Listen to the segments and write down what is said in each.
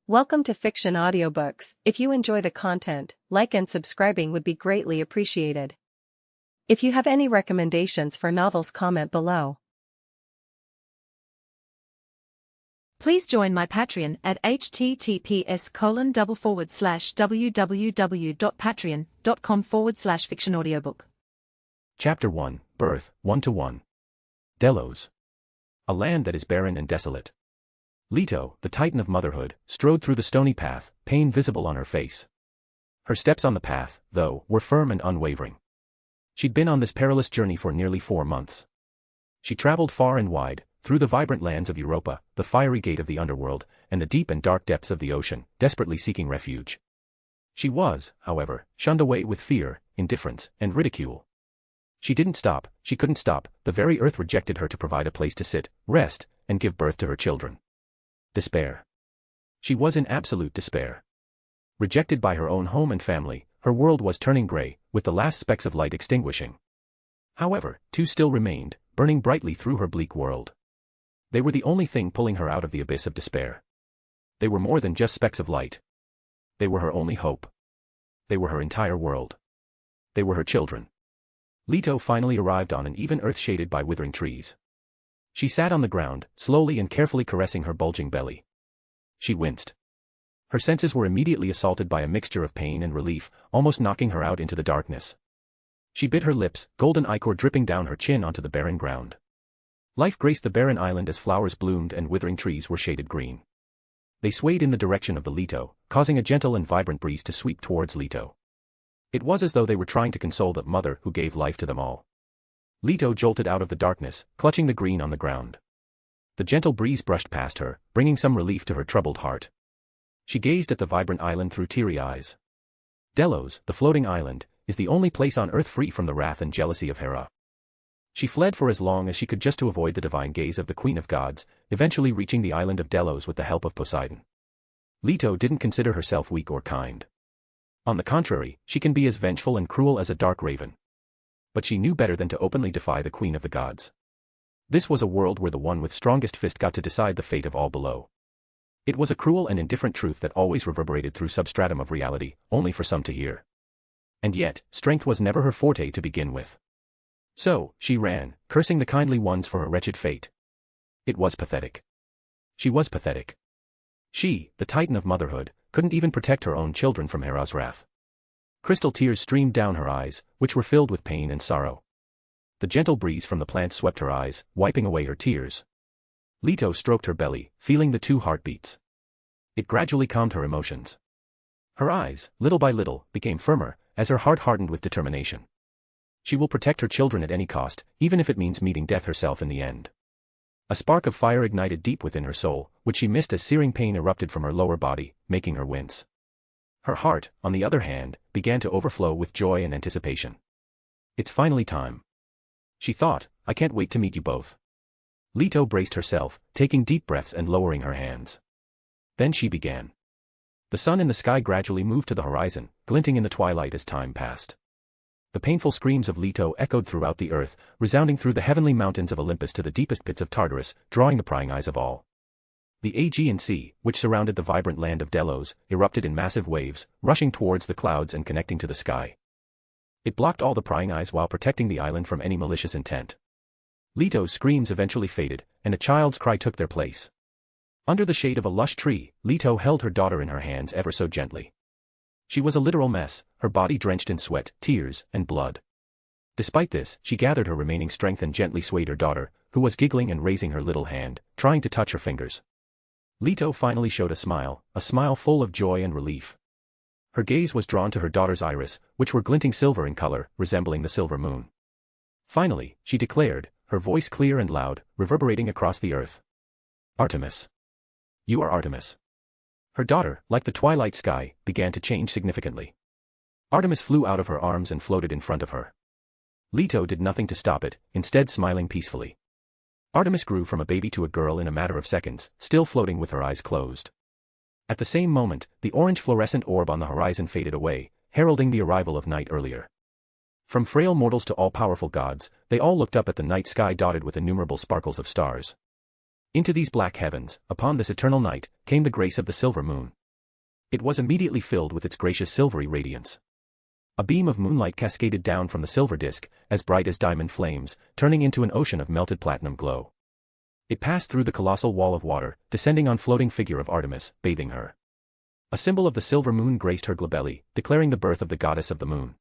Welcome to Fiction Audiobooks. If you enjoy the content, like and subscribing would be greatly appreciated. If you have any recommendations for novels, comment below. Please join my Patreon at https://www.patreon.com/fictionaudiobook. Chapter 1, Birth, 1-1. Delos. A land that is barren and desolate. Leto, the titan of motherhood, strode through the stony path, pain visible on her face. Her steps on the path, though, were firm and unwavering. She'd been on this perilous journey for nearly 4 months. She traveled far and wide, through the vibrant lands of Europa, the fiery gate of the underworld, and the deep and dark depths of the ocean, desperately seeking refuge. She was, however, shunned away with fear, indifference, and ridicule. She didn't stop, she couldn't stop, the very earth rejected her to provide a place to sit, rest, and give birth to her children. Despair. She was in absolute despair. Rejected by her own home and family, her world was turning gray, with the last specks of light extinguishing. However, 2 still remained, burning brightly through her bleak world. They were the only thing pulling her out of the abyss of despair. They were more than just specks of light. They were her only hope. They were her entire world. They were her children. Leto finally arrived on an even earth shaded by withering trees. She sat on the ground, slowly and carefully caressing her bulging belly. She winced. Her senses were immediately assaulted by a mixture of pain and relief, almost knocking her out into the darkness. She bit her lips, golden ichor dripping down her chin onto the barren ground. Life graced the barren island as flowers bloomed and withering trees were shaded green. They swayed in the direction of the Leto, causing a gentle and vibrant breeze to sweep towards Leto. It was as though they were trying to console the mother who gave life to them all. Leto jolted out of the darkness, clutching the green on the ground. The gentle breeze brushed past her, bringing some relief to her troubled heart. She gazed at the vibrant island through teary eyes. Delos, the floating island, is the only place on earth free from the wrath and jealousy of Hera. She fled for as long as she could just to avoid the divine gaze of the Queen of Gods, eventually reaching the island of Delos with the help of Poseidon. Leto didn't consider herself weak or kind. On the contrary, she can be as vengeful and cruel as a dark raven. But she knew better than to openly defy the Queen of the Gods. This was a world where the one with strongest fist got to decide the fate of all below. It was a cruel and indifferent truth that always reverberated through substratum of reality, only for some to hear. And yet, strength was never her forte to begin with. So, she ran, cursing the kindly ones for her wretched fate. It was pathetic. She was pathetic. She, the titan of motherhood, couldn't even protect her own children from Hera's wrath. Crystal tears streamed down her eyes, which were filled with pain and sorrow. The gentle breeze from the plants swept her eyes, wiping away her tears. Leto stroked her belly, feeling the 2 heartbeats. It gradually calmed her emotions. Her eyes, little by little, became firmer, as her heart hardened with determination. She will protect her children at any cost, even if it means meeting death herself in the end. A spark of fire ignited deep within her soul, which she missed as searing pain erupted from her lower body, making her wince. Her heart, on the other hand, began to overflow with joy and anticipation. It's finally time. She thought, I can't wait to meet you both. Leto braced herself, taking deep breaths and lowering her hands. Then she began. The sun in the sky gradually moved to the horizon, glinting in the twilight as time passed. The painful screams of Leto echoed throughout the earth, resounding through the heavenly mountains of Olympus to the deepest pits of Tartarus, drawing the prying eyes of all. The Aegean Sea, which surrounded the vibrant land of Delos, erupted in massive waves, rushing towards the clouds and connecting to the sky. It blocked all the prying eyes while protecting the island from any malicious intent. Leto's screams eventually faded, and a child's cry took their place. Under the shade of a lush tree, Leto held her daughter in her hands ever so gently. She was a literal mess, her body drenched in sweat, tears, and blood. Despite this, she gathered her remaining strength and gently swayed her daughter, who was giggling and raising her little hand, trying to touch her fingers. Leto finally showed a smile full of joy and relief. Her gaze was drawn to her daughter's iris, which were glinting silver in color, resembling the silver moon. Finally, she declared, her voice clear and loud, reverberating across the earth. Artemis. You are Artemis. Her daughter, like the twilight sky, began to change significantly. Artemis flew out of her arms and floated in front of her. Leto did nothing to stop it, instead smiling peacefully. Artemis grew from a baby to a girl in a matter of seconds, still floating with her eyes closed. At the same moment, the orange fluorescent orb on the horizon faded away, heralding the arrival of night earlier. From frail mortals to all-powerful gods, they all looked up at the night sky dotted with innumerable sparkles of stars. Into these black heavens, upon this eternal night, came the grace of the silver moon. It was immediately filled with its gracious silvery radiance. A beam of moonlight cascaded down from the silver disk, as bright as diamond flames, turning into an ocean of melted platinum glow. It passed through the colossal wall of water, descending on floating figure of Artemis, bathing her. A symbol of the silver moon graced her glabelly, declaring the birth of the goddess of the moon.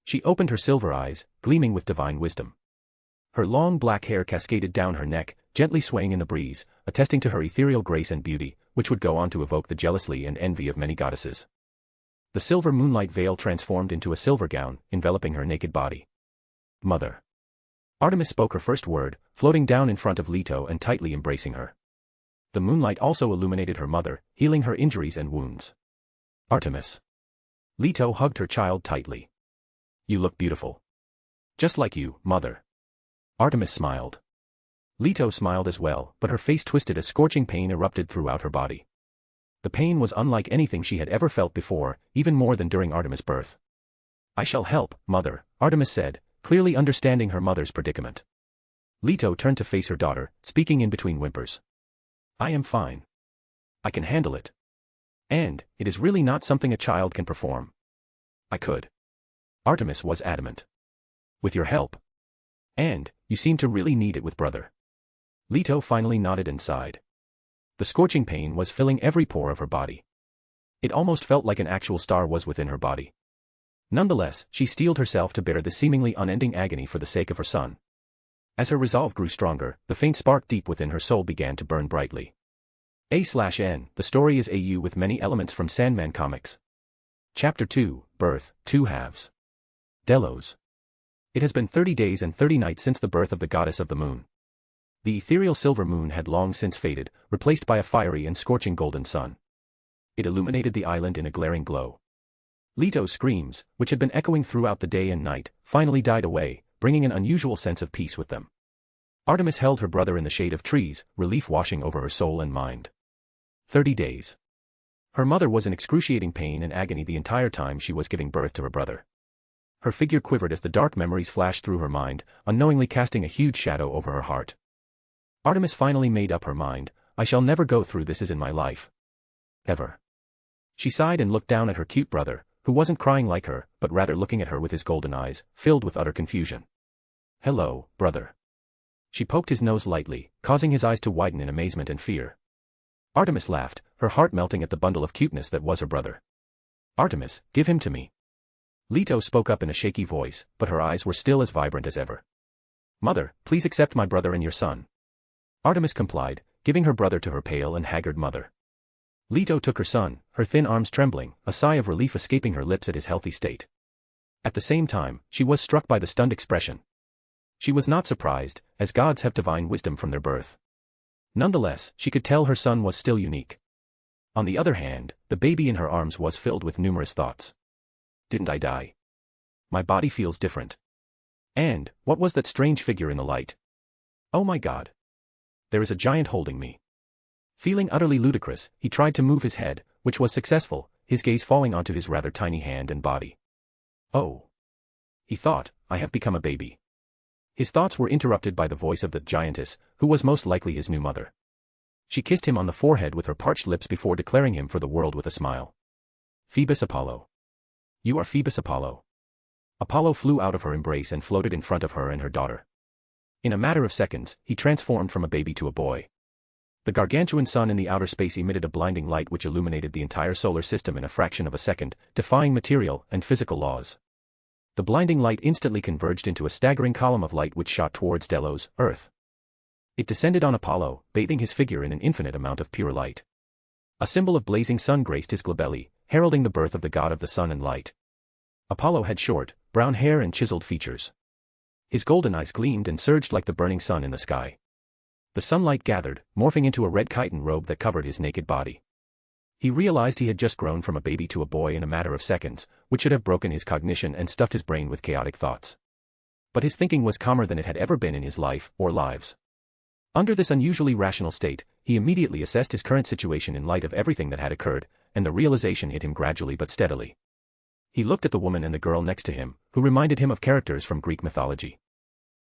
She opened her silver eyes, gleaming with divine wisdom. Her long black hair cascaded down her neck, gently swaying in the breeze, attesting to her ethereal grace and beauty, which would go on to evoke the jealousy and envy of many goddesses. The silver moonlight veil transformed into a silver gown, enveloping her naked body. Mother. Artemis spoke her first word, floating down in front of Leto and tightly embracing her. The moonlight also illuminated her mother, healing her injuries and wounds. Artemis. Leto hugged her child tightly. You look beautiful. Just like you, mother. Artemis smiled. Leto smiled as well, but her face twisted as scorching pain erupted throughout her body. The pain was unlike anything she had ever felt before, even more than during Artemis' birth. I shall help, mother, Artemis said, clearly understanding her mother's predicament. Leto turned to face her daughter, speaking in between whimpers. I am fine. I can handle it. And, it is really not something a child can perform. I could. Artemis was adamant. With your help. And, you seem to really need it with brother. Leto finally nodded and sighed. The scorching pain was filling every pore of her body. It almost felt like an actual star was within her body. Nonetheless, she steeled herself to bear the seemingly unending agony for the sake of her son. As her resolve grew stronger, the faint spark deep within her soul began to burn brightly. A/N, the story is AU with many elements from Sandman Comics. Chapter 2, Birth, 2 halves. Delos. It has been 30 days and 30 nights since the birth of the goddess of the moon. The ethereal silver moon had long since faded, replaced by a fiery and scorching golden sun. It illuminated the island in a glaring glow. Leto's screams, which had been echoing throughout the day and night, finally died away, bringing an unusual sense of peace with them. Artemis held her brother in the shade of trees, relief washing over her soul and mind. 30 days. Her mother was in excruciating pain and agony the entire time she was giving birth to her brother. Her figure quivered as the dark memories flashed through her mind, unknowingly casting a huge shadow over her heart. Artemis finally made up her mind, I shall never go through this in my life. Ever. She sighed and looked down at her cute brother, who wasn't crying like her, but rather looking at her with his golden eyes, filled with utter confusion. Hello, brother. She poked his nose lightly, causing his eyes to widen in amazement and fear. Artemis laughed, her heart melting at the bundle of cuteness that was her brother. Artemis, give him to me. Leto spoke up in a shaky voice, but her eyes were still as vibrant as ever. Mother, please accept my brother and your son. Artemis complied, giving her brother to her pale and haggard mother. Leto took her son, her thin arms trembling, a sigh of relief escaping her lips at his healthy state. At the same time, she was struck by the stunned expression. She was not surprised, as gods have divine wisdom from their birth. Nonetheless, she could tell her son was still unique. On the other hand, the baby in her arms was filled with numerous thoughts. Didn't I die? My body feels different. And, what was that strange figure in the light? Oh my God. There is a giant holding me. Feeling utterly ludicrous, he tried to move his head, which was successful, his gaze falling onto his rather tiny hand and body. Oh. He thought, I have become a baby. His thoughts were interrupted by the voice of the giantess, who was most likely his new mother. She kissed him on the forehead with her parched lips before declaring him for the world with a smile. Phoebus Apollo. You are Phoebus Apollo. Apollo flew out of her embrace and floated in front of her and her daughter. In a matter of seconds, he transformed from a baby to a boy. The gargantuan sun in the outer space emitted a blinding light which illuminated the entire solar system in a fraction of a second, defying material and physical laws. The blinding light instantly converged into a staggering column of light which shot towards Delos, Earth. It descended on Apollo, bathing his figure in an infinite amount of pure light. A symbol of blazing sun graced his glabelly, heralding the birth of the god of the sun and light. Apollo had short, brown hair and chiseled features. His golden eyes gleamed and surged like the burning sun in the sky. The sunlight gathered, morphing into a red chitin robe that covered his naked body. He realized he had just grown from a baby to a boy in a matter of seconds, which should have broken his cognition and stuffed his brain with chaotic thoughts. But his thinking was calmer than it had ever been in his life, or lives. Under this unusually rational state, he immediately assessed his current situation in light of everything that had occurred, and the realization hit him gradually but steadily. He looked at the woman and the girl next to him, who reminded him of characters from Greek mythology.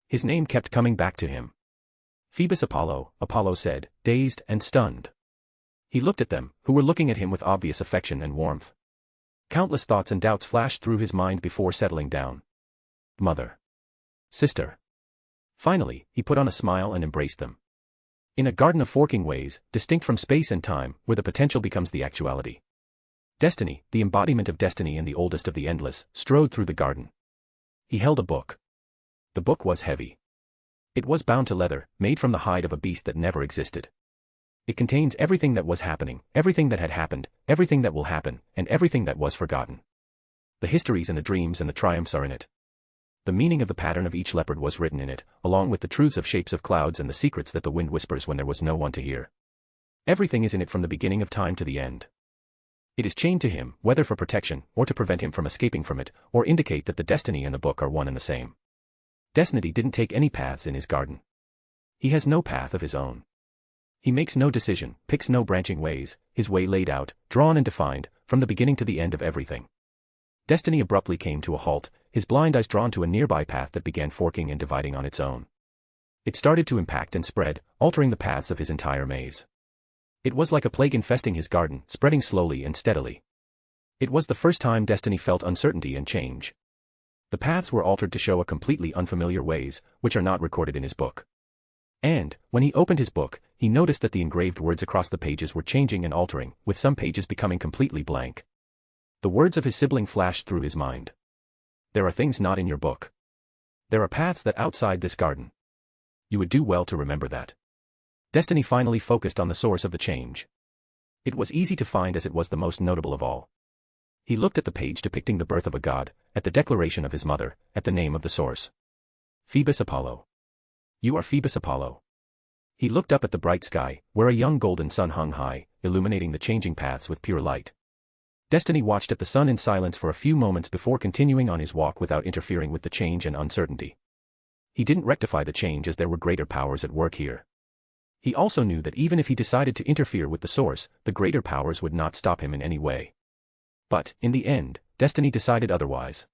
His name kept coming back to him. Phoebus Apollo, Apollo said, dazed and stunned. He looked at them, who were looking at him with obvious affection and warmth. Countless thoughts and doubts flashed through his mind before settling down. Mother. Sister. Finally, he put on a smile and embraced them. In a garden of forking ways, distinct from space and time, where the potential becomes the actuality. Destiny, the embodiment of destiny and the oldest of the endless, strode through the garden. He held a book. The book was heavy. It was bound to leather, made from the hide of a beast that never existed. It contains everything that was happening, everything that had happened, everything that will happen, and everything that was forgotten. The histories and the dreams and the triumphs are in it. The meaning of the pattern of each leopard was written in it, along with the truths of shapes of clouds and the secrets that the wind whispers when there was no one to hear. Everything is in it from the beginning of time to the end. It is chained to him, whether for protection, or to prevent him from escaping from it, or indicate that the destiny and the book are one and the same. Destiny didn't take any paths in his garden. He has no path of his own. He makes no decision, picks no branching ways, his way laid out, drawn and defined, from the beginning to the end of everything. Destiny abruptly came to a halt, his blind eyes drawn to a nearby path that began forking and dividing on its own. It started to impact and spread, altering the paths of his entire maze. It was like a plague infesting his garden, spreading slowly and steadily. It was the first time Destiny felt uncertainty and change. The paths were altered to show a completely unfamiliar ways, which are not recorded in his book. And, when he opened his book, he noticed that the engraved words across the pages were changing and altering, with some pages becoming completely blank. The words of his sibling flashed through his mind. There are things not in your book. There are paths that outside this garden. You would do well to remember that. Destiny finally focused on the source of the change. It was easy to find as it was the most notable of all. He looked at the page depicting the birth of a god, at the declaration of his mother, at the name of the source. Phoebus Apollo. You are Phoebus Apollo. He looked up at the bright sky, where a young golden sun hung high, illuminating the changing paths with pure light. Destiny watched at the sun in silence for a few moments before continuing on his walk without interfering with the change and uncertainty. He didn't rectify the change as there were greater powers at work here. He also knew that even if he decided to interfere with the source, the greater powers would not stop him in any way. But, in the end, Destiny decided otherwise.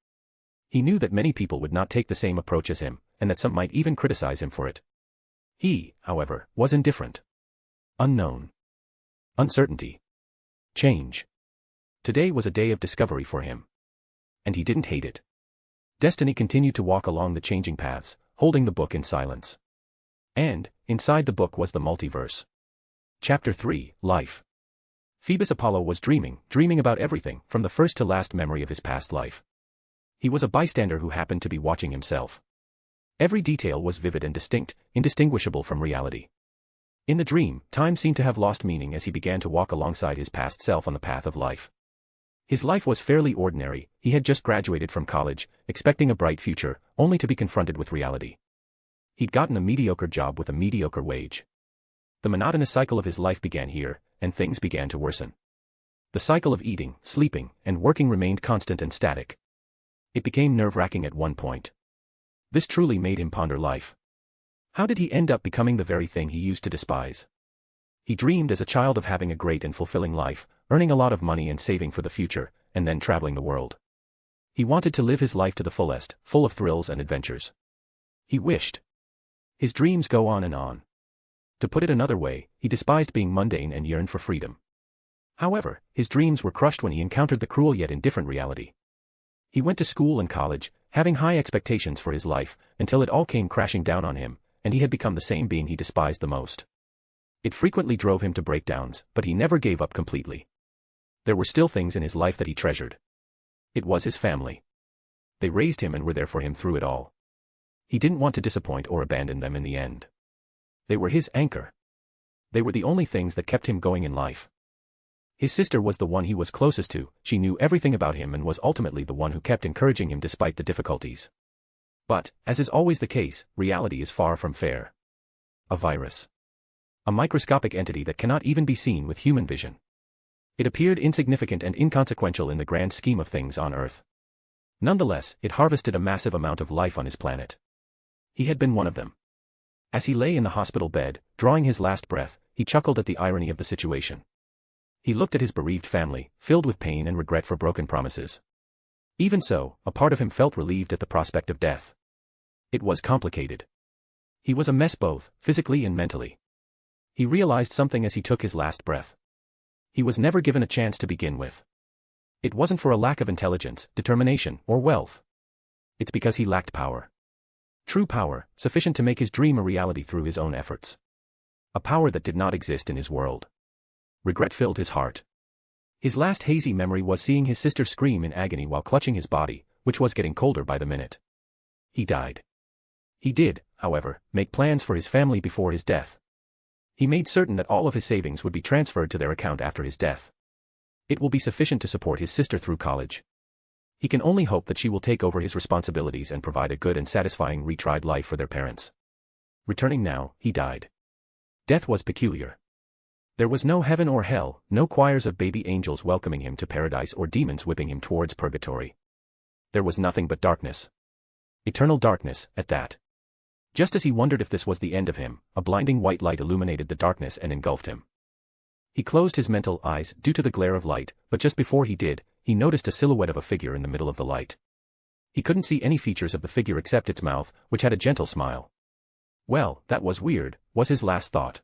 He knew that many people would not take the same approach as him, and that some might even criticize him for it. He, however, was indifferent. Unknown. Uncertainty. Change. Today was a day of discovery for him. And he didn't hate it. Destiny continued to walk along the changing paths, holding the book in silence. And, inside the book was the multiverse. Chapter 3, Life. Phoebus Apollo was dreaming about everything, from the first to last memory of his past life. He was a bystander who happened to be watching himself. Every detail was vivid and distinct, indistinguishable from reality. In the dream, time seemed to have lost meaning as he began to walk alongside his past self on the path of life. His life was fairly ordinary. He had just graduated from college, expecting a bright future, only to be confronted with reality. He'd gotten a mediocre job with a mediocre wage. The monotonous cycle of his life began here, and things began to worsen. The cycle of eating, sleeping, and working remained constant and static. It became nerve-wracking at one point. This truly made him ponder life. How did he end up becoming the very thing he used to despise? He dreamed as a child of having a great and fulfilling life, earning a lot of money and saving for the future, and then traveling the world. He wanted to live his life to the fullest, full of thrills and adventures. He wished. His dreams go on and on. To put it another way, he despised being mundane and yearned for freedom. However, his dreams were crushed when he encountered the cruel yet indifferent reality. He went to school and college, having high expectations for his life, until it all came crashing down on him, and he had become the same being he despised the most. It frequently drove him to breakdowns, but he never gave up completely. There were still things in his life that he treasured. It was his family. They raised him and were there for him through it all. He didn't want to disappoint or abandon them in the end. They were his anchor. They were the only things that kept him going in life. His sister was the one he was closest to. She knew everything about him and was ultimately the one who kept encouraging him despite the difficulties. But, as is always the case, reality is far from fair. A virus. A microscopic entity that cannot even be seen with human vision. It appeared insignificant and inconsequential in the grand scheme of things on Earth. Nonetheless, it harvested a massive amount of life on his planet. He had been one of them. As he lay in the hospital bed, drawing his last breath, he chuckled at the irony of the situation. He looked at his bereaved family, filled with pain and regret for broken promises. Even so, a part of him felt relieved at the prospect of death. It was complicated. He was a mess both, physically and mentally. He realized something as he took his last breath. He was never given a chance to begin with. It wasn't for a lack of intelligence, determination, or wealth. It's because he lacked power. True power, sufficient to make his dream a reality through his own efforts. A power that did not exist in his world. Regret filled his heart. His last hazy memory was seeing his sister scream in agony while clutching his body, which was getting colder by the minute. He died. He did, however, make plans for his family before his death. He made certain that all of his savings would be transferred to their account after his death. It will be sufficient to support his sister through college. He can only hope that she will take over his responsibilities and provide a good and satisfying retried life for their parents. Returning now, he died. Death was peculiar. There was no heaven or hell, no choirs of baby angels welcoming him to paradise or demons whipping him towards purgatory. There was nothing but darkness. Eternal darkness, at that. Just as he wondered if this was the end of him, a blinding white light illuminated the darkness and engulfed him. He closed his mental eyes due to the glare of light, but just before he did, he noticed a silhouette of a figure in the middle of the light. He couldn't see any features of the figure except its mouth, which had a gentle smile. Well, that was weird, was his last thought.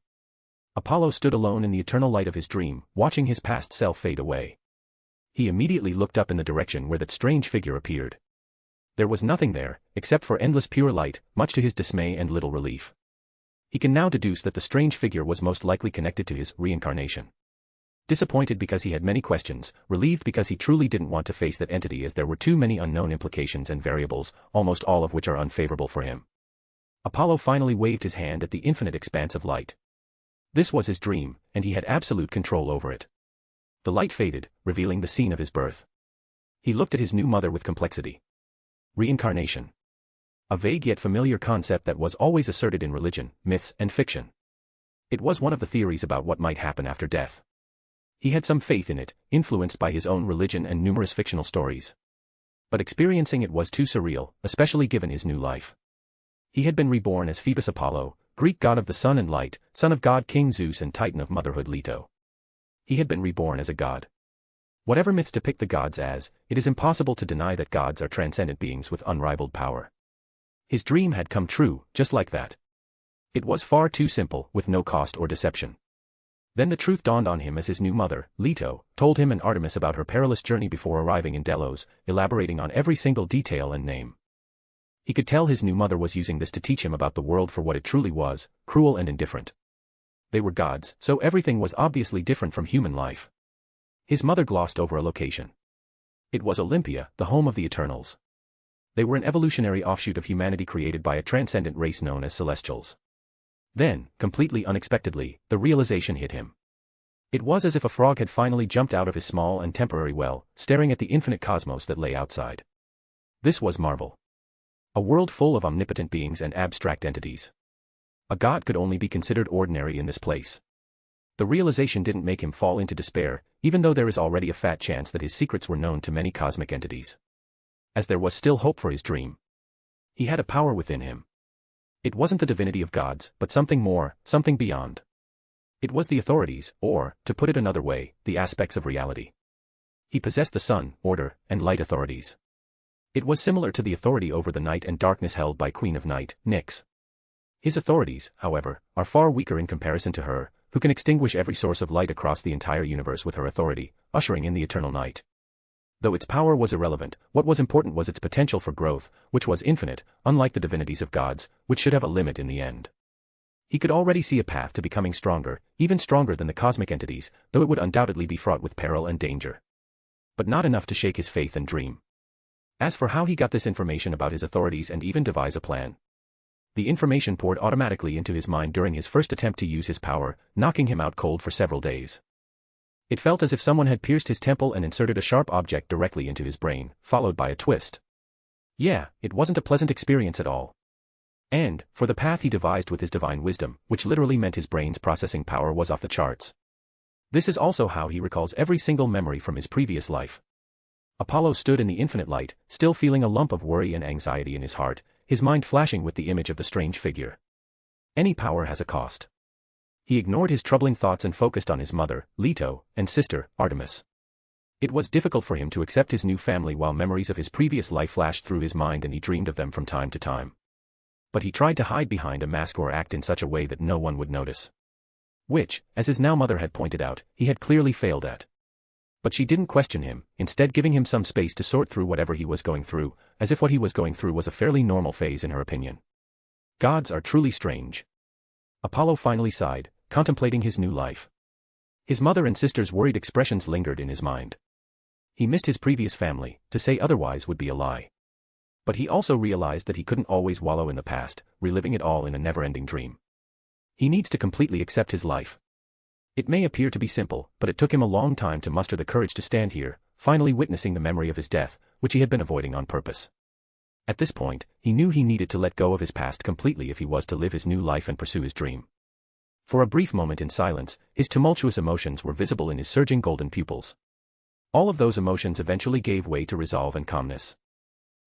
Apollo stood alone in the eternal light of his dream, watching his past self fade away. He immediately looked up in the direction where that strange figure appeared. There was nothing there, except for endless pure light, much to his dismay and little relief. He can now deduce that the strange figure was most likely connected to his reincarnation. Disappointed because he had many questions, relieved because he truly didn't want to face that entity as there were too many unknown implications and variables, almost all of which are unfavorable for him. Apollo finally waved his hand at the infinite expanse of light. This was his dream, and he had absolute control over it. The light faded, revealing the scene of his birth. He looked at his new mother with complexity. Reincarnation. A vague yet familiar concept that was always asserted in religion, myths, and fiction. It was one of the theories about what might happen after death. He had some faith in it, influenced by his own religion and numerous fictional stories. But experiencing it was too surreal, especially given his new life. He had been reborn as Phoebus Apollo, Greek god of the sun and light, son of god King Zeus and titan of motherhood Leto. He had been reborn as a god. Whatever myths depict the gods as, it is impossible to deny that gods are transcendent beings with unrivaled power. His dream had come true, just like that. It was far too simple, with no cost or deception. Then the truth dawned on him as his new mother, Leto, told him and Artemis about her perilous journey before arriving in Delos, elaborating on every single detail and name. He could tell his new mother was using this to teach him about the world for what it truly was, cruel and indifferent. They were gods, so everything was obviously different from human life. His mother glossed over a location. It was Olympia, the home of the Eternals. They were an evolutionary offshoot of humanity created by a transcendent race known as Celestials. Then, completely unexpectedly, the realization hit him. It was as if a frog had finally jumped out of his small and temporary well, staring at the infinite cosmos that lay outside. This was Marvel. A world full of omnipotent beings and abstract entities. A god could only be considered ordinary in this place. The realization didn't make him fall into despair, even though there is already a fat chance that his secrets were known to many cosmic entities. As there was still hope for his dream. He had a power within him. It wasn't the divinity of gods, but something more, something beyond. It was the authorities, or, to put it another way, the aspects of reality. He possessed the sun, order, and light authorities. It was similar to the authority over the night and darkness held by Queen of Night, Nyx. His authorities, however, are far weaker in comparison to her, who can extinguish every source of light across the entire universe with her authority, ushering in the eternal night. Though its power was irrelevant, what was important was its potential for growth, which was infinite, unlike the divinities of gods, which should have a limit in the end. He could already see a path to becoming stronger, even stronger than the cosmic entities, though it would undoubtedly be fraught with peril and danger. But not enough to shake his faith and dream. As for how he got this information about his authorities and even devise a plan. The information poured automatically into his mind during his first attempt to use his power, knocking him out cold for several days. It felt as if someone had pierced his temple and inserted a sharp object directly into his brain, followed by a twist. Yeah, it wasn't a pleasant experience at all. And, for the path he devised with his divine wisdom, which literally meant his brain's processing power was off the charts. This is also how he recalls every single memory from his previous life. Apollo stood in the infinite light, still feeling a lump of worry and anxiety in his heart, his mind flashing with the image of the strange figure. Any power has a cost. He ignored his troubling thoughts and focused on his mother, Leto, and sister, Artemis. It was difficult for him to accept his new family while memories of his previous life flashed through his mind and he dreamed of them from time to time. But he tried to hide behind a mask or act in such a way that no one would notice. which, as his now mother had pointed out, he had clearly failed at. But she didn't question him, instead giving him some space to sort through whatever he was going through, as if what he was going through was a fairly normal phase in her opinion. Gods are truly strange. Apollo finally sighed, contemplating his new life. His mother and sister's worried expressions lingered in his mind. He missed his previous family, to say otherwise would be a lie. But he also realized that he couldn't always wallow in the past, reliving it all in a never-ending dream. He needs to completely accept his life. It may appear to be simple, but it took him a long time to muster the courage to stand here, finally witnessing the memory of his death, which he had been avoiding on purpose. At this point, he knew he needed to let go of his past completely if he was to live his new life and pursue his dream. For a brief moment in silence, his tumultuous emotions were visible in his surging golden pupils. All of those emotions eventually gave way to resolve and calmness.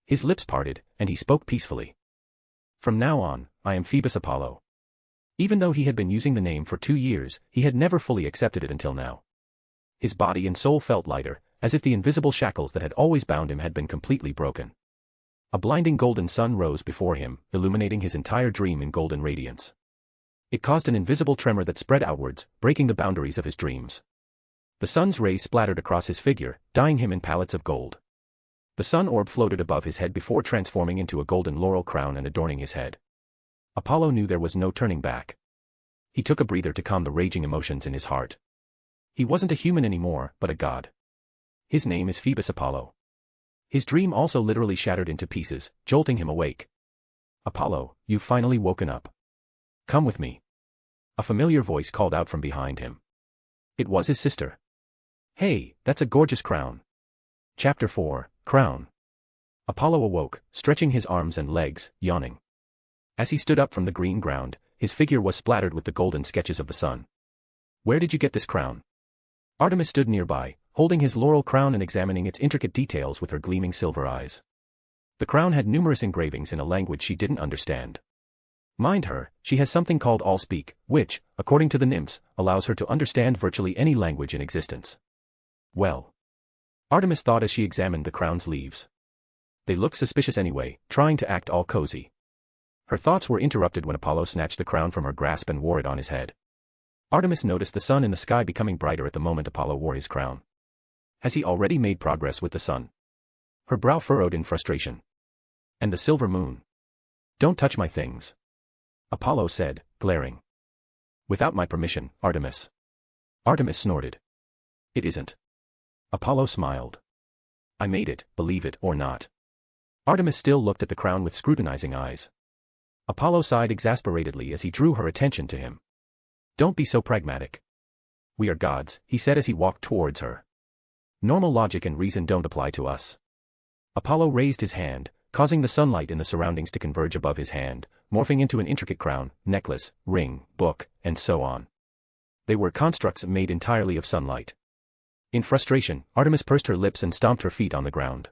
His lips parted, and he spoke peacefully. From now on, I am Phoebus Apollo. Even though he had been using the name for 2 years, he had never fully accepted it until now. His body and soul felt lighter, as if the invisible shackles that had always bound him had been completely broken. A blinding golden sun rose before him, illuminating his entire dream in golden radiance. It caused an invisible tremor that spread outwards, breaking the boundaries of his dreams. The sun's rays splattered across his figure, dyeing him in palettes of gold. The sun orb floated above his head before transforming into a golden laurel crown and adorning his head. Apollo knew there was no turning back. He took a breather to calm the raging emotions in his heart. He wasn't a human anymore, but a god. His name is Phoebus Apollo. His dream also literally shattered into pieces, jolting him awake. Apollo, you've finally woken up. Come with me. A familiar voice called out from behind him. It was his sister. Hey, that's a gorgeous crown. Chapter 4, Crown. Apollo awoke, stretching his arms and legs, yawning. As he stood up from the green ground, his figure was splattered with the golden sketches of the sun. Where did you get this crown? Artemis stood nearby, holding his laurel crown and examining its intricate details with her gleaming silver eyes. The crown had numerous engravings in a language she didn't understand. Mind her, she has something called Allspeak, which, according to the nymphs, allows her to understand virtually any language in existence. Well, Artemis thought as she examined the crown's leaves. They looked suspicious anyway, trying to act all cozy. Her thoughts were interrupted when Apollo snatched the crown from her grasp and wore it on his head. Artemis noticed the sun in the sky becoming brighter at the moment Apollo wore his crown. Has he already made progress with the sun? Her brow furrowed in frustration. And the silver moon. Don't touch my things. Apollo said, glaring. Without my permission, Artemis. Artemis snorted. It isn't. Apollo smiled. I made it, believe it or not. Artemis still looked at the crown with scrutinizing eyes. Apollo sighed exasperatedly as he drew her attention to him. Don't be so pragmatic. We are gods, he said as he walked towards her. Normal logic and reason don't apply to us. Apollo raised his hand, causing the sunlight in the surroundings to converge above his hand, morphing into an intricate crown, necklace, ring, book, and so on. They were constructs made entirely of sunlight. In frustration, Artemis pursed her lips and stomped her feet on the ground.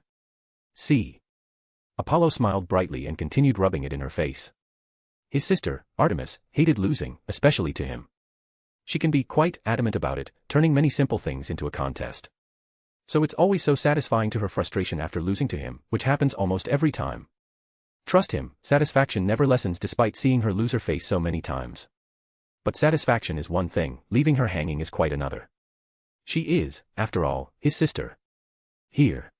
See. Apollo smiled brightly and continued rubbing it in her face. His sister, Artemis, hated losing, especially to him. She can be quite adamant about it, turning many simple things into a contest. So it's always so satisfying to her frustration after losing to him, which happens almost every time. Trust him, satisfaction never lessens despite seeing her lose her face so many times. But satisfaction is one thing, leaving her hanging is quite another. She is, after all, his sister. Here.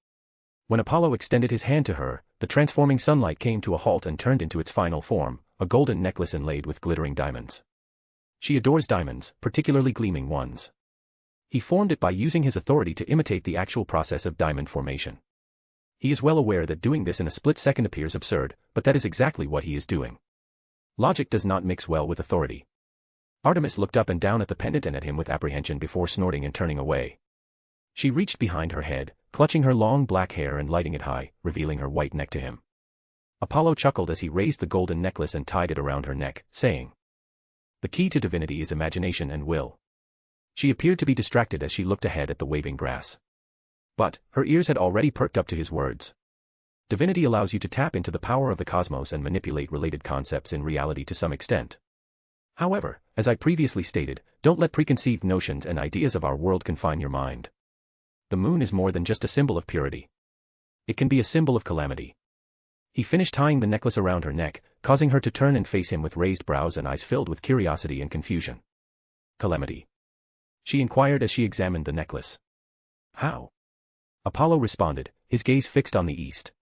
When Apollo extended his hand to her, the transforming sunlight came to a halt and turned into its final form, a golden necklace inlaid with glittering diamonds. She adores diamonds, particularly gleaming ones. He formed it by using his authority to imitate the actual process of diamond formation. He is well aware that doing this in a split second appears absurd, but that is exactly what he is doing. Logic does not mix well with authority. Artemis looked up and down at the pendant and at him with apprehension before snorting and turning away. She reached behind her head, clutching her long black hair and lighting it high, revealing her white neck to him. Apollo chuckled as he raised the golden necklace and tied it around her neck, saying, "The key to divinity is imagination and will." She appeared to be distracted as she looked ahead at the waving grass. But, her ears had already perked up to his words. Divinity allows you to tap into the power of the cosmos and manipulate related concepts in reality to some extent. However, as I previously stated, don't let preconceived notions and ideas of our world confine your mind. The moon is more than just a symbol of purity. It can be a symbol of calamity. He finished tying the necklace around her neck, causing her to turn and face him with raised brows and eyes filled with curiosity and confusion. Calamity? She inquired as she examined the necklace. How? Apollo responded, his gaze fixed on the east.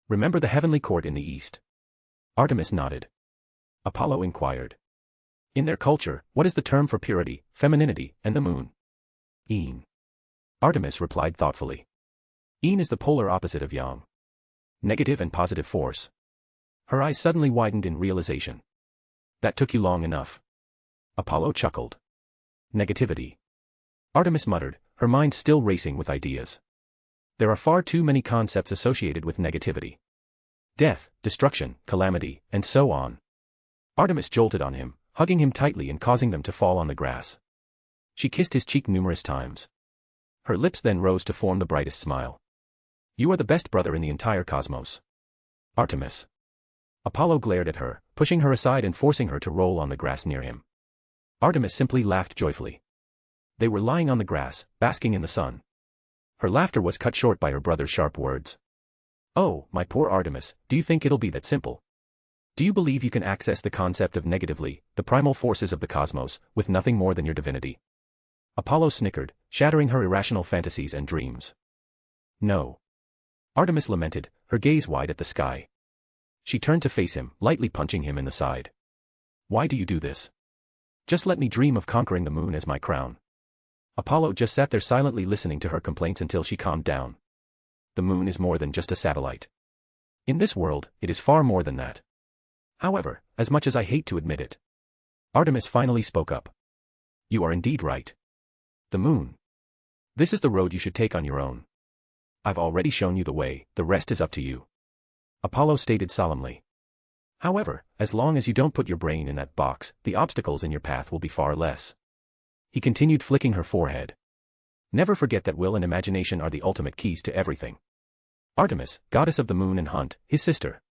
Remember the heavenly court in the east? Artemis nodded. Apollo inquired. In their culture, what is the term for purity, femininity, and the moon? Yin. Artemis replied thoughtfully. Yin is the polar opposite of yang. Negative and positive force. Her eyes suddenly widened in realization. That took you long enough. Apollo chuckled. Negativity. Artemis muttered, her mind still racing with ideas. There are far too many concepts associated with negativity. Death, destruction, calamity, and so on. Artemis jolted on him, hugging him tightly and causing them to fall on the grass. She kissed his cheek numerous times. Her lips then rose to form the brightest smile. You are the best brother in the entire cosmos. Artemis. Apollo glared at her, pushing her aside and forcing her to roll on the grass near him. Artemis simply laughed joyfully. They were lying on the grass, basking in the sun. Her laughter was cut short by her brother's sharp words. Oh, my poor Artemis, do you think it'll be that simple? Do you believe you can access the concept of negatively, the primal forces of the cosmos, with nothing more than your divinity? Apollo snickered, shattering her irrational fantasies and dreams. No. Artemis lamented, her gaze wide at the sky. She turned to face him, lightly punching him in the side. Why do you do this? Just let me dream of conquering the moon as my crown. Apollo just sat there silently listening to her complaints until she calmed down. The moon is more than just a satellite. In this world, it is far more than that. However, as much as I hate to admit it, Artemis finally spoke up. You are indeed right. The moon. This is the road you should take on your own. I've already shown you the way, the rest is up to you. Apollo stated solemnly. However, as long as you don't put your brain in that box, the obstacles in your path will be far less. He continued flicking her forehead. Never forget that will and imagination are the ultimate keys to everything. Artemis, goddess of the moon and hunt, his sister.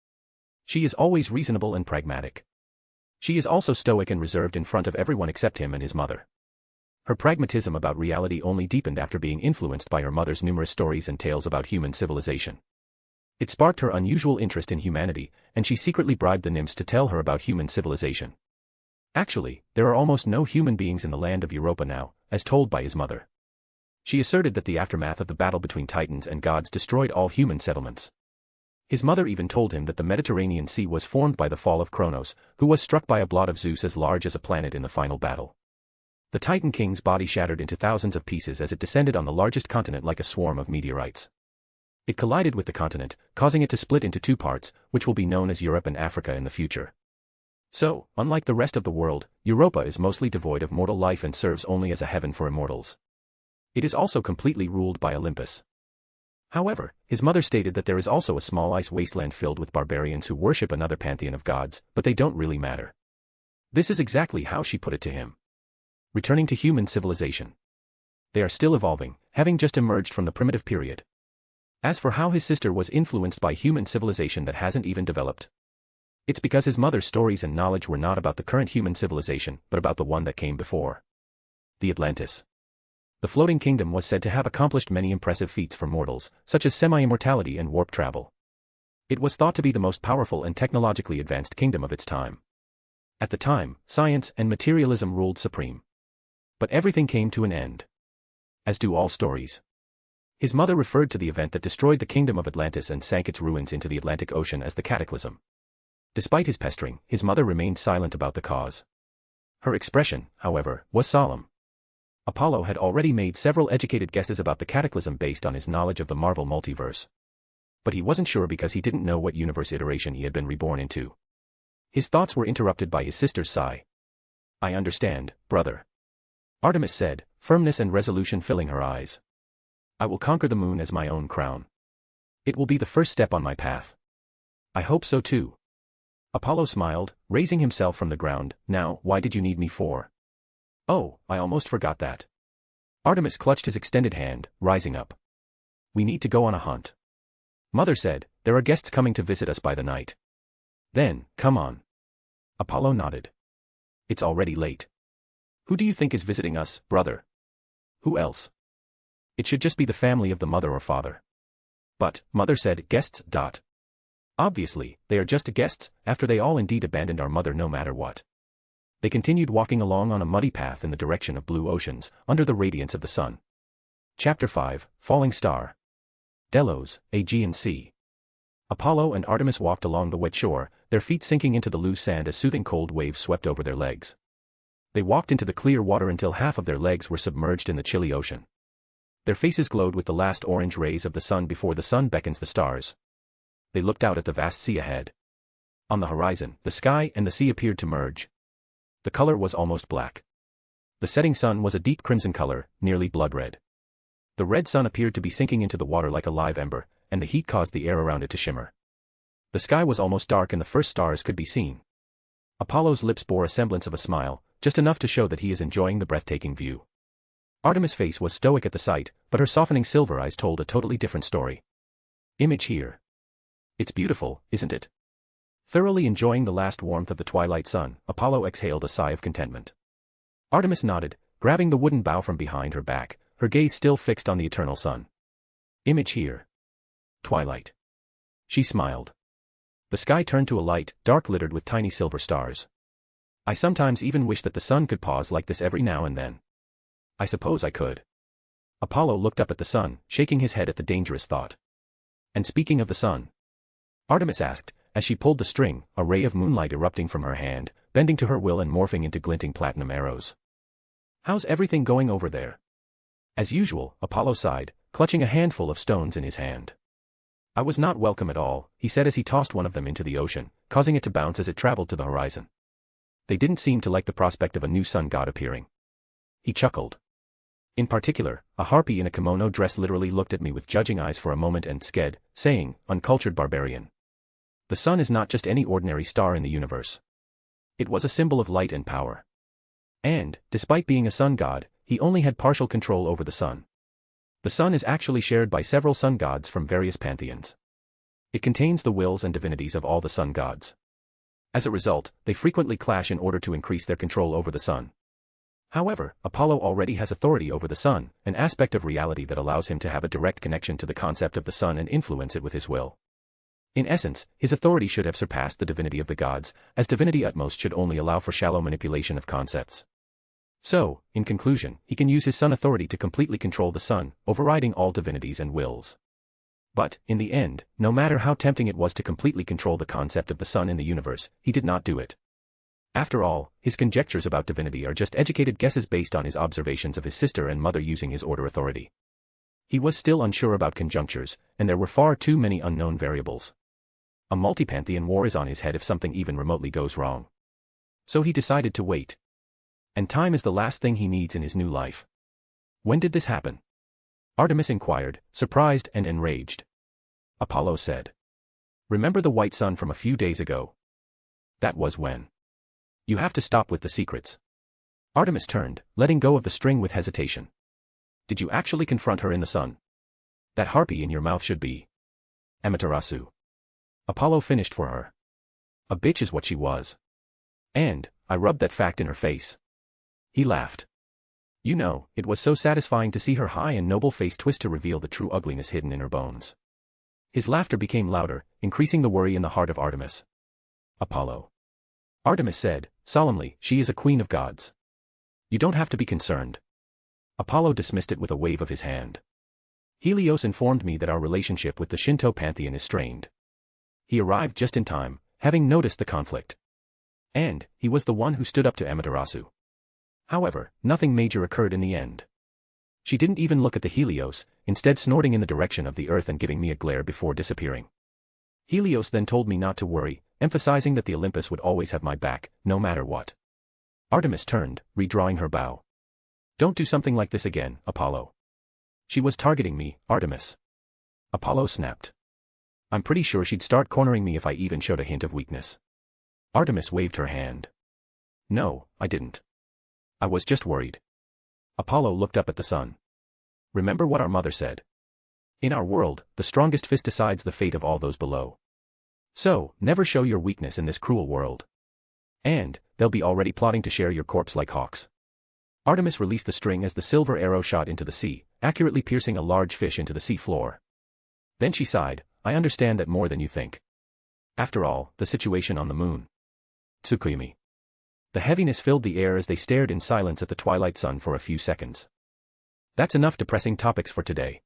She is always reasonable and pragmatic. She is also stoic and reserved in front of everyone except him and his mother. Her pragmatism about reality only deepened after being influenced by her mother's numerous stories and tales about human civilization. It sparked her unusual interest in humanity, and she secretly bribed the nymphs to tell her about human civilization. Actually, there are almost no human beings in the land of Europa now, as told by his mother. She asserted that the aftermath of the battle between Titans and gods destroyed all human settlements. His mother even told him that the Mediterranean Sea was formed by the fall of Kronos, who was struck by a blot of Zeus as large as a planet in the final battle. The Titan King's body shattered into thousands of pieces as it descended on the largest continent like a swarm of meteorites. It collided with the continent, causing it to split into two parts, which will be known as Europe and Africa in the future. So, unlike the rest of the world, Europa is mostly devoid of mortal life and serves only as a heaven for immortals. It is also completely ruled by Olympus. However, his mother stated that there is also a small ice wasteland filled with barbarians who worship another pantheon of gods, but they don't really matter. This is exactly how she put it to him. Returning to human civilization. They are still evolving, having just emerged from the primitive period. As for how his sister was influenced by human civilization that hasn't even developed, it's because his mother's stories and knowledge were not about the current human civilization, but about the one that came before. The Atlantis. The floating kingdom was said to have accomplished many impressive feats for mortals, such as semi-immortality and warp travel. It was thought to be the most powerful and technologically advanced kingdom of its time. At the time, science and materialism ruled supreme. But everything came to an end. As do all stories. His mother referred to the event that destroyed the kingdom of Atlantis and sank its ruins into the Atlantic Ocean as the cataclysm. Despite his pestering, his mother remained silent about the cause. Her expression, however, was solemn. Apollo had already made several educated guesses about the cataclysm based on his knowledge of the Marvel multiverse. But he wasn't sure because he didn't know what universe iteration he had been reborn into. His thoughts were interrupted by his sister's sigh. I understand, brother. Artemis said, firmness and resolution filling her eyes. I will conquer the moon as my own crown. It will be the first step on my path. I hope so too. Apollo smiled, raising himself from the ground. Now, why did you need me for? Oh, I almost forgot that. Artemis clutched his extended hand, rising up. We need to go on a hunt. Mother said, there are guests coming to visit us by the night. Then, come on. Apollo nodded. It's already late. Who do you think is visiting us, brother? Who else? It should just be the family of the mother or father. But, Mother said, guests. Obviously, they are just guests, after they all indeed abandoned our mother no matter what. They continued walking along on a muddy path in the direction of blue oceans, under the radiance of the sun. Chapter 5, Falling Star. Delos, Aegean Sea. Apollo and Artemis walked along the wet shore, their feet sinking into the loose sand as soothing cold waves swept over their legs. They walked into the clear water until half of their legs were submerged in the chilly ocean. Their faces glowed with the last orange rays of the sun before the sun beckons the stars. They looked out at the vast sea ahead. On the horizon, the sky and the sea appeared to merge. The color was almost black. The setting sun was a deep crimson color, nearly blood red. The red sun appeared to be sinking into the water like a live ember, and the heat caused the air around it to shimmer. The sky was almost dark and the first stars could be seen. Apollo's lips bore a semblance of a smile, just enough to show that he is enjoying the breathtaking view. Artemis' face was stoic at the sight, but her softening silver eyes told a totally different story. Image here. It's beautiful, isn't it? Thoroughly enjoying the last warmth of the twilight sun, Apollo exhaled a sigh of contentment. Artemis nodded, grabbing the wooden bow from behind her back, her gaze still fixed on the eternal sun. Image here. Twilight. She smiled. The sky turned to a light, dark littered with tiny silver stars. I sometimes even wish that the sun could pause like this every now and then. I suppose I could. Apollo looked up at the sun, shaking his head at the dangerous thought. And speaking of the sun, Artemis asked, as she pulled the string, a ray of moonlight erupting from her hand, bending to her will and morphing into glinting platinum arrows. How's everything going over there? As usual, Apollo sighed, clutching a handful of stones in his hand. I was not welcome at all, he said as he tossed one of them into the ocean, causing it to bounce as it traveled to the horizon. They didn't seem to like the prospect of a new sun god appearing. He chuckled. In particular, a harpy in a kimono dress literally looked at me with judging eyes for a moment and sked, saying, "Uncultured barbarian. The sun is not just any ordinary star in the universe. It was a symbol of light and power. And, despite being a sun god, he only had partial control over the sun. The sun is actually shared by several sun gods from various pantheons. It contains the wills and divinities of all the sun gods. As a result, they frequently clash in order to increase their control over the sun. However, Apollo already has authority over the sun, an aspect of reality that allows him to have a direct connection to the concept of the sun and influence it with his will. In essence, his authority should have surpassed the divinity of the gods, as divinity at most should only allow for shallow manipulation of concepts. So, in conclusion, he can use his sun authority to completely control the sun, overriding all divinities and wills. But, in the end, no matter how tempting it was to completely control the concept of the sun in the universe, he did not do it. After all, his conjectures about divinity are just educated guesses based on his observations of his sister and mother using his order authority. He was still unsure about conjunctures, and there were far too many unknown variables. A multi-pantheon war is on his head if something even remotely goes wrong. So he decided to wait. And time is the last thing he needs in his new life. When did this happen? Artemis inquired, surprised and enraged. Apollo said. Remember the white sun from a few days ago? That was when. You have to stop with the secrets. Artemis turned, letting go of the string with hesitation. Did you actually confront her in the sun? That harpy in your mouth should be Amaterasu. Apollo finished for her. A bitch is what she was. And, I rubbed that fact in her face. He laughed. You know, it was so satisfying to see her high and noble face twist to reveal the true ugliness hidden in her bones. His laughter became louder, increasing the worry in the heart of Artemis. Apollo. Artemis said, solemnly, she is a queen of gods. You don't have to be concerned. Apollo dismissed it with a wave of his hand. Helios informed me that our relationship with the Shinto pantheon is strained. He arrived just in time, having noticed the conflict. And, he was the one who stood up to Amaterasu. However, nothing major occurred in the end. She didn't even look at the Helios, instead snorting in the direction of the earth and giving me a glare before disappearing. Helios then told me not to worry, emphasizing that the Olympus would always have my back, no matter what. Artemis turned, redrawing her bow. Don't do something like this again, Apollo. She was targeting me, Artemis. Apollo snapped. I'm pretty sure she'd start cornering me if I even showed a hint of weakness. Artemis waved her hand. No, I didn't. I was just worried. Apollo looked up at the sun. Remember what our mother said. In our world, the strongest fist decides the fate of all those below. So, never show your weakness in this cruel world. And, they'll be already plotting to share your corpse like hawks. Artemis released the string as the silver arrow shot into the sea, accurately piercing a large fish into the sea floor. Then she sighed, I understand that more than you think. After all, the situation on the moon. Tsukuyomi. The heaviness filled the air as they stared in silence at the twilight sun for a few seconds. That's enough depressing topics for today.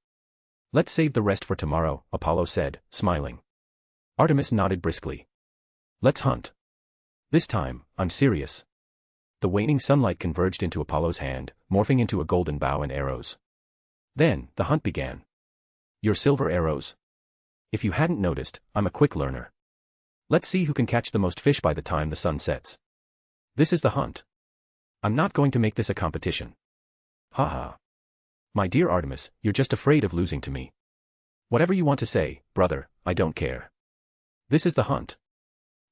Let's save the rest for tomorrow, Apollo said, smiling. Artemis nodded briskly. Let's hunt. This time, I'm serious. The waning sunlight converged into Apollo's hand, morphing into a golden bow and arrows. Then, the hunt began. Your silver arrows? If you hadn't noticed, I'm a quick learner. Let's see who can catch the most fish by the time the sun sets. This is the hunt. I'm not going to make this a competition. Ha ha. My dear Artemis, you're just afraid of losing to me. Whatever you want to say, brother, I don't care. This is the hunt.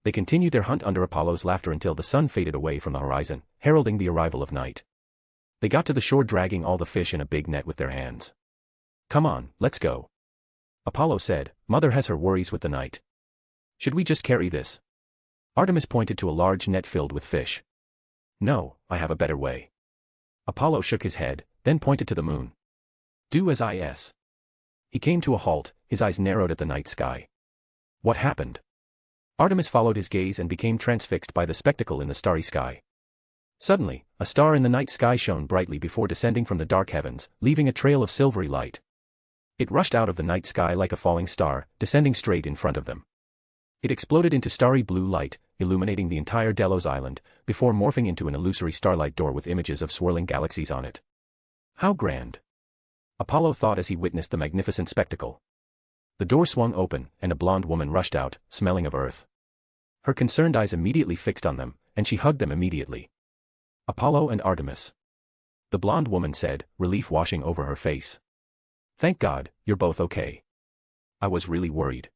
They continued their hunt under Apollo's laughter until the sun faded away from the horizon, heralding the arrival of night. They got to the shore dragging all the fish in a big net with their hands. Come on, let's go. Apollo said, Mother has her worries with the night. Should we just carry this? Artemis pointed to a large net filled with fish. No, I have a better way. Apollo shook his head, then pointed to the moon. Do as I s. He came to a halt, his eyes narrowed at the night sky. What happened? Artemis followed his gaze and became transfixed by the spectacle in the starry sky. Suddenly, a star in the night sky shone brightly before descending from the dark heavens, leaving a trail of silvery light. It rushed out of the night sky like a falling star, descending straight in front of them. It exploded into starry blue light, illuminating the entire Delos island, before morphing into an illusory starlight door with images of swirling galaxies on it. How grand! Apollo thought as he witnessed the magnificent spectacle. The door swung open, and a blonde woman rushed out, smelling of earth. Her concerned eyes immediately fixed on them, and she hugged them immediately. Apollo and Artemis. The blonde woman said, relief washing over her face. Thank God, you're both okay. I was really worried.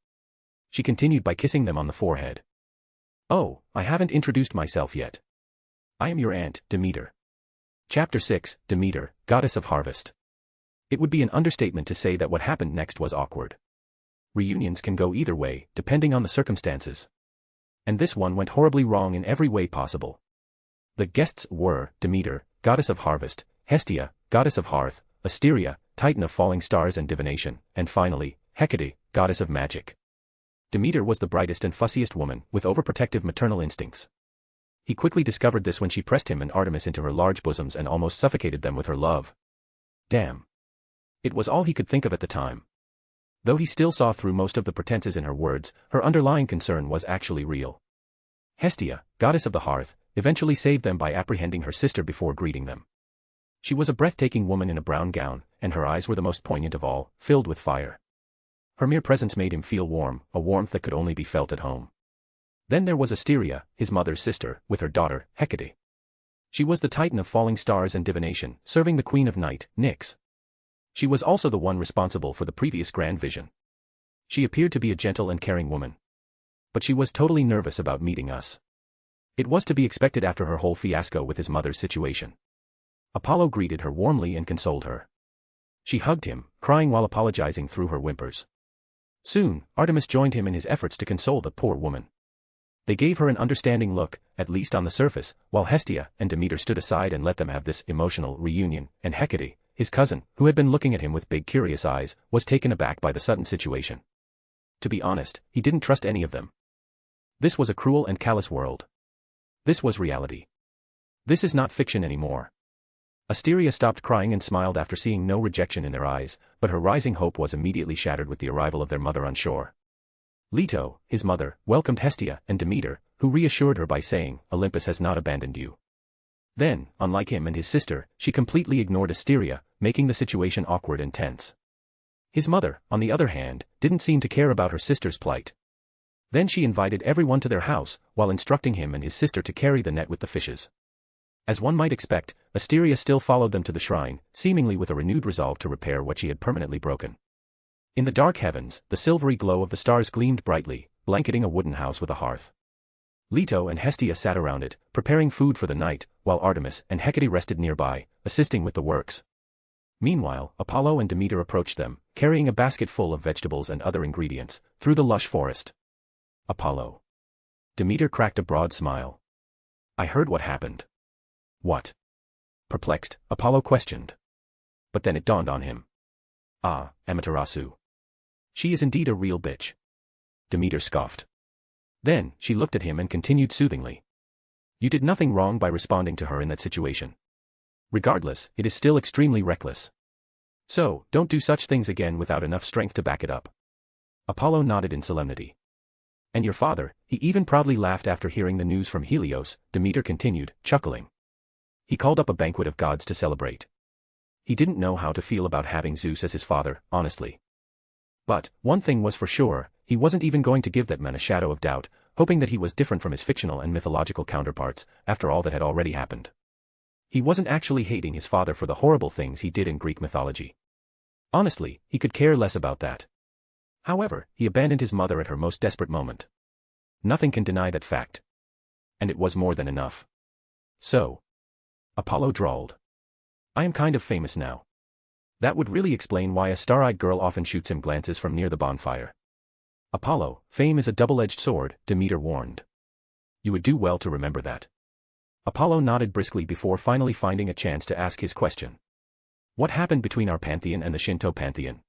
She continued by kissing them on the forehead. Oh, I haven't introduced myself yet. I am your aunt, Demeter. Chapter 6, Demeter, Goddess of Harvest. It would be an understatement to say that what happened next was awkward. Reunions can go either way, depending on the circumstances. And this one went horribly wrong in every way possible. The guests were Demeter, Goddess of Harvest, Hestia, Goddess of Hearth, Asteria, Titan of Falling Stars and Divination, and finally, Hecate, Goddess of Magic. Demeter was the brightest and fussiest woman, with overprotective maternal instincts. He quickly discovered this when she pressed him and Artemis into her large bosoms and almost suffocated them with her love. Damn. It was all he could think of at the time. Though he still saw through most of the pretenses in her words, her underlying concern was actually real. Hestia, Goddess of the Hearth, eventually saved them by apprehending her sister before greeting them. She was a breathtaking woman in a brown gown, and her eyes were the most poignant of all, filled with fire. Her mere presence made him feel warm, a warmth that could only be felt at home. Then there was Asteria, his mother's sister, with her daughter, Hecate. She was the Titan of Falling Stars and Divination, serving the Queen of Night, Nyx. She was also the one responsible for the previous Grand Vision. She appeared to be a gentle and caring woman. But she was totally nervous about meeting us. It was to be expected after her whole fiasco with his mother's situation. Apollo greeted her warmly and consoled her. She hugged him, crying while apologizing through her whimpers. Soon, Artemis joined him in his efforts to console the poor woman. They gave her an understanding look, at least on the surface, while Hestia and Demeter stood aside and let them have this emotional reunion, and Hecate, his cousin, who had been looking at him with big curious eyes, was taken aback by the sudden situation. To be honest, he didn't trust any of them. This was a cruel and callous world. This was reality. This is not fiction anymore. Asteria stopped crying and smiled after seeing no rejection in their eyes, but her rising hope was immediately shattered with the arrival of their mother on shore. Leto, his mother, welcomed Hestia and Demeter, who reassured her by saying, Olympus has not abandoned you. Then, unlike him and his sister, she completely ignored Asteria, making the situation awkward and tense. His mother, on the other hand, didn't seem to care about her sister's plight. Then she invited everyone to their house, while instructing him and his sister to carry the net with the fishes. As one might expect, Asteria still followed them to the shrine, seemingly with a renewed resolve to repair what she had permanently broken. In the dark heavens, the silvery glow of the stars gleamed brightly, blanketing a wooden house with a hearth. Leto and Hestia sat around it, preparing food for the night, while Artemis and Hecate rested nearby, assisting with the works. Meanwhile, Apollo and Demeter approached them, carrying a basket full of vegetables and other ingredients, through the lush forest. Apollo. Demeter cracked a broad smile. I heard what happened. What? Perplexed, Apollo questioned. But then it dawned on him. Ah, Amaterasu. She is indeed a real bitch. Demeter scoffed. Then, she looked at him and continued soothingly. You did nothing wrong by responding to her in that situation. Regardless, it is still extremely reckless. So, don't do such things again without enough strength to back it up. Apollo nodded in solemnity. And your father, he even proudly laughed after hearing the news from Helios, Demeter continued, chuckling. He called up a banquet of gods to celebrate. He didn't know how to feel about having Zeus as his father, honestly. But, one thing was for sure, he wasn't even going to give that man a shadow of doubt, hoping that he was different from his fictional and mythological counterparts, after all that had already happened. He wasn't actually hating his father for the horrible things he did in Greek mythology. Honestly, he could care less about that. However, he abandoned his mother at her most desperate moment. Nothing can deny that fact. And it was more than enough. So, Apollo drawled. I am kind of famous now. That would really explain why a star-eyed girl often shoots him glances from near the bonfire. Apollo, fame is a double-edged sword, Demeter warned. You would do well to remember that. Apollo nodded briskly before finally finding a chance to ask his question. What happened between our pantheon and the Shinto pantheon?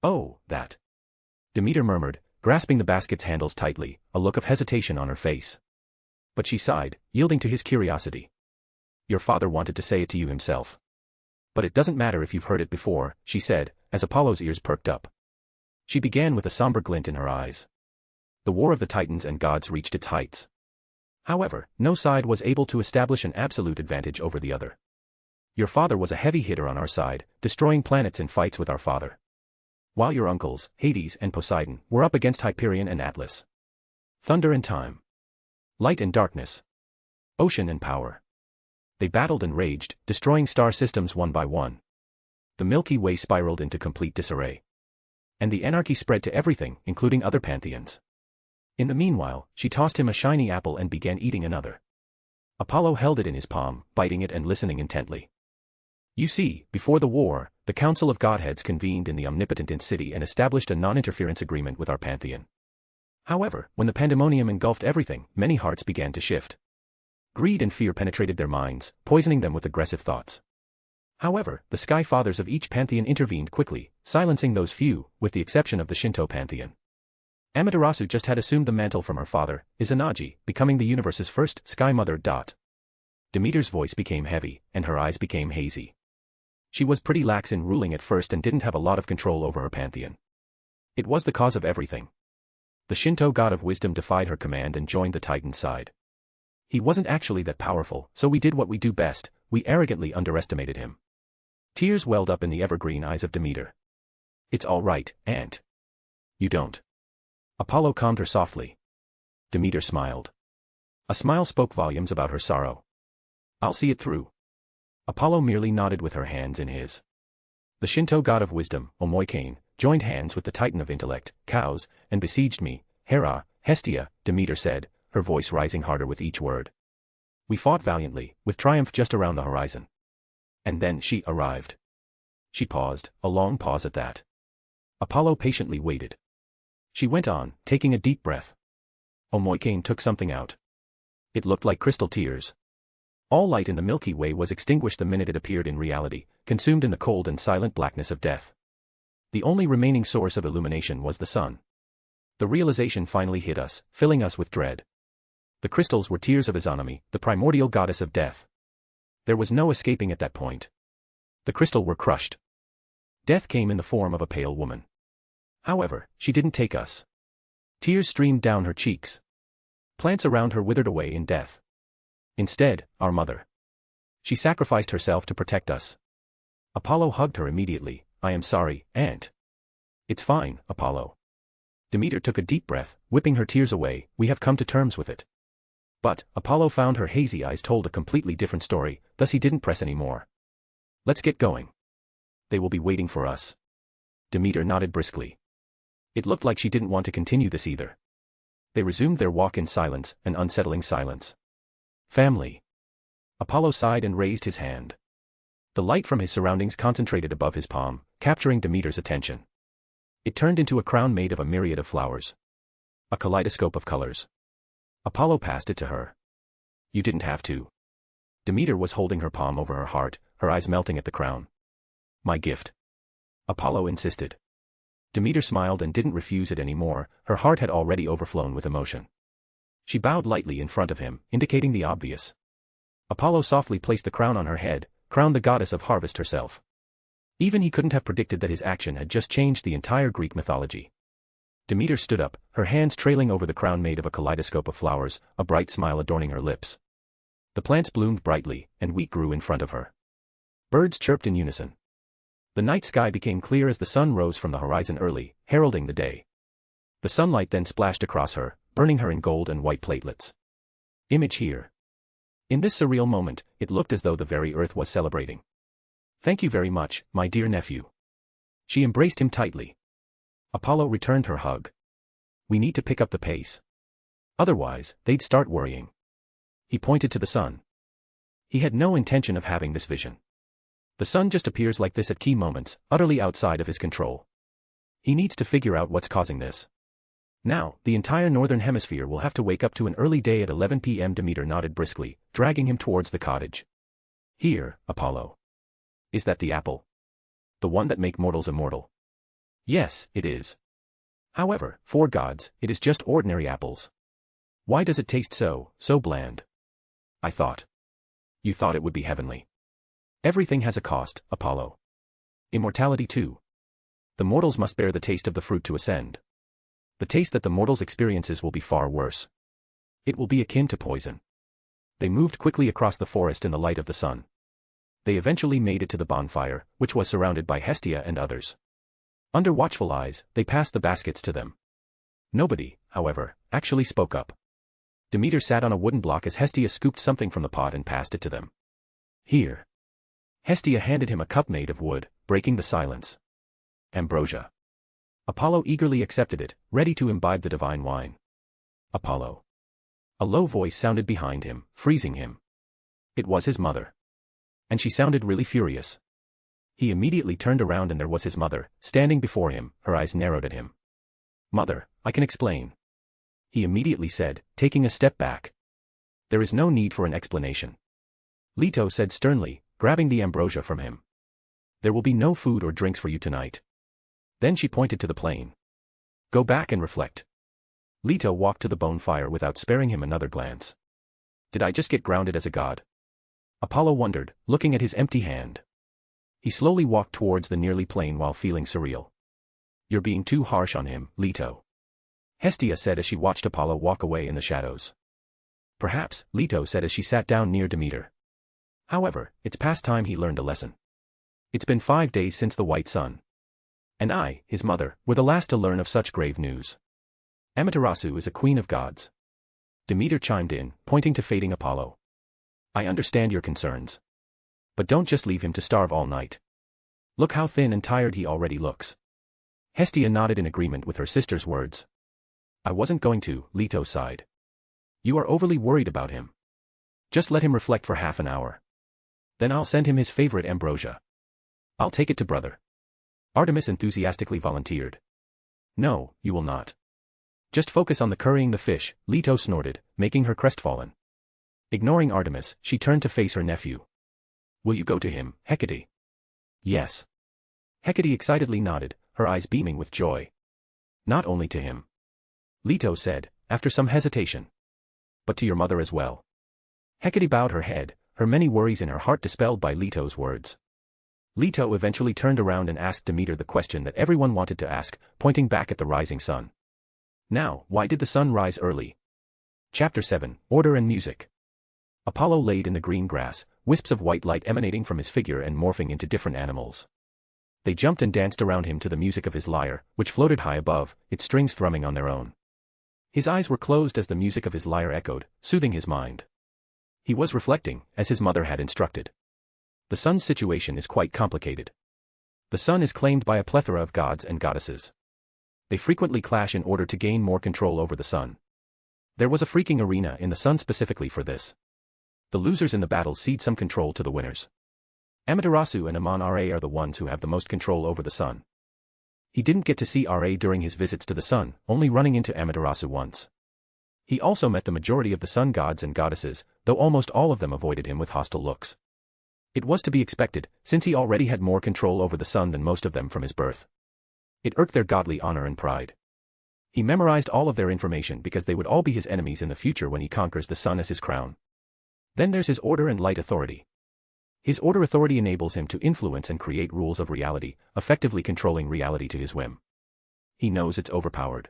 Oh, that. Demeter murmured, grasping the basket's handles tightly, a look of hesitation on her face. But she sighed, yielding to his curiosity. Your father wanted to say it to you himself. But it doesn't matter if you've heard it before, she said, as Apollo's ears perked up. She began with a somber glint in her eyes. The war of the Titans and gods reached its heights. However, no side was able to establish an absolute advantage over the other. Your father was a heavy hitter on our side, destroying planets in fights with our father. While your uncles, Hades and Poseidon, were up against Hyperion and Atlas. Thunder and time. Light and darkness. Ocean and power. They battled and raged, destroying star systems one by one. The Milky Way spiraled into complete disarray. And the anarchy spread to everything, including other pantheons. In the meanwhile, she tossed him a shiny apple and began eating another. Apollo held it in his palm, biting it and listening intently. You see, before the war, the Council of Godheads convened in the omnipotent city and established a non-interference agreement with our pantheon. However, when the pandemonium engulfed everything, many hearts began to shift. Greed and fear penetrated their minds, poisoning them with aggressive thoughts. However, the Sky Fathers of each pantheon intervened quickly, silencing those few, with the exception of the Shinto pantheon. Amaterasu just had assumed the mantle from her father, Izanagi, becoming the universe's first Sky Mother. Demeter's voice became heavy, and her eyes became hazy. She was pretty lax in ruling at first and didn't have a lot of control over her pantheon. It was the cause of everything. The Shinto god of wisdom defied her command and joined the Titan's side. He wasn't actually that powerful, so we did what we do best, we arrogantly underestimated him. Tears welled up in the evergreen eyes of Demeter. It's all right, Aunt. You don't. Apollo calmed her softly. Demeter smiled. A smile spoke volumes about her sorrow. I'll see it through. Apollo merely nodded with her hands in his. The Shinto god of wisdom, Omoikane, joined hands with the Titan of intellect, Kaos, and besieged me, Hera, Hestia, Demeter said, her voice rising harder with each word. We fought valiantly, with triumph just around the horizon. And then she arrived. She paused, a long pause at that. Apollo patiently waited. She went on, taking a deep breath. Omoikane took something out. It looked like crystal tears. All light in the Milky Way was extinguished the minute it appeared in reality, consumed in the cold and silent blackness of death. The only remaining source of illumination was the sun. The realization finally hit us, filling us with dread. The crystals were tears of Izanami, the primordial goddess of death. There was no escaping at that point. The crystal were crushed. Death came in the form of a pale woman. However, she didn't take us. Tears streamed down her cheeks. Plants around her withered away in death. Instead, our mother. She sacrificed herself to protect us. Apollo hugged her immediately. I am sorry, Aunt. It's fine, Apollo. Demeter took a deep breath, whipping her tears away. We have come to terms with it. But, Apollo found her hazy eyes told a completely different story, thus he didn't press any more. Let's get going. They will be waiting for us. Demeter nodded briskly. It looked like she didn't want to continue this either. They resumed their walk in silence, an unsettling silence. Family. Apollo sighed and raised his hand. The light from his surroundings concentrated above his palm, capturing Demeter's attention. It turned into a crown made of a myriad of flowers. A kaleidoscope of colors. Apollo passed it to her. You didn't have to. Demeter was holding her palm over her heart, her eyes melting at the crown. My gift. Apollo insisted. Demeter smiled and didn't refuse it anymore, her heart had already overflown with emotion. She bowed lightly in front of him, indicating the obvious. Apollo softly placed the crown on her head, crowned the goddess of harvest herself. Even he couldn't have predicted that his action had just changed the entire Greek mythology. Demeter stood up, her hands trailing over the crown made of a kaleidoscope of flowers, a bright smile adorning her lips. The plants bloomed brightly, and wheat grew in front of her. Birds chirped in unison. The night sky became clear as the sun rose from the horizon early, heralding the day. The sunlight then splashed across her, burning her in gold and white platelets. Image here. In this surreal moment, it looked as though the very earth was celebrating. Thank you very much, my dear nephew. She embraced him tightly. Apollo returned her hug. We need to pick up the pace. Otherwise, they'd start worrying. He pointed to the sun. He had no intention of having this vision. The sun just appears like this at key moments, utterly outside of his control. He needs to figure out what's causing this. Now, the entire northern hemisphere will have to wake up to an early day at 11 p.m. Demeter nodded briskly, dragging him towards the cottage. Here, Apollo. Is that the apple? The one that make mortals immortal? Yes, it is. However, for gods, it is just ordinary apples. Why does it taste so bland? I thought. You thought it would be heavenly. Everything has a cost, Apollo. Immortality too. The mortals must bear the taste of the fruit to ascend. The taste that the mortals experiences will be far worse. It will be akin to poison. They moved quickly across the forest in the light of the sun. They eventually made it to the bonfire, which was surrounded by Hestia and others. Under watchful eyes, they passed the baskets to them. Nobody, however, actually spoke up. Demeter sat on a wooden block as Hestia scooped something from the pot and passed it to them. Here. Hestia handed him a cup made of wood, breaking the silence. Ambrosia. Apollo eagerly accepted it, ready to imbibe the divine wine. Apollo. A low voice sounded behind him, freezing him. It was his mother. And she sounded really furious. He immediately turned around and there was his mother, standing before him, her eyes narrowed at him. Mother, I can explain. He immediately said, taking a step back. There is no need for an explanation. Leto said sternly, grabbing the ambrosia from him. There will be no food or drinks for you tonight. Then she pointed to the plain. Go back and reflect. Leto walked to the bonfire without sparing him another glance. Did I just get grounded as a god? Apollo wondered, looking at his empty hand. He slowly walked towards the nearly plain while feeling surreal. You're being too harsh on him, Leto. Hestia said as she watched Apollo walk away in the shadows. Perhaps, Leto said as she sat down near Demeter. However, it's past time he learned a lesson. It's been 5 days since the white sun. And I, his mother, were the last to learn of such grave news. Amaterasu is a queen of gods. Demeter chimed in, pointing to fading Apollo. I understand your concerns. But don't just leave him to starve all night. Look how thin and tired he already looks. Hestia nodded in agreement with her sister's words. I wasn't going to, Leto sighed. You are overly worried about him. Just let him reflect for half an hour. Then I'll send him his favorite ambrosia. I'll take it to brother. Artemis enthusiastically volunteered. No, you will not. Just focus on the currying the fish, Leto snorted, making her crestfallen. Ignoring Artemis, she turned to face her nephew. Will you go to him, Hecate? Yes. Hecate excitedly nodded, her eyes beaming with joy. Not only to him. Leto said, after some hesitation. But to your mother as well. Hecate bowed her head, her many worries in her heart dispelled by Leto's words. Leto eventually turned around and asked Demeter the question that everyone wanted to ask, pointing back at the rising sun. Now, why did the sun rise early? Chapter 7, Order and Music. Apollo laid in the green grass, wisps of white light emanating from his figure and morphing into different animals. They jumped and danced around him to the music of his lyre, which floated high above, its strings thrumming on their own. His eyes were closed as the music of his lyre echoed, soothing his mind. He was reflecting, as his mother had instructed. The sun's situation is quite complicated. The sun is claimed by a plethora of gods and goddesses. They frequently clash in order to gain more control over the sun. There was a freaking arena in the sun specifically for this. The losers in the battle cede some control to the winners. Amaterasu and Amon-Ra are the ones who have the most control over the sun. He didn't get to see Ra during his visits to the sun, only running into Amaterasu once. He also met the majority of the sun gods and goddesses, though almost all of them avoided him with hostile looks. It was to be expected, since he already had more control over the sun than most of them from his birth. It irked their godly honor and pride. He memorized all of their information because they would all be his enemies in the future when he conquers the sun as his crown. Then there's his order and light authority. His order authority enables him to influence and create rules of reality, effectively controlling reality to his whim. He knows it's overpowered.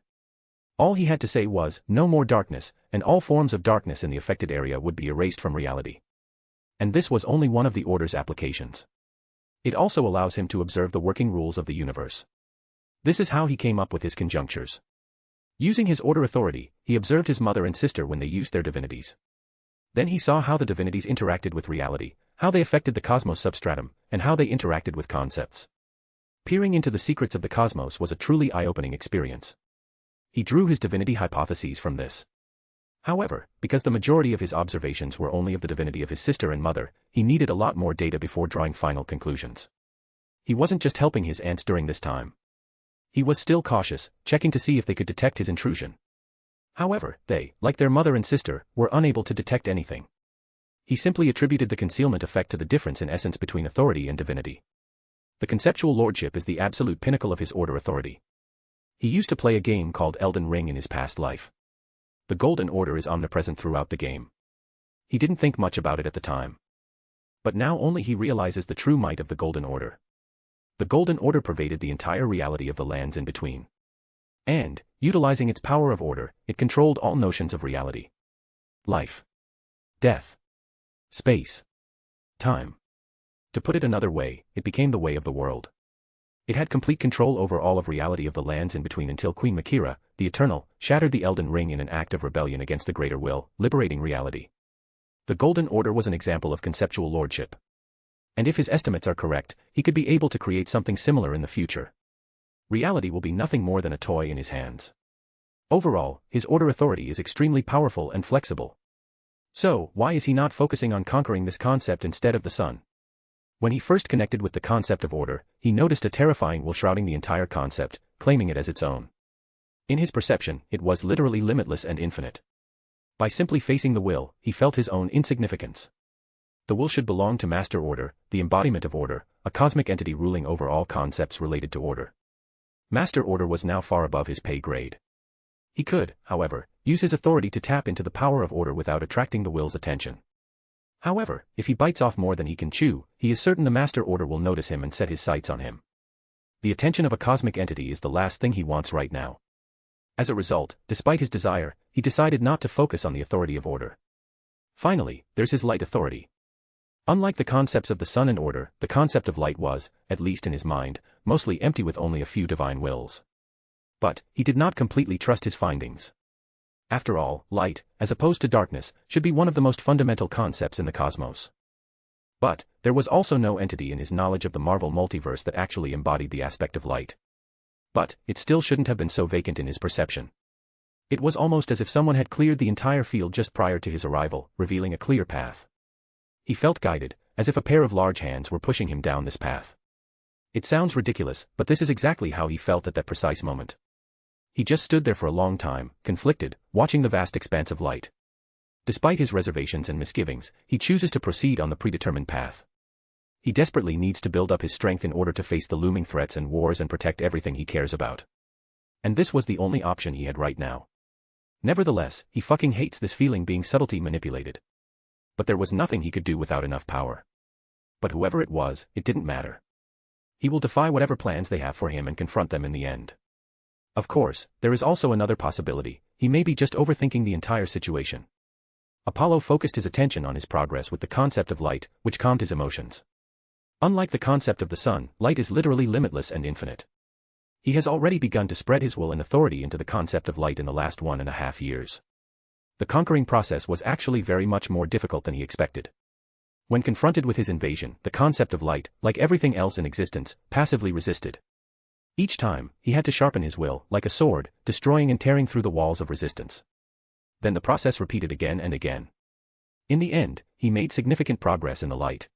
All he had to say was, no more darkness, and all forms of darkness in the affected area would be erased from reality. And this was only one of the order's applications. It also allows him to observe the working rules of the universe. This is how he came up with his conjunctures. Using his order authority, he observed his mother and sister when they used their divinities. Then he saw how the divinities interacted with reality, how they affected the cosmos substratum, and how they interacted with concepts. Peering into the secrets of the cosmos was a truly eye-opening experience. He drew his divinity hypotheses from this. However, because the majority of his observations were only of the divinity of his sister and mother, he needed a lot more data before drawing final conclusions. He wasn't just helping his aunts during this time. He was still cautious, checking to see if they could detect his intrusion. However, they, like their mother and sister, were unable to detect anything. He simply attributed the concealment effect to the difference in essence between authority and divinity. The conceptual lordship is the absolute pinnacle of his order authority. He used to play a game called Elden Ring in his past life. The Golden Order is omnipresent throughout the game. He didn't think much about it at the time. But now only he realizes the true might of the Golden Order. The Golden Order pervaded the entire reality of the lands in between. And, utilizing its power of order, it controlled all notions of reality. Life. Death. Space. Time. To put it another way, it became the way of the world. It had complete control over all of reality of the lands in between until Queen Makira, the Eternal, shattered the Elden Ring in an act of rebellion against the greater will, liberating reality. The Golden Order was an example of conceptual lordship. And if his estimates are correct, he could be able to create something similar in the future. Reality will be nothing more than a toy in his hands. Overall, his order authority is extremely powerful and flexible. So, why is he not focusing on conquering this concept instead of the sun? When he first connected with the concept of order, he noticed a terrifying will shrouding the entire concept, claiming it as its own. In his perception, it was literally limitless and infinite. By simply facing the will, he felt his own insignificance. The will should belong to Master Order, the embodiment of order, a cosmic entity ruling over all concepts related to order. Master Order was now far above his pay grade. He could, however, use his authority to tap into the power of order without attracting the will's attention. However, if he bites off more than he can chew, he is certain the Master Order will notice him and set his sights on him. The attention of a cosmic entity is the last thing he wants right now. As a result, despite his desire, he decided not to focus on the authority of order. Finally, there's his light authority. Unlike the concepts of the sun and order, the concept of light was, at least in his mind, mostly empty with only a few divine wills. But, he did not completely trust his findings. After all, light, as opposed to darkness, should be one of the most fundamental concepts in the cosmos. But, there was also no entity in his knowledge of the Marvel multiverse that actually embodied the aspect of light. But, it still shouldn't have been so vacant in his perception. It was almost as if someone had cleared the entire field just prior to his arrival, revealing a clear path. He felt guided, as if a pair of large hands were pushing him down this path. It sounds ridiculous, but this is exactly how he felt at that precise moment. He just stood there for a long time, conflicted, watching the vast expanse of light. Despite his reservations and misgivings, he chooses to proceed on the predetermined path. He desperately needs to build up his strength in order to face the looming threats and wars and protect everything he cares about. And this was the only option he had right now. Nevertheless, he fucking hates this feeling being subtlety manipulated. But there was nothing he could do without enough power. But whoever it was, it didn't matter. He will defy whatever plans they have for him and confront them in the end. Of course, there is also another possibility, he may be just overthinking the entire situation. Apollo focused his attention on his progress with the concept of light, which calmed his emotions. Unlike the concept of the sun, light is literally limitless and infinite. He has already begun to spread his will and authority into the concept of light in the last 1.5 years. The conquering process was actually very much more difficult than he expected. When confronted with his invasion, the concept of light, like everything else in existence, passively resisted. Each time, he had to sharpen his will, like a sword, destroying and tearing through the walls of resistance. Then the process repeated again and again. In the end, he made significant progress in the light.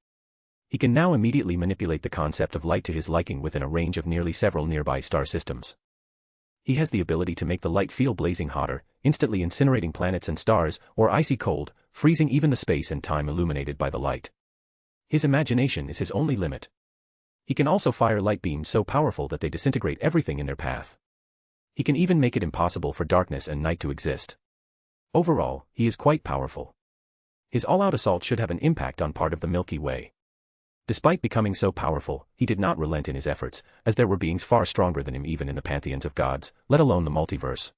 He can now immediately manipulate the concept of light to his liking within a range of nearly several nearby star systems. He has the ability to make the light feel blazing hotter, instantly incinerating planets and stars, or icy cold, freezing even the space and time illuminated by the light. His imagination is his only limit. He can also fire light beams so powerful that they disintegrate everything in their path. He can even make it impossible for darkness and night to exist. Overall, he is quite powerful. His all-out assault should have an impact on part of the Milky Way. Despite becoming so powerful, he did not relent in his efforts, as there were beings far stronger than him even in the pantheons of gods, let alone the multiverse.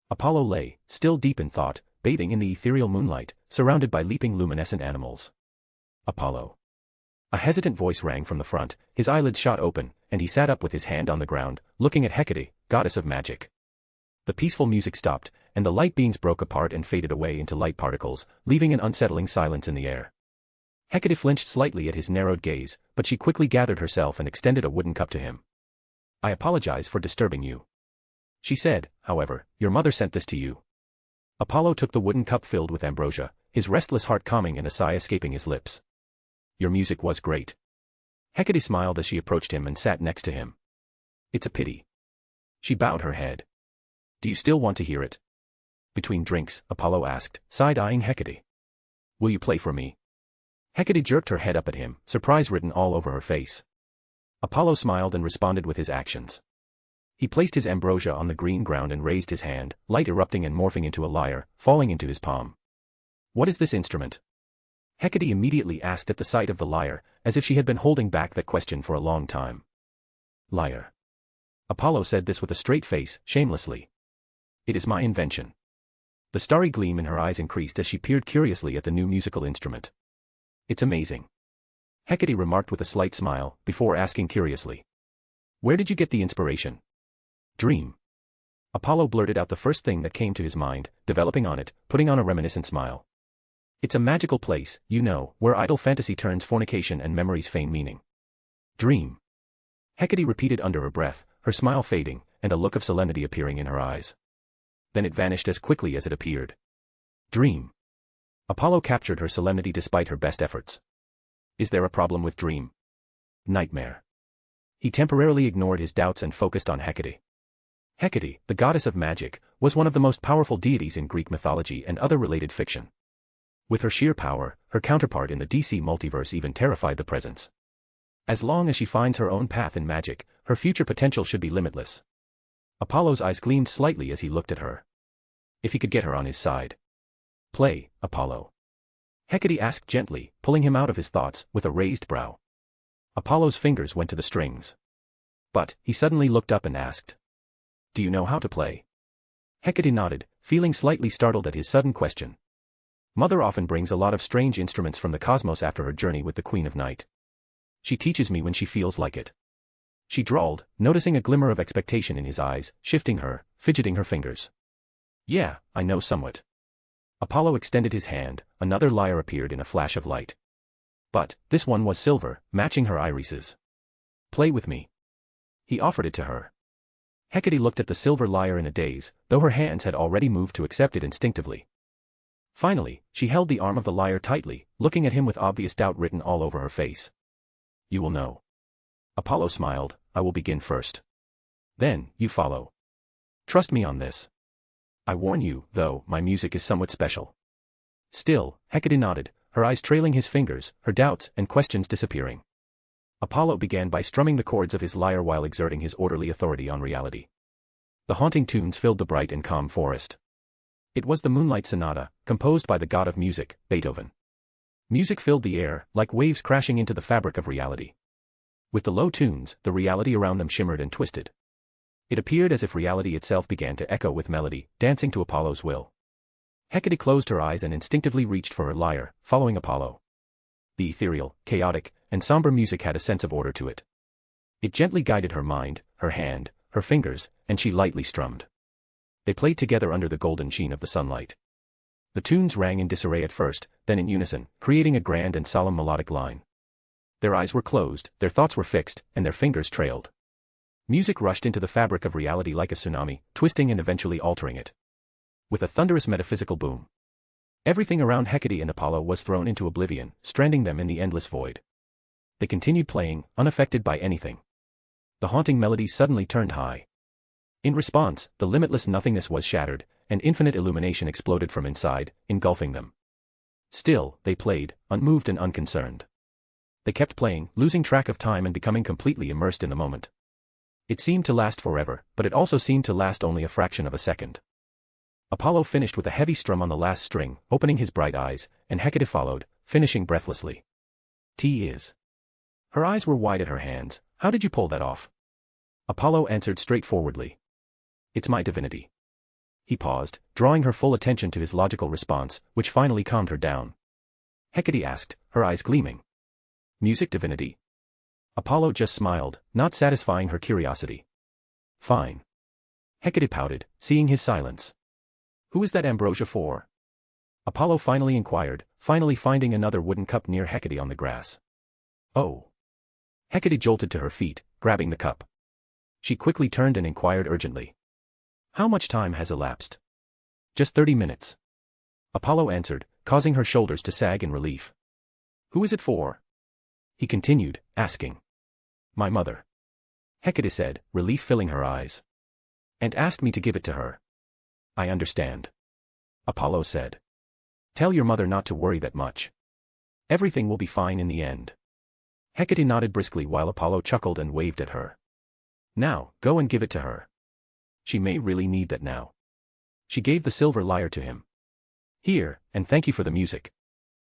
Apollo lay, still deep in thought, bathing in the ethereal moonlight, surrounded by leaping luminescent animals. Apollo. A hesitant voice rang from the front, his eyelids shot open, and he sat up with his hand on the ground, looking at Hecate, goddess of magic. The peaceful music stopped, and the light beings broke apart and faded away into light particles, leaving an unsettling silence in the air. Hecate flinched slightly at his narrowed gaze, but she quickly gathered herself and extended a wooden cup to him. "I apologize for disturbing you," she said. "However, your mother sent this to you." Apollo took the wooden cup filled with ambrosia, his restless heart calming and a sigh escaping his lips. "Your music was great." Hecate smiled as she approached him and sat next to him. "It's a pity." She bowed her head. "Do you still want to hear it?" Between drinks, Apollo asked, side-eyeing Hecate. "Will you play for me?" Hecate jerked her head up at him, surprise written all over her face. Apollo smiled and responded with his actions. He placed his ambrosia on the green ground and raised his hand, light erupting and morphing into a lyre, falling into his palm. "What is this instrument?" Hecate immediately asked at the sight of the lyre, as if she had been holding back that question for a long time. "Lyre." Apollo said this with a straight face, shamelessly. "It is my invention." The starry gleam in her eyes increased as she peered curiously at the new musical instrument. "It's amazing," Hecate remarked with a slight smile, before asking curiously. "Where did you get the inspiration?" "Dream." Apollo blurted out the first thing that came to his mind, developing on it, putting on a reminiscent smile. "It's a magical place, you know, where idle fantasy turns fornication and memories feign meaning." "Dream." Hecate repeated under her breath, her smile fading, and a look of solemnity appearing in her eyes. Then it vanished as quickly as it appeared. "Dream." Apollo captured her solemnity despite her best efforts. "Is there a problem with dream?" "Nightmare." He temporarily ignored his doubts and focused on Hecate. Hecate, the goddess of magic, was one of the most powerful deities in Greek mythology and other related fiction. With her sheer power, her counterpart in the DC multiverse even terrified the presence. As long as she finds her own path in magic, her future potential should be limitless. Apollo's eyes gleamed slightly as he looked at her. If he could get her on his side. "Play, Apollo." Hecate asked gently, pulling him out of his thoughts, with a raised brow. Apollo's fingers went to the strings. But, he suddenly looked up and asked. "Do you know how to play?" Hecate nodded, feeling slightly startled at his sudden question. "Mother often brings a lot of strange instruments from the cosmos after her journey with the Queen of Night. She teaches me when she feels like it." She drawled, noticing a glimmer of expectation in his eyes, shifting her, fidgeting her fingers. "Yeah, I know somewhat." Apollo extended his hand, another lyre appeared in a flash of light. But, this one was silver, matching her irises. "Play with me." He offered it to her. Hecate looked at the silver lyre in a daze, though her hands had already moved to accept it instinctively. Finally, she held the arm of the lyre tightly, looking at him with obvious doubt written all over her face. "You will know." Apollo smiled. "I will begin first. Then, you follow. Trust me on this. I warn you, though, my music is somewhat special." Still, Hecate nodded, her eyes trailing his fingers, her doubts and questions disappearing. Apollo began by strumming the chords of his lyre while exerting his orderly authority on reality. The haunting tunes filled the bright and calm forest. It was the Moonlight Sonata, composed by the god of music, Beethoven. Music filled the air, like waves crashing into the fabric of reality. With the low tunes, the reality around them shimmered and twisted. It appeared as if reality itself began to echo with melody, dancing to Apollo's will. Hecate closed her eyes and instinctively reached for her lyre, following Apollo. The ethereal, chaotic, and somber music had a sense of order to it. It gently guided her mind, her hand, her fingers, and she lightly strummed. They played together under the golden sheen of the sunlight. The tunes rang in disarray at first, then in unison, creating a grand and solemn melodic line. Their eyes were closed, their thoughts were fixed, and their fingers trailed. Music rushed into the fabric of reality like a tsunami, twisting and eventually altering it. With a thunderous metaphysical boom, everything around Hecate and Apollo was thrown into oblivion, stranding them in the endless void. They continued playing, unaffected by anything. The haunting melody suddenly turned high. In response, the limitless nothingness was shattered, and infinite illumination exploded from inside, engulfing them. Still, they played, unmoved and unconcerned. They kept playing, losing track of time and becoming completely immersed in the moment. It seemed to last forever, but it also seemed to last only a fraction of a second. Apollo finished with a heavy strum on the last string, opening his bright eyes, and Hecate followed, finishing breathlessly. T is. Her eyes were wide at her hands. How did you pull that off? Apollo answered straightforwardly. It's my divinity. He paused, drawing her full attention to his logical response, which finally calmed her down. Hecate asked, her eyes gleaming. Music divinity? Apollo just smiled, not satisfying her curiosity. Fine. Hecate pouted, seeing his silence. Who is that ambrosia for? Apollo finally inquired, finally finding another wooden cup near Hecate on the grass. Oh. Hecate jolted to her feet, grabbing the cup. She quickly turned and inquired urgently. How much time has elapsed? Just 30 minutes. Apollo answered, causing her shoulders to sag in relief. Who is it for? He continued, asking. My mother. Hecate said, relief filling her eyes. And asked me to give it to her. I understand. Apollo said. Tell your mother not to worry that much. Everything will be fine in the end. Hecate nodded briskly while Apollo chuckled and waved at her. Now, go and give it to her. She may really need that now. She gave the silver lyre to him. Here, and thank you for the music.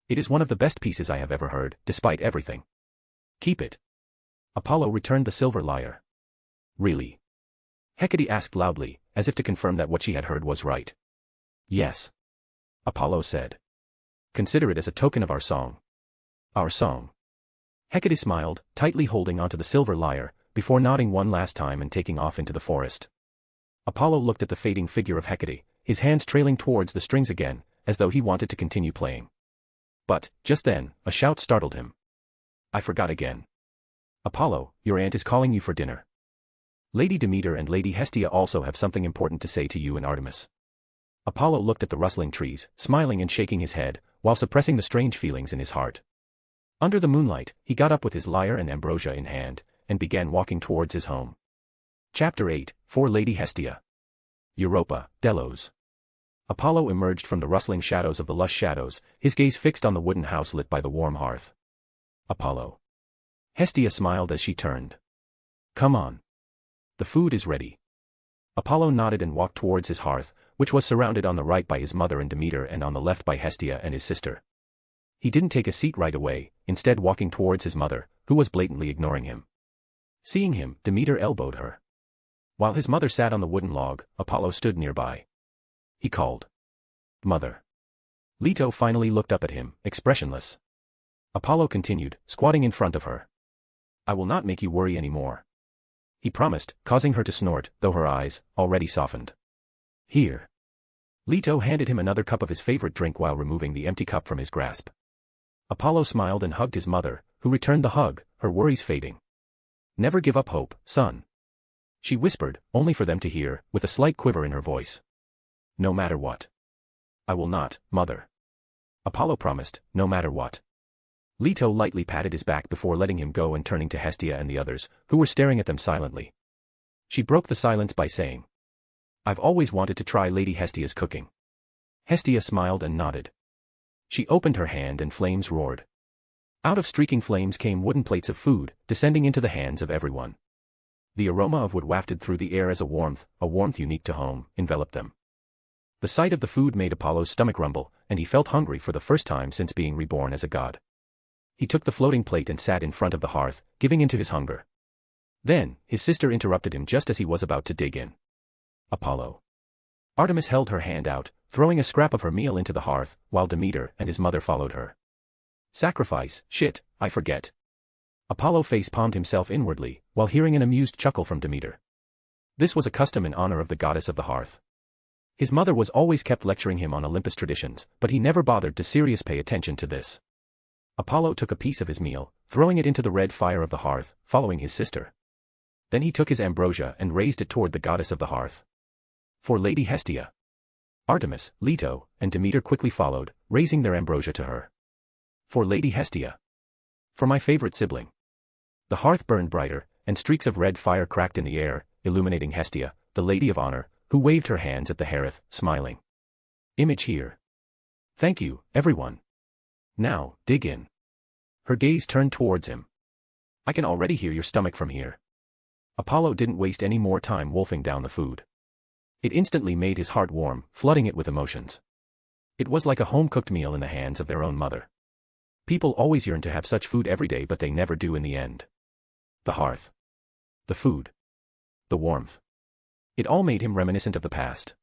It is one of the best pieces I have ever heard, despite everything. Keep it. Apollo returned the silver lyre. Really? Hecate asked loudly, as if to confirm that what she had heard was right. Yes. Apollo said. Consider it as a token of our song. Our song. Hecate smiled, tightly holding onto the silver lyre, before nodding one last time and taking off into the forest. Apollo looked at the fading figure of Hecate, his hands trailing towards the strings again, as though he wanted to continue playing. But, just then, a shout startled him. I forgot again. Apollo, your aunt is calling you for dinner. Lady Demeter and Lady Hestia also have something important to say to you and Artemis. Apollo looked at the rustling trees, smiling and shaking his head, while suppressing the strange feelings in his heart. Under the moonlight, he got up with his lyre and ambrosia in hand, and began walking towards his home. Chapter 8, for Lady Hestia. Europa, Delos. Apollo emerged from the rustling shadows of the lush shadows, his gaze fixed on the wooden house lit by the warm hearth. Apollo. Hestia smiled as she turned. Come on. The food is ready. Apollo nodded and walked towards his hearth, which was surrounded on the right by his mother and Demeter and on the left by Hestia and his sister. He didn't take a seat right away, instead walking towards his mother, who was blatantly ignoring him. Seeing him, Demeter elbowed her. While his mother sat on the wooden log, Apollo stood nearby. He called. Mother. Leto finally looked up at him, expressionless. Apollo continued, squatting in front of her. I will not make you worry anymore. He promised, causing her to snort, though her eyes, already softened. Here. Leto handed him another cup of his favorite drink while removing the empty cup from his grasp. Apollo smiled and hugged his mother, who returned the hug, her worries fading. Never give up hope, son. She whispered, only for them to hear, with a slight quiver in her voice. No matter what. I will not, mother. Apollo promised, no matter what. Leto lightly patted his back before letting him go and turning to Hestia and the others, who were staring at them silently. She broke the silence by saying, I've always wanted to try Lady Hestia's cooking. Hestia smiled and nodded. She opened her hand and flames roared. Out of streaking flames came wooden plates of food, descending into the hands of everyone. The aroma of wood wafted through the air as a warmth unique to home, enveloped them. The sight of the food made Apollo's stomach rumble, and he felt hungry for the first time since being reborn as a god. He took the floating plate and sat in front of the hearth, giving in to his hunger. Then, his sister interrupted him just as he was about to dig in. Apollo. Artemis held her hand out, throwing a scrap of her meal into the hearth, while Demeter and his mother followed her. Sacrifice, shit, I forget. Apollo face-palmed himself inwardly, while hearing an amused chuckle from Demeter. This was a custom in honor of the goddess of the hearth. His mother was always kept lecturing him on Olympus traditions, but he never bothered to seriously pay attention to this. Apollo took a piece of his meal, throwing it into the red fire of the hearth, following his sister. Then he took his ambrosia and raised it toward the goddess of the hearth. For Lady Hestia. Artemis, Leto, and Demeter quickly followed, raising their ambrosia to her. For Lady Hestia. For my favorite sibling. The hearth burned brighter, and streaks of red fire cracked in the air, illuminating Hestia, the lady of honor, who waved her hands at the hearth, smiling. Image here. Thank you, everyone. Now, dig in. Her gaze turned towards him. I can already hear your stomach from here. Apollo didn't waste any more time wolfing down the food. It instantly made his heart warm, flooding it with emotions. It was like a home-cooked meal in the hands of their own mother. People always yearn to have such food every day, but they never do in the end. The hearth. The food. The warmth. It all made him reminiscent of the past.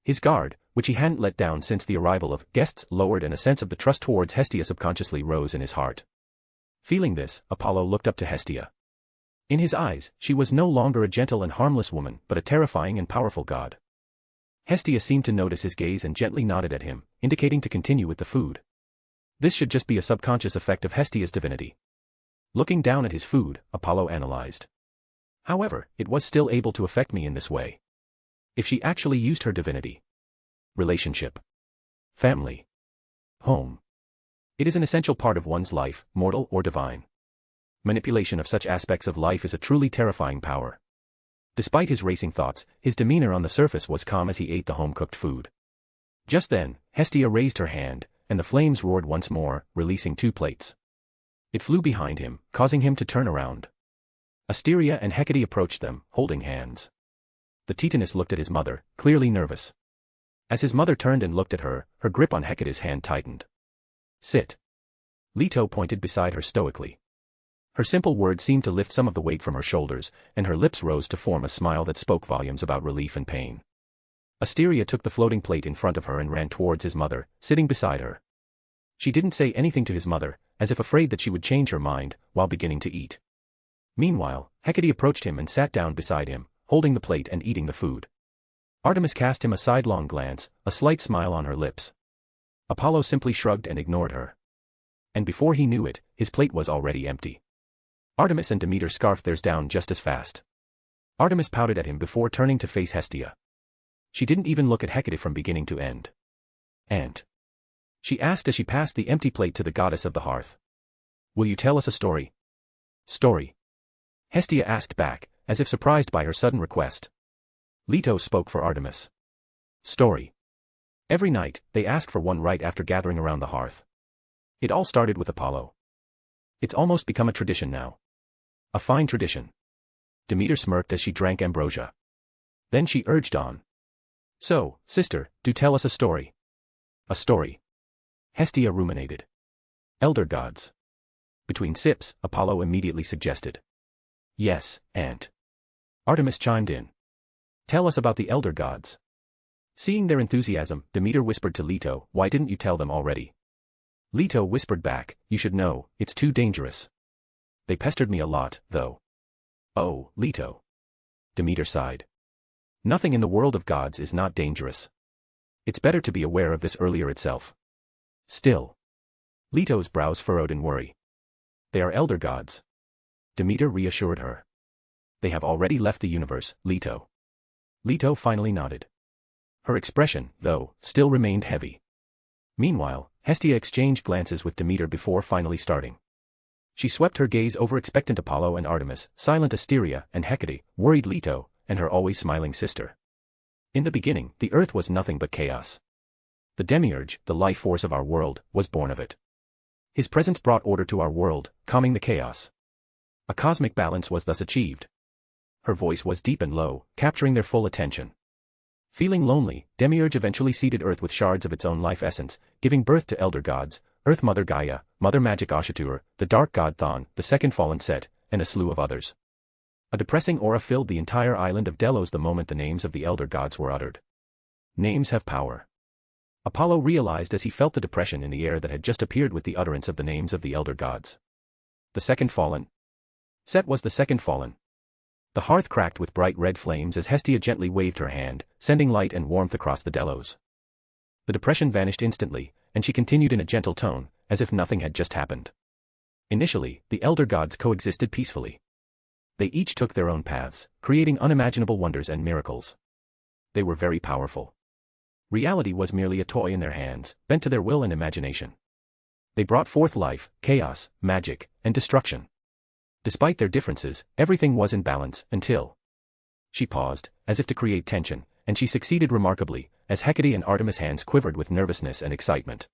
His guard, which he hadn't let down since the arrival of guests, lowered, and a sense of the trust towards Hestia subconsciously rose in his heart. Feeling this, Apollo looked up to Hestia. In his eyes, she was no longer a gentle and harmless woman, but a terrifying and powerful god. Hestia seemed to notice his gaze and gently nodded at him, indicating to continue with the food. This should just be a subconscious effect of Hestia's divinity. Looking down at his food, Apollo analyzed. However, it was still able to affect me in this way. If she actually used her divinity. Relationship. Family. Home. It is an essential part of one's life, mortal or divine. Manipulation of such aspects of life is a truly terrifying power. Despite his racing thoughts, his demeanor on the surface was calm as he ate the home-cooked food. Just then, Hestia raised her hand, and the flames roared once more, releasing 2 plates. It flew behind him, causing him to turn around. Asteria and Hecate approached them, holding hands. The Titaness looked at his mother, clearly nervous. As his mother turned and looked at her, her grip on Hecate's hand tightened. Sit. Leto pointed beside her stoically. Her simple words seemed to lift some of the weight from her shoulders, and her lips rose to form a smile that spoke volumes about relief and pain. Asteria took the floating plate in front of her and ran towards his mother, sitting beside her. She didn't say anything to his mother, as if afraid that she would change her mind, while beginning to eat. Meanwhile, Hecate approached him and sat down beside him, holding the plate and eating the food. Artemis cast him a sidelong glance, a slight smile on her lips. Apollo simply shrugged and ignored her. And before he knew it, his plate was already empty. Artemis and Demeter scarfed theirs down just as fast. Artemis pouted at him before turning to face Hestia. She didn't even look at Hecate from beginning to end. "Aunt?" she asked as she passed the empty plate to the goddess of the hearth. "Will you tell us a story?" "Story?" Hestia asked back, as if surprised by her sudden request. Leto spoke for Artemis. "Story." Every night, they ask for one right after gathering around the hearth. It all started with Apollo. It's almost become a tradition now. A fine tradition. Demeter smirked as she drank ambrosia. Then she urged on. "So, sister, do tell us a story." "A story?" Hestia ruminated. "Elder gods." Between sips, Apollo immediately suggested. "Yes, aunt." Artemis chimed in. "Tell us about the elder gods." Seeing their enthusiasm, Demeter whispered to Leto, "Why didn't you tell them already?" Leto whispered back, "You should know, it's too dangerous. They pestered me a lot, though." "Oh, Leto." Demeter sighed. "Nothing in the world of gods is not dangerous. It's better to be aware of this earlier itself." "Still." Leto's brows furrowed in worry. "They are elder gods." Demeter reassured her. "They have already left the universe, Leto." Leto finally nodded. Her expression, though, still remained heavy. Meanwhile, Hestia exchanged glances with Demeter before finally starting. She swept her gaze over expectant Apollo and Artemis, silent Asteria and Hecate, worried Leto, and her always smiling sister. In the beginning, the earth was nothing but chaos. The demiurge, the life force of our world, was born of it. His presence brought order to our world, calming the chaos. A cosmic balance was thus achieved. Her voice was deep and low, capturing their full attention. Feeling lonely, Demiurge eventually seeded Earth with shards of its own life essence, giving birth to elder gods, Earth Mother Gaia, Mother Magic Ashatur, the Dark God Thon, the Second Fallen Set, and a slew of others. A depressing aura filled the entire island of Delos the moment the names of the elder gods were uttered. Names have power. Apollo realized as he felt the depression in the air that had just appeared with the utterance of the names of the elder gods. The Second Fallen. Set was the Second Fallen. The hearth cracked with bright red flames as Hestia gently waved her hand, sending light and warmth across the Delos. The depression vanished instantly, and she continued in a gentle tone, as if nothing had just happened. Initially, the elder gods coexisted peacefully. They each took their own paths, creating unimaginable wonders and miracles. They were very powerful. Reality was merely a toy in their hands, bent to their will and imagination. They brought forth life, chaos, magic, and destruction. Despite their differences, everything was in balance, until... She paused, as if to create tension, and she succeeded remarkably, as Hecate and Artemis' hands quivered with nervousness and excitement.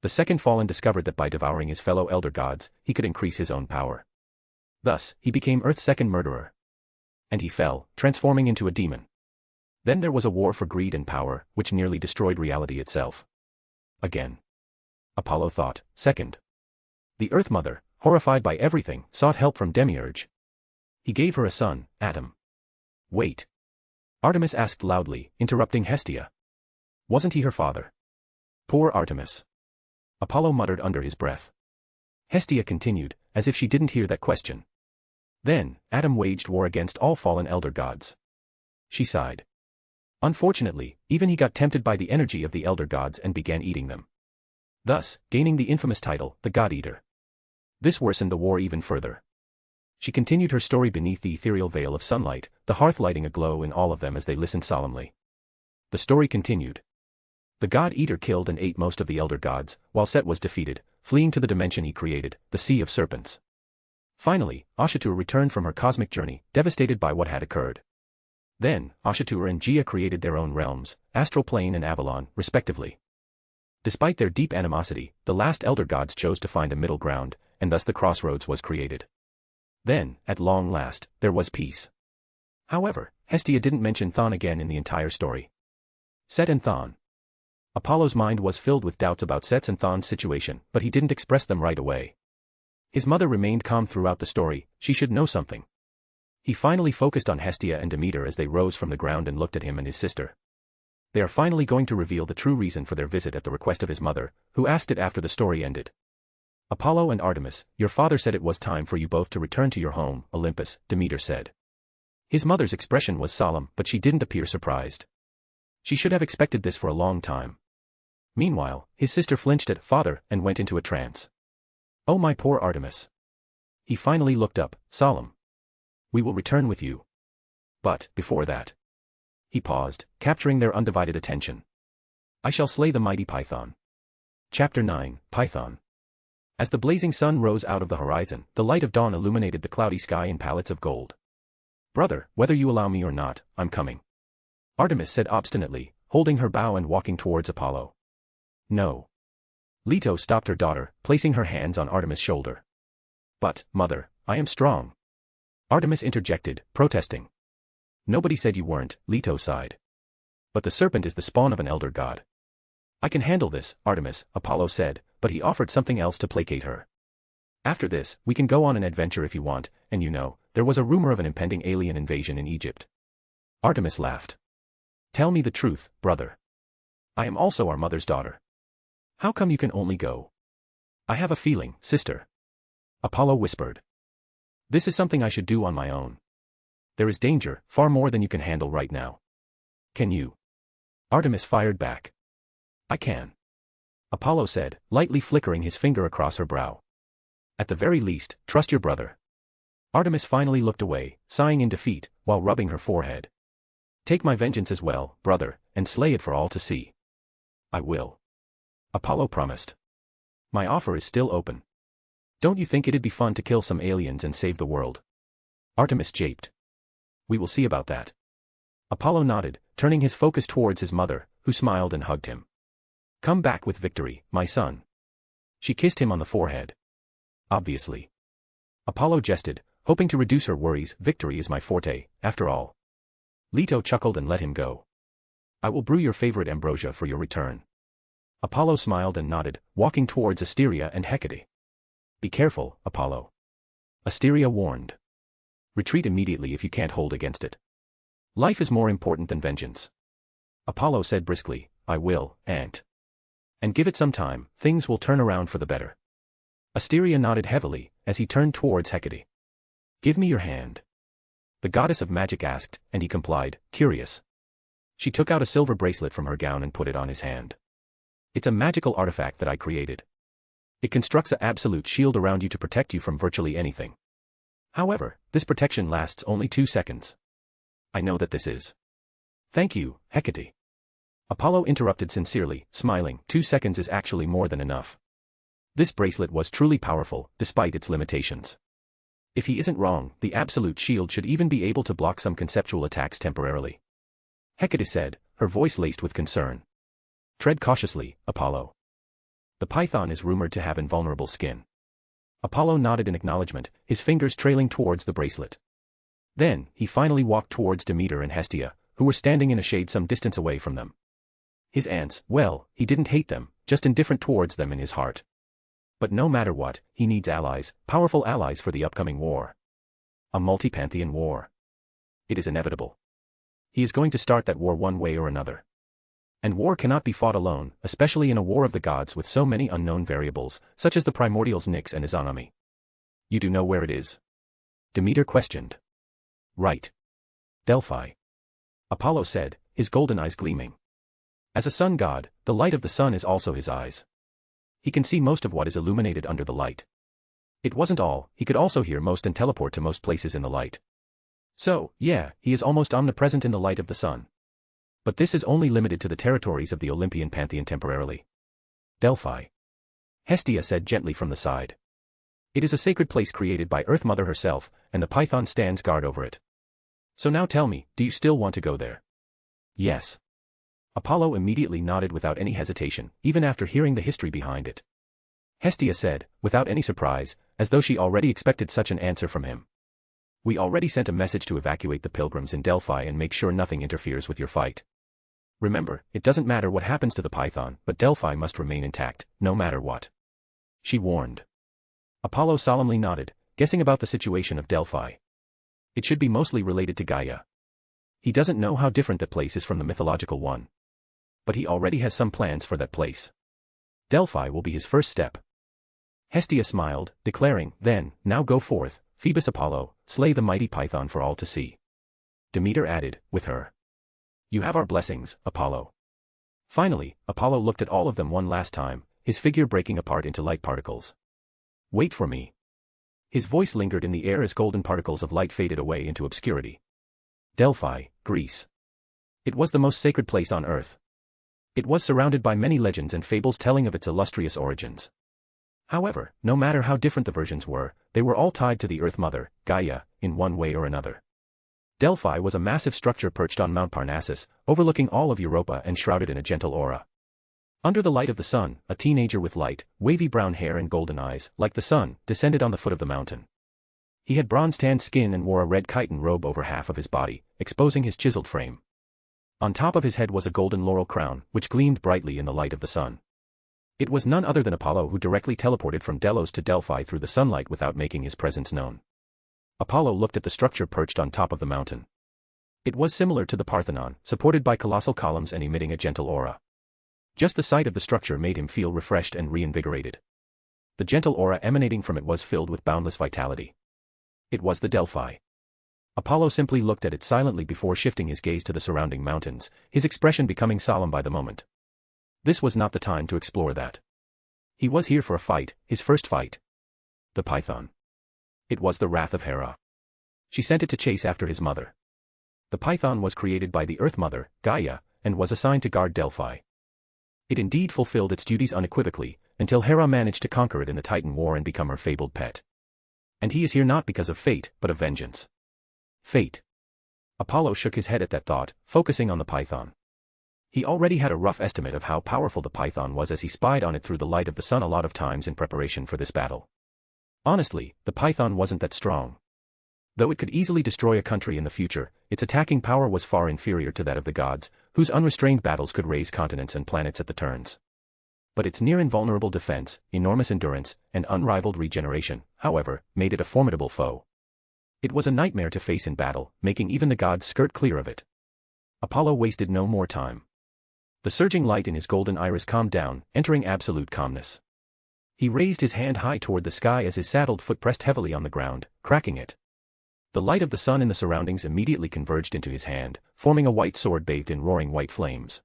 The Second Fallen discovered that by devouring his fellow elder gods, he could increase his own power. Thus, he became Earth's second murderer. And he fell, transforming into a demon. Then there was a war for greed and power, which nearly destroyed reality itself. Again. Apollo thought. Second. The Earth Mother, horrified by everything, sought help from Demiurge. He gave her a son, Atom. Wait. Artemis asked loudly, interrupting Hestia. Wasn't he her father? Poor Artemis. Apollo muttered under his breath. Hestia continued, as if she didn't hear that question. Then, Atom waged war against all fallen elder gods. She sighed. Unfortunately, even he got tempted by the energy of the elder gods and began eating them. Thus, gaining the infamous title, the God Eater. This worsened the war even further. She continued her story beneath the ethereal veil of sunlight, the hearth lighting aglow in all of them as they listened solemnly. The story continued. The God Eater killed and ate most of the elder gods, while Set was defeated, fleeing to the dimension he created, the Sea of Serpents. Finally, Ashatur returned from her cosmic journey, devastated by what had occurred. Then, Ashatur and Gaia created their own realms, Astral Plane and Avalon, respectively. Despite their deep animosity, the last elder gods chose to find a middle ground, and thus the crossroads was created. Then, at long last, there was peace. However, Hestia didn't mention Thon again in the entire story. Set and Thon. Apollo's mind was filled with doubts about Set's and Thon's situation, but he didn't express them right away. His mother remained calm throughout the story, she should know something. He finally focused on Hestia and Demeter as they rose from the ground and looked at him and his sister. They are finally going to reveal the true reason for their visit at the request of his mother, who asked it after the story ended. Apollo and Artemis, your father said it was time for you both to return to your home, Olympus, Demeter said. His mother's expression was solemn, but she didn't appear surprised. She should have expected this for a long time. Meanwhile, his sister flinched at father and went into a trance. Oh my poor Artemis. He finally looked up, solemn. We will return with you. But, before that. He paused, capturing their undivided attention. I shall slay the mighty Python. Chapter 9, Python. As the blazing sun rose out of the horizon, the light of dawn illuminated the cloudy sky in palettes of gold. Brother, whether you allow me or not, I'm coming. Artemis said obstinately, holding her bow and walking towards Apollo. No. Leto stopped her daughter, placing her hands on Artemis' shoulder. But, mother, I am strong. Artemis interjected, protesting. Nobody said you weren't, Leto sighed. But the serpent is the spawn of an elder god. I can handle this, Artemis, Apollo said, but he offered something else to placate her. After this, we can go on an adventure if you want, and you know, there was a rumor of an impending alien invasion in Egypt. Artemis laughed. Tell me the truth, brother. I am also our mother's daughter. How come you can only go? I have a feeling, sister. Apollo whispered. This is something I should do on my own. There is danger, far more than you can handle right now. Can you? Artemis fired back. I can. Apollo said, lightly flickering his finger across her brow. At the very least, trust your brother. Artemis finally looked away, sighing in defeat, while rubbing her forehead. Take my vengeance as well, brother, and slay it for all to see. I will. Apollo promised. My offer is still open. Don't you think it'd be fun to kill some aliens and save the world? Artemis japed. We will see about that. Apollo nodded, turning his focus towards his mother, who smiled and hugged him. Come back with victory, my son. She kissed him on the forehead. Obviously. Apollo jested, hoping to reduce her worries. Victory is my forte, after all. Leto chuckled and let him go. I will brew your favorite ambrosia for your return. Apollo smiled and nodded, walking towards Asteria and Hecate. Be careful, Apollo. Asteria warned. Retreat immediately if you can't hold against it. Life is more important than vengeance. Apollo said briskly, I will, Aunt. And give it some time, things will turn around for the better. Asteria nodded heavily, as he turned towards Hecate. Give me your hand. The goddess of magic asked, and he complied, curious. She took out a silver bracelet from her gown and put it on his hand. It's a magical artifact that I created. It constructs an absolute shield around you to protect you from virtually anything. However, this protection lasts only 2 seconds. I know that this is. Thank you, Hecate. Apollo interrupted sincerely, smiling. 2 seconds is actually more than enough. This bracelet was truly powerful, despite its limitations. If he isn't wrong, the absolute shield should even be able to block some conceptual attacks temporarily. Hecate said, her voice laced with concern. Tread cautiously, Apollo. The python is rumored to have invulnerable skin. Apollo nodded in acknowledgement, his fingers trailing towards the bracelet. Then, he finally walked towards Demeter and Hestia, who were standing in a shade some distance away from them. His aunts, well, he didn't hate them, just indifferent towards them in his heart. But no matter what, he needs allies, powerful allies for the upcoming war. A multi-pantheon war. It is inevitable. He is going to start that war one way or another. And war cannot be fought alone, especially in a war of the gods with so many unknown variables, such as the primordials Nyx and Izanami. You do know where it is? Demeter questioned. Right. Delphi. Apollo said, his golden eyes gleaming. As a sun god, the light of the sun is also his eyes. He can see most of what is illuminated under the light. It wasn't all, he could also hear most and teleport to most places in the light. So, yeah, he is almost omnipresent in the light of the sun. But this is only limited to the territories of the Olympian pantheon temporarily. Delphi. Hestia said gently from the side. It is a sacred place created by Earth Mother herself, and the python stands guard over it. So now tell me, do you still want to go there? Yes. Apollo immediately nodded without any hesitation, even after hearing the history behind it. Hestia said, without any surprise, as though she already expected such an answer from him. We already sent a message to evacuate the pilgrims in Delphi and make sure nothing interferes with your fight. Remember, it doesn't matter what happens to the python, but Delphi must remain intact, no matter what. She warned. Apollo solemnly nodded, guessing about the situation of Delphi. It should be mostly related to Gaia. He doesn't know how different that place is from the mythological one. But he already has some plans for that place. Delphi will be his first step. Hestia smiled, declaring, then, now go forth, Phoebus Apollo, slay the mighty python for all to see. Demeter added, with her. You have our blessings, Apollo. Finally, Apollo looked at all of them one last time, his figure breaking apart into light particles. Wait for me. His voice lingered in the air as golden particles of light faded away into obscurity. Delphi, Greece. It was the most sacred place on earth. It was surrounded by many legends and fables telling of its illustrious origins. However, no matter how different the versions were, they were all tied to the Earth Mother, Gaia, in one way or another. Delphi was a massive structure perched on Mount Parnassus, overlooking all of Europa and shrouded in a gentle aura. Under the light of the sun, a teenager with light, wavy brown hair and golden eyes, like the sun, descended on the foot of the mountain. He had bronze-tanned skin and wore a red chitin robe over half of his body, exposing his chiseled frame. On top of his head was a golden laurel crown, which gleamed brightly in the light of the sun. It was none other than Apollo who directly teleported from Delos to Delphi through the sunlight without making his presence known. Apollo looked at the structure perched on top of the mountain. It was similar to the Parthenon, supported by colossal columns and emitting a gentle aura. Just the sight of the structure made him feel refreshed and reinvigorated. The gentle aura emanating from it was filled with boundless vitality. It was the Delphi. Apollo simply looked at it silently before shifting his gaze to the surrounding mountains, his expression becoming solemn by the moment. This was not the time to explore that. He was here for a fight, his first fight. The python. It was the wrath of Hera. She sent it to chase after his mother. The python was created by the Earth Mother, Gaia, and was assigned to guard Delphi. It indeed fulfilled its duties unequivocally, until Hera managed to conquer it in the Titan War and become her fabled pet. And he is here not because of fate, but of vengeance. Fate. Apollo shook his head at that thought, focusing on the python. He already had a rough estimate of how powerful the python was as he spied on it through the light of the sun a lot of times in preparation for this battle. Honestly, the python wasn't that strong. Though it could easily destroy a country in the future, its attacking power was far inferior to that of the gods, whose unrestrained battles could raise continents and planets at the turns. But its near-invulnerable defense, enormous endurance, and unrivaled regeneration, however, made it a formidable foe. It was a nightmare to face in battle, making even the gods skirt clear of it. Apollo wasted no more time. The surging light in his golden iris calmed down, entering absolute calmness. He raised his hand high toward the sky as his saddled foot pressed heavily on the ground, cracking it. The light of the sun in the surroundings immediately converged into his hand, forming a white sword bathed in roaring white flames.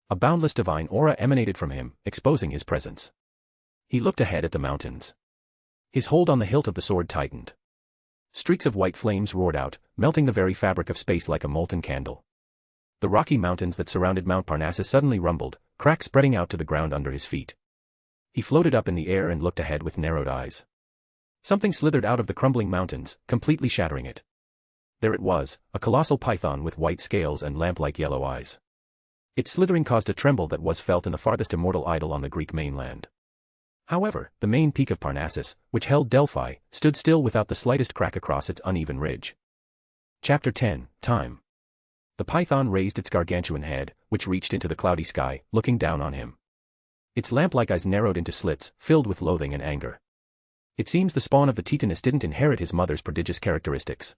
A boundless divine aura emanated from him, exposing his presence. He looked ahead at the mountains. His hold on the hilt of the sword tightened. Streaks of white flames roared out, melting the very fabric of space like a molten candle. The rocky mountains that surrounded Mount Parnassus suddenly rumbled, cracks spreading out to the ground under his feet. He floated up in the air and looked ahead with narrowed eyes. Something slithered out of the crumbling mountains, completely shattering it. There it was, a colossal python with white scales and lamp-like yellow eyes. Its slithering caused a tremble that was felt in the farthest immortal idol on the Greek mainland. However, the main peak of Parnassus, which held Delphi, stood still without the slightest crack across its uneven ridge. Chapter 10, Time. The python raised its gargantuan head, which reached into the cloudy sky, looking down on him. Its lamp-like eyes narrowed into slits, filled with loathing and anger. It seems the spawn of the Titanus didn't inherit his mother's prodigious characteristics.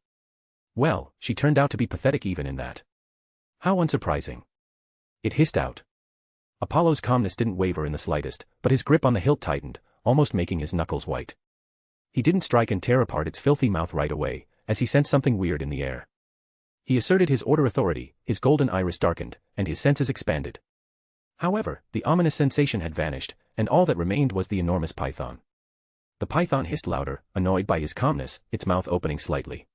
Well, she turned out to be pathetic even in that. How unsurprising. It hissed out. Apollo's calmness didn't waver in the slightest, but his grip on the hilt tightened, almost making his knuckles white. He didn't strike and tear apart its filthy mouth right away, as he sensed something weird in the air. He asserted his order authority, his golden iris darkened, and his senses expanded. However, the ominous sensation had vanished, and all that remained was the enormous python. The python hissed louder, annoyed by his calmness, its mouth opening slightly.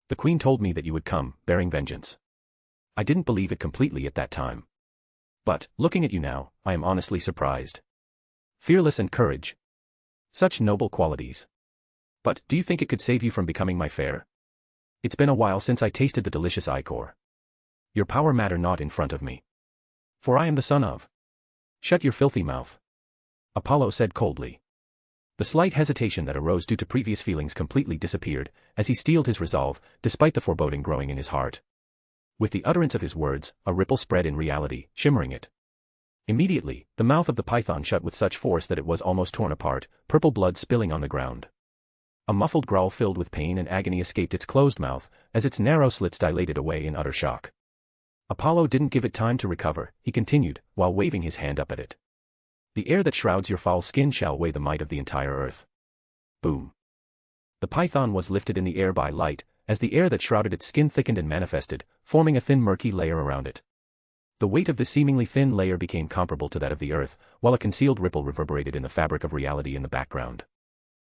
The queen told me that you would come, bearing vengeance. I didn't believe it completely at that time. But, looking at you now, I am honestly surprised. Fearless and courage. Such noble qualities. But, do you think it could save you from becoming my fare? It's been a while since I tasted the delicious ichor. Your power matter not in front of me. For I am the son of. Shut your filthy mouth. Apollo said coldly. The slight hesitation that arose due to previous feelings completely disappeared, as he steeled his resolve, despite the foreboding growing in his heart. With the utterance of his words, a ripple spread in reality, shimmering it. Immediately, the mouth of the python shut with such force that it was almost torn apart, purple blood spilling on the ground. A muffled growl filled with pain and agony escaped its closed mouth, as its narrow slits dilated away in utter shock. Apollo didn't give it time to recover, he continued, while waving his hand up at it. The air that shrouds your foul skin shall weigh the might of the entire earth. Boom. The python was lifted in the air by light, as the air that shrouded its skin thickened and manifested, forming a thin murky layer around it. The weight of this seemingly thin layer became comparable to that of the earth, while a concealed ripple reverberated in the fabric of reality in the background.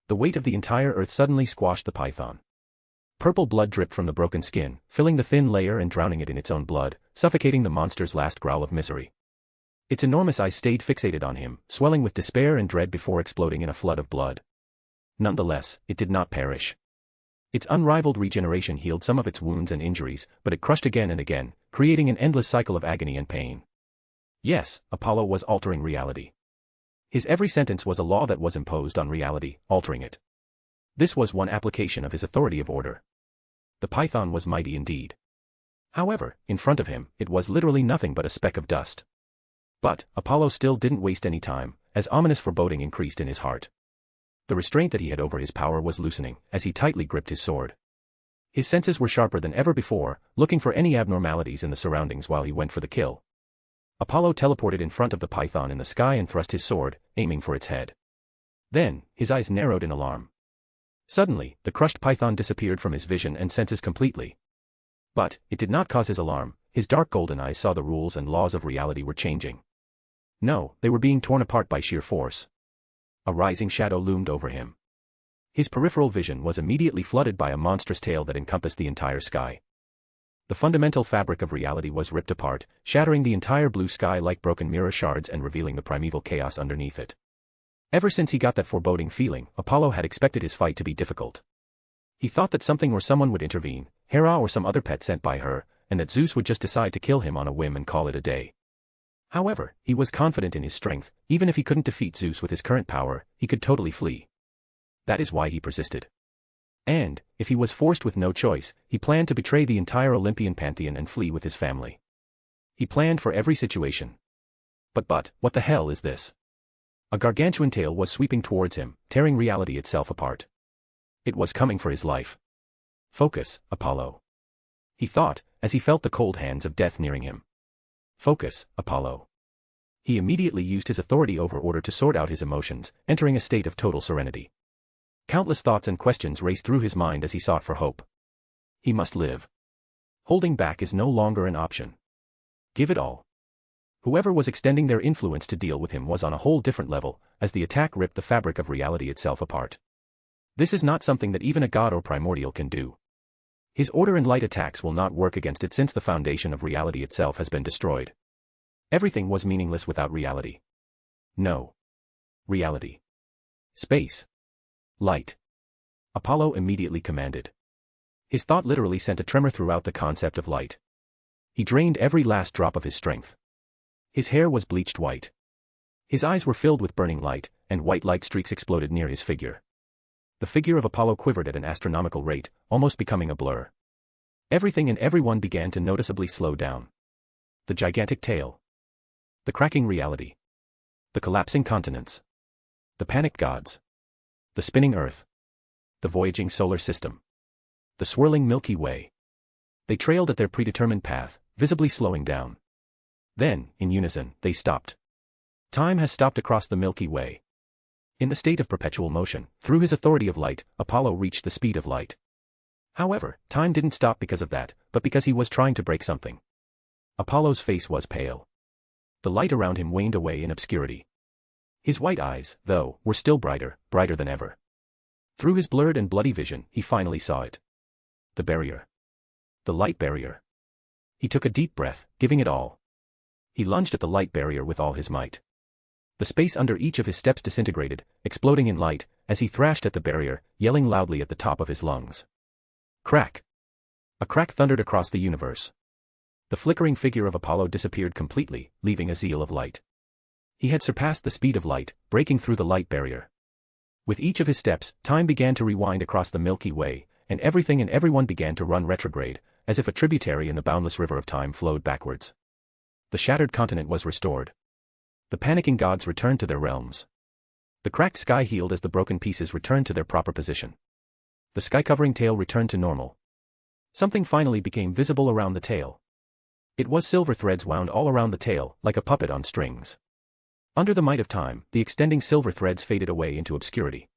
The weight of the entire earth suddenly squashed the python. Purple blood dripped from the broken skin, filling the thin layer and drowning it in its own blood, suffocating the monster's last growl of misery. Its enormous eyes stayed fixated on him, swelling with despair and dread before exploding in a flood of blood. Nonetheless, it did not perish. Its unrivaled regeneration healed some of its wounds and injuries, but it crushed again and again, creating an endless cycle of agony and pain. Yes, Apollo was altering reality. His every sentence was a law that was imposed on reality, altering it. This was one application of his authority of order. The python was mighty indeed. However, in front of him, it was literally nothing but a speck of dust. But, Apollo still didn't waste any time, as ominous foreboding increased in his heart. The restraint that he had over his power was loosening, as he tightly gripped his sword. His senses were sharper than ever before, looking for any abnormalities in the surroundings while he went for the kill. Apollo teleported in front of the python in the sky and thrust his sword, aiming for its head. Then, his eyes narrowed in alarm. Suddenly, the crushed python disappeared from his vision and senses completely. But, it did not cause his alarm. His dark golden eyes saw the rules and laws of reality were changing. No, they were being torn apart by sheer force. A rising shadow loomed over him. His peripheral vision was immediately flooded by a monstrous tail that encompassed the entire sky. The fundamental fabric of reality was ripped apart, shattering the entire blue sky like broken mirror shards and revealing the primeval chaos underneath it. Ever since he got that foreboding feeling, Apollo had expected his fight to be difficult. He thought that something or someone would intervene, Hera or some other pet sent by her, and that Zeus would just decide to kill him on a whim and call it a day. However, he was confident in his strength. Even if he couldn't defeat Zeus with his current power, he could totally flee. That is why he persisted. And, if he was forced with no choice, he planned to betray the entire Olympian pantheon and flee with his family. He planned for every situation. But, what the hell is this? A gargantuan tail was sweeping towards him, tearing reality itself apart. It was coming for his life. Focus, Apollo. He thought, as he felt the cold hands of death nearing him. Focus, Apollo. He immediately used his authority over order to sort out his emotions, entering a state of total serenity. Countless thoughts and questions raced through his mind as he sought for hope. He must live. Holding back is no longer an option. Give it all. Whoever was extending their influence to deal with him was on a whole different level, as the attack ripped the fabric of reality itself apart. This is not something that even a god or primordial can do. His order and light attacks will not work against it since the foundation of reality itself has been destroyed. Everything was meaningless without reality. No. Reality. Space. Light. Apollo immediately commanded. His thought literally sent a tremor throughout the concept of light. He drained every last drop of his strength. His hair was bleached white. His eyes were filled with burning light, and white light streaks exploded near his figure. The figure of Apollo quivered at an astronomical rate, almost becoming a blur. Everything and everyone began to noticeably slow down. The gigantic tail. The cracking reality. The collapsing continents. The panicked gods. The spinning earth. The voyaging solar system. The swirling Milky Way. They trailed at their predetermined path, visibly slowing down. Then, in unison, they stopped. Time has stopped across the Milky Way. In the state of perpetual motion, through his authority of light, Apollo reached the speed of light. However, time didn't stop because of that, but because he was trying to break something. Apollo's face was pale. The light around him waned away in obscurity. His white eyes, though, were still brighter, brighter than ever. Through his blurred and bloody vision, he finally saw it. The barrier. The light barrier. He took a deep breath, giving it all. He lunged at the light barrier with all his might. The space under each of his steps disintegrated, exploding in light, as he thrashed at the barrier, yelling loudly at the top of his lungs. Crack! A crack thundered across the universe. The flickering figure of Apollo disappeared completely, leaving a zeal of light. He had surpassed the speed of light, breaking through the light barrier. With each of his steps, time began to rewind across the Milky Way, and everything and everyone began to run retrograde, as if a tributary in the boundless river of time flowed backwards. The shattered continent was restored. The panicking gods returned to their realms. The cracked sky healed as the broken pieces returned to their proper position. The sky-covering tail returned to normal. Something finally became visible around the tail. It was silver threads wound all around the tail, like a puppet on strings. Under the might of time, the extending silver threads faded away into obscurity.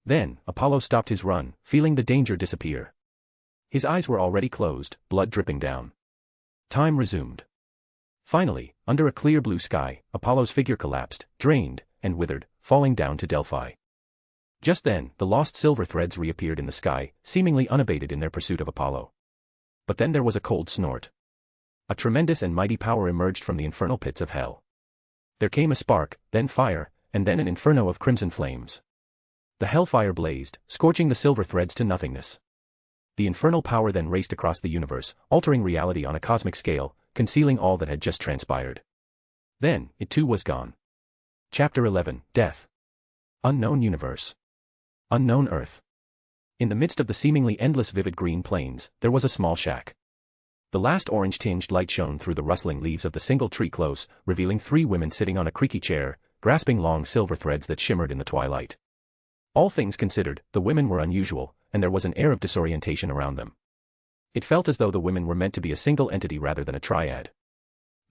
Then, Apollo stopped his run, feeling the danger disappear. His eyes were already closed, blood dripping down. Time resumed. Finally, under a clear blue sky, Apollo's figure collapsed, drained, and withered, falling down to Delphi. Just then, the lost silver threads reappeared in the sky, seemingly unabated in their pursuit of Apollo. But then there was a cold snort. A tremendous and mighty power emerged from the infernal pits of hell. There came a spark, then fire, and then an inferno of crimson flames. The hellfire blazed, scorching the silver threads to nothingness. The infernal power then raced across the universe, altering reality on a cosmic scale, concealing all that had just transpired. Then, it too was gone. Chapter 11, Death. Unknown universe. Unknown Earth. In the midst of the seemingly endless vivid green plains, there was a small shack. The last orange-tinged light shone through the rustling leaves of the single tree close, revealing 3 women sitting on a creaky chair, grasping long silver threads that shimmered in the twilight. All things considered, the women were unusual, and there was an air of disorientation around them. It felt as though the women were meant to be a single entity rather than a triad.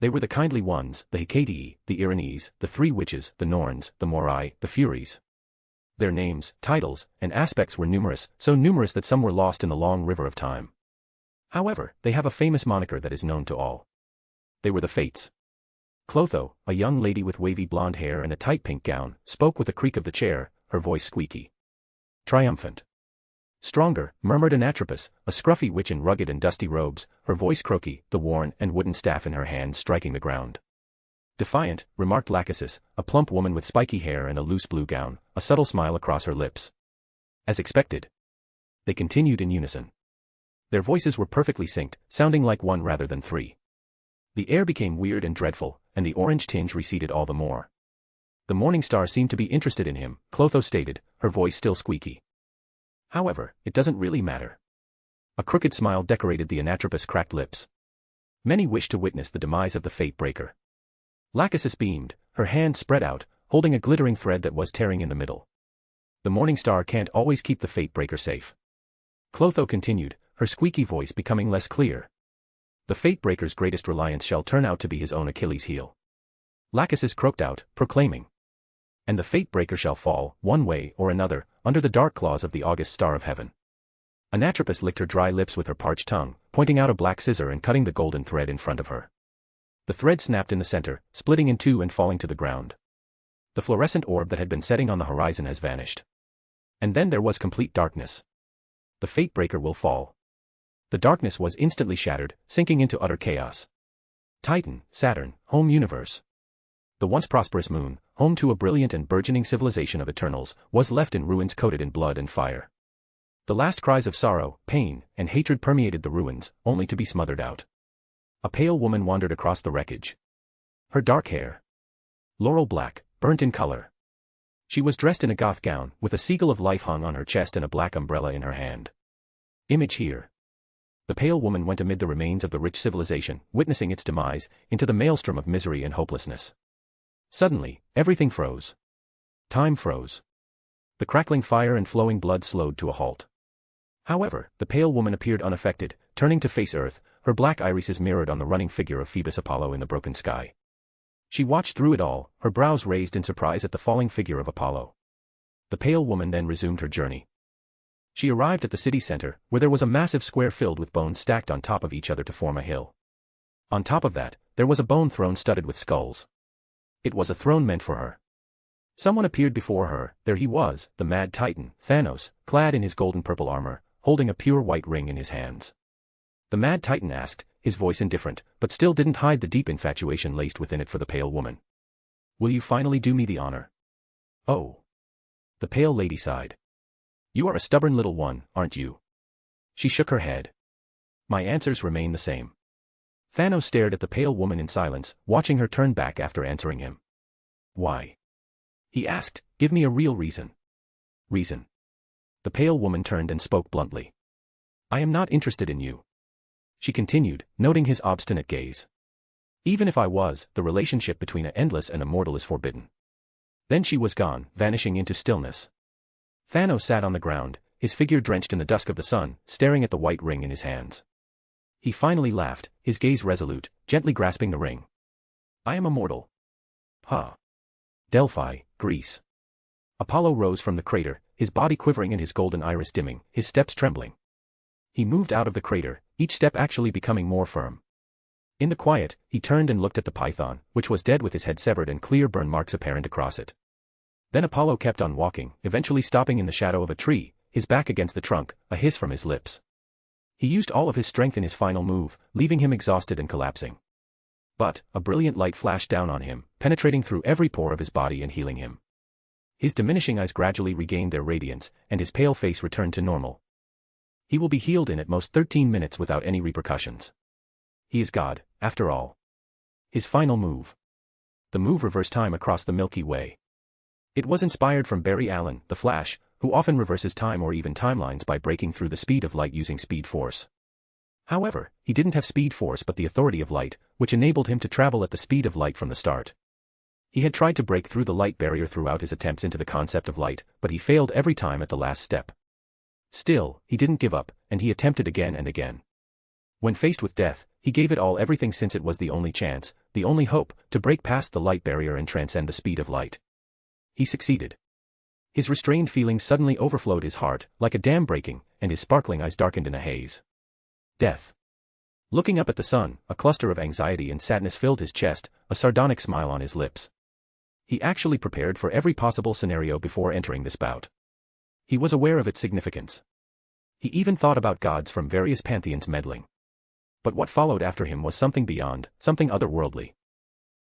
They were the kindly ones, the Hecate, the Erinyes, the 3 witches, the Norns, the Moirai, the Furies. Their names, titles, and aspects were numerous, so numerous that some were lost in the long river of time. However, they have a famous moniker that is known to all. They were the Fates. Clotho, a young lady with wavy blonde hair and a tight pink gown, spoke with a creak of the chair, her voice squeaky. Triumphant. Stronger, murmured Anatropis, a scruffy witch in rugged and dusty robes, her voice croaky, the worn and wooden staff in her hand striking the ground. Defiant, remarked Lachesis, a plump woman with spiky hair and a loose blue gown, a subtle smile across her lips. As expected. They continued in unison. Their voices were perfectly synced, sounding like one rather than 3. The air became weird and dreadful, and the orange tinge receded all the more. The morning star seemed to be interested in him, Clotho stated, her voice still squeaky. However, it doesn't really matter. A crooked smile decorated the Anatropis' cracked lips. Many wished to witness the demise of the Fate Breaker. Lachesis beamed, her hand spread out, holding a glittering thread that was tearing in the middle. The morning star can't always keep the Fate Breaker safe. Clotho continued, her squeaky voice becoming less clear. The Fate Breaker's greatest reliance shall turn out to be his own Achilles' heel. Lachesis croaked out, proclaiming. And the Fate Breaker shall fall, one way or another, under the dark claws of the august star of heaven. Anatropis licked her dry lips with her parched tongue, pointing out a black scissor and cutting the golden thread in front of her. The thread snapped in the center, splitting in 2 and falling to the ground. The fluorescent orb that had been setting on the horizon has vanished. And then there was complete darkness. The Fate Breaker will fall. The darkness was instantly shattered, sinking into utter chaos. Titan, Saturn, home universe. The once prosperous moon, home to a brilliant and burgeoning civilization of Eternals, was left in ruins coated in blood and fire. The last cries of sorrow, pain, and hatred permeated the ruins, only to be smothered out. A pale woman wandered across the wreckage. Her dark hair. Laurel black, burnt in color. She was dressed in a goth gown, with a seagull of life hung on her chest and a black umbrella in her hand. Image here. The pale woman went amid the remains of the rich civilization, witnessing its demise, into the maelstrom of misery and hopelessness. Suddenly, everything froze. Time froze. The crackling fire and flowing blood slowed to a halt. However, the pale woman appeared unaffected, turning to face Earth, her black irises mirrored on the running figure of Phoebus Apollo in the broken sky. She watched through it all, her brows raised in surprise at the falling figure of Apollo. The pale woman then resumed her journey. She arrived at the city center, where there was a massive square filled with bones stacked on top of each other to form a hill. On top of that, there was a bone throne studded with skulls. It was a throne meant for her. Someone appeared before her. There he was, the mad titan, Thanos, clad in his golden-purple armor, holding a pure white ring in his hands. The mad titan asked, his voice indifferent, but still didn't hide the deep infatuation laced within it for the pale woman. "Will you finally do me the honor?" "Oh." The pale lady sighed. "You are a stubborn little one, aren't you?" She shook her head. "My answers remain the same." Thanos stared at the pale woman in silence, watching her turn back after answering him. "Why?" he asked. "Give me a real reason." "Reason?" The pale woman turned and spoke bluntly. "I am not interested in you," she continued, noting his obstinate gaze. "Even if I was, the relationship between an endless and a mortal is forbidden." Then she was gone, vanishing into stillness. Thanos sat on the ground, his figure drenched in the dusk of the sun, staring at the white ring in his hands. He finally laughed, his gaze resolute, gently grasping the ring. "I am a mortal." "Huh." Delphi, Greece. Apollo rose from the crater, his body quivering and his golden iris dimming, his steps trembling. He moved out of the crater, each step actually becoming more firm. In the quiet, he turned and looked at the python, which was dead with his head severed and clear burn marks apparent across it. Then Apollo kept on walking, eventually stopping in the shadow of a tree, his back against the trunk, a hiss from his lips. He used all of his strength in his final move, leaving him exhausted and collapsing. But a brilliant light flashed down on him, penetrating through every pore of his body and healing him. His diminishing eyes gradually regained their radiance, and his pale face returned to normal. He will be healed in at most 13 minutes without any repercussions. He is God, after all. His final move. The move reversed time across the Milky Way. It was inspired from Barry Allen, the Flash, who often reverses time or even timelines by breaking through the speed of light using speed force. However, he didn't have speed force but the authority of light, which enabled him to travel at the speed of light from the start. He had tried to break through the light barrier throughout his attempts into the concept of light, but he failed every time at the last step. Still, he didn't give up, and he attempted again and again. When faced with death, he gave it all everything since it was the only chance, the only hope, to break past the light barrier and transcend the speed of light. He succeeded. His restrained feelings suddenly overflowed his heart, like a dam breaking, and his sparkling eyes darkened in a haze. Death. Looking up at the sun, a cluster of anxiety and sadness filled his chest, a sardonic smile on his lips. He actually prepared for every possible scenario before entering this bout. He was aware of its significance. He even thought about gods from various pantheons meddling. But what followed after him was something beyond, something otherworldly.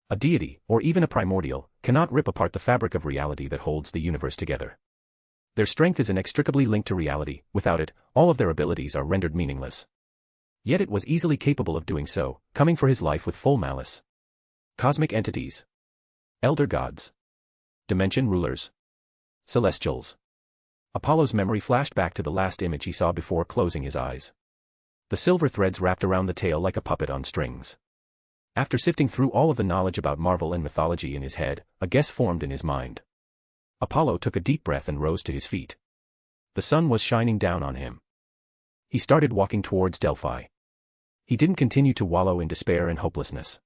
A deity, or even a primordial, cannot rip apart the fabric of reality that holds the universe together. Their strength is inextricably linked to reality. Without it, all of their abilities are rendered meaningless. Yet it was easily capable of doing so, coming for his life with full malice. Cosmic entities. Elder gods. Dimension rulers. Celestials. Apollo's memory flashed back to the last image he saw before closing his eyes. The silver threads wrapped around the tail like a puppet on strings. After sifting through all of the knowledge about Marvel and mythology in his head, a guess formed in his mind. Apollo took a deep breath and rose to his feet. The sun was shining down on him. He started walking towards Delphi. He didn't continue to wallow in despair and hopelessness.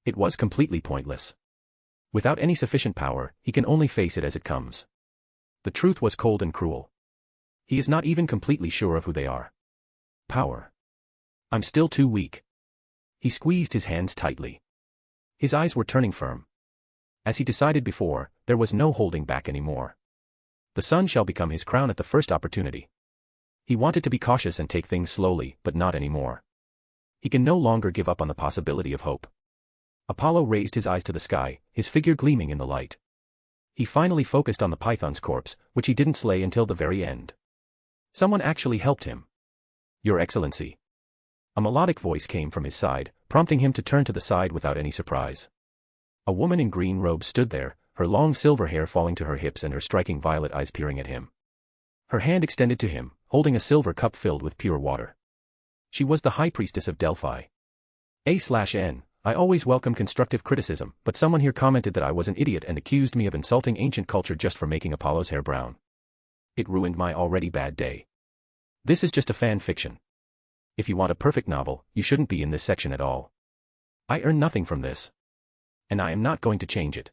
It was completely pointless. Without any sufficient power, he can only face it as it comes. The truth was cold and cruel. He is not even completely sure of who they are. Power. I'm still too weak. He squeezed his hands tightly. His eyes were turning firm. As he decided before, there was no holding back anymore. The sun shall become his crown at the first opportunity. He wanted to be cautious and take things slowly, but not anymore. He can no longer give up on the possibility of hope. Apollo raised his eyes to the sky, his figure gleaming in the light. He finally focused on the python's corpse, which he didn't slay until the very end. Someone actually helped him. Your Excellency. A melodic voice came from his side, prompting him to turn to the side without any surprise. A woman in green robes stood there, her long silver hair falling to her hips and her striking violet eyes peering at him. Her hand extended to him, holding a silver cup filled with pure water. She was the high priestess of Delphi. A/N. I always welcome constructive criticism, but someone here commented that I was an idiot and accused me of insulting ancient culture just for making Apollo's hair brown. It ruined my already bad day. This is just a fan fiction. If you want a perfect novel, you shouldn't be in this section at all. I earn nothing from this. And I am not going to change it.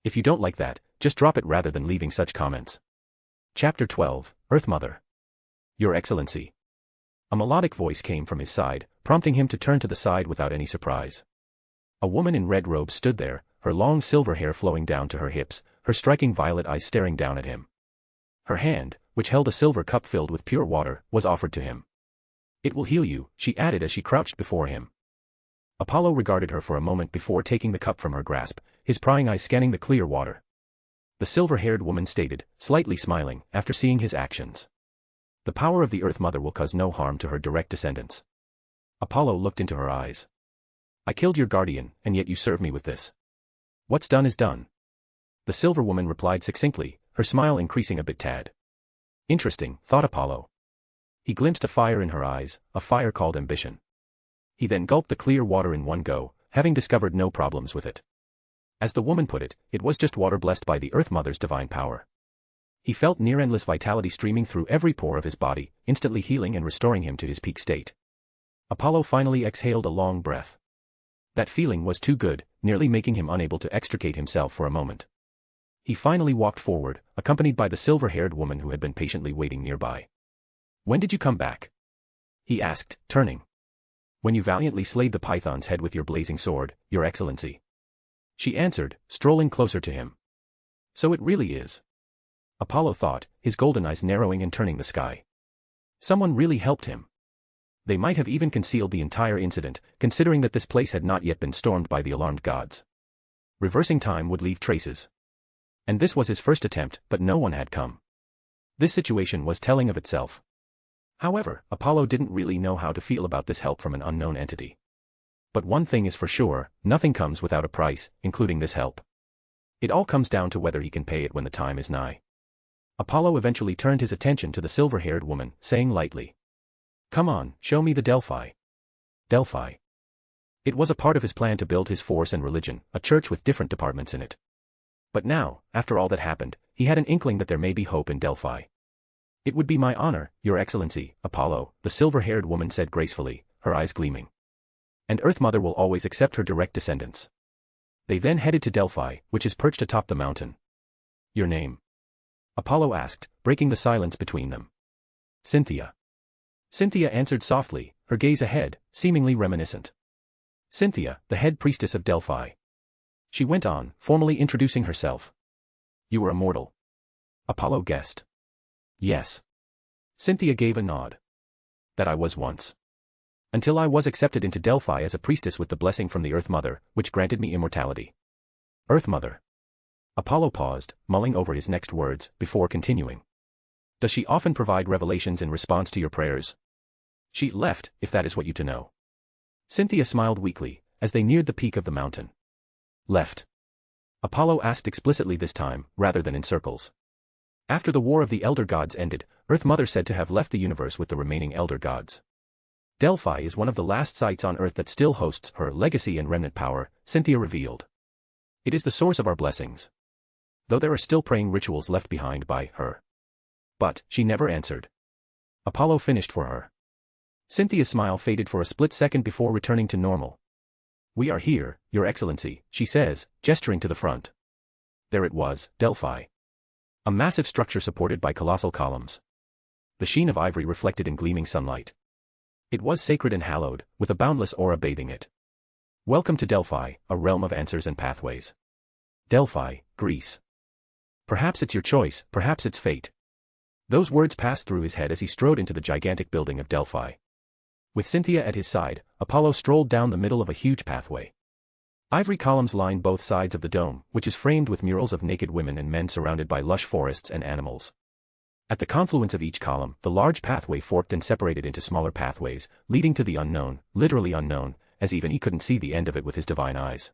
If you don't like that, just drop it rather than leaving such comments. Chapter 12, Earth Mother. Your Excellency. A melodic voice came from his side, prompting him to turn to the side without any surprise. A woman in red robes stood there, her long silver hair flowing down to her hips, her striking violet eyes staring down at him. Her hand, which held a silver cup filled with pure water, was offered to him. It will heal you, she added as she crouched before him. Apollo regarded her for a moment before taking the cup from her grasp, his prying eyes scanning the clear water. The silver-haired woman stated, slightly smiling, after seeing his actions. The power of the Earth Mother will cause no harm to her direct descendants. Apollo looked into her eyes. I killed your guardian, and yet you serve me with this. What's done is done. The silver woman replied succinctly, her smile increasing a bit tad. Interesting, thought Apollo. He glimpsed a fire in her eyes, a fire called ambition. He then gulped the clear water in one go, having discovered no problems with it. As the woman put it, it was just water blessed by the Earth Mother's divine power. He felt near-endless vitality streaming through every pore of his body, instantly healing and restoring him to his peak state. Apollo finally exhaled a long breath. That feeling was too good, nearly making him unable to extricate himself for a moment. He finally walked forward, accompanied by the silver-haired woman who had been patiently waiting nearby. When did you come back? He asked, turning. When you valiantly slayed the python's head with your blazing sword, Your Excellency. She answered, strolling closer to him. So it really is. Apollo thought, his golden eyes narrowing and turning the sky. Someone really helped him. They might have even concealed the entire incident, considering that this place had not yet been stormed by the alarmed gods. Reversing time would leave traces. And this was his first attempt, but no one had come. This situation was telling of itself. However, Apollo didn't really know how to feel about this help from an unknown entity. But one thing is for sure, nothing comes without a price, including this help. It all comes down to whether he can pay it when the time is nigh. Apollo eventually turned his attention to the silver-haired woman, saying lightly, Come on, show me the Delphi. Delphi. It was a part of his plan to build his force and religion, a church with different departments in it. But now, after all that happened, he had an inkling that there may be hope in Delphi. It would be my honor, Your Excellency, Apollo, the silver-haired woman said gracefully, her eyes gleaming. And Earth Mother will always accept her direct descendants. They then headed to Delphi, which is perched atop the mountain. Your name? Apollo asked, breaking the silence between them. Cynthia. Cynthia answered softly, her gaze ahead, seemingly reminiscent. Cynthia, the head priestess of Delphi. She went on, formally introducing herself. You were a mortal. Apollo guessed. Yes. Cynthia gave a nod. That I was once. Until I was accepted into Delphi as a priestess with the blessing from the Earth Mother, which granted me immortality. Earth Mother. Apollo paused, mulling over his next words, before continuing. Does she often provide revelations in response to your prayers? She left, if that is what you to know. Cynthia smiled weakly, as they neared the peak of the mountain. Left. Apollo asked explicitly this time, rather than in circles. After the War of the Elder Gods ended, Earth Mother said to have left the universe with the remaining Elder Gods. Delphi is one of the last sites on Earth that still hosts her legacy and remnant power, Cynthia revealed. It is the source of our blessings. Though there are still praying rituals left behind by her. But, she never answered. Apollo finished for her. Cynthia's smile faded for a split second before returning to normal. We are here, Your Excellency, she says, gesturing to the front. There it was, Delphi. A massive structure supported by colossal columns. The sheen of ivory reflected in gleaming sunlight. It was sacred and hallowed, with a boundless aura bathing it. Welcome to Delphi, a realm of answers and pathways. Delphi, Greece. Perhaps it's your choice, perhaps it's fate. Those words passed through his head as he strode into the gigantic building of Delphi. With Cynthia at his side, Apollo strolled down the middle of a huge pathway. Ivory columns line both sides of the dome, which is framed with murals of naked women and men surrounded by lush forests and animals. At the confluence of each column, the large pathway forked and separated into smaller pathways, leading to the unknown, literally unknown, as even he couldn't see the end of it with his divine eyes.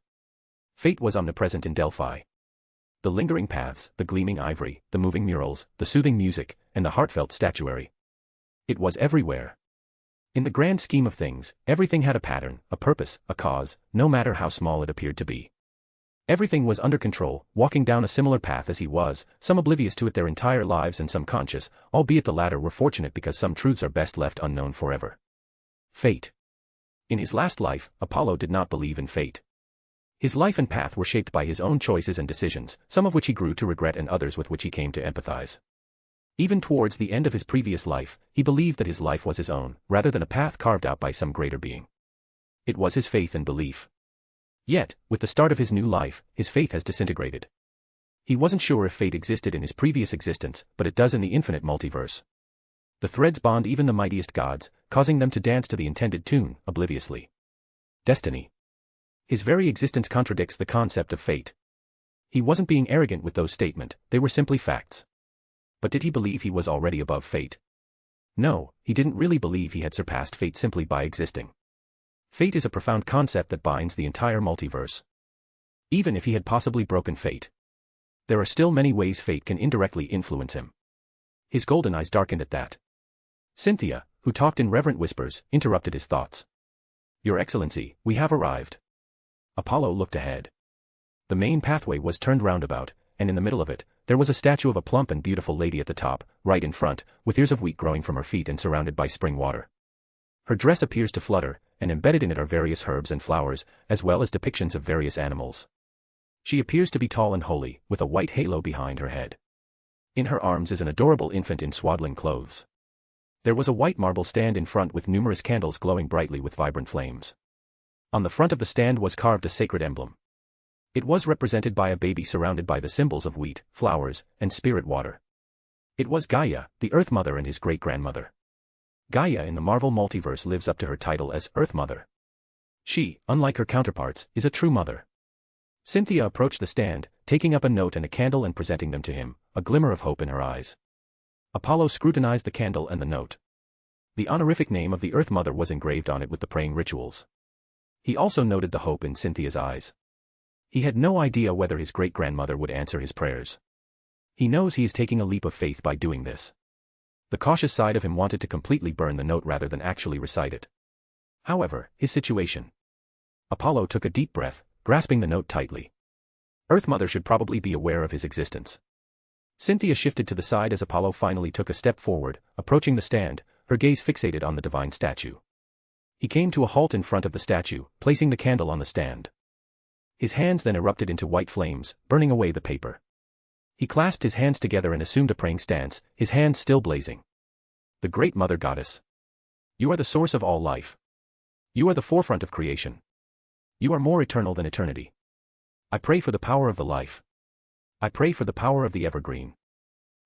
Fate was omnipresent in Delphi. The lingering paths, the gleaming ivory, the moving murals, the soothing music, and the heartfelt statuary. It was everywhere. In the grand scheme of things, everything had a pattern, a purpose, a cause, no matter how small it appeared to be. Everything was under control, walking down a similar path as he was, some oblivious to it their entire lives and some conscious, albeit the latter were fortunate because some truths are best left unknown forever. Fate. In his last life, Apollo did not believe in fate. His life and path were shaped by his own choices and decisions, some of which he grew to regret and others with which he came to empathize. Even towards the end of his previous life, he believed that his life was his own, rather than a path carved out by some greater being. It was his faith and belief. Yet, with the start of his new life, his faith has disintegrated. He wasn't sure if fate existed in his previous existence, but it does in the infinite multiverse. The threads bond even the mightiest gods, causing them to dance to the intended tune, obliviously. Destiny. His very existence contradicts the concept of fate. He wasn't being arrogant with those statements, they were simply facts. But did he believe he was already above fate? No, he didn't really believe he had surpassed fate simply by existing. Fate is a profound concept that binds the entire multiverse. Even if he had possibly broken fate, there are still many ways fate can indirectly influence him. His golden eyes darkened at that. Cynthia, who talked in reverent whispers, interrupted his thoughts. Your Excellency, we have arrived. Apollo looked ahead. The main pathway was turned roundabout, and in the middle of it, there was a statue of a plump and beautiful lady at the top, right in front, with ears of wheat growing from her feet and surrounded by spring water. Her dress appears to flutter, and embedded in it are various herbs and flowers, as well as depictions of various animals. She appears to be tall and holy, with a white halo behind her head. In her arms is an adorable infant in swaddling clothes. There was a white marble stand in front with numerous candles glowing brightly with vibrant flames. On the front of the stand was carved a sacred emblem. It was represented by a baby surrounded by the symbols of wheat, flowers, and spirit water. It was Gaia, the Earth Mother and his great-grandmother. Gaia in the Marvel multiverse lives up to her title as Earth Mother. She, unlike her counterparts, is a true mother. Cynthia approached the stand, taking up a note and a candle and presenting them to him, a glimmer of hope in her eyes. Apollo scrutinized the candle and the note. The honorific name of the Earth Mother was engraved on it with the praying rituals. He also noted the hope in Cynthia's eyes. He had no idea whether his great-grandmother would answer his prayers. He knows he is taking a leap of faith by doing this. The cautious side of him wanted to completely burn the note rather than actually recite it. However, his situation. Apollo took a deep breath, grasping the note tightly. Earth Mother should probably be aware of his existence. Cynthia shifted to the side as Apollo finally took a step forward, approaching the stand, her gaze fixated on the divine statue. He came to a halt in front of the statue, placing the candle on the stand. His hands then erupted into white flames, burning away the paper. He clasped his hands together and assumed a praying stance, his hands still blazing. The Great Mother Goddess. You are the source of all life. You are the forefront of creation. You are more eternal than eternity. I pray for the power of the life. I pray for the power of the evergreen.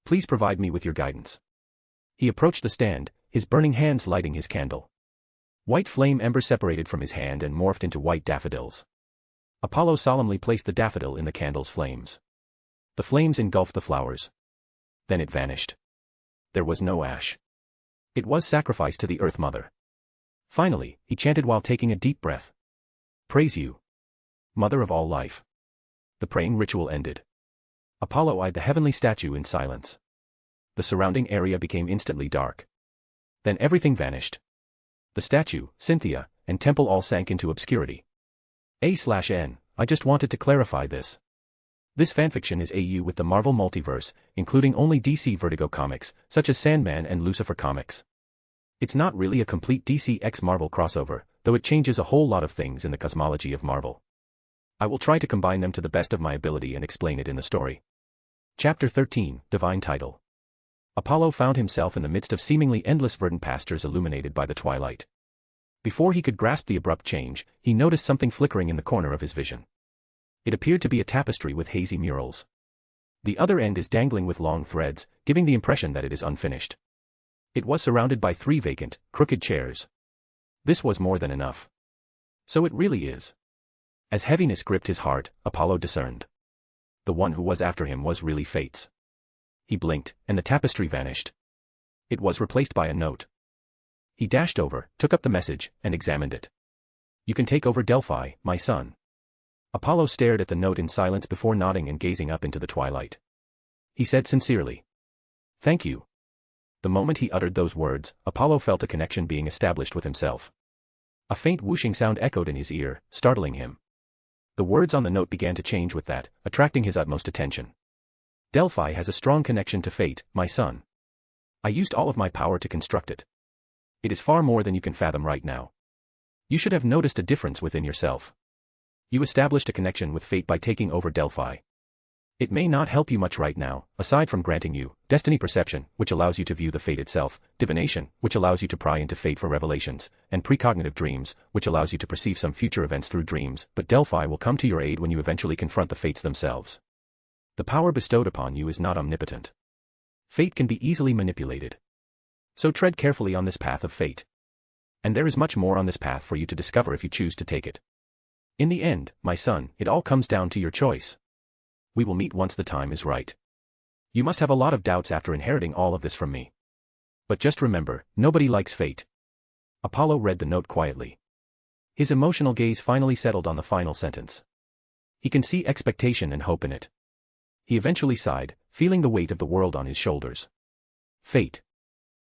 Please provide me with your guidance. He approached the stand, his burning hands lighting his candle. White flame embers separated from his hand and morphed into white daffodils. Apollo solemnly placed the daffodil in the candle's flames. The flames engulfed the flowers. Then it vanished. There was no ash. It was sacrificed to the Earth Mother. Finally, he chanted while taking a deep breath. Praise you, Mother of all life. The praying ritual ended. Apollo eyed the heavenly statue in silence. The surrounding area became instantly dark. Then everything vanished. The statue, Cynthia, and temple all sank into obscurity. A/N, I just wanted to clarify this. This fanfiction is AU with the Marvel multiverse, including only DC Vertigo comics, such as Sandman and Lucifer comics. It's not really a complete DC x Marvel crossover, though it changes a whole lot of things in the cosmology of Marvel. I will try to combine them to the best of my ability and explain it in the story. Chapter 13, Divine Title. Apollo found himself in the midst of seemingly endless verdant pastures illuminated by the twilight. Before he could grasp the abrupt change, he noticed something flickering in the corner of his vision. It appeared to be a tapestry with hazy murals. The other end is dangling with long threads, giving the impression that it is unfinished. It was surrounded by 3 vacant, crooked chairs. This was more than enough. So it really is. As heaviness gripped his heart, Apollo discerned. The one who was after him was really Fate's. He blinked, and the tapestry vanished. It was replaced by a note. He dashed over, took up the message, and examined it. You can take over Delphi, my son. Apollo stared at the note in silence before nodding and gazing up into the twilight. He said sincerely. Thank you. The moment he uttered those words, Apollo felt a connection being established with himself. A faint whooshing sound echoed in his ear, startling him. The words on the note began to change with that, attracting his utmost attention. Delphi has a strong connection to fate, my son. I used all of my power to construct it. It is far more than you can fathom right now. You should have noticed a difference within yourself. You established a connection with fate by taking over Delphi. It may not help you much right now, aside from granting you destiny perception, which allows you to view the fate itself, divination, which allows you to pry into fate for revelations, and precognitive dreams, which allows you to perceive some future events through dreams, but Delphi will come to your aid when you eventually confront the fates themselves. The power bestowed upon you is not omnipotent. Fate can be easily manipulated. So tread carefully on this path of fate. And there is much more on this path for you to discover if you choose to take it. In the end, my son, it all comes down to your choice. We will meet once the time is right. You must have a lot of doubts after inheriting all of this from me. But just remember, nobody likes fate. Apollo read the note quietly. His emotional gaze finally settled on the final sentence. He can see expectation and hope in it. He eventually sighed, feeling the weight of the world on his shoulders. Fate.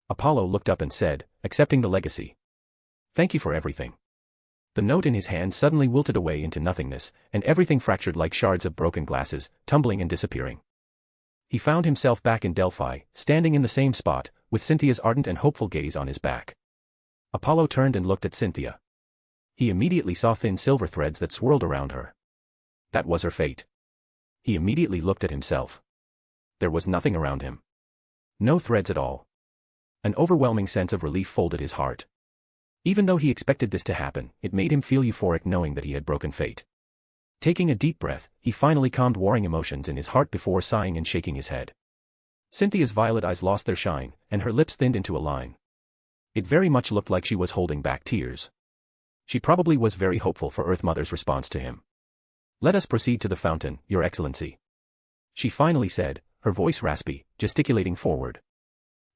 Apollo looked up and said, accepting the legacy. Thank you for everything. The note in his hand suddenly wilted away into nothingness, and everything fractured like shards of broken glasses, tumbling and disappearing. He found himself back in Delphi, standing in the same spot, with Cynthia's ardent and hopeful gaze on his back. Apollo turned and looked at Cynthia. He immediately saw thin silver threads that swirled around her. That was her fate. He immediately looked at himself. There was nothing around him. No threads at all. An overwhelming sense of relief folded his heart. Even though he expected this to happen, it made him feel euphoric knowing that he had broken fate. Taking a deep breath, he finally calmed warring emotions in his heart before sighing and shaking his head. Cynthia's violet eyes lost their shine, and her lips thinned into a line. It very much looked like she was holding back tears. She probably was very hopeful for Earth Mother's response to him. Let us proceed to the fountain, Your Excellency. She finally said, her voice raspy, gesticulating forward.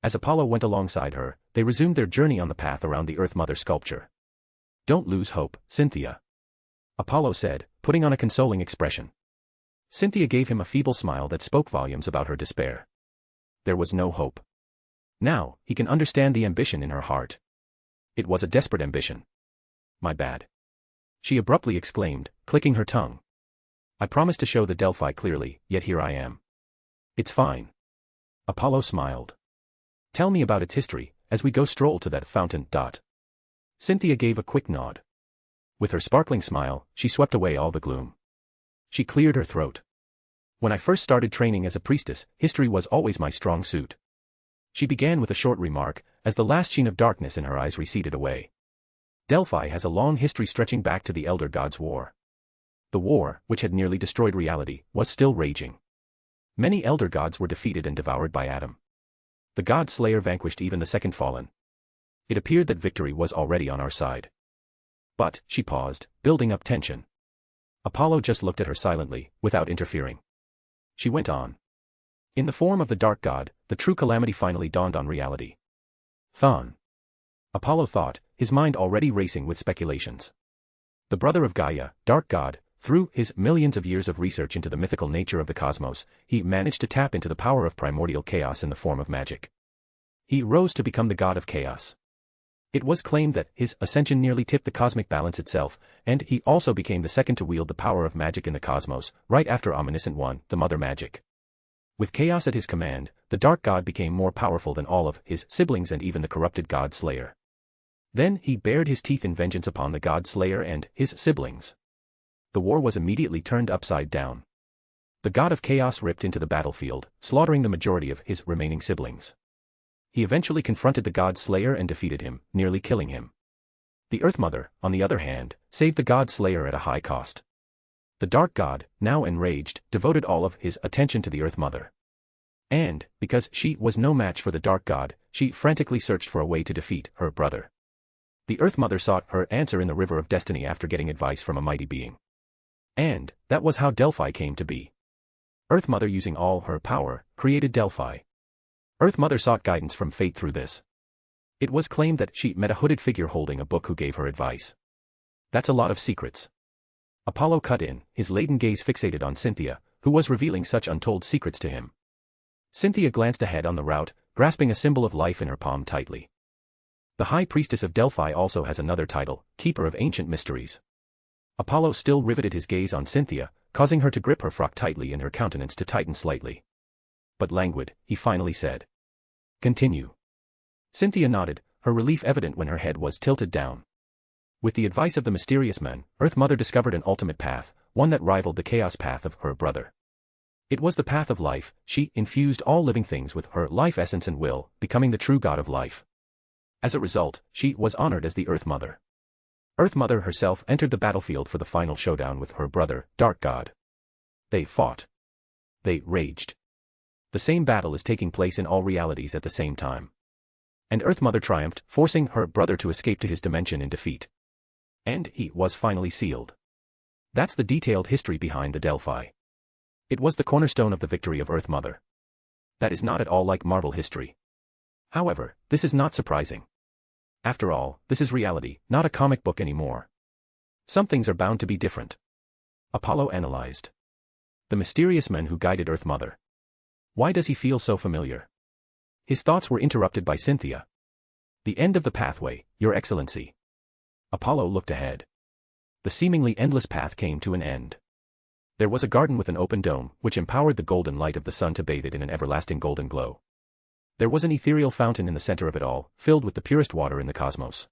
As Apollo went alongside her, they resumed their journey on the path around the Earth Mother sculpture. Don't lose hope, Cynthia. Apollo said, putting on a consoling expression. Cynthia gave him a feeble smile that spoke volumes about her despair. There was no hope. Now, he can understand the ambition in her heart. It was a desperate ambition. My bad. She abruptly exclaimed, clicking her tongue. I promised to show the Delphi clearly, yet here I am. It's fine. Apollo smiled. Tell me about its history, as we go stroll to that fountain. Cynthia gave a quick nod. With her sparkling smile, she swept away all the gloom. She cleared her throat. When I first started training as a priestess, history was always my strong suit. She began with a short remark, as the last sheen of darkness in her eyes receded away. Delphi has a long history stretching back to the Elder Gods' War. The war, which had nearly destroyed reality, was still raging. Many Elder Gods were defeated and devoured by Adam. The God Slayer vanquished even the second fallen. It appeared that victory was already on our side. But, she paused, building up tension. Apollo just looked at her silently, without interfering. She went on. In the form of the Dark God, the true calamity finally dawned on reality. Thon. Apollo thought, his mind already racing with speculations. The brother of Gaia, Dark God, through his millions of years of research into the mythical nature of the cosmos, he managed to tap into the power of primordial chaos in the form of magic. He rose to become the god of chaos. It was claimed that his ascension nearly tipped the cosmic balance itself, and he also became the second to wield the power of magic in the cosmos, right after Omniscient One, the Mother Magic. With chaos at his command, the Dark God became more powerful than all of his siblings and even the corrupted God Slayer. Then he bared his teeth in vengeance upon the God Slayer and his siblings. The war was immediately turned upside down. The god of chaos ripped into the battlefield, slaughtering the majority of his remaining siblings. He eventually confronted the God Slayer and defeated him, nearly killing him. The Earth Mother, on the other hand, saved the God Slayer at a high cost. The Dark God, now enraged, devoted all of his attention to the Earth Mother. And, because she was no match for the Dark God, she frantically searched for a way to defeat her brother. The Earth Mother sought her answer in the River of Destiny after getting advice from a mighty being. And, that was how Delphi came to be. Earth Mother, using all her power, created Delphi. Earth Mother sought guidance from fate through this. It was claimed that she met a hooded figure holding a book who gave her advice. That's a lot of secrets. Apollo cut in, his laden gaze fixated on Cynthia, who was revealing such untold secrets to him. Cynthia glanced ahead on the route, grasping a symbol of life in her palm tightly. The High Priestess of Delphi also has another title, Keeper of Ancient Mysteries. Apollo still riveted his gaze on Cynthia, causing her to grip her frock tightly and her countenance to tighten slightly. But languid, he finally said. Continue. Cynthia nodded, her relief evident when her head was tilted down. With the advice of the mysterious men, Earth Mother discovered an ultimate path, one that rivaled the chaos path of her brother. It was the path of life. She infused all living things with her life essence and will, becoming the true god of life. As a result, she was honored as the Earth Mother. Earth Mother herself entered the battlefield for the final showdown with her brother, Dark God. They fought. They raged. The same battle is taking place in all realities at the same time. And Earth Mother triumphed, forcing her brother to escape to his dimension in defeat. And he was finally sealed. That's the detailed history behind the Delphi. It was the cornerstone of the victory of Earth Mother. That is not at all like Marvel history. However, this is not surprising. After all, this is reality, not a comic book anymore. Some things are bound to be different. Apollo analyzed. The mysterious man who guided Earth Mother. Why does he feel so familiar? His thoughts were interrupted by Cynthia. The end of the pathway, Your Excellency. Apollo looked ahead. The seemingly endless path came to an end. There was a garden with an open dome, which empowered the golden light of the sun to bathe it in an everlasting golden glow. There was an ethereal fountain in the center of it all, filled with the purest water in the cosmos.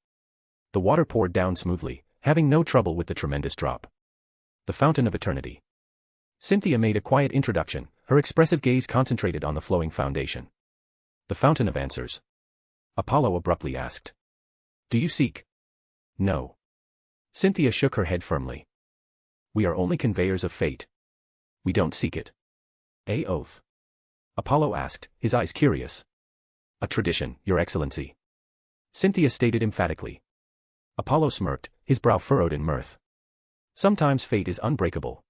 The water poured down smoothly, having no trouble with the tremendous drop. The Fountain of Eternity. Cynthia made a quiet introduction, her expressive gaze concentrated on the flowing foundation. The Fountain of Answers. Apollo abruptly asked. Do you seek? No. Cynthia shook her head firmly. We are only conveyors of fate. We don't seek it. A oath? Apollo asked, his eyes curious. A tradition, Your Excellency. Cynthia stated emphatically. Apollo smirked, his brow furrowed in mirth. Sometimes fate is unbreakable.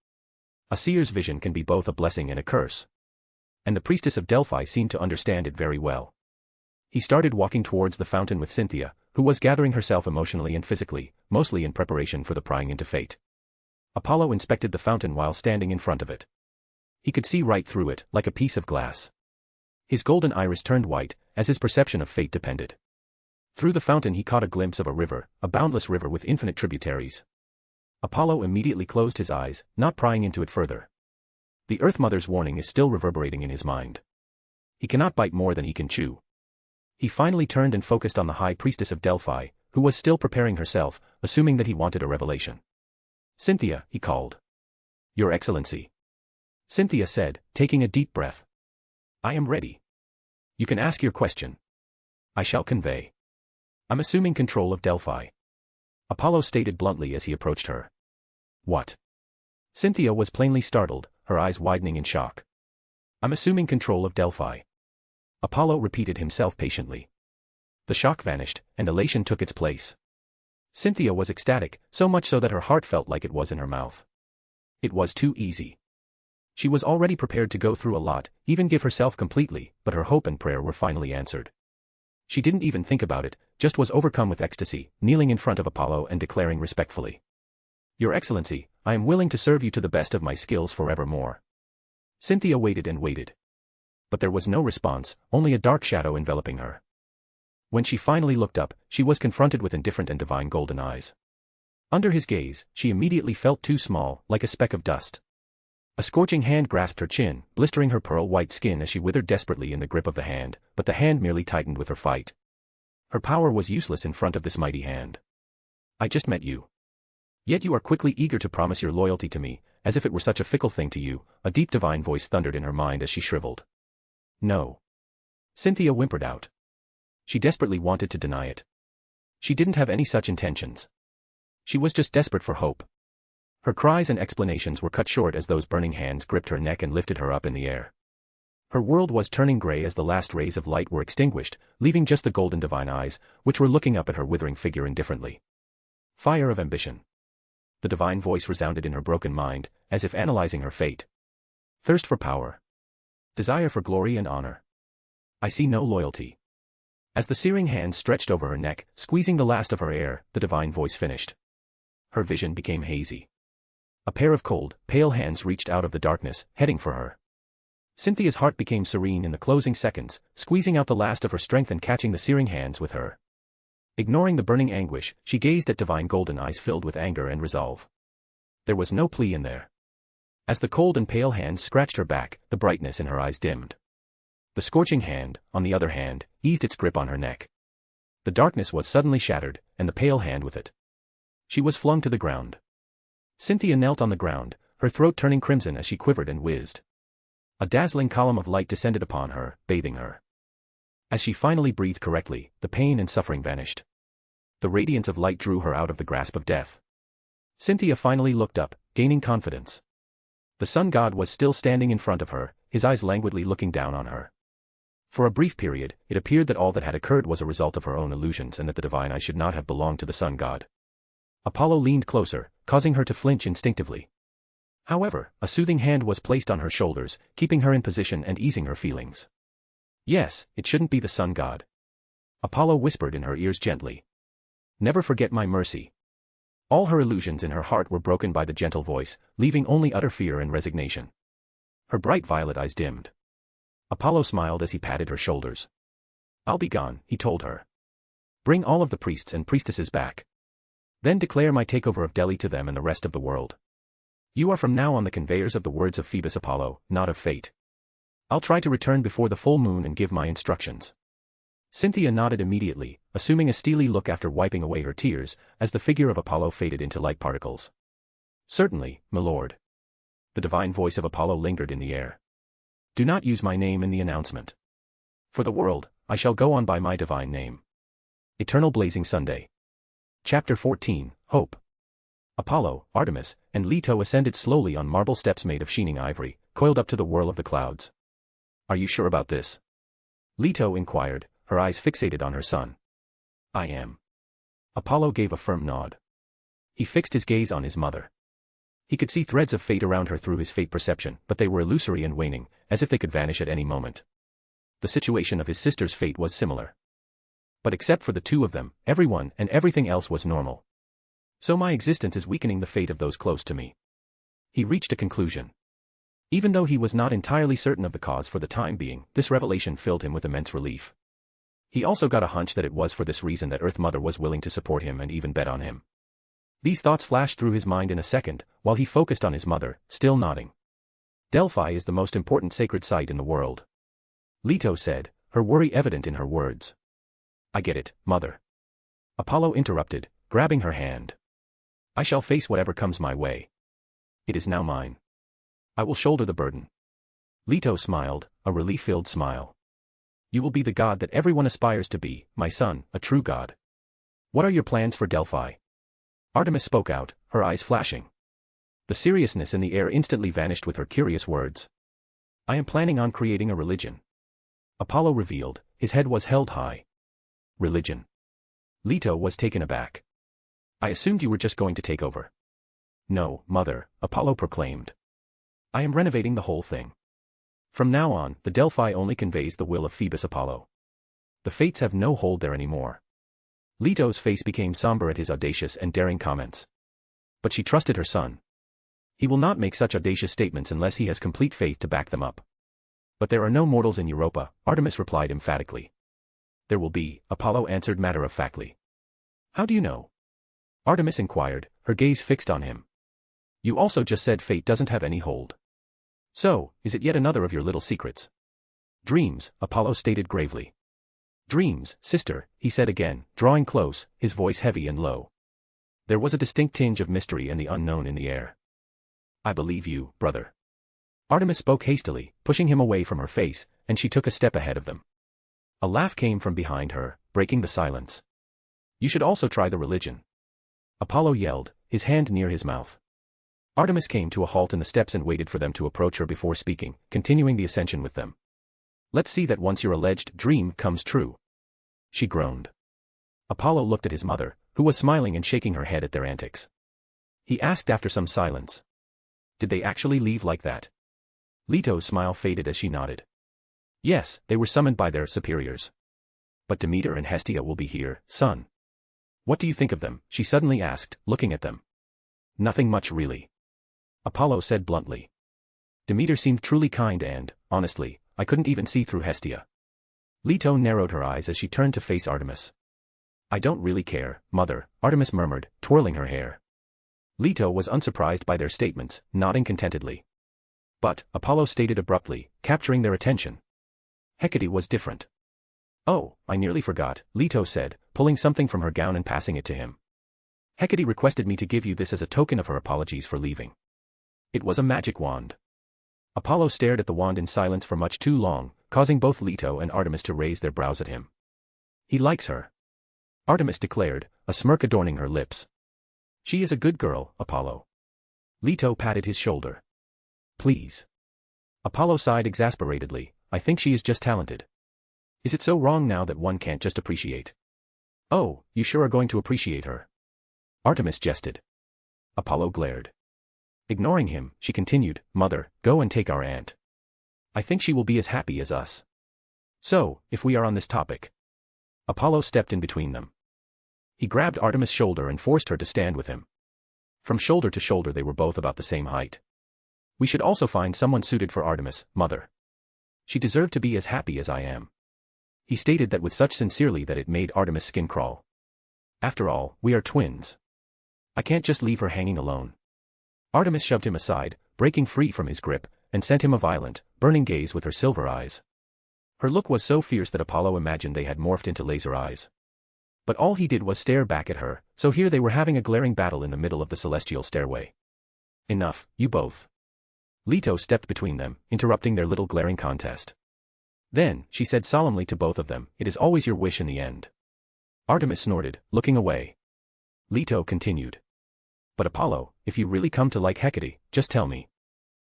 A seer's vision can be both a blessing and a curse. And the priestess of Delphi seemed to understand it very well. He started walking towards the fountain with Cynthia, who was gathering herself emotionally and physically, mostly in preparation for the prying into fate. Apollo inspected the fountain while standing in front of it. He could see right through it, like a piece of glass. His golden iris turned white, as his perception of fate depended. Through the fountain he caught a glimpse of a river, a boundless river with infinite tributaries. Apollo immediately closed his eyes, not prying into it further. The Earth Mother's warning is still reverberating in his mind. He cannot bite more than he can chew. He finally turned and focused on the High Priestess of Delphi, who was still preparing herself, assuming that he wanted a revelation. Cynthia, he called. Your Excellency. Cynthia said, taking a deep breath. I am ready. You can ask your question. I shall convey. I'm assuming control of Delphi. Apollo stated bluntly as he approached her. What? Cynthia was plainly startled, her eyes widening in shock. I'm assuming control of Delphi. Apollo repeated himself patiently. The shock vanished, and elation took its place. Cynthia was ecstatic, so much so that her heart felt like it was in her mouth. It was too easy. She was already prepared to go through a lot, even give herself completely, but her hope and prayer were finally answered. She didn't even think about it, just was overcome with ecstasy, kneeling in front of Apollo and declaring respectfully. Your Excellency, I am willing to serve you to the best of my skills forevermore. Cynthia waited and waited. But there was no response, only a dark shadow enveloping her. When she finally looked up, she was confronted with indifferent and divine golden eyes. Under his gaze, she immediately felt too small, like a speck of dust. A scorching hand grasped her chin, blistering her pearl-white skin as she withered desperately in the grip of the hand, but the hand merely tightened with her fight. Her power was useless in front of this mighty hand. I just met you. Yet you are quickly eager to promise your loyalty to me, as if it were such a fickle thing to you, a deep divine voice thundered in her mind as she shriveled. No. Cynthia whimpered out. She desperately wanted to deny it. She didn't have any such intentions. She was just desperate for hope. Her cries and explanations were cut short as those burning hands gripped her neck and lifted her up in the air. Her world was turning gray as the last rays of light were extinguished, leaving just the golden divine eyes, which were looking up at her withering figure indifferently. Fire of ambition. The divine voice resounded in her broken mind, as if analyzing her fate. Thirst for power. Desire for glory and honor. I see no loyalty. As the searing hands stretched over her neck, squeezing the last of her air, the divine voice finished. Her vision became hazy. A pair of cold, pale hands reached out of the darkness, heading for her. Cynthia's heart became serene in the closing seconds, squeezing out the last of her strength and catching the searing hands with her. Ignoring the burning anguish, she gazed at divine golden eyes filled with anger and resolve. There was no plea in there. As the cold and pale hands scratched her back, the brightness in her eyes dimmed. The scorching hand, on the other hand, eased its grip on her neck. The darkness was suddenly shattered, and the pale hand with it. She was flung to the ground. Cynthia knelt on the ground, her throat turning crimson as she quivered and whizzed. A dazzling column of light descended upon her, bathing her. As she finally breathed correctly, the pain and suffering vanished. The radiance of light drew her out of the grasp of death. Cynthia finally looked up, gaining confidence. The sun god was still standing in front of her, his eyes languidly looking down on her. For a brief period, it appeared that all that had occurred was a result of her own illusions and that the divine eye should not have belonged to the sun god. Apollo leaned closer, causing her to flinch instinctively. However, a soothing hand was placed on her shoulders, keeping her in position and easing her feelings. Yes, it shouldn't be the sun god. Apollo whispered in her ears gently. Never forget my mercy. All her illusions in her heart were broken by the gentle voice, leaving only utter fear and resignation. Her bright violet eyes dimmed. Apollo smiled as he patted her shoulders. I'll be gone, he told her. Bring all of the priests and priestesses back. Then declare my takeover of Delhi to them and the rest of the world. You are from now on the conveyors of the words of Phoebus Apollo, not of fate. I'll try to return before the full moon and give my instructions. Cynthia nodded immediately, assuming a steely look after wiping away her tears, as the figure of Apollo faded into light particles. Certainly, my lord. The divine voice of Apollo lingered in the air. Do not use my name in the announcement. For the world, I shall go on by my divine name. Eternal Blazing Sunday. Chapter 14, Hope. Apollo, Artemis, and Leto ascended slowly on marble steps made of sheening ivory, coiled up to the whirl of the clouds. Are you sure about this? Leto inquired, her eyes fixated on her son. I am. Apollo gave a firm nod. He fixed his gaze on his mother. He could see threads of fate around her through his fate perception, but they were illusory and waning, as if they could vanish at any moment. The situation of his sister's fate was similar. But except for the two of them, everyone and everything else was normal. So my existence is weakening the fate of those close to me. He reached a conclusion. Even though he was not entirely certain of the cause for the time being, this revelation filled him with immense relief. He also got a hunch that it was for this reason that Earth Mother was willing to support him and even bet on him. These thoughts flashed through his mind in a second, while he focused on his mother, still nodding. Delphi is the most important sacred site in the world. Leto said, her worry evident in her words. I get it, mother. Apollo interrupted, grabbing her hand. I shall face whatever comes my way. It is now mine. I will shoulder the burden. Leto smiled, a relief-filled smile. You will be the god that everyone aspires to be, my son, a true god. What are your plans for Delphi? Artemis spoke out, her eyes flashing. The seriousness in the air instantly vanished with her curious words. I am planning on creating a religion. Apollo revealed, his head was held high. Religion. Leto was taken aback. I assumed you were just going to take over. No, mother, Apollo proclaimed. I am renovating the whole thing. From now on, the Delphi only conveys the will of Phoebus Apollo. The fates have no hold there anymore. Leto's face became somber at his audacious and daring comments. But she trusted her son. He will not make such audacious statements unless he has complete faith to back them up. But there are no mortals in Europa, Artemis replied emphatically. There will be, Apollo answered matter-of-factly. How do you know? Artemis inquired, her gaze fixed on him. You also just said fate doesn't have any hold. So, is it yet another of your little secrets? Dreams, Apollo stated gravely. Dreams, sister, he said again, drawing close, his voice heavy and low. There was a distinct tinge of mystery and the unknown in the air. I believe you, brother. Artemis spoke hastily, pushing him away from her face, and she took a step ahead of them. A laugh came from behind her, breaking the silence. You should also try the religion. Apollo yelled, his hand near his mouth. Artemis came to a halt in the steps and waited for them to approach her before speaking, continuing the ascension with them. Let's see that once your alleged dream comes true. She groaned. Apollo looked at his mother, who was smiling and shaking her head at their antics. He asked after some silence. Did they actually leave like that? Leto's smile faded as she nodded. Yes, they were summoned by their superiors. But Demeter and Hestia will be here, son. What do you think of them? She suddenly asked, looking at them. Nothing much really. Apollo said bluntly. Demeter seemed truly kind and, honestly, I couldn't even see through Hestia. Leto narrowed her eyes as she turned to face Artemis. I don't really care, Mother, Artemis murmured, twirling her hair. Leto was unsurprised by their statements, nodding contentedly. But, Apollo stated abruptly, capturing their attention. Hecate was different. Oh, I nearly forgot, Leto said, pulling something from her gown and passing it to him. Hecate requested me to give you this as a token of her apologies for leaving. It was a magic wand. Apollo stared at the wand in silence for much too long, causing both Leto and Artemis to raise their brows at him. He likes her. Artemis declared, a smirk adorning her lips. She is a good girl, Apollo. Leto patted his shoulder. Please. Apollo sighed exasperatedly, I think she is just talented. Is it so wrong now that one can't just appreciate? Oh, you sure are going to appreciate her. Artemis jested. Apollo glared. Ignoring him, she continued, Mother, go and take our aunt. I think she will be as happy as us. So, if we are on this topic. Apollo stepped in between them. He grabbed Artemis' shoulder and forced her to stand with him. From shoulder to shoulder they were both about the same height. We should also find someone suited for Artemis, Mother. She deserved to be as happy as I am. He stated that with such sincerely that it made Artemis' skin crawl. After all, we are twins. I can't just leave her hanging alone. Artemis shoved him aside, breaking free from his grip, and sent him a violent, burning gaze with her silver eyes. Her look was so fierce that Apollo imagined they had morphed into laser eyes. But all he did was stare back at her, so here they were having a glaring battle in the middle of the celestial stairway. Enough, you both. Leto stepped between them, interrupting their little glaring contest. Then, she said solemnly to both of them, it is always your wish in the end. Artemis snorted, looking away. Leto continued. But Apollo, if you really come to like Hecate, just tell me.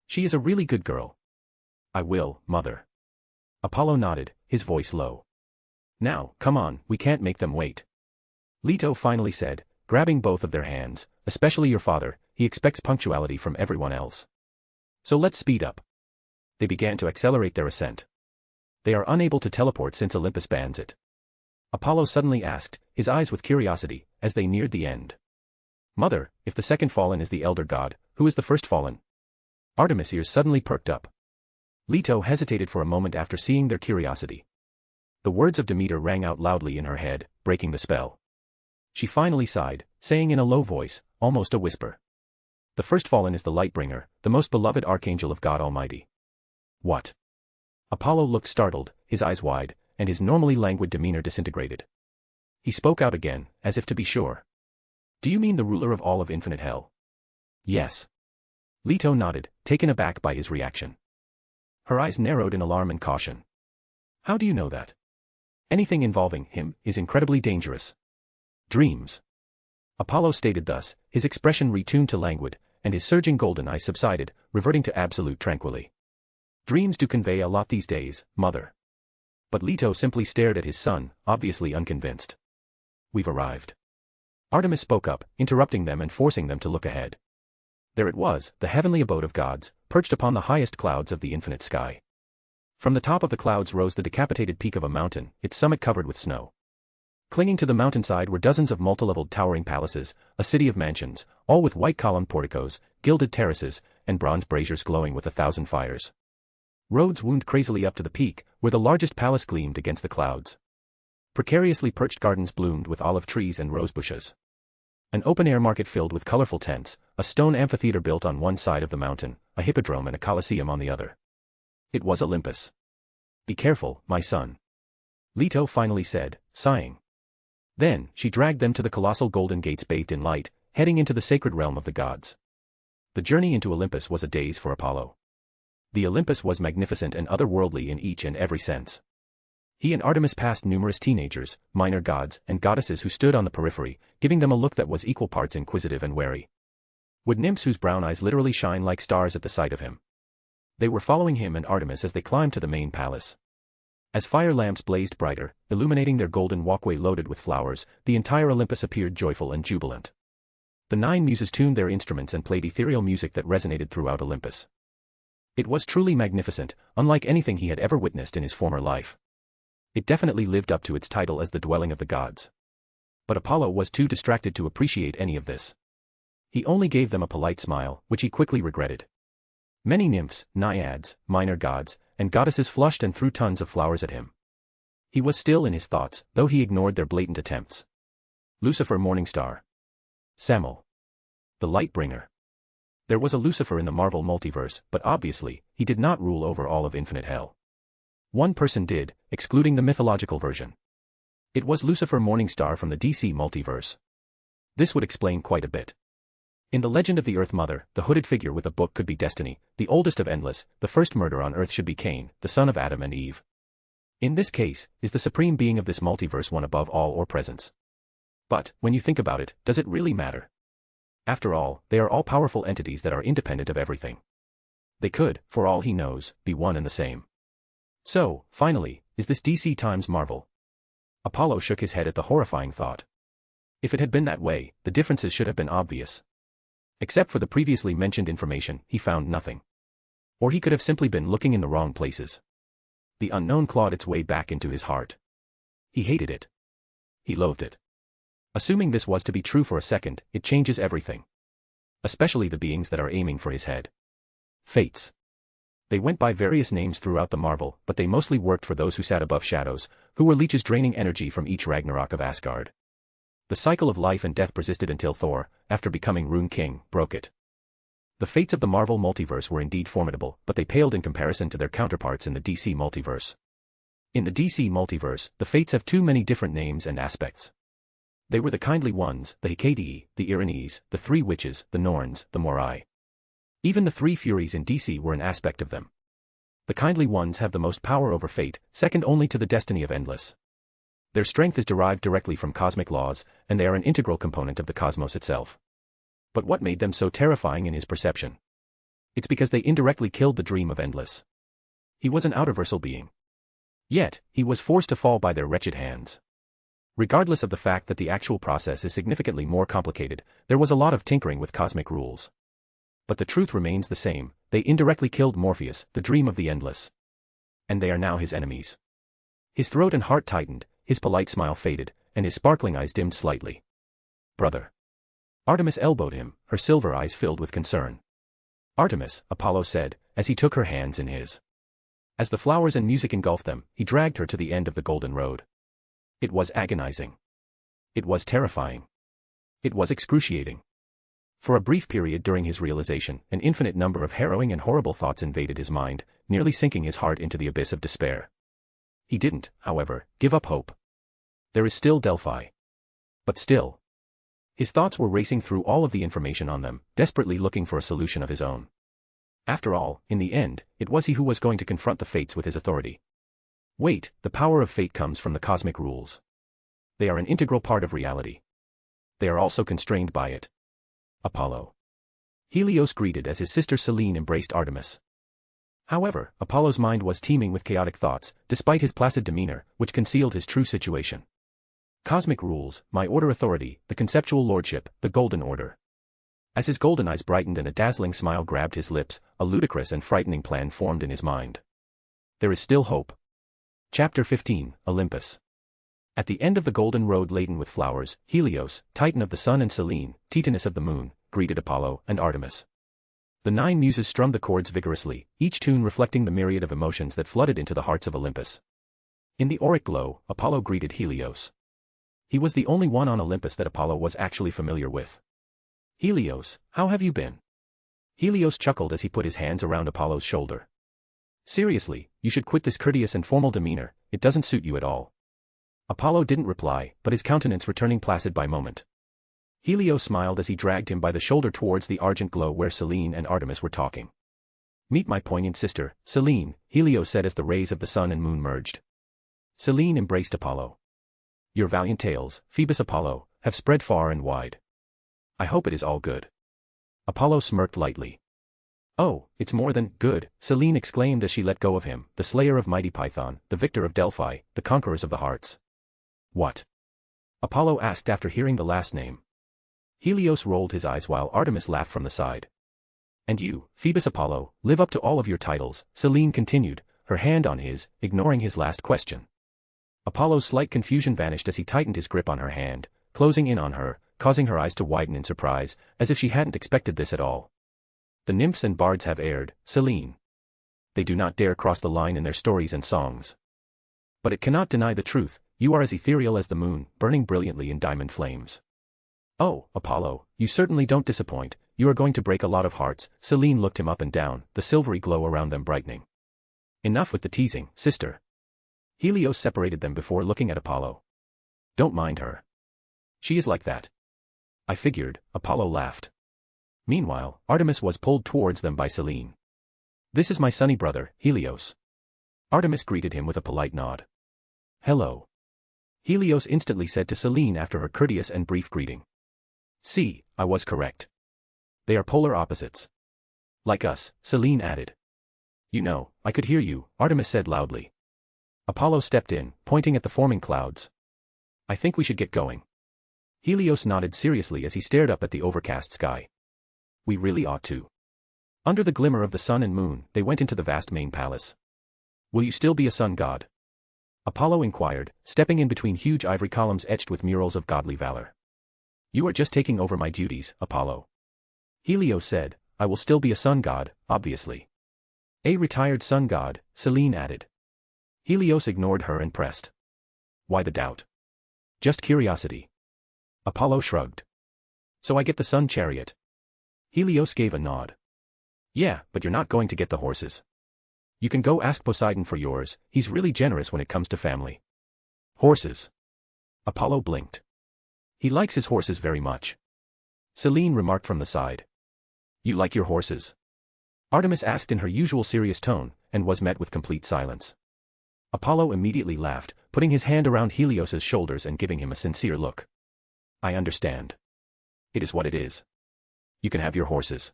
She is a really good girl. I will, Mother. Apollo nodded, his voice low. Now, come on, we can't make them wait. Leto finally said, grabbing both of their hands, especially your father, he expects punctuality from everyone else. So let's speed up. They began to accelerate their ascent. They are unable to teleport since Olympus bans it. Apollo suddenly asked, his eyes with curiosity, as they neared the end. Mother, if the second fallen is the elder god, who is the first fallen? Artemis' ears suddenly perked up. Leto hesitated for a moment after seeing their curiosity. The words of Demeter rang out loudly in her head, breaking the spell. She finally sighed, saying in a low voice, almost a whisper. The first fallen is the Lightbringer, the most beloved archangel of God Almighty. What? Apollo looked startled, his eyes wide, and his normally languid demeanor disintegrated. He spoke out again, as if to be sure. Do you mean the ruler of all of infinite hell? Yes. Leto nodded, taken aback by his reaction. Her eyes narrowed in alarm and caution. How do you know that? Anything involving him is incredibly dangerous. Dreams. Apollo stated thus, his expression retuned to languid, and his surging golden eyes subsided, reverting to absolute tranquility. Dreams do convey a lot these days, Mother. But Leto simply stared at his son, obviously unconvinced. We've arrived. Artemis spoke up, interrupting them and forcing them to look ahead. There it was, the heavenly abode of gods, perched upon the highest clouds of the infinite sky. From the top of the clouds rose the decapitated peak of a mountain, its summit covered with snow. Clinging to the mountainside were dozens of multi-leveled towering palaces, a city of mansions, all with white columned porticos, gilded terraces, and bronze braziers glowing with 1,000 fires. Roads wound crazily up to the peak, where the largest palace gleamed against the clouds. Precariously perched gardens bloomed with olive trees and rose bushes. An open-air market filled with colorful tents, a stone amphitheater built on one side of the mountain, a hippodrome and a coliseum on the other. It was Olympus. Be careful, my son. Leto finally said, sighing. Then, she dragged them to the colossal golden gates bathed in light, heading into the sacred realm of the gods. The journey into Olympus was a daze for Apollo. The Olympus was magnificent and otherworldly in each and every sense. He and Artemis passed numerous teenagers, minor gods, and goddesses who stood on the periphery, giving them a look that was equal parts inquisitive and wary. Wood nymphs whose brown eyes literally shine like stars at the sight of him. They were following him and Artemis as they climbed to the main palace. As fire lamps blazed brighter, illuminating their golden walkway loaded with flowers, the entire Olympus appeared joyful and jubilant. The 9 muses tuned their instruments and played ethereal music that resonated throughout Olympus. It was truly magnificent, unlike anything he had ever witnessed in his former life. It definitely lived up to its title as the dwelling of the gods. But Apollo was too distracted to appreciate any of this. He only gave them a polite smile, which he quickly regretted. Many nymphs, naiads, minor gods, and goddesses flushed and threw tons of flowers at him. He was still in his thoughts, though he ignored their blatant attempts. Lucifer Morningstar. Samael. The Lightbringer. There was a Lucifer in the Marvel multiverse, but obviously, he did not rule over all of infinite hell. One person did, excluding the mythological version. It was Lucifer Morningstar from the DC multiverse. This would explain quite a bit. In the legend of the Earth Mother, the hooded figure with a book could be Destiny, the oldest of endless, the first murder on Earth should be Cain, the son of Adam and Eve. In this case, is the supreme being of this multiverse one above all or presence? But, when you think about it, does it really matter? After all, they are all powerful entities that are independent of everything. They could, for all he knows, be one and the same. So, finally, is this DC times Marvel? Apollo shook his head at the horrifying thought. If it had been that way, the differences should have been obvious. Except for the previously mentioned information, he found nothing. Or he could have simply been looking in the wrong places. The unknown clawed its way back into his heart. He hated it. He loathed it. Assuming this was to be true for a second, it changes everything. Especially the beings that are aiming for his head. Fates. They went by various names throughout the Marvel, but they mostly worked for those who sat above shadows, who were leeches draining energy from each Ragnarok of Asgard. The cycle of life and death persisted until Thor, after becoming Rune King, broke it. The fates of the Marvel multiverse were indeed formidable, but they paled in comparison to their counterparts in the DC multiverse. In the DC multiverse, the fates have too many different names and aspects. They were the kindly ones, the Hecate, the Erinyes, the Three Witches, the Norns, the Morai. Even the Three Furies in DC were an aspect of them. The kindly ones have the most power over fate, second only to the destiny of Endless. Their strength is derived directly from cosmic laws, and they are an integral component of the cosmos itself. But what made them so terrifying in his perception? It's because they indirectly killed the dream of Endless. He was an outerversal being. Yet, he was forced to fall by their wretched hands. Regardless of the fact that the actual process is significantly more complicated, there was a lot of tinkering with cosmic rules. But the truth remains the same, they indirectly killed Morpheus, the dream of the Endless. And they are now his enemies. His throat and heart tightened, his polite smile faded, and his sparkling eyes dimmed slightly. Brother. Artemis elbowed him, her silver eyes filled with concern. Artemis, Apollo said, as he took her hands in his. As the flowers and music engulfed them, he dragged her to the end of the golden road. It was agonizing. It was terrifying. It was excruciating. For a brief period during his realization, an infinite number of harrowing and horrible thoughts invaded his mind, nearly sinking his heart into the abyss of despair. He didn't, however, give up hope. There is still Delphi. But still. His thoughts were racing through all of the information on them, desperately looking for a solution of his own. After all, in the end, it was he who was going to confront the fates with his authority. Wait, the power of fate comes from the cosmic rules. They are an integral part of reality. They are also constrained by it. Apollo. Helios greeted as his sister Selene embraced Artemis. However, Apollo's mind was teeming with chaotic thoughts, despite his placid demeanor, which concealed his true situation. Cosmic rules, my order authority, the conceptual lordship, the golden order. As his golden eyes brightened and a dazzling smile grabbed his lips, a ludicrous and frightening plan formed in his mind. There is still hope. Chapter 15, Olympus. At the end of the golden road laden with flowers, Helios, Titan of the sun, and Selene, Titaness of the moon, greeted Apollo and Artemis. The 9 muses strummed the chords vigorously, each tune reflecting the myriad of emotions that flooded into the hearts of Olympus. In the auric glow, Apollo greeted Helios. He was the only one on Olympus that Apollo was actually familiar with. Helios, how have you been? Helios chuckled as he put his hands around Apollo's shoulder. Seriously, you should quit this courteous and formal demeanor, it doesn't suit you at all. Apollo didn't reply, but his countenance returning placid by moment. Helios smiled as he dragged him by the shoulder towards the argent glow where Selene and Artemis were talking. Meet my poignant sister, Selene, Helios said as the rays of the sun and moon merged. Selene embraced Apollo. Your valiant tales, Phoebus Apollo, have spread far and wide. I hope it is all good. Apollo smirked lightly. Oh, it's more than good, Selene exclaimed as she let go of him, the slayer of mighty Python, the victor of Delphi, the conquerors of the hearts. What? Apollo asked after hearing the last name. Helios rolled his eyes while Artemis laughed from the side. And you, Phoebus Apollo, live up to all of your titles, Selene continued, her hand on his, ignoring his last question. Apollo's slight confusion vanished as he tightened his grip on her hand, closing in on her, causing her eyes to widen in surprise, as if she hadn't expected this at all. The nymphs and bards have erred, Selene. They do not dare cross the line in their stories and songs. But it cannot deny the truth, you are as ethereal as the moon, burning brilliantly in diamond flames. Oh, Apollo, you certainly don't disappoint, you are going to break a lot of hearts. Selene looked him up and down, the silvery glow around them brightening. Enough with the teasing, sister. Helios separated them before looking at Apollo. Don't mind her. She is like that. I figured, Apollo laughed. Meanwhile, Artemis was pulled towards them by Selene. This is my sunny brother, Helios. Artemis greeted him with a polite nod. Hello. Helios instantly said to Selene after her courteous and brief greeting. See, I was correct. They are polar opposites. Like us, Selene added. You know, I could hear you, Artemis said loudly. Apollo stepped in, pointing at the forming clouds. I think we should get going. Helios nodded seriously as he stared up at the overcast sky. We really ought to. Under the glimmer of the sun and moon, they went into the vast main palace. Will you still be a sun god? Apollo inquired, stepping in between huge ivory columns etched with murals of godly valor. You are just taking over my duties, Apollo. Helios said, I will still be a sun god, obviously. A retired sun god, Selene added. Helios ignored her and pressed. Why the doubt? Just curiosity. Apollo shrugged. So I get the sun chariot. Helios gave a nod. Yeah, but you're not going to get the horses. You can go ask Poseidon for yours, he's really generous when it comes to family. Horses. Apollo blinked. He likes his horses very much. Selene remarked from the side. You like your horses? Artemis asked in her usual serious tone, and was met with complete silence. Apollo immediately laughed, putting his hand around Helios's shoulders and giving him a sincere look. I understand. It is what it is. You can have your horses.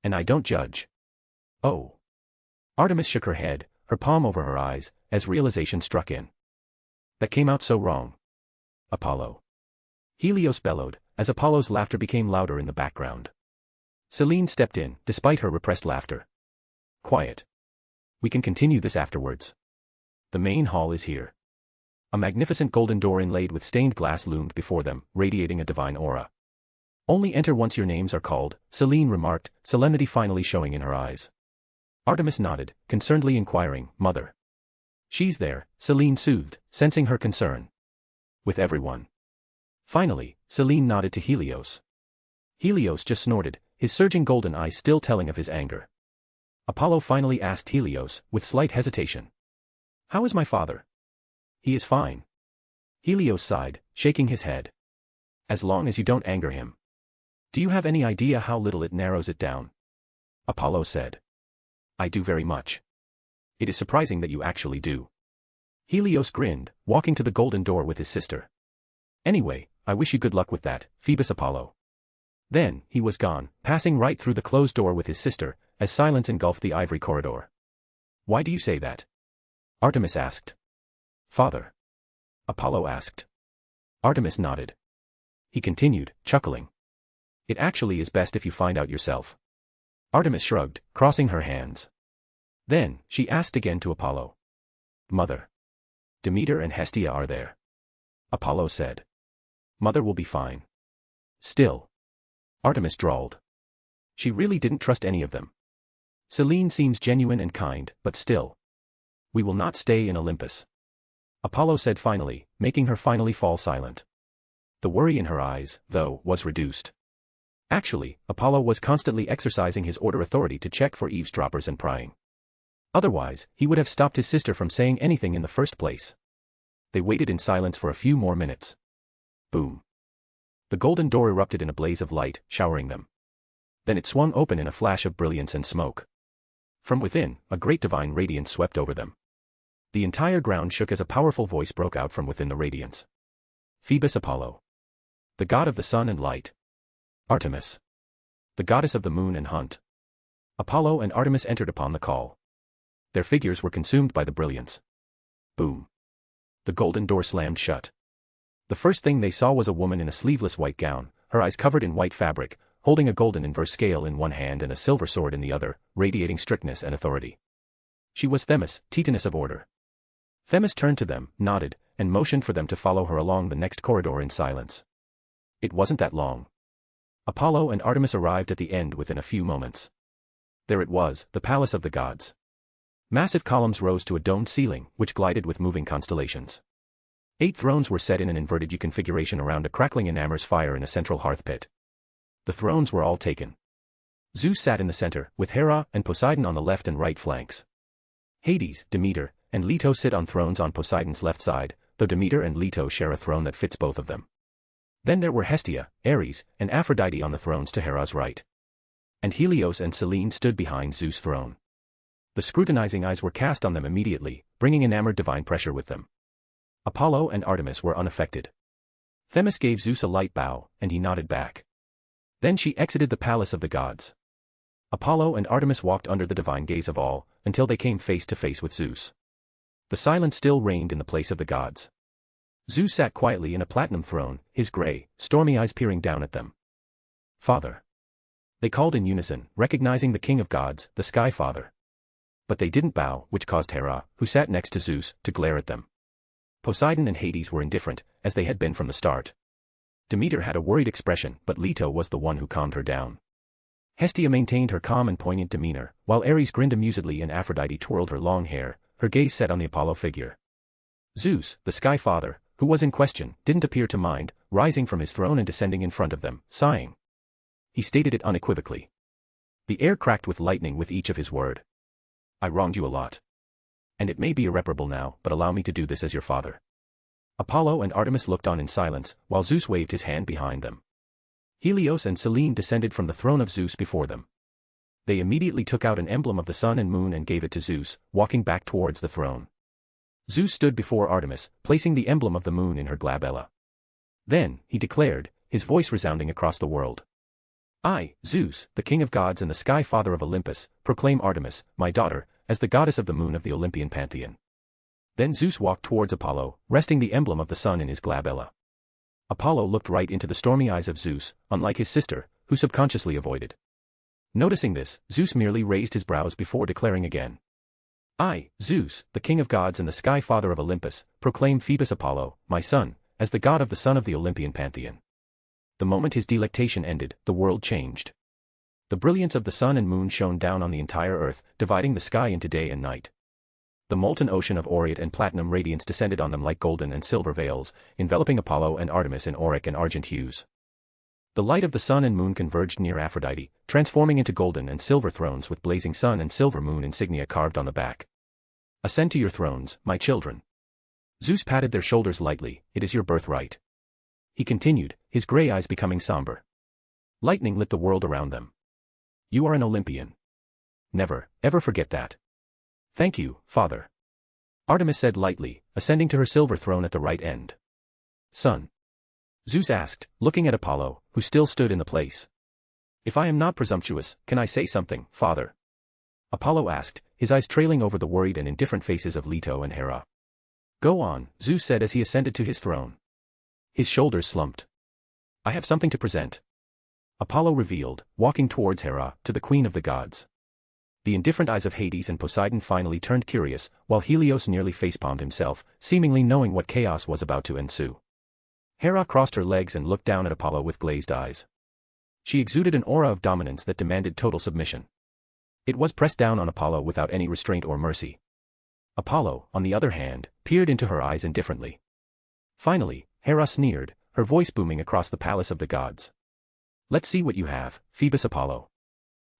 And I don't judge. Oh. Artemis shook her head, her palm over her eyes, as realization struck in. That came out so wrong. Apollo. Helios bellowed, as Apollo's laughter became louder in the background. Selene stepped in, despite her repressed laughter. Quiet. We can continue this afterwards. The main hall is here. A magnificent golden door inlaid with stained glass loomed before them, radiating a divine aura. Only enter once your names are called, Selene remarked, solemnity finally showing in her eyes. Artemis nodded, concernedly inquiring, Mother. She's there, Selene soothed, sensing her concern. With everyone. Finally, Selene nodded to Helios. Helios just snorted, his surging golden eyes still telling of his anger. Apollo finally asked Helios, with slight hesitation. How is my father? He is fine. Helios sighed, shaking his head. As long as you don't anger him. Do you have any idea how little it narrows it down? Apollo said. I do very much. It is surprising that you actually do. Helios grinned, walking to the golden door with his sister. Anyway, I wish you good luck with that, Phoebus Apollo. Then, he was gone, passing right through the closed door with his sister, as silence engulfed the ivory corridor. Why do you say that? Artemis asked. Father. Apollo asked. Artemis nodded. He continued, chuckling. It actually is best if you find out yourself. Artemis shrugged, crossing her hands. Then, she asked again to Apollo. Mother. Demeter and Hestia are there. Apollo said. Mother will be fine. Still. Artemis drawled. She really didn't trust any of them. Selene seems genuine and kind, but still. We will not stay in Olympus. Apollo said finally, making her finally fall silent. The worry in her eyes, though, was reduced. Actually, Apollo was constantly exercising his order authority to check for eavesdroppers and prying. Otherwise, he would have stopped his sister from saying anything in the first place. They waited in silence for a few more minutes. Boom. The golden door erupted in a blaze of light, showering them. Then it swung open in a flash of brilliance and smoke. From within, a great divine radiance swept over them. The entire ground shook as a powerful voice broke out from within the radiance. Phoebus Apollo. The god of the sun and light. Artemis. The goddess of the moon and hunt. Apollo and Artemis entered upon the call. Their figures were consumed by the brilliance. Boom. The golden door slammed shut. The first thing they saw was a woman in a sleeveless white gown, her eyes covered in white fabric, holding a golden inverse scale in one hand and a silver sword in the other, radiating strictness and authority. She was Themis, Titaness of order. Themis turned to them, nodded, and motioned for them to follow her along the next corridor in silence. It wasn't that long. Apollo and Artemis arrived at the end within a few moments. There it was, the palace of the gods. Massive columns rose to a domed ceiling, which glided with moving constellations. 8 thrones were set in an inverted U configuration around a crackling enamour's fire in a central hearth pit. The thrones were all taken. Zeus sat in the center, with Hera and Poseidon on the left and right flanks. Hades, Demeter, and Leto sit on thrones on Poseidon's left side, though Demeter and Leto share a throne that fits both of them. Then there were Hestia, Ares, and Aphrodite on the thrones to Hera's right. And Helios and Selene stood behind Zeus' throne. The scrutinizing eyes were cast on them immediately, bringing enamored divine pressure with them. Apollo and Artemis were unaffected. Themis gave Zeus a light bow, and he nodded back. Then she exited the palace of the gods. Apollo and Artemis walked under the divine gaze of all, until they came face to face with Zeus. The silence still reigned in the place of the gods. Zeus sat quietly in a platinum throne, his gray, stormy eyes peering down at them. Father. They called in unison, recognizing the king of gods, the Sky Father. But they didn't bow, which caused Hera, who sat next to Zeus, to glare at them. Poseidon and Hades were indifferent, as they had been from the start. Demeter had a worried expression, but Leto was the one who calmed her down. Hestia maintained her calm and poignant demeanor, while Ares grinned amusedly and Aphrodite twirled her long hair, her gaze set on the Apollo figure. Zeus, the Sky Father, who was in question, didn't appear to mind, rising from his throne and descending in front of them, sighing. He stated it unequivocally. The air cracked with lightning with each of his word. I wronged you a lot. And it may be irreparable now, but allow me to do this as your father. Apollo and Artemis looked on in silence, while Zeus waved his hand behind them. Helios and Selene descended from the throne of Zeus before them. They immediately took out an emblem of the sun and moon and gave it to Zeus, walking back towards the throne. Zeus stood before Artemis, placing the emblem of the moon in her glabella. Then, he declared, his voice resounding across the world. I, Zeus, the king of gods and the Sky Father of Olympus, proclaim Artemis, my daughter, as the goddess of the moon of the Olympian pantheon. Then Zeus walked towards Apollo, resting the emblem of the sun in his glabella. Apollo looked right into the stormy eyes of Zeus, unlike his sister, who subconsciously avoided. Noticing this, Zeus merely raised his brows before declaring again. I, Zeus, the king of gods and the Sky Father of Olympus, proclaim Phoebus Apollo, my son, as the god of the sun of the Olympian pantheon. The moment his delectation ended, the world changed. The brilliance of the sun and moon shone down on the entire earth, dividing the sky into day and night. The molten ocean of aureate and platinum radiance descended on them like golden and silver veils, enveloping Apollo and Artemis in auric and argent hues. The light of the sun and moon converged near Aphrodite, transforming into golden and silver thrones with blazing sun and silver moon insignia carved on the back. Ascend to your thrones, my children. Zeus patted their shoulders lightly, it is your birthright. He continued, his gray eyes becoming somber. Lightning lit the world around them. You are an Olympian. Never, ever forget that. Thank you, Father. Artemis said lightly, ascending to her silver throne at the right end. Son. Zeus asked, looking at Apollo, who still stood in the place. If I am not presumptuous, can I say something, Father? Apollo asked, his eyes trailing over the worried and indifferent faces of Leto and Hera. Go on, Zeus said as he ascended to his throne. His shoulders slumped. I have something to present. Apollo revealed, walking towards Hera, to the queen of the gods. The indifferent eyes of Hades and Poseidon finally turned curious, while Helios nearly facepalmed himself, seemingly knowing what chaos was about to ensue. Hera crossed her legs and looked down at Apollo with glazed eyes. She exuded an aura of dominance that demanded total submission. It was pressed down on Apollo without any restraint or mercy. Apollo, on the other hand, peered into her eyes indifferently. Finally, Hera sneered, her voice booming across the palace of the gods. Let's see what you have, Phoebus Apollo.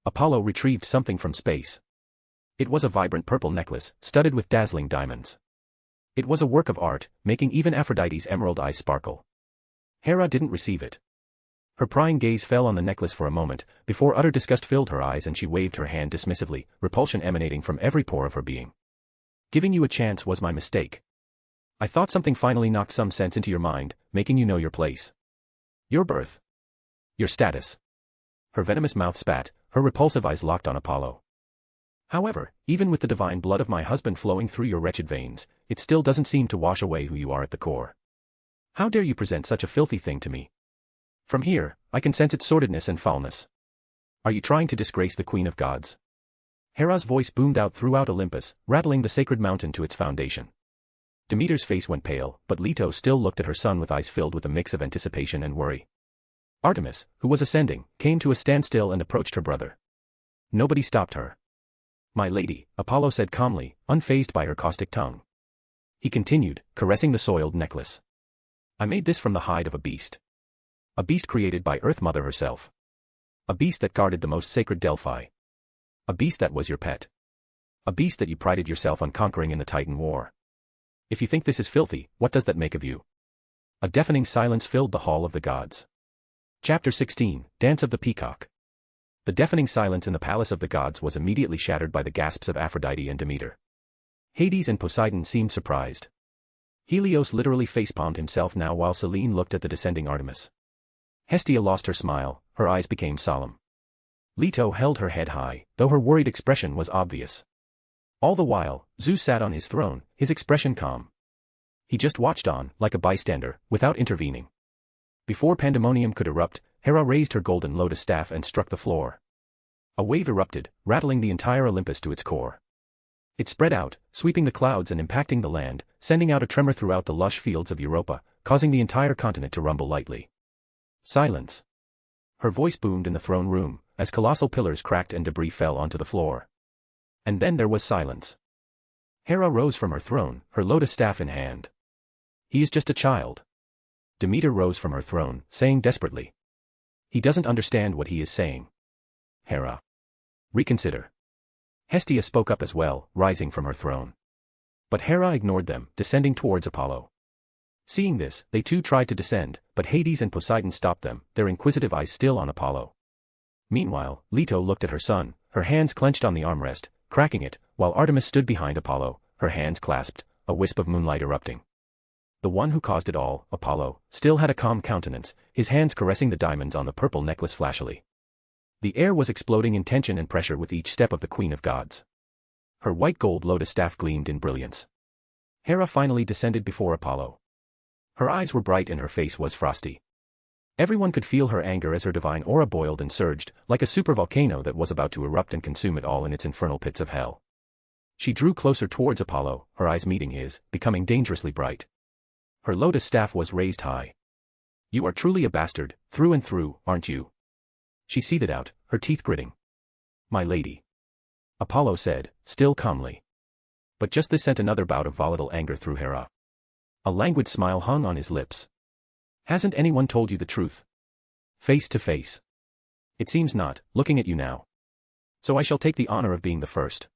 Apollo retrieved something from space. It was a vibrant purple necklace, studded with dazzling diamonds. It was a work of art, making even Aphrodite's emerald eyes sparkle. Hera didn't receive it. Her prying gaze fell on the necklace for a moment, before utter disgust filled her eyes and she waved her hand dismissively, repulsion emanating from every pore of her being. Giving you a chance was my mistake. I thought something finally knocked some sense into your mind, making you know your place. Your birth. Your status. Her venomous mouth spat, her repulsive eyes locked on Apollo. However, even with the divine blood of my husband flowing through your wretched veins, it still doesn't seem to wash away who you are at the core. How dare you present such a filthy thing to me? From here, I can sense its sordidness and foulness. Are you trying to disgrace the Queen of Gods? Hera's voice boomed out throughout Olympus, rattling the sacred mountain to its foundation. Demeter's face went pale, but Leto still looked at her son with eyes filled with a mix of anticipation and worry. Artemis, who was ascending, came to a standstill and approached her brother. nobody stopped her. "My lady," Apollo said calmly, unfazed by her caustic tongue. He continued, caressing the soiled necklace. "I made this from the hide of a beast. A beast created by Earth Mother herself. A beast that guarded the most sacred Delphi. A beast that was your pet. A beast that you prided yourself on conquering in the Titan War. If you think this is filthy, what does that make of you?" A deafening silence filled the Hall of the Gods. Chapter 16, Dance of the Peacock. The deafening silence in the Palace of the Gods was immediately shattered by the gasps of Aphrodite and Demeter. Hades and Poseidon seemed surprised. Helios literally facepalmed himself now while Selene looked at the descending Artemis. Hestia lost her smile, her eyes became solemn. Leto held her head high, though her worried expression was obvious. All the while, Zeus sat on his throne, his expression calm. He just watched on, like a bystander, without intervening. Before pandemonium could erupt, Hera raised her golden lotus staff and struck the floor. A wave erupted, rattling the entire Olympus to its core. It spread out, sweeping the clouds and impacting the land, sending out a tremor throughout the lush fields of Europa, causing the entire continent to rumble lightly. "Silence." Her voice boomed in the throne room, as colossal pillars cracked and debris fell onto the floor. And then there was silence. Hera rose from her throne, her lotus staff in hand. "He is just a child." Demeter rose from her throne, saying desperately. "He doesn't understand what he is saying." Hera. "Reconsider." Hestia spoke up as well, rising from her throne. But Hera ignored them, descending towards Apollo. Seeing this, they too tried to descend, but Hades and Poseidon stopped them, their inquisitive eyes still on Apollo. Meanwhile, Leto looked at her son, her hands clenched on the armrest, cracking it, while Artemis stood behind Apollo, her hands clasped, a wisp of moonlight erupting. The one who caused it all, Apollo, still had a calm countenance, his hands caressing the diamonds on the purple necklace flashily. The air was exploding in tension and pressure with each step of the Queen of Gods. Her white gold lotus staff gleamed in brilliance. Hera finally descended before Apollo. Her eyes were bright and her face was frosty. Everyone could feel her anger as her divine aura boiled and surged, like a supervolcano that was about to erupt and consume it all in its infernal pits of hell. She drew closer towards Apollo, her eyes meeting his, becoming dangerously bright. Her lotus staff was raised high. "You are truly a bastard, through and through, aren't you?" She seethed out, her teeth gritting. "My lady," Apollo said, still calmly. But just this sent another bout of volatile anger through Hera. A languid smile hung on his lips. "Hasn't anyone told you the truth? Face to face. It seems not, looking at you now. So I shall take the honor of being the first.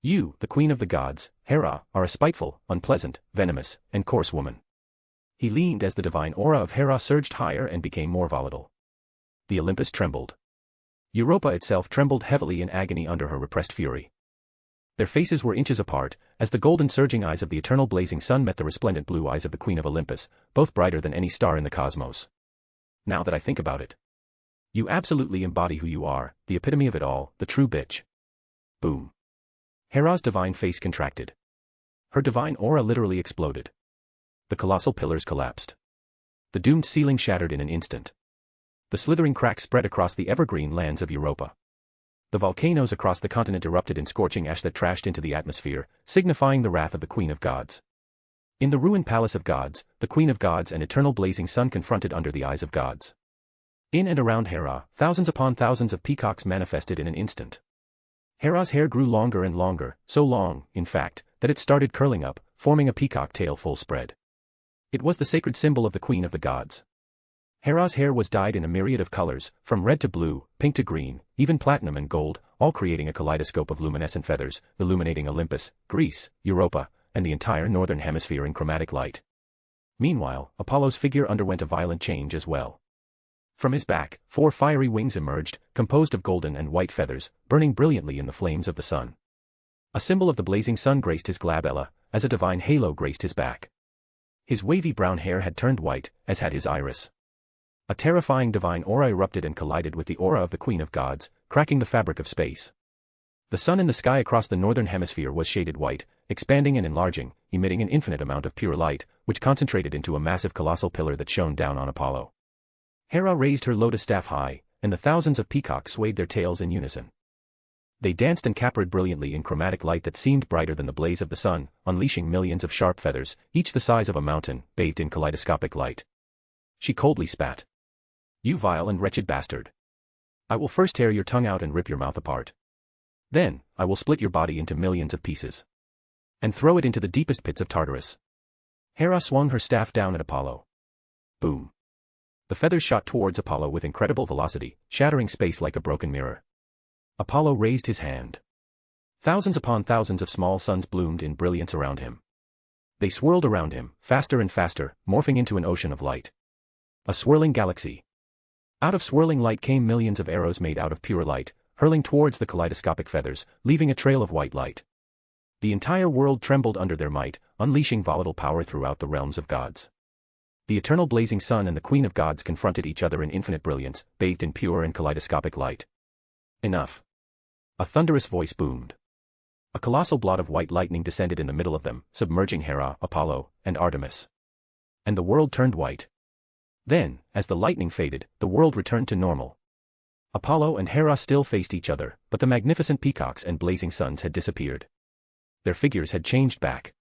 You, the Queen of the Gods, Hera, are a spiteful, unpleasant, venomous, and coarse woman." He leaned as the divine aura of Hera surged higher and became more volatile. The Olympus trembled. Europa itself trembled heavily in agony under her repressed fury. Their faces were inches apart, as the golden surging eyes of the eternal blazing sun met the resplendent blue eyes of the Queen of Olympus, both brighter than any star in the cosmos. "Now that I think about it. You absolutely embody who you are, the epitome of it all, the true bitch." Boom. Hera's divine face contracted. Her divine aura literally exploded. The colossal pillars collapsed. The doomed ceiling shattered in an instant. The slithering cracks spread across the evergreen lands of Europa. The volcanoes across the continent erupted in scorching ash that trashed into the atmosphere, signifying the wrath of the Queen of Gods. In the ruined Palace of Gods, the Queen of Gods and eternal blazing sun confronted under the eyes of gods. In and around Hera, thousands upon thousands of peacocks manifested in an instant. Hera's hair grew longer and longer, so long, in fact, that it started curling up, forming a peacock tail full spread. It was the sacred symbol of the Queen of the Gods. Hera's hair was dyed in a myriad of colors, from red to blue, pink to green, even platinum and gold, all creating a kaleidoscope of luminescent feathers, illuminating Olympus, Greece, Europa, and the entire northern hemisphere in chromatic light. Meanwhile, Apollo's figure underwent a violent change as well. From his back, 4 fiery wings emerged, composed of golden and white feathers, burning brilliantly in the flames of the sun. A symbol of the blazing sun graced his glabella, as a divine halo graced his back. His wavy brown hair had turned white, as had his iris. A terrifying divine aura erupted and collided with the aura of the Queen of Gods, cracking the fabric of space. The sun in the sky across the northern hemisphere was shaded white, expanding and enlarging, emitting an infinite amount of pure light, which concentrated into a massive colossal pillar that shone down on Apollo. Hera raised her lotus staff high, and the thousands of peacocks swayed their tails in unison. They danced and capered brilliantly in chromatic light that seemed brighter than the blaze of the sun, unleashing millions of sharp feathers, each the size of a mountain, bathed in kaleidoscopic light. She coldly spat. "You vile and wretched bastard. I will first tear your tongue out and rip your mouth apart." Then, I will split your body into millions of pieces. And throw it into the deepest pits of Tartarus. Hera swung her staff down at Apollo. Boom. The feathers shot towards Apollo with incredible velocity, shattering space like a broken mirror. Apollo raised his hand. Thousands upon thousands of small suns bloomed in brilliance around him. They swirled around him, faster and faster, morphing into an ocean of light. A swirling galaxy. Out of swirling light came millions of arrows made out of pure light, hurling towards the kaleidoscopic feathers, leaving a trail of white light. The entire world trembled under their might, unleashing volatile power throughout the realms of gods. The eternal blazing sun and the queen of gods confronted each other in infinite brilliance, bathed in pure and kaleidoscopic light. Enough. A thunderous voice boomed. A colossal blot of white lightning descended in the middle of them, submerging Hera, Apollo, and Artemis. And the world turned white. Then, as the lightning faded, the world returned to normal. Apollo and Hera still faced each other, but the magnificent peacocks and blazing suns had disappeared. Their figures had changed back.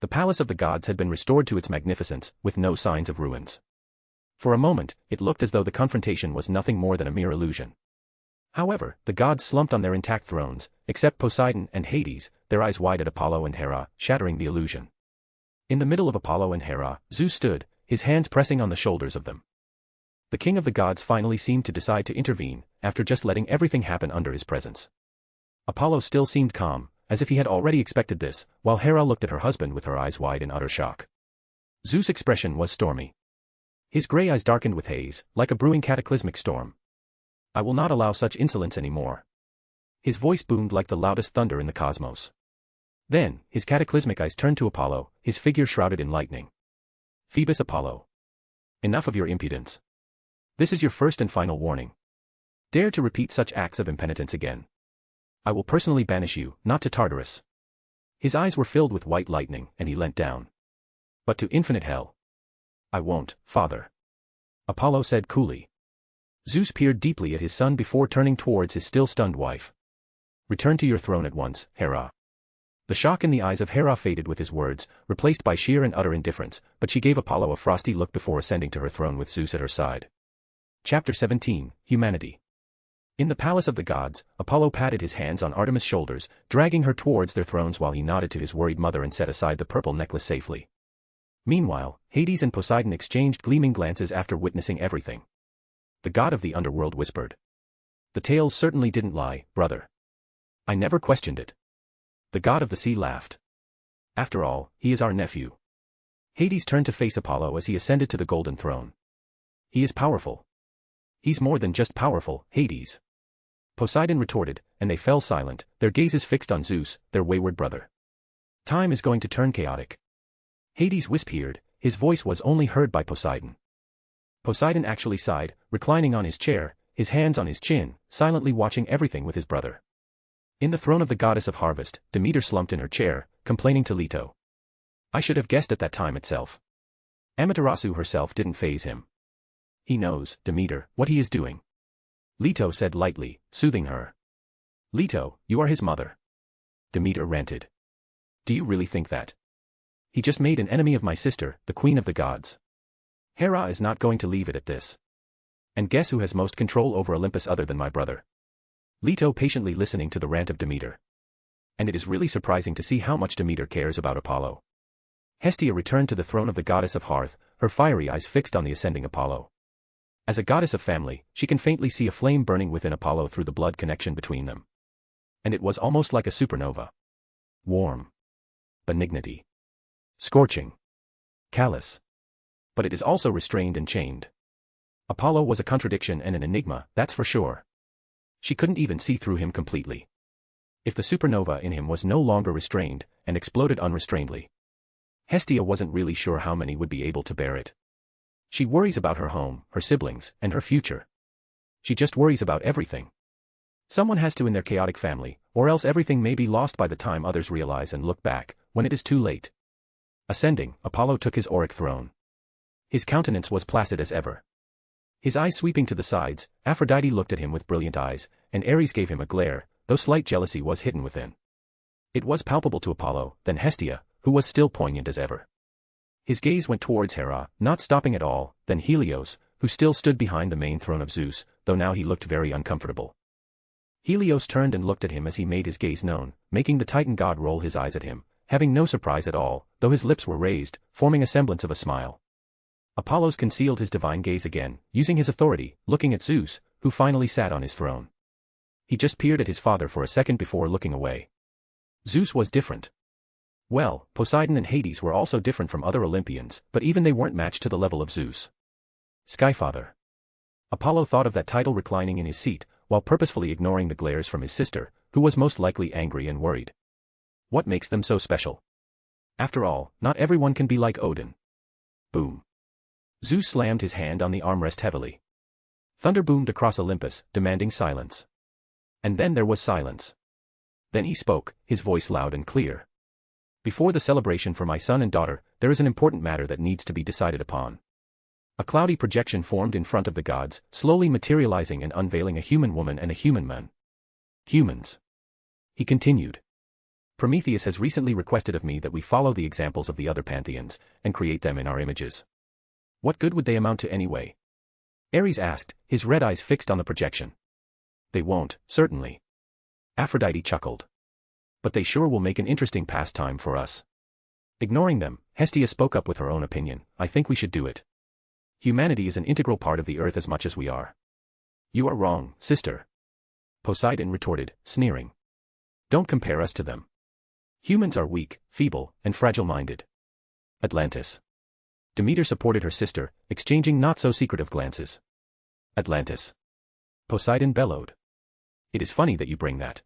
The palace of the gods had been restored to its magnificence, with no signs of ruins. For a moment, it looked as though the confrontation was nothing more than a mere illusion. However, the gods slumped on their intact thrones, except Poseidon and Hades, their eyes wide at Apollo and Hera, shattering the illusion. In the middle of Apollo and Hera, Zeus stood, his hands pressing on the shoulders of them. The king of the gods finally seemed to decide to intervene, after just letting everything happen under his presence. Apollo still seemed calm, as if he had already expected this, while Hera looked at her husband with her eyes wide in utter shock. Zeus' expression was stormy. His gray eyes darkened with haze, like a brewing cataclysmic storm. I will not allow such insolence anymore. His voice boomed like the loudest thunder in the cosmos. Then, his cataclysmic eyes turned to Apollo, his figure shrouded in lightning. Phoebus Apollo. Enough of your impudence. This is your first and final warning. Dare to repeat such acts of impenitence again. I will personally banish you, not to Tartarus. His eyes were filled with white lightning, and he leant down. But to infinite hell. I won't, father. Apollo said coolly. Zeus peered deeply at his son before turning towards his still stunned wife. Return to your throne at once, Hera. The shock in the eyes of Hera faded with his words, replaced by sheer and utter indifference, but she gave Apollo a frosty look before ascending to her throne with Zeus at her side. Chapter 17, Humanity. In the palace of the gods, Apollo patted his hands on Artemis' shoulders, dragging her towards their thrones while he nodded to his worried mother and set aside the purple necklace safely. Meanwhile, Hades and Poseidon exchanged gleaming glances after witnessing everything. The god of the underworld whispered. The tales certainly didn't lie, brother. I never questioned it. The god of the sea laughed. After all, he is our nephew. Hades turned to face Apollo as he ascended to the golden throne. He is powerful. He's more than just powerful, Hades. Poseidon retorted, and they fell silent, their gazes fixed on Zeus, their wayward brother. Time is going to turn chaotic. Hades whispered, his voice was only heard by Poseidon. Poseidon actually sighed, reclining on his chair, his hands on his chin, silently watching everything with his brother. In the throne of the goddess of harvest, Demeter slumped in her chair, complaining to Leto. I should have guessed at that time itself. Amaterasu herself didn't faze him. He knows, Demeter, what he is doing. Leto said lightly, soothing her. Leto, you are his mother. Demeter ranted. Do you really think that? He just made an enemy of my sister, the queen of the gods. Hera is not going to leave it at this. And guess who has most control over Olympus other than my brother? Leto patiently listening to the rant of Demeter. And it is really surprising to see how much Demeter cares about Apollo. Hestia returned to the throne of the goddess of hearth, her fiery eyes fixed on the ascending Apollo. As a goddess of family, she can faintly see a flame burning within Apollo through the blood connection between them. And it was almost like a supernova. Warm. Benignity. Scorching. Callous. But it is also restrained and chained. Apollo was a contradiction and an enigma, that's for sure. She couldn't even see through him completely. If the supernova in him was no longer restrained, and exploded unrestrainedly. Hestia wasn't really sure how many would be able to bear it. She worries about her home, her siblings, and her future. She just worries about everything. Someone has to in their chaotic family, or else everything may be lost by the time others realize and look back, when it is too late. Ascending, Apollo took his auric throne. His countenance was placid as ever. His eyes sweeping to the sides, Aphrodite looked at him with brilliant eyes, and Ares gave him a glare, though slight jealousy was hidden within. It was palpable to Apollo, then Hestia, who was still poignant as ever. His gaze went towards Hera, not stopping at all, then Helios, who still stood behind the main throne of Zeus, though now he looked very uncomfortable. Helios turned and looked at him as he made his gaze known, making the Titan god roll his eyes at him, having no surprise at all, though his lips were raised, forming a semblance of a smile. Apollos concealed his divine gaze again, using his authority, looking at Zeus, who finally sat on his throne. He just peered at his father for a second before looking away. Zeus was different. Well, Poseidon and Hades were also different from other Olympians, but even they weren't matched to the level of Zeus. Skyfather. Apollo thought of that title reclining in his seat, while purposefully ignoring the glares from his sister, who was most likely angry and worried. What makes them so special? After all, not everyone can be like Odin. Boom. Zeus slammed his hand on the armrest heavily. Thunder boomed across Olympus, demanding silence. And then there was silence. Then he spoke, his voice loud and clear. Before the celebration for my son and daughter, there is an important matter that needs to be decided upon. A cloudy projection formed in front of the gods, slowly materializing and unveiling a human woman and a human man. Humans. He continued. Prometheus has recently requested of me that we follow the examples of the other pantheons, and create them in our images. What good would they amount to anyway? Ares asked, his red eyes fixed on the projection. They won't, certainly. Aphrodite chuckled. But they sure will make an interesting pastime for us. Ignoring them, Hestia spoke up with her own opinion. I think we should do it. Humanity is an integral part of the earth as much as we are. You are wrong, sister. Poseidon retorted, sneering. Don't compare us to them. Humans are weak, feeble, and fragile-minded. Atlantis. Demeter supported her sister, exchanging not-so-secretive glances. Atlantis. Poseidon bellowed. It is funny that you bring that.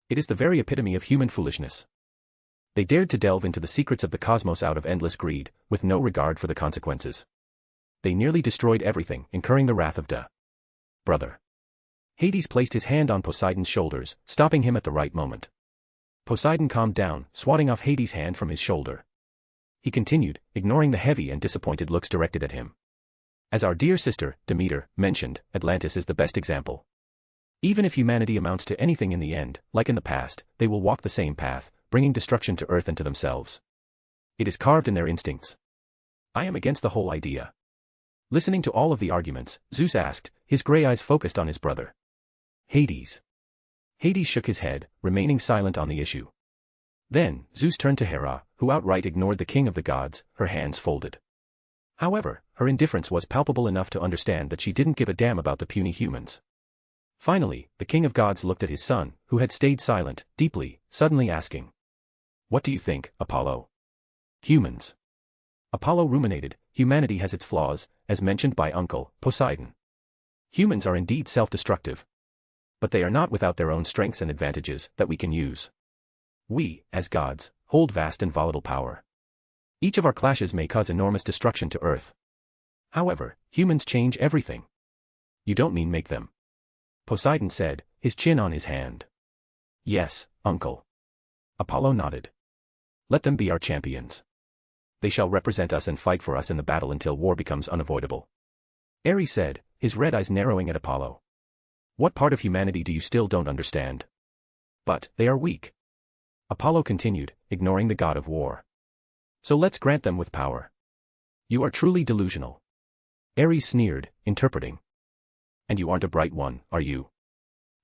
It is the very epitome of human foolishness. They dared to delve into the secrets of the cosmos out of endless greed, with no regard for the consequences. They nearly destroyed everything, incurring the wrath of brother. Hades placed his hand on Poseidon's shoulders, stopping him at the right moment. Poseidon calmed down, swatting off Hades' hand from his shoulder. He continued, ignoring the heavy and disappointed looks directed at him. As our dear sister, Demeter, mentioned, Atlantis is the best example. Even if humanity amounts to anything in the end, like in the past, they will walk the same path, bringing destruction to earth and to themselves. It is carved in their instincts. I am against the whole idea. Listening to all of the arguments, Zeus asked, his gray eyes focused on his brother. Hades. Hades shook his head, remaining silent on the issue. Then, Zeus turned to Hera, who outright ignored the king of the gods, her hands folded. However, her indifference was palpable enough to understand that she didn't give a damn about the puny humans. Finally, the king of gods looked at his son, who had stayed silent, deeply, suddenly asking. What do you think, Apollo? Humans. Apollo ruminated, humanity has its flaws, as mentioned by Uncle Poseidon. Humans are indeed self-destructive. But they are not without their own strengths and advantages that we can use. We, as gods, hold vast and volatile power. Each of our clashes may cause enormous destruction to Earth. However, humans change everything. You don't mean make them? Poseidon said, his chin on his hand. Yes, Uncle. Apollo nodded. Let them be our champions. They shall represent us and fight for us in the battle until war becomes unavoidable. Ares said, his red eyes narrowing at Apollo. What part of humanity do you still don't understand? But, they are weak. Apollo continued, ignoring the god of war. So let's grant them with power. You are truly delusional. Ares sneered, interpreting. And you aren't a bright one, are you?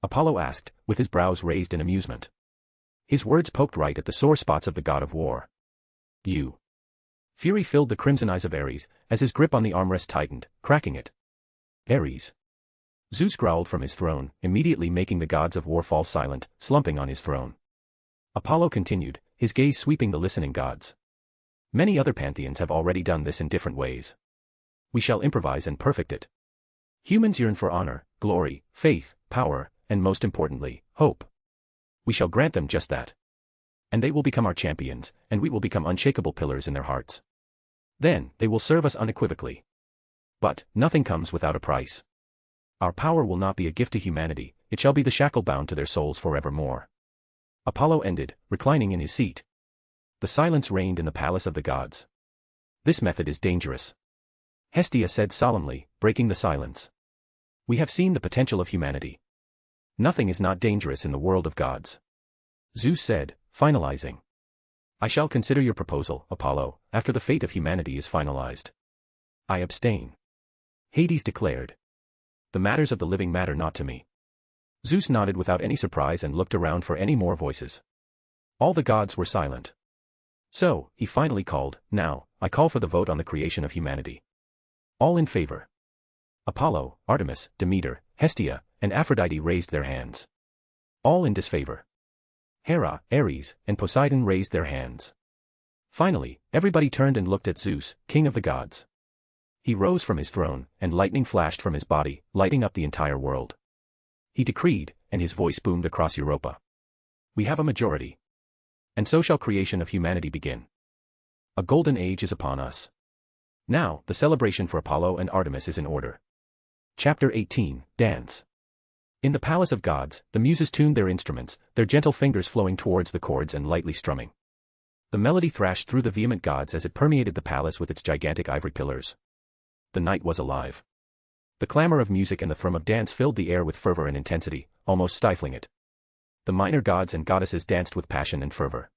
Apollo asked, with his brows raised in amusement. His words poked right at the sore spots of the god of war. You. Fury filled the crimson eyes of Ares, as his grip on the armrest tightened, cracking it. Ares. Zeus growled from his throne, immediately making the gods of war fall silent, slumping on his throne. Apollo continued, his gaze sweeping the listening gods. Many other pantheons have already done this in different ways. We shall improvise and perfect it. Humans yearn for honor, glory, faith, power, and most importantly, hope. We shall grant them just that. And they will become our champions, and we will become unshakable pillars in their hearts. Then, they will serve us unequivocally. But, nothing comes without a price. Our power will not be a gift to humanity, it shall be the shackle bound to their souls forevermore. Apollo ended, reclining in his seat. The silence reigned in the palace of the gods. This method is dangerous. Hestia said solemnly, breaking the silence. We have seen the potential of humanity. Nothing is not dangerous in the world of gods. Zeus said, finalizing. I shall consider your proposal, Apollo, after the fate of humanity is finalized. I abstain. Hades declared. The matters of the living matter not to me. Zeus nodded without any surprise and looked around for any more voices. All the gods were silent. So, he finally called, "Now, I call for the vote on the creation of humanity. All in favor." Apollo, Artemis, Demeter, Hestia, and Aphrodite raised their hands. All in disfavor. Hera, Ares, and Poseidon raised their hands. Finally, everybody turned and looked at Zeus, king of the gods. He rose from his throne, and lightning flashed from his body, lighting up the entire world. He decreed, and his voice boomed across Europa. "We have a majority. And so shall creation of humanity begin. A golden age is upon us. Now, the celebration for Apollo and Artemis is in order." Chapter 18, Dance. In the palace of gods, the muses tuned their instruments, their gentle fingers flowing towards the chords and lightly strumming. The melody thrashed through the vehement gods as it permeated the palace with its gigantic ivory pillars. The night was alive. The clamor of music and the thrum of dance filled the air with fervor and intensity, almost stifling it. The minor gods and goddesses danced with passion and fervor.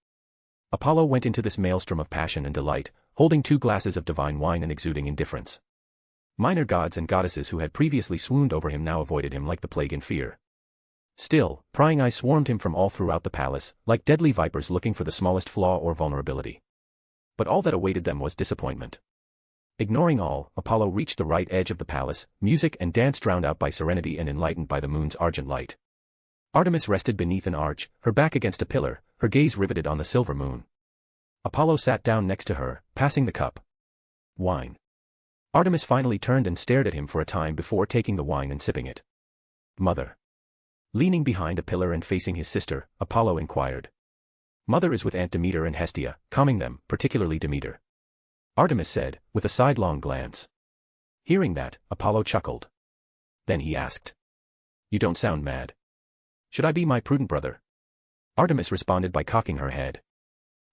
Apollo went into this maelstrom of passion and delight, holding 2 glasses of divine wine and exuding indifference. Minor gods and goddesses who had previously swooned over him now avoided him like the plague in fear. Still, prying eyes swarmed him from all throughout the palace, like deadly vipers looking for the smallest flaw or vulnerability. But all that awaited them was disappointment. Ignoring all, Apollo reached the right edge of the palace, music and dance drowned out by serenity and enlightened by the moon's argent light. Artemis rested beneath an arch, her back against a pillar, her gaze riveted on the silver moon. Apollo sat down next to her, passing the cup. Wine. Artemis finally turned and stared at him for a time before taking the wine and sipping it. "Mother." Leaning behind a pillar and facing his sister, Apollo inquired. "Mother is with Aunt Demeter and Hestia, calming them, particularly Demeter," Artemis said, with a sidelong glance. Hearing that, Apollo chuckled. Then he asked, "You don't sound mad. Should I be my prudent brother?" Artemis responded by cocking her head.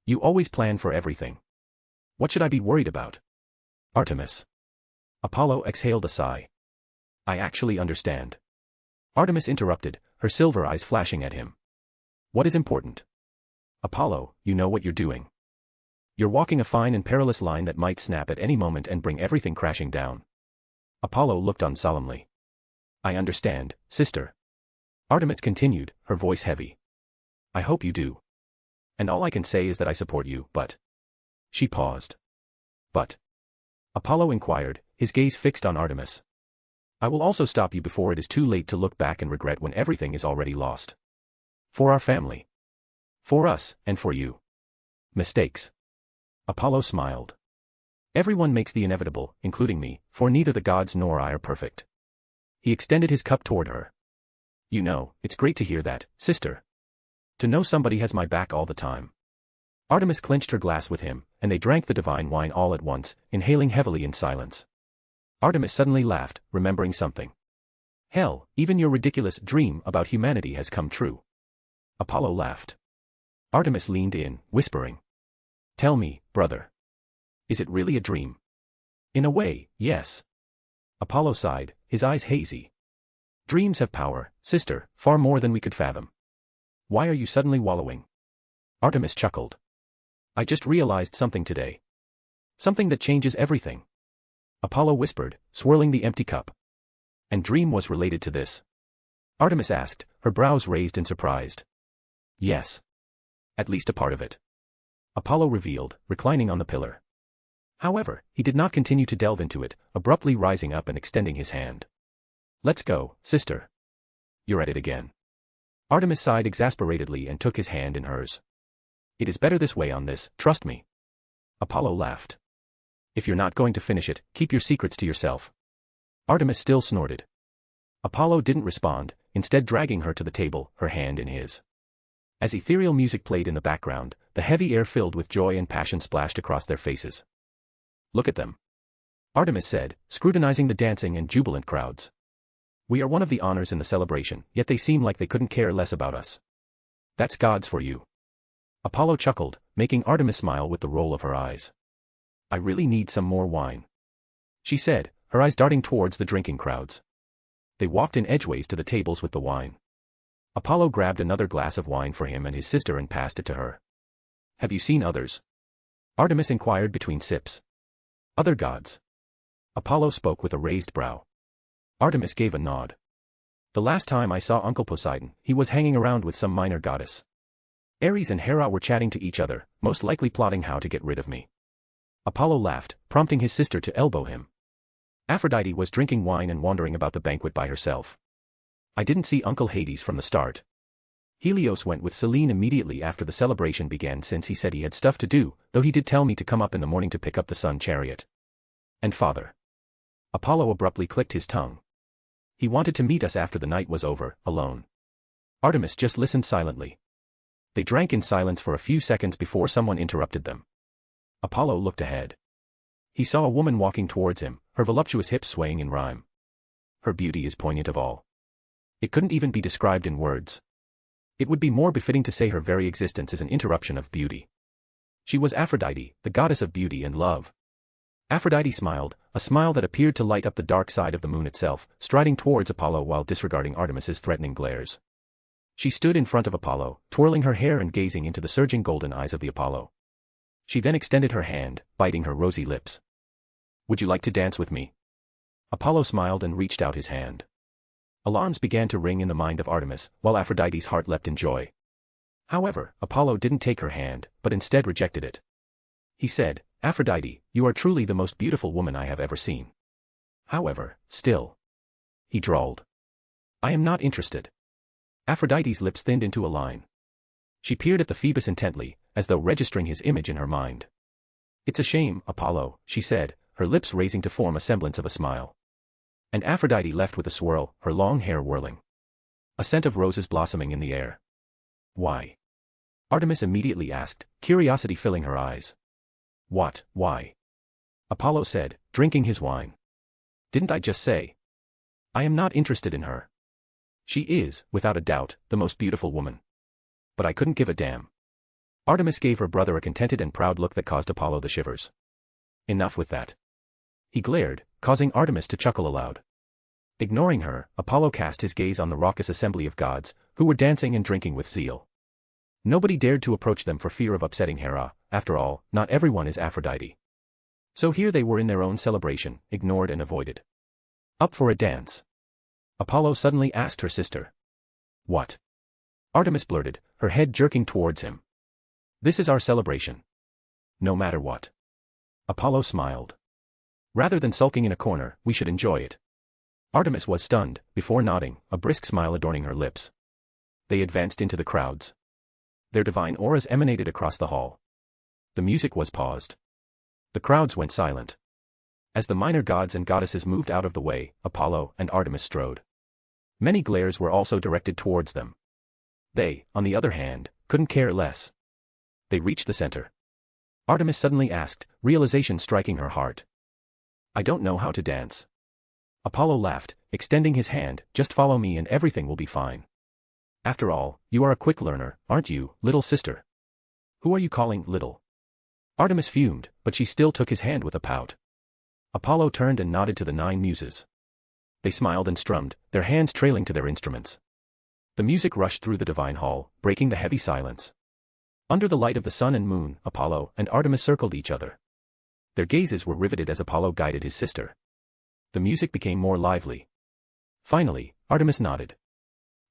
"You always plan for everything. What should I be worried about?" Artemis. Apollo exhaled a sigh. "I actually understand." Artemis interrupted, her silver eyes flashing at him. "What is important?" "Apollo, you know what you're doing. You're walking a fine and perilous line that might snap at any moment and bring everything crashing down." Apollo looked on solemnly. "I understand, sister." Artemis continued, her voice heavy. "I hope you do. And all I can say is that I support you, but..." She paused. "But?" Apollo inquired, his gaze fixed on Artemis. "I will also stop you before it is too late to look back and regret when everything is already lost. For our family. For us, and for you. Mistakes." Apollo smiled. "Everyone makes the inevitable, including me, for neither the gods nor I are perfect." He extended his cup toward her. "You know, it's great to hear that, sister. To know somebody has my back all the time." Artemis clenched her glass with him, and they drank the divine wine all at once, inhaling heavily in silence. Artemis suddenly laughed, remembering something. "Hell, even your ridiculous dream about humanity has come true." Apollo laughed. Artemis leaned in, whispering, "Tell me, brother. Is it really a dream?" "In a way, yes." Apollo sighed, his eyes hazy. "Dreams have power, sister, far more than we could fathom. Why are you suddenly wallowing?" Artemis chuckled. "I just realized something today. Something that changes everything." Apollo whispered, swirling the empty cup. "And dream was related to this?" Artemis asked, her brows raised and surprised. "Yes. At least a part of it," Apollo revealed, reclining on the pillar. However, he did not continue to delve into it, abruptly rising up and extending his hand. "Let's go, sister." "You're at it again." Artemis sighed exasperatedly and took his hand in hers. "It is better this way on this, trust me." Apollo laughed. "If you're not going to finish it, keep your secrets to yourself." Artemis still snorted. Apollo didn't respond, instead dragging her to the table, her hand in his. As ethereal music played in the background, the heavy air filled with joy and passion splashed across their faces. "Look at them," Artemis said, scrutinizing the dancing and jubilant crowds. "We are one of the honors in the celebration, yet they seem like they couldn't care less about us. That's gods for you." Apollo chuckled, making Artemis smile with the roll of her eyes. "I really need some more wine," she said, her eyes darting towards the drinking crowds. They walked in edgeways to the tables with the wine. Apollo grabbed another glass of wine for him and his sister and passed it to her. "Have you seen others?" Artemis inquired between sips. "Other gods?" Apollo spoke with a raised brow. Artemis gave a nod. The last time I saw Uncle Poseidon, he was hanging around with some minor goddess. Ares and Hera were chatting to each other, most likely plotting how to get rid of me. Apollo laughed, prompting his sister to elbow him. Aphrodite was drinking wine and wandering about the banquet by herself. I didn't see Uncle Hades from the start. Helios went with Selene immediately after the celebration began since he said he had stuff to do, though he did tell me to come up in the morning to pick up the sun chariot. And father. Apollo abruptly clicked his tongue. He wanted to meet us after the night was over, alone. Artemis just listened silently. They drank in silence for a few seconds before someone interrupted them. Apollo looked ahead. He saw a woman walking towards him, her voluptuous hips swaying in rhyme. Her beauty is poignant of all. It couldn't even be described in words. It would be more befitting to say her very existence is an interruption of beauty. She was Aphrodite, the goddess of beauty and love. Aphrodite smiled, a smile that appeared to light up the dark side of the moon itself, striding towards Apollo while disregarding Artemis's threatening glares. She stood in front of Apollo, twirling her hair and gazing into the surging golden eyes of the Apollo. She then extended her hand, biting her rosy lips. Would you like to dance with me? Apollo smiled and reached out his hand. Alarms began to ring in the mind of Artemis, while Aphrodite's heart leapt in joy. However, Apollo didn't take her hand, but instead rejected it. He said, Aphrodite, you are truly the most beautiful woman I have ever seen. However, still. He drawled. I am not interested. Aphrodite's lips thinned into a line. She peered at the Phoebus intently, as though registering his image in her mind. It's a shame, Apollo, she said, her lips raising to form a semblance of a smile. And Aphrodite left with a swirl, her long hair whirling. A scent of roses blossoming in the air. Why? Artemis immediately asked, curiosity filling her eyes. What, why? Apollo said, drinking his wine. Didn't I just say? I am not interested in her. She is, without a doubt, the most beautiful woman. But I couldn't give a damn. Artemis gave her brother a contented and proud look that caused Apollo the shivers. Enough with that. He glared, causing Artemis to chuckle aloud. Ignoring her, Apollo cast his gaze on the raucous assembly of gods, who were dancing and drinking with zeal. Nobody dared to approach them for fear of upsetting Hera. After all, not everyone is Aphrodite. So here they were in their own celebration, ignored and avoided. Up for a dance? Apollo suddenly asked her sister. What? Artemis blurted, her head jerking towards him. This is our celebration. No matter what. Apollo smiled. Rather than sulking in a corner, we should enjoy it. Artemis was stunned, before nodding, a brisk smile adorning her lips. They advanced into the crowds. Their divine auras emanated across the hall. The music was paused. The crowds went silent. As the minor gods and goddesses moved out of the way, Apollo and Artemis strode. Many glares were also directed towards them. They, on the other hand, couldn't care less. They reached the center. Artemis suddenly asked, realization striking her heart. I don't know how to dance. Apollo laughed, extending his hand, just follow me and everything will be fine. After all, you are a quick learner, aren't you, little sister? Who are you calling little? Artemis fumed, but she still took his hand with a pout. Apollo turned and nodded to the 9 muses. They smiled and strummed, their hands trailing to their instruments. The music rushed through the divine hall, breaking the heavy silence. Under the light of the sun and moon, Apollo and Artemis circled each other. Their gazes were riveted as Apollo guided his sister. The music became more lively. Finally, Artemis nodded.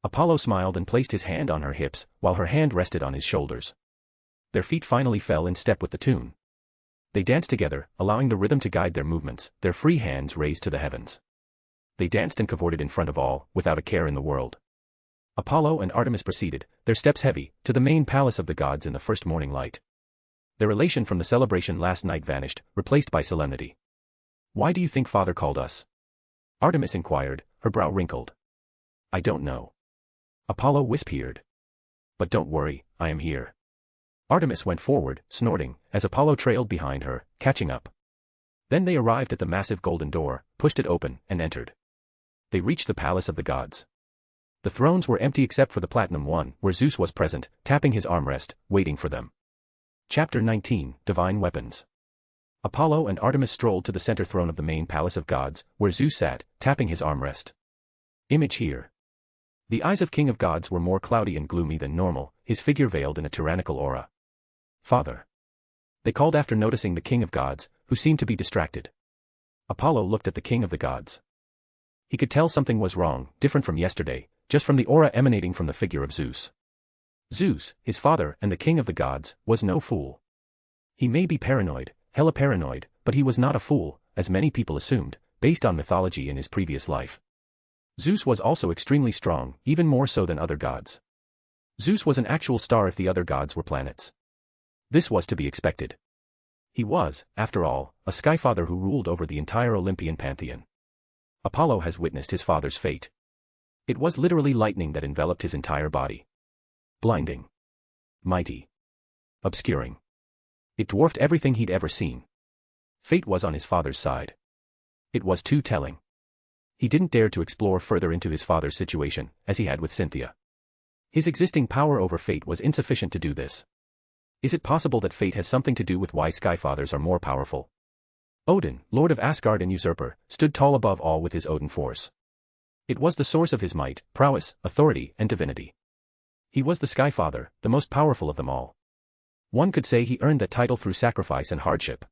Apollo smiled and placed his hand on her hips, while her hand rested on his shoulders. Their feet finally fell in step with the tune. They danced together, allowing the rhythm to guide their movements, their free hands raised to the heavens. They danced and cavorted in front of all, without a care in the world. Apollo and Artemis proceeded, their steps heavy, to the main palace of the gods in the first morning light. Their elation from the celebration last night vanished, replaced by solemnity. Why do you think father called us? Artemis inquired, her brow wrinkled. I don't know. Apollo whispered. But don't worry, I am here. Artemis went forward, snorting, as Apollo trailed behind her, catching up. Then they arrived at the massive golden door, pushed it open, and entered. They reached the palace of the gods. The thrones were empty except for the platinum one, where Zeus was present, tapping his armrest, waiting for them. Chapter 19, Divine Weapons. Apollo and Artemis strolled to the center throne of the main palace of gods, where Zeus sat, tapping his armrest. Image here. The eyes of King of Gods were more cloudy and gloomy than normal, his figure veiled in a tyrannical aura. Father. They called after noticing the King of Gods, who seemed to be distracted. Apollo looked at the King of the Gods. He could tell something was wrong, different from yesterday, just from the aura emanating from the figure of Zeus. Zeus, his father and the king of the gods, was no fool. He may be paranoid, hella paranoid, but he was not a fool, as many people assumed, based on mythology in his previous life. Zeus was also extremely strong, even more so than other gods. Zeus was an actual star if the other gods were planets. This was to be expected. He was, after all, a skyfather who ruled over the entire Olympian pantheon. Apollo has witnessed his father's fate. It was literally lightning that enveloped his entire body. Blinding. Mighty. Obscuring. It dwarfed everything he'd ever seen. Fate was on his father's side. It was too telling. He didn't dare to explore further into his father's situation, as he had with Cynthia. His existing power over fate was insufficient to do this. Is it possible that fate has something to do with why skyfathers are more powerful? Odin, lord of Asgard and usurper, stood tall above all with his Odin force. It was the source of his might, prowess, authority, and divinity. He was the skyfather, the most powerful of them all. One could say he earned that title through sacrifice and hardship.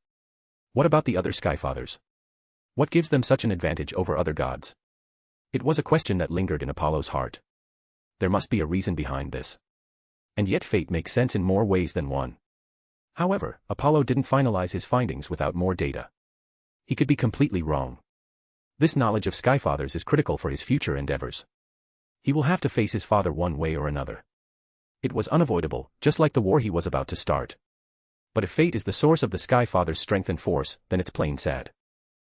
What about the other skyfathers? What gives them such an advantage over other gods? It was a question that lingered in Apollo's heart. There must be a reason behind this. And yet fate makes sense in more ways than one. However, Apollo didn't finalize his findings without more data. He could be completely wrong. This knowledge of skyfathers is critical for his future endeavors. He will have to face his father one way or another. It was unavoidable, just like the war he was about to start. But if fate is the source of the skyfather's strength and force, then it's plain sad.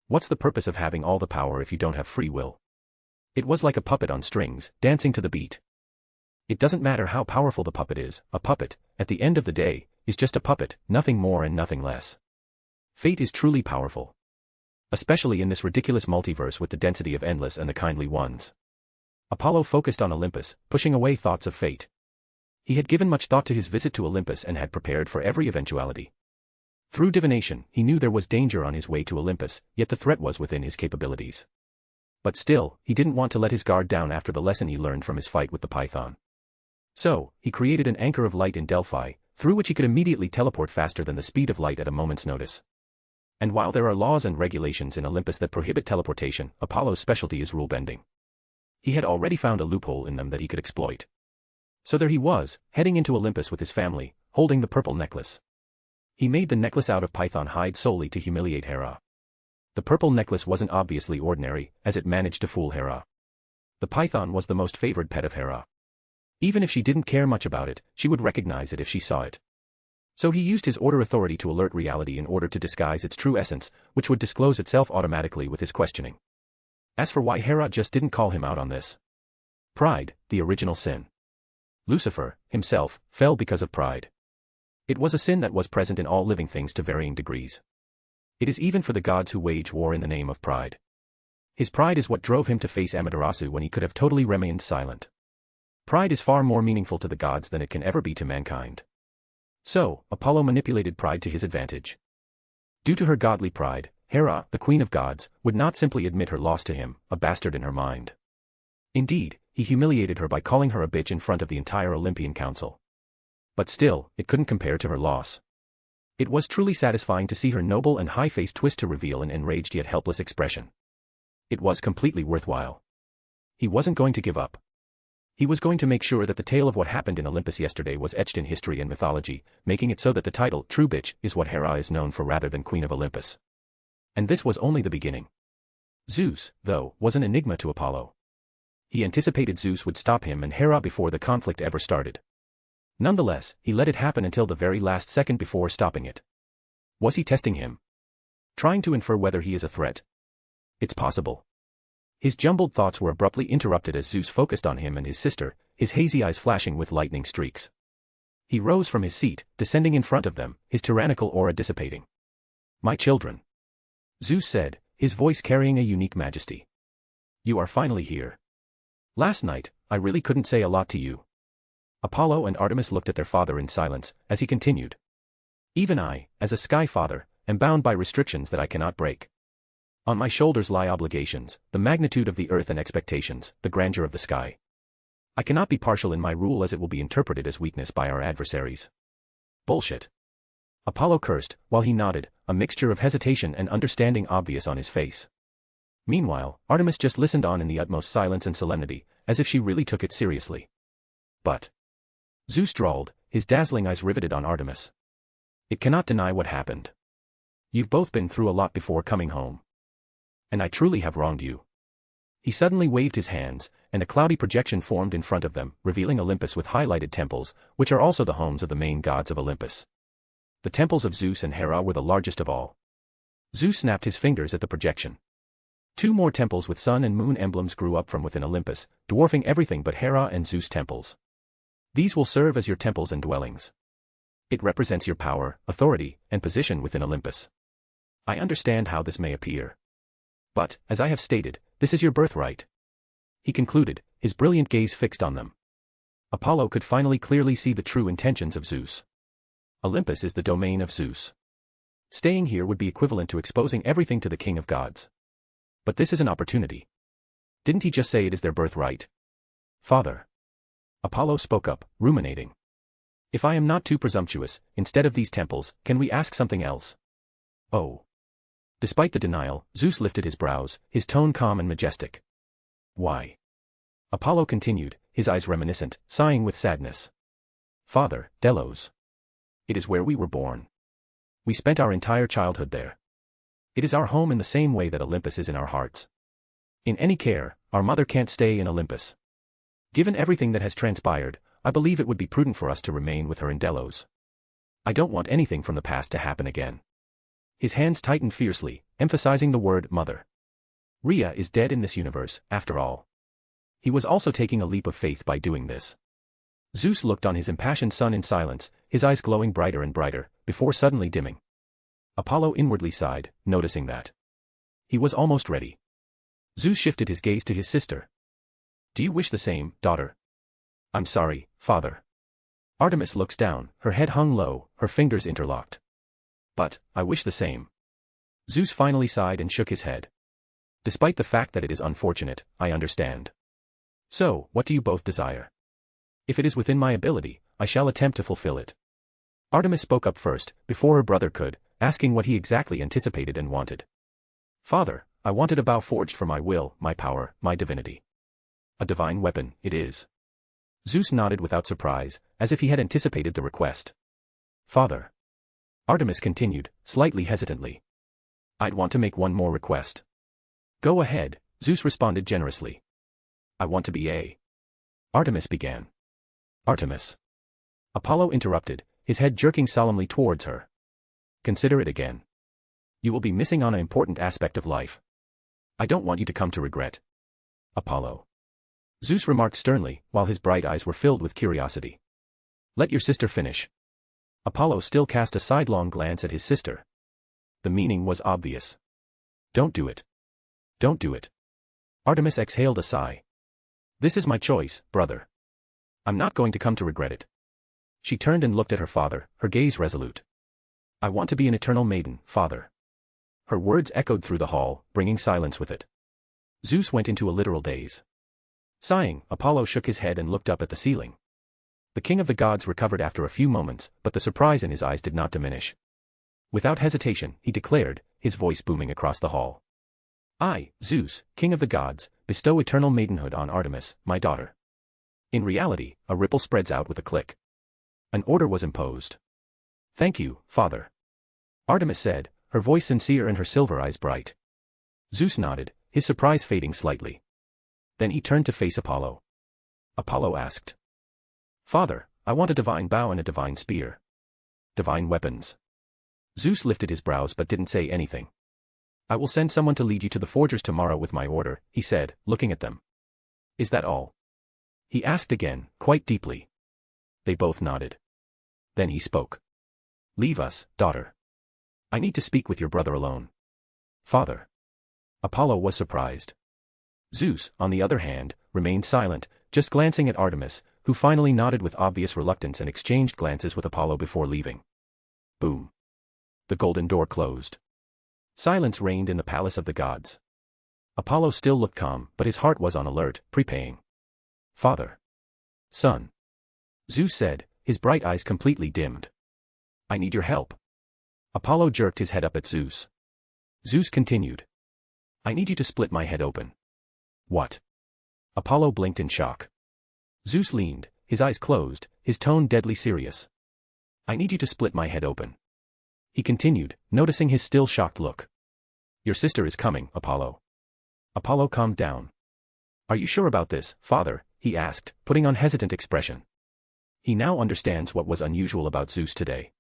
What's the purpose of having all the power if you don't have free will? It was like a puppet on strings, dancing to the beat. It doesn't matter how powerful the puppet is, a puppet, at the end of the day, is just a puppet, nothing more and nothing less. Fate is truly powerful. Especially in this ridiculous multiverse with the density of endless and the kindly ones. Apollo focused on Olympus, pushing away thoughts of fate. He had given much thought to his visit to Olympus and had prepared for every eventuality. Through divination, he knew there was danger on his way to Olympus, yet the threat was within his capabilities. But still, he didn't want to let his guard down after the lesson he learned from his fight with the python. So, he created an anchor of light in Delphi, through which he could immediately teleport faster than the speed of light at a moment's notice. And while there are laws and regulations in Olympus that prohibit teleportation, Apollo's specialty is rule-bending. He had already found a loophole in them that he could exploit. So there he was, heading into Olympus with his family, holding the purple necklace. He made the necklace out of python hide solely to humiliate Hera. The purple necklace wasn't obviously ordinary, as it managed to fool Hera. The python was the most favored pet of Hera. Even if she didn't care much about it, she would recognize it if she saw it. So he used his order authority to alert reality in order to disguise its true essence, which would disclose itself automatically with his questioning. As for why Hera just didn't call him out on this. Pride, the original sin. Lucifer, himself, fell because of pride. It was a sin that was present in all living things to varying degrees. It is even for the gods who wage war in the name of pride. His pride is what drove him to face Amaterasu when he could have totally remained silent. Pride is far more meaningful to the gods than it can ever be to mankind. So, Apollo manipulated pride to his advantage. Due to her godly pride, Hera, the queen of gods, would not simply admit her loss to him, a bastard in her mind. Indeed, he humiliated her by calling her a bitch in front of the entire Olympian council. But still, it couldn't compare to her loss. It was truly satisfying to see her noble and high face twist to reveal an enraged yet helpless expression. It was completely worthwhile. He wasn't going to give up. He was going to make sure that the tale of what happened in Olympus yesterday was etched in history and mythology, making it so that the title, True Bitch, is what Hera is known for rather than Queen of Olympus. And this was only the beginning. Zeus, though, was an enigma to Apollo. He anticipated Zeus would stop him and Hera before the conflict ever started. Nonetheless, he let it happen until the very last second before stopping it. Was he testing him? Trying to infer whether he is a threat? It's possible. His jumbled thoughts were abruptly interrupted as Zeus focused on him and his sister, his hazy eyes flashing with lightning streaks. He rose from his seat, descending in front of them, his tyrannical aura dissipating. "My children," Zeus said, his voice carrying a unique majesty. "You are finally here. Last night, I really couldn't say a lot to you." Apollo and Artemis looked at their father in silence, as he continued. "Even I, as a sky father, am bound by restrictions that I cannot break. On my shoulders lie obligations, the magnitude of the earth and expectations, the grandeur of the sky. I cannot be partial in my rule as it will be interpreted as weakness by our adversaries." "Bullshit." Apollo cursed, while he nodded, a mixture of hesitation and understanding obvious on his face. Meanwhile, Artemis just listened on in the utmost silence and solemnity, as if she really took it seriously. But Zeus drawled, his dazzling eyes riveted on Artemis. It cannot deny what happened. You've both been through a lot before coming home. And I truly have wronged you. He suddenly waved his hands, and a cloudy projection formed in front of them, revealing Olympus with highlighted temples, which are also the homes of the main gods of Olympus. The temples of Zeus and Hera were the largest of all. Zeus snapped his fingers at the projection. 2 more temples with sun and moon emblems grew up from within Olympus, dwarfing everything but Hera and Zeus temples. These will serve as your temples and dwellings. It represents your power, authority, and position within Olympus. I understand how this may appear. But, as I have stated, this is your birthright. He concluded, his brilliant gaze fixed on them. Apollo could finally clearly see the true intentions of Zeus. Olympus is the domain of Zeus. Staying here would be equivalent to exposing everything to the king of gods. But this is an opportunity. Didn't he just say it is their birthright? Father. Apollo spoke up, ruminating. If I am not too presumptuous, instead of these temples, can we ask something else? Oh. Despite the denial, Zeus lifted his brows, his tone calm and majestic. Why? Apollo continued, his eyes reminiscent, sighing with sadness. Father, Delos. It is where we were born. We spent our entire childhood there. It is our home in the same way that Olympus is in our hearts. In any care, our mother can't stay in Olympus. Given everything that has transpired, I believe it would be prudent for us to remain with her in Delos. I don't want anything from the past to happen again. His hands tightened fiercely, emphasizing the word mother. Rhea is dead in this universe, after all. He was also taking a leap of faith by doing this. Zeus looked on his impassioned son in silence, his eyes glowing brighter and brighter, before suddenly dimming. Apollo inwardly sighed, noticing that. He was almost ready. Zeus shifted his gaze to his sister. Do you wish the same, daughter? I'm sorry, father. Artemis looks down, her head hung low, her fingers interlocked. But, I wish the same. Zeus finally sighed and shook his head. Despite the fact that it is unfortunate, I understand. So, what do you both desire? If it is within my ability, I shall attempt to fulfill it. Artemis spoke up first, before her brother could, asking what he exactly anticipated and wanted. Father, I wanted a bow forged for my will, my power, my divinity. A divine weapon, it is. Zeus nodded without surprise, as if he had anticipated the request. Father. Artemis continued, slightly hesitantly. I'd want to make one more request. Go ahead, Zeus responded generously. I want to be a. Artemis began. Artemis. Apollo interrupted, his head jerking solemnly towards her. Consider it again. You will be missing on an important aspect of life. I don't want you to come to regret. Apollo. Zeus remarked sternly, while his bright eyes were filled with curiosity. Let your sister finish. Apollo still cast a sidelong glance at his sister. The meaning was obvious. Don't do it. Don't do it. Artemis exhaled a sigh. This is my choice, brother. I'm not going to come to regret it. She turned and looked at her father, her gaze resolute. I want to be an eternal maiden, father. Her words echoed through the hall, bringing silence with it. Zeus went into a literal daze. Sighing, Apollo shook his head and looked up at the ceiling. The king of the gods recovered after a few moments, but the surprise in his eyes did not diminish. Without hesitation, he declared, his voice booming across the hall. I, Zeus, king of the gods, bestow eternal maidenhood on Artemis, my daughter. In reality, a ripple spreads out with a click. An order was imposed. Thank you, father. Artemis said, her voice sincere and her silver eyes bright. Zeus nodded, his surprise fading slightly. Then he turned to face Apollo. Apollo asked. Father, I want a divine bow and a divine spear. Divine weapons. Zeus lifted his brows but didn't say anything. I will send someone to lead you to the forgers tomorrow with my order, he said, looking at them. Is that all? He asked again, quite deeply. They both nodded. Then he spoke. Leave us, daughter. I need to speak with your brother alone. Father. Apollo was surprised. Zeus, on the other hand, remained silent, just glancing at Artemis, who finally nodded with obvious reluctance and exchanged glances with Apollo before leaving. Boom. The golden door closed. Silence reigned in the palace of the gods. Apollo still looked calm, but his heart was on alert, prepaying. Father. Son. Zeus said, his bright eyes completely dimmed. I need your help. Apollo jerked his head up at Zeus. Zeus continued. I need you to split my head open. What? Apollo blinked in shock. Zeus leaned, his eyes closed, his tone deadly serious. I need you to split my head open. He continued, noticing his still shocked look. Your sister is coming, Apollo. Apollo calmed down. Are you sure about this, father? He asked, putting on hesitant expression. He now understands what was unusual about Zeus today.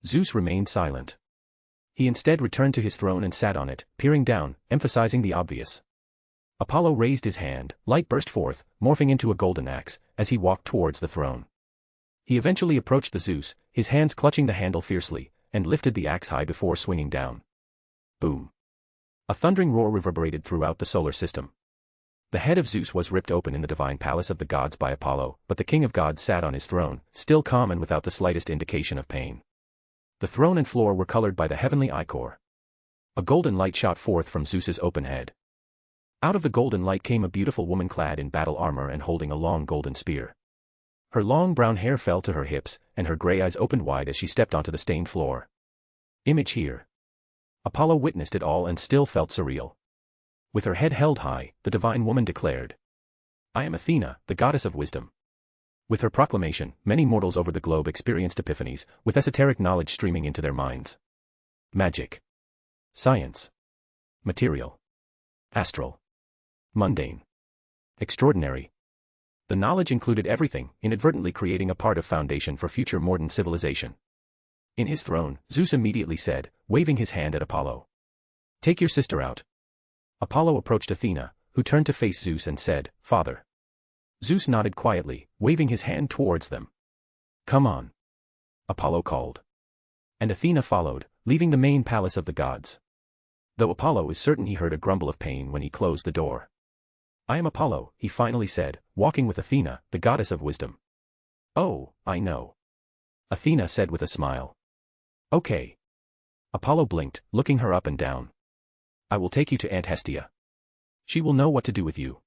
Zeus remained silent. He instead returned to his throne and sat on it, peering down, emphasizing the obvious. Apollo raised his hand, light burst forth, morphing into a golden axe, as he walked towards the throne. He eventually approached the Zeus, his hands clutching the handle fiercely, and lifted the axe high before swinging down. Boom. A thundering roar reverberated throughout the solar system. The head of Zeus was ripped open in the divine palace of the gods by Apollo, but the king of gods sat on his throne, still calm and without the slightest indication of pain. The throne and floor were colored by the heavenly ichor. A golden light shot forth from Zeus's open head. Out of the golden light came a beautiful woman clad in battle armor and holding a long golden spear. Her long brown hair fell to her hips, and her gray eyes opened wide as she stepped onto the stained floor. Image here. Apollo witnessed it all and still felt surreal. With her head held high, the divine woman declared, I am Athena, the goddess of wisdom. With her proclamation, many mortals over the globe experienced epiphanies, with esoteric knowledge streaming into their minds. Magic. Science. Material. Astral. Mundane. Extraordinary. The knowledge included everything, inadvertently creating a part of foundation for future modern civilization. In his throne, Zeus immediately said, waving his hand at Apollo. Take your sister out. Apollo approached Athena, who turned to face Zeus and said, Father. Zeus nodded quietly, waving his hand towards them. Come on. Apollo called. And Athena followed, leaving the main palace of the gods. Though Apollo is certain he heard a grumble of pain when he closed the door. I am Apollo, he finally said, walking with Athena, the goddess of wisdom. Oh, I know. Athena said with a smile. Okay. Apollo blinked, looking her up and down. I will take you to Aunt Hestia. She will know what to do with you.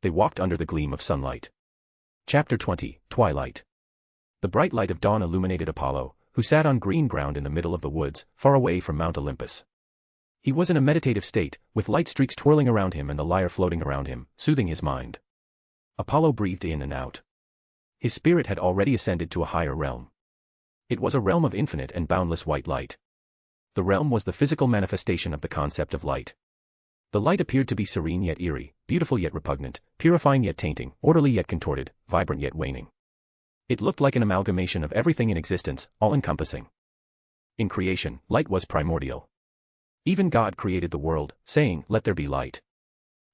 They walked under the gleam of sunlight. Chapter 20, Twilight. The bright light of dawn illuminated Apollo, who sat on green ground in the middle of the woods, far away from Mount Olympus. He was in a meditative state, with light streaks twirling around him and the lyre floating around him, soothing his mind. Apollo breathed in and out. His spirit had already ascended to a higher realm. It was a realm of infinite and boundless white light. The realm was the physical manifestation of the concept of light. The light appeared to be serene yet eerie, beautiful yet repugnant, purifying yet tainting, orderly yet contorted, vibrant yet waning. It looked like an amalgamation of everything in existence, all-encompassing. In creation, light was primordial. Even God created the world, saying, "Let there be light."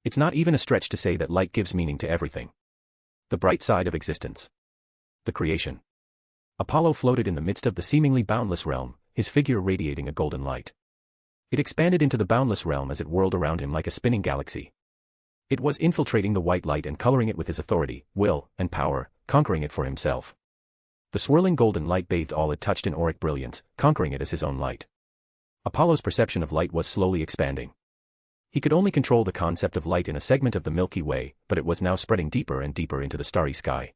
It's not even a stretch to say that light gives meaning to everything. The bright side of existence. The creation. Apollo floated in the midst of the seemingly boundless realm, his figure radiating a golden light. It expanded into the boundless realm as it whirled around him like a spinning galaxy. It was infiltrating the white light and coloring it with his authority, will, and power, conquering it for himself. The swirling golden light bathed all it touched in auric brilliance, conquering it as his own light. Apollo's perception of light was slowly expanding. He could only control the concept of light in a segment of the Milky Way, but it was now spreading deeper and deeper into the starry sky.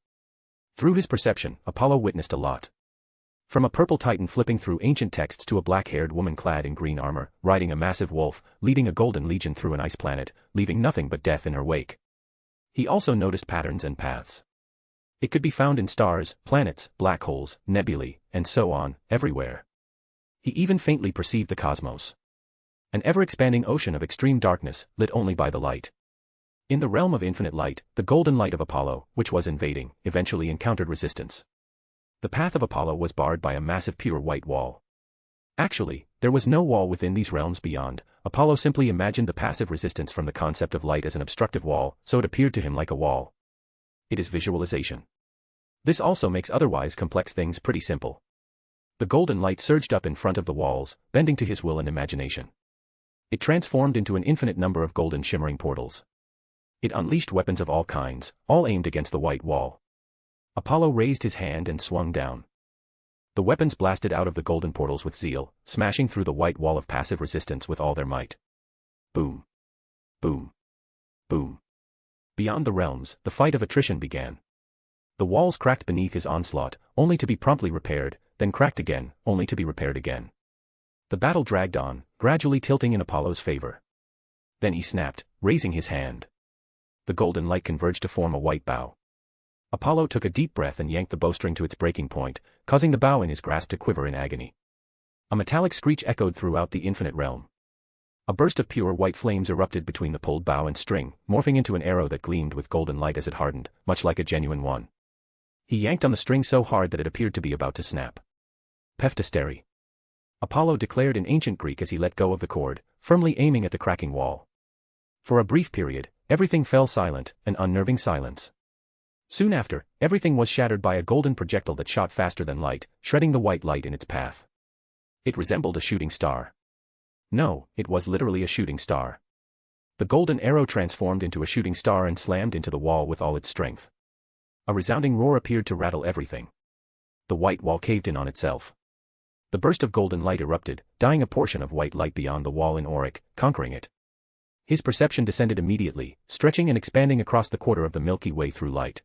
Through his perception, Apollo witnessed a lot. From a purple titan flipping through ancient texts to a black-haired woman clad in green armor, riding a massive wolf, leading a golden legion through an ice planet, leaving nothing but death in her wake. He also noticed patterns and paths. It could be found in stars, planets, black holes, nebulae, and so on, everywhere. He even faintly perceived the cosmos. An ever-expanding ocean of extreme darkness, lit only by the light. In the realm of infinite light, the golden light of Apollo, which was invading, eventually encountered resistance. The path of Apollo was barred by a massive pure white wall. Actually, there was no wall within these realms beyond. Apollo simply imagined the passive resistance from the concept of light as an obstructive wall, so it appeared to him like a wall. It is visualization. This also makes otherwise complex things pretty simple. The golden light surged up in front of the walls, bending to his will and imagination. It transformed into an infinite number of golden shimmering portals. It unleashed weapons of all kinds, all aimed against the white wall. Apollo raised his hand and swung down. The weapons blasted out of the golden portals with zeal, smashing through the white wall of passive resistance with all their might. Boom. Boom. Boom. Beyond the realms, the fight of attrition began. The walls cracked beneath his onslaught, only to be promptly repaired, then cracked again, only to be repaired again. The battle dragged on, gradually tilting in Apollo's favor. Then he snapped, raising his hand. The golden light converged to form a white bow. Apollo took a deep breath and yanked the bowstring to its breaking point, causing the bow in his grasp to quiver in agony. A metallic screech echoed throughout the infinite realm. A burst of pure white flames erupted between the pulled bow and string, morphing into an arrow that gleamed with golden light as it hardened, much like a genuine one. He yanked on the string so hard that it appeared to be about to snap. Pephisteri. Apollo declared in ancient Greek as he let go of the cord, firmly aiming at the cracking wall. For a brief period, everything fell silent, an unnerving silence. Soon after, everything was shattered by a golden projectile that shot faster than light, shredding the white light in its path. It resembled a shooting star. No, it was literally a shooting star. The golden arrow transformed into a shooting star and slammed into the wall with all its strength. A resounding roar appeared to rattle everything. The white wall caved in on itself. The burst of golden light erupted, dyeing a portion of white light beyond the wall in auric, conquering it. His perception descended immediately, stretching and expanding across the quarter of the Milky Way through light.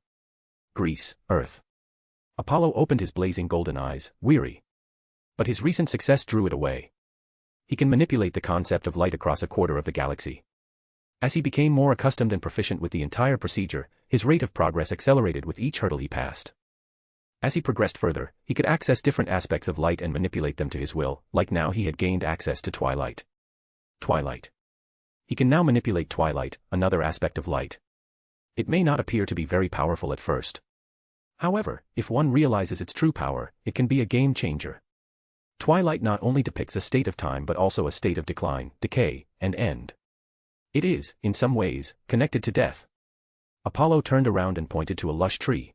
Greece, Earth. Apollo opened his blazing golden eyes, weary. But his recent success drew it away. He can manipulate the concept of light across a quarter of the galaxy. As he became more accustomed and proficient with the entire procedure, his rate of progress accelerated with each hurdle he passed. As he progressed further, he could access different aspects of light and manipulate them to his will, like now he had gained access to twilight. Twilight. He can now manipulate twilight, another aspect of light. It may not appear to be very powerful at first. However, if one realizes its true power, it can be a game changer. Twilight not only depicts a state of time but also a state of decline, decay, and end. It is, in some ways, connected to death. Apollo turned around and pointed to a lush tree.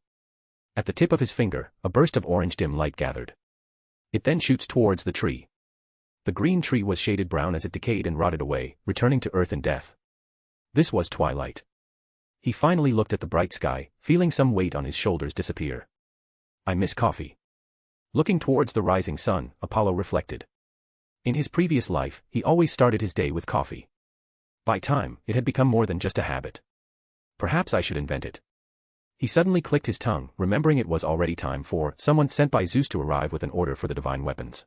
At the tip of his finger, a burst of orange dim light gathered. It then shoots towards the tree. The green tree was shaded brown as it decayed and rotted away, returning to earth and death. This was twilight. He finally looked at the bright sky, feeling some weight on his shoulders disappear. I miss coffee. Looking towards the rising sun, Apollo reflected. In his previous life, he always started his day with coffee. By time, it had become more than just a habit. Perhaps I should invent it. He suddenly clicked his tongue, remembering it was already time for someone sent by Zeus to arrive with an order for the divine weapons.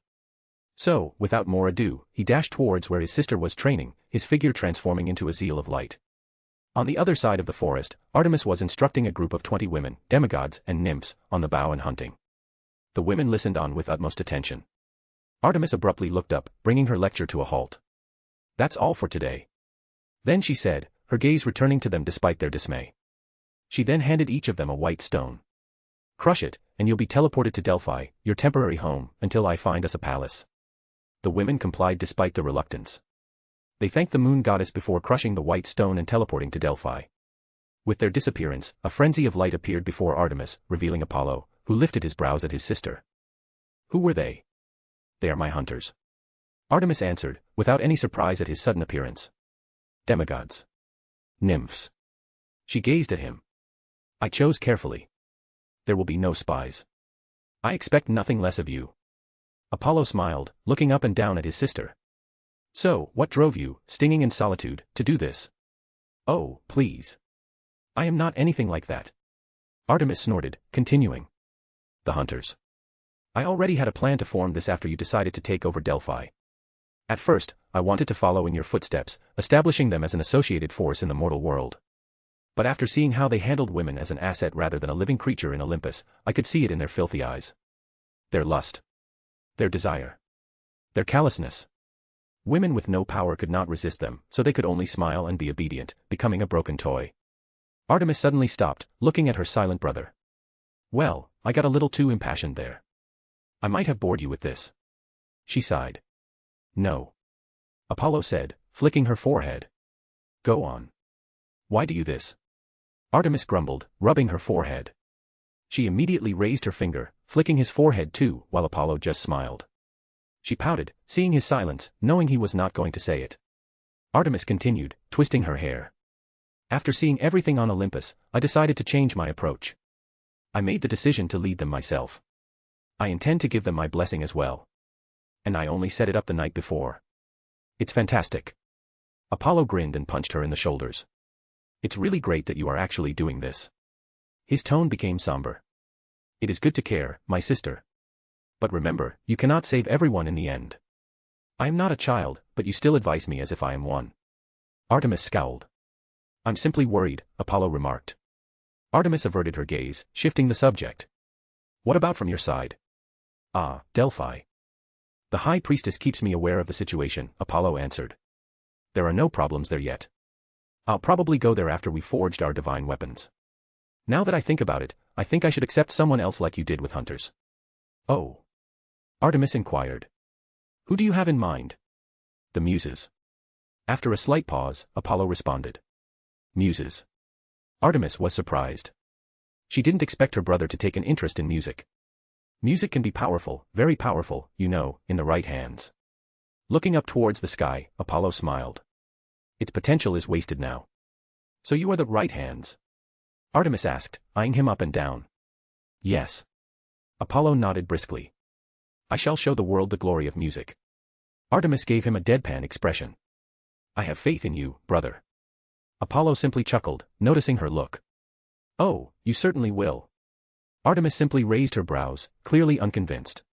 So, without more ado, he dashed towards where his sister was training, his figure transforming into a zeal of light. On the other side of the forest, Artemis was instructing a group of 20 women, demigods and nymphs, on the bow and hunting. The women listened on with utmost attention. Artemis abruptly looked up, bringing her lecture to a halt. That's all for today. Then she said, her gaze returning to them despite their dismay. She then handed each of them a white stone. Crush it, and you'll be teleported to Delphi, your temporary home, until I find us a palace. The women complied despite the reluctance. They thanked the moon goddess before crushing the white stone and teleporting to Delphi. With their disappearance, a frenzy of light appeared before Artemis, revealing Apollo, who lifted his brows at his sister. Who were they? They are my hunters. Artemis answered, without any surprise at his sudden appearance. Demigods. Nymphs. She gazed at him. I chose carefully. There will be no spies. I expect nothing less of you. Apollo smiled, looking up and down at his sister. So, what drove you, stinging in solitude, to do this? Oh, please. I am not anything like that. Artemis snorted, continuing. The hunters. I already had a plan to form this after you decided to take over Delphi. At first, I wanted to follow in your footsteps, establishing them as an associated force in the mortal world. But after seeing how they handled women as an asset rather than a living creature in Olympus, I could see it in their filthy eyes. Their lust. Their desire. Their callousness. Women with no power could not resist them, so they could only smile and be obedient, becoming a broken toy. Artemis suddenly stopped, looking at her silent brother. Well, I got a little too impassioned there. I might have bored you with this. She sighed. No. Apollo said, flicking her forehead. Go on. Why do you this? Artemis grumbled, rubbing her forehead. She immediately raised her finger, flicking his forehead too, while Apollo just smiled. She pouted, seeing his silence, knowing he was not going to say it. Artemis continued, twisting her hair. After seeing everything on Olympus, I decided to change my approach. I made the decision to lead them myself. I intend to give them my blessing as well. And I only set it up the night before. It's fantastic. Apollo grinned and punched her in the shoulders. It's really great that you are actually doing this. His tone became somber. It is good to care, my sister. But remember, you cannot save everyone in the end. I am not a child, but you still advise me as if I am one. Artemis scowled. I'm simply worried, Apollo remarked. Artemis averted her gaze, shifting the subject. What about from your side? Ah, Delphi. The High Priestess keeps me aware of the situation, Apollo answered. There are no problems there yet. I'll probably go there after we forged our divine weapons. Now that I think about it, I think I should accept someone else like you did with hunters. Oh. Artemis inquired. Who do you have in mind? The Muses. After a slight pause, Apollo responded. Muses. Artemis was surprised. She didn't expect her brother to take an interest in music. Music can be powerful, very powerful, you know, in the right hands. Looking up towards the sky, Apollo smiled. Its potential is wasted now. So you are the right hands? Artemis asked, eyeing him up and down. Yes. Apollo nodded briskly. I shall show the world the glory of music. Artemis gave him a deadpan expression. I have faith in you, brother. Apollo simply chuckled, noticing her look. Oh, you certainly will. Artemis simply raised her brows, clearly unconvinced.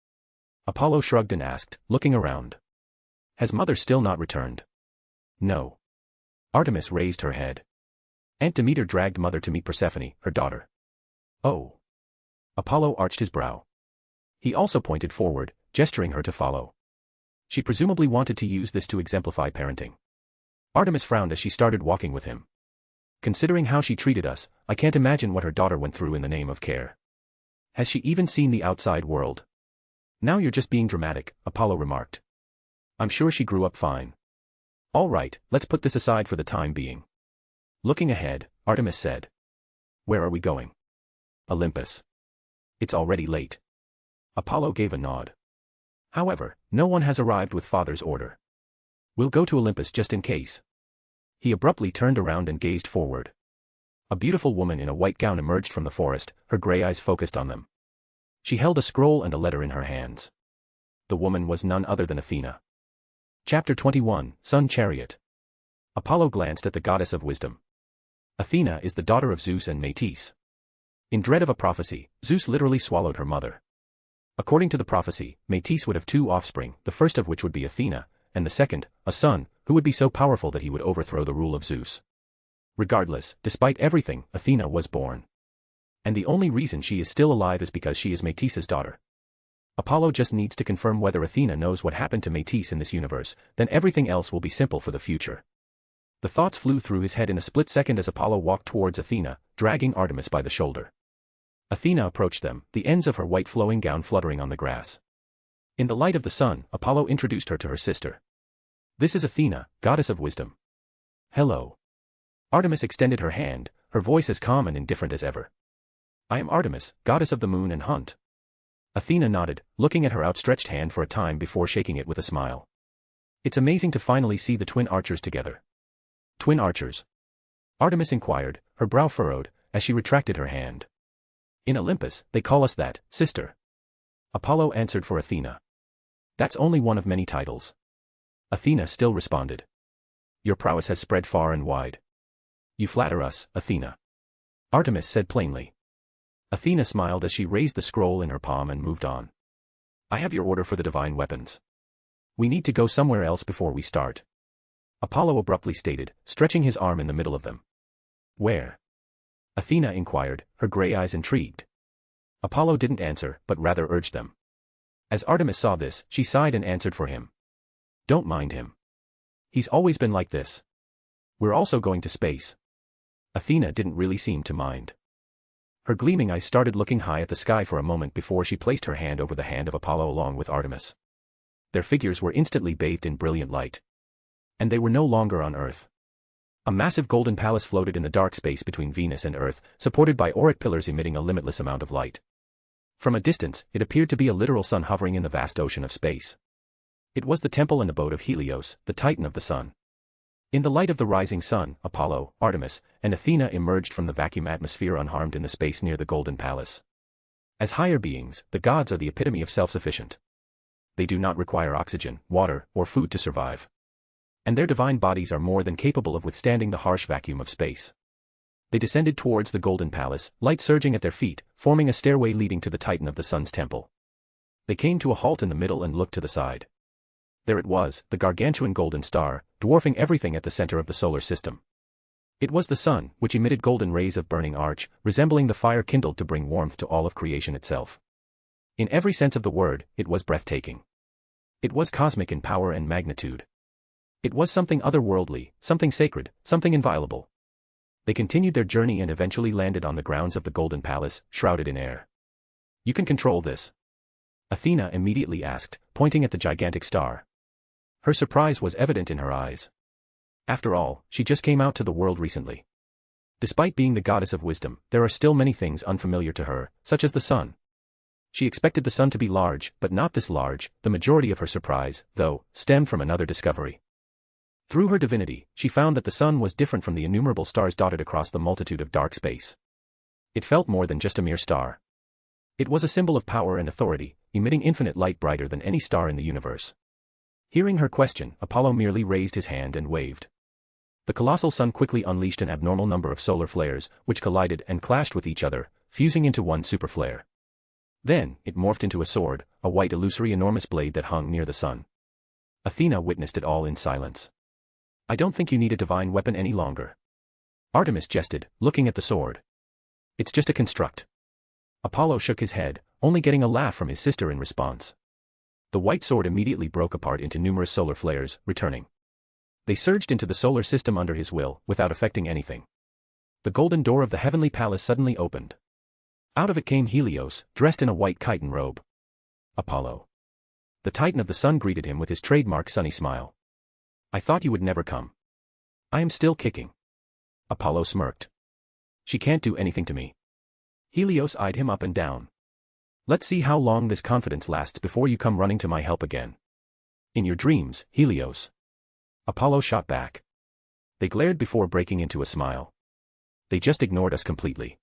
Apollo shrugged and asked, looking around. Has Mother still not returned? No. Artemis raised her head. Aunt Demeter dragged Mother to meet Persephone, her daughter. Oh. Apollo arched his brow. He also pointed forward, gesturing her to follow. She presumably wanted to use this to exemplify parenting. Artemis frowned as she started walking with him. Considering how she treated us, I can't imagine what her daughter went through in the name of care. Has she even seen the outside world? Now you're just being dramatic, Apollo remarked. I'm sure she grew up fine. All right, let's put this aside for the time being. Looking ahead, Artemis said. Where are we going? Olympus. It's already late. Apollo gave a nod. However, no one has arrived with Father's order. We'll go to Olympus just in case. He abruptly turned around and gazed forward. A beautiful woman in a white gown emerged from the forest, her gray eyes focused on them. She held a scroll and a letter in her hands. The woman was none other than Athena. Chapter 21, Sun Chariot. Apollo glanced at the goddess of wisdom. Athena is the daughter of Zeus and Metis. In dread of a prophecy, Zeus literally swallowed her mother. According to the prophecy, Metis would have two offspring, the first of which would be Athena, and the second, a son, who would be so powerful that he would overthrow the rule of Zeus. Regardless, despite everything, Athena was born. And the only reason she is still alive is because she is Metis's daughter. Apollo just needs to confirm whether Athena knows what happened to Metis in this universe, then everything else will be simple for the future. The thoughts flew through his head in a split second as Apollo walked towards Athena, dragging Artemis by the shoulder. Athena approached them, the ends of her white flowing gown fluttering on the grass. In the light of the sun, Apollo introduced her to her sister. This is Athena, goddess of wisdom. Hello. Artemis extended her hand, her voice as calm and indifferent as ever. I am Artemis, goddess of the moon and hunt. Athena nodded, looking at her outstretched hand for a time before shaking it with a smile. It's amazing to finally see the twin archers together. Twin archers? Artemis inquired, her brow furrowed, as she retracted her hand. In Olympus, they call us that, sister. Apollo answered for Athena. That's only one of many titles. Athena still responded. Your prowess has spread far and wide. You flatter us, Athena. Artemis said plainly. Athena smiled as she raised the scroll in her palm and moved on. I have your order for the divine weapons. We need to go somewhere else before we start. Apollo abruptly stated, stretching his arm in the middle of them. Where? Athena inquired, her gray eyes intrigued. Apollo didn't answer, but rather urged them. As Artemis saw this, she sighed and answered for him. Don't mind him. He's always been like this. We're also going to space. Athena didn't really seem to mind. Her gleaming eyes started looking high at the sky for a moment before she placed her hand over the hand of Apollo along with Artemis. Their figures were instantly bathed in brilliant light. And they were no longer on Earth. A massive golden palace floated in the dark space between Venus and Earth, supported by auric pillars emitting a limitless amount of light. From a distance, it appeared to be a literal sun hovering in the vast ocean of space. It was the temple and abode of Helios, the titan of the sun. In the light of the rising sun, Apollo, Artemis, and Athena emerged from the vacuum atmosphere unharmed in the space near the golden palace. As higher beings, the gods are the epitome of self-sufficient. They do not require oxygen, water, or food to survive. And their divine bodies are more than capable of withstanding the harsh vacuum of space. They descended towards the golden palace, light surging at their feet, forming a stairway leading to the titan of the sun's temple. They came to a halt in the middle and looked to the side. There it was, the gargantuan golden star, dwarfing everything at the center of the solar system. It was the sun, which emitted golden rays of burning arch, resembling the fire kindled to bring warmth to all of creation itself. In every sense of the word, it was breathtaking. It was cosmic in power and magnitude. It was something otherworldly, something sacred, something inviolable. They continued their journey and eventually landed on the grounds of the Golden Palace, shrouded in air. "You can control this?" Athena immediately asked, pointing at the gigantic star. Her surprise was evident in her eyes. After all, she just came out to the world recently. Despite being the goddess of wisdom, there are still many things unfamiliar to her, such as the sun. She expected the sun to be large, but not this large. The majority of her surprise, though, stemmed from another discovery. Through her divinity, she found that the sun was different from the innumerable stars dotted across the multitude of dark space. It felt more than just a mere star. It was a symbol of power and authority, emitting infinite light brighter than any star in the universe. Hearing her question, Apollo merely raised his hand and waved. The colossal sun quickly unleashed an abnormal number of solar flares, which collided and clashed with each other, fusing into one superflare. Then, it morphed into a sword, a white illusory enormous blade that hung near the sun. Athena witnessed it all in silence. "I don't think you need a divine weapon any longer." Artemis jested, looking at the sword. "It's just a construct." Apollo shook his head, only getting a laugh from his sister in response. The white sword immediately broke apart into numerous solar flares, returning. They surged into the solar system under his will, without affecting anything. The golden door of the heavenly palace suddenly opened. Out of it came Helios, dressed in a white chiton robe. "Apollo." The Titan of the sun greeted him with his trademark sunny smile. "I thought you would never come." "I am still kicking." Apollo smirked. "She can't do anything to me." Helios eyed him up and down. "Let's see how long this confidence lasts before you come running to my help again." "In your dreams, Helios." Apollo shot back. They glared before breaking into a smile. "They just ignored us completely."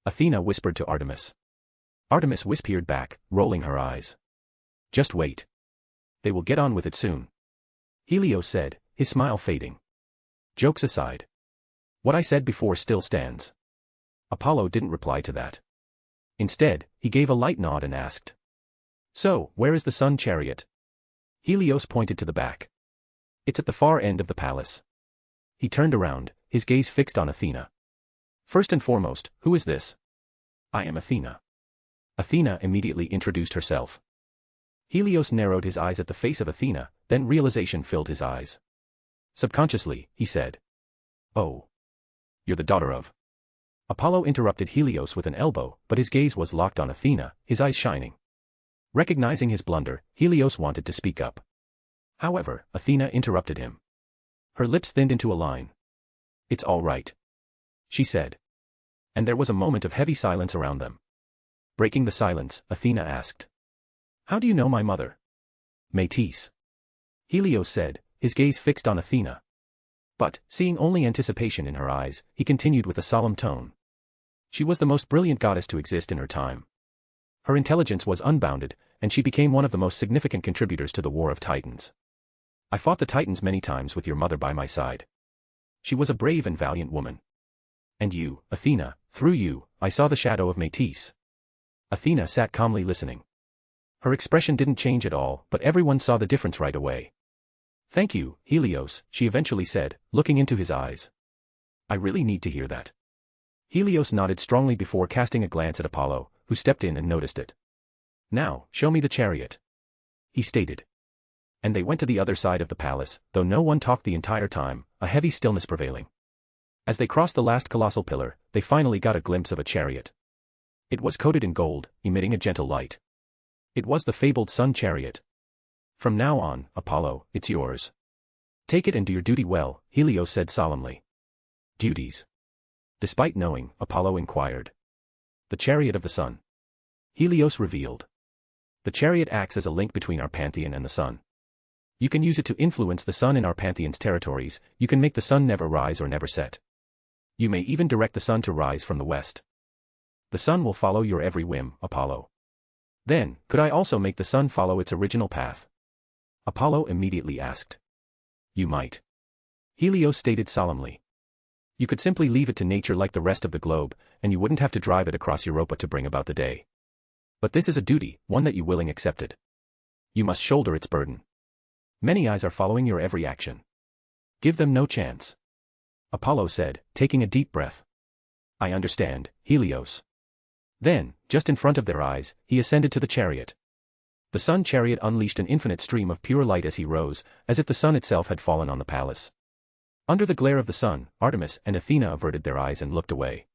Athena whispered to Artemis. Artemis whispered back, rolling her eyes. "Just wait. They will get on with it soon." Helios said, his smile fading. "Jokes aside. What I said before still stands." Apollo didn't reply to that. Instead, he gave a light nod and asked. "So, where is the sun chariot?" Helios pointed to the back. "It's at the far end of the palace." He turned around, his gaze fixed on Athena. "First and foremost, who is this?" "I am Athena." Athena immediately introduced herself. Helios narrowed his eyes at the face of Athena, then realization filled his eyes. Subconsciously, he said, "Oh. You're the daughter of..." Apollo interrupted Helios with an elbow, but his gaze was locked on Athena, his eyes shining. Recognizing his blunder, Helios wanted to speak up. However, Athena interrupted him. Her lips thinned into a line. "It's all right," she said. And there was a moment of heavy silence around them. Breaking the silence, Athena asked, "How do you know my mother?" "Métis." Helios said, his gaze fixed on Athena. But, seeing only anticipation in her eyes, he continued with a solemn tone. "She was the most brilliant goddess to exist in her time. Her intelligence was unbounded, and she became one of the most significant contributors to the War of Titans. I fought the Titans many times with your mother by my side. She was a brave and valiant woman. And you, Athena, through you, I saw the shadow of Métis." Athena sat calmly listening. Her expression didn't change at all, but everyone saw the difference right away. "Thank you, Helios," she eventually said, looking into his eyes. "I really need to hear that." Helios nodded strongly before casting a glance at Apollo, who stepped in and noticed it. "Now, show me the chariot," he stated. And they went to the other side of the palace, though no one talked the entire time, a heavy stillness prevailing. As they crossed the last colossal pillar, they finally got a glimpse of a chariot. It was coated in gold, emitting a gentle light. It was the fabled sun chariot. "From now on, Apollo, it's yours. Take it and do your duty well," Helios said solemnly. "Duties?" Despite knowing, Apollo inquired. "The chariot of the sun." Helios revealed. "The chariot acts as a link between our pantheon and the sun. You can use it to influence the sun in our pantheon's territories. You can make the sun never rise or never set. You may even direct the sun to rise from the west. The sun will follow your every whim, Apollo." "Then, could I also make the sun follow its original path?" Apollo immediately asked. "You might," Helios stated solemnly. "You could simply leave it to nature like the rest of the globe, and you wouldn't have to drive it across Europa to bring about the day. But this is a duty, one that you willingly accepted. You must shoulder its burden." Many eyes are following your every action. Give them no chance. Apollo said, taking a deep breath. I understand, Helios. Then, just in front of their eyes, he ascended to the chariot. The sun chariot unleashed an infinite stream of pure light as he rose, as if the sun itself had fallen on the palace. Under the glare of the sun, Artemis and Athena averted their eyes and looked away.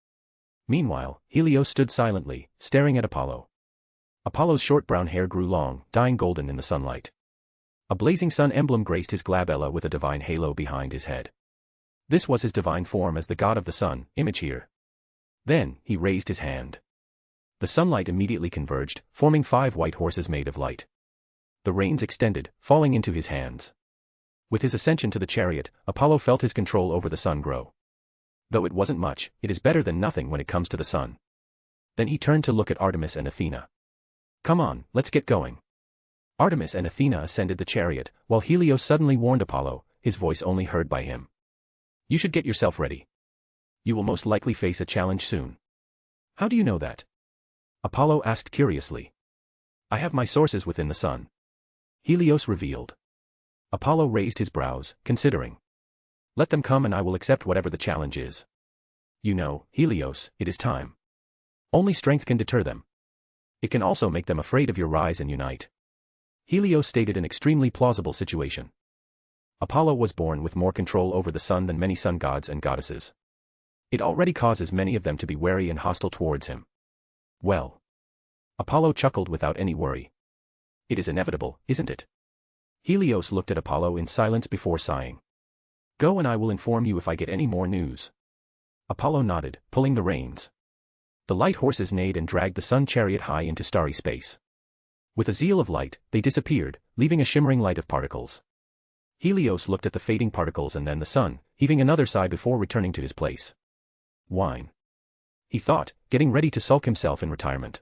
Meanwhile, Helios stood silently, staring at Apollo. Apollo's short brown hair grew long, dyeing golden in the sunlight. A blazing sun emblem graced his glabella with a divine halo behind his head. This was his divine form as the god of the sun, image here. Then, he raised his hand. The sunlight immediately converged, forming 5 white horses made of light. The reins extended, falling into his hands. With his ascension to the chariot, Apollo felt his control over the sun grow. Though it wasn't much, it is better than nothing when it comes to the sun. Then he turned to look at Artemis and Athena. Come on, let's get going. Artemis and Athena ascended the chariot, while Helios suddenly warned Apollo, his voice only heard by him. You should get yourself ready. You will most likely face a challenge soon. How do you know that? Apollo asked curiously. I have my sources within the sun. Helios revealed. Apollo raised his brows, considering. Let them come and I will accept whatever the challenge is. You know, Helios, it is time. Only strength can deter them. It can also make them afraid of your rise and unite. Helios stated an extremely plausible situation. Apollo was born with more control over the sun than many sun gods and goddesses. It already causes many of them to be wary and hostile towards him. Well. Apollo chuckled without any worry. It is inevitable, isn't it? Helios looked at Apollo in silence before sighing. Go and I will inform you if I get any more news. Apollo nodded, pulling the reins. The light horses neighed and dragged the sun chariot high into starry space. With a zeal of light, they disappeared, leaving a shimmering light of particles. Helios looked at the fading particles and then the sun, heaving another sigh before returning to his place. Wine. He thought, getting ready to sulk himself in retirement.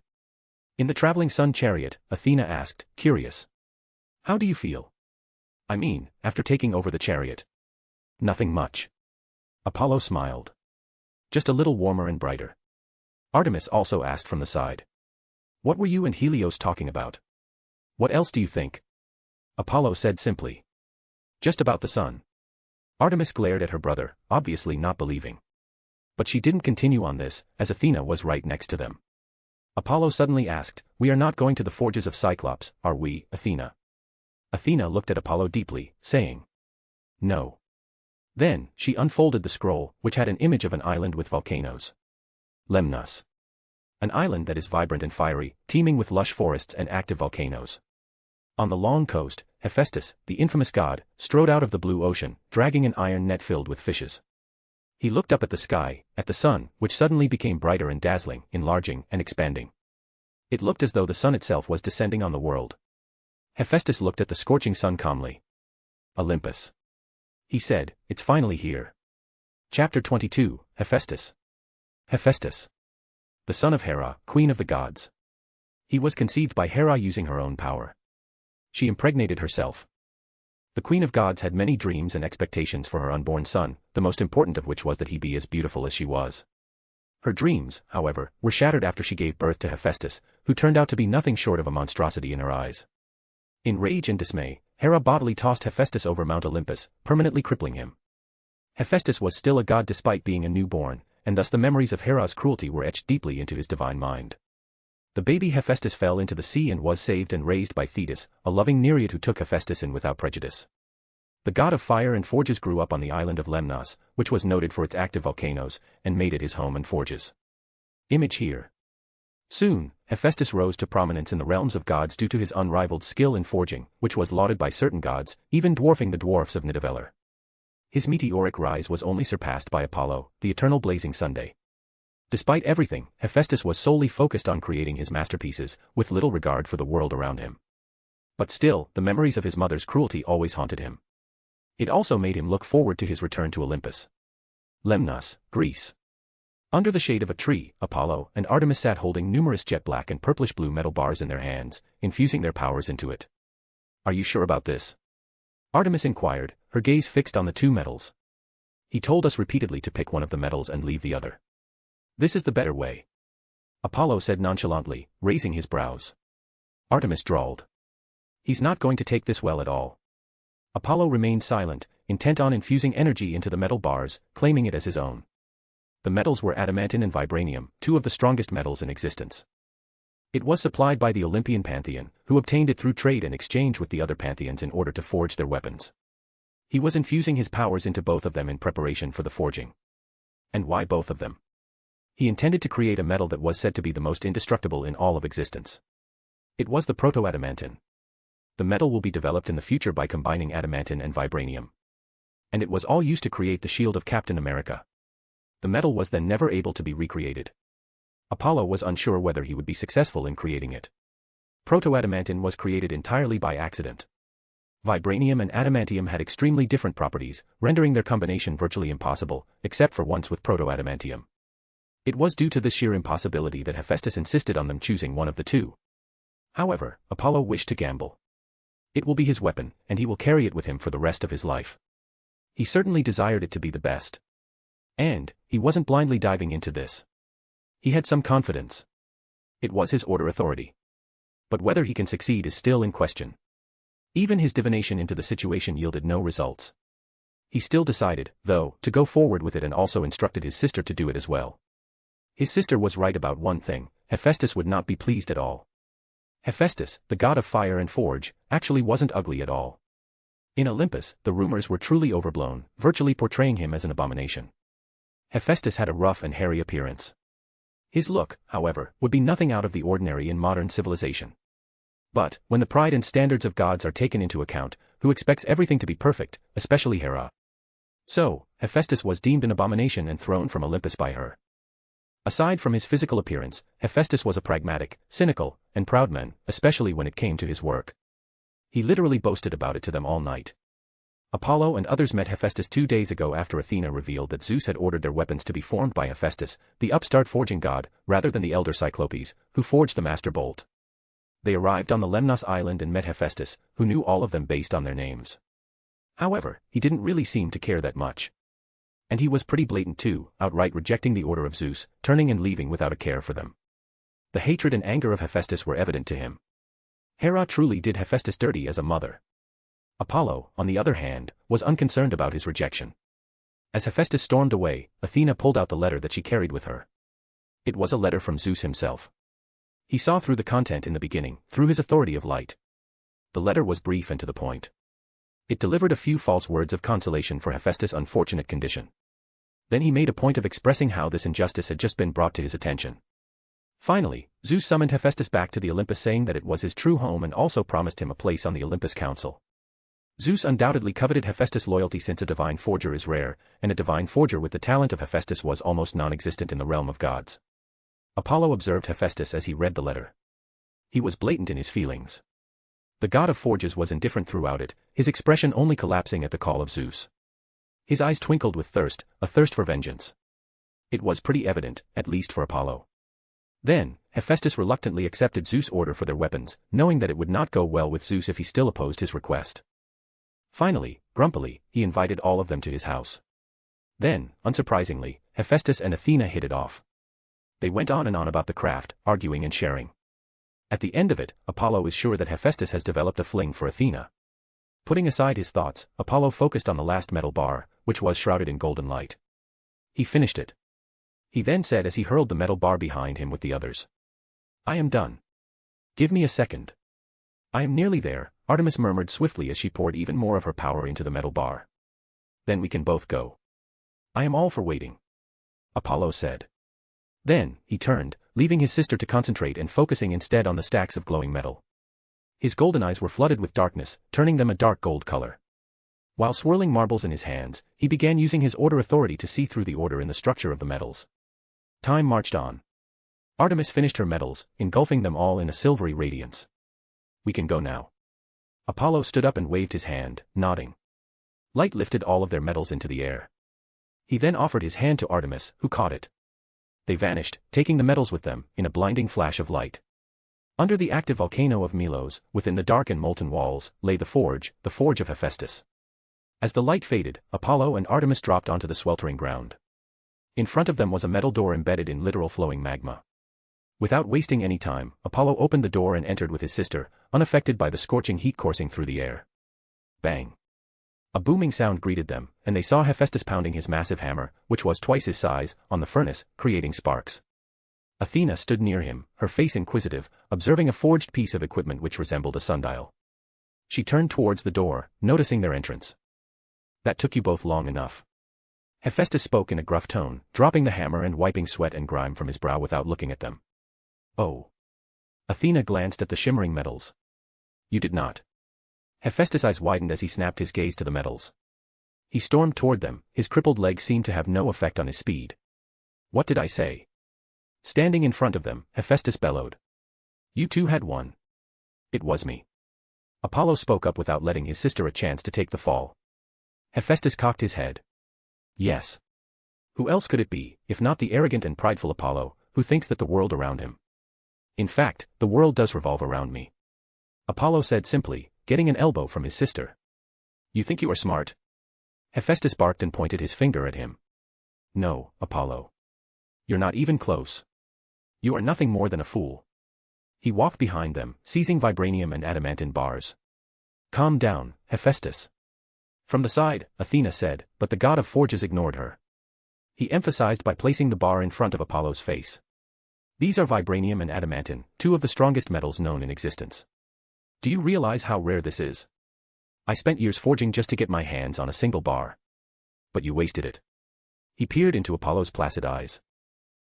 In the traveling sun chariot, Athena asked, curious. How do you feel? I mean, after taking over the chariot. Nothing much. Apollo smiled. Just a little warmer and brighter. Artemis also asked from the side. What were you and Helios talking about? What else do you think? Apollo said simply. Just about the sun. Artemis glared at her brother, obviously not believing. But she didn't continue on this, as Athena was right next to them. Apollo suddenly asked, we are not going to the forges of Cyclops, are we, Athena? Athena looked at Apollo deeply, saying. No. Then, she unfolded the scroll, which had an image of an island with volcanoes. Lemnos. An island that is vibrant and fiery, teeming with lush forests and active volcanoes. On the long coast, Hephaestus, the infamous god, strode out of the blue ocean, dragging an iron net filled with fishes. He looked up at the sky, at the sun, which suddenly became brighter and dazzling, enlarging and expanding. It looked as though the sun itself was descending on the world. Hephaestus looked at the scorching sun calmly. Olympus. He said, it's finally here. Chapter 22, Hephaestus. Hephaestus. The son of Hera, queen of the gods. He was conceived by Hera using her own power. She impregnated herself. The queen of gods had many dreams and expectations for her unborn son, the most important of which was that he be as beautiful as she was. Her dreams, however, were shattered after she gave birth to Hephaestus, who turned out to be nothing short of a monstrosity in her eyes. In rage and dismay, Hera bodily tossed Hephaestus over Mount Olympus, permanently crippling him. Hephaestus was still a god despite being a newborn, and thus the memories of Hera's cruelty were etched deeply into his divine mind. The baby Hephaestus fell into the sea and was saved and raised by Thetis, a loving Nereid who took Hephaestus in without prejudice. The god of fire and forges grew up on the island of Lemnos, which was noted for its active volcanoes, and made it his home and forges. Image here. Soon, Hephaestus rose to prominence in the realms of gods due to his unrivaled skill in forging, which was lauded by certain gods, even dwarfing the dwarfs of Nidavellir. His meteoric rise was only surpassed by Apollo, the eternal blazing Sunday. Despite everything, Hephaestus was solely focused on creating his masterpieces, with little regard for the world around him. But still, the memories of his mother's cruelty always haunted him. It also made him look forward to his return to Olympus. Lemnos, Greece. Under the shade of a tree, Apollo and Artemis sat holding numerous jet black and purplish-blue metal bars in their hands, infusing their powers into it. Are you sure about this? Artemis inquired, her gaze fixed on the two metals. He told us repeatedly to pick one of the metals and leave the other. This is the better way. Apollo said nonchalantly, raising his brows. Artemis drawled. He's not going to take this well at all. Apollo remained silent, intent on infusing energy into the metal bars, claiming it as his own. The metals were adamantine and vibranium, two of the strongest metals in existence. It was supplied by the Olympian pantheon, who obtained it through trade and exchange with the other pantheons in order to forge their weapons. He was infusing his powers into both of them in preparation for the forging. And why both of them? He intended to create a metal that was said to be the most indestructible in all of existence. It was the proto-adamantine. The metal will be developed in the future by combining adamantine and vibranium. And it was all used to create the shield of Captain America. The metal was then never able to be recreated. Apollo was unsure whether he would be successful in creating it. Proto-adamantine was created entirely by accident. Vibranium and adamantium had extremely different properties, rendering their combination virtually impossible, except for once with proto-adamantium. It was due to this sheer impossibility that Hephaestus insisted on them choosing one of the two. However, Apollo wished to gamble. It will be his weapon, and he will carry it with him for the rest of his life. He certainly desired it to be the best. And he wasn't blindly diving into this. He had some confidence. It was his order authority. But whether he can succeed is still in question. Even his divination into the situation yielded no results. He still decided, though, to go forward with it and also instructed his sister to do it as well. His sister was right about one thing: Hephaestus would not be pleased at all. Hephaestus, the god of fire and forge, actually wasn't ugly at all. In Olympus, the rumors were truly overblown, virtually portraying him as an abomination. Hephaestus had a rough and hairy appearance. His look, however, would be nothing out of the ordinary in modern civilization. But, when the pride and standards of gods are taken into account, who expects everything to be perfect, especially Hera? So, Hephaestus was deemed an abomination and thrown from Olympus by her. Aside from his physical appearance, Hephaestus was a pragmatic, cynical, and proud man, especially when it came to his work. He literally boasted about it to them all night. Apollo and others met Hephaestus 2 days ago after Athena revealed that Zeus had ordered their weapons to be formed by Hephaestus, the upstart forging god, rather than the elder Cyclopes, who forged the master bolt. They arrived on the Lemnos island and met Hephaestus, who knew all of them based on their names. However, he didn't really seem to care that much. And he was pretty blatant too, outright rejecting the order of Zeus, turning and leaving without a care for them. The hatred and anger of Hephaestus were evident to him. Hera truly did Hephaestus dirty as a mother. Apollo, on the other hand, was unconcerned about his rejection. As Hephaestus stormed away, Athena pulled out the letter that she carried with her. It was a letter from Zeus himself. He saw through the content in the beginning, through his authority of light. The letter was brief and to the point. It delivered a few false words of consolation for Hephaestus' unfortunate condition. Then he made a point of expressing how this injustice had just been brought to his attention. Finally, Zeus summoned Hephaestus back to the Olympus, saying that it was his true home and also promised him a place on the Olympus Council. Zeus undoubtedly coveted Hephaestus' loyalty, since a divine forger is rare, and a divine forger with the talent of Hephaestus was almost non-existent in the realm of gods. Apollo observed Hephaestus as he read the letter. He was blatant in his feelings. The god of forges was indifferent throughout it, his expression only collapsing at the call of Zeus. His eyes twinkled with thirst, a thirst for vengeance. It was pretty evident, at least for Apollo. Then, Hephaestus reluctantly accepted Zeus' order for their weapons, knowing that it would not go well with Zeus if he still opposed his request. Finally, grumpily, he invited all of them to his house. Then, unsurprisingly, Hephaestus and Athena hit it off. They went on and on about the craft, arguing and sharing. At the end of it, Apollo is sure that Hephaestus has developed a fling for Athena. Putting aside his thoughts, Apollo focused on the last metal bar, which was shrouded in golden light. He finished it. He then said as he hurled the metal bar behind him with the others. "I am done. Give me a second." "I am nearly there," Artemis murmured swiftly as she poured even more of her power into the metal bar. "Then we can both go." "I am all for waiting," Apollo said. Then, he turned, leaving his sister to concentrate and focusing instead on the stacks of glowing metal. His golden eyes were flooded with darkness, turning them a dark gold color. While swirling marbles in his hands, he began using his order authority to see through the order in the structure of the metals. Time marched on. Artemis finished her metals, engulfing them all in a silvery radiance. "We can go now." Apollo stood up and waved his hand, nodding. Light lifted all of their metals into the air. He then offered his hand to Artemis, who caught it. They vanished, taking the metals with them, in a blinding flash of light. Under the active volcano of Melos, within the dark and molten walls, lay the forge of Hephaestus. As the light faded, Apollo and Artemis dropped onto the sweltering ground. In front of them was a metal door embedded in literal flowing magma. Without wasting any time, Apollo opened the door and entered with his sister, unaffected by the scorching heat coursing through the air. Bang! A booming sound greeted them, and they saw Hephaestus pounding his massive hammer, which was twice his size, on the furnace, creating sparks. Athena stood near him, her face inquisitive, observing a forged piece of equipment which resembled a sundial. She turned towards the door, noticing their entrance. "That took you both long enough." Hephaestus spoke in a gruff tone, dropping the hammer and wiping sweat and grime from his brow without looking at them. "Oh." Athena glanced at the shimmering metals. "You did not." Hephaestus' eyes widened as he snapped his gaze to the metals. He stormed toward them, his crippled legs seemed to have no effect on his speed. "What did I say?" Standing in front of them, Hephaestus bellowed. "You two had won." "It was me." Apollo spoke up without letting his sister a chance to take the fall. Hephaestus cocked his head. "Yes. Who else could it be, if not the arrogant and prideful Apollo, who thinks that the world around him? In fact, the world does revolve around me." Apollo said simply, getting an elbow from his sister. "You think you are smart?" Hephaestus barked and pointed his finger at him. "No, Apollo. You're not even close. You are nothing more than a fool." He walked behind them, seizing vibranium and adamantine bars. "Calm down, Hephaestus." From the side, Athena said, but the god of forges ignored her. He emphasized by placing the bar in front of Apollo's face. "These are vibranium and adamantine, two of the strongest metals known in existence. Do you realize how rare this is? I spent years forging just to get my hands on a single bar. But you wasted it." He peered into Apollo's placid eyes.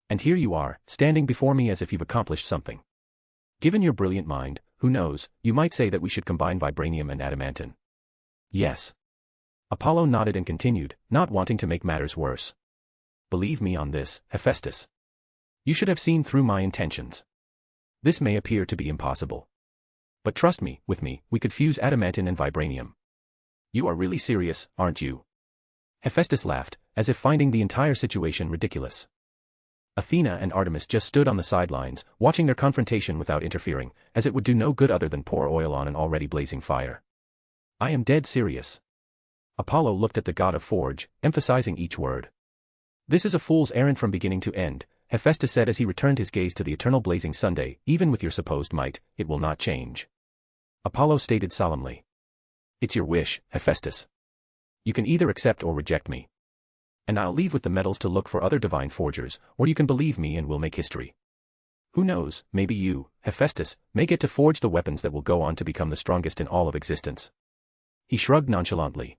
"And here you are, standing before me as if you've accomplished something. Given your brilliant mind, who knows, you might say that we should combine vibranium and adamantine." "Yes." Apollo nodded and continued, not wanting to make matters worse. "Believe me on this, Hephaestus. You should have seen through my intentions. This may appear to be impossible. But trust me, with me, we could fuse adamantine and vibranium. You are really serious, aren't you?" Hephaestus laughed, as if finding the entire situation ridiculous. Athena and Artemis just stood on the sidelines, watching their confrontation without interfering, as it would do no good other than pour oil on an already blazing fire. "I am dead serious." Apollo looked at the god of forge, emphasizing each word. "This is a fool's errand from beginning to end," Hephaestus said as he returned his gaze to the eternal blazing Sunday. "Even with your supposed might, it will not change." Apollo stated solemnly. "It's your wish, Hephaestus. You can either accept or reject me. And I'll leave with the metals to look for other divine forgers, or you can believe me and we'll make history. Who knows, maybe you, Hephaestus, may get to forge the weapons that will go on to become the strongest in all of existence." He shrugged nonchalantly.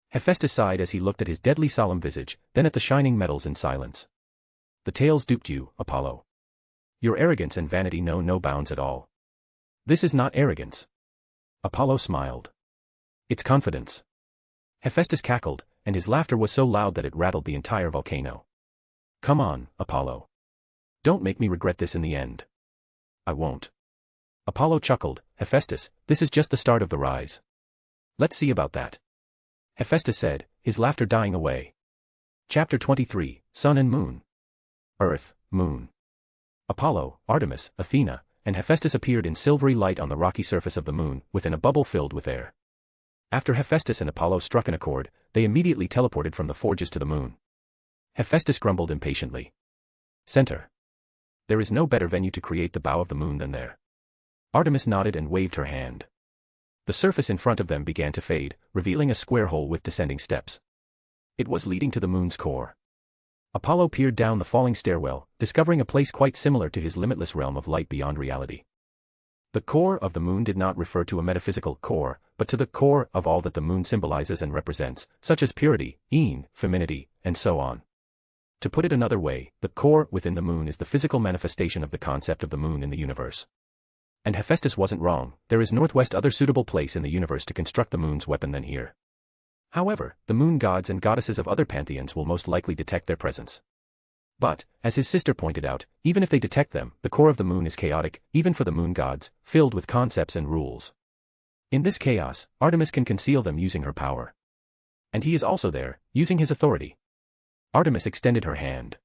Hephaestus sighed as he looked at his deadly solemn visage, then at the shining metals in silence. "The tales duped you, Apollo. Your arrogance and vanity know no bounds at all." "This is not arrogance." Apollo smiled. "It's confidence." Hephaestus cackled, and his laughter was so loud that it rattled the entire volcano. "Come on, Apollo. Don't make me regret this in the end." "I won't." Apollo chuckled. "Hephaestus, this is just the start of the rise. Let's see about that." Hephaestus said, his laughter dying away. Chapter 23, Sun and Moon. Earth, Moon. Apollo, Artemis, Athena, and Hephaestus appeared in silvery light on the rocky surface of the moon, within a bubble filled with air. After Hephaestus and Apollo struck an accord, they immediately teleported from the forges to the moon. Hephaestus grumbled impatiently. "Center. There is no better venue to create the bow of the moon than there." Artemis nodded and waved her hand. The surface in front of them began to fade, revealing a square hole with descending steps. It was leading to the moon's core. Apollo peered down the falling stairwell, discovering a place quite similar to his limitless realm of light beyond reality. The core of the moon did not refer to a metaphysical core, but to the core of all that the moon symbolizes and represents, such as purity, femininity, and so on. To put it another way, the core within the moon is the physical manifestation of the concept of the moon in the universe. And Hephaestus wasn't wrong, there is northwest other suitable place in the universe to construct the moon's weapon than here. However, the moon gods and goddesses of other pantheons will most likely detect their presence. But, as his sister pointed out, even if they detect them, the core of the moon is chaotic, even for the moon gods, filled with concepts and rules. In this chaos, Artemis can conceal them using her power. And he is also there, using his authority. Artemis extended her hand.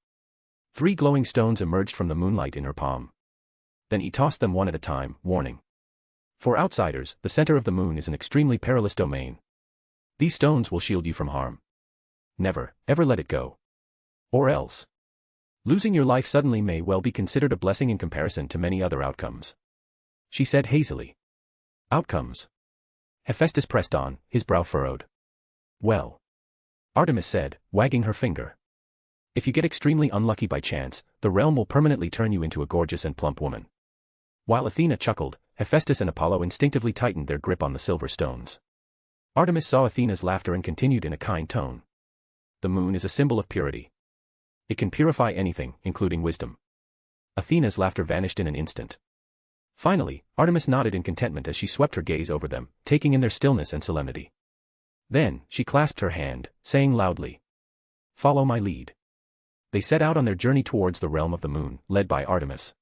3 glowing stones emerged from the moonlight in her palm. Then he tossed them one at a time, warning. For outsiders, the center of the moon is an extremely perilous domain. These stones will shield you from harm. Never, ever let it go. Or else. Losing your life suddenly may well be considered a blessing in comparison to many other outcomes. She said hazily. Outcomes? Hephaestus pressed on, his brow furrowed. Well, Artemis said, wagging her finger. If you get extremely unlucky by chance, the realm will permanently turn you into a gorgeous and plump woman. While Athena chuckled, Hephaestus and Apollo instinctively tightened their grip on the silver stones. Artemis saw Athena's laughter and continued in a kind tone. The moon is a symbol of purity. It can purify anything, including wisdom. Athena's laughter vanished in an instant. Finally, Artemis nodded in contentment as she swept her gaze over them, taking in their stillness and solemnity. Then, she clasped her hand, saying loudly, "Follow my lead." They set out on their journey towards the realm of the moon, led by Artemis.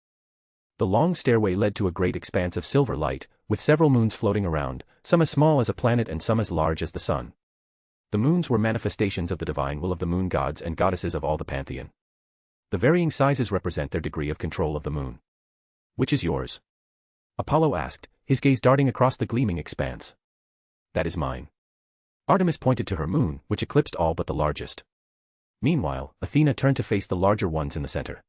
The long stairway led to a great expanse of silver light, with several moons floating around, some as small as a planet and some as large as the sun. The moons were manifestations of the divine will of the moon gods and goddesses of all the pantheon. The varying sizes represent their degree of control of the moon. "Which is yours?" Apollo asked, his gaze darting across the gleaming expanse. "That is mine." Artemis pointed to her moon, which eclipsed all but the largest. Meanwhile, Athena turned to face the larger ones in the center.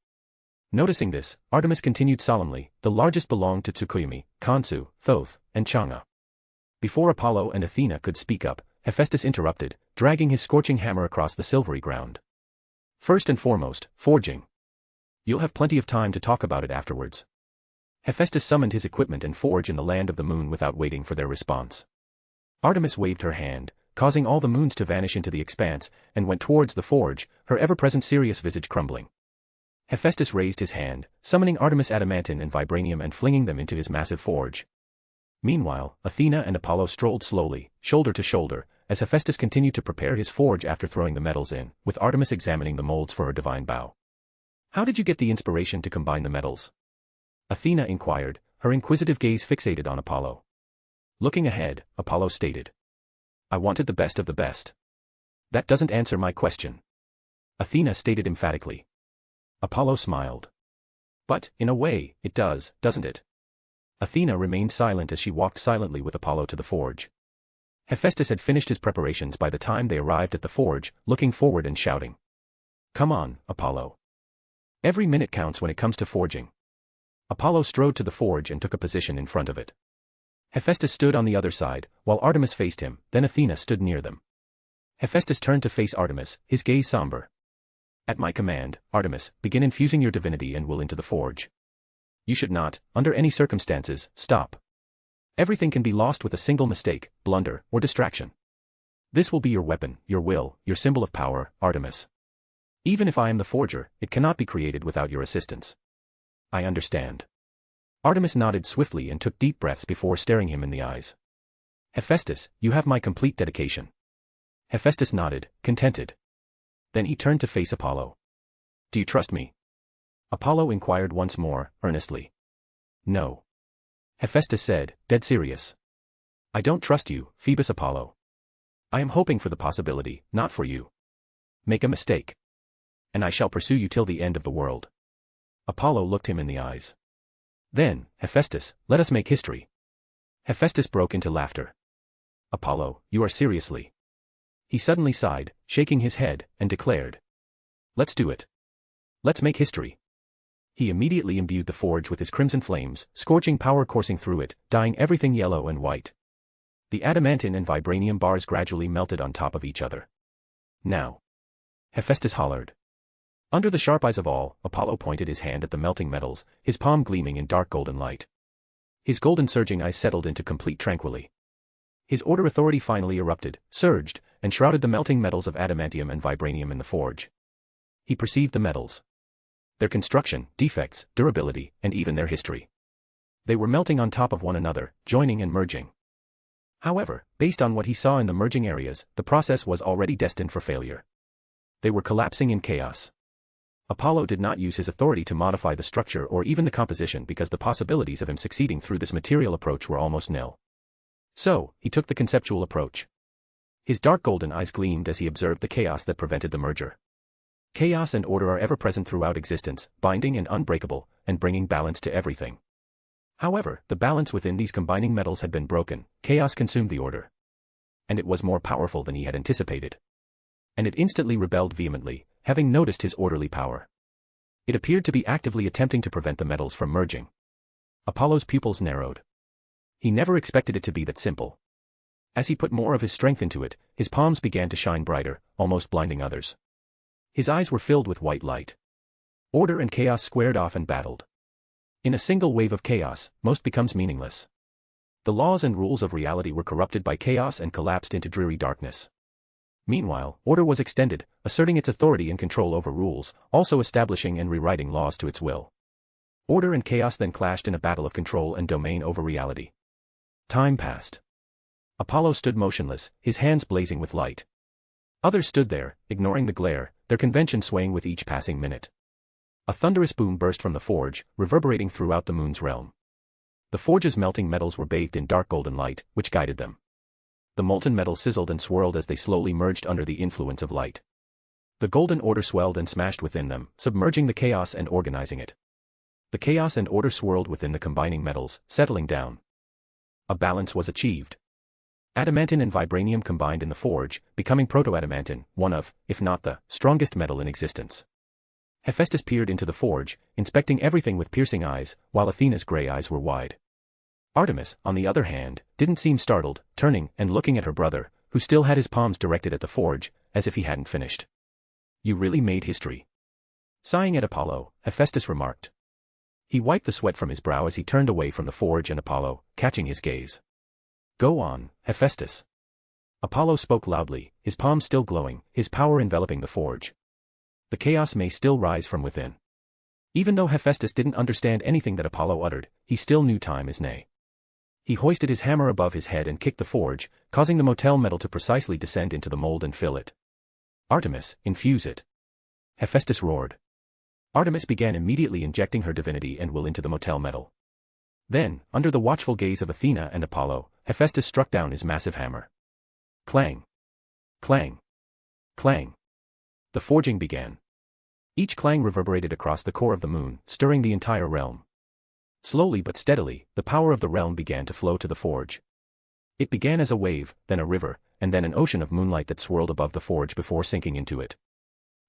Noticing this, Artemis continued solemnly, "The largest belonged to Tsukuyomi, Khonsu, Thoth, and Chang'e." Before Apollo and Athena could speak up, Hephaestus interrupted, dragging his scorching hammer across the silvery ground. "First and foremost, forging. You'll have plenty of time to talk about it afterwards." Hephaestus summoned his equipment and forged in the land of the moon without waiting for their response. Artemis waved her hand, causing all the moons to vanish into the expanse, and went towards the forge, her ever-present serious visage crumbling. Hephaestus raised his hand, summoning Artemis adamantine and vibranium and flinging them into his massive forge. Meanwhile, Athena and Apollo strolled slowly, shoulder to shoulder, as Hephaestus continued to prepare his forge after throwing the metals in, with Artemis examining the molds for her divine bow. "How did you get the inspiration to combine the metals?" Athena inquired, her inquisitive gaze fixated on Apollo. Looking ahead, Apollo stated, "I wanted the best of the best." "That doesn't answer my question," Athena stated emphatically. Apollo smiled. "But, in a way, it does, doesn't it?" Athena remained silent as she walked silently with Apollo to the forge. Hephaestus had finished his preparations by the time they arrived at the forge, looking forward and shouting, "Come on, Apollo. Every minute counts when it comes to forging." Apollo strode to the forge and took a position in front of it. Hephaestus stood on the other side, while Artemis faced him, then Athena stood near them. Hephaestus turned to face Artemis, his gaze somber. "At my command, Artemis, begin infusing your divinity and will into the forge. You should not, under any circumstances, stop. Everything can be lost with a single mistake, blunder, or distraction. This will be your weapon, your will, your symbol of power, Artemis. Even if I am the forger, it cannot be created without your assistance." "I understand." Artemis nodded swiftly and took deep breaths before staring him in the eyes. "Hephaestus, you have my complete dedication." Hephaestus nodded, contented. Then he turned to face Apollo. "Do you trust me?" Apollo inquired once more, earnestly. "No." Hephaestus said, dead serious. "I don't trust you, Phoebus Apollo. I am hoping for the possibility, not for you. Make a mistake, and I shall pursue you till the end of the world." Apollo looked him in the eyes. "Then, Hephaestus, let us make history." Hephaestus broke into laughter. "Apollo, you are seriously." He suddenly sighed, shaking his head, and declared, "Let's do it. Let's make history." He immediately imbued the forge with his crimson flames, scorching power coursing through it, dyeing everything yellow and white. The adamantine and vibranium bars gradually melted on top of each other. "Now!" Hephaestus hollered. Under the sharp eyes of all, Apollo pointed his hand at the melting metals, his palm gleaming in dark golden light. His golden surging eyes settled into complete tranquility. His order authority finally erupted, surged, and shrouded the melting metals of adamantium and vibranium in the forge. He perceived the metals. Their construction, defects, durability, and even their history. They were melting on top of one another, joining and merging. However, based on what he saw in the merging areas, the process was already destined for failure. They were collapsing in chaos. Apollo did not use his authority to modify the structure or even the composition because the possibilities of him succeeding through this material approach were almost nil. So, he took the conceptual approach. His dark golden eyes gleamed as he observed the chaos that prevented the merger. Chaos and order are ever present throughout existence, binding and unbreakable, and bringing balance to everything. However, the balance within these combining metals had been broken, chaos consumed the order. And it was more powerful than he had anticipated. And it instantly rebelled vehemently, having noticed his orderly power. It appeared to be actively attempting to prevent the metals from merging. Apollo's pupils narrowed. He never expected it to be that simple. As he put more of his strength into it, his palms began to shine brighter, almost blinding others. His eyes were filled with white light. Order and chaos squared off and battled. In a single wave of chaos, most becomes meaningless. The laws and rules of reality were corrupted by chaos and collapsed into dreary darkness. Meanwhile, order was extended, asserting its authority and control over rules, also establishing and rewriting laws to its will. Order and chaos then clashed in a battle of control and domain over reality. Time passed. Apollo stood motionless, his hands blazing with light. Others stood there, ignoring the glare, their convention swaying with each passing minute. A thunderous boom burst from the forge, reverberating throughout the moon's realm. The forge's melting metals were bathed in dark golden light, which guided them. The molten metal sizzled and swirled as they slowly merged under the influence of light. The golden order swelled and smashed within them, submerging the chaos and organizing it. The chaos and order swirled within the combining metals, settling down. A balance was achieved. Adamantine and vibranium combined in the forge, becoming proto-adamantine, one of, if not the, strongest metal in existence. Hephaestus peered into the forge, inspecting everything with piercing eyes, while Athena's gray eyes were wide. Artemis, on the other hand, didn't seem startled, turning and looking at her brother, who still had his palms directed at the forge, as if he hadn't finished. "You really made history." Sighing at Apollo, Hephaestus remarked. He wiped the sweat from his brow as he turned away from the forge and Apollo, catching his gaze. "Go on, Hephaestus." Apollo spoke loudly, his palms still glowing, his power enveloping the forge. The chaos may still rise from within. Even though Hephaestus didn't understand anything that Apollo uttered, he still knew time is nay. He hoisted his hammer above his head and kicked the forge, causing the motel metal to precisely descend into the mold and fill it. "Artemis, infuse it." Hephaestus roared. Artemis began immediately injecting her divinity and will into the motel metal. Then, under the watchful gaze of Athena and Apollo, Hephaestus struck down his massive hammer. Clang! Clang! Clang! The forging began. Each clang reverberated across the core of the moon, stirring the entire realm. Slowly but steadily, the power of the realm began to flow to the forge. It began as a wave, then a river, and then an ocean of moonlight that swirled above the forge before sinking into it.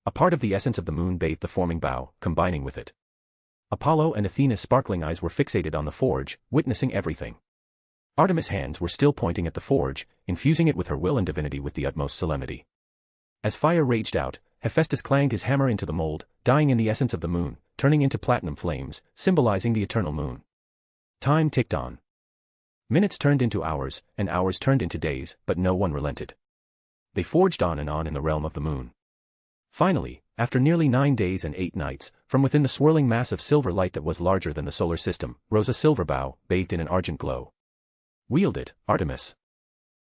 A part of the essence of the moon bathed the forming bow, combining with it. Apollo and Athena's sparkling eyes were fixated on the forge, witnessing everything. Artemis' hands were still pointing at the forge, infusing it with her will and divinity with the utmost solemnity. As fire raged out, Hephaestus clanged his hammer into the mold, dying in the essence of the moon, turning into platinum flames, symbolizing the eternal moon. Time ticked on. Minutes turned into hours, and hours turned into days, but no one relented. They forged on in the realm of the moon. Finally, after nearly 9 days and 8 nights, from within the swirling mass of silver light that was larger than the solar system, rose a silver bow, bathed in an argent glow. "Wield it, Artemis."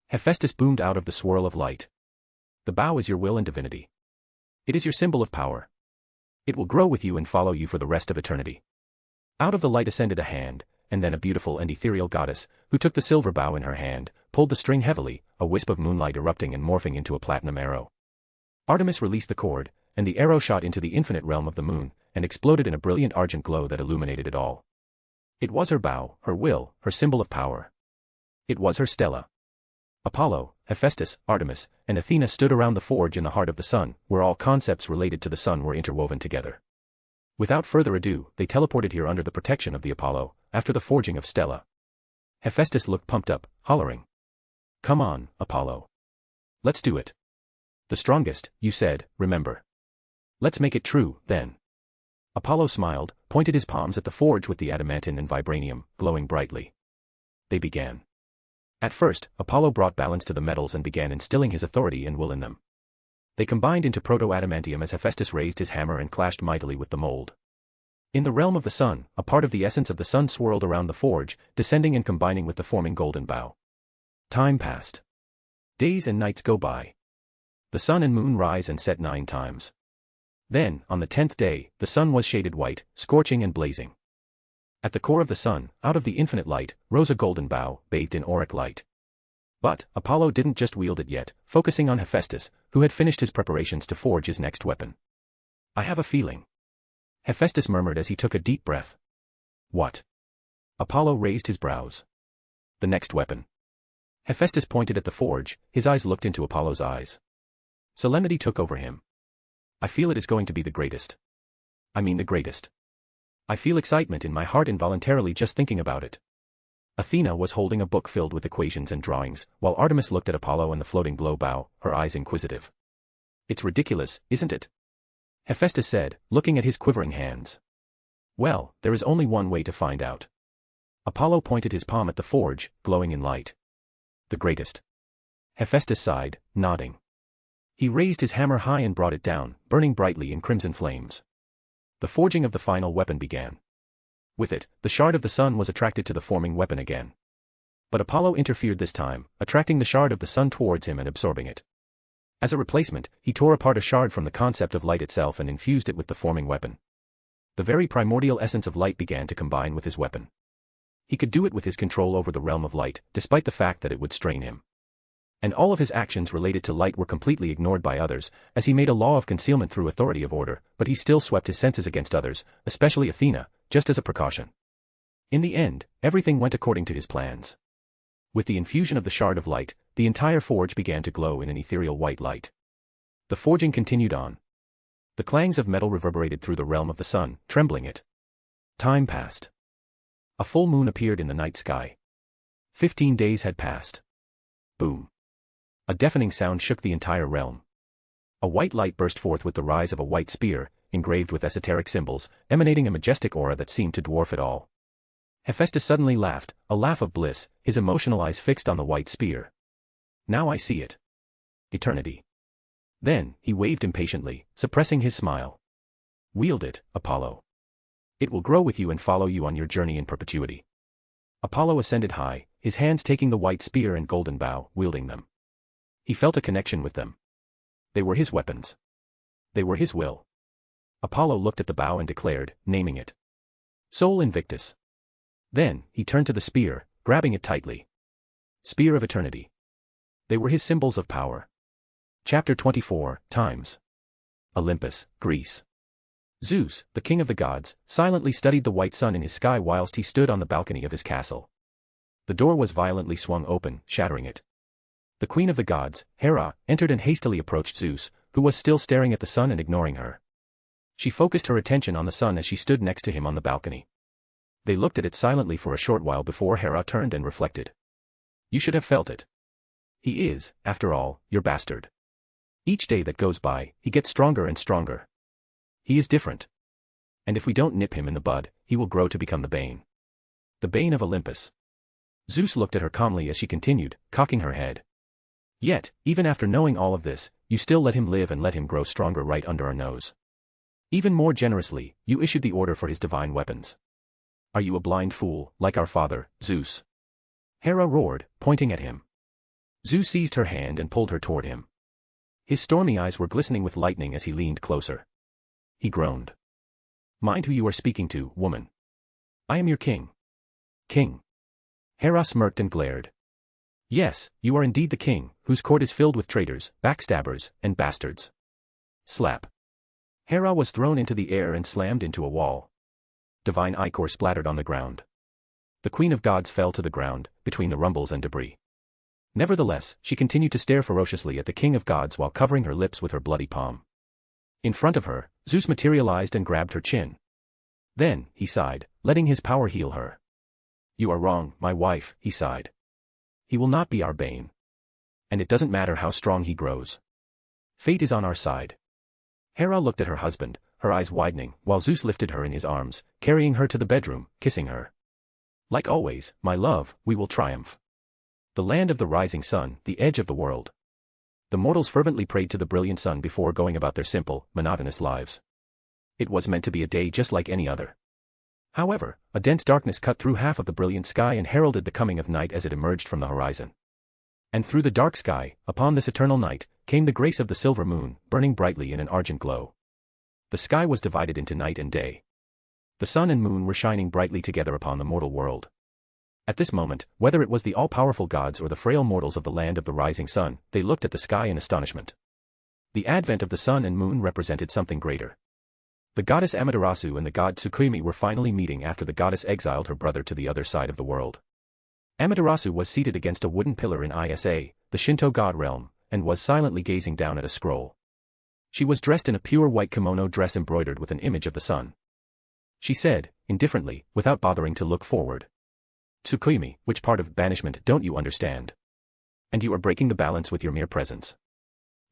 Hephaestus boomed out of the swirl of light. "The bow is your will and divinity. It is your symbol of power. It will grow with you and follow you for the rest of eternity." Out of the light ascended a hand, and then a beautiful and ethereal goddess, who took the silver bow in her hand, pulled the string heavily, a wisp of moonlight erupting and morphing into a platinum arrow. Artemis released the cord, and the arrow shot into the infinite realm of the moon, and exploded in a brilliant argent glow that illuminated it all. It was her bow, her will, her symbol of power. It was her stella. Apollo, Hephaestus, Artemis, and Athena stood around the forge in the heart of the sun, where all concepts related to the sun were interwoven together. Without further ado, they teleported here under the protection of the Apollo, after the forging of Stella. Hephaestus looked pumped up, hollering. "Come on, Apollo. Let's do it. The strongest, you said, remember. Let's make it true, then." Apollo smiled, pointed his palms at the forge with the adamantine and vibranium, glowing brightly. They began. At first, Apollo brought balance to the metals and began instilling his authority and will in them. They combined into proto-adamantium as Hephaestus raised his hammer and clashed mightily with the mold. In the realm of the sun, a part of the essence of the sun swirled around the forge, descending and combining with the forming golden bow. Time passed. Days and nights go by. The sun and moon rise and set 9 times. Then, on the 10th day, the sun was shaded white, scorching and blazing. At the core of the sun, out of the infinite light, rose a golden bow, bathed in auric light. But, Apollo didn't just wield it yet, focusing on Hephaestus, who had finished his preparations to forge his next weapon. "I have a feeling," Hephaestus murmured as he took a deep breath. "What?" Apollo raised his brows. "The next weapon." Hephaestus pointed at the forge, his eyes looked into Apollo's eyes. Solemnity took over him. "I feel it is going to be the greatest. I mean the greatest. I feel excitement in my heart involuntarily just thinking about it." Athena was holding a book filled with equations and drawings, while Artemis looked at Apollo and the floating glow bow, her eyes inquisitive. "It's ridiculous, isn't it?" Hephaestus said, looking at his quivering hands. "Well, there is only one way to find out." Apollo pointed his palm at the forge, glowing in light. "The greatest." Hephaestus sighed, nodding. He raised his hammer high and brought it down, burning brightly in crimson flames. The forging of the final weapon began. With it, the shard of the sun was attracted to the forming weapon again. But Apollo interfered this time, attracting the shard of the sun towards him and absorbing it. As a replacement, he tore apart a shard from the concept of light itself and infused it with the forming weapon. The very primordial essence of light began to combine with his weapon. He could do it with his control over the realm of light, despite the fact that it would strain him. And all of his actions related to light were completely ignored by others, as he made a law of concealment through authority of order, but he still swept his senses against others, especially Athena, just as a precaution. In the end, everything went according to his plans. With the infusion of the shard of light, the entire forge began to glow in an ethereal white light. The forging continued on. The clangs of metal reverberated through the realm of the sun, trembling it. Time passed. A full moon appeared in the night sky. 15 days had passed. Boom. A deafening sound shook the entire realm. A white light burst forth with the rise of a white spear, engraved with esoteric symbols, emanating a majestic aura that seemed to dwarf it all. Hephaestus suddenly laughed, a laugh of bliss, his emotional eyes fixed on the white spear. "Now I see it. Eternity." Then, he waved impatiently, suppressing his smile. "Wield it, Apollo. It will grow with you and follow you on your journey in perpetuity." Apollo ascended high, his hands taking the white spear and golden bow, wielding them. He felt a connection with them. They were his weapons. They were his will. Apollo looked at the bow and declared, naming it Sol Invictus. Then, he turned to the spear, grabbing it tightly. Spear of Eternity. They were his symbols of power. Chapter 24, Times. Olympus, Greece. Zeus, the king of the gods, silently studied the white sun in his sky whilst he stood on the balcony of his castle. The door was violently swung open, shattering it. The queen of the gods, Hera, entered and hastily approached Zeus, who was still staring at the sun and ignoring her. She focused her attention on the sun as she stood next to him on the balcony. They looked at it silently for a short while before Hera turned and reflected. "You should have felt it. He is, after all, your bastard. Each day that goes by, he gets stronger and stronger. He is different. And if we don't nip him in the bud, he will grow to become the bane. The bane of Olympus." Zeus looked at her calmly as she continued, cocking her head. "Yet, even after knowing all of this, you still let him live and let him grow stronger right under our nose. Even more generously, you issued the order for his divine weapons. Are you a blind fool, like our father, Zeus?" Hera roared, pointing at him. Zeus seized her hand and pulled her toward him. His stormy eyes were glistening with lightning as he leaned closer. He groaned. "Mind who you are speaking to, woman. I am your king." "King?" Hera smirked and glared. "Yes, you are indeed the king, whose court is filled with traitors, backstabbers, and bastards." Slap. Hera was thrown into the air and slammed into a wall. Divine ichor splattered on the ground. The queen of gods fell to the ground, between the rumbles and debris. Nevertheless, she continued to stare ferociously at the king of gods while covering her lips with her bloody palm. In front of her, Zeus materialized and grabbed her chin. Then, he sighed, letting his power heal her. "You are wrong, my wife," he sighed. "He will not be our bane. And it doesn't matter how strong he grows. Fate is on our side." Hera looked at her husband, her eyes widening, while Zeus lifted her in his arms, carrying her to the bedroom, kissing her. "Like always, my love, we will triumph. The land of the rising sun, the edge of the world." The mortals fervently prayed to the brilliant sun before going about their simple, monotonous lives. It was meant to be a day just like any other. However, a dense darkness cut through half of the brilliant sky and heralded the coming of night as it emerged from the horizon. And through the dark sky, upon this eternal night, came the grace of the silver moon, burning brightly in an argent glow. The sky was divided into night and day. The sun and moon were shining brightly together upon the mortal world. At this moment, whether it was the all-powerful gods or the frail mortals of the land of the rising sun, they looked at the sky in astonishment. The advent of the sun and moon represented something greater. The goddess Amaterasu and the god Tsukuyomi were finally meeting after the goddess exiled her brother to the other side of the world. Amaterasu was seated against a wooden pillar in Isa, the Shinto god realm, and was silently gazing down at a scroll. She was dressed in a pure white kimono dress embroidered with an image of the sun. She said, indifferently, without bothering to look forward. Tsukuyomi, which part of banishment don't you understand? And you are breaking the balance with your mere presence.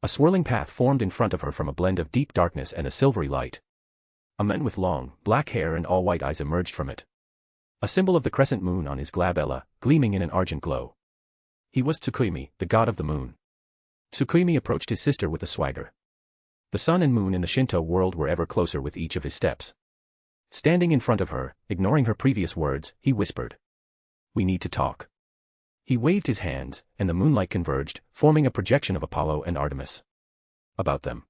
A swirling path formed in front of her from a blend of deep darkness and a silvery light. A man with long, black hair and all-white eyes emerged from it. A symbol of the crescent moon on his glabella, gleaming in an argent glow. He was Tsukuyomi, the god of the moon. Tsukuyomi approached his sister with a swagger. The sun and moon in the Shinto world were ever closer with each of his steps. Standing in front of her, ignoring her previous words, he whispered. We need to talk. He waved his hands, and the moonlight converged, forming a projection of Apollo and Artemis. About them.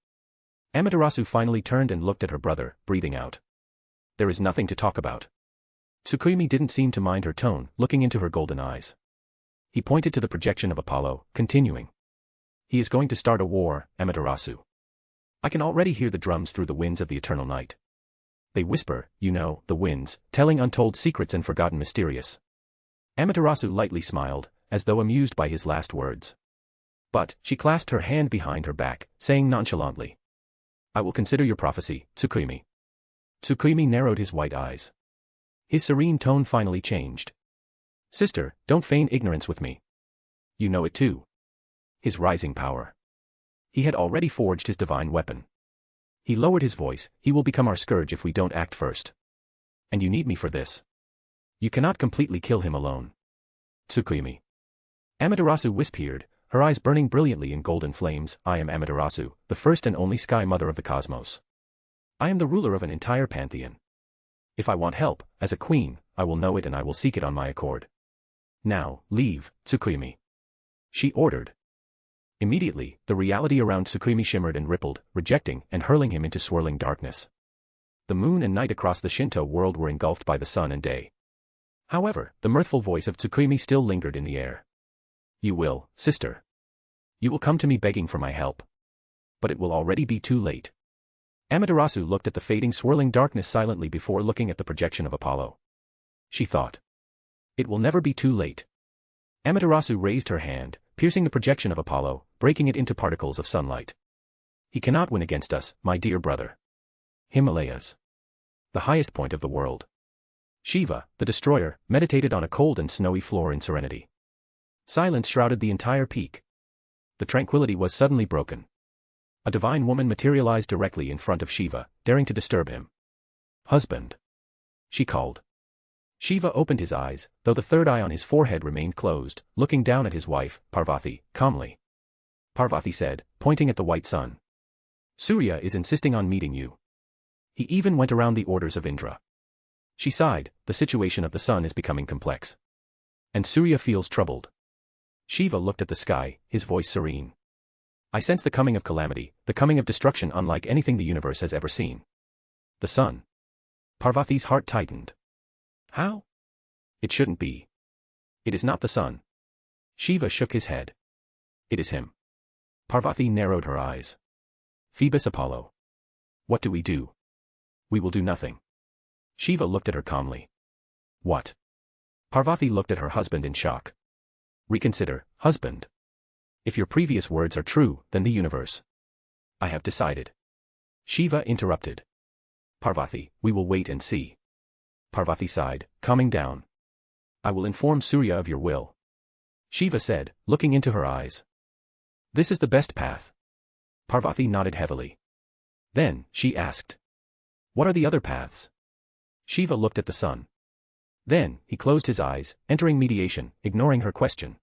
Amaterasu finally turned and looked at her brother, breathing out. There is nothing to talk about. Tsukuyomi didn't seem to mind her tone, looking into her golden eyes. He pointed to the projection of Apollo, continuing. He is going to start a war, Amaterasu. I can already hear the drums through the winds of the eternal night. They whisper, you know, the winds, telling untold secrets and forgotten mysterious. Amaterasu lightly smiled, as though amused by his last words. But, she clasped her hand behind her back, saying nonchalantly. I will consider your prophecy, Tsukuyomi. Tsukuyomi narrowed his white eyes. His serene tone finally changed. Sister, don't feign ignorance with me. You know it too. His rising power. He had already forged his divine weapon. He lowered his voice, he will become our scourge if we don't act first. And you need me for this. You cannot completely kill him alone. Tsukuyomi. Amaterasu whispered, her eyes burning brilliantly in golden flames, I am Amaterasu, the first and only sky mother of the cosmos. I am the ruler of an entire pantheon. If I want help, as a queen, I will know it and I will seek it on my accord. Now, leave, Tsukuyomi. She ordered. Immediately, the reality around Tsukuyomi shimmered and rippled, rejecting and hurling him into swirling darkness. The moon and night across the Shinto world were engulfed by the sun and day. However, the mirthful voice of Tsukuyomi still lingered in the air. You will, sister. You will come to me begging for my help. But it will already be too late. Amaterasu looked at the fading swirling darkness silently before looking at the projection of Apollo. She thought. It will never be too late. Amaterasu raised her hand, piercing the projection of Apollo, breaking it into particles of sunlight. He cannot win against us, my dear brother. Himalayas. The highest point of the world. Shiva, the destroyer, meditated on a cold and snowy floor in serenity. Silence shrouded the entire peak. The tranquility was suddenly broken. A divine woman materialized directly in front of Shiva, daring to disturb him. Husband. She called. Shiva opened his eyes, though the third eye on his forehead remained closed, looking down at his wife, Parvati, calmly. Parvati said, pointing at the white sun. Surya is insisting on meeting you. He even went around the orders of Indra. She sighed, the situation of the sun is becoming complex. And Surya feels troubled. Shiva looked at the sky, his voice serene. I sense the coming of calamity, the coming of destruction unlike anything the universe has ever seen. The sun. Parvati's heart tightened. How? It shouldn't be. It is not the sun. Shiva shook his head. It is him. Parvati narrowed her eyes. Phoebus Apollo. What do we do? We will do nothing. Shiva looked at her calmly. What? Parvati looked at her husband in shock. Reconsider, husband. If your previous words are true, then the universe. I have decided. Shiva interrupted. Parvati, we will wait and see. Parvati sighed, calming down. I will inform Surya of your will. Shiva said, looking into her eyes. This is the best path. Parvati nodded heavily. Then, she asked. What are the other paths? Shiva looked at the sun. Then, he closed his eyes, entering mediation, ignoring her question.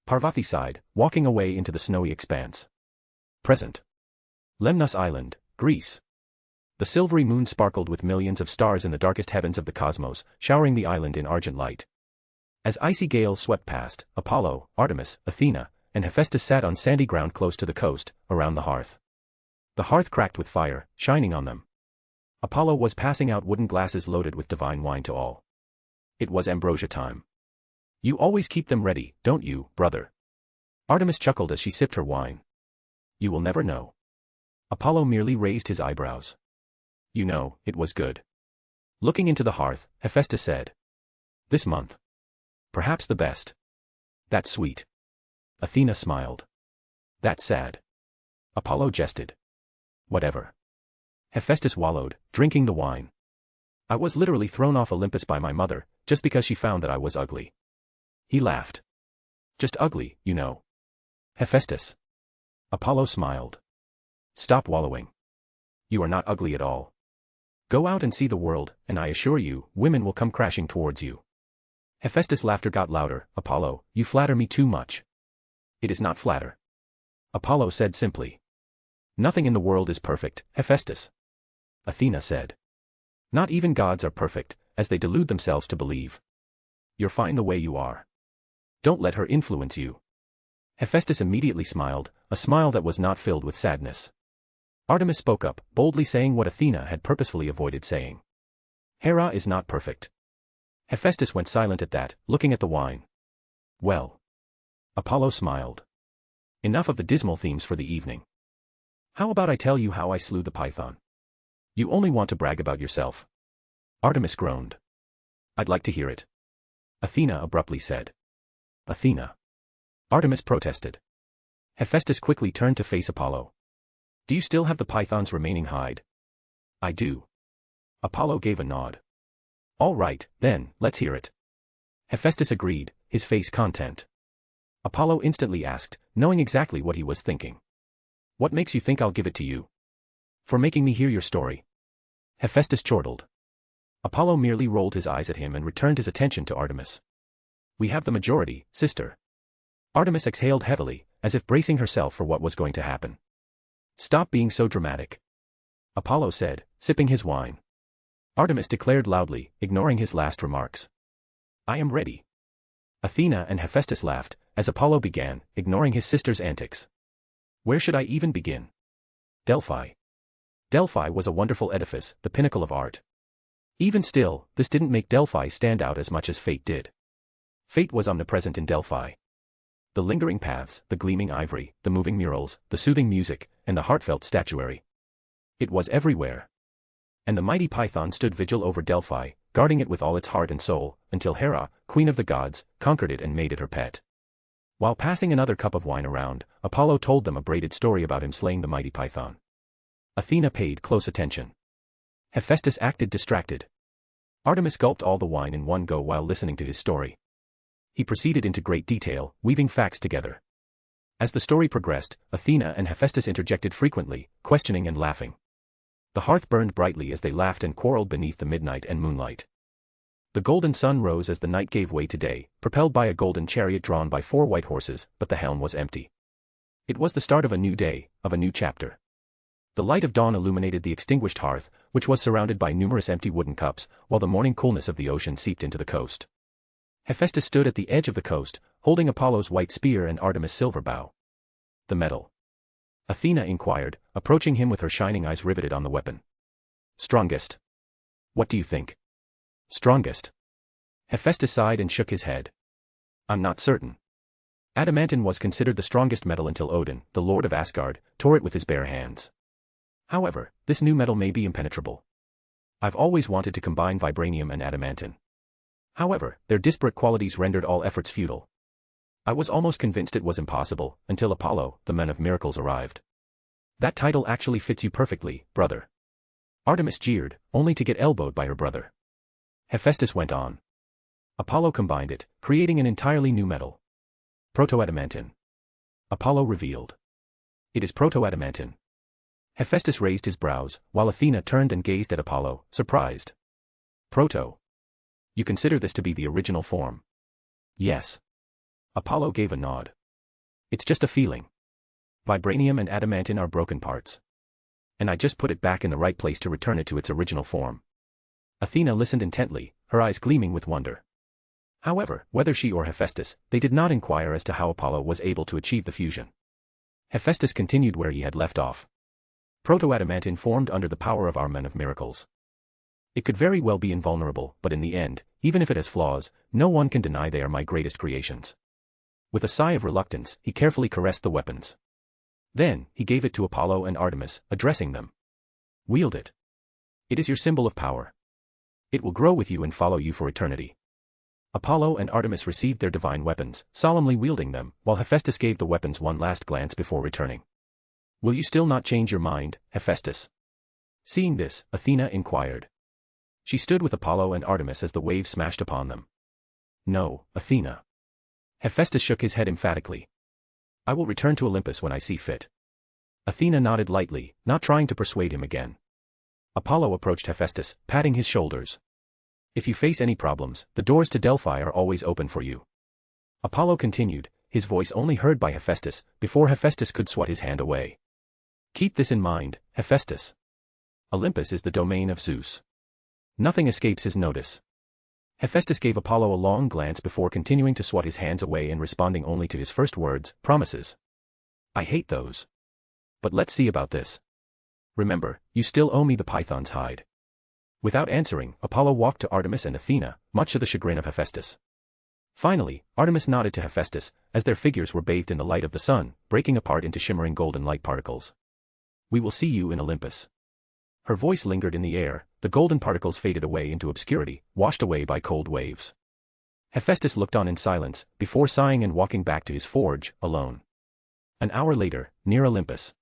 Parvati sighed, walking away into the snowy expanse. Present. Lemnos Island, Greece. The silvery moon sparkled with millions of stars in the darkest heavens of the cosmos, showering the island in argent light. As icy gales swept past, Apollo, Artemis, Athena, and Hephaestus sat on sandy ground close to the coast, around the hearth. The hearth cracked with fire, shining on them. Apollo was passing out wooden glasses loaded with divine wine to all. It was ambrosia time. You always keep them ready, don't you, brother? Artemis chuckled as she sipped her wine. You will never know. Apollo merely raised his eyebrows. You know, it was good. Looking into the hearth, Hephaestus said. This month. Perhaps the best. That's sweet. Athena smiled. That's sad. Apollo jested. Whatever. Hephaestus wallowed, drinking the wine. I was literally thrown off Olympus by my mother, just because she found that I was ugly. He laughed. Just ugly, you know. Hephaestus. Apollo smiled. Stop wallowing. You are not ugly at all. Go out and see the world, and I assure you, women will come crashing towards you. Hephaestus' laughter got louder. Apollo, you flatter me too much. It is not flatter. Apollo said simply. Nothing in the world is perfect, Hephaestus. Athena said. Not even gods are perfect, as they delude themselves to believe. You're fine the way you are. Don't let her influence you. Hephaestus immediately smiled, a smile that was not filled with sadness. Artemis spoke up, boldly saying what Athena had purposefully avoided saying. Hera is not perfect. Hephaestus went silent at that, looking at the wine. Well. Apollo smiled. Enough of the dismal themes for the evening. How about I tell you how I slew the python? You only want to brag about yourself. Artemis groaned. I'd like to hear it. Athena abruptly said. Athena. Artemis protested. Hephaestus quickly turned to face Apollo. Do you still have the python's remaining hide? I do. Apollo gave a nod. All right, then, let's hear it. Hephaestus agreed, his face content. Apollo instantly asked, knowing exactly what he was thinking. What makes you think I'll give it to you? For making me hear your story. Hephaestus chortled. Apollo merely rolled his eyes at him and returned his attention to Artemis. We have the majority, sister. Artemis exhaled heavily, as if bracing herself for what was going to happen. Stop being so dramatic. Apollo said, sipping his wine. Artemis declared loudly, ignoring his last remarks. I am ready. Athena and Hephaestus laughed, as Apollo began, ignoring his sister's antics. Where should I even begin? Delphi. Delphi was a wonderful edifice, the pinnacle of art. Even still, this didn't make Delphi stand out as much as fate did. Fate was omnipresent in Delphi. The lingering paths, the gleaming ivory, the moving murals, the soothing music, and the heartfelt statuary. It was everywhere. And the mighty Python stood vigil over Delphi, guarding it with all its heart and soul, until Hera, queen of the gods, conquered it and made it her pet. While passing another cup of wine around, Apollo told them a braided story about him slaying the mighty Python. Athena paid close attention. Hephaestus acted distracted. Artemis gulped all the wine in one go while listening to his story. He proceeded into great detail, weaving facts together. As the story progressed, Athena and Hephaestus interjected frequently, questioning and laughing. The hearth burned brightly as they laughed and quarreled beneath the midnight and moonlight. The golden sun rose as the night gave way to day, propelled by a golden chariot drawn by 4 white horses, but the helm was empty. It was the start of a new day, of a new chapter. The light of dawn illuminated the extinguished hearth, which was surrounded by numerous empty wooden cups, while the morning coolness of the ocean seeped into the coast. Hephaestus stood at the edge of the coast, holding Apollo's white spear and Artemis' silver bow. The metal? Athena inquired, approaching him with her shining eyes riveted on the weapon. Strongest. What do you think? Strongest. Hephaestus sighed and shook his head. I'm not certain. Adamantine was considered the strongest metal until Odin, the lord of Asgard, tore it with his bare hands. However, this new metal may be impenetrable. I've always wanted to combine vibranium and adamantine. However, their disparate qualities rendered all efforts futile. I was almost convinced it was impossible, until Apollo, the man of miracles, arrived. That title actually fits you perfectly, brother. Artemis jeered, only to get elbowed by her brother. Hephaestus went on. Apollo combined it, creating an entirely new metal. Proto-adamantine. Apollo revealed. It is proto-adamantine. Hephaestus raised his brows, while Athena turned and gazed at Apollo, surprised. Proto. You consider this to be the original form? Yes. Apollo gave a nod. It's just a feeling. Vibranium and adamantine are broken parts. And I just put it back in the right place to return it to its original form. Athena listened intently, her eyes gleaming with wonder. However, whether she or Hephaestus, they did not inquire as to how Apollo was able to achieve the fusion. Hephaestus continued where he had left off. Proto-adamantine formed under the power of our men of miracles. It could very well be invulnerable, but in the end, even if it has flaws, no one can deny they are my greatest creations. With a sigh of reluctance, he carefully caressed the weapons. Then, he gave it to Apollo and Artemis, addressing them. Wield it. It is your symbol of power. It will grow with you and follow you for eternity. Apollo and Artemis received their divine weapons, solemnly wielding them, while Hephaestus gave the weapons one last glance before returning. Will you still not change your mind, Hephaestus? Seeing this, Athena inquired. She stood with Apollo and Artemis as the waves smashed upon them. No, Athena. Hephaestus shook his head emphatically. I will return to Olympus when I see fit. Athena nodded lightly, not trying to persuade him again. Apollo approached Hephaestus, patting his shoulders. If you face any problems, the doors to Delphi are always open for you. Apollo continued, his voice only heard by Hephaestus, before Hephaestus could swat his hand away. Keep this in mind, Hephaestus. Olympus is the domain of Zeus. Nothing escapes his notice. Hephaestus gave Apollo a long glance before continuing to swat his hands away and responding only to his first words, promises. I hate those. But let's see about this. Remember, you still owe me the python's hide. Without answering, Apollo walked to Artemis and Athena, much to the chagrin of Hephaestus. Finally, Artemis nodded to Hephaestus, as their figures were bathed in the light of the sun, breaking apart into shimmering golden light particles. We will see you in Olympus. Her voice lingered in the air, the golden particles faded away into obscurity, washed away by cold waves. Hephaestus looked on in silence, before sighing and walking back to his forge, alone. An hour later, near Olympus,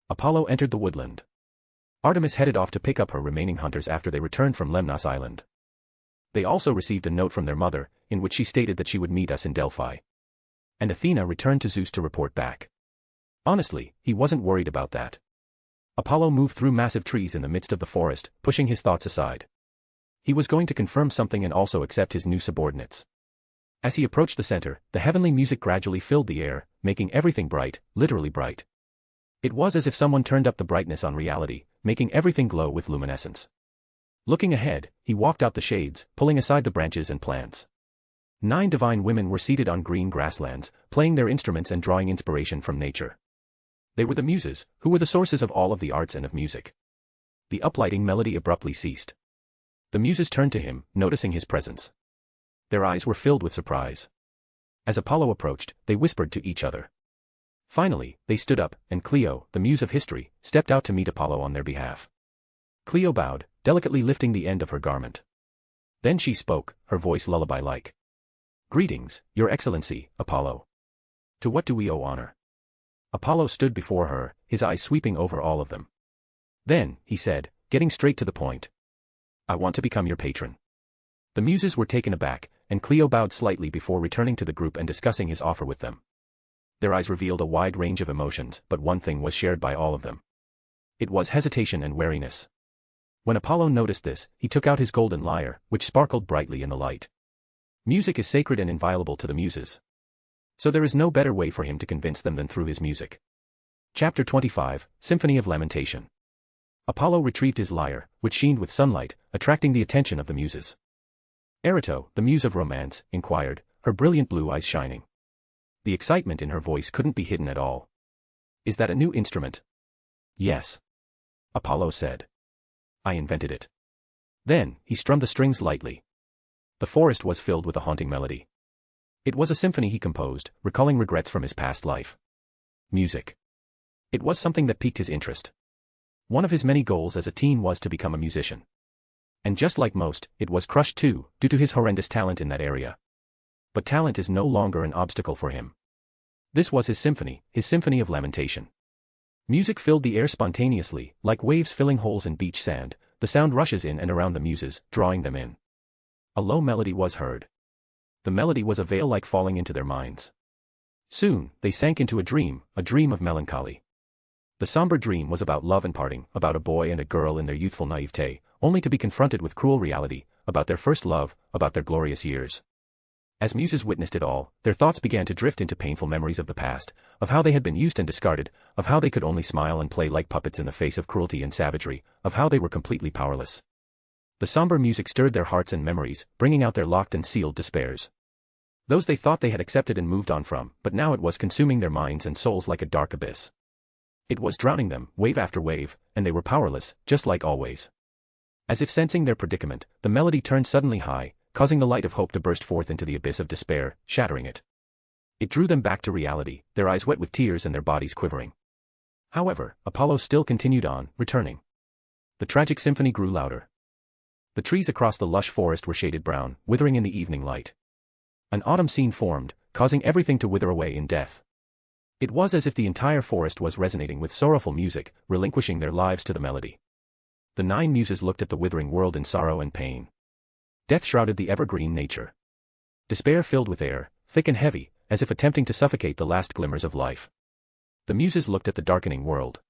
Apollo entered the woodland. Artemis headed off to pick up her remaining hunters after they returned from Lemnos Island. They also received a note from their mother, in which she stated that she would meet us in Delphi. And Athena returned to Zeus to report back. Honestly, he wasn't worried about that. Apollo moved through massive trees in the midst of the forest, pushing his thoughts aside. He was going to confirm something and also accept his new subordinates. As he approached the center, the heavenly music gradually filled the air, making everything bright, literally bright. It was as if someone turned up the brightness on reality, making everything glow with luminescence. Looking ahead, he walked out the shades, pulling aside the branches and plants. 9 divine women were seated on green grasslands, playing their instruments and drawing inspiration from nature. They were the muses, who were the sources of all of the arts and of music. The uplighting melody abruptly ceased. The muses turned to him, noticing his presence. Their eyes were filled with surprise. As Apollo approached, they whispered to each other. Finally, they stood up, and Clio, the muse of history, stepped out to meet Apollo on their behalf. Clio bowed, delicately lifting the end of her garment. Then she spoke, her voice lullaby-like. Greetings, Your Excellency, Apollo. To what do we owe honor? Apollo stood before her, his eyes sweeping over all of them. Then, he said, getting straight to the point. I want to become your patron. The muses were taken aback, and Clio bowed slightly before returning to the group and discussing his offer with them. Their eyes revealed a wide range of emotions, but one thing was shared by all of them. It was hesitation and wariness. When Apollo noticed this, he took out his golden lyre, which sparkled brightly in the light. Music is sacred and inviolable to the muses. So there is no better way for him to convince them than through his music. Chapter 25, Symphony of Lamentation. Apollo retrieved his lyre, which sheened with sunlight, attracting the attention of the muses. Erato, the muse of romance, inquired, her brilliant blue eyes shining. The excitement in her voice couldn't be hidden at all. Is that a new instrument? Yes. Apollo said. I invented it. Then, he strummed the strings lightly. The forest was filled with a haunting melody. It was a symphony he composed, recalling regrets from his past life. Music. It was something that piqued his interest. One of his many goals as a teen was to become a musician. And just like most, it was crushed too, due to his horrendous talent in that area. But talent is no longer an obstacle for him. This was his symphony of lamentation. Music filled the air spontaneously, like waves filling holes in beach sand. The sound rushes in and around the muses, drawing them in. A low melody was heard. The melody was a veil like falling into their minds. Soon, they sank into a dream of melancholy. The somber dream was about love and parting, about a boy and a girl in their youthful naivete, only to be confronted with cruel reality, about their first love, about their glorious years. As muses witnessed it all, their thoughts began to drift into painful memories of the past, of how they had been used and discarded, of how they could only smile and play like puppets in the face of cruelty and savagery, of how they were completely powerless. The somber music stirred their hearts and memories, bringing out their locked and sealed despairs. Those they thought they had accepted and moved on from, but now it was consuming their minds and souls like a dark abyss. It was drowning them, wave after wave, and they were powerless, just like always. As if sensing their predicament, the melody turned suddenly high, causing the light of hope to burst forth into the abyss of despair, shattering it. It drew them back to reality, their eyes wet with tears and their bodies quivering. However, Apollo still continued on, returning. The tragic symphony grew louder. The trees across the lush forest were shaded brown, withering in the evening light. An autumn scene formed, causing everything to wither away in death. It was as if the entire forest was resonating with sorrowful music, relinquishing their lives to the melody. The 9 muses looked at the withering world in sorrow and pain. Death shrouded the evergreen nature. Despair filled with air, thick and heavy, as if attempting to suffocate the last glimmers of life. The muses looked at the darkening world.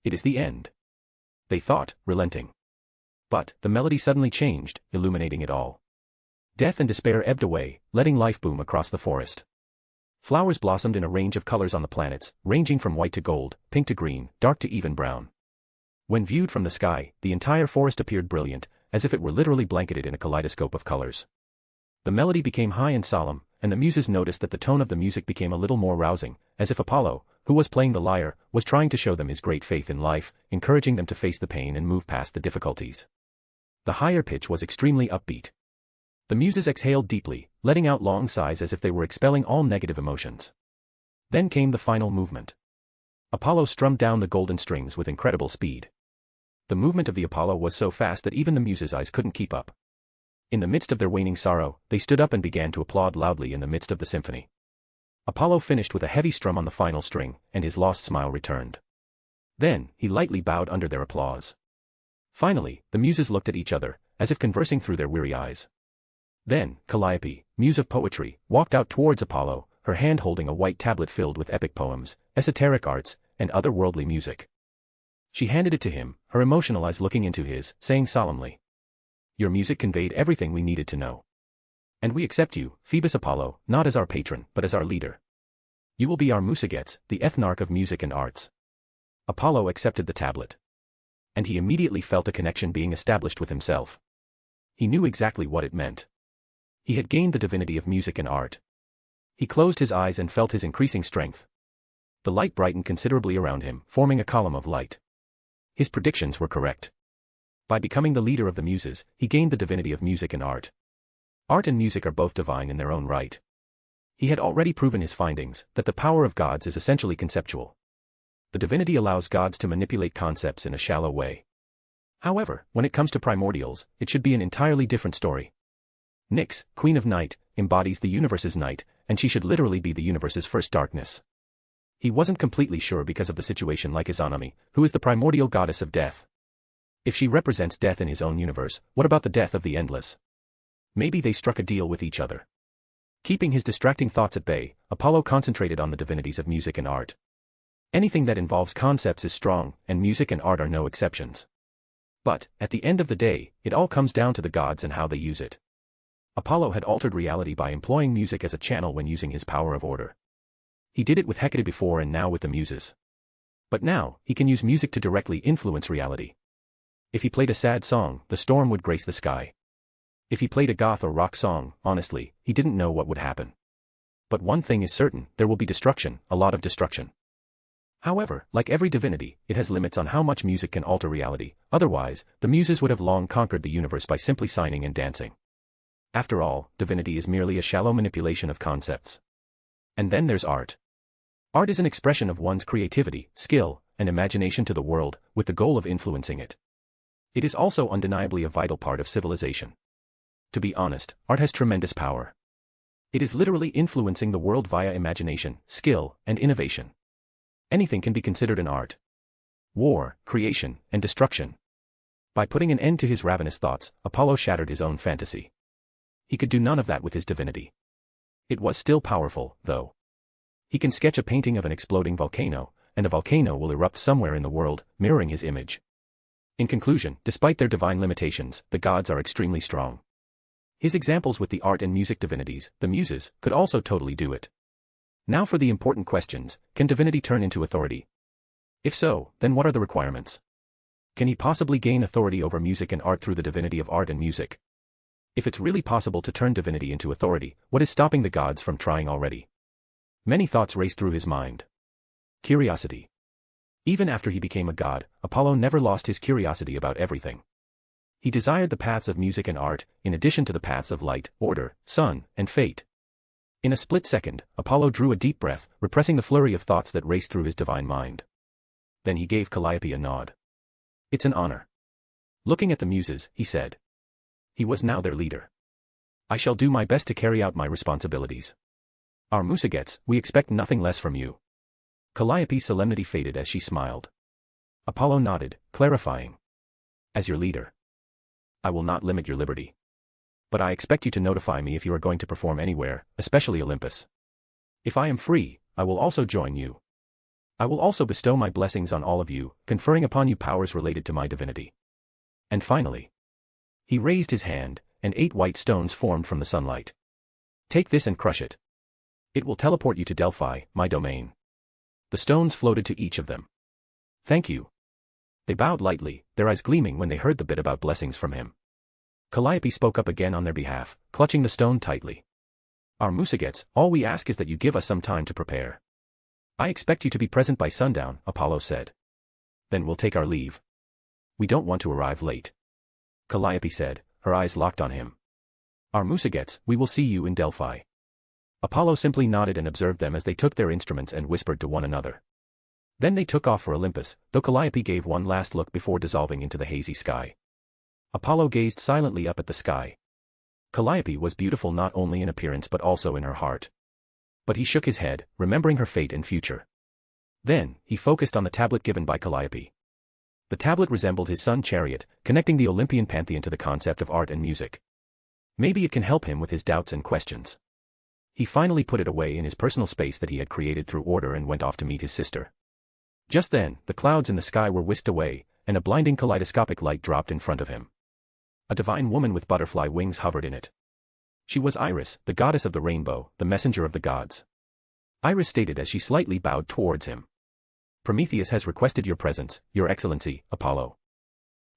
It is the end, they thought, relenting. But the melody suddenly changed, illuminating it all. Death and despair ebbed away, letting life boom across the forest. Flowers blossomed in a range of colors on the planets, ranging from white to gold, pink to green, dark to even brown. When viewed from the sky, the entire forest appeared brilliant, as if it were literally blanketed in a kaleidoscope of colors. The melody became high and solemn, and the muses noticed that the tone of the music became a little more rousing, as if Apollo, who was playing the lyre, was trying to show them his great faith in life, encouraging them to face the pain and move past the difficulties. The higher pitch was extremely upbeat. The muses exhaled deeply, letting out long sighs as if they were expelling all negative emotions. Then came the final movement. Apollo strummed down the golden strings with incredible speed. The movement of the Apollo was so fast that even the muses' eyes couldn't keep up. In the midst of their waning sorrow, they stood up and began to applaud loudly in the midst of the symphony. Apollo finished with a heavy strum on the final string, and his lost smile returned. Then, he lightly bowed under their applause. Finally, the muses looked at each other, as if conversing through their weary eyes. Then, Calliope, muse of poetry, walked out towards Apollo, her hand holding a white tablet filled with epic poems, esoteric arts, and otherworldly music. She handed it to him, her emotional eyes looking into his, saying solemnly, "Your music conveyed everything we needed to know. And we accept you, Phoebus Apollo, not as our patron, but as our leader. You will be our Musagets, the ethnarch of music and arts." Apollo accepted the tablet. And he immediately felt a connection being established with himself. He knew exactly what it meant. He had gained the divinity of music and art. He closed his eyes and felt his increasing strength. The light brightened considerably around him, forming a column of light. His predictions were correct. By becoming the leader of the muses, he gained the divinity of music and art. Art and music are both divine in their own right. He had already proven his findings, that the power of gods is essentially conceptual. The divinity allows gods to manipulate concepts in a shallow way. However, when it comes to primordials, it should be an entirely different story. Nyx, Queen of Night, embodies the universe's night, and she should literally be the universe's first darkness. He wasn't completely sure because of the situation like Izanami, who is the primordial goddess of death. If she represents death in his own universe, what about the death of the endless? Maybe they struck a deal with each other. Keeping his distracting thoughts at bay, Apollo concentrated on the divinities of music and art. Anything that involves concepts is strong, and music and art are no exceptions. But, at the end of the day, it all comes down to the gods and how they use it. Apollo had altered reality by employing music as a channel when using his power of order. He did it with Hecate before and now with the muses. But now, he can use music to directly influence reality. If he played a sad song, the storm would grace the sky. If he played a goth or rock song, honestly, he didn't know what would happen. But one thing is certain, there will be destruction, a lot of destruction. However, like every divinity, it has limits on how much music can alter reality, otherwise, the muses would have long conquered the universe by simply signing and dancing. After all, divinity is merely a shallow manipulation of concepts. And then there's art. Art is an expression of one's creativity, skill, and imagination to the world, with the goal of influencing it. It is also undeniably a vital part of civilization. To be honest, art has tremendous power. It is literally influencing the world via imagination, skill, and innovation. Anything can be considered an art. War, creation, and destruction. By putting an end to his ravenous thoughts, Apollo shattered his own fantasy. He could do none of that with his divinity. It was still powerful, though. He can sketch a painting of an exploding volcano, and a volcano will erupt somewhere in the world, mirroring his image. In conclusion, despite their divine limitations, the gods are extremely strong. His examples with the art and music divinities, the muses, could also totally do it. Now for the important questions: can divinity turn into authority? If so, then what are the requirements? Can he possibly gain authority over music and art through the divinity of art and music? If it's really possible to turn divinity into authority, what is stopping the gods from trying already? Many thoughts raced through his mind. Curiosity. Even after he became a god, Apollo never lost his curiosity about everything. He desired the paths of music and art, in addition to the paths of light, order, sun, and fate. In a split second, Apollo drew a deep breath, repressing the flurry of thoughts that raced through his divine mind. Then he gave Calliope a nod. "It's an honor." Looking at the muses, he said. He was now their leader. "I shall do my best to carry out my responsibilities. Our Musagets, we expect nothing less from you." Calliope's solemnity faded as she smiled. Apollo nodded, clarifying. As your leader, I will not limit your liberty. But I expect you to notify me if you are going to perform anywhere, especially Olympus. If I am free, I will also join you. I will also bestow my blessings on all of you, conferring upon you powers related to my divinity. And finally, he raised his hand, and 8 white stones formed from the sunlight. Take this and crush it. It will teleport you to Delphi, my domain. The stones floated to each of them. Thank you. They bowed lightly, their eyes gleaming when they heard the bit about blessings from him. Calliope spoke up again on their behalf, clutching the stone tightly. Our Musagets, all we ask is that you give us some time to prepare. I expect you to be present by sundown, Apollo said. Then we'll take our leave. We don't want to arrive late. Calliope said, her eyes locked on him. Our Musagets, we will see you in Delphi. Apollo simply nodded and observed them as they took their instruments and whispered to one another. Then they took off for Olympus, though Calliope gave one last look before dissolving into the hazy sky. Apollo gazed silently up at the sky. Calliope was beautiful not only in appearance but also in her heart. But he shook his head, remembering her fate and future. Then, he focused on the tablet given by Calliope. The tablet resembled his sun chariot, connecting the Olympian pantheon to the concept of art and music. Maybe it can help him with his doubts and questions. He finally put it away in his personal space that he had created through order and went off to meet his sister. Just then, the clouds in the sky were whisked away, and a blinding kaleidoscopic light dropped in front of him. A divine woman with butterfly wings hovered in it. She was Iris, the goddess of the rainbow, the messenger of the gods. Iris stated as she slightly bowed towards him. Prometheus has requested your presence, your excellency, Apollo.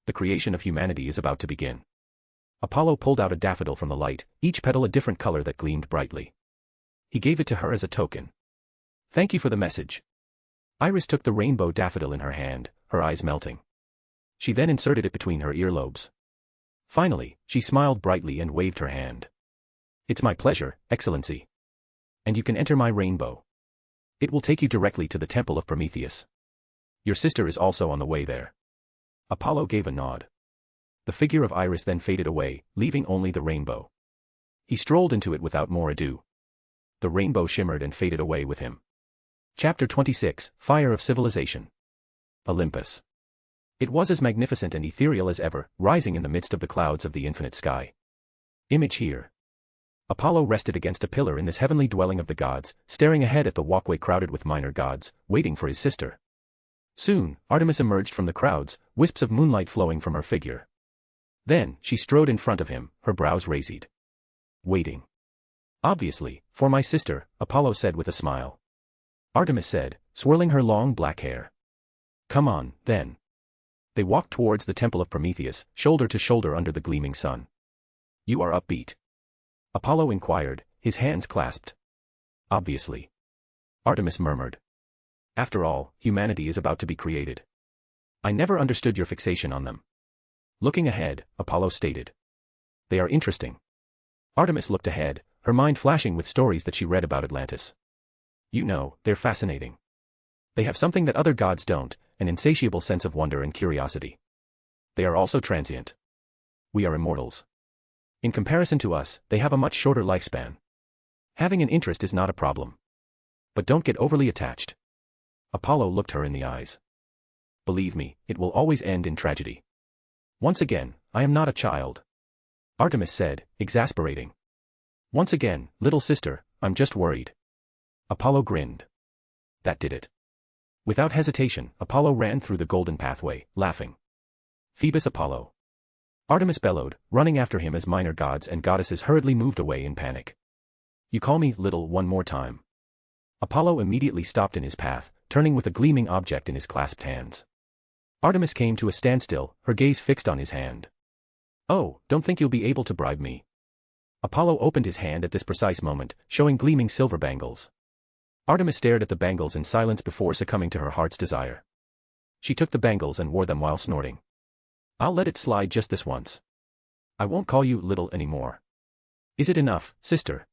The creation of humanity is about to begin. Apollo pulled out a daffodil from the light, each petal a different color that gleamed brightly. He gave it to her as a token. Thank you for the message. Iris took the rainbow daffodil in her hand, her eyes melting. She then inserted it between her earlobes. Finally, she smiled brightly and waved her hand. It's my pleasure, Excellency. And you can enter my rainbow. It will take you directly to the temple of Prometheus. Your sister is also on the way there. Apollo gave a nod. The figure of Iris then faded away, leaving only the rainbow. He strolled into it without more ado. The rainbow shimmered and faded away with him. Chapter 26, Fire of Civilization. Olympus. It was as magnificent and ethereal as ever, rising in the midst of the clouds of the infinite sky. Image here. Apollo rested against a pillar in this heavenly dwelling of the gods, staring ahead at the walkway crowded with minor gods, waiting for his sister. Soon, Artemis emerged from the crowds, wisps of moonlight flowing from her figure. Then, she strode in front of him, her brows raised. Waiting. Obviously, for my sister, Apollo said with a smile. Artemis said, swirling her long black hair. Come on, then. They walked towards the temple of Prometheus, shoulder to shoulder under the gleaming sun. You are upbeat? Apollo inquired, his hands clasped. Obviously. Artemis murmured. After all, humanity is about to be created. I never understood your fixation on them. Looking ahead, Apollo stated. They are interesting. Artemis looked ahead, her mind flashing with stories that she read about Atlantis. You know, they're fascinating. They have something that other gods don't, an insatiable sense of wonder and curiosity. They are also transient. We are immortals. In comparison to us, they have a much shorter lifespan. Having an interest is not a problem. But don't get overly attached. Apollo looked her in the eyes. Believe me, it will always end in tragedy. Once again, I am not a child. Artemis said, exasperating. Once again, little sister, I'm just worried. Apollo grinned. That did it. Without hesitation, Apollo ran through the golden pathway, laughing. Phoebus Apollo. Artemis bellowed, running after him as minor gods and goddesses hurriedly moved away in panic. You call me little one more time. Apollo immediately stopped in his path, turning with a gleaming object in his clasped hands. Artemis came to a standstill, her gaze fixed on his hand. Oh, don't think you'll be able to bribe me. Apollo opened his hand at this precise moment, showing gleaming silver bangles. Artemis stared at the bangles in silence before succumbing to her heart's desire. She took the bangles and wore them while snorting. I'll let it slide just this once. I won't call you little anymore. Is it enough, sister?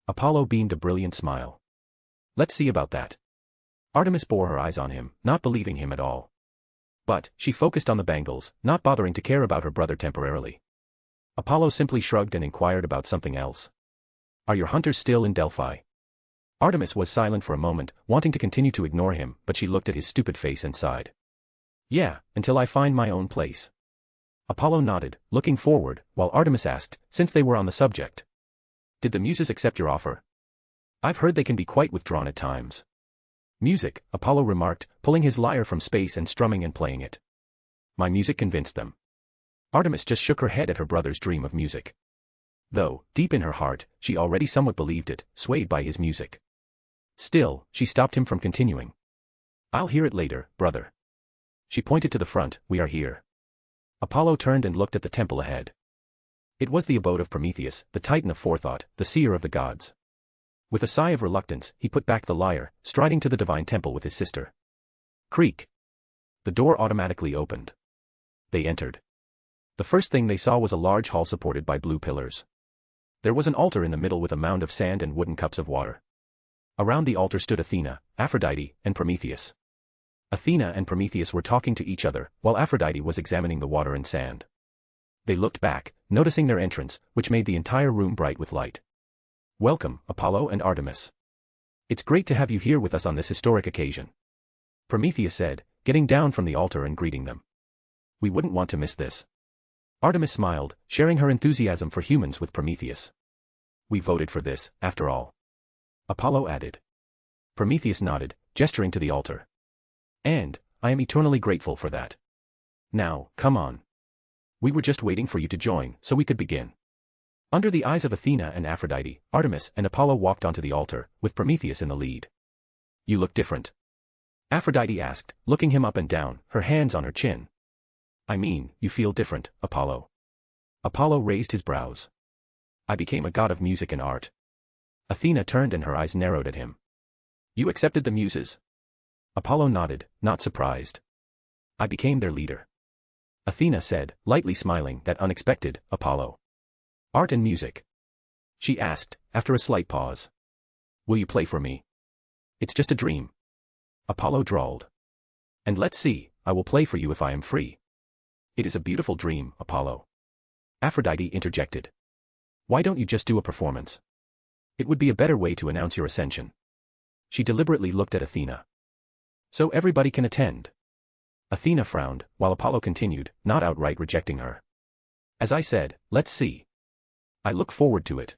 Apollo beamed a brilliant smile. Let's see about that. Artemis bore her eyes on him, not believing him at all. But, she focused on the bangles, not bothering to care about her brother temporarily. Apollo simply shrugged and inquired about something else. Are your hunters still in Delphi? Artemis was silent for a moment, wanting to continue to ignore him, but she looked at his stupid face and sighed. Yeah, until I find my own place. Apollo nodded, looking forward, while Artemis asked, since they were on the subject. Did the muses accept your offer? I've heard they can be quite withdrawn at times. Music, Apollo remarked, pulling his lyre from space and strumming and playing it. My music convinced them. Artemis just shook her head at her brother's dream of music. Though, deep in her heart, she already somewhat believed it, swayed by his music. Still, she stopped him from continuing. I'll hear it later, brother. She pointed to the front, we are here. Apollo turned and looked at the temple ahead. It was the abode of Prometheus, the titan of forethought, the seer of the gods. With a sigh of reluctance, he put back the lyre, striding to the divine temple with his sister. Creak. The door automatically opened. They entered. The first thing they saw was a large hall supported by blue pillars. There was an altar in the middle with a mound of sand and wooden cups of water. Around the altar stood Athena, Aphrodite, and Prometheus. Athena and Prometheus were talking to each other, while Aphrodite was examining the water and sand. They looked back, noticing their entrance, which made the entire room bright with light. Welcome, Apollo and Artemis. It's great to have you here with us on this historic occasion. Prometheus said, getting down from the altar and greeting them. We wouldn't want to miss this. Artemis smiled, sharing her enthusiasm for humans with Prometheus. We voted for this, after all. Apollo added. Prometheus nodded, gesturing to the altar. And, I am eternally grateful for that. Now, come on. We were just waiting for you to join, so we could begin. Under the eyes of Athena and Aphrodite, Artemis and Apollo walked onto the altar, with Prometheus in the lead. You look different. Aphrodite asked, looking him up and down, her hands on her chin. I mean, you feel different, Apollo. Apollo raised his brows. I became a god of music and art. Athena turned and her eyes narrowed at him. You accepted the muses. Apollo nodded, not surprised. I became their leader. Athena said, lightly smiling, that unexpected, Apollo. Art and music? She asked, after a slight pause. Will you play for me? It's just a dream. Apollo drawled. And let's see, I will play for you if I am free. It is a beautiful dream, Apollo. Aphrodite interjected. Why don't you just do a performance? It would be a better way to announce your ascension. She deliberately looked at Athena. So everybody can attend. Athena frowned, while Apollo continued, not outright rejecting her. As I said, let's see. I look forward to it.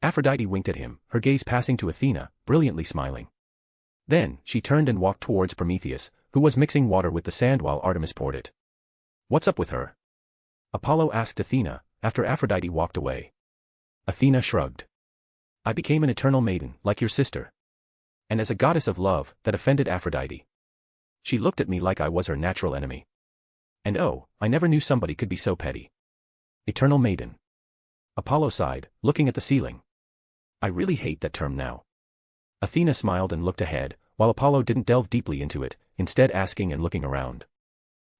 Aphrodite winked at him, her gaze passing to Athena, brilliantly smiling. Then, she turned and walked towards Prometheus, who was mixing water with the sand while Artemis poured it. What's up with her? Apollo asked Athena, after Aphrodite walked away. Athena shrugged. I became an eternal maiden, like your sister. And as a goddess of love, that offended Aphrodite. She looked at me like I was her natural enemy. And oh, I never knew somebody could be so petty. Eternal maiden. Apollo sighed, looking at the ceiling. I really hate that term now. Athena smiled and looked ahead, while Apollo didn't delve deeply into it, instead asking and looking around.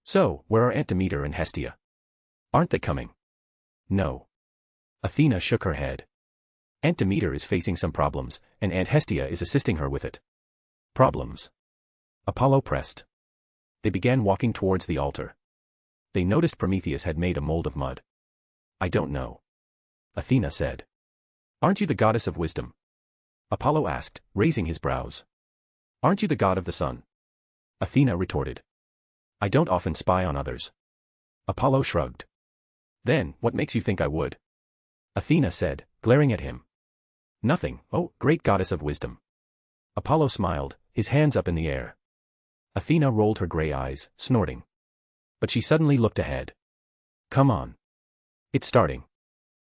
So, where are Aunt Demeter and Hestia? Aren't they coming? No. Athena shook her head. Aunt Demeter is facing some problems, and Aunt Hestia is assisting her with it. Problems? Apollo pressed. They began walking towards the altar. They noticed Prometheus had made a mold of mud. I don't know. Athena said. Aren't you the goddess of wisdom? Apollo asked, raising his brows. Aren't you the god of the sun? Athena retorted. I don't often spy on others. Apollo shrugged. Then, what makes you think I would? Athena said, glaring at him. Nothing, oh, great goddess of wisdom. Apollo smiled, his hands up in the air. Athena rolled her gray eyes, snorting. But she suddenly looked ahead. Come on. It's starting.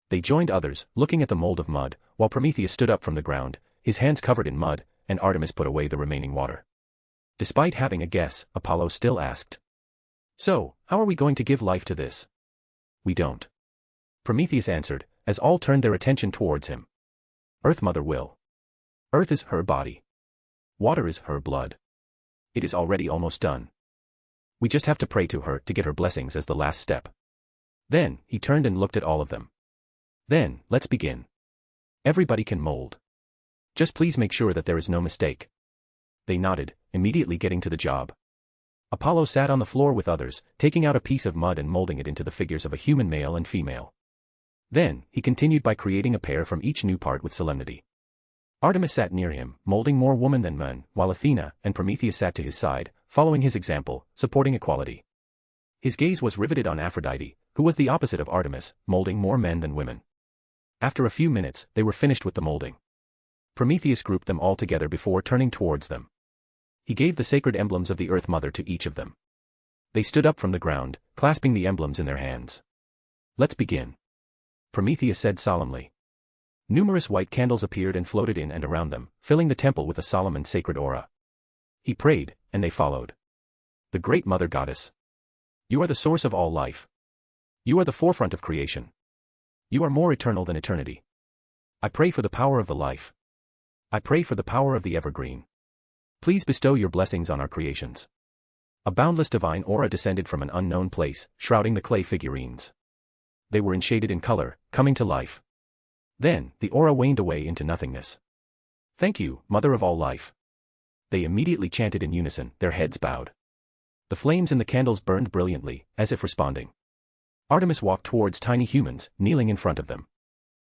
They joined others, looking at the mold of mud, while Prometheus stood up from the ground, his hands covered in mud, and Artemis put away the remaining water. Despite having a guess, Apollo still asked. So, how are we going to give life to this? We don't. Prometheus answered, as all turned their attention towards him. Earth Mother will. Earth is her body. Water is her blood. It is already almost done. We just have to pray to her to get her blessings as the last step. Then, he turned and looked at all of them. Then, let's begin. Everybody can mold. Just please make sure that there is no mistake. They nodded, immediately getting to the job. Apollo sat on the floor with others, taking out a piece of mud and molding it into the figures of a human male and female. Then, he continued by creating a pair from each new part with solemnity. Artemis sat near him, molding more woman than man, while Athena and Prometheus sat to his side, following his example, supporting equality. His gaze was riveted on Aphrodite, who was the opposite of Artemis, molding more men than women. After a few minutes, they were finished with the molding. Prometheus grouped them all together before turning towards them. He gave the sacred emblems of the Earth Mother to each of them. They stood up from the ground, clasping the emblems in their hands. "Let's begin," Prometheus said solemnly. Numerous white candles appeared and floated in and around them, filling the temple with a solemn and sacred aura. He prayed, and they followed. "The great Mother Goddess. You are the source of all life. You are the forefront of creation. You are more eternal than eternity. I pray for the power of the life. I pray for the power of the evergreen. Please bestow your blessings on our creations." A boundless divine aura descended from an unknown place, shrouding the clay figurines. They were enshaded in color, coming to life. Then, the aura waned away into nothingness. "Thank you, Mother of all life." They immediately chanted in unison, their heads bowed. The flames in the candles burned brilliantly, as if responding. Artemis walked towards tiny humans, kneeling in front of them.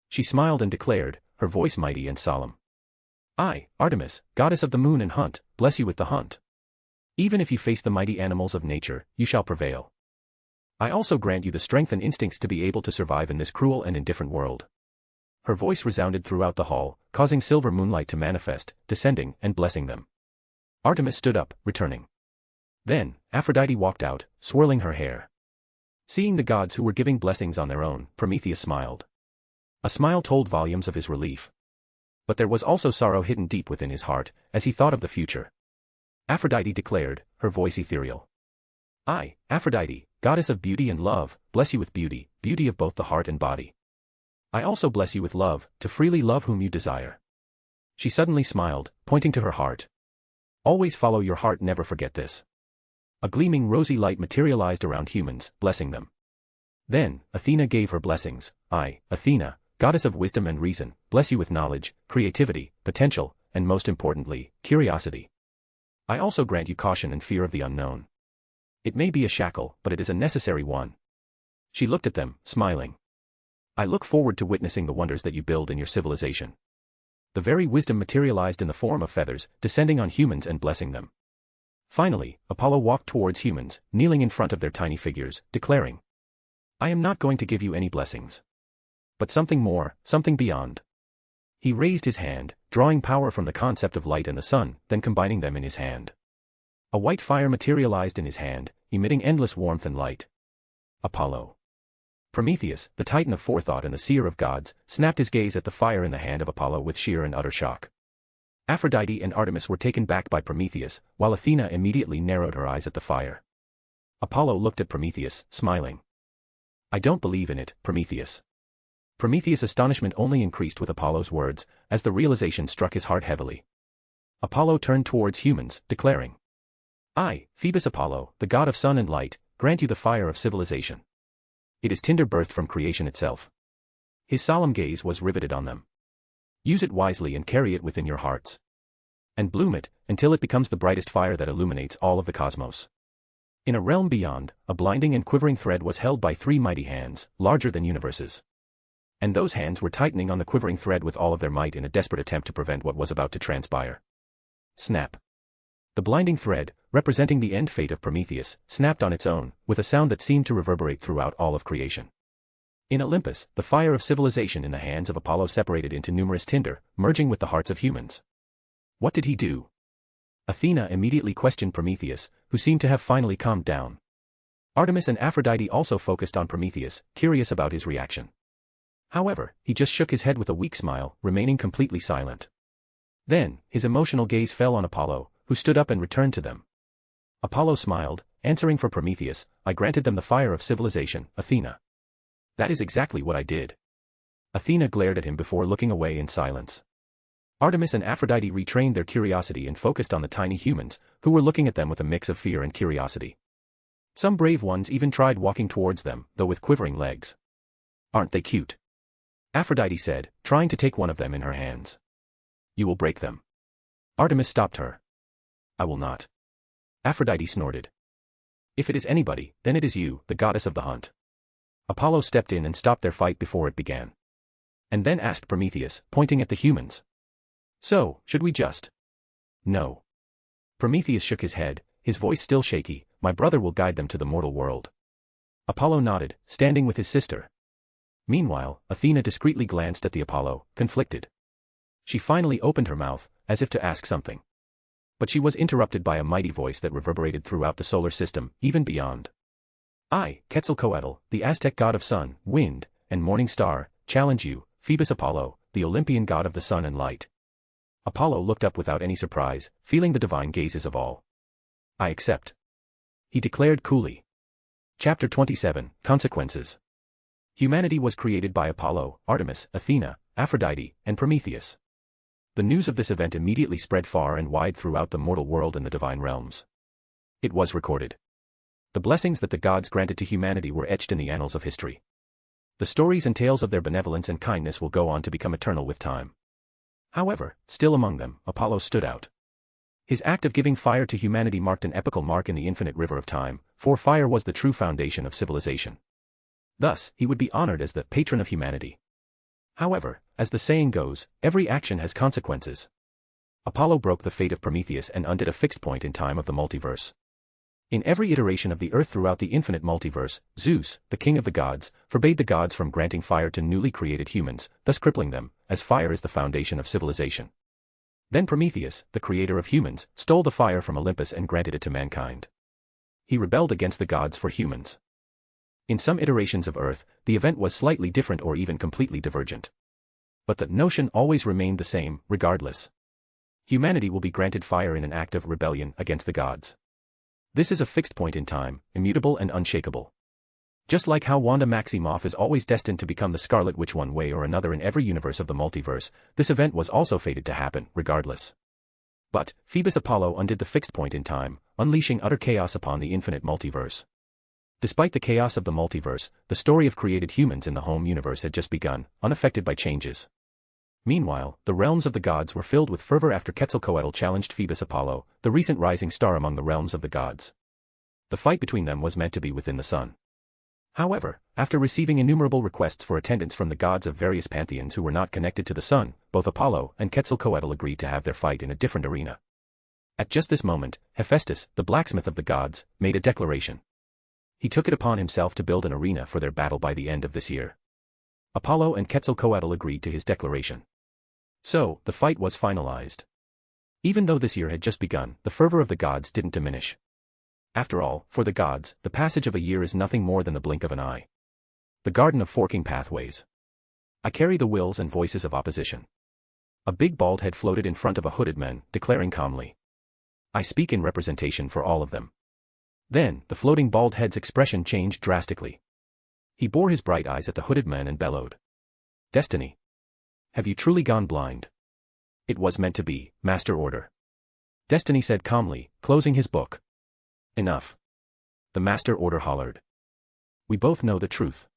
She smiled and declared, her voice mighty and solemn. "I, Artemis, goddess of the moon and hunt, bless you with the hunt. Even if you face the mighty animals of nature, you shall prevail. I also grant you the strength and instincts to be able to survive in this cruel and indifferent world." Her voice resounded throughout the hall, causing silver moonlight to manifest, descending and blessing them. Artemis stood up, returning. Then, Aphrodite walked out, swirling her hair. Seeing the gods who were giving blessings on their own, Prometheus smiled. A smile told volumes of his relief. But there was also sorrow hidden deep within his heart, as he thought of the future. Aphrodite declared, her voice ethereal. "I, Aphrodite, goddess of beauty and love, bless you with beauty, beauty of both the heart and body. I also bless you with love, to freely love whom you desire." She suddenly smiled, pointing to her heart. "Always follow your heart, never forget this." A gleaming rosy light materialized around humans, blessing them. Then, Athena gave her blessings. "I, Athena, goddess of wisdom and reason, bless you with knowledge, creativity, potential, and most importantly, curiosity. I also grant you caution and fear of the unknown. It may be a shackle, but it is a necessary one." She looked at them, smiling. "I look forward to witnessing the wonders that you build in your civilization." The very wisdom materialized in the form of feathers, descending on humans and blessing them. Finally, Apollo walked towards humans, kneeling in front of their tiny figures, declaring, "I am not going to give you any blessings. But something more, something beyond." He raised his hand, drawing power from the concept of light and the sun, then combining them in his hand. A white fire materialized in his hand, emitting endless warmth and light. Apollo. Prometheus, the titan of forethought and the seer of gods, snapped his gaze at the fire in the hand of Apollo with sheer and utter shock. Aphrodite and Artemis were taken back by Prometheus, while Athena immediately narrowed her eyes at the fire. Apollo looked at Prometheus, smiling. "I don't believe in it, Prometheus." Prometheus' astonishment only increased with Apollo's words, as the realization struck his heart heavily. Apollo turned towards humans, declaring, "I, Phoebus Apollo, the god of sun and light, grant you the fire of civilization. It is tinder birthed from creation itself." His solemn gaze was riveted on them. "Use it wisely and carry it within your hearts. And bloom it, until it becomes the brightest fire that illuminates all of the cosmos." In a realm beyond, a blinding and quivering thread was held by 3 mighty hands, larger than universes. And those hands were tightening on the quivering thread with all of their might in a desperate attempt to prevent what was about to transpire. Snap. The blinding thread, representing the end fate of Prometheus, snapped on its own, with a sound that seemed to reverberate throughout all of creation. In Olympus, the fire of civilization in the hands of Apollo separated into numerous tinder, merging with the hearts of humans. What did he do? Athena immediately questioned Prometheus, who seemed to have finally calmed down. Artemis and Aphrodite also focused on Prometheus, curious about his reaction. However, he just shook his head with a weak smile, remaining completely silent. Then, his emotional gaze fell on Apollo, who stood up and returned to them. Apollo smiled, answering for Prometheus, "I granted them the fire of civilization, Athena." "That is exactly what I did." Athena glared at him before looking away in silence. Artemis and Aphrodite retrained their curiosity and focused on the tiny humans, who were looking at them with a mix of fear and curiosity. Some brave ones even tried walking towards them, though with quivering legs. "Aren't they cute?" Aphrodite said, trying to take one of them in her hands. "You will break them." Artemis stopped her. "I will not." Aphrodite snorted. "If it is anybody, then it is you, the goddess of the hunt." Apollo stepped in and stopped their fight before it began. And then asked Prometheus, pointing at the humans. "So, should we just?" "No." Prometheus shook his head, his voice still shaky, "My brother will guide them to the mortal world." Apollo nodded, standing with his sister. Meanwhile, Athena discreetly glanced at the Apollo, conflicted. She finally opened her mouth, as if to ask something. But she was interrupted by a mighty voice that reverberated throughout the solar system, even beyond. I, Quetzalcoatl, the Aztec god of sun, wind, and morning star, challenge you, Phoebus Apollo, the Olympian god of the sun and light. Apollo looked up without any surprise, feeling the divine gazes of all. I accept. He declared coolly. Chapter 27, Consequences. Humanity was created by Apollo, Artemis, Athena, Aphrodite, and Prometheus. The news of this event immediately spread far and wide throughout the mortal world and the divine realms. It was recorded. The blessings that the gods granted to humanity were etched in the annals of history. The stories and tales of their benevolence and kindness will go on to become eternal with time. However, still among them, Apollo stood out. His act of giving fire to humanity marked an epical mark in the infinite river of time, for fire was the true foundation of civilization. Thus, he would be honored as the patron of humanity. However, as the saying goes, every action has consequences. Apollo broke the fate of Prometheus and undid a fixed point in time of the multiverse. In every iteration of the earth throughout the infinite multiverse, Zeus, the king of the gods, forbade the gods from granting fire to newly created humans, thus crippling them, as fire is the foundation of civilization. Then Prometheus, the creator of humans, stole the fire from Olympus and granted it to mankind. He rebelled against the gods for humans. In some iterations of Earth, the event was slightly different or even completely divergent. But the notion always remained the same, regardless. Humanity will be granted fire in an act of rebellion against the gods. This is a fixed point in time, immutable and unshakable. Just like how Wanda Maximoff is always destined to become the Scarlet Witch one way or another in every universe of the multiverse, this event was also fated to happen, regardless. But, Phoebus Apollo undid the fixed point in time, unleashing utter chaos upon the infinite multiverse. Despite the chaos of the multiverse, the story of created humans in the home universe had just begun, unaffected by changes. Meanwhile, the realms of the gods were filled with fervor after Quetzalcoatl challenged Phoebus Apollo, the recent rising star among the realms of the gods. The fight between them was meant to be within the sun. However, after receiving innumerable requests for attendance from the gods of various pantheons who were not connected to the sun, both Apollo and Quetzalcoatl agreed to have their fight in a different arena. At just this moment, Hephaestus, the blacksmith of the gods, made a declaration. He took it upon himself to build an arena for their battle by the end of this year. Apollo and Quetzalcoatl agreed to his declaration. So, the fight was finalized. Even though this year had just begun, the fervor of the gods didn't diminish. After all, for the gods, the passage of a year is nothing more than the blink of an eye. The garden of forking pathways. I carry the wills and voices of opposition. A big bald head floated in front of a hooded man, declaring calmly. I speak in representation for all of them. Then, the floating bald head's expression changed drastically. He bore his bright eyes at the hooded man and bellowed. Destiny. Have you truly gone blind? It was meant to be, Master Order. Destiny said calmly, closing his book. Enough. The Master Order hollered. We both know the truth.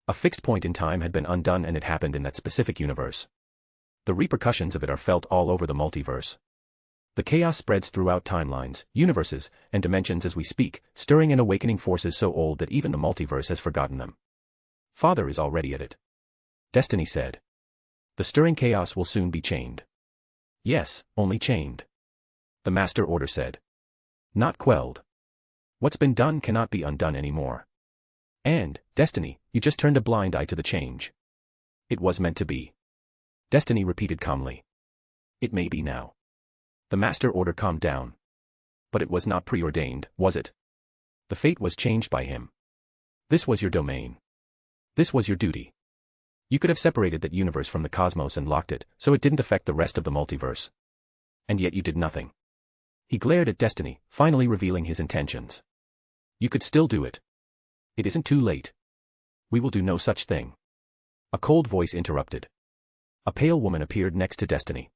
A fixed point in time had been undone and it happened in that specific universe. The repercussions of it are felt all over the multiverse. The chaos spreads throughout timelines, universes, and dimensions as we speak, stirring and awakening forces so old that even the multiverse has forgotten them. Father is already at it. Destiny said. The stirring chaos will soon be chained. Yes, only chained. The Master Order said. Not quelled. What's been done cannot be undone anymore. And, Destiny, you just turned a blind eye to the change. It was meant to be. Destiny repeated calmly. It may be now. The Master Order calmed down. But it was not preordained, was it? The fate was changed by him. This was your domain. This was your duty. You could have separated that universe from the cosmos and locked it, so it didn't affect the rest of the multiverse. And yet you did nothing. He glared at Destiny, finally revealing his intentions. You could still do it. It isn't too late. We will do no such thing. A cold voice interrupted. A pale woman appeared next to Destiny.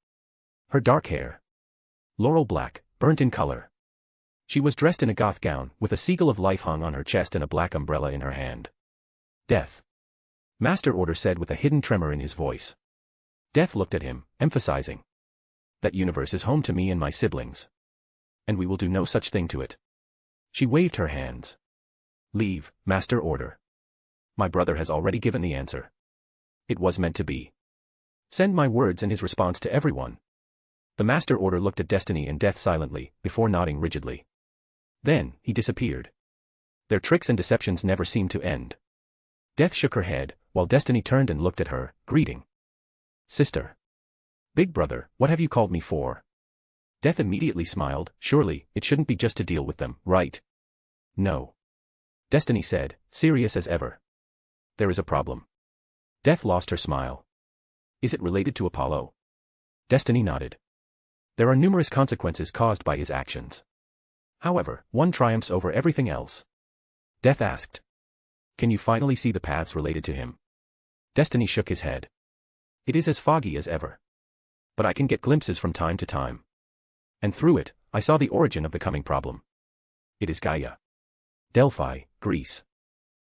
Her dark hair. Laurel black, burnt in color. She was dressed in a goth gown, with a siegel of life hung on her chest and a black umbrella in her hand. Death. Master Order said with a hidden tremor in his voice. Death looked at him, emphasizing. That universe is home to me and my siblings. And we will do no such thing to it. She waved her hands. Leave, Master Order. My brother has already given the answer. It was meant to be. Send my words and his response to everyone. The Master Order looked at Destiny and Death silently, before nodding rigidly. Then, he disappeared. Their tricks and deceptions never seemed to end. Death shook her head, while Destiny turned and looked at her, greeting. Sister. Big brother, what have you called me for? Death immediately smiled. Surely, it shouldn't be just to deal with them, right? No. Destiny said, serious as ever. There is a problem. Death lost her smile. Is it related to Apollo? Destiny nodded. There are numerous consequences caused by his actions. However, one triumphs over everything else. Death asked. Can you finally see the paths related to him? Destiny shook his head. It is as foggy as ever. But I can get glimpses from time to time. And through it, I saw the origin of the coming problem. It is Gaia. Delphi, Greece.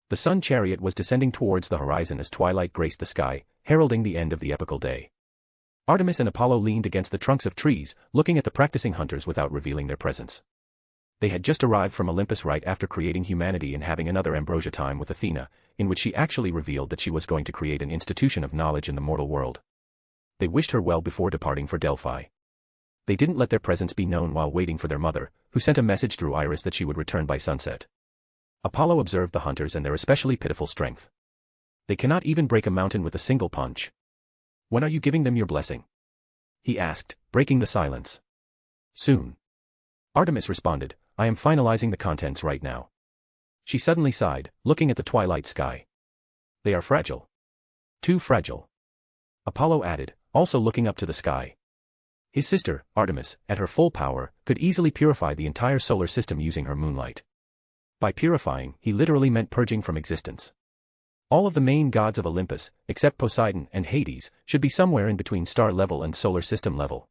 The sun chariot was descending towards the horizon as twilight graced the sky, heralding the end of the epical day. Artemis and Apollo leaned against the trunks of trees, looking at the practicing hunters without revealing their presence. They had just arrived from Olympus right after creating humanity and having another ambrosia time with Athena, in which she actually revealed that she was going to create an institution of knowledge in the mortal world. They wished her well before departing for Delphi. They didn't let their presence be known while waiting for their mother, who sent a message through Iris that she would return by sunset. Apollo observed the hunters and their especially pitiful strength. They cannot even break a mountain with a single punch. When are you giving them your blessing? He asked, breaking the silence. Soon. Artemis responded, I am finalizing the contents right now. She suddenly sighed, looking at the twilight sky. They are fragile. Too fragile. Apollo added, also looking up to the sky. His sister, Artemis, at her full power, could easily purify the entire solar system using her moonlight. By purifying, he literally meant purging from existence. All of the main gods of Olympus, except Poseidon and Hades, should be somewhere in between star level and solar system level.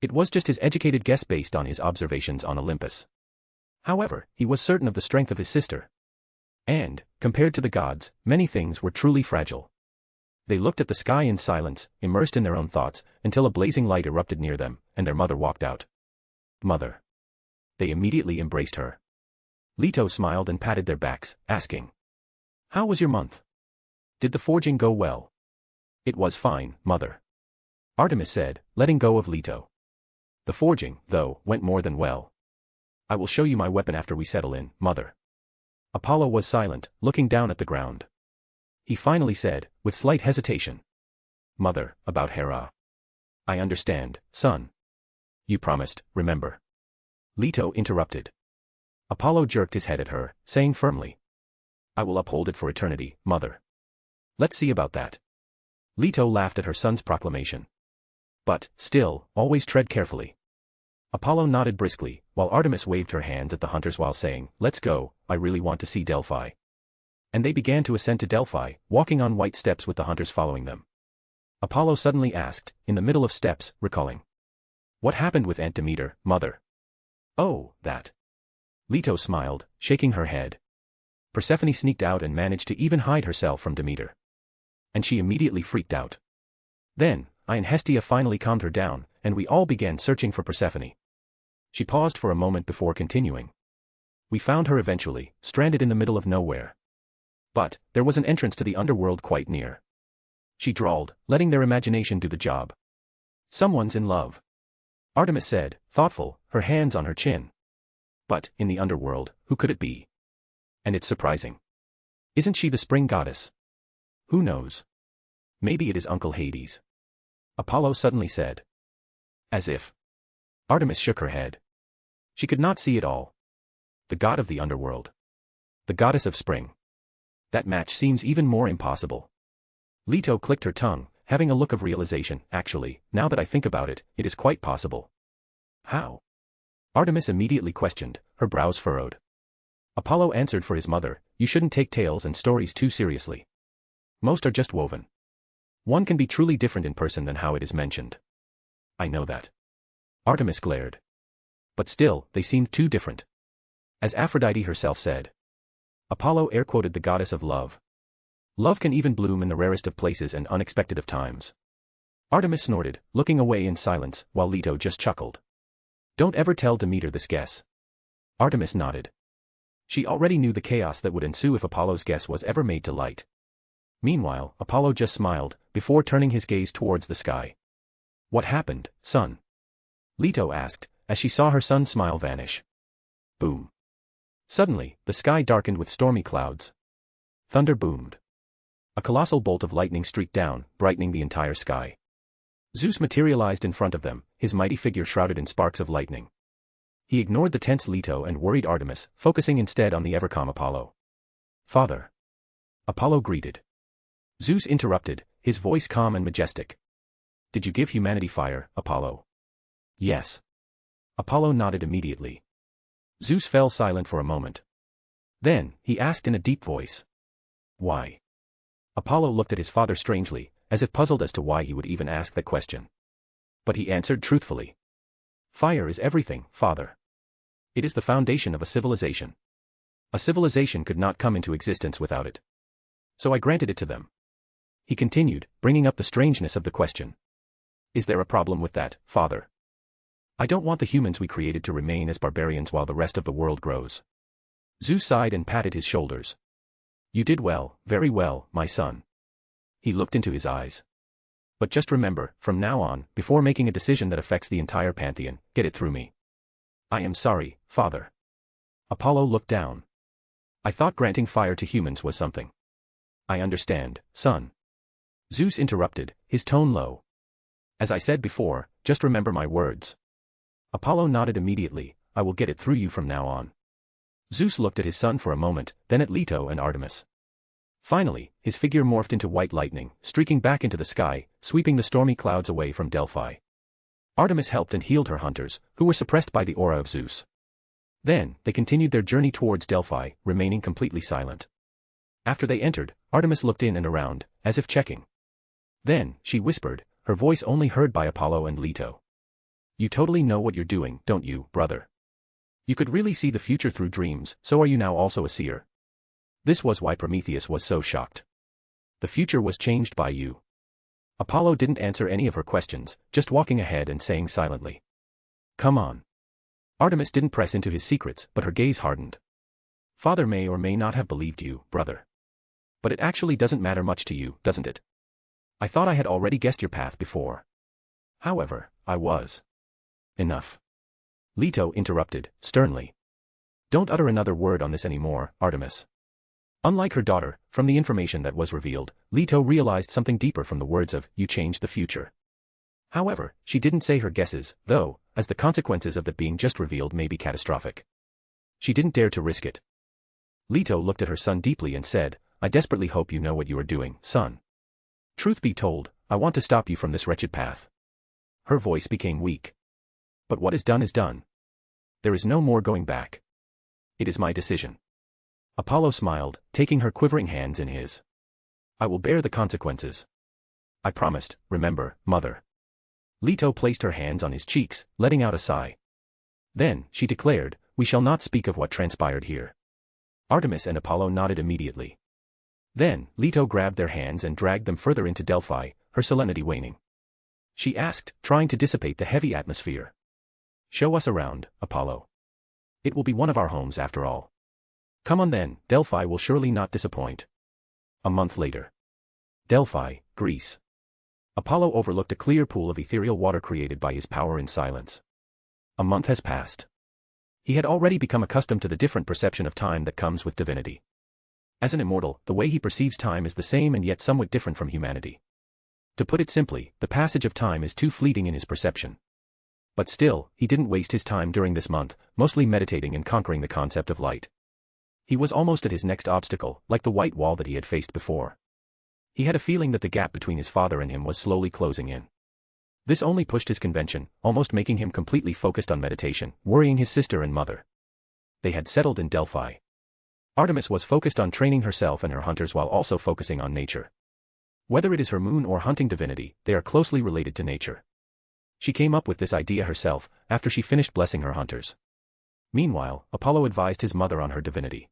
It was just his educated guess based on his observations on Olympus. However, he was certain of the strength of his sister. And, compared to the gods, many things were truly fragile. They looked at the sky in silence, immersed in their own thoughts, until a blazing light erupted near them, and their mother walked out. Mother. They immediately embraced her. Leto smiled and patted their backs, asking. How was your month? Did the forging go well? It was fine, mother. Artemis said, letting go of Leto. The forging, though, went more than well. I will show you my weapon after we settle in, mother. Apollo was silent, looking down at the ground. He finally said, with slight hesitation. Mother, about Hera. I understand, son. You promised, remember. Leto interrupted. Apollo jerked his head at her, saying firmly. I will uphold it for eternity, mother. Let's see about that. Leto laughed at her son's proclamation. But, still, always tread carefully. Apollo nodded briskly, while Artemis waved her hands at the hunters while saying, let's go, I really want to see Delphi. And they began to ascend to Delphi, walking on white steps with the hunters following them. Apollo suddenly asked, in the middle of steps, recalling. What happened with Aunt Demeter, mother? Oh, that. Leto smiled, shaking her head. Persephone sneaked out and managed to even hide herself from Demeter. And she immediately freaked out. Then, I and Hestia finally calmed her down, and we all began searching for Persephone. She paused for a moment before continuing. We found her eventually, stranded in the middle of nowhere. But, there was an entrance to the underworld quite near. She drawled, letting their imagination do the job. Someone's in love. Artemis said, thoughtful, her hands on her chin. But, in the underworld, who could it be? And it's surprising. Isn't she the spring goddess? Who knows? Maybe it is Uncle Hades. Apollo suddenly said. As if. Artemis shook her head. She could not see it all. The god of the underworld. The goddess of spring. That match seems even more impossible. Leto clicked her tongue, having a look of realization. Actually, now that I think about it, it is quite possible. How? Artemis immediately questioned, her brows furrowed. Apollo answered for his mother, you shouldn't take tales and stories too seriously. Most are just woven. One can be truly different in person than how it is mentioned. I know that. Artemis glared. But still, they seemed too different. As Aphrodite herself said. Apollo air-quoted the goddess of love. Love can even bloom in the rarest of places and unexpected of times. Artemis snorted, looking away in silence, while Leto just chuckled. Don't ever tell Demeter this guess. Artemis nodded. She already knew the chaos that would ensue if Apollo's guess was ever made to light. Meanwhile, Apollo just smiled, before turning his gaze towards the sky. What happened, son? Leto asked, as she saw her son's smile vanish. Boom. Suddenly, the sky darkened with stormy clouds. Thunder boomed. A colossal bolt of lightning streaked down, brightening the entire sky. Zeus materialized in front of them, his mighty figure shrouded in sparks of lightning. He ignored the tense Leto and worried Artemis, focusing instead on the ever-calm Apollo. "Father." Apollo greeted. Zeus interrupted, his voice calm and majestic. "Did you give humanity fire, Apollo?" "Yes." Apollo nodded immediately. Zeus fell silent for a moment. Then, he asked in a deep voice. "Why?" Apollo looked at his father strangely, as if puzzled as to why he would even ask that question. But he answered truthfully. "Fire is everything, father. It is the foundation of a civilization. A civilization could not come into existence without it. So I granted it to them." He continued, bringing up the strangeness of the question. "Is there a problem with that, father? I don't want the humans we created to remain as barbarians while the rest of the world grows." Zeus sighed and patted his shoulders. "You did well, very well, my son." He looked into his eyes. "But just remember, from now on, before making a decision that affects the entire pantheon, get it through me." "I am sorry, father." Apollo looked down. "I thought granting fire to humans was something." "I understand, son." Zeus interrupted, his tone low. "As I said before, just remember my words." Apollo nodded immediately. "I will get it through you from now on." Zeus looked at his son for a moment, then at Leto and Artemis. Finally, his figure morphed into white lightning, streaking back into the sky, sweeping the stormy clouds away from Delphi. Artemis helped and healed her hunters, who were suppressed by the aura of Zeus. Then, they continued their journey towards Delphi, remaining completely silent. After they entered, Artemis looked in and around, as if checking. Then, she whispered, her voice only heard by Apollo and Leto. "You totally know what you're doing, don't you, brother? You could really see the future through dreams, so are you now also a seer?" This was why Prometheus was so shocked. The future was changed by you. Apollo didn't answer any of her questions, just walking ahead and saying silently. "Come on." Artemis didn't press into his secrets, but her gaze hardened. "Father may or may not have believed you, brother. But it actually doesn't matter much to you, doesn't it? I thought I had already guessed your path before. However, I was." "Enough." Leto interrupted, sternly. "Don't utter another word on this anymore, Artemis." Unlike her daughter, from the information that was revealed, Leto realized something deeper from the words of, "You changed the future." However, she didn't say her guesses, though, as the consequences of that being just revealed may be catastrophic. She didn't dare to risk it. Leto looked at her son deeply and said, "I desperately hope you know what you are doing, son. Truth be told, I want to stop you from this wretched path." Her voice became weak. "But what is done is done. There is no more going back. It is my decision." Apollo smiled, taking her quivering hands in his. "I will bear the consequences. I promised, remember, mother." Leto placed her hands on his cheeks, letting out a sigh. Then, she declared, "We shall not speak of what transpired here." Artemis and Apollo nodded immediately. Then, Leto grabbed their hands and dragged them further into Delphi, her serenity waning. She asked, trying to dissipate the heavy atmosphere. "Show us around, Apollo. It will be one of our homes after all. Come on then, Delphi will surely not disappoint." A month later. Delphi, Greece. Apollo overlooked a clear pool of ethereal water created by his power in silence. A month has passed. He had already become accustomed to the different perception of time that comes with divinity. As an immortal, the way he perceives time is the same and yet somewhat different from humanity. To put it simply, the passage of time is too fleeting in his perception. But still, he didn't waste his time during this month, mostly meditating and conquering the concept of light. He was almost at his next obstacle, like the white wall that he had faced before. He had a feeling that the gap between his father and him was slowly closing in. This only pushed his convention, almost making him completely focused on meditation, worrying his sister and mother. They had settled in Delphi. Artemis was focused on training herself and her hunters while also focusing on nature. Whether it is her moon or hunting divinity, they are closely related to nature. She came up with this idea herself, after she finished blessing her hunters. Meanwhile, Apollo advised his mother on her divinity.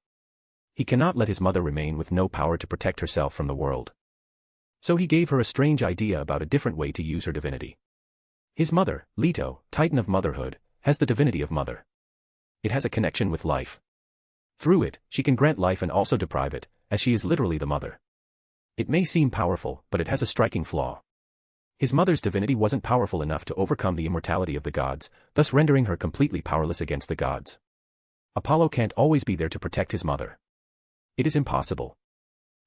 He cannot let his mother remain with no power to protect herself from the world. So he gave her a strange idea about a different way to use her divinity. His mother, Leto, Titan of motherhood, has the divinity of mother. It has a connection with life. Through it, she can grant life and also deprive it, as she is literally the mother. It may seem powerful, but it has a striking flaw. His mother's divinity wasn't powerful enough to overcome the immortality of the gods, thus rendering her completely powerless against the gods. Apollo can't always be there to protect his mother. It is impossible.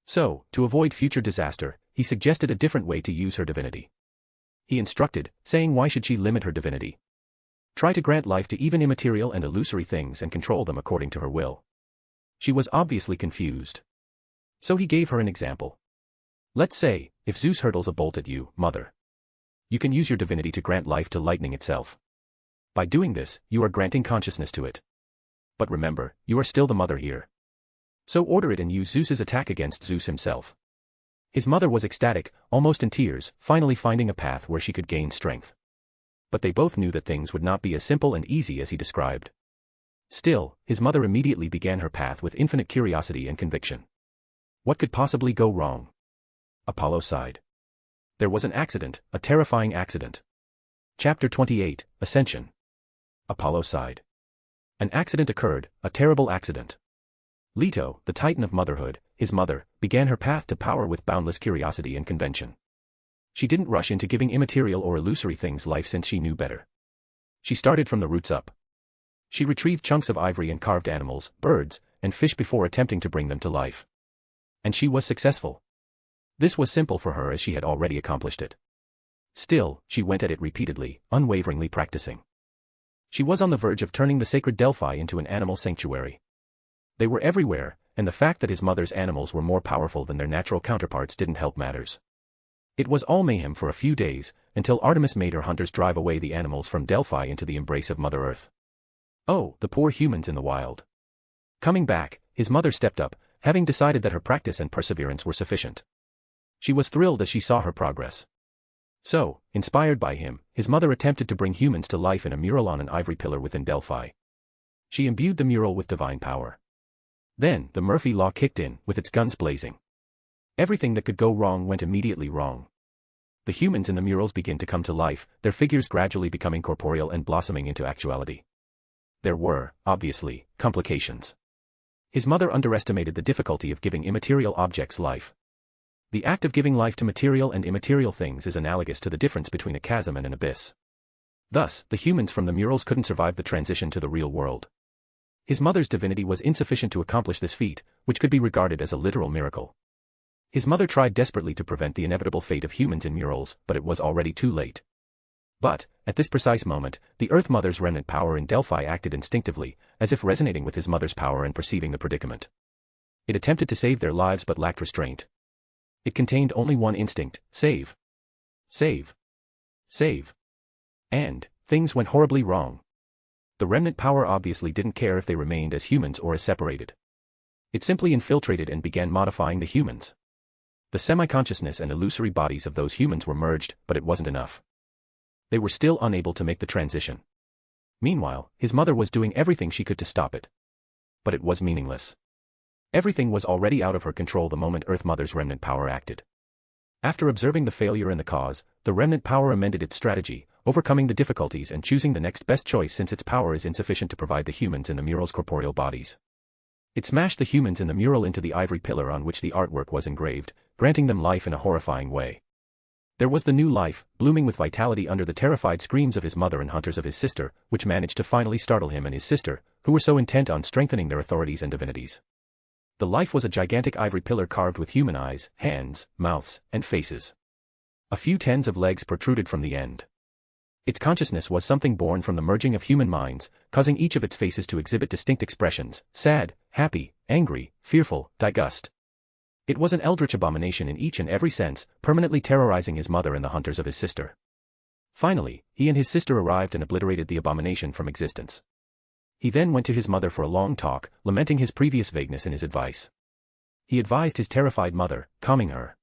So, to avoid future disaster, he suggested a different way to use her divinity. He instructed, saying why should she limit her divinity? Try to grant life to even immaterial and illusory things and control them according to her will. She was obviously confused. So he gave her an example. Let's say, if Zeus hurtles a bolt at you, mother. You can use your divinity to grant life to lightning itself. By doing this, you are granting consciousness to it. But remember, you are still the mother here. So order it and use Zeus's attack against Zeus himself. His mother was ecstatic, almost in tears, finally finding a path where she could gain strength. But they both knew that things would not be as simple and easy as he described. Still, his mother immediately began her path with infinite curiosity and conviction. What could possibly go wrong? Apollo sighed. There was an accident, a terrifying accident. Chapter 28, Ascension. Apollo sighed. An accident occurred, a terrible accident. Leto, the titan of motherhood, his mother, began her path to power with boundless curiosity and convention. She didn't rush into giving immaterial or illusory things life since she knew better. She started from the roots up. She retrieved chunks of ivory and carved animals, birds, and fish before attempting to bring them to life. And she was successful. This was simple for her as she had already accomplished it. Still, she went at it repeatedly, unwaveringly practicing. She was on the verge of turning the sacred Delphi into an animal sanctuary. They were everywhere, and the fact that his mother's animals were more powerful than their natural counterparts didn't help matters. It was all mayhem for a few days, until Artemis made her hunters drive away the animals from Delphi into the embrace of Mother Earth. Oh, the poor humans in the wild. Coming back, his mother stepped up, having decided that her practice and perseverance were sufficient. She was thrilled as she saw her progress. So, inspired by him, his mother attempted to bring humans to life in a mural on an ivory pillar within Delphi. She imbued the mural with divine power. Then, the Murphy Law kicked in, with its guns blazing. Everything that could go wrong went immediately wrong. The humans in the murals began to come to life, their figures gradually becoming corporeal and blossoming into actuality. There were, obviously, complications. His mother underestimated the difficulty of giving immaterial objects life. The act of giving life to material and immaterial things is analogous to the difference between a chasm and an abyss. Thus, the humans from the murals couldn't survive the transition to the real world. His mother's divinity was insufficient to accomplish this feat, which could be regarded as a literal miracle. His mother tried desperately to prevent the inevitable fate of humans in murals, but it was already too late. But, at this precise moment, the Earth Mother's remnant power in Delphi acted instinctively, as if resonating with his mother's power and perceiving the predicament. It attempted to save their lives but lacked restraint. It contained only one instinct: save. Save. Save. And, things went horribly wrong. The remnant power obviously didn't care if they remained as humans or as separated. It simply infiltrated and began modifying the humans. The semi-consciousness and illusory bodies of those humans were merged, but it wasn't enough. They were still unable to make the transition. Meanwhile, his mother was doing everything she could to stop it. But it was meaningless. Everything was already out of her control the moment Earth Mother's remnant power acted. After observing the failure and the cause, the remnant power amended its strategy, overcoming the difficulties and choosing the next best choice since its power is insufficient to provide the humans in the mural's corporeal bodies. It smashed the humans in the mural into the ivory pillar on which the artwork was engraved, granting them life in a horrifying way. There was the new life, blooming with vitality under the terrified screams of his mother and hunters of his sister, which managed to finally startle him and his sister, who were so intent on strengthening their authorities and divinities. The life was a gigantic ivory pillar carved with human eyes, hands, mouths, and faces. A few tens of legs protruded from the end. Its consciousness was something born from the merging of human minds, causing each of its faces to exhibit distinct expressions: sad, happy, angry, fearful, disgust. It was an eldritch abomination in each and every sense, permanently terrorizing his mother and the hunters of his sister. Finally, he and his sister arrived and obliterated the abomination from existence. He then went to his mother for a long talk, lamenting his previous vagueness in his advice. He advised his terrified mother, calming her.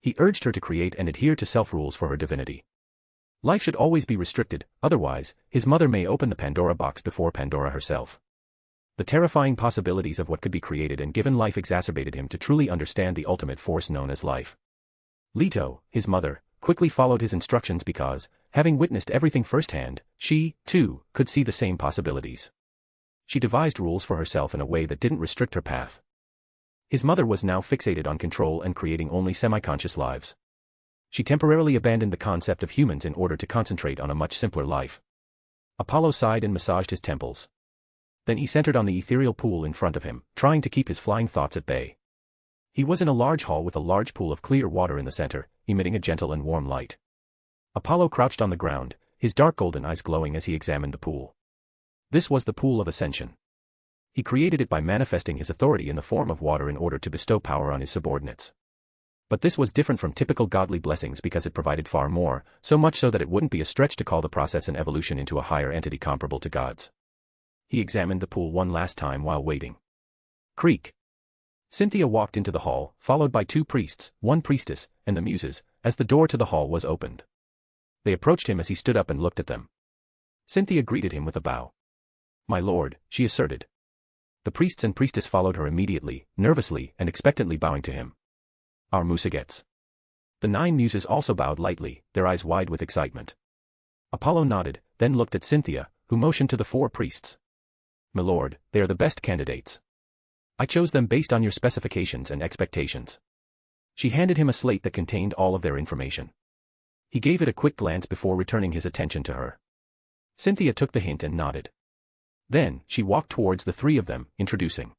He urged her to create and adhere to self-rules for her divinity. Life should always be restricted, otherwise, his mother may open the Pandora box before Pandora herself. The terrifying possibilities of what could be created and given life exacerbated him to truly understand the ultimate force known as life. Leto, his mother, quickly followed his instructions because, having witnessed everything firsthand, she, too, could see the same possibilities. She devised rules for herself in a way that didn't restrict her path. His mother was now fixated on control and creating only semi-conscious lives. She temporarily abandoned the concept of humans in order to concentrate on a much simpler life. Apollo sighed and massaged his temples. Then he centered on the ethereal pool in front of him, trying to keep his flying thoughts at bay. He was in a large hall with a large pool of clear water in the center, emitting a gentle and warm light. Apollo crouched on the ground, his dark golden eyes glowing as he examined the pool. This was the pool of ascension. He created it by manifesting his authority in the form of water in order to bestow power on his subordinates. But this was different from typical godly blessings because it provided far more, so much so that it wouldn't be a stretch to call the process an evolution into a higher entity comparable to gods. He examined the pool one last time while waiting. Creak. Cynthia walked into the hall, followed by 2 priests, 1 priestess, and the muses, as the door to the hall was opened. They approached him as he stood up and looked at them. Cynthia greeted him with a bow. "My lord," she asserted. The priests and priestess followed her immediately, nervously and expectantly bowing to him. "Our Musagets." The 9 muses also bowed lightly, their eyes wide with excitement. Apollo nodded, then looked at Cynthia, who motioned to the 4 priests. "My lord, they are the best candidates. I chose them based on your specifications and expectations." She handed him a slate that contained all of their information. He gave it a quick glance before returning his attention to her. Cynthia took the hint and nodded. Then, she walked towards the 3 of them, introducing.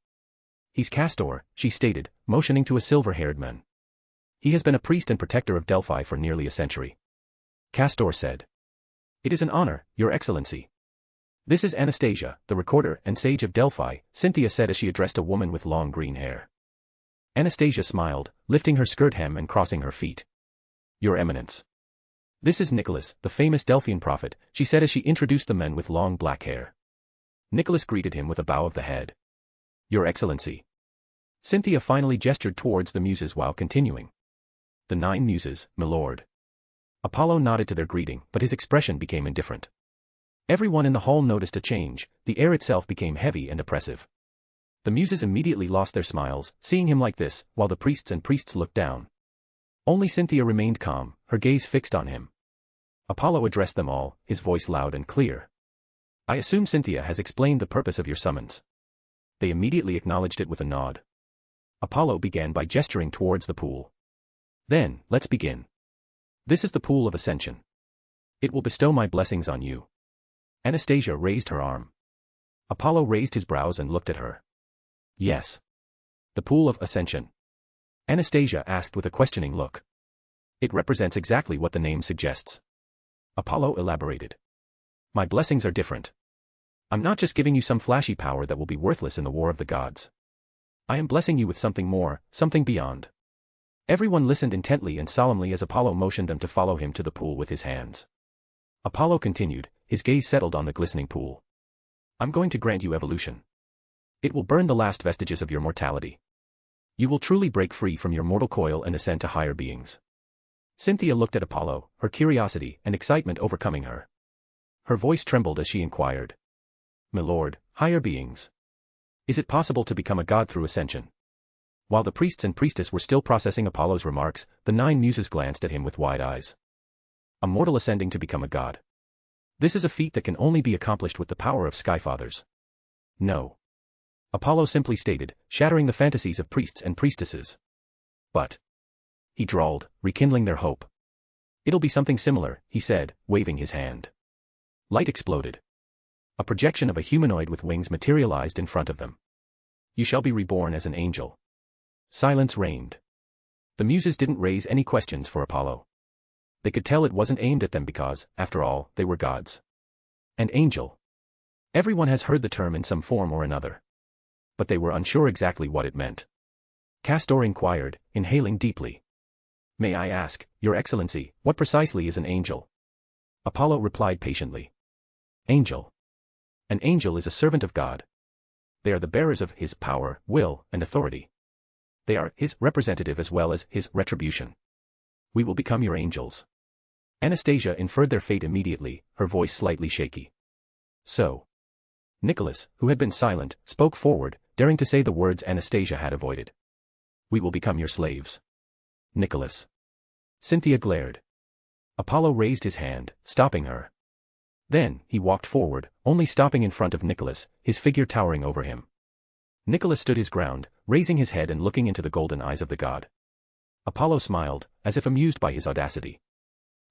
"He's Castor," she stated, motioning to a silver-haired man. "He has been a priest and protector of Delphi for nearly a century." Castor said. "It is an honor, Your Excellency." "This is Anastasia, the recorder and sage of Delphi," Cynthia said as she addressed a woman with long green hair. Anastasia smiled, lifting her skirt hem and crossing her feet. "Your Eminence. This is Nicholas, the famous Delphian prophet," she said as she introduced the men with long black hair. Nicholas greeted him with a bow of the head. "Your Excellency." Cynthia finally gestured towards the muses while continuing. "The 9 muses, my lord." Apollo nodded to their greeting, but his expression became indifferent. Everyone in the hall noticed a change, the air itself became heavy and oppressive. The muses immediately lost their smiles, seeing him like this, while the priests and priests looked down. Only Cynthia remained calm, her gaze fixed on him. Apollo addressed them all, his voice loud and clear. "I assume Cynthia has explained the purpose of your summons." They immediately acknowledged it with a nod. Apollo began by gesturing towards the pool. "Then, let's begin. This is the pool of ascension. It will bestow my blessings on you." Anastasia raised her arm. Apollo raised his brows and looked at her. "Yes. The pool of ascension?" Anastasia asked with a questioning look. "It represents exactly what the name suggests." Apollo elaborated. "My blessings are different. I'm not just giving you some flashy power that will be worthless in the war of the gods. I am blessing you with something more, something beyond." Everyone listened intently and solemnly as Apollo motioned them to follow him to the pool with his hands. Apollo continued, his gaze settled on the glistening pool. "I'm going to grant you evolution. It will burn the last vestiges of your mortality. You will truly break free from your mortal coil and ascend to higher beings." Cynthia looked at Apollo, her curiosity and excitement overcoming her. Her voice trembled as she inquired. "My lord, higher beings. Is it possible to become a god through ascension?" While the priests and priestess were still processing Apollo's remarks, the 9 muses glanced at him with wide eyes. A mortal ascending to become a god. This is a feat that can only be accomplished with the power of Skyfathers. "No." Apollo simply stated, shattering the fantasies of priests and priestesses. "But," he drawled, rekindling their hope. "It'll be something similar," he said, waving his hand. Light exploded. A projection of a humanoid with wings materialized in front of them. "You shall be reborn as an angel." Silence reigned. The muses didn't raise any questions for Apollo. They could tell it wasn't aimed at them because, after all, they were gods. An angel. Everyone has heard the term in some form or another. But they were unsure exactly what it meant. Castor inquired, inhaling deeply. "May I ask, Your Excellency, what precisely is an angel?" Apollo replied patiently. "Angel. An angel is a servant of God. They are the bearers of his power, will, and authority. They are his representative as well as his retribution. We will become your angels." Anastasia inferred their fate immediately, her voice slightly shaky. "So." Nicholas, who had been silent, spoke forward, daring to say the words Anastasia had avoided. "We will become your slaves." "Nicholas." Cynthia glared. Apollo raised his hand, stopping her. Then, he walked forward, only stopping in front of Nicholas, his figure towering over him. Nicholas stood his ground, raising his head and looking into the golden eyes of the god. Apollo smiled, as if amused by his audacity.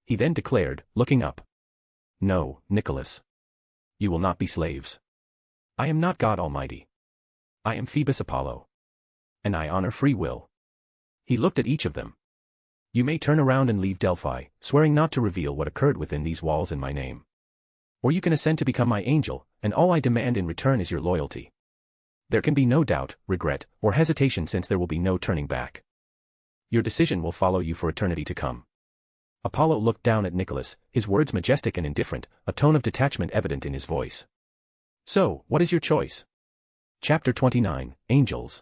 He then declared, looking up. "No, Nicholas. You will not be slaves. I am not God Almighty. I am Phoebus Apollo. And I honor free will. He looked at each of them. You may turn around and leave Delphi, swearing not to reveal what occurred within these walls in my name. Or you can ascend to become my angel, and all I demand in return is your loyalty. There can be no doubt, regret, or hesitation since there will be no turning back. Your decision will follow you for eternity to come. Apollo looked down at Nicholas, his words majestic and indifferent, a tone of detachment evident in his voice. So, what is your choice? Chapter 29, Angels.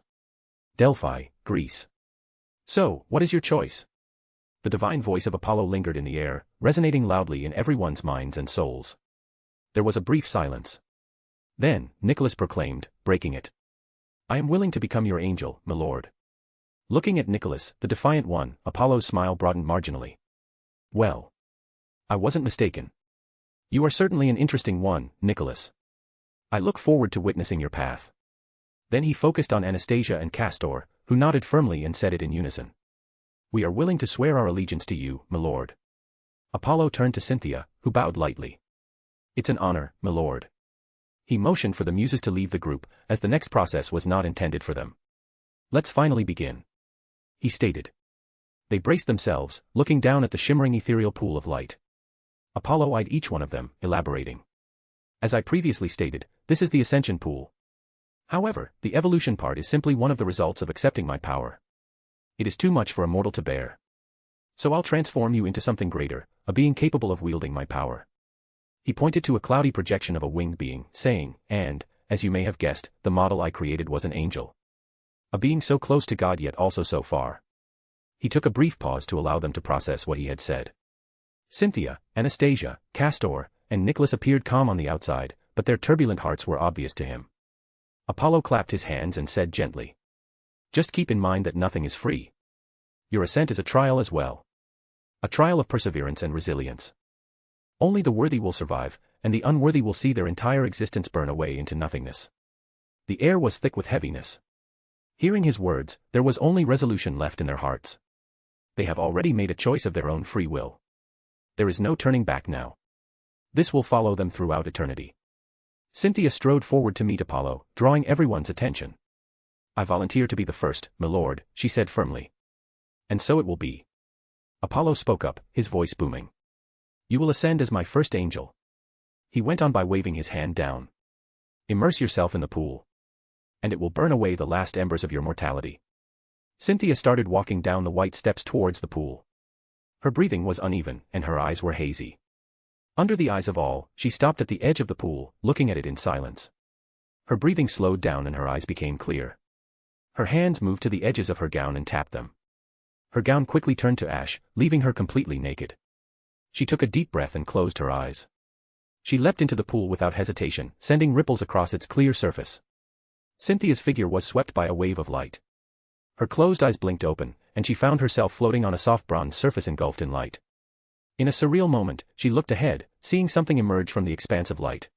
Delphi, Greece. So, what is your choice? The divine voice of Apollo lingered in the air, resonating loudly in everyone's minds and souls. There was a brief silence. Then, Nicholas proclaimed, breaking it. I am willing to become your angel, my lord. Looking at Nicholas, the defiant one, Apollo's smile broadened marginally. Well. I wasn't mistaken. You are certainly an interesting one, Nicholas. I look forward to witnessing your path. Then he focused on Anastasia and Castor, who nodded firmly and said it in unison. We are willing to swear our allegiance to you, my lord. Apollo turned to Cynthia, who bowed lightly. It's an honor, my lord. He motioned for the muses to leave the group, as the next process was not intended for them. Let's finally begin. He stated. They braced themselves, looking down at the shimmering ethereal pool of light. Apollo eyed each one of them, elaborating. As I previously stated, this is the ascension pool. However, the evolution part is simply one of the results of accepting my power. It is too much for a mortal to bear. So I'll transform you into something greater, a being capable of wielding my power. He pointed to a cloudy projection of a winged being, saying, and, as you may have guessed, the model I created was an angel. A being so close to God yet also so far. He took a brief pause to allow them to process what he had said. Cynthia, Anastasia, Castor, and Nicholas appeared calm on the outside, but their turbulent hearts were obvious to him. Apollo clapped his hands and said gently. Just keep in mind that nothing is free. Your ascent is a trial as well. A trial of perseverance and resilience. Only the worthy will survive, and the unworthy will see their entire existence burn away into nothingness. The air was thick with heaviness. Hearing his words, there was only resolution left in their hearts. They have already made a choice of their own free will. There is no turning back now. This will follow them throughout eternity. Cynthia strode forward to meet Apollo, drawing everyone's attention. I volunteer to be the first, my lord, she said firmly. And so it will be. Apollo spoke up, his voice booming. You will ascend as my first angel. He went on by waving his hand down. Immerse yourself in the pool. And it will burn away the last embers of your mortality. Cynthia started walking down the white steps towards the pool. Her breathing was uneven, and her eyes were hazy. Under the eyes of all, she stopped at the edge of the pool, looking at it in silence. Her breathing slowed down and her eyes became clear. Her hands moved to the edges of her gown and tapped them. Her gown quickly turned to ash, leaving her completely naked. She took a deep breath and closed her eyes. She leapt into the pool without hesitation, sending ripples across its clear surface. Cynthia's figure was swept by a wave of light. Her closed eyes blinked open, and she found herself floating on a soft bronze surface engulfed in light. In a surreal moment, she looked ahead, seeing something emerge from the expanse of light.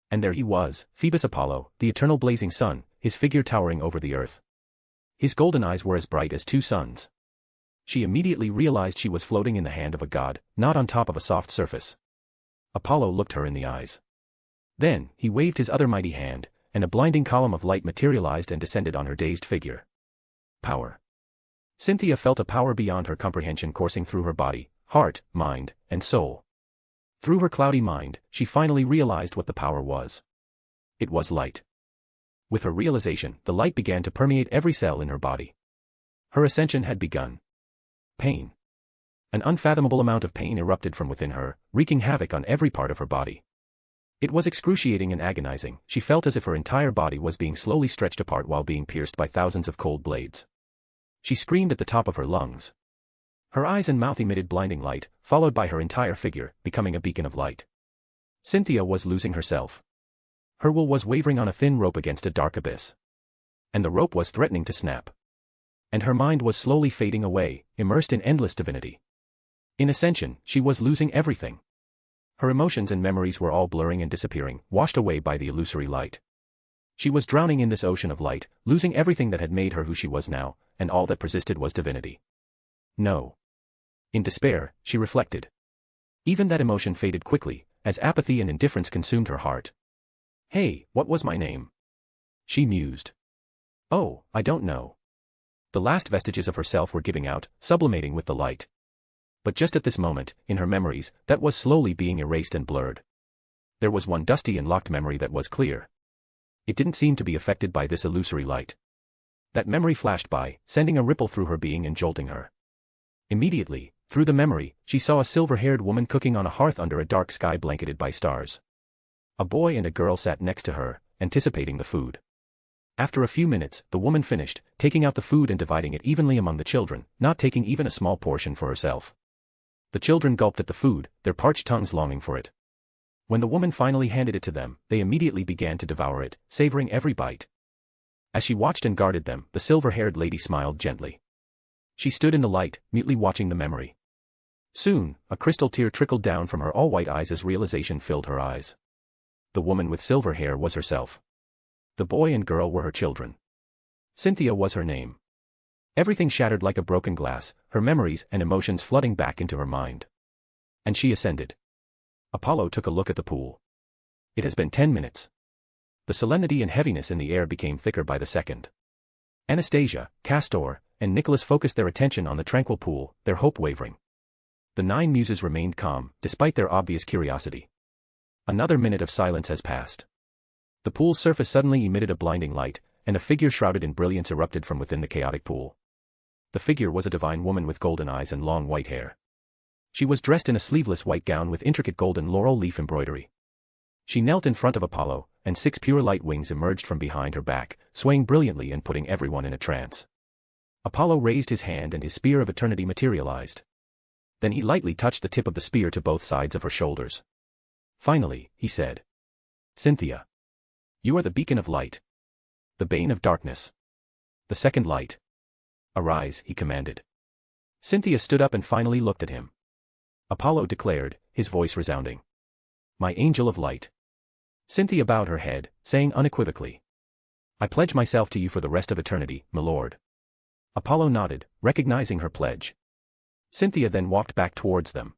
And there he was, Phoebus Apollo, the eternal blazing sun, his figure towering over the earth. His golden eyes were as bright as two suns. She immediately realized she was floating in the hand of a god, not on top of a soft surface. Apollo looked her in the eyes. Then, he waved his other mighty hand, and a blinding column of light materialized and descended on her dazed figure. Power. Cynthia felt a power beyond her comprehension coursing through her body, heart, mind, and soul. Through her cloudy mind, she finally realized what the power was. It was light. With her realization, the light began to permeate every cell in her body. Her ascension had begun. Pain. An unfathomable amount of pain erupted from within her, wreaking havoc on every part of her body. It was excruciating and agonizing. She felt as if her entire body was being slowly stretched apart while being pierced by thousands of cold blades. She screamed at the top of her lungs. Her eyes and mouth emitted blinding light, followed by her entire figure, becoming a beacon of light. Cynthia was losing herself. Her will was wavering on a thin rope against a dark abyss. And the rope was threatening to snap. And her mind was slowly fading away, immersed in endless divinity. In ascension, she was losing everything. Her emotions and memories were all blurring and disappearing, washed away by the illusory light. She was drowning in this ocean of light, losing everything that had made her who she was now, and all that persisted was divinity. No. In despair, she reflected. Even that emotion faded quickly, as apathy and indifference consumed her heart. Hey, what was my name? She mused. Oh, I don't know. The last vestiges of herself were giving out, sublimating with the light. But just at this moment, in her memories, that was slowly being erased and blurred. There was one dusty and locked memory that was clear. It didn't seem to be affected by this illusory light. That memory flashed by, sending a ripple through her being and jolting her. Immediately, through the memory, she saw a silver-haired woman cooking on a hearth under a dark sky blanketed by stars. A boy and a girl sat next to her, anticipating the food. After a few minutes, the woman finished, taking out the food and dividing it evenly among the children, not taking even a small portion for herself. The children gulped at the food, their parched tongues longing for it. When the woman finally handed it to them, they immediately began to devour it, savoring every bite. As she watched and guarded them, the silver-haired lady smiled gently. She stood in the light, mutely watching the memory. Soon, a crystal tear trickled down from her all-white eyes as realization filled her eyes. The woman with silver hair was herself. The boy and girl were her children. Cynthia was her name. Everything shattered like a broken glass, her memories and emotions flooding back into her mind. And she ascended. Apollo took a look at the pool. It has been 10 minutes. The solemnity and heaviness in the air became thicker by the second. Anastasia, Castor, and Nicholas focused their attention on the tranquil pool, their hope wavering. The 9 muses remained calm, despite their obvious curiosity. Another minute of silence has passed. The pool's surface suddenly emitted a blinding light, and a figure shrouded in brilliance erupted from within the chaotic pool. The figure was a divine woman with golden eyes and long white hair. She was dressed in a sleeveless white gown with intricate golden laurel leaf embroidery. She knelt in front of Apollo, and 6 pure light wings emerged from behind her back, swaying brilliantly and putting everyone in a trance. Apollo raised his hand and his spear of eternity materialized. Then he lightly touched the tip of the spear to both sides of her shoulders. Finally, he said, "Cynthia. You are the beacon of light. The bane of darkness. The second light. Arise," he commanded. Cynthia stood up and finally looked at him. Apollo declared, his voice resounding. "My angel of light." Cynthia bowed her head, saying unequivocally, "I pledge myself to you for the rest of eternity, my lord." Apollo nodded, recognizing her pledge. Cynthia then walked back towards them.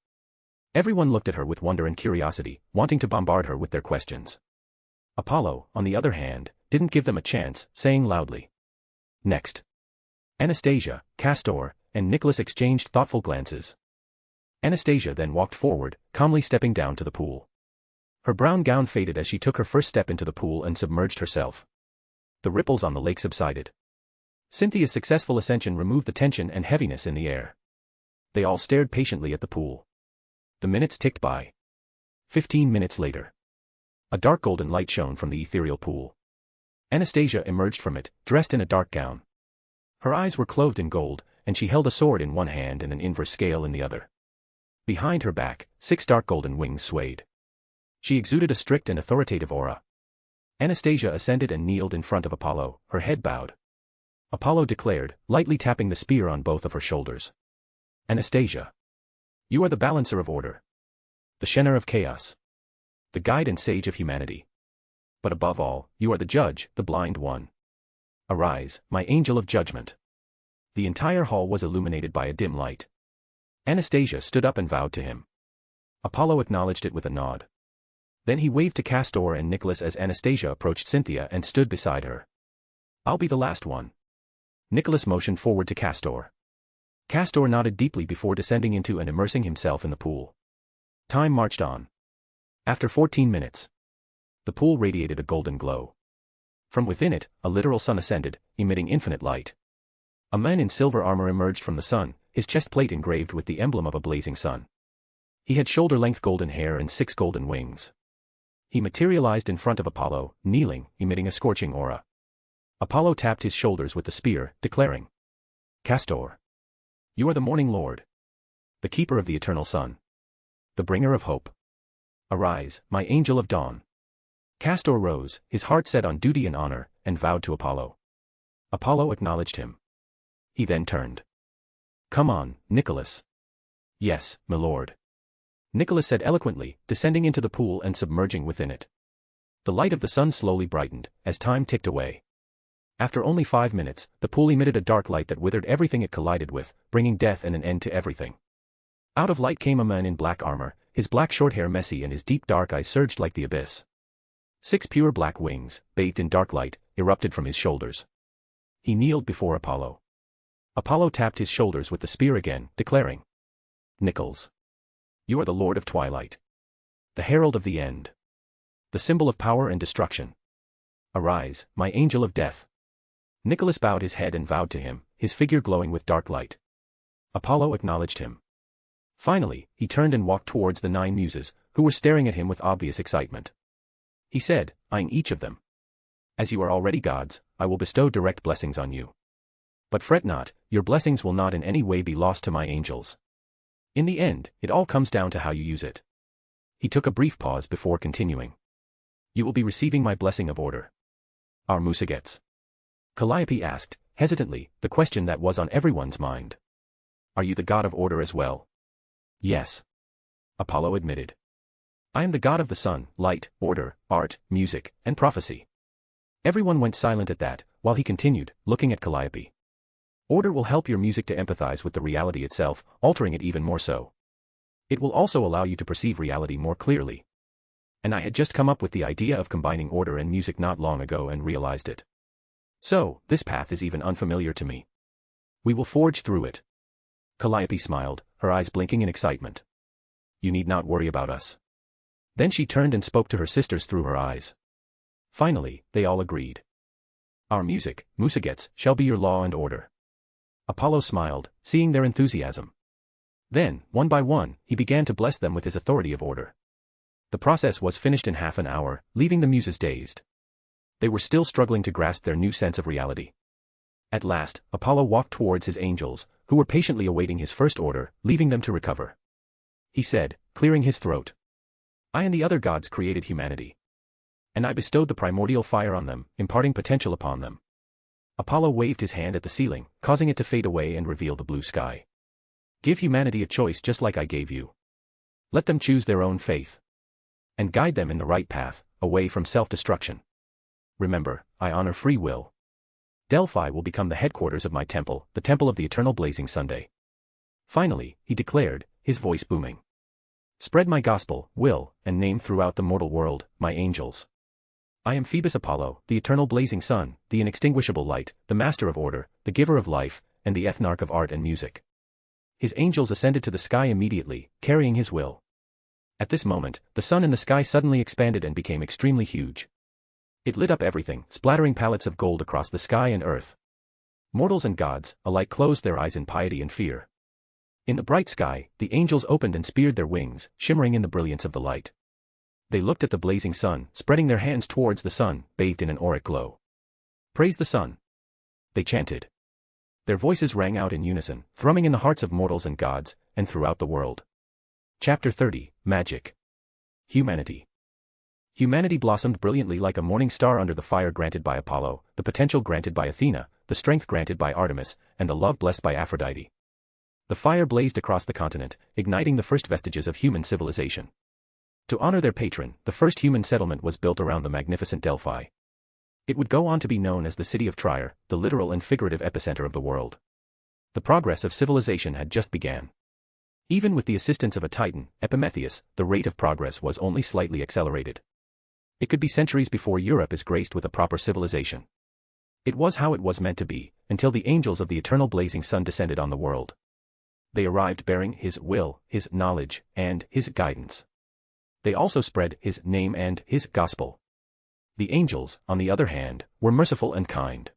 Everyone looked at her with wonder and curiosity, wanting to bombard her with their questions. Apollo, on the other hand, didn't give them a chance, saying loudly, "Next." Anastasia, Castor, and Nicholas exchanged thoughtful glances. Anastasia then walked forward, calmly stepping down to the pool. Her brown gown faded as she took her first step into the pool and submerged herself. The ripples on the lake subsided. Cynthia's successful ascension removed the tension and heaviness in the air. They all stared patiently at the pool. The minutes ticked by. 15 minutes later. A dark golden light shone from the ethereal pool. Anastasia emerged from it, dressed in a dark gown. Her eyes were clothed in gold, and she held a sword in one hand and an inverse scale in the other. Behind her back, 6 dark golden wings swayed. She exuded a strict and authoritative aura. Anastasia ascended and kneeled in front of Apollo, her head bowed. Apollo declared, lightly tapping the spear on both of her shoulders. "Anastasia. You are the balancer of order. The shepherd of chaos. The guide and sage of humanity. But above all, you are the judge, the blind one. Arise, my angel of judgment." The entire hall was illuminated by a dim light. Anastasia stood up and vowed to him. Apollo acknowledged it with a nod. Then he waved to Castor and Nicholas as Anastasia approached Cynthia and stood beside her. "I'll be the last one." Nicholas motioned forward to Castor. Castor nodded deeply before descending into and immersing himself in the pool. Time marched on. After 14 minutes, the pool radiated a golden glow. From within it, a literal sun ascended, emitting infinite light. A man in silver armor emerged from the sun, his chest plate engraved with the emblem of a blazing sun. He had shoulder-length golden hair and 6 golden wings. He materialized in front of Apollo, kneeling, emitting a scorching aura. Apollo tapped his shoulders with the spear, declaring, "Castor. You are the morning lord. The keeper of the eternal sun. The bringer of hope. Arise, my angel of dawn." Castor rose, his heart set on duty and honor, and vowed to Apollo. Apollo acknowledged him. He then turned. "Come on, Nicholas." "Yes, my lord." Nicholas said eloquently, descending into the pool and submerging within it. The light of the sun slowly brightened, as time ticked away. After only 5 minutes, the pool emitted a dark light that withered everything it collided with, bringing death and an end to everything. Out of light came a man in black armor, his black short hair messy and his deep dark eyes surged like the abyss. 6 pure black wings, bathed in dark light, erupted from his shoulders. He kneeled before Apollo. Apollo tapped his shoulders with the spear again, declaring, "Nicholas, you are the Lord of Twilight, the herald of the end, the symbol of power and destruction. Arise, my angel of death." Nicholas bowed his head and vowed to him, his figure glowing with dark light. Apollo acknowledged him. Finally, he turned and walked towards the 9 muses, who were staring at him with obvious excitement. He said, eyeing each of them, "As you are already gods, I will bestow direct blessings on you. But fret not, your blessings will not in any way be lost to my angels. In the end, it all comes down to how you use it." He took a brief pause before continuing. "You will be receiving my blessing of order." "Our Musagets?" Calliope asked, hesitantly, the question that was on everyone's mind. "Are you the god of order as well?" "Yes," Apollo admitted. "I am the god of the sun, light, order, art, music, and prophecy." Everyone went silent at that, while he continued, looking at Calliope. "Order will help your music to empathize with the reality itself, altering it even more so. It will also allow you to perceive reality more clearly. And I had just come up with the idea of combining order and music not long ago and realized it. So, this path is even unfamiliar to me. We will forge through it." Calliope smiled, her eyes blinking in excitement. "You need not worry about us." Then she turned and spoke to her sisters through her eyes. Finally, they all agreed. "Our music, Musagets, shall be your law and order." Apollo smiled, seeing their enthusiasm. Then, one by one, he began to bless them with his authority of order. The process was finished in half an hour, leaving the muses dazed. They were still struggling to grasp their new sense of reality. At last, Apollo walked towards his angels, who were patiently awaiting his first order, leaving them to recover. He said, clearing his throat, "I and the other gods created humanity. And I bestowed the primordial fire on them, imparting potential upon them." Apollo waved his hand at the ceiling, causing it to fade away and reveal the blue sky. "Give humanity a choice just like I gave you. Let them choose their own faith. And guide them in the right path, away from self-destruction. Remember, I honor free will. Delphi will become the headquarters of my temple, the temple of the eternal blazing Sunday." Finally, he declared, his voice booming. "Spread my gospel, will, and name throughout the mortal world, my angels. I am Phoebus Apollo, the eternal blazing sun, the inextinguishable light, the master of order, the giver of life, and the ethnarch of art and music." His angels ascended to the sky immediately, carrying his will. At this moment, the sun in the sky suddenly expanded and became extremely huge. It lit up everything, splattering pallets of gold across the sky and earth. Mortals and gods alike closed their eyes in piety and fear. In the bright sky, the angels opened and speared their wings, shimmering in the brilliance of the light. They looked at the blazing sun, spreading their hands towards the sun, bathed in an auric glow. "Praise the sun!" they chanted. Their voices rang out in unison, thrumming in the hearts of mortals and gods, and throughout the world. Chapter 30, Magic. Humanity. Humanity blossomed brilliantly like a morning star under the fire granted by Apollo, the potential granted by Athena, the strength granted by Artemis, and the love blessed by Aphrodite. The fire blazed across the continent, igniting the first vestiges of human civilization. To honor their patron, the first human settlement was built around the magnificent Delphi. It would go on to be known as the city of Trier, the literal and figurative epicenter of the world. The progress of civilization had just begun. Even with the assistance of a titan, Epimetheus, the rate of progress was only slightly accelerated. It could be centuries before Europe is graced with a proper civilization. It was how it was meant to be, until the angels of the eternal blazing sun descended on the world. They arrived bearing his will, his knowledge, and his guidance. They also spread his name and his gospel. The angels, on the other hand, were merciful and kind.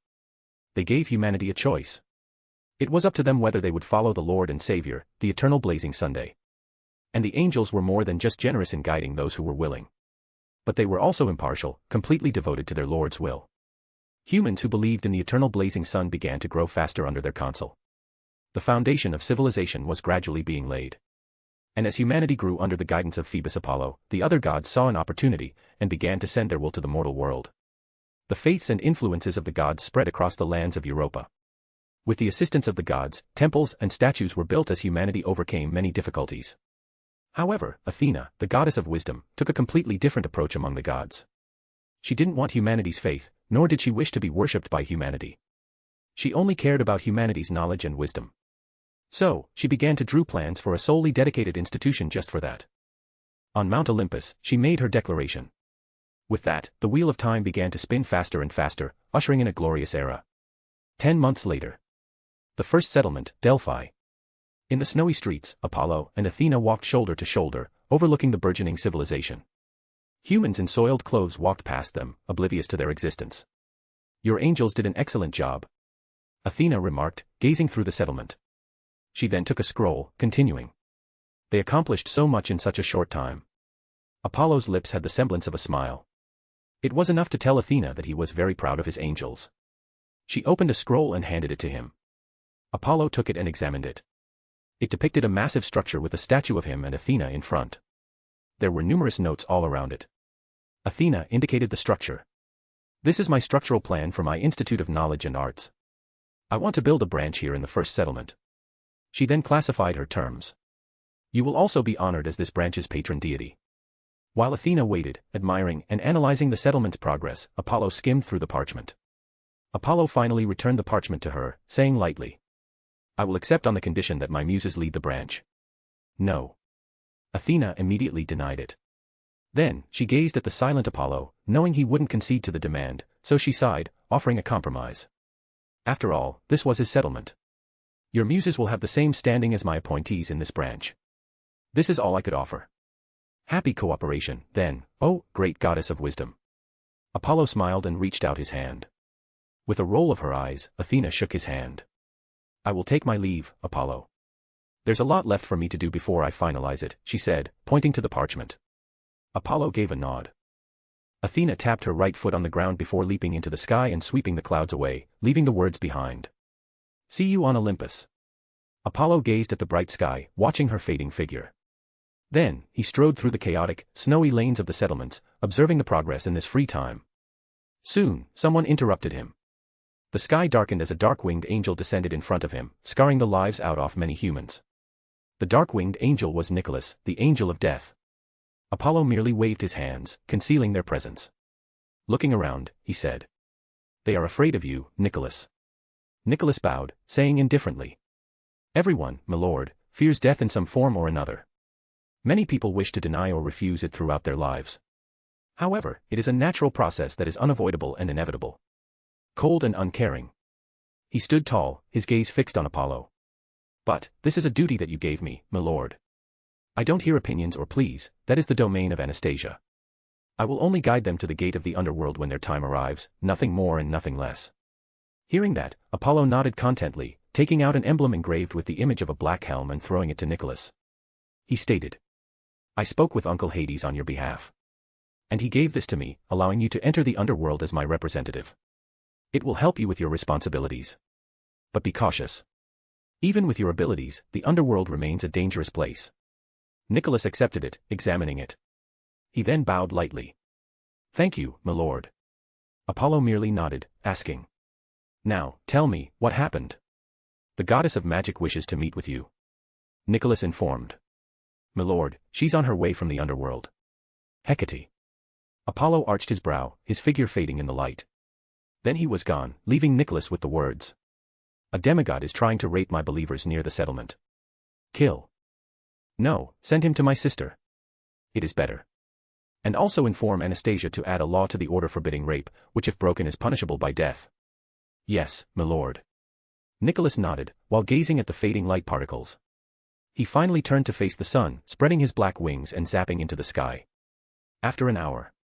They gave humanity a choice. It was up to them whether they would follow the Lord and Savior, the eternal blazing Sunday. And the angels were more than just generous in guiding those who were willing. But they were also impartial, completely devoted to their Lord's will. Humans who believed in the eternal blazing sun began to grow faster under their counsel. The foundation of civilization was gradually being laid. And as humanity grew under the guidance of Phoebus Apollo, the other gods saw an opportunity, and began to send their will to the mortal world. The faiths and influences of the gods spread across the lands of Europa. With the assistance of the gods, temples and statues were built as humanity overcame many difficulties. However, Athena, the goddess of wisdom, took a completely different approach among the gods. She didn't want humanity's faith, nor did she wish to be worshipped by humanity. She only cared about humanity's knowledge and wisdom. So, she began to draw plans for a solely dedicated institution just for that. On Mount Olympus, she made her declaration. With that, the wheel of time began to spin faster and faster, ushering in a glorious era. 10 months later. The first settlement, Delphi. In the snowy streets, Apollo and Athena walked shoulder to shoulder, overlooking the burgeoning civilization. Humans in soiled clothes walked past them, oblivious to their existence. "Your angels did an excellent job," Athena remarked, gazing through the settlement. She then took a scroll, continuing. "They accomplished so much in such a short time." Apollo's lips had the semblance of a smile. It was enough to tell Athena that he was very proud of his angels. She opened a scroll and handed it to him. Apollo took it and examined it. It depicted a massive structure with a statue of him and Athena in front. There were numerous notes all around it. Athena indicated the structure. "This is my structural plan for my Institute of Knowledge and Arts. I want to build a branch here in the first settlement." She then classified her terms. "You will also be honored as this branch's patron deity." While Athena waited, admiring and analyzing the settlement's progress, Apollo skimmed through the parchment. Apollo finally returned the parchment to her, saying lightly, "I will accept on the condition that my muses lead the branch." "No." Athena immediately denied it. Then, she gazed at the silent Apollo, knowing he wouldn't concede to the demand, so she sighed, offering a compromise. After all, this was his settlement. "Your muses will have the same standing as my appointees in this branch. This is all I could offer." "Happy cooperation, then, oh, great goddess of wisdom." Apollo smiled and reached out his hand. With a roll of her eyes, Athena shook his hand. "I will take my leave, Apollo. There's a lot left for me to do before I finalize it," she said, pointing to the parchment. Apollo gave a nod. Athena tapped her right foot on the ground before leaping into the sky and sweeping the clouds away, leaving the words behind. "See you on Olympus." Apollo gazed at the bright sky, watching her fading figure. Then, he strode through the chaotic, snowy lanes of the settlements, observing the progress in this free time. Soon, someone interrupted him. The sky darkened as a dark-winged angel descended in front of him, scarring the lives out of many humans. The dark-winged angel was Nicholas, the angel of death. Apollo merely waved his hands, concealing their presence. Looking around, he said, "They are afraid of you, Nicholas." Nicholas bowed, saying indifferently, "Everyone, my lord, fears death in some form or another. Many people wish to deny or refuse it throughout their lives. However, it is a natural process that is unavoidable and inevitable." Cold and uncaring. He stood tall, his gaze fixed on Apollo. "But, this is a duty that you gave me, my lord. I don't hear opinions or pleas, that is the domain of Anastasia. I will only guide them to the gate of the underworld when their time arrives, nothing more and nothing less." Hearing that, Apollo nodded contently, taking out an emblem engraved with the image of a black helm and throwing it to Nicholas. He stated, "I spoke with Uncle Hades on your behalf. And he gave this to me, allowing you to enter the underworld as my representative. It will help you with your responsibilities. But be cautious. Even with your abilities, the underworld remains a dangerous place." Nicholas accepted it, examining it. He then bowed lightly. "Thank you, my lord." Apollo merely nodded, asking, "Now, tell me, what happened?" "The goddess of magic wishes to meet with you," Nicholas informed. "My lord, she's on her way from the underworld." "Hecate." Apollo arched his brow, his figure fading in the light. Then he was gone, leaving Nicholas with the words, "A demigod is trying to rape my believers near the settlement. Kill. No, send him to my sister. It is better. And also inform Anastasia to add a law to the order forbidding rape, which if broken is punishable by death." "Yes, my lord." Nicholas nodded, while gazing at the fading light particles. He finally turned to face the sun, spreading his black wings and zapping into the sky. After an hour.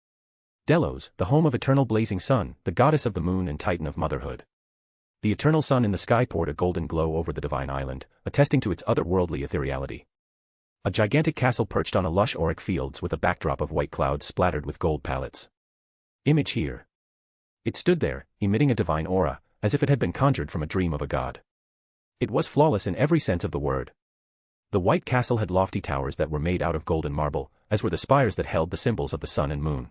Delos, the home of eternal blazing sun, the goddess of the moon and titan of motherhood. The eternal sun in the sky poured a golden glow over the divine island, attesting to its otherworldly ethereality. A gigantic castle perched on a lush auric fields with a backdrop of white clouds splattered with gold palettes. Image here. It stood there, emitting a divine aura, as if it had been conjured from a dream of a god. It was flawless in every sense of the word. The white castle had lofty towers that were made out of golden marble, as were the spires that held the symbols of the sun and moon.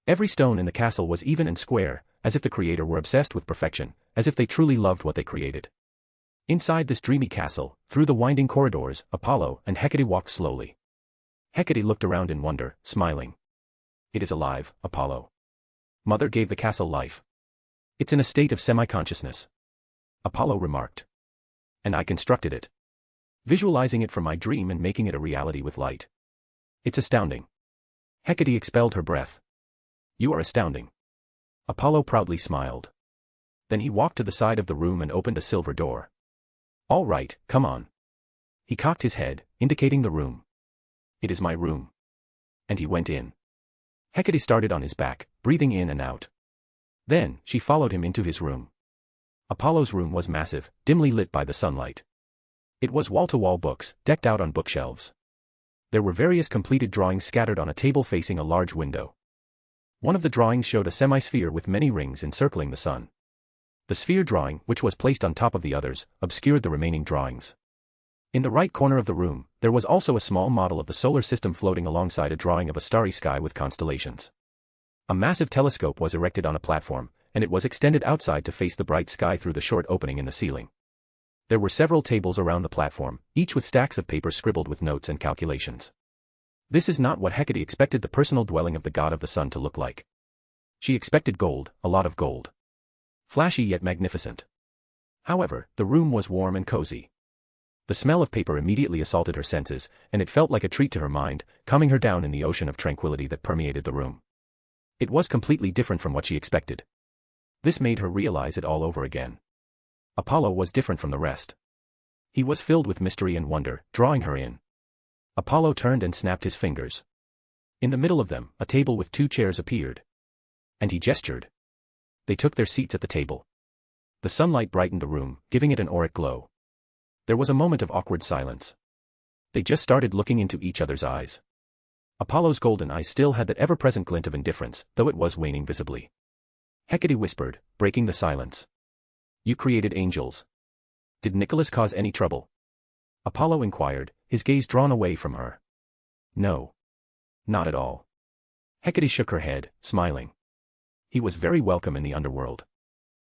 Every stone in the castle was even and square, as if the creator were obsessed with perfection, as if they truly loved what they created. Inside this dreamy castle, through the winding corridors, Apollo and Hecate walked slowly. Hecate looked around in wonder, smiling. "It is alive, Apollo. Mother gave the castle life. It's in a state of semi-consciousness," Apollo remarked. "And I constructed it. Visualizing it from my dream and making it a reality with light. It's astounding." Hecate expelled her breath. You are astounding. Apollo proudly smiled. Then he walked to the side of the room and opened a silver door. All right, come on. He cocked his head, indicating the room. It is my room. And he went in. Hecate started on his back, breathing in and out. Then, she followed him into his room. Apollo's room was massive, dimly lit by the sunlight. It was wall-to-wall books, decked out on bookshelves. There were various completed drawings scattered on a table facing a large window. One of the drawings showed a semi-sphere with many rings encircling the sun. The sphere drawing, which was placed on top of the others, obscured the remaining drawings. In the right corner of the room, there was also a small model of the solar system floating alongside a drawing of a starry sky with constellations. A massive telescope was erected on a platform, and it was extended outside to face the bright sky through the short opening in the ceiling. There were several tables around the platform, each with stacks of paper scribbled with notes and calculations. This is not what Hecate expected the personal dwelling of the god of the sun to look like. She expected gold, a lot of gold. Flashy yet magnificent. However, the room was warm and cozy. The smell of paper immediately assaulted her senses, and it felt like a treat to her mind, calming her down in the ocean of tranquility that permeated the room. It was completely different from what she expected. This made her realize it all over again. Apollo was different from the rest. He was filled with mystery and wonder, drawing her in. Apollo turned and snapped his fingers. In the middle of them, a table with 2 chairs appeared. And he gestured. They took their seats at the table. The sunlight brightened the room, giving it an auric glow. There was a moment of awkward silence. They just started looking into each other's eyes. Apollo's golden eyes still had that ever-present glint of indifference, though it was waning visibly. Hecate whispered, breaking the silence. You created angels. Did Nicholas cause any trouble? Apollo inquired, his gaze drawn away from her. No. Not at all. Hecate shook her head, smiling. He was very welcome in the underworld.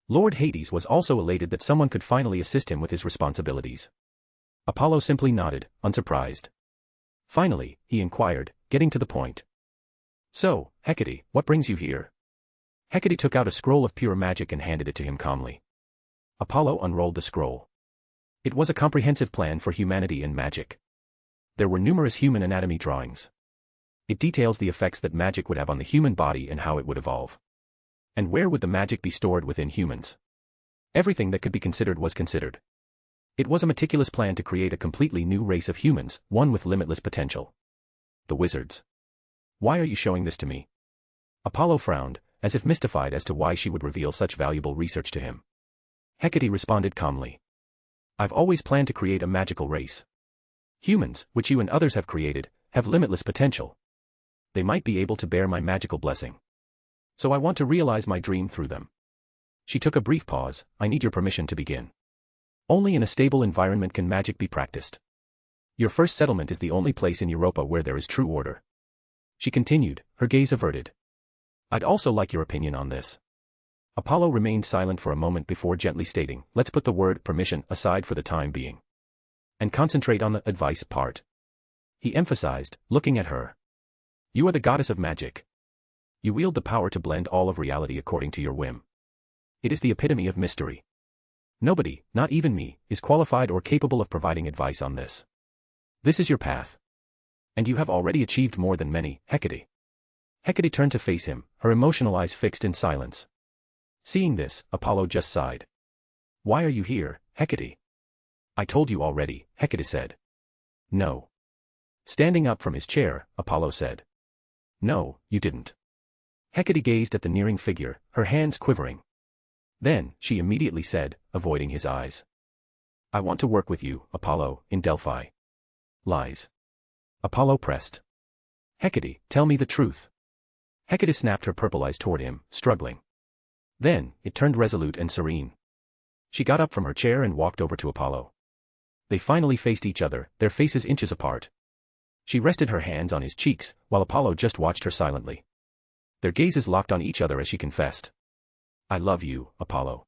Lord Hades was also elated that someone could finally assist him with his responsibilities. Apollo simply nodded, unsurprised. Finally, he inquired, getting to the point. So, Hecate, what brings you here? Hecate took out a scroll of pure magic and handed it to him calmly. Apollo unrolled the scroll. It was a comprehensive plan for humanity and magic. There were numerous human anatomy drawings. It details the effects that magic would have on the human body and how it would evolve. And where would the magic be stored within humans? Everything that could be considered was considered. It was a meticulous plan to create a completely new race of humans, one with limitless potential. The wizards. Why are you showing this to me? Apollo frowned, as if mystified as to why she would reveal such valuable research to him. Hecate responded calmly. I've always planned to create a magical race. Humans, which you and others have created, have limitless potential. They might be able to bear my magical blessing. So I want to realize my dream through them. She took a brief pause. I need your permission to begin. Only in a stable environment can magic be practiced. Your first settlement is the only place in Europa where there is true order. She continued, her gaze averted. I'd also like your opinion on this. Apollo remained silent for a moment before gently stating, let's put the word permission aside for the time being. And concentrate on the advice part. He emphasized, looking at her. You are the goddess of magic. You wield the power to blend all of reality according to your whim. It is the epitome of mystery. Nobody, not even me, is qualified or capable of providing advice on this. This is your path. And you have already achieved more than many, Hecate. Hecate turned to face him, her emotional eyes fixed in silence. Seeing this, Apollo just sighed. Why are you here, Hecate? I told you already, Hecate said. No. Standing up from his chair, Apollo said. No, you didn't. Hecate gazed at the nearing figure, her hands quivering. Then, she immediately said, avoiding his eyes. I want to work with you, Apollo, in Delphi. Lies. Apollo pressed. Hecate, tell me the truth. Hecate snapped her purple eyes toward him, struggling. Then, it turned resolute and serene. She got up from her chair and walked over to Apollo. They finally faced each other, their faces inches apart. She rested her hands on his cheeks, while Apollo just watched her silently. Their gazes locked on each other as she confessed. I love you, Apollo.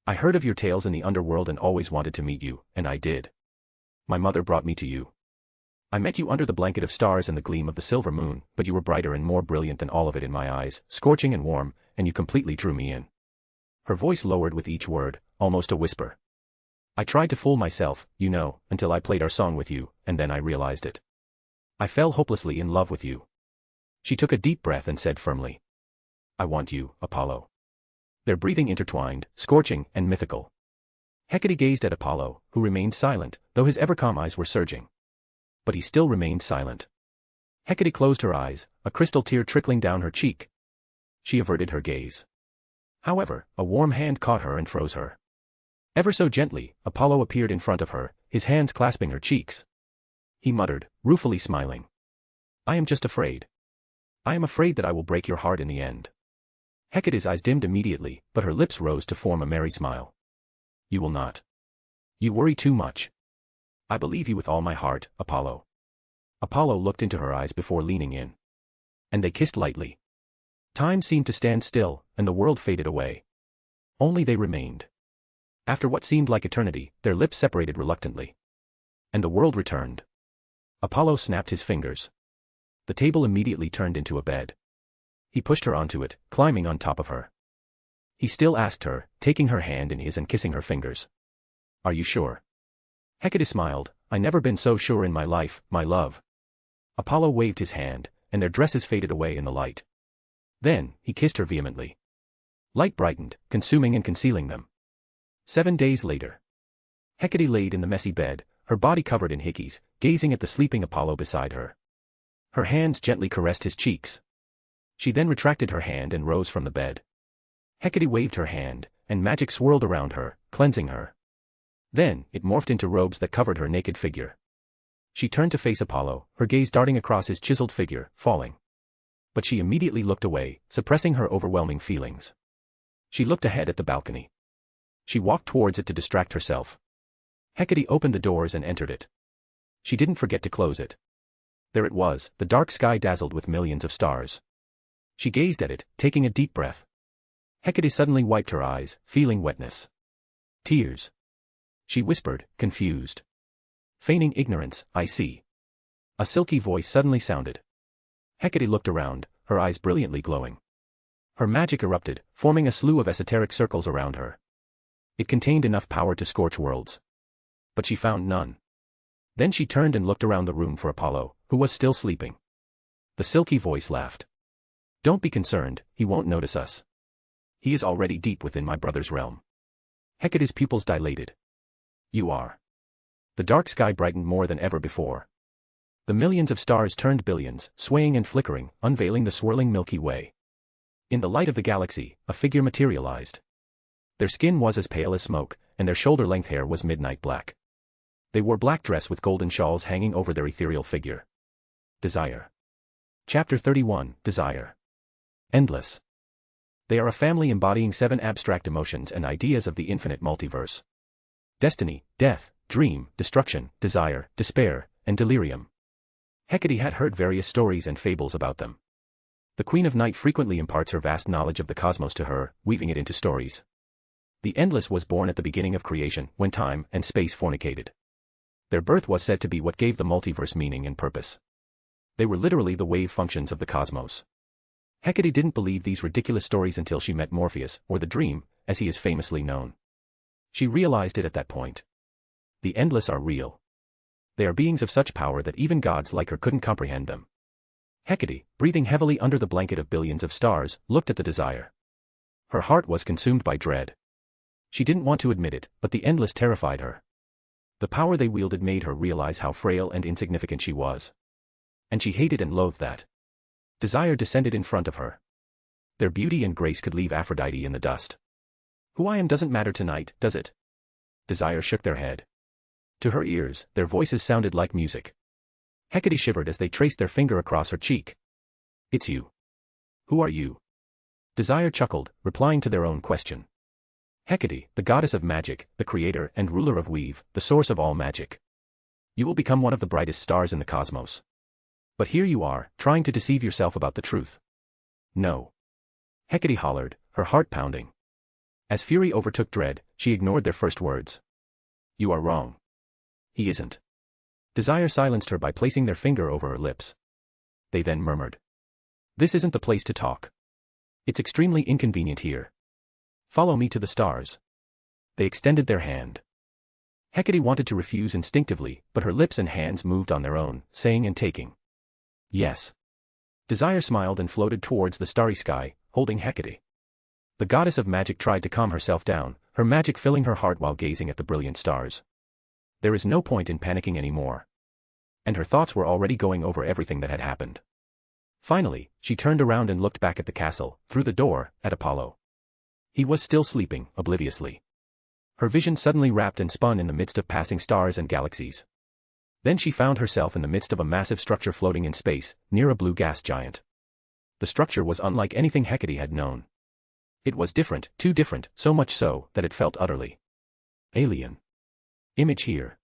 I heard of your tales in the underworld and always wanted to meet you, and I did. My mother brought me to you. I met you under the blanket of stars and the gleam of the silver moon, but you were brighter and more brilliant than all of it in my eyes, scorching and warm, and you completely drew me in. Her voice lowered with each word, almost a whisper. I tried to fool myself, you know, until I played our song with you, and then I realized it. I fell hopelessly in love with you. She took a deep breath and said firmly. I want you, Apollo. Their breathing intertwined, scorching and mythical. Hecate gazed at Apollo, who remained silent, though his ever-calm eyes were surging. But he still remained silent. Hecate closed her eyes, a crystal tear trickling down her cheek. She averted her gaze. However, a warm hand caught her and froze her. Ever so gently, Apollo appeared in front of her, his hands clasping her cheeks. He muttered, ruefully smiling. I am just afraid. I am afraid that I will break your heart in the end. Hecate's eyes dimmed immediately, but her lips rose to form a merry smile. You will not. You worry too much. I believe you with all my heart, Apollo. Apollo looked into her eyes before leaning in. And they kissed lightly. Time seemed to stand still, and the world faded away. Only they remained. After what seemed like eternity, their lips separated reluctantly. And the world returned. Apollo snapped his fingers. The table immediately turned into a bed. He pushed her onto it, climbing on top of her. He still asked her, taking her hand in his and kissing her fingers. Are you sure? Hecate smiled. I never been so sure in my life, my love. Apollo waved his hand, and their dresses faded away in the light. Then, he kissed her vehemently. Light brightened, consuming and concealing them. 7 days later. Hecate laid in the messy bed, her body covered in hickeys, gazing at the sleeping Apollo beside her. Her hands gently caressed his cheeks. She then retracted her hand and rose from the bed. Hecate waved her hand, and magic swirled around her, cleansing her. Then, it morphed into robes that covered her naked figure. She turned to face Apollo, her gaze darting across his chiseled figure, falling. But she immediately looked away, suppressing her overwhelming feelings. She looked ahead at the balcony. She walked towards it to distract herself. Hecate opened the doors and entered it. She didn't forget to close it. There it was, the dark sky dazzled with millions of stars. She gazed at it, taking a deep breath. Hecate suddenly wiped her eyes, feeling wetness. Tears. She whispered, confused. Feigning ignorance, I see. A silky voice suddenly sounded. Hecate looked around, her eyes brilliantly glowing. Her magic erupted, forming a slew of esoteric circles around her. It contained enough power to scorch worlds. But she found none. Then she turned and looked around the room for Apollo, who was still sleeping. The silky voice laughed. Don't be concerned, he won't notice us. He is already deep within my brother's realm. Hecate's pupils dilated. You are. The dark sky brightened more than ever before. The millions of stars turned billions, swaying and flickering, unveiling the swirling Milky Way. In the light of the galaxy, a figure materialized. Their skin was as pale as smoke, and their shoulder-length hair was midnight black. They wore black dress with golden shawls hanging over their ethereal figure. Desire. Chapter 31, Desire. Endless. They are a family embodying 7 abstract emotions and ideas of the infinite multiverse. Destiny, death, dream, destruction, desire, despair, and delirium. Hecate had heard various stories and fables about them. The Queen of Night frequently imparts her vast knowledge of the cosmos to her, weaving it into stories. The Endless was born at the beginning of creation, when time and space fornicated. Their birth was said to be what gave the multiverse meaning and purpose. They were literally the wave functions of the cosmos. Hecate didn't believe these ridiculous stories until she met Morpheus, or the Dream, as he is famously known. She realized it at that point. The Endless are real. They are beings of such power that even gods like her couldn't comprehend them. Hecate, breathing heavily under the blanket of billions of stars, looked at the Desire. Her heart was consumed by dread. She didn't want to admit it, but the Endless terrified her. The power they wielded made her realize how frail and insignificant she was. And she hated and loathed that. Desire descended in front of her. Their beauty and grace could leave Aphrodite in the dust. Who I am doesn't matter tonight, does it? Desire shook their head. To her ears, their voices sounded like music. Hecate shivered as they traced their finger across her cheek. It's you. Who are you? Desire chuckled, replying to their own question. Hecate, the goddess of magic, the creator and ruler of Weave, the source of all magic. You will become one of the brightest stars in the cosmos. But here you are, trying to deceive yourself about the truth. No. Hecate hollered, her heart pounding. As fury overtook dread, she ignored their first words. You are wrong. He isn't. Desire silenced her by placing their finger over her lips. They then murmured. This isn't the place to talk. It's extremely inconvenient here. Follow me to the stars. They extended their hand. Hecate wanted to refuse instinctively, but her lips and hands moved on their own, saying and taking. Yes. Desire smiled and floated towards the starry sky, holding Hecate. The goddess of magic tried to calm herself down, her magic filling her heart while gazing at the brilliant stars. There is no point in panicking anymore. And her thoughts were already going over everything that had happened. Finally, she turned around and looked back at the castle, through the door, at Apollo. He was still sleeping, obliviously. Her vision suddenly wrapped and spun in the midst of passing stars and galaxies. Then she found herself in the midst of a massive structure floating in space, near a blue gas giant. The structure was unlike anything Hecate had known. It was different, too different, so much so that it felt utterly alien. Image here.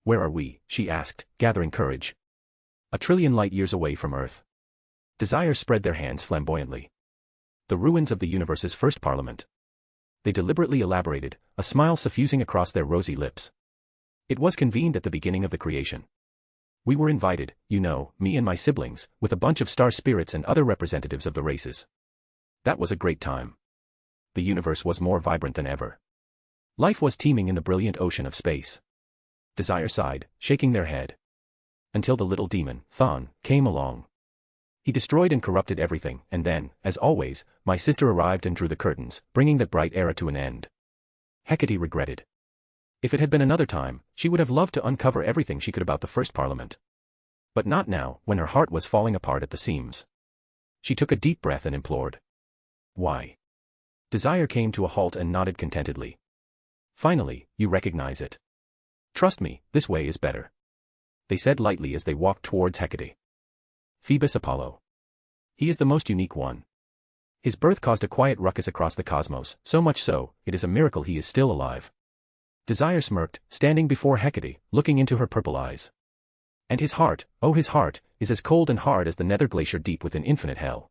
Where are we? She asked, gathering courage. 1,000,000,000,000 light-years away from Earth. Desire spread their hands flamboyantly. The ruins of the universe's first parliament. They deliberately elaborated, a smile suffusing across their rosy lips. It was convened at the beginning of the creation. We were invited, you know, me and my siblings, with a bunch of star spirits and other representatives of the races. That was a great time. The universe was more vibrant than ever. Life was teeming in the brilliant ocean of space. Desire sighed, shaking their head. Until the little demon, Thon, came along. He destroyed and corrupted everything, and then, as always, my sister arrived and drew the curtains, bringing that bright era to an end. Hecate regretted. If it had been another time, she would have loved to uncover everything she could about the first parliament. But not now, when her heart was falling apart at the seams. She took a deep breath and implored. Why? Desire came to a halt and nodded contentedly. Finally, you recognize it. Trust me, this way is better. They said lightly as they walked towards Hecate. Phoebus Apollo. He is the most unique one. His birth caused a quiet ruckus across the cosmos, so much so, it is a miracle he is still alive. Desire smirked, standing before Hecate, looking into her purple eyes. And his heart, oh his heart, is as cold and hard as the nether glacier deep within infinite hell.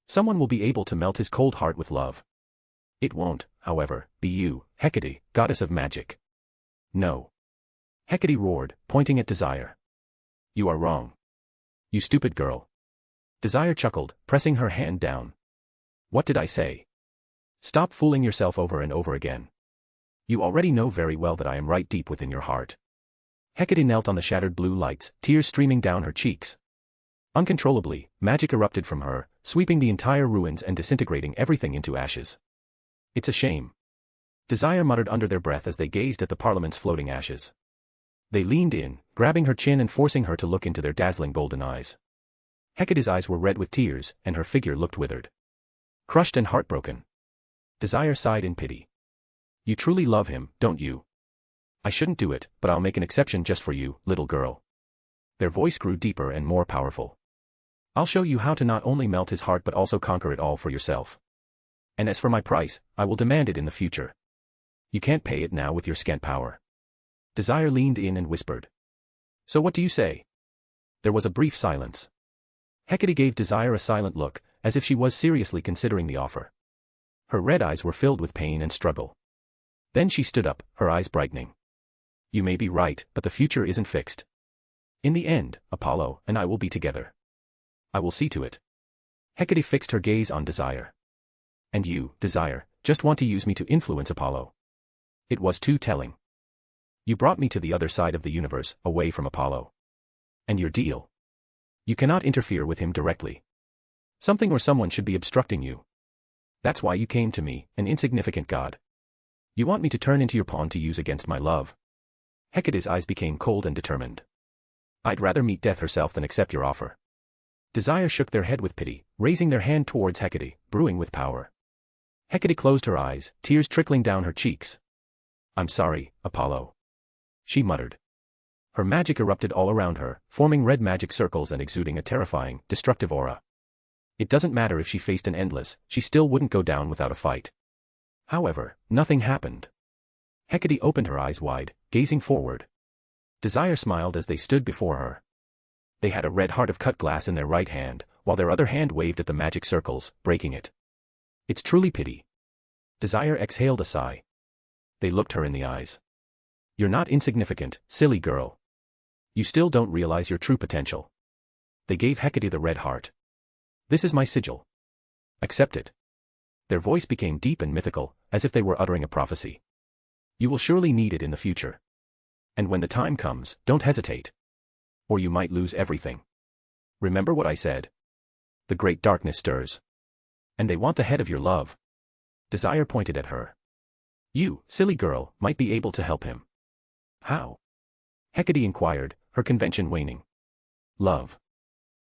Someone will be able to melt his cold heart with love. It won't, however, be you, Hecate, goddess of magic. No. Hecate roared, pointing at Desire. You are wrong. You stupid girl. Desire chuckled, pressing her hand down. What did I say? Stop fooling yourself over and over again. You already know very well that I am right deep within your heart. Hecate knelt on the shattered blue lights, tears streaming down her cheeks. Uncontrollably, magic erupted from her, sweeping the entire ruins and disintegrating everything into ashes. It's a shame. Desire muttered under their breath as they gazed at the parliament's floating ashes. They leaned in, grabbing her chin and forcing her to look into their dazzling golden eyes. Hecate's eyes were red with tears, and her figure looked withered. Crushed and heartbroken. Desire sighed in pity. You truly love him, don't you? I shouldn't do it, but I'll make an exception just for you, little girl. Their voice grew deeper and more powerful. I'll show you how to not only melt his heart but also conquer it all for yourself. And as for my price, I will demand it in the future. You can't pay it now with your scant power. Desire leaned in and whispered. So what do you say? There was a brief silence. Hecate gave Desire a silent look, as if she was seriously considering the offer. Her red eyes were filled with pain and struggle. Then she stood up, her eyes brightening. You may be right, but the future isn't fixed. In the end, Apollo and I will be together. I will see to it. Hecate fixed her gaze on Desire. And you, Desire, just want to use me to influence Apollo. It was too telling. You brought me to the other side of the universe, away from Apollo. And your deal? You cannot interfere with him directly. Something or someone should be obstructing you. That's why you came to me, an insignificant god. You want me to turn into your pawn to use against my love? Hecate's eyes became cold and determined. I'd rather meet death herself than accept your offer. Desire shook their head with pity, raising their hand towards Hecate, brewing with power. Hecate closed her eyes, tears trickling down her cheeks. I'm sorry, Apollo. She muttered. Her magic erupted all around her, forming red magic circles and exuding a terrifying, destructive aura. It doesn't matter if she faced an endless, she still wouldn't go down without a fight. However, nothing happened. Hecate opened her eyes wide, gazing forward. Desire smiled as they stood before her. They had a red heart of cut glass in their right hand, while their other hand waved at the magic circles, breaking it. It's truly pity. Desire exhaled a sigh. They looked her in the eyes. You're not insignificant, silly girl. You still don't realize your true potential. They gave Hecate the red heart. This is my sigil. Accept it. Their voice became deep and mythical, as if they were uttering a prophecy. You will surely need it in the future. And when the time comes, don't hesitate. Or you might lose everything. Remember what I said. The great darkness stirs. And they want the head of your love. Desire pointed at her. You, silly girl, might be able to help him. How? Hecate inquired, her convention waning. Love.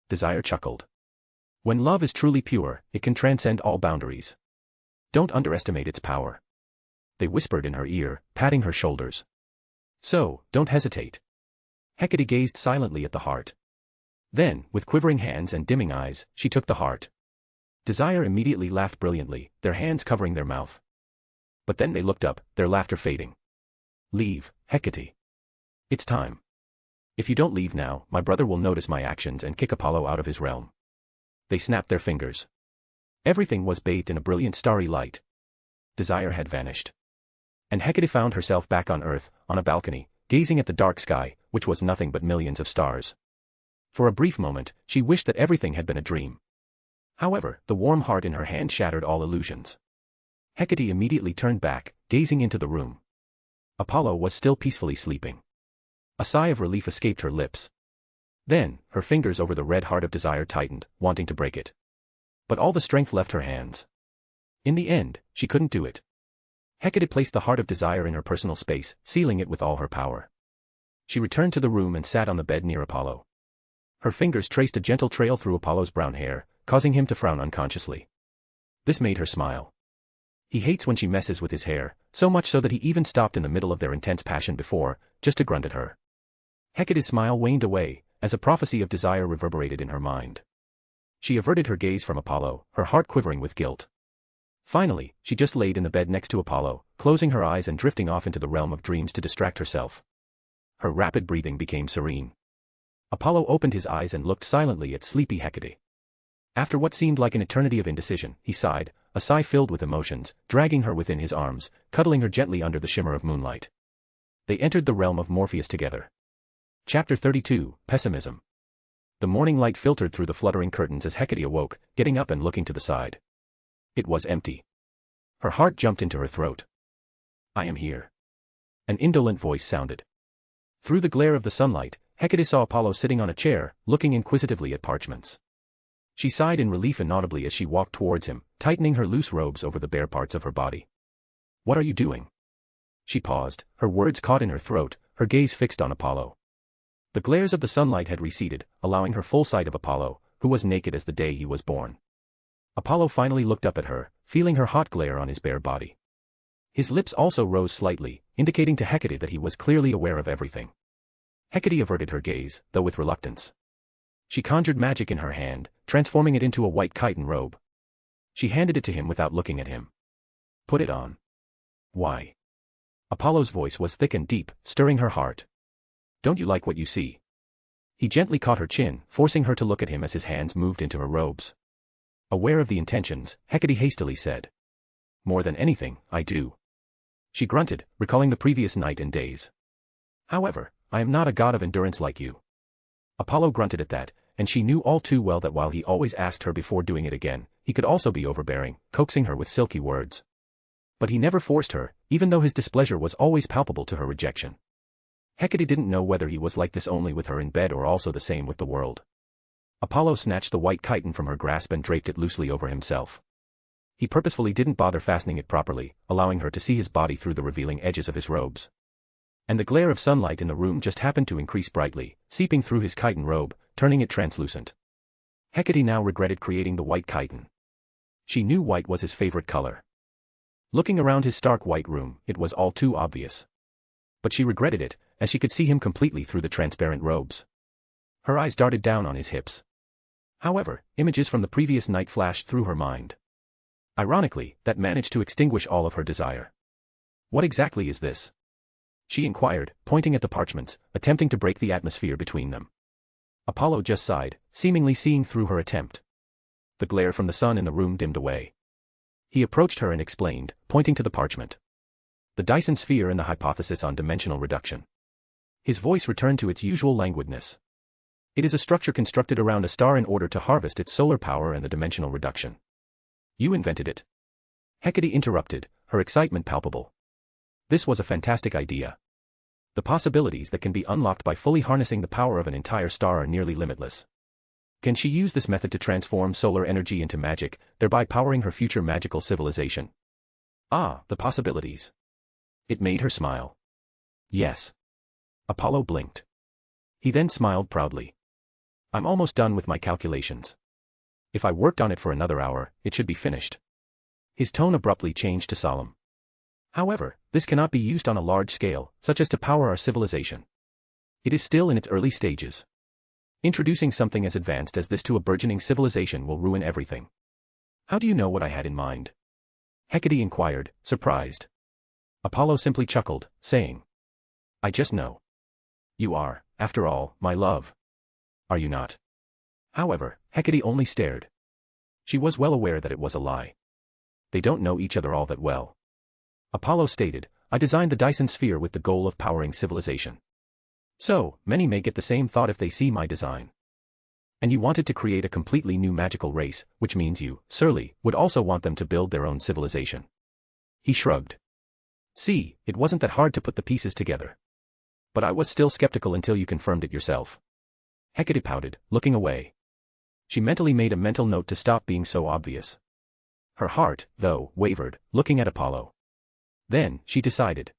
Desire chuckled. When love is truly pure, it can transcend all boundaries. Don't underestimate its power. They whispered in her ear, patting her shoulders. So, don't hesitate. Hecate gazed silently at the heart. Then, with quivering hands and dimming eyes, she took the heart. Desire immediately laughed brilliantly, their hands covering their mouth. But then they looked up, their laughter fading. Leave, Hecate. It's time. If you don't leave now, my brother will notice my actions and kick Apollo out of his realm. They snapped their fingers. Everything was bathed in a brilliant starry light. Desire had vanished. And Hecate found herself back on Earth, on a balcony, gazing at the dark sky, which was nothing but millions of stars. For a brief moment, she wished that everything had been a dream. However, the warm heart in her hand shattered all illusions. Hecate immediately turned back, gazing into the room. Apollo was still peacefully sleeping. A sigh of relief escaped her lips. Then, her fingers over the red heart of desire tightened, wanting to break it. But all the strength left her hands. In the end, she couldn't do it. Hecate placed the heart of desire in her personal space, sealing it with all her power. She returned to the room and sat on the bed near Apollo. Her fingers traced a gentle trail through Apollo's brown hair, causing him to frown unconsciously. This made her smile. He hates when she messes with his hair, so much so that he even stopped in the middle of their intense passion before, just to grunt at her. Hecate's smile waned away, as a prophecy of desire reverberated in her mind. She averted her gaze from Apollo, her heart quivering with guilt. Finally, she just laid in the bed next to Apollo, closing her eyes and drifting off into the realm of dreams to distract herself. Her rapid breathing became serene. Apollo opened his eyes and looked silently at sleepy Hecate. After what seemed like an eternity of indecision, he sighed, a sigh filled with emotions, dragging her within his arms, cuddling her gently under the shimmer of moonlight. They entered the realm of Morpheus together. Chapter 32, Pessimism. The morning light filtered through the fluttering curtains as Hecate awoke, getting up and looking to the side. It was empty. Her heart jumped into her throat. I am here. An indolent voice sounded. Through the glare of the sunlight, Hecate saw Apollo sitting on a chair, looking inquisitively at parchments. She sighed in relief inaudibly as she walked towards him, tightening her loose robes over the bare parts of her body. What are you doing? She paused, her words caught in her throat, her gaze fixed on Apollo. The glares of the sunlight had receded, allowing her full sight of Apollo, who was naked as the day he was born. Apollo finally looked up at her, feeling her hot glare on his bare body. His lips also rose slightly, indicating to Hecate that he was clearly aware of everything. Hecate averted her gaze, though with reluctance. She conjured magic in her hand, transforming it into a white chiton robe. She handed it to him without looking at him. Put it on. Why? Apollo's voice was thick and deep, stirring her heart. Don't you like what you see? He gently caught her chin, forcing her to look at him as his hands moved into her robes. Aware of the intentions, Hecate hastily said. More than anything, I do. She grunted, recalling the previous night and days. However, I am not a god of endurance like you. Apollo grunted at that, and she knew all too well that while he always asked her before doing it again, he could also be overbearing, coaxing her with silky words. But he never forced her, even though his displeasure was always palpable to her rejection. Hecate didn't know whether he was like this only with her in bed or also the same with the world. Apollo snatched the white chiton from her grasp and draped it loosely over himself. He purposefully didn't bother fastening it properly, allowing her to see his body through the revealing edges of his robes. And the glare of sunlight in the room just happened to increase brightly, seeping through his chiton robe, turning it translucent. Hecate now regretted creating the white chiton. She knew white was his favorite color. Looking around his stark white room, it was all too obvious. But she regretted it, as she could see him completely through the transparent robes. Her eyes darted down on his hips. However, images from the previous night flashed through her mind. Ironically, that managed to extinguish all of her desire. What exactly is this? She inquired, pointing at the parchments, attempting to break the atmosphere between them. Apollo just sighed, seemingly seeing through her attempt. The glare from the sun in the room dimmed away. He approached her and explained, pointing to the parchment. The Dyson sphere and the hypothesis on dimensional reduction. His voice returned to its usual languidness. It is a structure constructed around a star in order to harvest its solar power and the dimensional reduction. You invented it. Hecate interrupted, her excitement palpable. This was a fantastic idea. The possibilities that can be unlocked by fully harnessing the power of an entire star are nearly limitless. Can she use this method to transform solar energy into magic, thereby powering her future magical civilization? Ah, the possibilities. It made her smile. Yes. Apollo blinked. He then smiled proudly. I'm almost done with my calculations. If I worked on it for another hour, it should be finished. His tone abruptly changed to solemn. However, this cannot be used on a large scale, such as to power our civilization. It is still in its early stages. Introducing something as advanced as this to a burgeoning civilization will ruin everything. How do you know what I had in mind? Hecate inquired, surprised. Apollo simply chuckled, saying, I just know. You are, after all, my love. Are you not? However, Hecate only stared. She was well aware that it was a lie. They don't know each other all that well. Apollo stated, I designed the Dyson sphere with the goal of powering civilization. So, many may get the same thought if they see my design. And you wanted to create a completely new magical race, which means you, Surly, would also want them to build their own civilization. He shrugged. See, it wasn't that hard to put the pieces together. But I was still skeptical until you confirmed it yourself. Hecate pouted, looking away. She mentally made a mental note to stop being so obvious. Her heart, though, wavered, looking at Apollo. Then, she decided.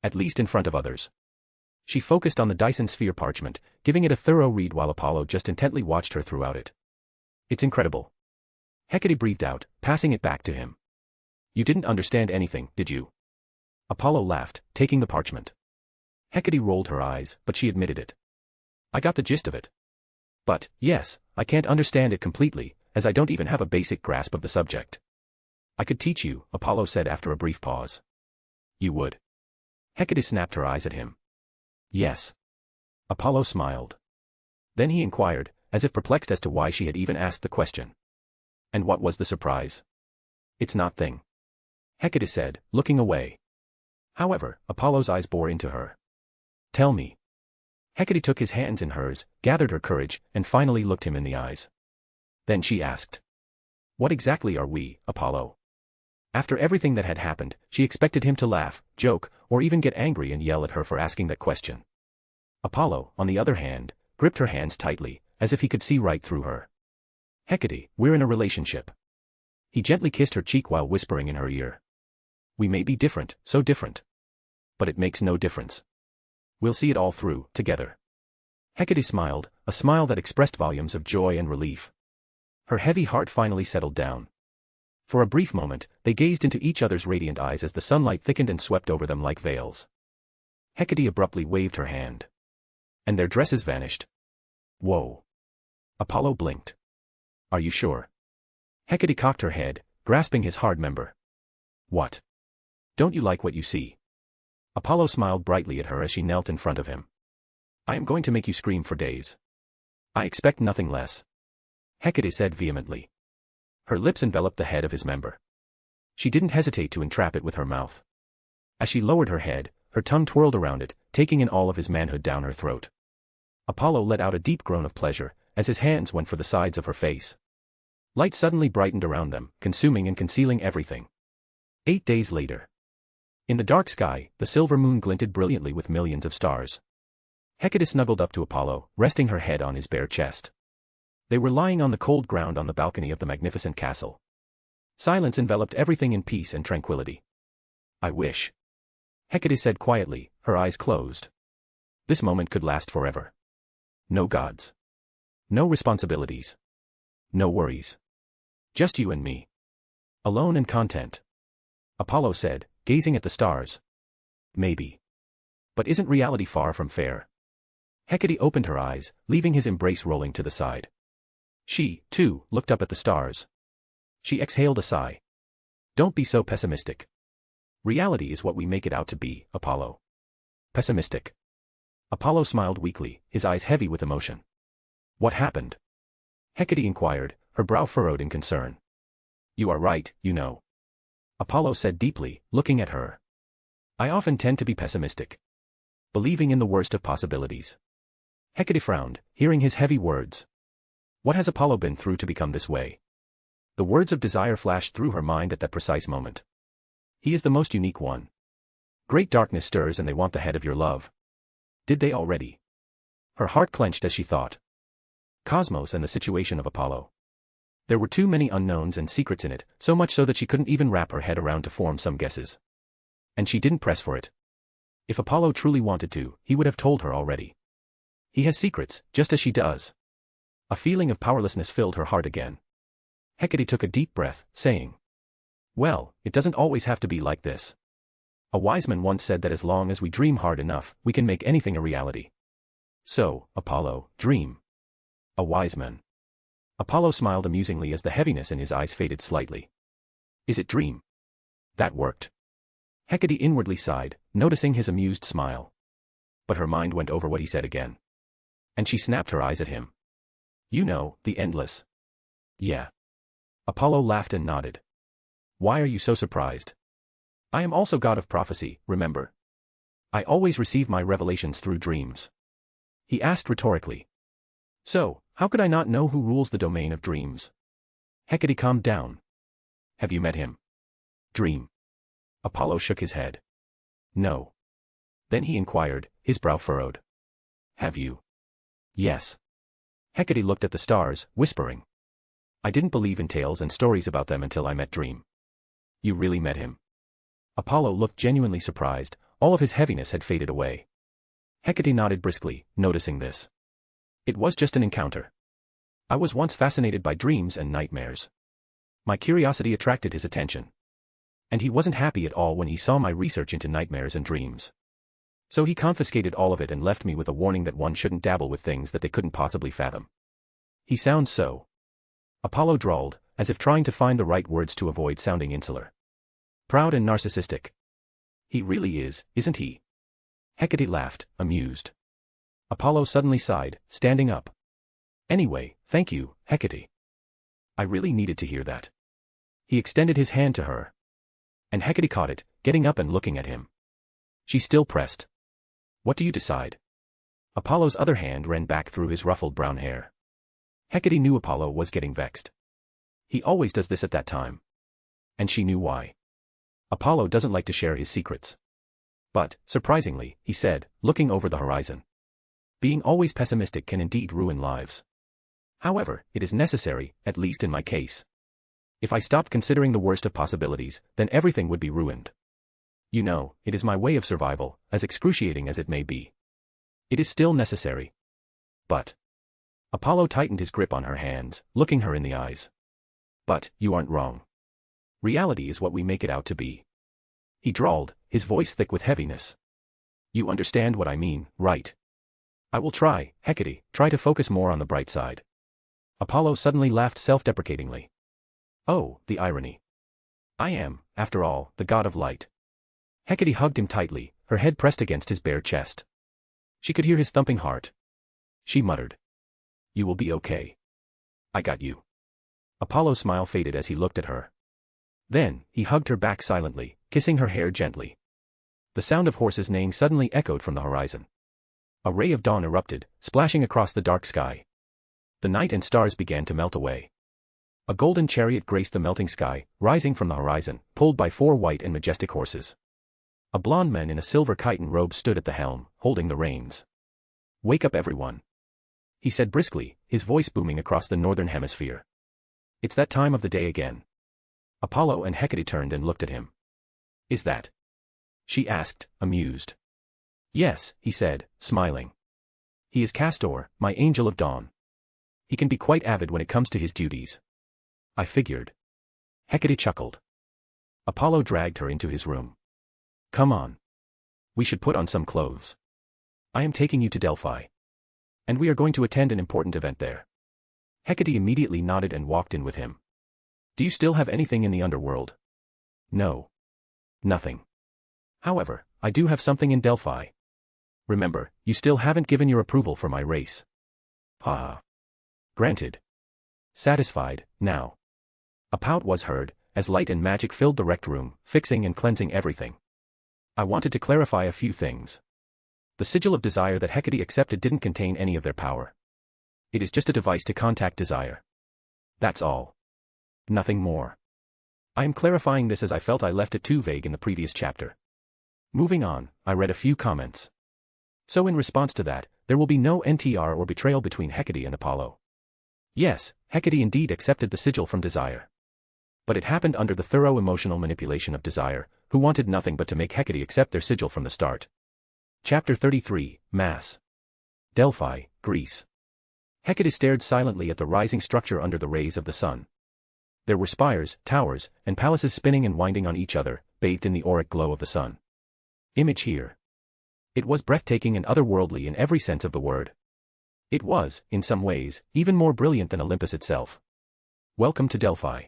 At least in front of others. She focused on the Dyson sphere parchment, giving it a thorough read while Apollo just intently watched her throughout it. It's incredible. Hecate breathed out, passing it back to him. You didn't understand anything, did you? Apollo laughed, taking the parchment. Hecate rolled her eyes, but she admitted it. I got the gist of it. But, yes, I can't understand it completely, as I don't even have a basic grasp of the subject. I could teach you, Apollo said after a brief pause. You would? Hecate snapped her eyes at him. Yes. Apollo smiled. Then he inquired, as if perplexed as to why she had even asked the question. And what was the surprise? It's not thing. Hecate said, looking away. However, Apollo's eyes bore into her. Tell me. Hecate took his hands in hers, gathered her courage, and finally looked him in the eyes. Then she asked. What exactly are we, Apollo? After everything that had happened, she expected him to laugh, joke, or even get angry and yell at her for asking that question. Apollo, on the other hand, gripped her hands tightly, as if he could see right through her. Hecate, we're in a relationship. He gently kissed her cheek while whispering in her ear. We may be different, so different. But it makes no difference. We'll see it all through, together. Hecate smiled, a smile that expressed volumes of joy and relief. Her heavy heart finally settled down. For a brief moment, they gazed into each other's radiant eyes as the sunlight thickened and swept over them like veils. Hecate abruptly waved her hand. And their dresses vanished. Whoa. Apollo blinked. Are you sure? Hecate cocked her head, grasping his hard member. What? Don't you like what you see? Apollo smiled brightly at her as she knelt in front of him. I am going to make you scream for days. I expect nothing less. Hecate said vehemently. Her lips enveloped the head of his member. She didn't hesitate to entrap it with her mouth. As she lowered her head, her tongue twirled around it, taking in all of his manhood down her throat. Apollo let out a deep groan of pleasure, as his hands went for the sides of her face. Light suddenly brightened around them, consuming and concealing everything. 8 days later. In the dark sky, the silver moon glinted brilliantly with millions of stars. Hecate snuggled up to Apollo, resting her head on his bare chest. They were lying on the cold ground on the balcony of the magnificent castle. Silence enveloped everything in peace and tranquility. I wish. Hecate said quietly, her eyes closed. This moment could last forever. No gods. No responsibilities. No worries. Just you and me. Alone and content. Apollo said, gazing at the stars. Maybe. But isn't reality far from fair? Hecate opened her eyes, leaving his embrace rolling to the side. She, too, looked up at the stars. She exhaled a sigh. Don't be so pessimistic. Reality is what we make it out to be, Apollo. Pessimistic. Apollo smiled weakly, his eyes heavy with emotion. What happened? Hecate inquired, her brow furrowed in concern. You are right, you know. Apollo said deeply, looking at her. I often tend to be pessimistic. Believing in the worst of possibilities. Hecate frowned, hearing his heavy words. What has Apollo been through to become this way? The words of desire flashed through her mind at that precise moment. He is the most unique one. Great darkness stirs and they want the head of your love. Did they already? Her heart clenched as she thought. Cosmos and the situation of Apollo. There were too many unknowns and secrets in it, so much so that she couldn't even wrap her head around to form some guesses. And she didn't press for it. If Apollo truly wanted to, he would have told her already. He has secrets, just as she does. A feeling of powerlessness filled her heart again. Hecate took a deep breath, saying, "Well, it doesn't always have to be like this. A wise man once said that as long as we dream hard enough, we can make anything a reality. So, Apollo, dream." A wise man. Apollo smiled amusingly as the heaviness in his eyes faded slightly. "Is it dream?" That worked. Hecate inwardly sighed, noticing his amused smile. But her mind went over what he said again. And she snapped her eyes at him. "You know, the endless." "Yeah." Apollo laughed and nodded. "Why are you so surprised? I am also god of prophecy, remember? I always receive my revelations through dreams." He asked rhetorically. "So, how could I not know who rules the domain of dreams?" Hecate calmed down. "Have you met him?" "Dream." Apollo shook his head. "No." Then he inquired, his brow furrowed. "Have you?" "Yes." Hecate looked at the stars, whispering. "I didn't believe in tales and stories about them until I met Dream." "You really met him?" Apollo looked genuinely surprised, all of his heaviness had faded away. Hecate nodded briskly, noticing this. "It was just an encounter. I was once fascinated by dreams and nightmares. My curiosity attracted his attention. And he wasn't happy at all when he saw my research into nightmares and dreams. So he confiscated all of it and left me with a warning that one shouldn't dabble with things that they couldn't possibly fathom." "He sounds so," Apollo drawled, as if trying to find the right words to avoid sounding insular. "Proud and narcissistic." "He really is, isn't he?" Hecate laughed, amused. Apollo suddenly sighed, standing up. "Anyway, thank you, Hecate. I really needed to hear that." He extended his hand to her. And Hecate caught it, getting up and looking at him. She still pressed. "What do you decide?" Apollo's other hand ran back through his ruffled brown hair. Hecate knew Apollo was getting vexed. He always does this at that time. And she knew why. Apollo doesn't like to share his secrets. But, surprisingly, he said, looking over the horizon. "Being always pessimistic can indeed ruin lives. However, it is necessary, at least in my case. If I stopped considering the worst of possibilities, then everything would be ruined. You know, it is my way of survival, as excruciating as it may be. It is still necessary. But..." Apollo tightened his grip on her hands, looking her in the eyes. "But, you aren't wrong. Reality is what we make it out to be." He drawled, his voice thick with heaviness. "You understand what I mean, right?" "I will try, Hecate, try to focus more on the bright side." Apollo suddenly laughed self-deprecatingly. "Oh, the irony. I am, after all, the god of light." Hecate hugged him tightly, her head pressed against his bare chest. She could hear his thumping heart. She muttered. "You will be okay. I got you." Apollo's smile faded as he looked at her. Then, he hugged her back silently, kissing her hair gently. The sound of horses neighing suddenly echoed from the horizon. A ray of dawn erupted, splashing across the dark sky. The night and stars began to melt away. A golden chariot graced the melting sky, rising from the horizon, pulled by 4 white and majestic horses. A blond man in a silver chiton robe stood at the helm, holding the reins. "Wake up everyone," he said briskly, his voice booming across the northern hemisphere. "It's that time of the day again." Apollo and Hecate turned and looked at him. "Is that?" she asked, amused. "Yes," he said, smiling. "He is Castor, my angel of dawn. He can be quite avid when it comes to his duties." "I figured." Hecate chuckled. Apollo dragged her into his room. "Come on. We should put on some clothes. I am taking you to Delphi. And we are going to attend an important event there." Hecate immediately nodded and walked in with him. "Do you still have anything in the underworld?" "No. Nothing. However, I do have something in Delphi. Remember, you still haven't given your approval for my race." "Ha. Granted." Satisfied, now. A pout was heard, as light and magic filled the wrecked room, fixing and cleansing everything. "I wanted to clarify a few things. The sigil of desire that Hecate accepted didn't contain any of their power. It is just a device to contact desire. That's all. Nothing more. I am clarifying this as I felt I left it too vague in the previous chapter." Moving on, I read a few comments. So in response to that, there will be no NTR or betrayal between Hecate and Apollo. Yes, Hecate indeed accepted the sigil from Desire. But it happened under the thorough emotional manipulation of Desire, who wanted nothing but to make Hecate accept their sigil from the start. Chapter 33, Mass. Delphi, Greece. Hecate stared silently at the rising structure under the rays of the sun. There were spires, towers, and palaces spinning and winding on each other, bathed in the auric glow of the sun. Image here. It was breathtaking and otherworldly in every sense of the word. It was, in some ways, even more brilliant than Olympus itself. Welcome to Delphi.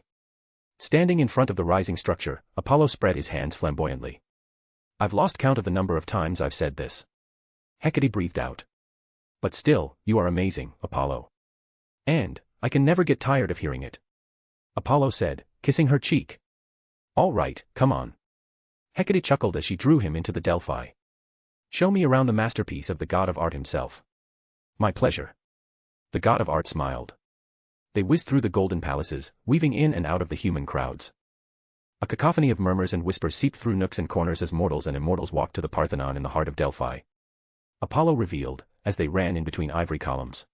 Standing in front of the rising structure, Apollo spread his hands flamboyantly. I've lost count of the number of times I've said this. Hecate breathed out. But still, you are amazing, Apollo. And, I can never get tired of hearing it. Apollo said, kissing her cheek. All right, come on. Hecate chuckled as she drew him into the Delphi. Show me around the masterpiece of the god of art himself. My pleasure. The god of art smiled. They whizzed through the golden palaces, weaving in and out of the human crowds. A cacophony of murmurs and whispers seeped through nooks and corners as mortals and immortals walked to the Parthenon in the heart of Delphi. Apollo revealed, as they ran in between ivory columns.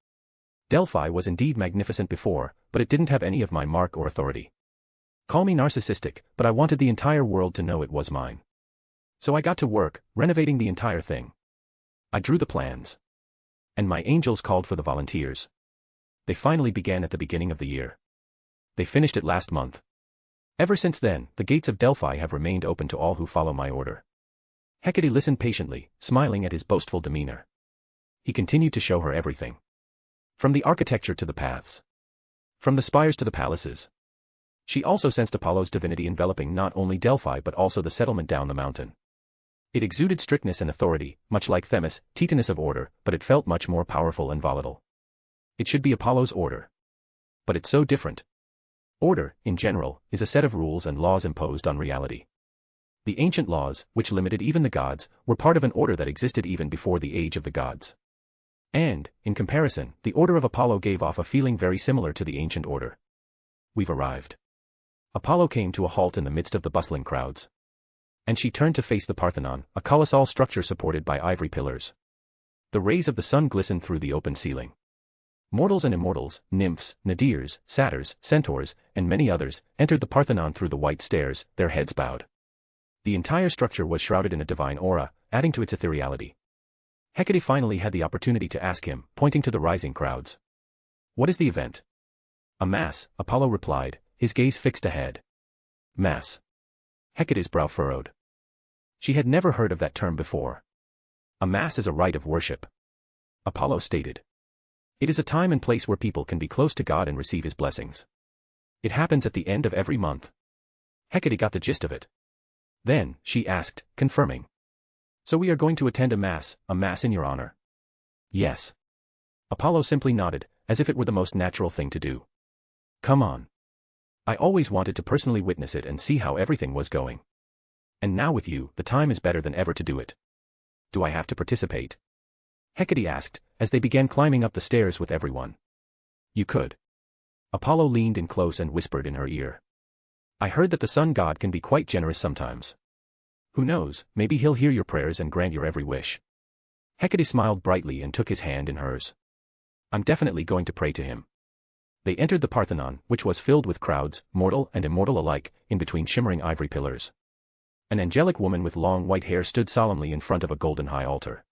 Delphi was indeed magnificent before, but it didn't have any of my mark or authority. Call me narcissistic, but I wanted the entire world to know it was mine. So I got to work, renovating the entire thing. I drew the plans. And my angels called for the volunteers. They finally began at the beginning of the year. They finished it last month. Ever since then, the gates of Delphi have remained open to all who follow my order. Hecate listened patiently, smiling at his boastful demeanor. He continued to show her everything. From the architecture to the paths. From the spires to the palaces. She also sensed Apollo's divinity enveloping not only Delphi but also the settlement down the mountain. It exuded strictness and authority, much like Themis, Titaness of order, but it felt much more powerful and volatile. It should be Apollo's order. But it's so different. Order, in general, is a set of rules and laws imposed on reality. The ancient laws, which limited even the gods, were part of an order that existed even before the age of the gods. And, in comparison, the order of Apollo gave off a feeling very similar to the ancient order. We've arrived. Apollo came to a halt in the midst of the bustling crowds. And she turned to face the Parthenon, a colossal structure supported by ivory pillars. The rays of the sun glistened through the open ceiling. Mortals and immortals, nymphs, nadirs, satyrs, centaurs, and many others, entered the Parthenon through the white stairs, their heads bowed. The entire structure was shrouded in a divine aura, adding to its ethereality. Hecate finally had the opportunity to ask him, pointing to the rising crowds. What is the event? A mass, Apollo replied, his gaze fixed ahead. Mass. Hecate's brow furrowed. She had never heard of that term before. A mass is a rite of worship. Apollo stated. It is a time and place where people can be close to God and receive his blessings. It happens at the end of every month. Hecate got the gist of it. Then, she asked, confirming. So we are going to attend a mass in your honor? Yes. Apollo simply nodded, as if it were the most natural thing to do. Come on. I always wanted to personally witness it and see how everything was going. And now with you, the time is better than ever to do it. Do I have to participate? Hecate asked, as they began climbing up the stairs with everyone. You could. Apollo leaned in close and whispered in her ear. I heard that the sun god can be quite generous sometimes. Who knows, maybe he'll hear your prayers and grant your every wish. Hecate smiled brightly and took his hand in hers. I'm definitely going to pray to him. They entered the Parthenon, which was filled with crowds, mortal and immortal alike, in between shimmering ivory pillars. An angelic woman with long white hair stood solemnly in front of a golden high altar.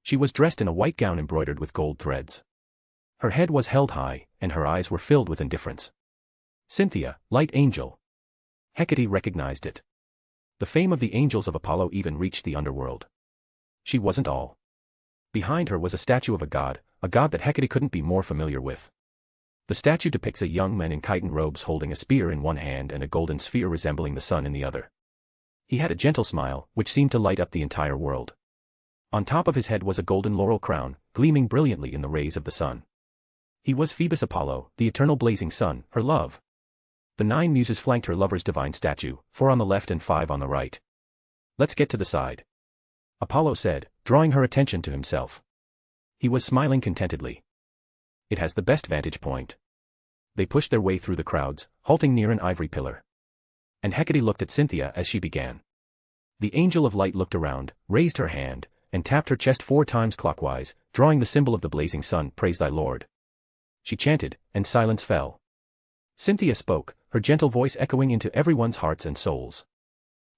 She was dressed in a white gown embroidered with gold threads. Her head was held high, and her eyes were filled with indifference. Cynthia, light angel. Hecate recognized it. The fame of the angels of Apollo even reached the underworld. She wasn't all. Behind her was a statue of a god that Hecate couldn't be more familiar with. The statue depicts a young man in chiton robes holding a spear in one hand and a golden sphere resembling the sun in the other. He had a gentle smile, which seemed to light up the entire world. On top of his head was a golden laurel crown, gleaming brilliantly in the rays of the sun. He was Phoebus Apollo, the eternal blazing sun, her love. The 9 muses flanked her lover's divine statue, 4 on the left and 5 on the right. Let's get to the side. Apollo said, drawing her attention to himself. He was smiling contentedly. It has the best vantage point. They pushed their way through the crowds, halting near an ivory pillar. And Hecate looked at Cynthia as she began. The angel of light looked around, raised her hand, and tapped her chest 4 times clockwise, drawing the symbol of the blazing sun, praise thy Lord. she chanted, and silence fell. Cynthia spoke, her gentle voice echoing into everyone's hearts and souls.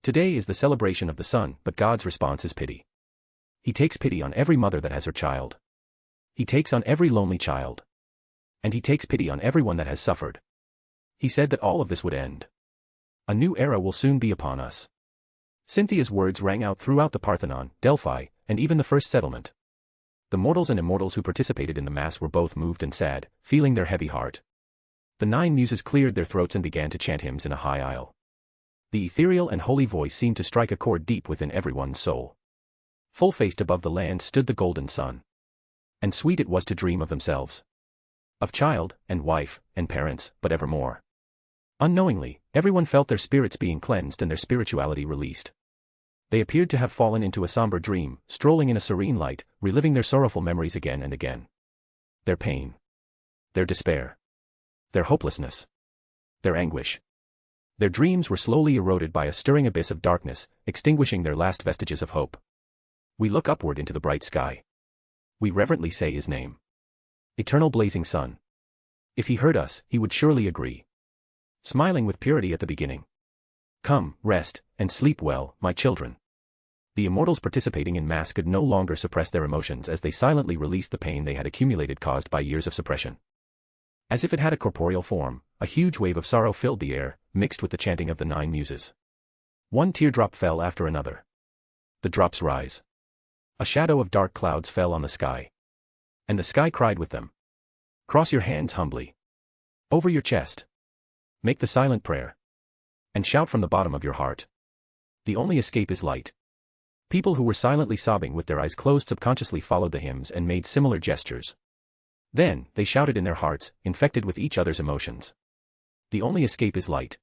Today is the celebration of the sun, but God's response is pity. He takes pity on every mother that has her child. He takes on every lonely child. And he takes pity on everyone that has suffered. He said that all of this would end. A new era will soon be upon us. Cynthia's words rang out throughout the Parthenon, Delphi, and even the first settlement. The mortals and immortals who participated in the mass were both moved and sad, feeling their heavy heart. The 9 muses cleared their throats and began to chant hymns in a high aisle. The ethereal and holy voice seemed to strike a chord deep within everyone's soul. Full-faced above the land stood the golden sun. And sweet it was to dream of themselves. Of child, and wife, and parents, but evermore. Unknowingly, everyone felt their spirits being cleansed and their spirituality released. They appeared to have fallen into a somber dream, strolling in a serene light, reliving their sorrowful memories again and again. Their pain. Their despair. Their hopelessness. Their anguish. Their dreams were slowly eroded by a stirring abyss of darkness, extinguishing their last vestiges of hope. We look upward into the bright sky. We reverently say his name. Eternal blazing sun. If he heard us, he would surely agree. Smiling with purity at the beginning. Come, rest, and sleep well, my children. The immortals participating in mass could no longer suppress their emotions as they silently released the pain they had accumulated caused by years of suppression. As if it had a corporeal form, a huge wave of sorrow filled the air, mixed with the chanting of the 9 muses. One teardrop fell after another. The drops rise. A shadow of dark clouds fell on the sky. And the sky cried with them. Cross your hands humbly. Over your chest. Make the silent prayer. And shout from the bottom of your heart. The only escape is light. People who were silently sobbing with their eyes closed subconsciously followed the hymns and made similar gestures. Then, they shouted in their hearts, infected with each other's emotions. The only escape is light.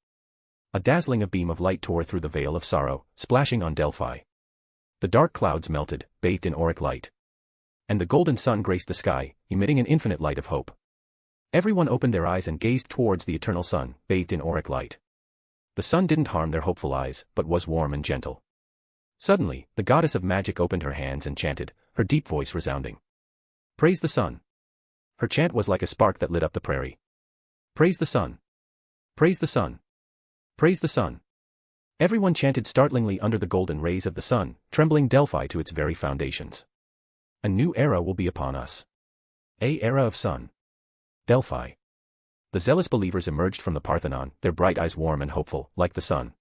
A dazzling beam of light tore through the veil of sorrow, splashing on Delphi. The dark clouds melted, bathed in auric light. And the golden sun graced the sky, emitting an infinite light of hope. Everyone opened their eyes and gazed towards the eternal sun, bathed in auric light. The sun didn't harm their hopeful eyes, but was warm and gentle. Suddenly, the goddess of magic opened her hands and chanted, her deep voice resounding. Praise the sun. Her chant was like a spark that lit up the prairie. Praise the sun. Praise the sun. Praise the sun. Everyone chanted startlingly under the golden rays of the sun, trembling Delphi to its very foundations. A new era will be upon us. A era of sun. Delphi. The zealous believers emerged from the Parthenon, their bright eyes warm and hopeful, like the sun.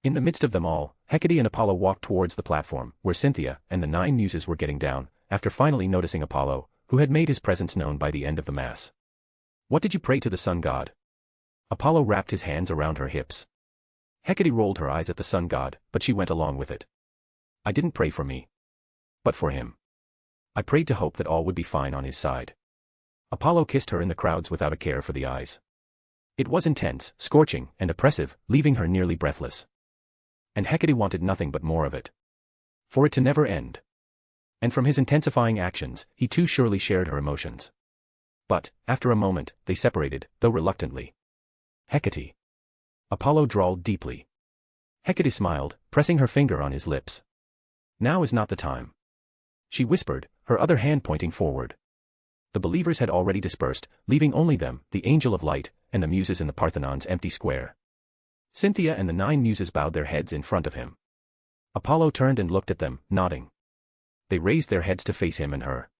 In the midst of them all, Hecate and Apollo walked towards the platform, where Cynthia and the 9 muses were getting down, after finally noticing Apollo, who had made his presence known by the end of the mass. What did you pray to the sun god? Apollo wrapped his hands around her hips. Hecate rolled her eyes at the sun god, but she went along with it. I didn't pray for me. But for him. I prayed to hope that all would be fine on his side. Apollo kissed her in the crowds without a care for the eyes. It was intense, scorching, and oppressive, leaving her nearly breathless. And Hecate wanted nothing but more of it. For it to never end. And from his intensifying actions, he too surely shared her emotions. But, after a moment, they separated, though reluctantly. Hecate. Apollo drawled deeply. Hecate smiled, pressing her finger on his lips. Now is not the time. She whispered, her other hand pointing forward. The believers had already dispersed, leaving only them, the angel of light, and the muses in the Parthenon's empty square. Cynthia and the 9 muses bowed their heads in front of him. Apollo turned and looked at them, nodding. They raised their heads to face him and her.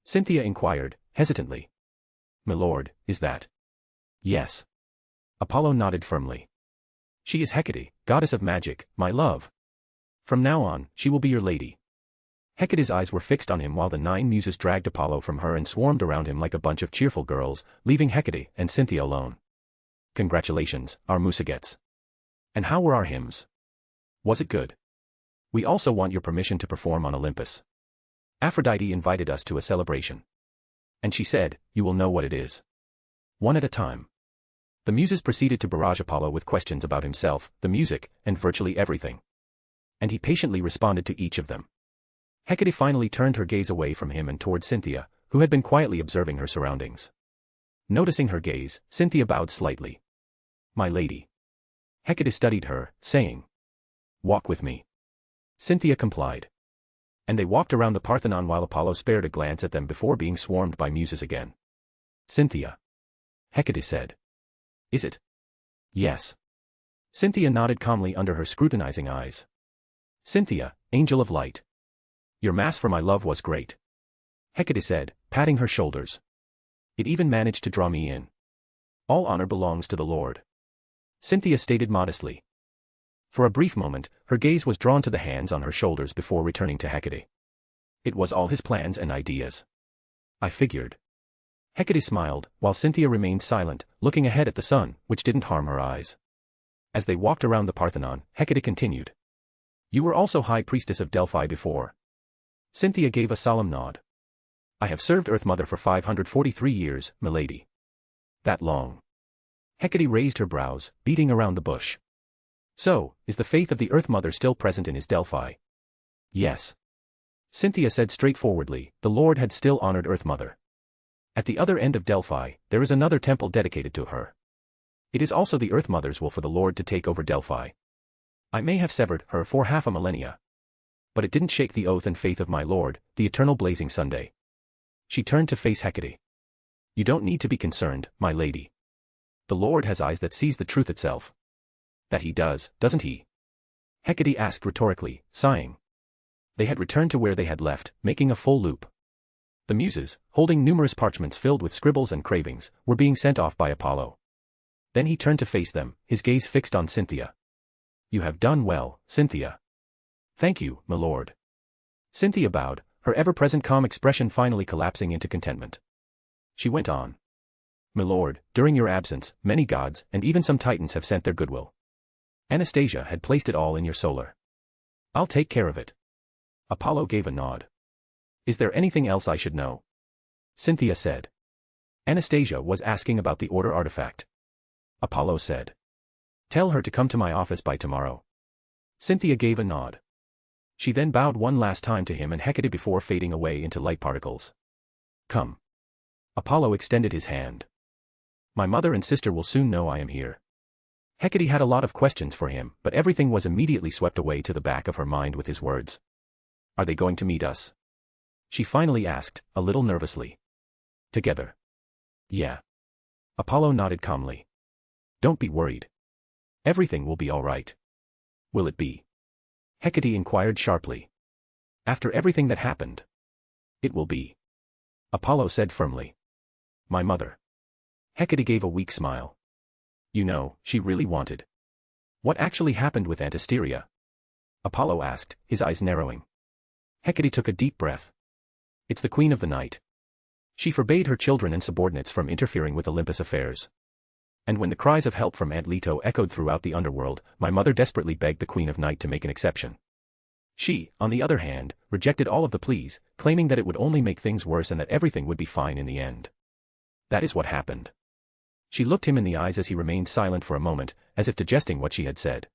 Cynthia inquired, hesitantly. My lord, is that? Yes. Apollo nodded firmly. She is Hecate, goddess of magic, my love. From now on, she will be your lady. Hecate's eyes were fixed on him while the 9 muses dragged Apollo from her and swarmed around him like a bunch of cheerful girls, leaving Hecate and Cynthia alone. Congratulations, our Musagettes. And how were our hymns? Was it good? We also want your permission to perform on Olympus. Aphrodite invited us to a celebration. And she said, you will know what it is. One at a time. The muses proceeded to barrage Apollo with questions about himself, the music, and virtually everything. And he patiently responded to each of them. Hecate finally turned her gaze away from him and toward Cynthia, who had been quietly observing her surroundings. Noticing her gaze, Cynthia bowed slightly. My lady. Hecate studied her, saying, walk with me. Cynthia complied. And they walked around the Parthenon while Apollo spared a glance at them before being swarmed by muses again. Cynthia. Hecate said. Is it? Yes. Cynthia nodded calmly under her scrutinizing eyes. Cynthia, angel of light. Your mass for my love was great. Hecate said, patting her shoulders. It even managed to draw me in. All honor belongs to the Lord. Cynthia stated modestly. For a brief moment, her gaze was drawn to the hands on her shoulders before returning to Hecate. It was all his plans and ideas. I figured. Hecate smiled, while Cynthia remained silent, looking ahead at the sun, which didn't harm her eyes. As they walked around the Parthenon, Hecate continued. You were also High Priestess of Delphi before. Cynthia gave a solemn nod. I have served Earth Mother for 543 years, milady. That long. Hecate raised her brows, beating around the bush. So, is the faith of the Earth Mother still present in his Delphi? Yes. Cynthia said straightforwardly, the Lord had still honored Earth Mother. At the other end of Delphi, there is another temple dedicated to her. It is also the Earth Mother's will for the Lord to take over Delphi. I may have severed her for half a millennia. But it didn't shake the oath and faith of my Lord, the eternal blazing Sunday. She turned to face Hecate. You don't need to be concerned, my lady. The Lord has eyes that sees the truth itself. That he does, doesn't he? Hecate asked rhetorically, sighing. They had returned to where they had left, making a full loop. The Muses, holding numerous parchments filled with scribbles and cravings, were being sent off by Apollo. Then he turned to face them, his gaze fixed on Cynthia. You have done well, Cynthia. Thank you, my lord. Cynthia bowed, her ever-present calm expression finally collapsing into contentment. She went on. My lord, during your absence, many gods, and even some titans have sent their goodwill. Anastasia had placed it all in your solar. I'll take care of it. Apollo gave a nod. Is there anything else I should know? Cynthia said. Anastasia was asking about the order artifact. Apollo said. Tell her to come to my office by tomorrow. Cynthia gave a nod. She then bowed one last time to him and Hecate before fading away into light particles. Come. Apollo extended his hand. My mother and sister will soon know I am here. Hecate had a lot of questions for him, but everything was immediately swept away to the back of her mind with his words. Are they going to meet us? She finally asked, a little nervously. Together. Yeah. Apollo nodded calmly. Don't be worried. Everything will be all right. Will it be? Hecate inquired sharply. After everything that happened. It will be. Apollo said firmly. My mother. Hecate gave a weak smile. You know, she really wanted. What actually happened with Antisteria? Apollo asked, his eyes narrowing. Hecate took a deep breath. It's the Queen of the Night. She forbade her children and subordinates from interfering with Olympus affairs. And when the cries of help from Aunt Leto echoed throughout the underworld, my mother desperately begged the Queen of Night to make an exception. She, on the other hand, rejected all of the pleas, claiming that it would only make things worse and that everything would be fine in the end. That is what happened. She looked him in the eyes as he remained silent for a moment, as if digesting what she had said.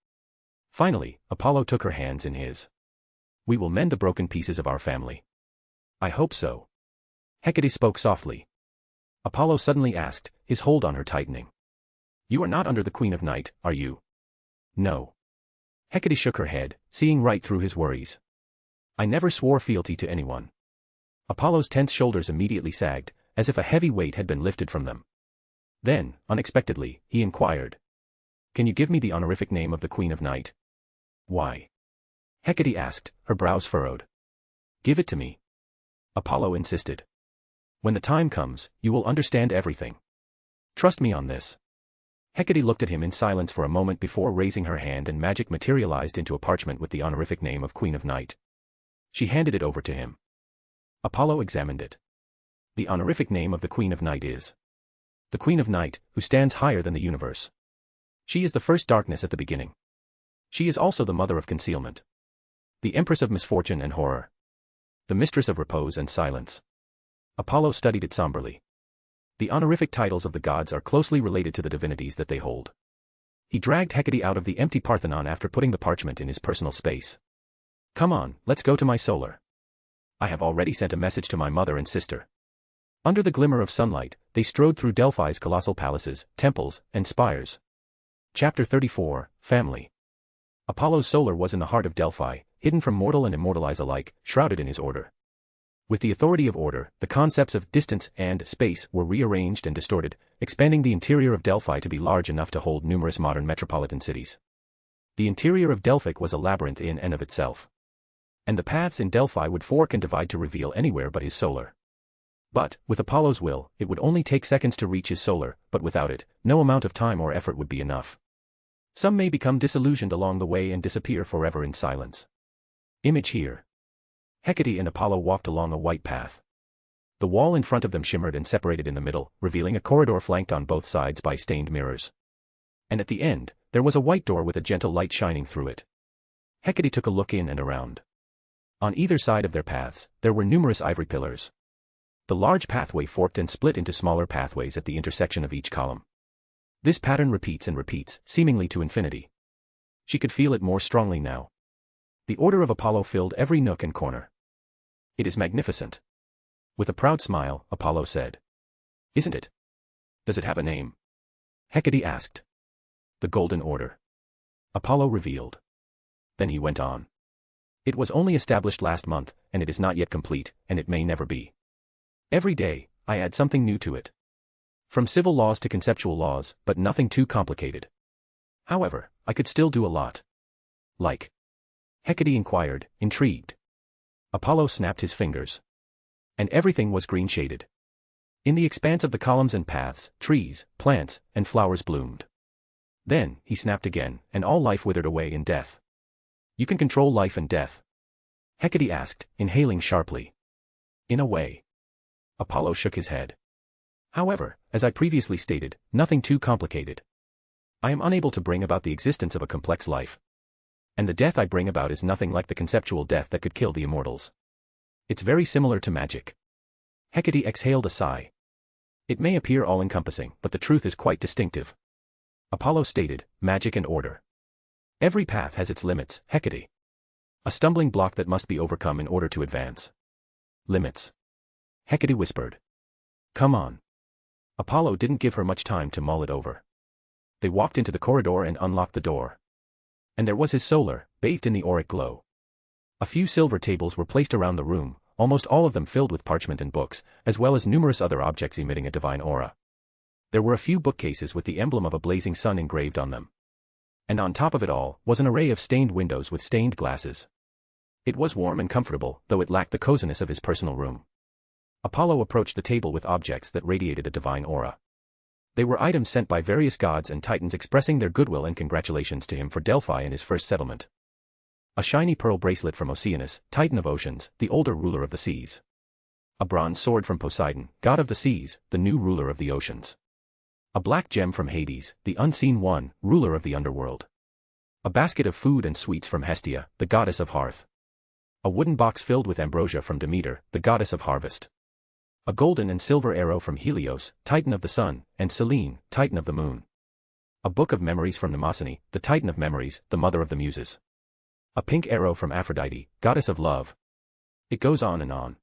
Finally, Apollo took her hands in his. We will mend the broken pieces of our family. I hope so. Hecate spoke softly. Apollo suddenly asked, his hold on her tightening. You are not under the Queen of Night, are you? No. Hecate shook her head, seeing right through his worries. I never swore fealty to anyone. Apollo's tense shoulders immediately sagged, as if a heavy weight had been lifted from them. Then, unexpectedly, he inquired. Can you give me the honorific name of the Queen of Night? Why? Hecate asked, her brows furrowed. Give it to me. Apollo insisted. When the time comes, you will understand everything. Trust me on this. Hecate looked at him in silence for a moment before raising her hand and magic materialized into a parchment with the honorific name of Queen of Night. She handed it over to him. Apollo examined it. The honorific name of the Queen of Night is the Queen of Night, who stands higher than the universe. She is the first darkness at the beginning. She is also the mother of concealment. The empress of misfortune and horror. The mistress of repose and silence. Apollo studied it somberly. The honorific titles of the gods are closely related to the divinities that they hold. He dragged Hecate out of the empty Parthenon after putting the parchment in his personal space. Come on, let's go to my solar. I have already sent a message to my mother and sister. Under the glimmer of sunlight, they strode through Delphi's colossal palaces, temples, and spires. Chapter 34, Family. Apollo's solar was in the heart of Delphi, hidden from mortal and immortalized alike, shrouded in his order. With the authority of order, the concepts of distance and space were rearranged and distorted, expanding the interior of Delphi to be large enough to hold numerous modern metropolitan cities. The interior of Delphic was a labyrinth in and of itself. And the paths in Delphi would fork and divide to reveal anywhere but his solar. But, with Apollo's will, it would only take seconds to reach his solar, but without it, no amount of time or effort would be enough. Some may become disillusioned along the way and disappear forever in silence. Image here. Hecate and Apollo walked along a white path. The wall in front of them shimmered and separated in the middle, revealing a corridor flanked on both sides by stained mirrors. And at the end, there was a white door with a gentle light shining through it. Hecate took a look in and around. On either side of their paths, there were numerous ivory pillars. The large pathway forked and split into smaller pathways at the intersection of each column. This pattern repeats and repeats, seemingly to infinity. She could feel it more strongly now. The order of Apollo filled every nook and corner. It is magnificent. With a proud smile, Apollo said. Isn't it? Does it have a name? Hecate asked. The Golden Order. Apollo revealed. Then he went on. It was only established last month, and it is not yet complete, and it may never be. Every day, I add something new to it. From civil laws to conceptual laws, but nothing too complicated. However, I could still do a lot. Like? Hecate inquired, intrigued. Apollo snapped his fingers. And everything was green-shaded. In the expanse of the columns and paths, trees, plants, and flowers bloomed. Then, he snapped again, and all life withered away in death. You can control life and death? Hecate asked, inhaling sharply. In a way. Apollo shook his head. However, as I previously stated, nothing too complicated. I am unable to bring about the existence of a complex life. And the death I bring about is nothing like the conceptual death that could kill the immortals. It's very similar to magic. Hecate exhaled a sigh. It may appear all-encompassing, but the truth is quite distinctive. Apollo stated, magic and order. Every path has its limits, Hecate. A stumbling block that must be overcome in order to advance. Limits. Hecate whispered. Come on. Apollo didn't give her much time to mull it over. They walked into the corridor and unlocked the door. And there was his solar, bathed in the auric glow. A few silver tables were placed around the room, almost all of them filled with parchment and books, as well as numerous other objects emitting a divine aura. There were a few bookcases with the emblem of a blazing sun engraved on them. And on top of it all, was an array of stained windows with stained glasses. It was warm and comfortable, though it lacked the coziness of his personal room. Apollo approached the table with objects that radiated a divine aura. They were items sent by various gods and titans expressing their goodwill and congratulations to him for Delphi and his first settlement. A shiny pearl bracelet from Oceanus, titan of oceans, the older ruler of the seas. A bronze sword from Poseidon, god of the seas, the new ruler of the oceans. A black gem from Hades, the unseen one, ruler of the underworld. A basket of food and sweets from Hestia, the goddess of hearth. A wooden box filled with ambrosia from Demeter, the goddess of harvest. A golden and silver arrow from Helios, titan of the sun, and Selene, titan of the moon. A book of memories from Mnemosyne, the titan of memories, the mother of the muses. A pink arrow from Aphrodite, goddess of love. It goes on and on.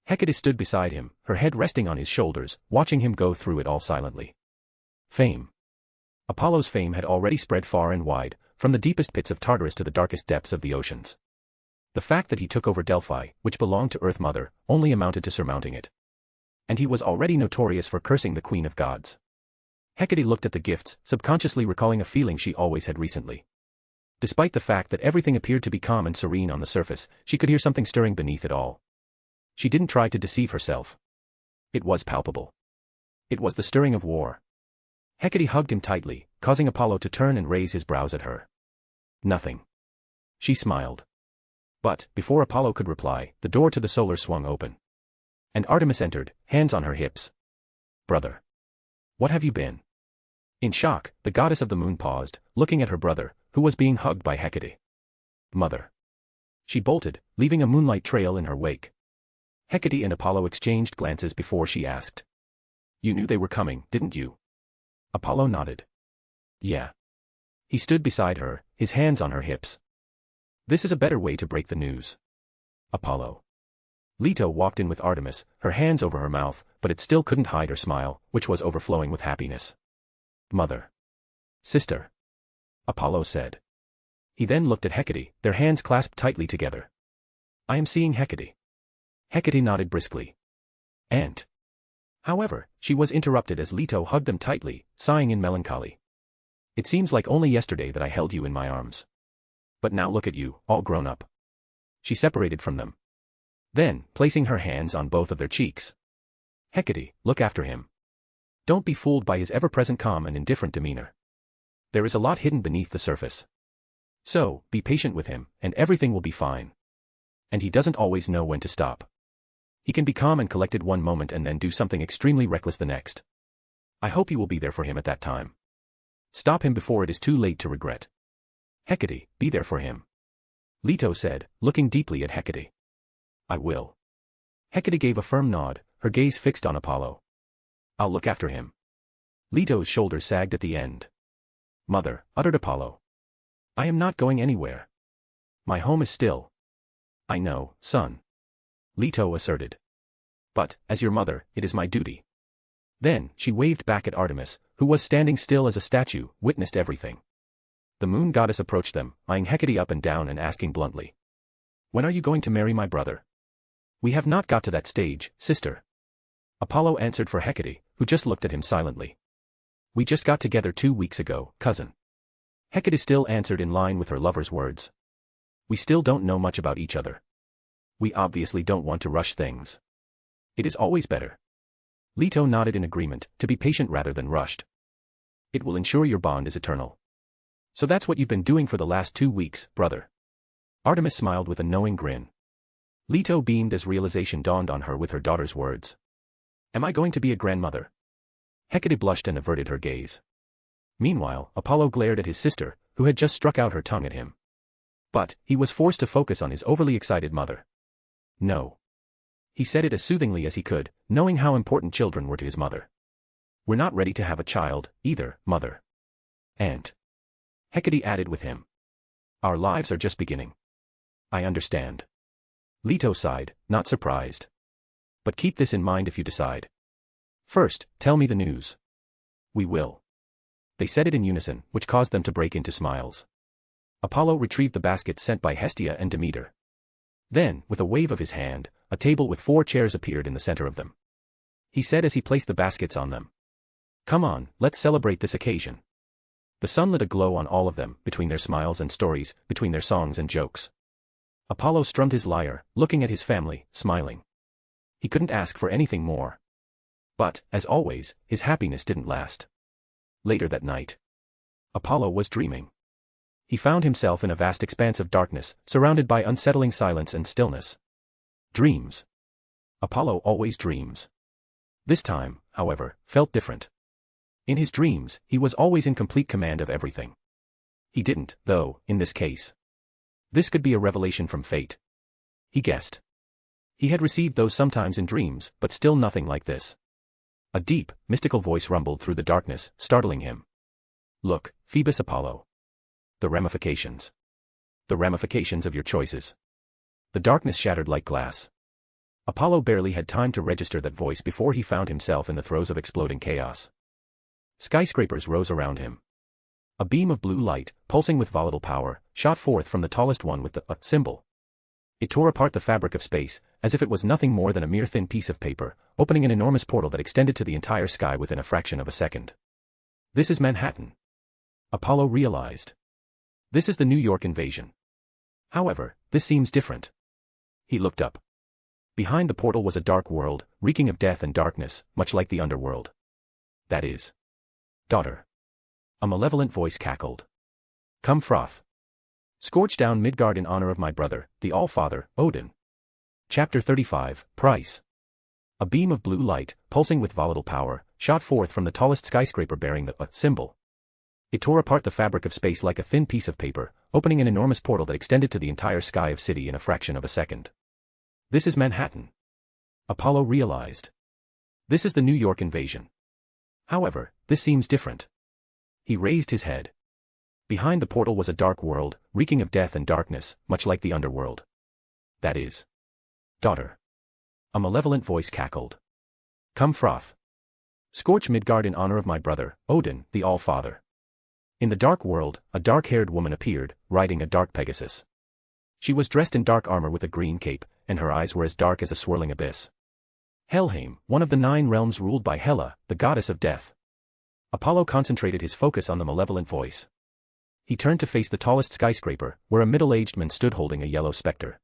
Hecate stood beside him, her head resting on his shoulders, watching him go through it all silently. Fame. Apollo's fame had already spread far and wide, from the deepest pits of Tartarus to the darkest depths of the oceans. The fact that he took over Delphi, which belonged to Earth Mother, only amounted to surmounting it. And he was already notorious for cursing the Queen of Gods. Hecate looked at the gifts, subconsciously recalling a feeling she always had recently. Despite the fact that everything appeared to be calm and serene on the surface, she could hear something stirring beneath it all. She didn't try to deceive herself. It was palpable. It was the stirring of war. Hecate hugged him tightly, causing Apollo to turn and raise his brows at her. Nothing. She smiled. But, before Apollo could reply, the door to the solar swung open. And Artemis entered, hands on her hips. Brother. What have you been? In shock, the goddess of the moon paused, looking at her brother, who was being hugged by Hecate. Mother. She bolted, leaving a moonlight trail in her wake. Hecate and Apollo exchanged glances before she asked. You knew they were coming, didn't you? Apollo nodded. Yeah. He stood beside her, his hands on her hips. This is a better way to break the news. Apollo. Leto walked in with Artemis, her hands over her mouth, but it still couldn't hide her smile, which was overflowing with happiness. Mother. Sister. Apollo said. He then looked at Hecate, their hands clasped tightly together. I am seeing Hecate. Hecate nodded briskly. "And?" However, she was interrupted as Leto hugged them tightly, sighing in melancholy. "It seems like only yesterday that I held you in my arms. But now look at you, all grown up." She separated from them. Then, placing her hands on both of their cheeks. "Hecate, look after him. Don't be fooled by his ever-present calm and indifferent demeanor. There is a lot hidden beneath the surface. So, be patient with him, and everything will be fine. And he doesn't always know when to stop. He can be calm and collected one moment and then do something extremely reckless the next. I hope you will be there for him at that time. Stop him before it is too late to regret. Hecate, be there for him." Leto said, looking deeply at Hecate. "I will." Hecate gave a firm nod, her gaze fixed on Apollo. "I'll look after him." Leto's shoulders sagged at the end. "Mother," uttered Apollo. "I am not going anywhere. My home is still." "I know, son," Leto asserted. "But, as your mother, it is my duty." Then, she waved back at Artemis, who was standing still as a statue, witnessed everything. The moon goddess approached them, eyeing Hecate up and down and asking bluntly, "When are you going to marry my brother?" "We have not got to that stage, sister." Apollo answered for Hecate, who just looked at him silently. "We just got together 2 weeks ago, cousin." Hecate still answered in line with her lover's words. "We still don't know much about each other. We obviously don't want to rush things. It is always better." Leto nodded in agreement, to be patient rather than rushed. "It will ensure your bond is eternal. So that's what you've been doing for the last 2 weeks, brother." Artemis smiled with a knowing grin. Leto beamed as realization dawned on her with her daughter's words. "Am I going to be a grandmother?" Hecate blushed and averted her gaze. Meanwhile, Apollo glared at his sister, who had just struck out her tongue at him. But, he was forced to focus on his overly excited mother. "No." He said it as soothingly as he could, knowing how important children were to his mother. "We're not ready to have a child, either, mother." "And," Hecate added with him, "our lives are just beginning." "I understand." Leto sighed, not surprised. "But keep this in mind if you decide. First, tell me the news." "We will." They said it in unison, which caused them to break into smiles. Apollo retrieved the baskets sent by Hestia and Demeter. Then, with a wave of his hand, a table with 4 chairs appeared in the center of them. He said as he placed the baskets on them, "Come on, let's celebrate this occasion." The sun lit a glow on all of them, between their smiles and stories, between their songs and jokes. Apollo strummed his lyre, looking at his family, smiling. He couldn't ask for anything more. But, as always, his happiness didn't last. Later that night, Apollo was dreaming. He found himself in a vast expanse of darkness, surrounded by unsettling silence and stillness. Dreams. Apollo always dreams. This time, however, felt different. In his dreams, he was always in complete command of everything. He didn't, though, in this case. This could be a revelation from fate. He guessed. He had received those sometimes in dreams, but still nothing like this. A deep, mystical voice rumbled through the darkness, startling him. "Look, Phoebus Apollo. The ramifications. The ramifications of your choices." The darkness shattered like glass. Apollo barely had time to register that voice before he found himself in the throes of exploding chaos. Skyscrapers rose around him. A beam of blue light, pulsing with volatile power, shot forth from the tallest one with the symbol. It tore apart the fabric of space, as if it was nothing more than a mere thin piece of paper, opening an enormous portal that extended to the entire sky within a fraction of a second. This is Manhattan. Apollo realized. This is the New York invasion. However, this seems different. He looked up. Behind the portal was a dark world, reeking of death and darkness, much like the underworld. "That is, daughter," a malevolent voice cackled. "Come froth. Scorch down Midgard in honor of my brother, the All-Father, Odin." Chapter 35, Price. A beam of blue light, pulsing with volatile power, shot forth from the tallest skyscraper bearing the symbol. It tore apart the fabric of space like a thin piece of paper, opening an enormous portal that extended to the entire sky of city in a fraction of a second. This is Manhattan. Apollo realized. This is the New York invasion. However, this seems different. He raised his head. Behind the portal was a dark world, reeking of death and darkness, much like the underworld. "That is, daughter," a malevolent voice cackled. "Come froth. Scorch Midgard in honor of my brother, Odin, the All-Father." In the dark world, a dark-haired woman appeared, riding a dark Pegasus. She was dressed in dark armor with a green cape, and her eyes were as dark as a swirling abyss. Helheim, one of the 9 realms ruled by Hela, the goddess of death. Apollo concentrated his focus on the malevolent voice. He turned to face the tallest skyscraper, where a middle-aged man stood holding a yellow specter.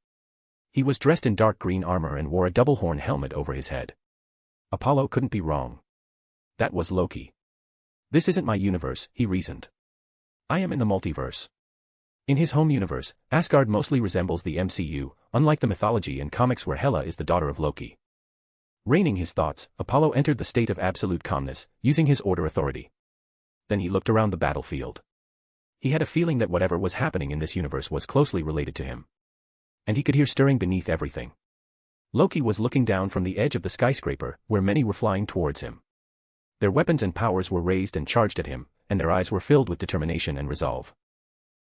He was dressed in dark green armor and wore a double-horn helmet over his head. Apollo couldn't be wrong. That was Loki. This isn't my universe, he reasoned. I am in the multiverse. In his home universe, Asgard mostly resembles the MCU, unlike the mythology and comics where Hela is the daughter of Loki. Reining his thoughts, Apollo entered the state of absolute calmness, using his order authority. Then he looked around the battlefield. He had a feeling that whatever was happening in this universe was closely related to him. And he could hear stirring beneath everything. Loki was looking down from the edge of the skyscraper, where many were flying towards him. Their weapons and powers were raised and charged at him, and their eyes were filled with determination and resolve.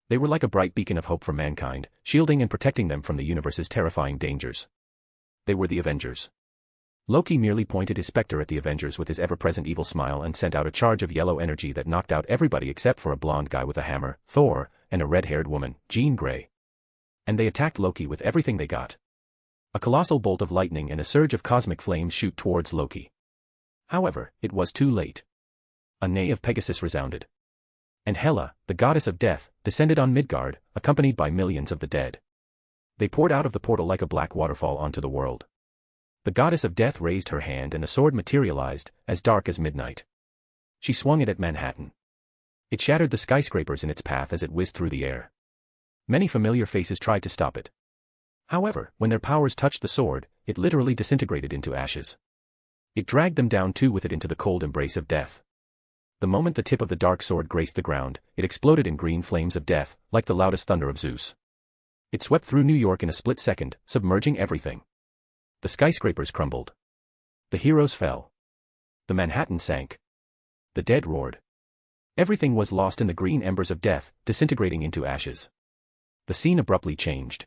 They were like a bright beacon of hope for mankind, shielding and protecting them from the universe's terrifying dangers. They were the Avengers. Loki merely pointed his specter at the Avengers with his ever-present evil smile and sent out a charge of yellow energy that knocked out everybody except for a blonde guy with a hammer, Thor, and a red-haired woman, Jean Grey. And they attacked Loki with everything they got. A colossal bolt of lightning and a surge of cosmic flames shoot towards Loki. However, it was too late. A neigh of Pegasus resounded. And Hela, the goddess of death, descended on Midgard, accompanied by millions of the dead. They poured out of the portal like a black waterfall onto the world. The goddess of death raised her hand and a sword materialized, as dark as midnight. She swung it at Manhattan. It shattered the skyscrapers in its path as it whizzed through the air. Many familiar faces tried to stop it. However, when their powers touched the sword, it literally disintegrated into ashes. It dragged them down too with it into the cold embrace of death. The moment the tip of the dark sword graced the ground, it exploded in green flames of death, like the loudest thunder of Zeus. It swept through New York in a split second, submerging everything. The skyscrapers crumbled. The heroes fell. The Manhattan sank. The dead roared. Everything was lost in the green embers of death, disintegrating into ashes. The scene abruptly changed.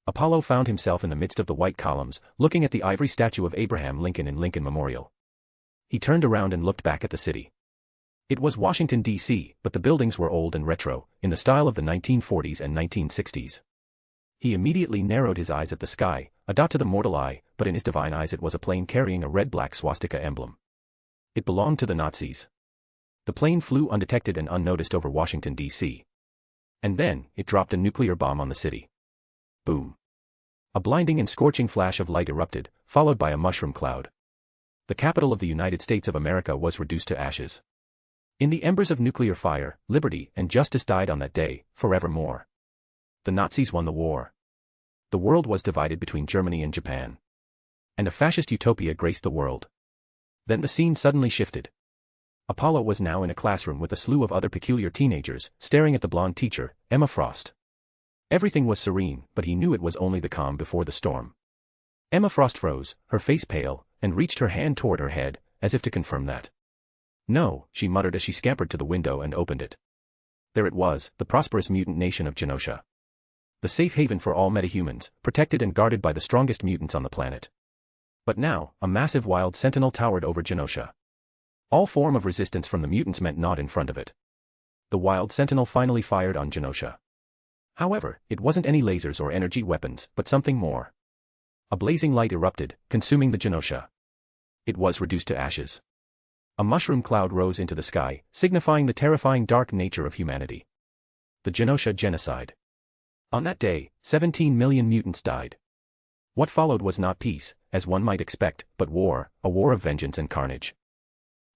Apollo found himself in the midst of the white columns, looking at the ivory statue of Abraham Lincoln in Lincoln Memorial. He turned around and looked back at the city. It was Washington, D.C., but the buildings were old and retro, in the style of the 1940s and 1960s. He immediately narrowed his eyes at the sky, a dot to the mortal eye, but in his divine eyes it was a plane carrying a red-black swastika emblem. It belonged to the Nazis. The plane flew undetected and unnoticed over Washington, D.C. And then, it dropped a nuclear bomb on the city. Boom. A blinding and scorching flash of light erupted, followed by a mushroom cloud. The capital of the United States of America was reduced to ashes. In the embers of nuclear fire, liberty and justice died on that day, forevermore. The Nazis won the war. The world was divided between Germany and Japan. And a fascist utopia graced the world. Then the scene suddenly shifted. Apollo was now in a classroom with a slew of other peculiar teenagers, staring at the blonde teacher, Emma Frost. Everything was serene, but he knew it was only the calm before the storm. Emma Frost froze, her face pale, and reached her hand toward her head, as if to confirm that. No, she muttered as she scampered to the window and opened it. There it was, the prosperous mutant nation of Genosha. The safe haven for all metahumans, protected and guarded by the strongest mutants on the planet. But now, a massive wild sentinel towered over Genosha. All form of resistance from the mutants meant naught in front of it. The wild sentinel finally fired on Genosha. However, it wasn't any lasers or energy weapons, but something more. A blazing light erupted, consuming the Genosha. It was reduced to ashes. A mushroom cloud rose into the sky, signifying the terrifying dark nature of humanity. The Genosha genocide. On that day, 17 million mutants died. What followed was not peace, as one might expect, but war, a war of vengeance and carnage.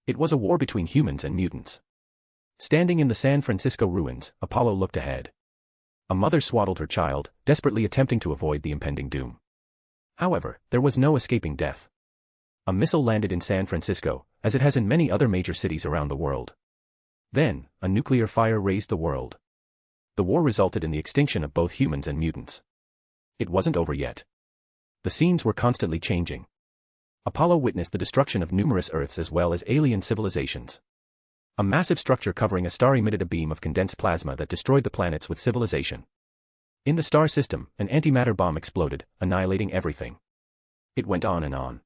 It was a war between humans and mutants. Standing in the San Francisco ruins, Apollo looked ahead. A mother swaddled her child, desperately attempting to avoid the impending doom. However, there was no escaping death. A missile landed in San Francisco, as it has in many other major cities around the world. Then, a nuclear fire razed the world. The war resulted in the extinction of both humans and mutants. It wasn't over yet. The scenes were constantly changing. Apollo witnessed the destruction of numerous Earths as well as alien civilizations. A massive structure covering a star emitted a beam of condensed plasma that destroyed the planets with civilization. In the star system, an antimatter bomb exploded, annihilating everything. It went on and on.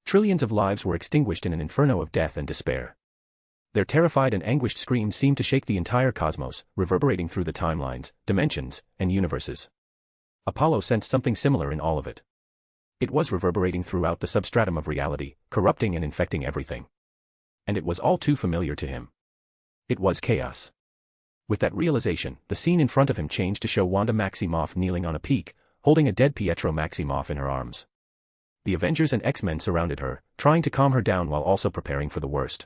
Trillions of lives were extinguished in an inferno of death and despair. Their terrified and anguished screams seemed to shake the entire cosmos, reverberating through the timelines, dimensions, and universes. Apollo sensed something similar in all of it. It was reverberating throughout the substratum of reality, corrupting and infecting everything. And it was all too familiar to him. It was chaos. With that realization, the scene in front of him changed to show Wanda Maximoff kneeling on a peak, holding a dead Pietro Maximoff in her arms. The Avengers and X-Men surrounded her, trying to calm her down while also preparing for the worst.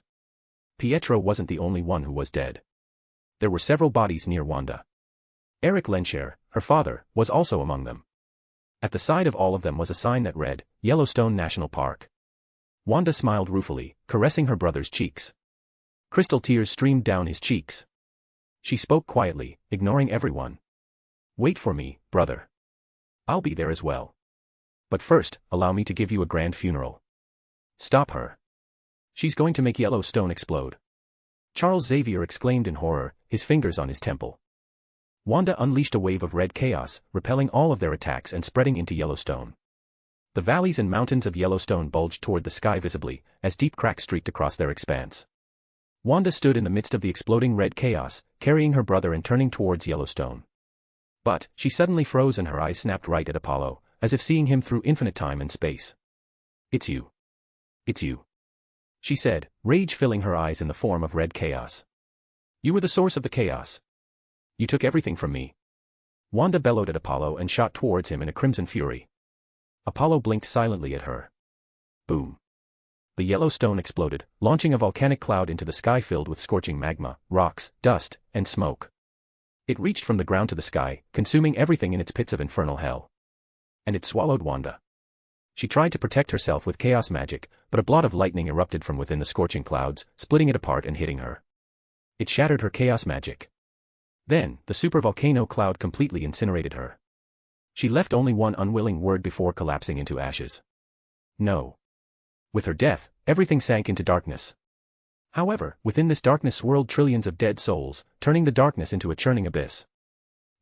Pietro wasn't the only one who was dead. There were several bodies near Wanda. Eric Lenscher, her father, was also among them. At the side of all of them was a sign that read, Yellowstone National Park. Wanda smiled ruefully, caressing her brother's cheeks. Crystal tears streamed down his cheeks. She spoke quietly, ignoring everyone. Wait for me, brother. I'll be there as well. But first, allow me to give you a grand funeral. Stop her. She's going to make Yellowstone explode. Charles Xavier exclaimed in horror, his fingers on his temple. Wanda unleashed a wave of red chaos, repelling all of their attacks and spreading into Yellowstone. The valleys and mountains of Yellowstone bulged toward the sky visibly, as deep cracks streaked across their expanse. Wanda stood in the midst of the exploding red chaos, carrying her brother and turning towards Yellowstone. But, she suddenly froze and her eyes snapped right at Apollo, as if seeing him through infinite time and space. It's you. It's you. She said, rage filling her eyes in the form of red chaos. You were the source of the chaos. You took everything from me. Wanda bellowed at Apollo and shot towards him in a crimson fury. Apollo blinked silently at her. Boom. The Yellowstone exploded, launching a volcanic cloud into the sky filled with scorching magma, rocks, dust, and smoke. It reached from the ground to the sky, consuming everything in its pits of infernal hell. And it swallowed Wanda. She tried to protect herself with chaos magic, but a blot of lightning erupted from within the scorching clouds, splitting it apart and hitting her. It shattered her chaos magic. Then, the supervolcano cloud completely incinerated her. She left only one unwilling word before collapsing into ashes. No. With her death, everything sank into darkness. However, within this darkness swirled trillions of dead souls, turning the darkness into a churning abyss.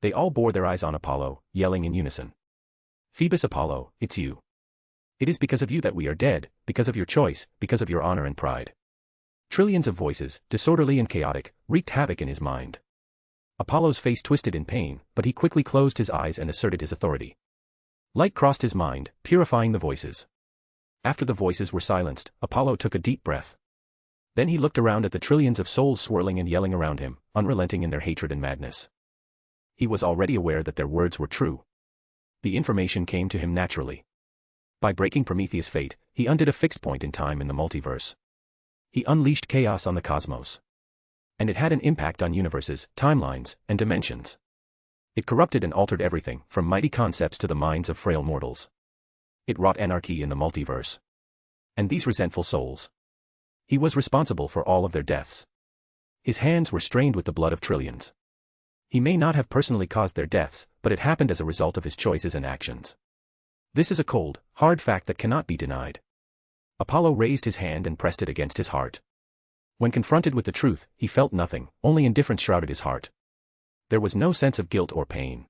They all bore their eyes on Apollo, yelling in unison. Phoebus Apollo, it's you. It is because of you that we are dead, because of your choice, because of your honor and pride. Trillions of voices, disorderly and chaotic, wreaked havoc in his mind. Apollo's face twisted in pain, but he quickly closed his eyes and asserted his authority. Light crossed his mind, purifying the voices. After the voices were silenced, Apollo took a deep breath. Then he looked around at the trillions of souls swirling and yelling around him, unrelenting in their hatred and madness. He was already aware that their words were true. The information came to him naturally. By breaking Prometheus' fate, he undid a fixed point in time in the multiverse. He unleashed chaos on the cosmos. And it had an impact on universes, timelines, and dimensions. It corrupted and altered everything, from mighty concepts to the minds of frail mortals. It wrought anarchy in the multiverse. And these resentful souls. He was responsible for all of their deaths. His hands were stained with the blood of trillions. He may not have personally caused their deaths, but it happened as a result of his choices and actions. This is a cold, hard fact that cannot be denied. Apollo raised his hand and pressed it against his heart. When confronted with the truth, he felt nothing, only indifference shrouded his heart. There was no sense of guilt or pain.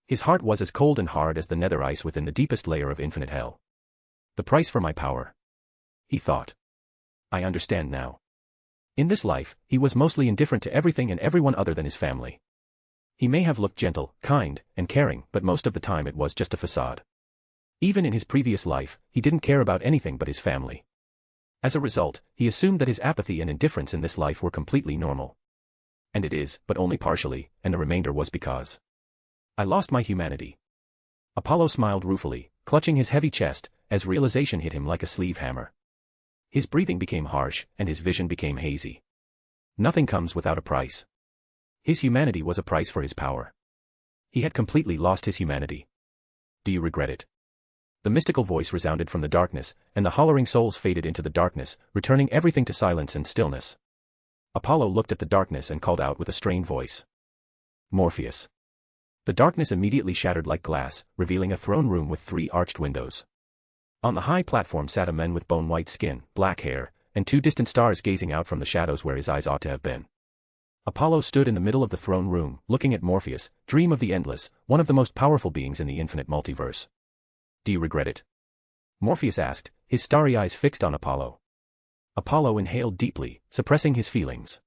His heart was as cold and hard as the nether ice within the deepest layer of infinite hell. The price for my power. He thought. I understand now. In this life, he was mostly indifferent to everything and everyone other than his family. He may have looked gentle, kind, and caring, but most of the time it was just a facade. Even in his previous life, he didn't care about anything but his family. As a result, he assumed that his apathy and indifference in this life were completely normal. And it is, but only partially, and the remainder was because I lost my humanity. Apollo smiled ruefully, clutching his heavy chest, as realization hit him like a sleeve hammer. His breathing became harsh, and his vision became hazy. Nothing comes without a price. His humanity was a price for his power. He had completely lost his humanity. Do you regret it? The mystical voice resounded from the darkness, and the hollering souls faded into the darkness, returning everything to silence and stillness. Apollo looked at the darkness and called out with a strained voice. Morpheus. The darkness immediately shattered like glass, revealing a throne room with 3 arched windows. On the high platform sat a man with bone-white skin, black hair, and 2 distant stars gazing out from the shadows where his eyes ought to have been. Apollo stood in the middle of the throne room, looking at Morpheus, dream of the endless, one of the most powerful beings in the infinite multiverse. Do you regret it? Morpheus asked, his starry eyes fixed on Apollo. Apollo inhaled deeply, suppressing his feelings.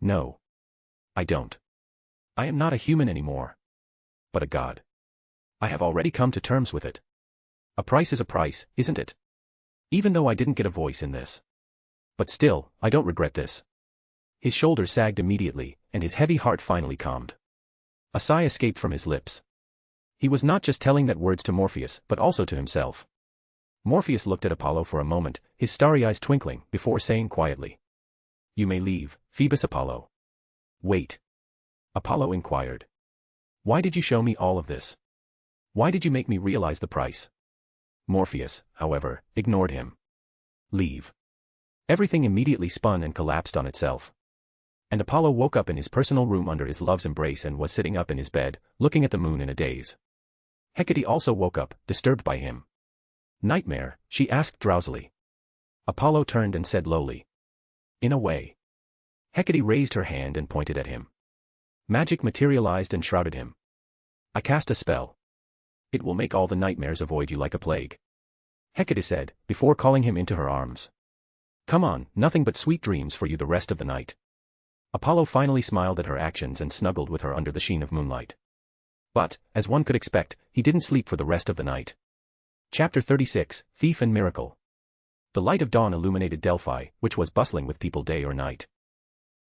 No. I don't. I am not a human anymore. But a god. I have already come to terms with it. A price is a price, isn't it? Even though I didn't get a voice in this. But still, I don't regret this. His shoulders sagged immediately, and his heavy heart finally calmed. A sigh escaped from his lips. He was not just telling that words to Morpheus, but also to himself. Morpheus looked at Apollo for a moment, his starry eyes twinkling, before saying quietly, "You may leave, Phoebus Apollo." "Wait." Apollo inquired. "Why did you show me all of this? Why did you make me realize the price?" Morpheus, however, ignored him. "Leave." Everything immediately spun and collapsed on itself. And Apollo woke up in his personal room under his love's embrace and was sitting up in his bed, looking at the moon in a daze. Hecate also woke up, disturbed by him. "Nightmare?" she asked drowsily. Apollo turned and said lowly, "In a way." Hecate raised her hand and pointed at him. Magic materialized and shrouded him. "I cast a spell. It will make all the nightmares avoid you like a plague," Hecate said, before calling him into her arms. "Come on, nothing but sweet dreams for you the rest of the night." Apollo finally smiled at her actions and snuggled with her under the sheen of moonlight. But, as one could expect, he didn't sleep for the rest of the night. Chapter 36, Thief and Miracle. The light of dawn illuminated Delphi, which was bustling with people day or night.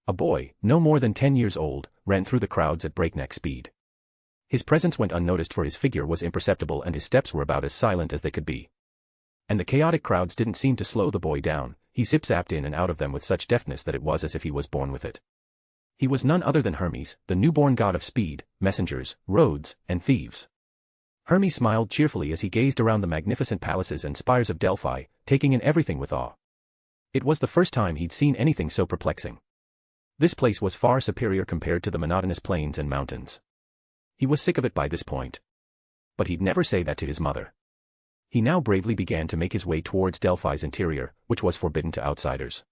A boy, no more than 10 years old, ran through the crowds at breakneck speed. His presence went unnoticed, for his figure was imperceptible and his steps were about as silent as they could be. And the chaotic crowds didn't seem to slow the boy down. He zip-zapped in and out of them with such deftness that it was as if he was born with it. He was none other than Hermes, the newborn god of speed, messengers, roads, and thieves. Hermes smiled cheerfully as he gazed around the magnificent palaces and spires of Delphi, taking in everything with awe. It was the first time he'd seen anything so perplexing. This place was far superior compared to the monotonous plains and mountains. He was sick of it by this point. But he'd never say that to his mother. He now bravely began to make his way towards Delphi's interior, which was forbidden to outsiders.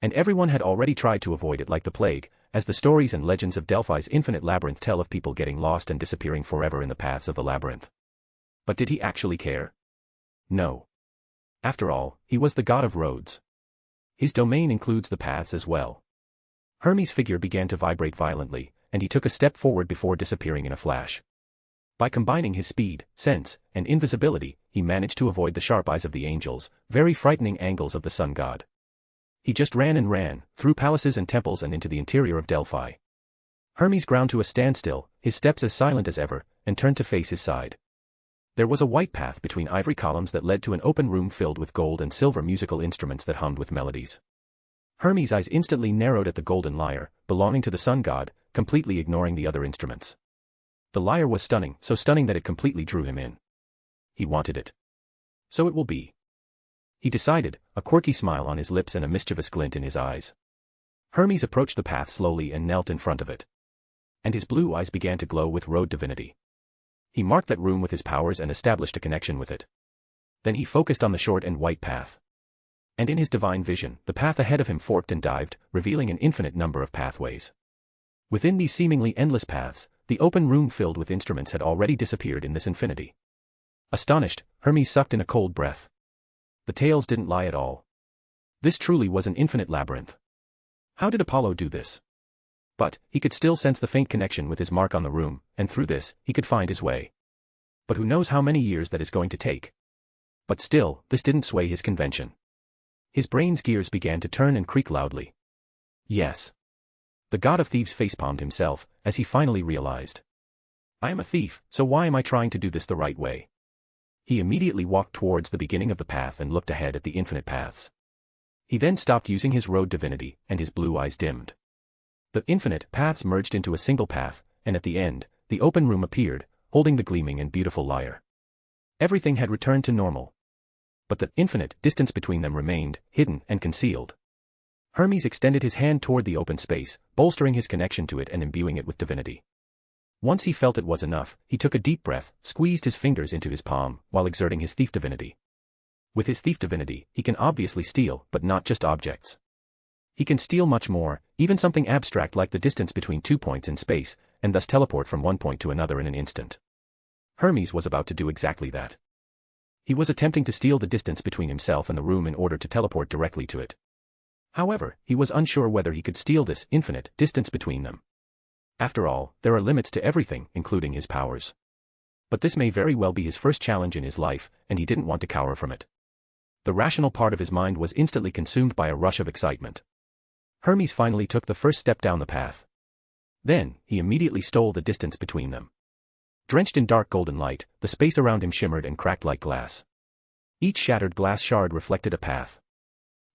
And everyone had already tried to avoid it like the plague, as the stories and legends of Delphi's infinite labyrinth tell of people getting lost and disappearing forever in the paths of the labyrinth. But did he actually care? No. After all, he was the god of roads. His domain includes the paths as well. Hermes' figure began to vibrate violently, and he took a step forward before disappearing in a flash. By combining his speed, sense, and invisibility, he managed to avoid the sharp eyes of the angels, very frightening angles of the sun god. He just ran and ran, through palaces and temples and into the interior of Delphi. Hermes ground to a standstill, his steps as silent as ever, and turned to face his side. There was a white path between ivory columns that led to an open room filled with gold and silver musical instruments that hummed with melodies. Hermes' eyes instantly narrowed at the golden lyre, belonging to the sun god, completely ignoring the other instruments. The lyre was stunning, so stunning that it completely drew him in. He wanted it. So it will be. He decided, a quirky smile on his lips and a mischievous glint in his eyes. Hermes approached the path slowly and knelt in front of it. And his blue eyes began to glow with road divinity. He marked that room with his powers and established a connection with it. Then he focused on the short and white path. And in his divine vision, the path ahead of him forked and dived, revealing an infinite number of pathways. Within these seemingly endless paths, the open room filled with instruments had already disappeared in this infinity. Astonished, Hermes sucked in a cold breath. The tales didn't lie at all. This truly was an infinite labyrinth. How did Apollo do this? But, he could still sense the faint connection with his mark on the room, and through this, he could find his way. But who knows how many years that is going to take. But still, this didn't sway his convention. His brain's gears began to turn and creak loudly. Yes. The god of thieves facepalmed himself, as he finally realized. I am a thief, so why am I trying to do this the right way? He immediately walked towards the beginning of the path and looked ahead at the infinite paths. He then stopped using his road divinity, and his blue eyes dimmed. The infinite paths merged into a single path, and at the end, the open room appeared, holding the gleaming and beautiful lyre. Everything had returned to normal. But the infinite distance between them remained, hidden and concealed. Hermes extended his hand toward the open space, bolstering his connection to it and imbuing it with divinity. Once he felt it was enough, he took a deep breath, squeezed his fingers into his palm, while exerting his thief divinity. With his thief divinity, he can obviously steal, but not just objects. He can steal much more, even something abstract like the distance between 2 points in space, and thus teleport from one point to another in an instant. Hermes was about to do exactly that. He was attempting to steal the distance between himself and the room in order to teleport directly to it. However, he was unsure whether he could steal this infinite distance between them. After all, there are limits to everything, including his powers. But this may very well be his first challenge in his life, and he didn't want to cower from it. The rational part of his mind was instantly consumed by a rush of excitement. Hermes finally took the first step down the path. Then, he immediately stole the distance between them. Drenched in dark golden light, the space around him shimmered and cracked like glass. Each shattered glass shard reflected a path.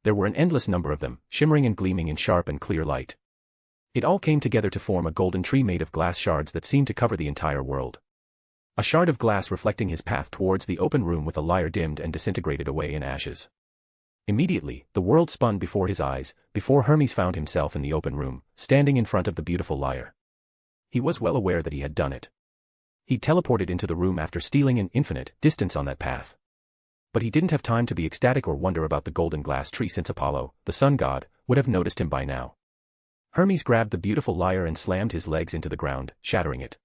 There were an endless number of them, shimmering and gleaming in sharp and clear light. It all came together to form a golden tree made of glass shards that seemed to cover the entire world. A shard of glass reflecting his path towards the open room with a lyre dimmed and disintegrated away in ashes. Immediately, the world spun before his eyes, before Hermes found himself in the open room, standing in front of the beautiful lyre. He was well aware that he had done it. He teleported into the room after stealing an infinite distance on that path. But he didn't have time to be ecstatic or wonder about the golden glass tree, since Apollo, the sun god, would have noticed him by now. Hermes grabbed the beautiful lyre and slammed his legs into the ground, shattering it.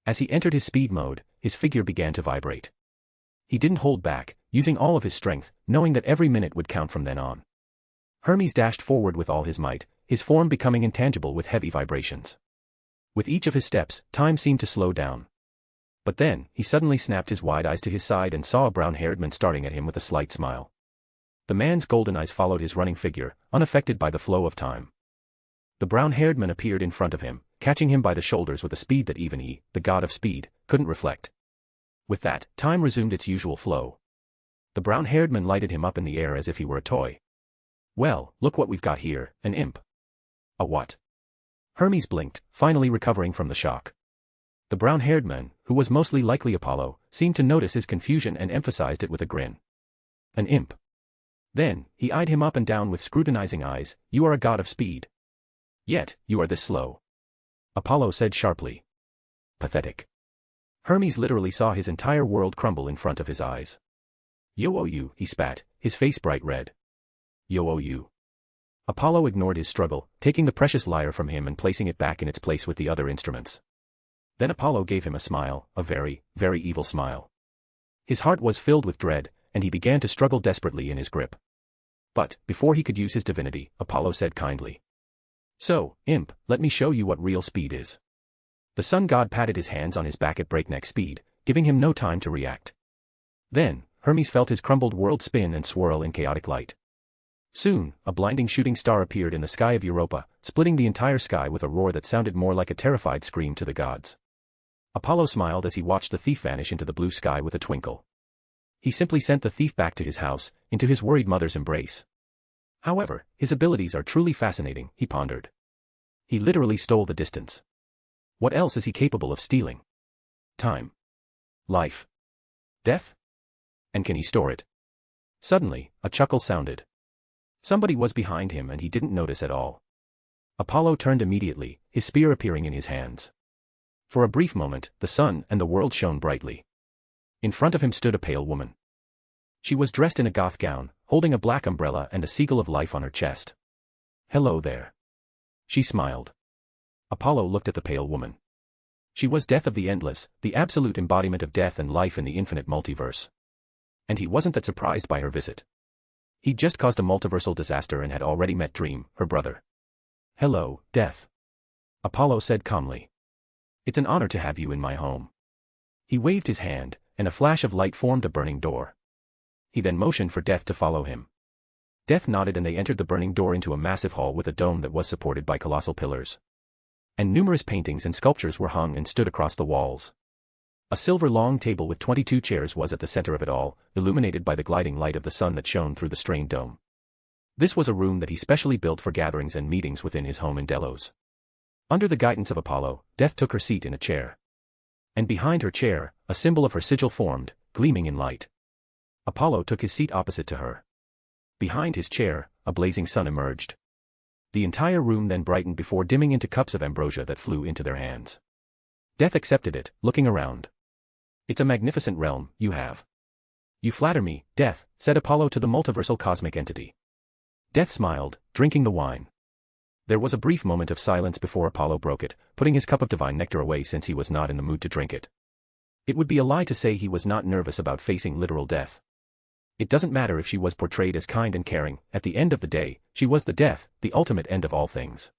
As he entered his speed mode, his figure began to vibrate. He didn't hold back, using all of his strength, knowing that every minute would count from then on. Hermes dashed forward with all his might, his form becoming intangible with heavy vibrations. With each of his steps, time seemed to slow down. But then, he suddenly snapped his wide eyes to his side and saw a brown-haired man starting at him with a slight smile. The man's golden eyes followed his running figure, unaffected by the flow of time. The brown-haired man appeared in front of him, catching him by the shoulders with a speed that even he, the god of speed, couldn't reflect. With that, time resumed its usual flow. The brown-haired man lighted him up in the air as if he were a toy. "Well, look what we've got here, an imp." "A what?" Hermes blinked, finally recovering from the shock. The brown-haired man, who was mostly likely Apollo, seemed to notice his confusion and emphasized it with a grin. "An imp." Then, he eyed him up and down with scrutinizing eyes. "You are a god of speed. Yet, you are this slow," Apollo said sharply. "Pathetic." Hermes literally saw his entire world crumble in front of his eyes. "Yo-oh-you," he spat, his face bright red. "Yo-oh-you." Apollo ignored his struggle, taking the precious lyre from him and placing it back in its place with the other instruments. Then Apollo gave him a smile, a very, very evil smile. His heart was filled with dread, and he began to struggle desperately in his grip. But, before he could use his divinity, Apollo said kindly, "So, imp, let me show you what real speed is." The sun god patted his hands on his back at breakneck speed, giving him no time to react. Then, Hermes felt his crumbled world spin and swirl in chaotic light. Soon, a blinding shooting star appeared in the sky of Europa, splitting the entire sky with a roar that sounded more like a terrified scream to the gods. Apollo smiled as he watched the thief vanish into the blue sky with a twinkle. He simply sent the thief back to his house, into his worried mother's embrace. However, his abilities are truly fascinating, he pondered. He literally stole the distance. What else is he capable of stealing? Time. Life. Death? And can he store it? Suddenly, a chuckle sounded. Somebody was behind him and he didn't notice at all. Apollo turned immediately, his spear appearing in his hands. For a brief moment, the sun and the world shone brightly. In front of him stood a pale woman. She was dressed in a goth gown, holding a black umbrella and a seagull of life on her chest. "Hello there." She smiled. Apollo looked at the pale woman. She was Death of the Endless, the absolute embodiment of death and life in the infinite multiverse. And he wasn't that surprised by her visit. He'd just caused a multiversal disaster and had already met Dream, her brother. "Hello, Death," Apollo said calmly. "It's an honor to have you in my home." He waved his hand, and a flash of light formed a burning door. He then motioned for Death to follow him. Death nodded and they entered the burning door into a massive hall with a dome that was supported by colossal pillars. And numerous paintings and sculptures were hung and stood across the walls. A silver long table with 22 chairs was at the center of it all, illuminated by the gliding light of the sun that shone through the strained dome. This was a room that he specially built for gatherings and meetings within his home in Delos. Under the guidance of Apollo, Death took her seat in a chair. And behind her chair, a symbol of her sigil formed, gleaming in light. Apollo took his seat opposite to her. Behind his chair, a blazing sun emerged. The entire room then brightened before dimming into cups of ambrosia that flew into their hands. Death accepted it, looking around. "It's a magnificent realm you have." "You flatter me, Death," said Apollo to the multiversal cosmic entity. Death smiled, drinking the wine. There was a brief moment of silence before Apollo broke it, putting his cup of divine nectar away since he was not in the mood to drink it. It would be a lie to say he was not nervous about facing literal death. It doesn't matter if she was portrayed as kind and caring, at the end of the day, she was the death, the ultimate end of all things.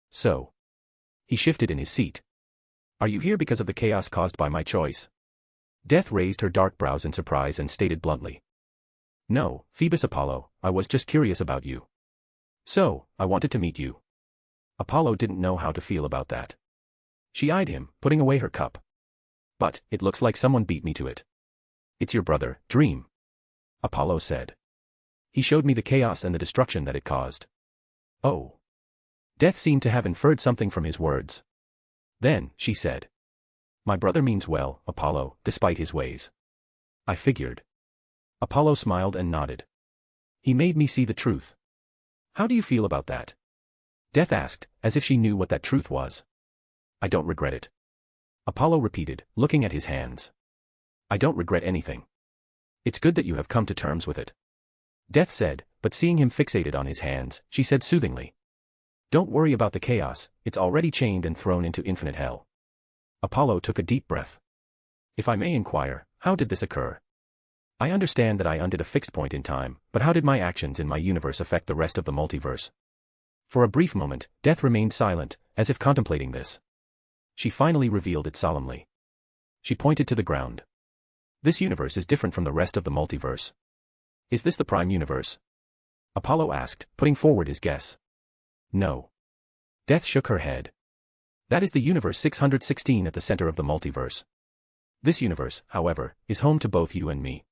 So. He shifted in his seat. "Are you here because of the chaos caused by my choice?" Death raised her dark brows in surprise and stated bluntly. No, Phoebus Apollo, I was just curious about you. So, I wanted to meet you. Apollo didn't know how to feel about that. She eyed him, putting away her cup. But, it looks like someone beat me to it. It's your brother, Dream. Apollo said. He showed me the chaos and the destruction that it caused. Oh. Death seemed to have inferred something from his words. Then, she said. My brother means well, Apollo, despite his ways. I figured. Apollo smiled and nodded. He made me see the truth. How do you feel about that? Death asked, as if she knew what that truth was. I don't regret it. Apollo repeated, looking at his hands. I don't regret anything. It's good that you have come to terms with it. Death said, but seeing him fixated on his hands, she said soothingly. Don't worry about the chaos, it's already chained and thrown into infinite hell. Apollo took a deep breath. If I may inquire, how did this occur? I understand that I undid a fixed point in time, but how did my actions in my universe affect the rest of the multiverse? For a brief moment, Death remained silent, as if contemplating this. She finally revealed it solemnly. She pointed to the ground. This universe is different from the rest of the multiverse. Is this the prime universe? Apollo asked, putting forward his guess. No. Death shook her head. That is the universe 616 at the center of the multiverse. This universe, however, is home to both you and me.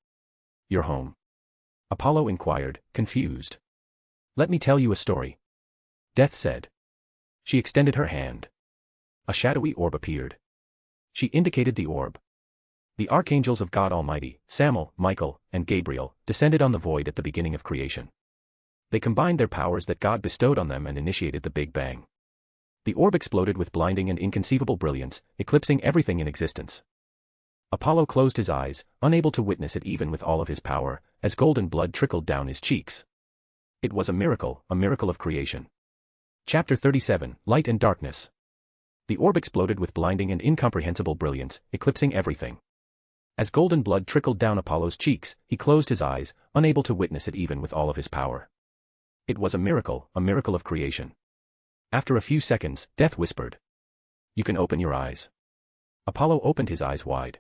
Your home? Apollo inquired, confused. Let me tell you a story. Death said. She extended her hand. A shadowy orb appeared. She indicated the orb. The archangels of God Almighty, Samael, Michael, and Gabriel, descended on the void at the beginning of creation. They combined their powers that God bestowed on them and initiated the Big Bang. The orb exploded with blinding and inconceivable brilliance, eclipsing everything in existence. Apollo closed his eyes, unable to witness it even with all of his power, as golden blood trickled down his cheeks. It was a miracle of creation. Chapter 37, Light and Darkness. The orb exploded with blinding and incomprehensible brilliance, eclipsing everything. As golden blood trickled down Apollo's cheeks, he closed his eyes, unable to witness it even with all of his power. It was a miracle of creation. After a few seconds, Death whispered. You can open your eyes. Apollo opened his eyes wide.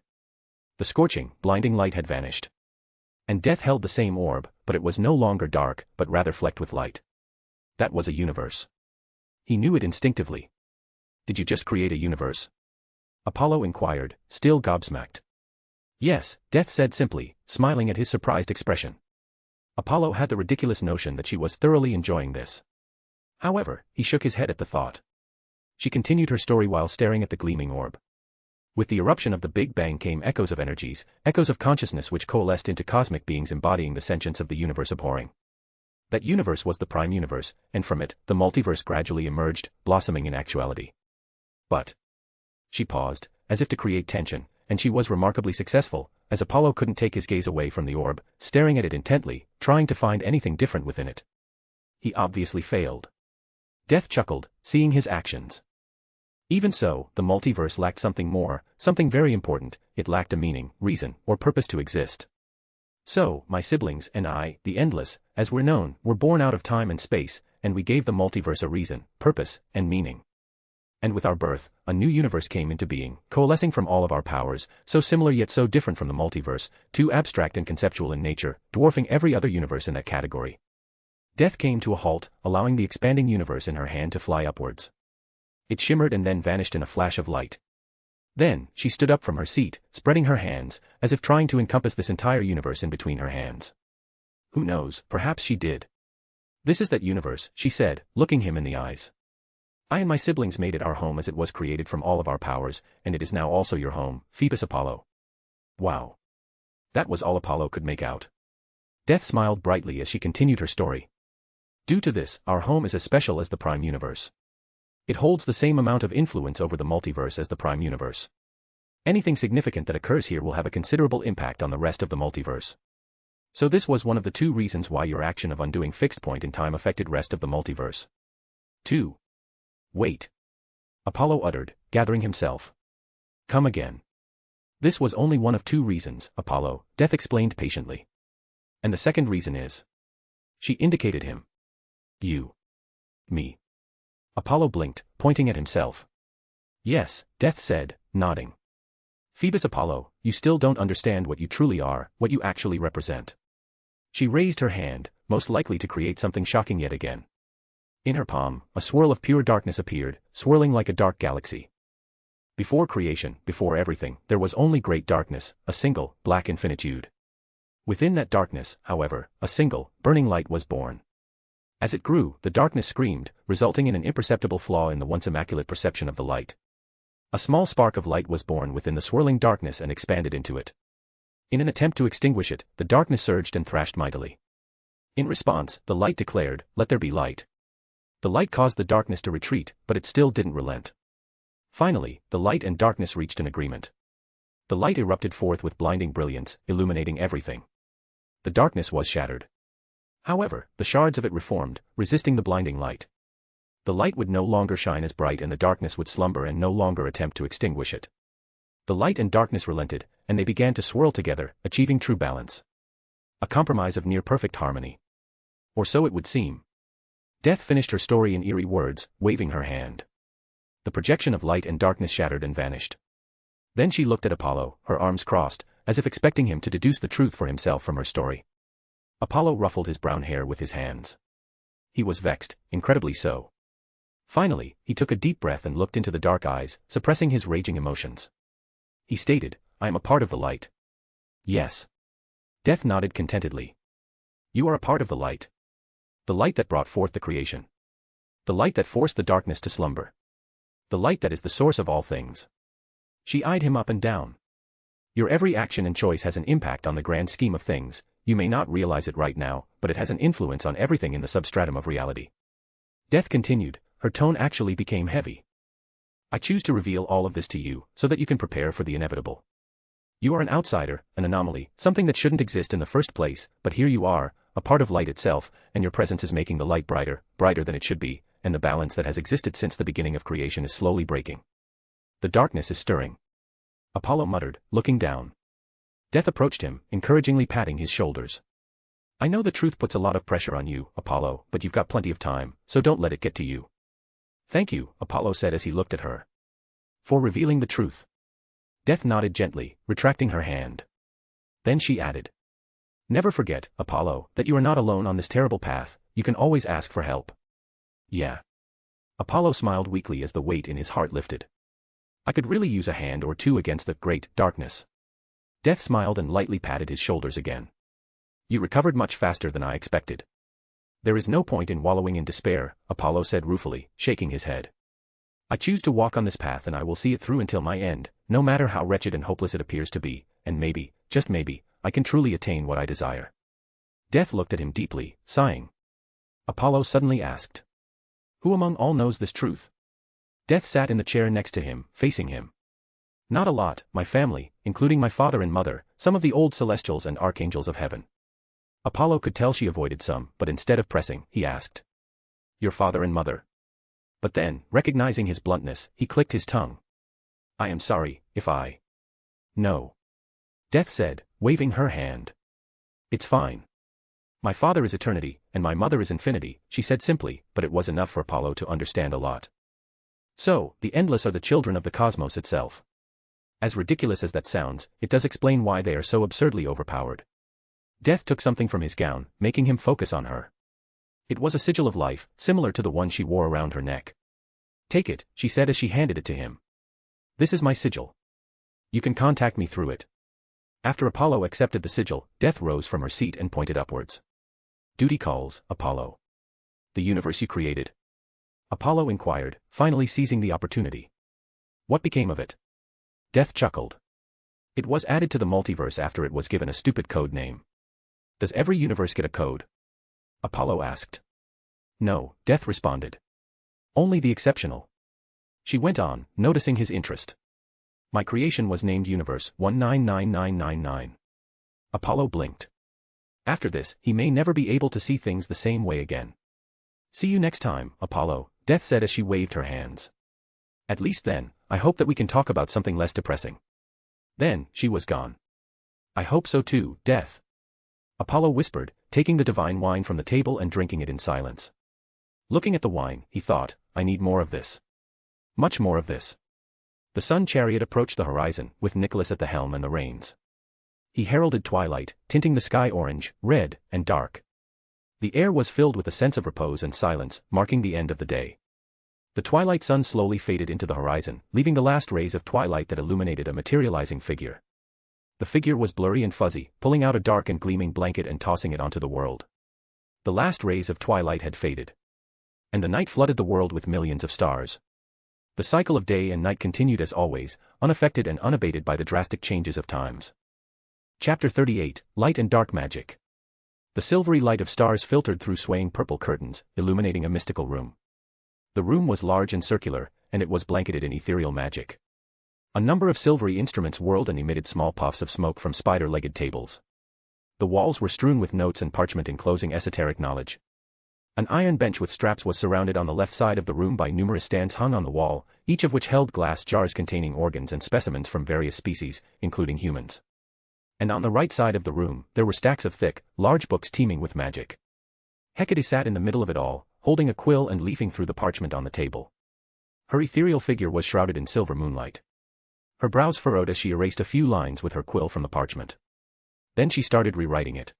The scorching, blinding light had vanished. And Death held the same orb, but it was no longer dark, but rather flecked with light. That was a universe. He knew it instinctively. Did you just create a universe? Apollo inquired, still gobsmacked. Yes, Death said simply, smiling at his surprised expression. Apollo had the ridiculous notion that she was thoroughly enjoying this. However, he shook his head at the thought. She continued her story while staring at the gleaming orb. With the eruption of the Big Bang came echoes of energies, echoes of consciousness which coalesced into cosmic beings embodying the sentience of the universe abhorring. That universe was the prime universe, and from it, the multiverse gradually emerged, blossoming in actuality. But. She paused, as if to create tension, and she was remarkably successful, as Apollo couldn't take his gaze away from the orb, staring at it intently, trying to find anything different within it. He obviously failed. Death chuckled, seeing his actions. Even so, the multiverse lacked something more, something very important. It lacked a meaning, reason, or purpose to exist. So, my siblings and I, the Endless, as we're known, were born out of time and space, and we gave the multiverse a reason, purpose, and meaning. And with our birth, a new universe came into being, coalescing from all of our powers, so similar yet so different from the multiverse, too abstract and conceptual in nature, dwarfing every other universe in that category. Death came to a halt, allowing the expanding universe in her hand to fly upwards. It shimmered and then vanished in a flash of light. Then, she stood up from her seat, spreading her hands, as if trying to encompass this entire universe in between her hands. Who knows, perhaps she did. This is that universe, she said, looking him in the eyes. I and my siblings made it our home as it was created from all of our powers, and it is now also your home, Phoebus Apollo. Wow. That was all Apollo could make out. Death smiled brightly as she continued her story. Due to this, our home is as special as the prime universe. It holds the same amount of influence over the multiverse as the prime universe. Anything significant that occurs here will have a considerable impact on the rest of the multiverse. So this was one of the two reasons why your action of undoing fixed point in time affected rest of the multiverse. 2. Wait. Apollo uttered, gathering himself. Come again. This was only one of two reasons, Apollo, Death explained patiently. And the second reason is. She indicated him. You. Me. Apollo blinked, pointing at himself. Yes, Death said, nodding. Phoebus Apollo, you still don't understand what you truly are, what you actually represent. She raised her hand, most likely to create something shocking yet again. In her palm, a swirl of pure darkness appeared, swirling like a dark galaxy. Before creation, before everything, there was only great darkness, a single, black infinitude. Within that darkness, however, a single, burning light was born. As it grew, the darkness screamed, resulting in an imperceptible flaw in the once immaculate perception of the light. A small spark of light was born within the swirling darkness and expanded into it. In an attempt to extinguish it, the darkness surged and thrashed mightily. In response, the light declared, "Let there be light." The light caused the darkness to retreat, but it still didn't relent. Finally, the light and darkness reached an agreement. The light erupted forth with blinding brilliance, illuminating everything. The darkness was shattered. However, the shards of it reformed, resisting the blinding light. The light would no longer shine as bright and the darkness would slumber and no longer attempt to extinguish it. The light and darkness relented, and they began to swirl together, achieving true balance. A compromise of near-perfect harmony. Or so it would seem. Death finished her story in eerie words, waving her hand. The projection of light and darkness shattered and vanished. Then she looked at Apollo, her arms crossed, as if expecting him to deduce the truth for himself from her story. Apollo ruffled his brown hair with his hands. He was vexed, incredibly so. Finally, he took a deep breath and looked into the dark eyes, suppressing his raging emotions. He stated, "I am a part of the light." "Yes." Death nodded contentedly. "You are a part of the light. The light that brought forth the creation. The light that forced the darkness to slumber. The light that is the source of all things." She eyed him up and down. "Your every action and choice has an impact on the grand scheme of things. You may not realize it right now, but it has an influence on everything in the substratum of reality." Death continued, her tone actually became heavy. "I choose to reveal all of this to you, so that you can prepare for the inevitable. You are an outsider, an anomaly, something that shouldn't exist in the first place, but here you are, a part of light itself, and your presence is making the light brighter, brighter than it should be, and the balance that has existed since the beginning of creation is slowly breaking. The darkness is stirring." Apollo muttered, looking down. Death approached him, encouragingly patting his shoulders. "I know the truth puts a lot of pressure on you, Apollo, but you've got plenty of time, so don't let it get to you." "Thank you," Apollo said as he looked at her. "For revealing the truth." Death nodded gently, retracting her hand. Then she added, "Never forget, Apollo, that you are not alone on this terrible path, you can always ask for help." "Yeah." Apollo smiled weakly as the weight in his heart lifted. "I could really use a hand or two against the great darkness." Death smiled and lightly patted his shoulders again. "You recovered much faster than I expected." "There is no point in wallowing in despair," Apollo said ruefully, shaking his head. "I choose to walk on this path and I will see it through until my end, no matter how wretched and hopeless it appears to be, and maybe, just maybe, I can truly attain what I desire." Death looked at him deeply, sighing. Apollo suddenly asked, "Who among all knows this truth?" Death sat in the chair next to him, facing him. "Not a lot, my family, including my father and mother, some of the old celestials and archangels of heaven." Apollo could tell she avoided some, but instead of pressing, he asked, "Your father and mother?" But then, recognizing his bluntness, he clicked his tongue. "I am sorry, if I..." "No." Death said, waving her hand. "It's fine. My father is eternity, and my mother is infinity," she said simply, but it was enough for Apollo to understand a lot. So, the endless are the children of the cosmos itself. As ridiculous as that sounds, it does explain why they are so absurdly overpowered. Death took something from his gown, making him focus on her. It was a sigil of life, similar to the one she wore around her neck. "Take it," she said as she handed it to him. "This is my sigil. You can contact me through it." After Apollo accepted the sigil, Death rose from her seat and pointed upwards. "Duty calls, Apollo." "The universe you created?" Apollo inquired, finally seizing the opportunity. "What became of it?" Death chuckled. "It was added to the multiverse after it was given a stupid code name." "Does every universe get a code?" Apollo asked. "No," Death responded. "Only the exceptional." She went on, noticing his interest. "My creation was named Universe 199999. Apollo blinked. After this, he may never be able to see things the same way again. "See you next time, Apollo," Death said as she waved her hands. "At least then, I hope that we can talk about something less depressing." Then, she was gone. "I hope so too, Death," Apollo whispered, taking the divine wine from the table and drinking it in silence. Looking at the wine, he thought, "I need more of this. Much more of this." The sun chariot approached the horizon, with Nicholas at the helm and the reins. He heralded twilight, tinting the sky orange, red, and dark. The air was filled with a sense of repose and silence, marking the end of the day. The twilight sun slowly faded into the horizon, leaving the last rays of twilight that illuminated a materializing figure. The figure was blurry and fuzzy, pulling out a dark and gleaming blanket and tossing it onto the world. The last rays of twilight had faded. And the night flooded the world with millions of stars. The cycle of day and night continued as always, unaffected and unabated by the drastic changes of times. Chapter 38, Light and Dark Magic. The silvery light of stars filtered through swaying purple curtains, illuminating a mystical room. The room was large and circular, and it was blanketed in ethereal magic. A number of silvery instruments whirled and emitted small puffs of smoke from spider-legged tables. The walls were strewn with notes and parchment enclosing esoteric knowledge. An iron bench with straps was surrounded on the left side of the room by numerous stands hung on the wall, each of which held glass jars containing organs and specimens from various species, including humans. And on the right side of the room, there were stacks of thick, large books teeming with magic. Hecate sat in the middle of it all, holding a quill and leafing through the parchment on the table. Her ethereal figure was shrouded in silver moonlight. Her brows furrowed as she erased a few lines with her quill from the parchment. Then she started rewriting it.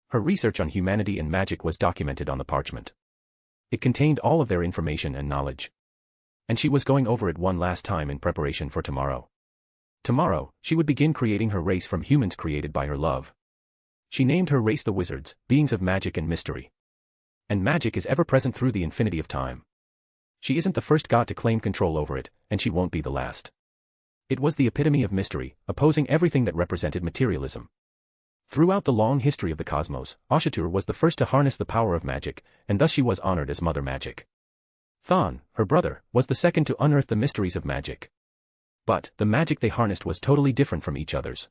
Her research on humanity and magic was documented on the parchment. It contained all of their information and knowledge. And she was going over it one last time in preparation for tomorrow. Tomorrow, she would begin creating her race from humans created by her love. She named her race the Wizards, beings of magic and mystery. And magic is ever present through the infinity of time. She isn't the first god to claim control over it, and she won't be the last. It was the epitome of mystery, opposing everything that represented materialism. Throughout the long history of the cosmos, Ashatur was the first to harness the power of magic, and thus she was honored as Mother Magic. Thon, her brother, was the second to unearth the mysteries of magic. But the magic they harnessed was totally different from each other's.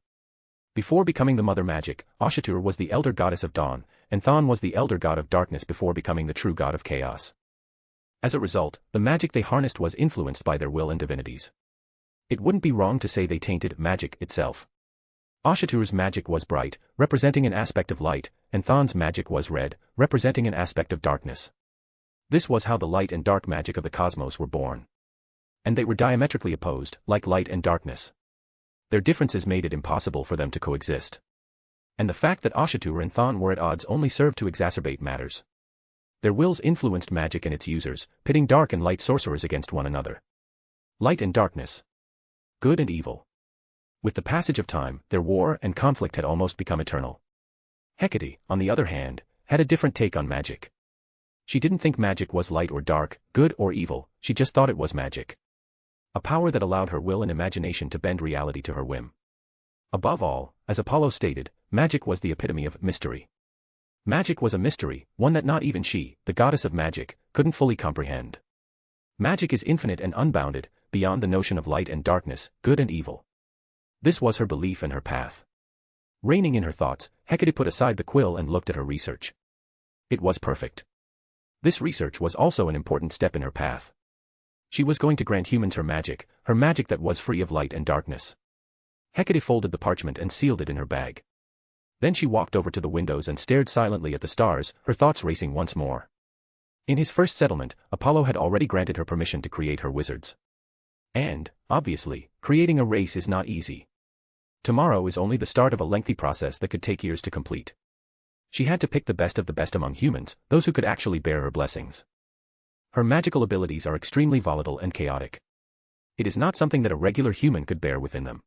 Before becoming the Mother Magic, Ashatur was the elder goddess of dawn, and Thon was the elder god of darkness before becoming the true god of chaos. As a result, the magic they harnessed was influenced by their will and divinities. It wouldn't be wrong to say they tainted magic itself. Ashatur's magic was bright, representing an aspect of light, and Thon's magic was red, representing an aspect of darkness. This was how the light and dark magic of the cosmos were born. And they were diametrically opposed, like light and darkness. Their differences made it impossible for them to coexist. And the fact that Ashatur and Thon were at odds only served to exacerbate matters. Their wills influenced magic and its users, pitting dark and light sorcerers against one another. Light and darkness. Good and evil. With the passage of time, their war and conflict had almost become eternal. Hecate, on the other hand, had a different take on magic. She didn't think magic was light or dark, good or evil, she just thought it was magic. A power that allowed her will and imagination to bend reality to her whim. Above all, as Apollo stated, magic was the epitome of mystery. Magic was a mystery, one that not even she, the goddess of magic, couldn't fully comprehend. Magic is infinite and unbounded, beyond the notion of light and darkness, good and evil. This was her belief and her path. Reigning in her thoughts, Hecate put aside the quill and looked at her research. It was perfect. This research was also an important step in her path. She was going to grant humans her magic that was free of light and darkness. Hecate folded the parchment and sealed it in her bag. Then she walked over to the windows and stared silently at the stars, her thoughts racing once more. In his first settlement, Apollo had already granted her permission to create her wizards. And, obviously, creating a race is not easy. Tomorrow is only the start of a lengthy process that could take years to complete. She had to pick the best of the best among humans, those who could actually bear her blessings. Her magical abilities are extremely volatile and chaotic. It is not something that a regular human could bear within them.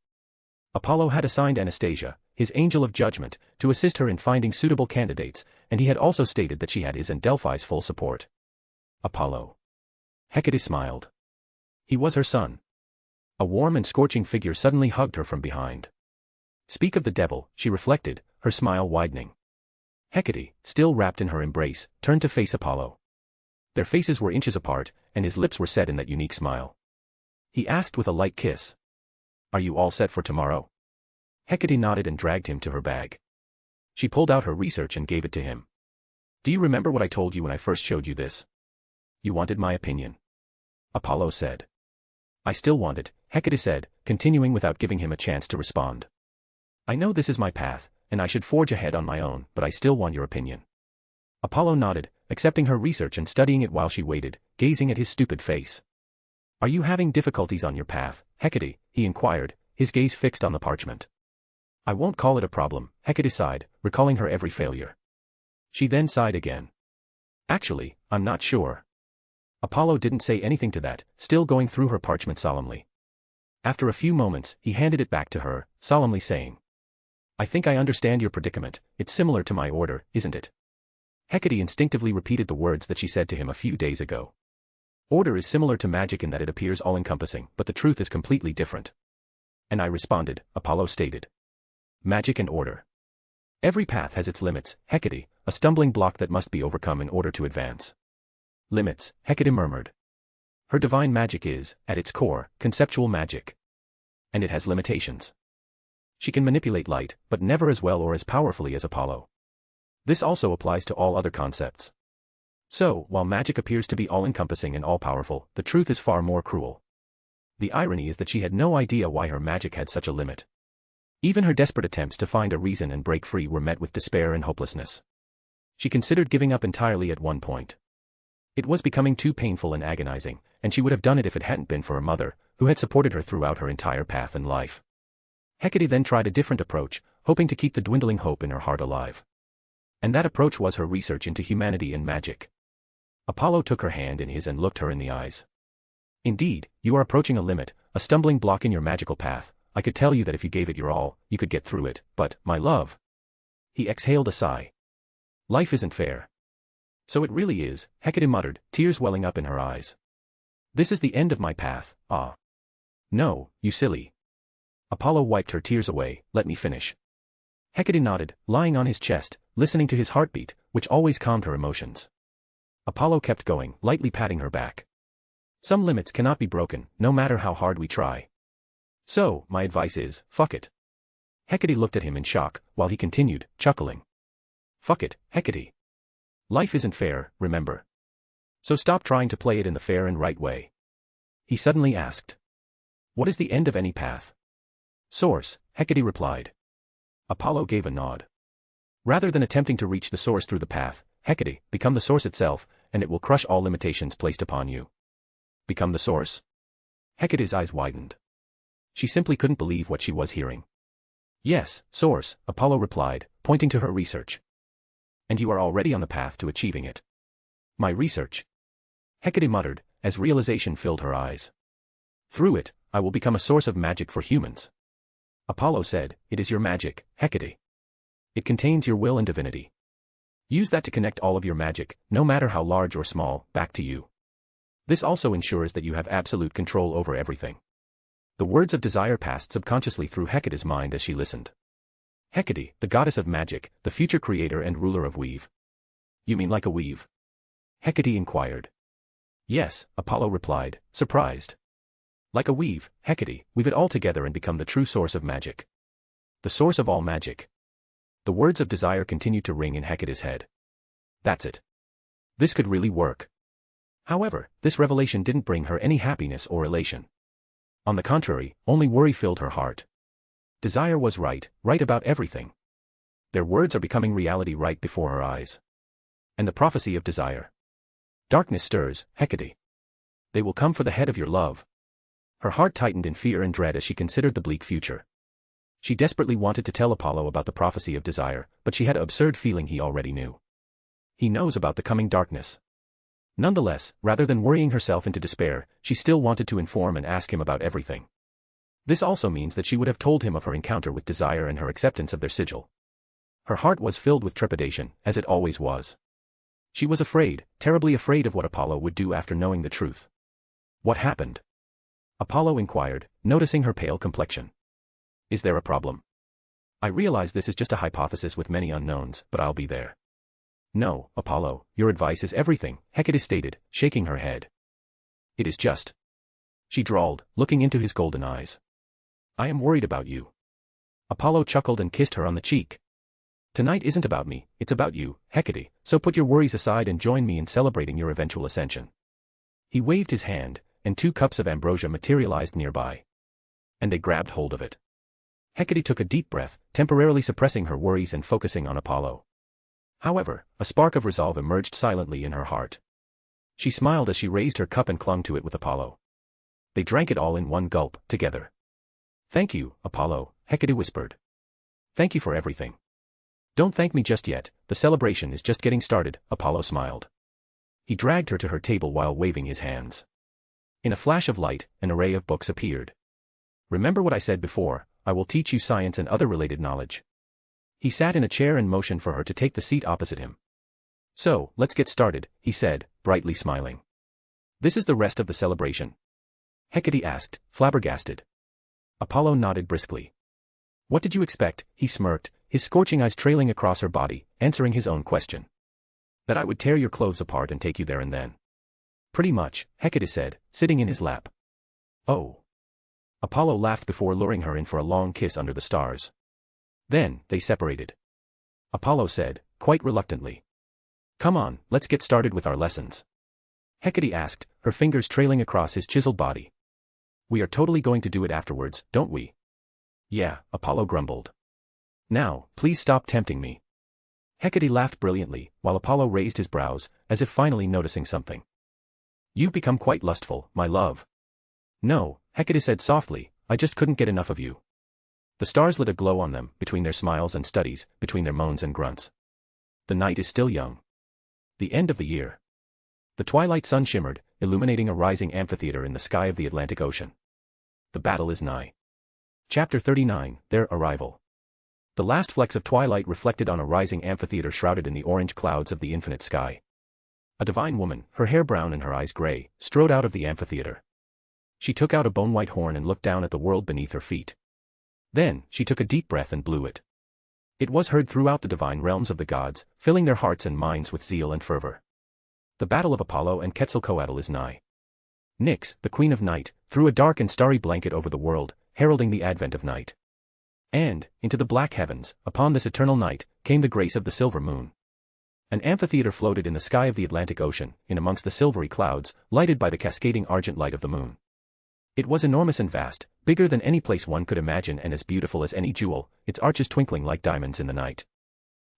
Apollo had assigned Anastasia, his angel of judgment, to assist her in finding suitable candidates, and he had also stated that she had his and Delphi's full support. Apollo. Hecate smiled. He was her son. A warm and scorching figure suddenly hugged her from behind. Speak of the devil, she reflected, her smile widening. Hecate, still wrapped in her embrace, turned to face Apollo. Their faces were inches apart, and his lips were set in that unique smile. He asked with a light kiss. Are you all set for tomorrow? Hecate nodded and dragged him to her bag. She pulled out her research and gave it to him. Do you remember what I told you when I first showed you this? You wanted my opinion. Apollo said. I still want it, Hecate said, continuing without giving him a chance to respond. I know this is my path, and I should forge ahead on my own, but I still want your opinion. Apollo nodded, accepting her research and studying it while she waited, gazing at his stupid face. Are you having difficulties on your path, Hecate? He inquired, his gaze fixed on the parchment. I won't call it a problem, Hecate sighed, recalling her every failure. She then sighed again. Actually, I'm not sure. Apollo didn't say anything to that, still going through her parchment solemnly. After a few moments, he handed it back to her, solemnly saying, I think I understand your predicament. It's similar to my order, isn't it? Hecate instinctively repeated the words that she said to him a few days ago. Order is similar to magic in that it appears all-encompassing, but the truth is completely different. And I responded, Apollo stated. Magic and order. Every path has its limits, Hecate, a stumbling block that must be overcome in order to advance. Limits, Hecate murmured. Her divine magic is, at its core, conceptual magic. And it has limitations. She can manipulate light, but never as well or as powerfully as Apollo. This also applies to all other concepts. So, while magic appears to be all-encompassing and all-powerful, the truth is far more cruel. The irony is that she had no idea why her magic had such a limit. Even her desperate attempts to find a reason and break free were met with despair and hopelessness. She considered giving up entirely at one point. It was becoming too painful and agonizing, and she would have done it if it hadn't been for her mother, who had supported her throughout her entire path in life. Hecate then tried a different approach, hoping to keep the dwindling hope in her heart alive. And that approach was her research into humanity and magic. Apollo took her hand in his and looked her in the eyes. Indeed, you are approaching a limit, a stumbling block in your magical path. I could tell you that if you gave it your all, you could get through it, but, my love. He exhaled a sigh. Life isn't fair. So it really is, Hecate muttered, tears welling up in her eyes. This is the end of my path, ah. No, you silly. Apollo wiped her tears away, let me finish. Hecate nodded, lying on his chest, listening to his heartbeat, which always calmed her emotions. Apollo kept going, lightly patting her back. Some limits cannot be broken, no matter how hard we try. So, my advice is, fuck it. Hecate looked at him in shock, while he continued, chuckling. Fuck it, Hecate. Life isn't fair, remember. So stop trying to play it in the fair and right way. He suddenly asked. What is the end of any path? Source, Hecate replied. Apollo gave a nod. Rather than attempting to reach the source through the path, Hecate, become the source itself, and it will crush all limitations placed upon you. Become the source? Hecate's eyes widened. She simply couldn't believe what she was hearing. Yes, source, Apollo replied, pointing to her research. And you are already on the path to achieving it. My research? Hecate muttered, as realization filled her eyes. Through it, I will become a source of magic for humans. Apollo said, it is your magic, Hecate. It contains your will and divinity. Use that to connect all of your magic, no matter how large or small, back to you. This also ensures that you have absolute control over everything. The words of desire passed subconsciously through Hecate's mind as she listened. Hecate, the goddess of magic, the future creator and ruler of weave. You mean like a weave? Hecate inquired. Yes, Apollo replied, surprised. Like a weave, Hecate, weave it all together and become the true source of magic. The source of all magic. The words of desire continued to ring in Hecate's head. That's it. This could really work. However, this revelation didn't bring her any happiness or elation. On the contrary, only worry filled her heart. Desire was right about everything. Their words are becoming reality right before her eyes. And the prophecy of desire. Darkness stirs, Hecate. They will come for the head of your love. Her heart tightened in fear and dread as she considered the bleak future. She desperately wanted to tell Apollo about the prophecy of desire, but she had an absurd feeling he already knew. He knows about the coming darkness. Nonetheless, rather than worrying herself into despair, she still wanted to inform and ask him about everything. This also means that she would have told him of her encounter with desire and her acceptance of their sigil. Her heart was filled with trepidation, as it always was. She was afraid, terribly afraid of what Apollo would do after knowing the truth. What happened? Apollo inquired, noticing her pale complexion. Is there a problem? I realize this is just a hypothesis with many unknowns, but I'll be there. No, Apollo, your advice is everything, Hecate stated, shaking her head. It is just. She drawled, looking into his golden eyes. I am worried about you. Apollo chuckled and kissed her on the cheek. Tonight isn't about me, it's about you, Hecate, so put your worries aside and join me in celebrating your eventual ascension. He waved his hand, and 2 cups of ambrosia materialized nearby. And they grabbed hold of it. Hecate took a deep breath, temporarily suppressing her worries and focusing on Apollo. However, a spark of resolve emerged silently in her heart. She smiled as she raised her cup and clung to it with Apollo. They drank it all in one gulp, together. "Thank you, Apollo," Hecate whispered. "Thank you for everything." "Don't thank me just yet, the celebration is just getting started," Apollo smiled. He dragged her to her table while waving his hands. In a flash of light, an array of books appeared. "Remember what I said before, I will teach you science and other related knowledge." He sat in a chair and motioned for her to take the seat opposite him. "So, let's get started," he said, brightly smiling. "This is the rest of the celebration?" Hecate asked, flabbergasted. Apollo nodded briskly. "What did you expect?" he smirked, his scorching eyes trailing across her body, answering his own question. "That I would tear your clothes apart and take you there and then?" "Pretty much," Hecate said, sitting in his lap. "Oh." Apollo laughed before luring her in for a long kiss under the stars. Then, they separated. Apollo said, quite reluctantly, "Come on, let's get started with our lessons." Hecate asked, her fingers trailing across his chiseled body. "We are totally going to do it afterwards, don't we?" "Yeah," Apollo grumbled. "Now, please stop tempting me." Hecate laughed brilliantly, while Apollo raised his brows, as if finally noticing something. "You've become quite lustful, my love." "No," Hecate said softly, "I just couldn't get enough of you." The stars lit a glow on them, between their smiles and studies, between their moans and grunts. The night is still young. The end of the year. The twilight sun shimmered, illuminating a rising amphitheater in the sky of the Atlantic Ocean. The battle is nigh. Chapter 39, Their Arrival. The last flecks of twilight reflected on a rising amphitheater shrouded in the orange clouds of the infinite sky. A divine woman, her hair brown and her eyes gray, strode out of the amphitheater. She took out a bone-white horn and looked down at the world beneath her feet. Then, she took a deep breath and blew it. It was heard throughout the divine realms of the gods, filling their hearts and minds with zeal and fervor. The battle of Apollo and Quetzalcoatl is nigh. Nyx, the queen of night, threw a dark and starry blanket over the world, heralding the advent of night. And, into the black heavens, upon this eternal night, came the grace of the silver moon. An amphitheater floated in the sky of the Atlantic Ocean, in amongst the silvery clouds, lighted by the cascading argent light of the moon. It was enormous and vast, bigger than any place one could imagine and as beautiful as any jewel, its arches twinkling like diamonds in the night.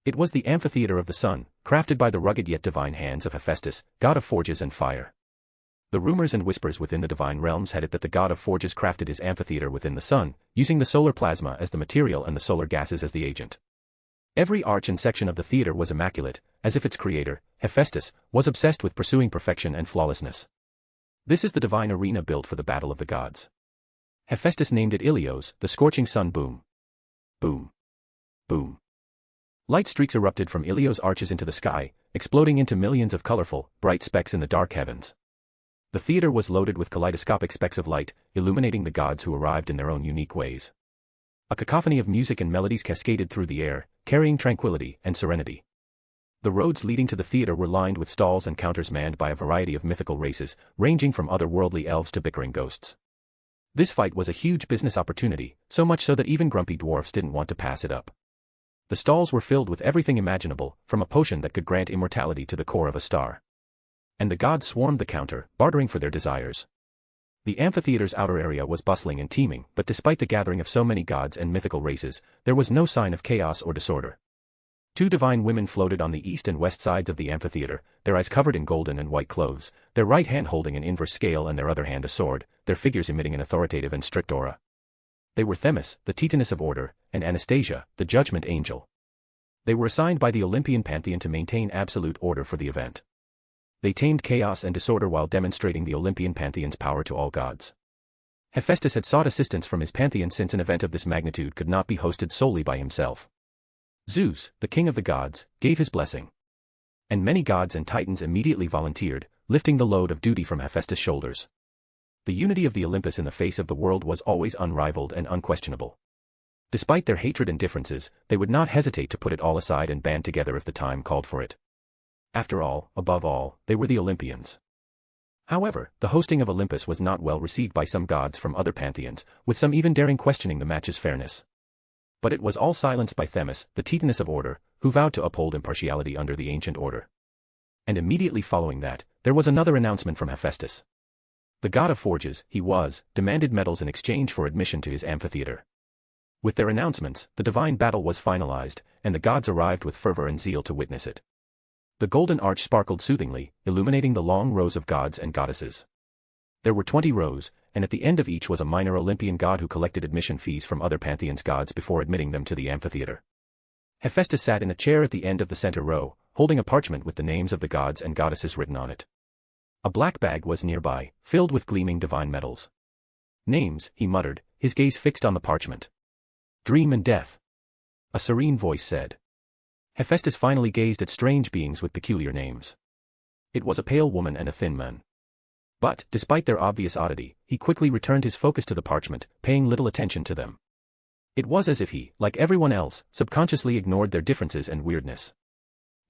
It was the amphitheater of the sun, crafted by the rugged yet divine hands of Hephaestus, god of forges and fire. The rumors and whispers within the divine realms had it that the god of forges crafted his amphitheater within the sun, using the solar plasma as the material and the solar gases as the agent. Every arch and section of the theater was immaculate, as if its creator, Hephaestus, was obsessed with pursuing perfection and flawlessness. This is the divine arena built for the battle of the gods. Hephaestus named it Ilios, the scorching sun boom. Boom. Boom. Light streaks erupted from Ilios' arches into the sky, exploding into millions of colorful, bright specks in the dark heavens. The theater was loaded with kaleidoscopic specks of light, illuminating the gods who arrived in their own unique ways. A cacophony of music and melodies cascaded through the air, carrying tranquility and serenity. The roads leading to the theater were lined with stalls and counters manned by a variety of mythical races, ranging from otherworldly elves to bickering ghosts. This fight was a huge business opportunity, so much so that even grumpy dwarfs didn't want to pass it up. The stalls were filled with everything imaginable, from a potion that could grant immortality to the core of a star. And the gods swarmed the counter, bartering for their desires. The amphitheater's outer area was bustling and teeming, but despite the gathering of so many gods and mythical races, there was no sign of chaos or disorder. Two divine women floated on the east and west sides of the amphitheater, their eyes covered in golden and white clothes, their right hand holding an inverse scale and their other hand a sword, their figures emitting an authoritative and strict aura. They were Themis, the Titaness of order, and Anastasia, the judgment angel. They were assigned by the Olympian pantheon to maintain absolute order for the event. They tamed chaos and disorder while demonstrating the Olympian pantheon's power to all gods. Hephaestus had sought assistance from his pantheon since an event of this magnitude could not be hosted solely by himself. Zeus, the king of the gods, gave his blessing. And many gods and titans immediately volunteered, lifting the load of duty from Hephaestus' shoulders. The unity of the Olympus in the face of the world was always unrivaled and unquestionable. Despite their hatred and differences, they would not hesitate to put it all aside and band together if the time called for it. After all, above all, they were the Olympians. However, the hosting of Olympus was not well received by some gods from other pantheons, with some even daring questioning the match's fairness. But it was all silenced by Themis, the Titaness of order, who vowed to uphold impartiality under the ancient order. And immediately following that, there was another announcement from Hephaestus. The god of forges, he demanded metals in exchange for admission to his amphitheater. With their announcements, the divine battle was finalized, and the gods arrived with fervor and zeal to witness it. The golden arch sparkled soothingly, illuminating the long rows of gods and goddesses. There were 20 rows, and at the end of each was a minor Olympian god who collected admission fees from other pantheon's gods before admitting them to the amphitheater. Hephaestus sat in a chair at the end of the center row, holding a parchment with the names of the gods and goddesses written on it. A black bag was nearby, filled with gleaming divine metals. Names, he muttered, his gaze fixed on the parchment. Dream and death. A serene voice said. Hephaestus finally gazed at strange beings with peculiar names. It was a pale woman and a thin man. But, despite their obvious oddity, he quickly returned his focus to the parchment, paying little attention to them. It was as if he, like everyone else, subconsciously ignored their differences and weirdness.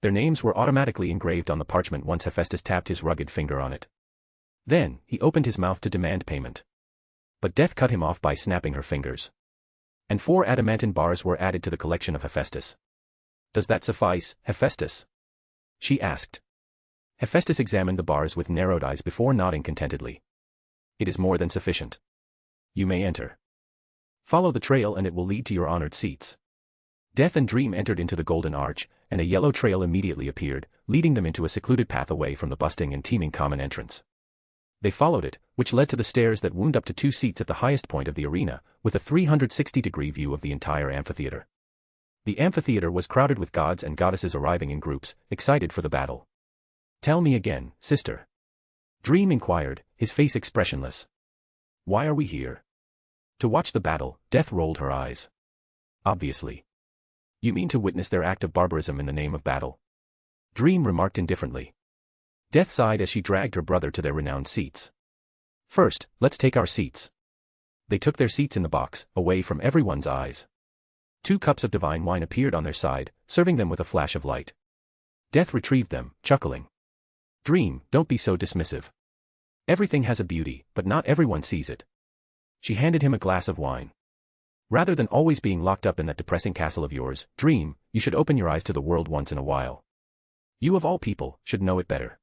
Their names were automatically engraved on the parchment once Hephaestus tapped his rugged finger on it. Then, he opened his mouth to demand payment. But Death cut him off by snapping her fingers. And 4 adamantine bars were added to the collection of Hephaestus. Does that suffice, Hephaestus? She asked. Hephaestus examined the bars with narrowed eyes before nodding contentedly. It is more than sufficient. You may enter. Follow the trail and it will lead to your honored seats. Death and Dream entered into the golden arch, and a yellow trail immediately appeared, leading them into a secluded path away from the bustling and teeming common entrance. They followed it, which led to the stairs that wound up to 2 seats at the highest point of the arena, with a 360-degree view of the entire amphitheater. The amphitheater was crowded with gods and goddesses arriving in groups, excited for the battle. Tell me again, sister. Dream inquired, his face expressionless. Why are we here? To watch the battle. Death rolled her eyes. Obviously. You mean to witness their act of barbarism in the name of battle? Dream remarked indifferently. Death sighed as she dragged her brother to their renowned seats. First, let's take our seats. They took their seats in the box, away from everyone's eyes. 2 cups of divine wine appeared on their side, serving them with a flash of light. Death retrieved them, chuckling. Dream, don't be so dismissive. Everything has a beauty, but not everyone sees it. She handed him a glass of wine. Rather than always being locked up in that depressing castle of yours, Dream, you should open your eyes to the world once in a while. You of all people, should know it better.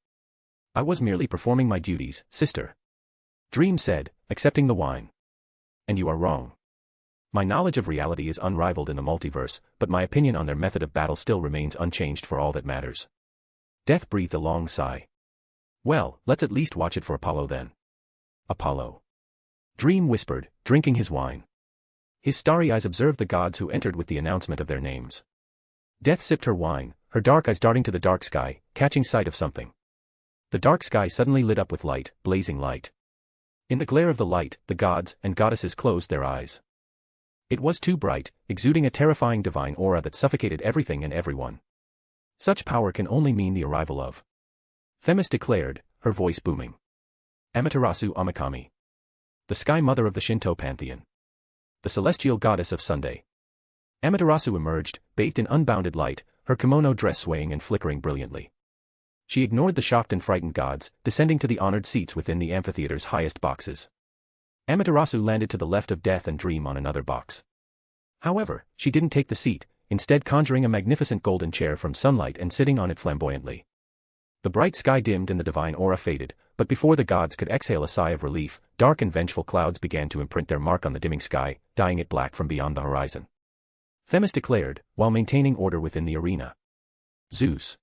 I was merely performing my duties, sister. Dream said, accepting the wine. And you are wrong. My knowledge of reality is unrivaled in the multiverse, but my opinion on their method of battle still remains unchanged for all that matters. Death breathed a long sigh. Well, let's at least watch it for Apollo then. Apollo. Dream whispered, drinking his wine. His starry eyes observed the gods who entered with the announcement of their names. Death sipped her wine, her dark eyes darting to the dark sky, catching sight of something. The dark sky suddenly lit up with light, blazing light. In the glare of the light, the gods and goddesses closed their eyes. It was too bright, exuding a terrifying divine aura that suffocated everything and everyone. Such power can only mean the arrival of. Themis declared, her voice booming. Amaterasu Amikami. The sky mother of the Shinto pantheon. The celestial goddess of Sunday. Amaterasu emerged, bathed in unbounded light, her kimono dress swaying and flickering brilliantly. She ignored the shocked and frightened gods, descending to the honored seats within the amphitheater's highest boxes. Amaterasu landed to the left of Death and Dream on another box. However, she didn't take the seat, instead conjuring a magnificent golden chair from sunlight and sitting on it flamboyantly. The bright sky dimmed and the divine aura faded, but before the gods could exhale a sigh of relief, dark and vengeful clouds began to imprint their mark on the dimming sky, dyeing it black from beyond the horizon. Themis declared, while maintaining order within the arena. Zeus.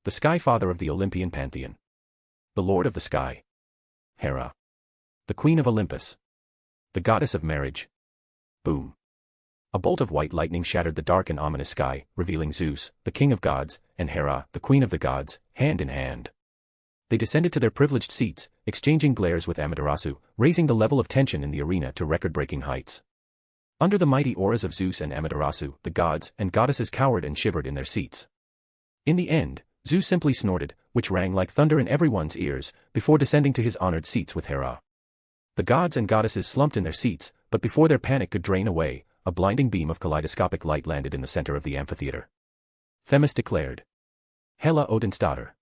The sky father of the Olympian pantheon. The lord of the sky. Hera. The queen of Olympus. The goddess of marriage. Boom. A bolt of white lightning shattered the dark and ominous sky, revealing Zeus, the king of gods, and Hera, the queen of the gods, hand in hand. They descended to their privileged seats, exchanging glares with Amaterasu, raising the level of tension in the arena to record-breaking heights. Under the mighty auras of Zeus and Amaterasu, the gods and goddesses cowered and shivered in their seats. In the end, Zeus simply snorted, which rang like thunder in everyone's ears, before descending to his honored seats with Hera. The gods and goddesses slumped in their seats, but before their panic could drain away, a blinding beam of kaleidoscopic light landed in the center of the amphitheater. Themis declared. Hela Odin's daughter.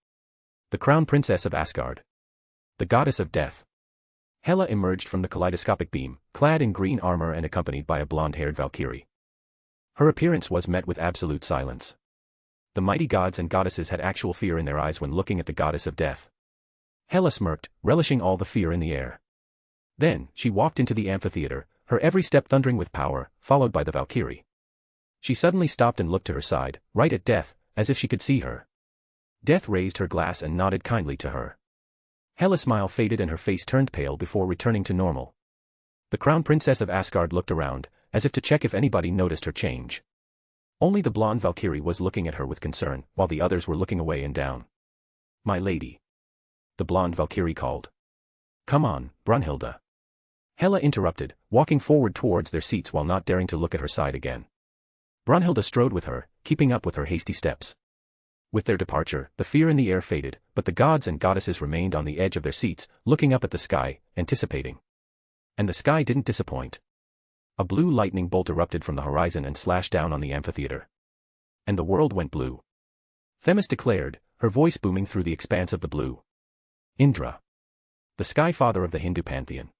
The crown princess of Asgard. The goddess of death. Hela emerged from the kaleidoscopic beam, clad in green armor and accompanied by a blonde-haired Valkyrie. Her appearance was met with absolute silence. The mighty gods and goddesses had actual fear in their eyes when looking at the goddess of death. Hela smirked, relishing all the fear in the air. Then, she walked into the amphitheater, her every step thundering with power, followed by the Valkyrie. She suddenly stopped and looked to her side, right at Death, as if she could see her. Death raised her glass and nodded kindly to her. Hela's smile faded and her face turned pale before returning to normal. The crown princess of Asgard looked around, as if to check if anybody noticed her change. Only the blonde Valkyrie was looking at her with concern, while the others were looking away and down. "My lady," the blonde Valkyrie called. "Come on, Brunhilde." Hela interrupted, walking forward towards their seats while not daring to look at her side again. Brunhilde strode with her, keeping up with her hasty steps. With their departure, the fear in the air faded, but the gods and goddesses remained on the edge of their seats, looking up at the sky, anticipating. And the sky didn't disappoint. A blue lightning bolt erupted from the horizon and slashed down on the amphitheater. And the world went blue. Themis declared, her voice booming through the expanse of the blue. "Indra. The sky father of the Hindu pantheon.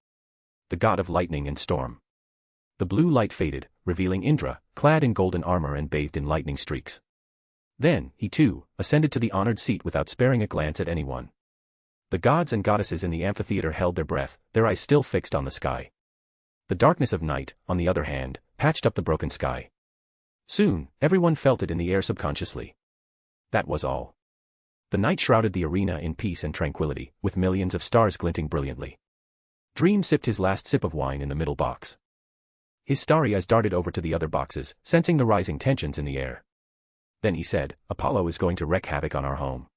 The god of lightning and storm." The blue light faded, revealing Indra, clad in golden armor and bathed in lightning streaks. Then, he too, ascended to the honored seat without sparing a glance at anyone. The gods and goddesses in the amphitheater held their breath, their eyes still fixed on the sky. The darkness of night, on the other hand, patched up the broken sky. Soon, everyone felt it in the air subconsciously. That was all. The night shrouded the arena in peace and tranquility, with millions of stars glinting brilliantly. Dream sipped his last sip of wine in the middle box. His starry eyes darted over to the other boxes, sensing the rising tensions in the air. Then he said, "Apollo is going to wreak havoc on our home."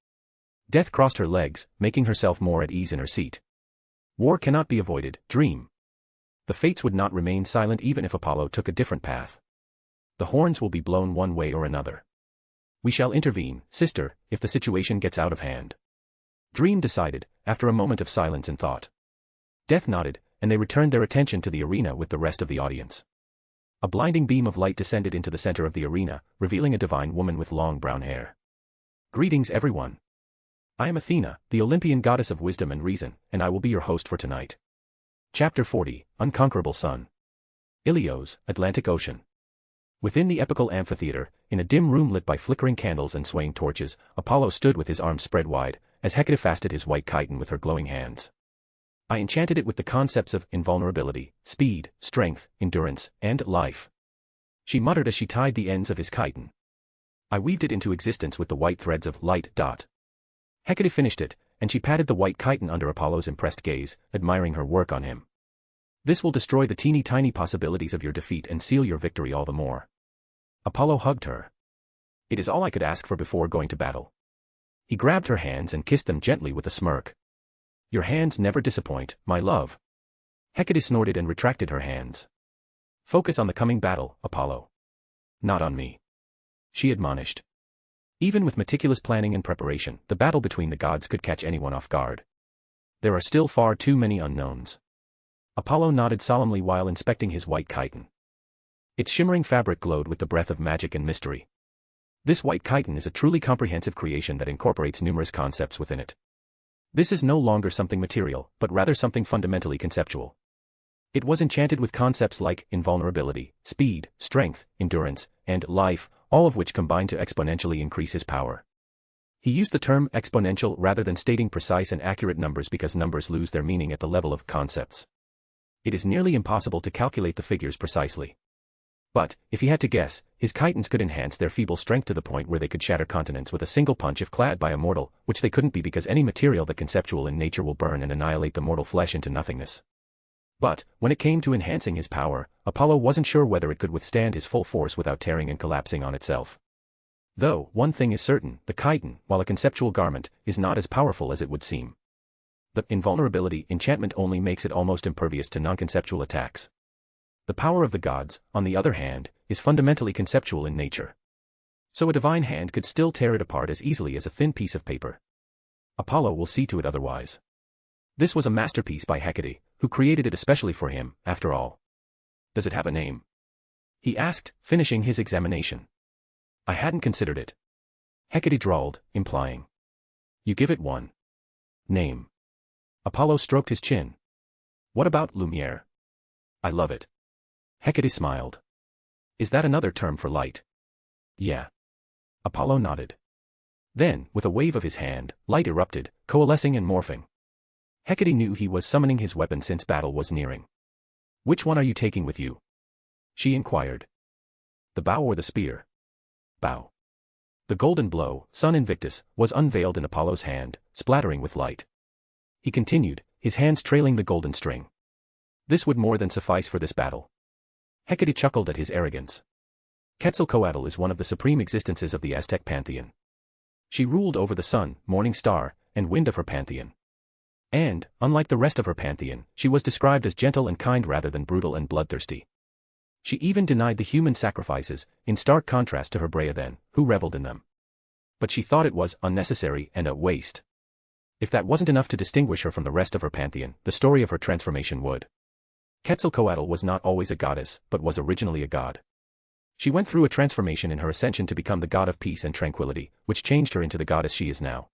Death crossed her legs, making herself more at ease in her seat. "War cannot be avoided, Dream. The fates would not remain silent even if Apollo took a different path. The horns will be blown one way or another. We shall intervene, sister, if the situation gets out of hand." Dream decided, after a moment of silence and thought. Death nodded, and they returned their attention to the arena with the rest of the audience. A blinding beam of light descended into the center of the arena, revealing a divine woman with long brown hair. "Greetings everyone. I am Athena, the Olympian goddess of wisdom and reason, and I will be your host for tonight." Chapter 40, Unconquerable Sun. Ilios, Atlantic Ocean. Within the epical amphitheater, in a dim room lit by flickering candles and swaying torches, Apollo stood with his arms spread wide, as Hecate fastened his white chiton with her glowing hands. "I enchanted it with the concepts of invulnerability, speed, strength, endurance, and life," she muttered as she tied the ends of his chiton. "I weaved it into existence with the white threads of light. Hecate finished it, and she patted the white chiton under Apollo's impressed gaze, admiring her work on him. "This will destroy the teeny-tiny possibilities of your defeat and seal your victory all the more." Apollo hugged her. "It is all I could ask for before going to battle." He grabbed her hands and kissed them gently with a smirk. "Your hands never disappoint, my love." Hecate snorted and retracted her hands. "Focus on the coming battle, Apollo. Not on me," she admonished. Even with meticulous planning and preparation, the battle between the gods could catch anyone off guard. There are still far too many unknowns. Apollo nodded solemnly while inspecting his white chiton. Its shimmering fabric glowed with the breath of magic and mystery. This white chiton is a truly comprehensive creation that incorporates numerous concepts within it. This is no longer something material, but rather something fundamentally conceptual. It was enchanted with concepts like invulnerability, speed, strength, endurance, and life, all of which combine to exponentially increase his power. He used the term exponential rather than stating precise and accurate numbers because numbers lose their meaning at the level of concepts. It is nearly impossible to calculate the figures precisely. But, if he had to guess, his chitons could enhance their feeble strength to the point where they could shatter continents with a single punch if clad by a mortal, which they couldn't be because any material that conceptual in nature will burn and annihilate the mortal flesh into nothingness. But, when it came to enhancing his power, Apollo wasn't sure whether it could withstand his full force without tearing and collapsing on itself. Though, one thing is certain, the chiton, while a conceptual garment, is not as powerful as it would seem. The invulnerability enchantment only makes it almost impervious to non-conceptual attacks. The power of the gods, on the other hand, is fundamentally conceptual in nature. So a divine hand could still tear it apart as easily as a thin piece of paper. Apollo will see to it otherwise. This was a masterpiece by Hecate, who created it especially for him, after all. "Does it have a name?" he asked, finishing his examination. "I hadn't considered it," Hecate drawled, implying. "You give it one name." Apollo stroked his chin. "What about Lumiere?" "I love it." Hecate smiled. "Is that another term for light?" "Yeah." Apollo nodded. Then, with a wave of his hand, light erupted, coalescing and morphing. Hecate knew he was summoning his weapon since battle was nearing. "Which one are you taking with you?" she inquired. "The bow or the spear?" "Bow." The golden blow, Sun Invictus, was unveiled in Apollo's hand, splattering with light. he continued, his hands trailing the golden string. This would more than suffice for this battle. Hecate chuckled at his arrogance. Quetzalcoatl is one of the supreme existences of the Aztec pantheon. She ruled over the sun, morning star, and wind of her pantheon. And, unlike the rest of her pantheon, she was described as gentle and kind rather than brutal and bloodthirsty. She even denied the human sacrifices, in stark contrast to her Brea then, who reveled in them. But she thought it was unnecessary and a waste. If that wasn't enough to distinguish her from the rest of her pantheon, the story of her transformation would. Quetzalcoatl was not always a goddess, but was originally a god. She went through a transformation in her ascension to become the god of peace and tranquility, which changed her into the goddess she is now.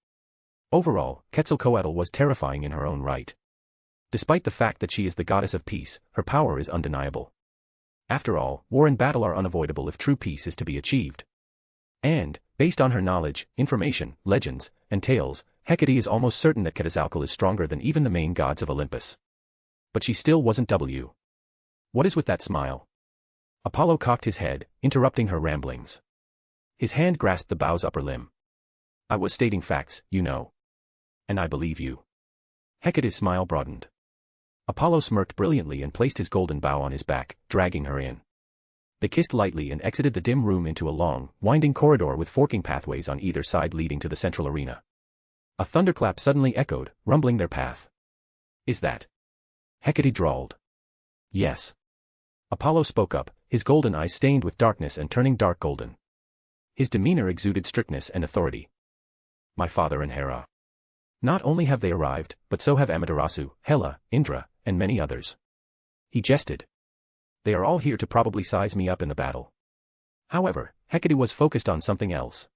Overall, Quetzalcoatl was terrifying in her own right. Despite the fact that she is the goddess of peace, her power is undeniable. After all, war and battle are unavoidable if true peace is to be achieved. And, based on her knowledge, information, legends, and tales, Hecate is almost certain that Quetzalcoatl is stronger than even the main gods of Olympus. But she still wasn't What is with that smile? Apollo cocked his head, interrupting her ramblings. His hand grasped the bow's upper limb. I was stating facts, you know. And I believe you. Hecate's smile broadened. Apollo smirked brilliantly and placed his golden bow on his back, dragging her in. They kissed lightly and exited the dim room into a long, winding corridor with forking pathways on either side leading to the central arena. A thunderclap suddenly echoed, rumbling their path. Is that? Hecate drawled. Yes. Apollo spoke up, his golden eyes stained with darkness and turning dark golden. His demeanor exuded strictness and authority. My father and Hera. Not only have they arrived, but so have Amaterasu, Hela, Indra, and many others. He jested. They are all here to probably size me up in the battle. However, Hecate was focused on something else.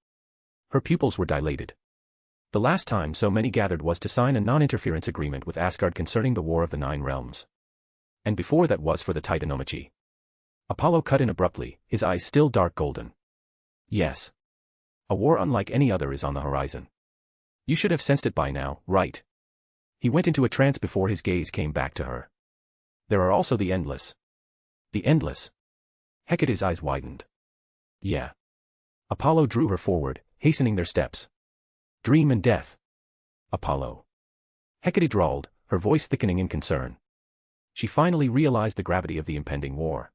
Her pupils were dilated. The last time so many gathered was to sign a non-interference agreement with Asgard concerning the War of the Nine Realms. And before that was for the Titanomachy. Apollo cut in abruptly, his eyes still dark golden. Yes. A war unlike any other is on the horizon. You should have sensed it by now, right? He went into a trance before his gaze came back to her. There are also the endless. The endless. Hecate's eyes widened. Yeah. Apollo drew her forward, hastening their steps. Dream and death. Apollo. Hecate drawled, her voice thickening in concern. She finally realized the gravity of the impending war.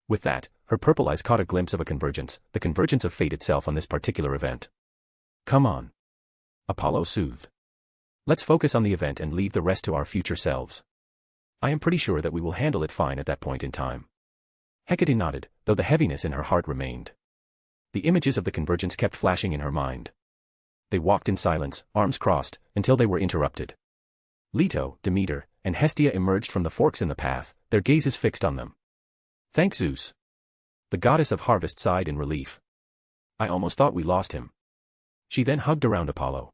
With that, her purple eyes caught a glimpse of a convergence, the convergence of fate itself on this particular event. Come on. Apollo soothed. Let's focus on the event and leave the rest to our future selves. I am pretty sure that we will handle it fine at that point in time. Hecate nodded, though the heaviness in her heart remained. The images of the convergence kept flashing in her mind. They walked in silence, arms crossed, until they were interrupted. Leto, Demeter, and Hestia emerged from the forks in the path, their gazes fixed on them. Thank Zeus. The goddess of harvest sighed in relief. I almost thought we lost him. She then hugged around Apollo.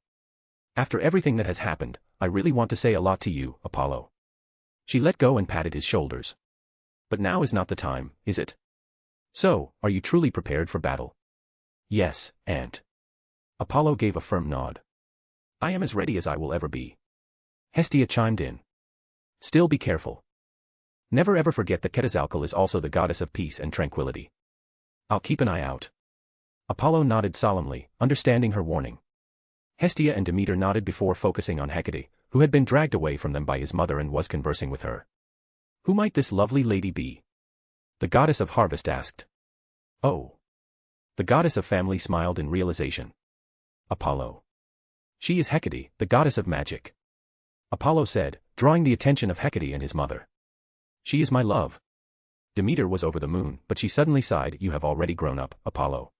After everything that has happened, I really want to say a lot to you, Apollo. She let go and patted his shoulders. But now is not the time, is it? So, are you truly prepared for battle? Yes, Aunt. Apollo gave a firm nod. I am as ready as I will ever be. Hestia chimed in. Still be careful. Never ever forget that Quetzalcoatl is also the goddess of peace and tranquility. I'll keep an eye out. Apollo nodded solemnly, understanding her warning. Hestia and Demeter nodded before focusing on Hecate, who had been dragged away from them by his mother and was conversing with her. Who might this lovely lady be? The goddess of harvest asked. Oh. The goddess of family smiled in realization. Apollo. She is Hecate, the goddess of magic. Apollo said, drawing the attention of Hecate and his mother. She is my love. Demeter was over the moon, but she suddenly sighed. You have already grown up, Apollo.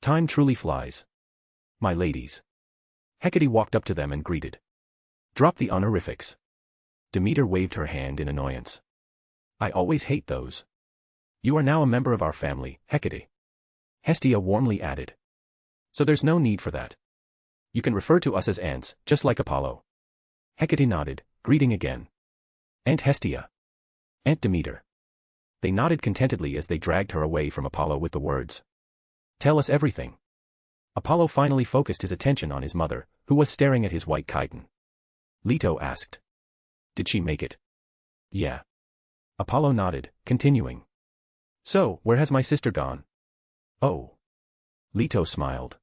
Time truly flies. My ladies. Hecate walked up to them and greeted. Drop the honorifics. Demeter waved her hand in annoyance. I always hate those. You are now a member of our family, Hecate. Hestia warmly added. So there's no need for that. You can refer to us as aunts, just like Apollo. Hecate nodded, greeting again. Aunt Hestia. Aunt Demeter. They nodded contentedly as they dragged her away from Apollo with the words. Tell us everything. Apollo finally focused his attention on his mother, who was staring at his white chiton. Leto asked. Did she make it? Yeah. Apollo nodded, continuing. So, where has my sister gone? Oh. Leto smiled.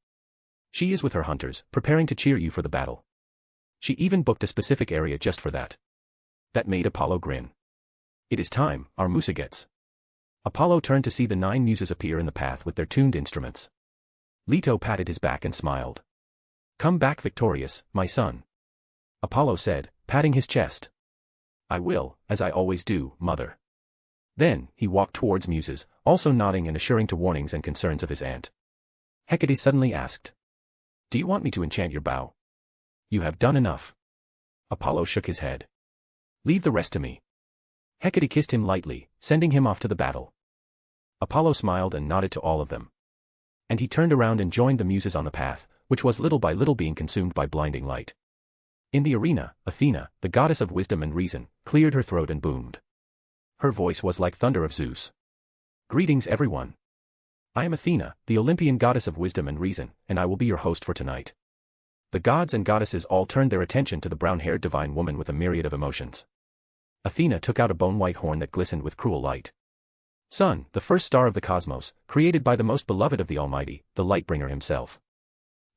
She is with her hunters, preparing to cheer you for the battle. She even booked a specific area just for that. That made Apollo grin. It is time, our Musagets. Apollo turned to see the 9 muses appear in the path with their tuned instruments. Leto patted his back and smiled. Come back victorious, my son. Apollo said, patting his chest. I will, as I always do, mother. Then, he walked towards Muses, also nodding and assuring to warnings and concerns of his aunt. Hecate suddenly asked. Do you want me to enchant your bow? You have done enough. Apollo shook his head. Leave the rest to me. Hecate kissed him lightly, sending him off to the battle. Apollo smiled and nodded to all of them. And he turned around and joined the Muses on the path, which was little by little being consumed by blinding light. In the arena, Athena, the goddess of wisdom and reason, cleared her throat and boomed. Her voice was like thunder of Zeus. Greetings everyone. I am Athena, the Olympian goddess of wisdom and reason, and I will be your host for tonight. The gods and goddesses all turned their attention to the brown-haired divine woman with a myriad of emotions. Athena took out a bone-white horn that glistened with cruel light. Sun, the first star of the cosmos, created by the most beloved of the Almighty, the Light-bringer himself.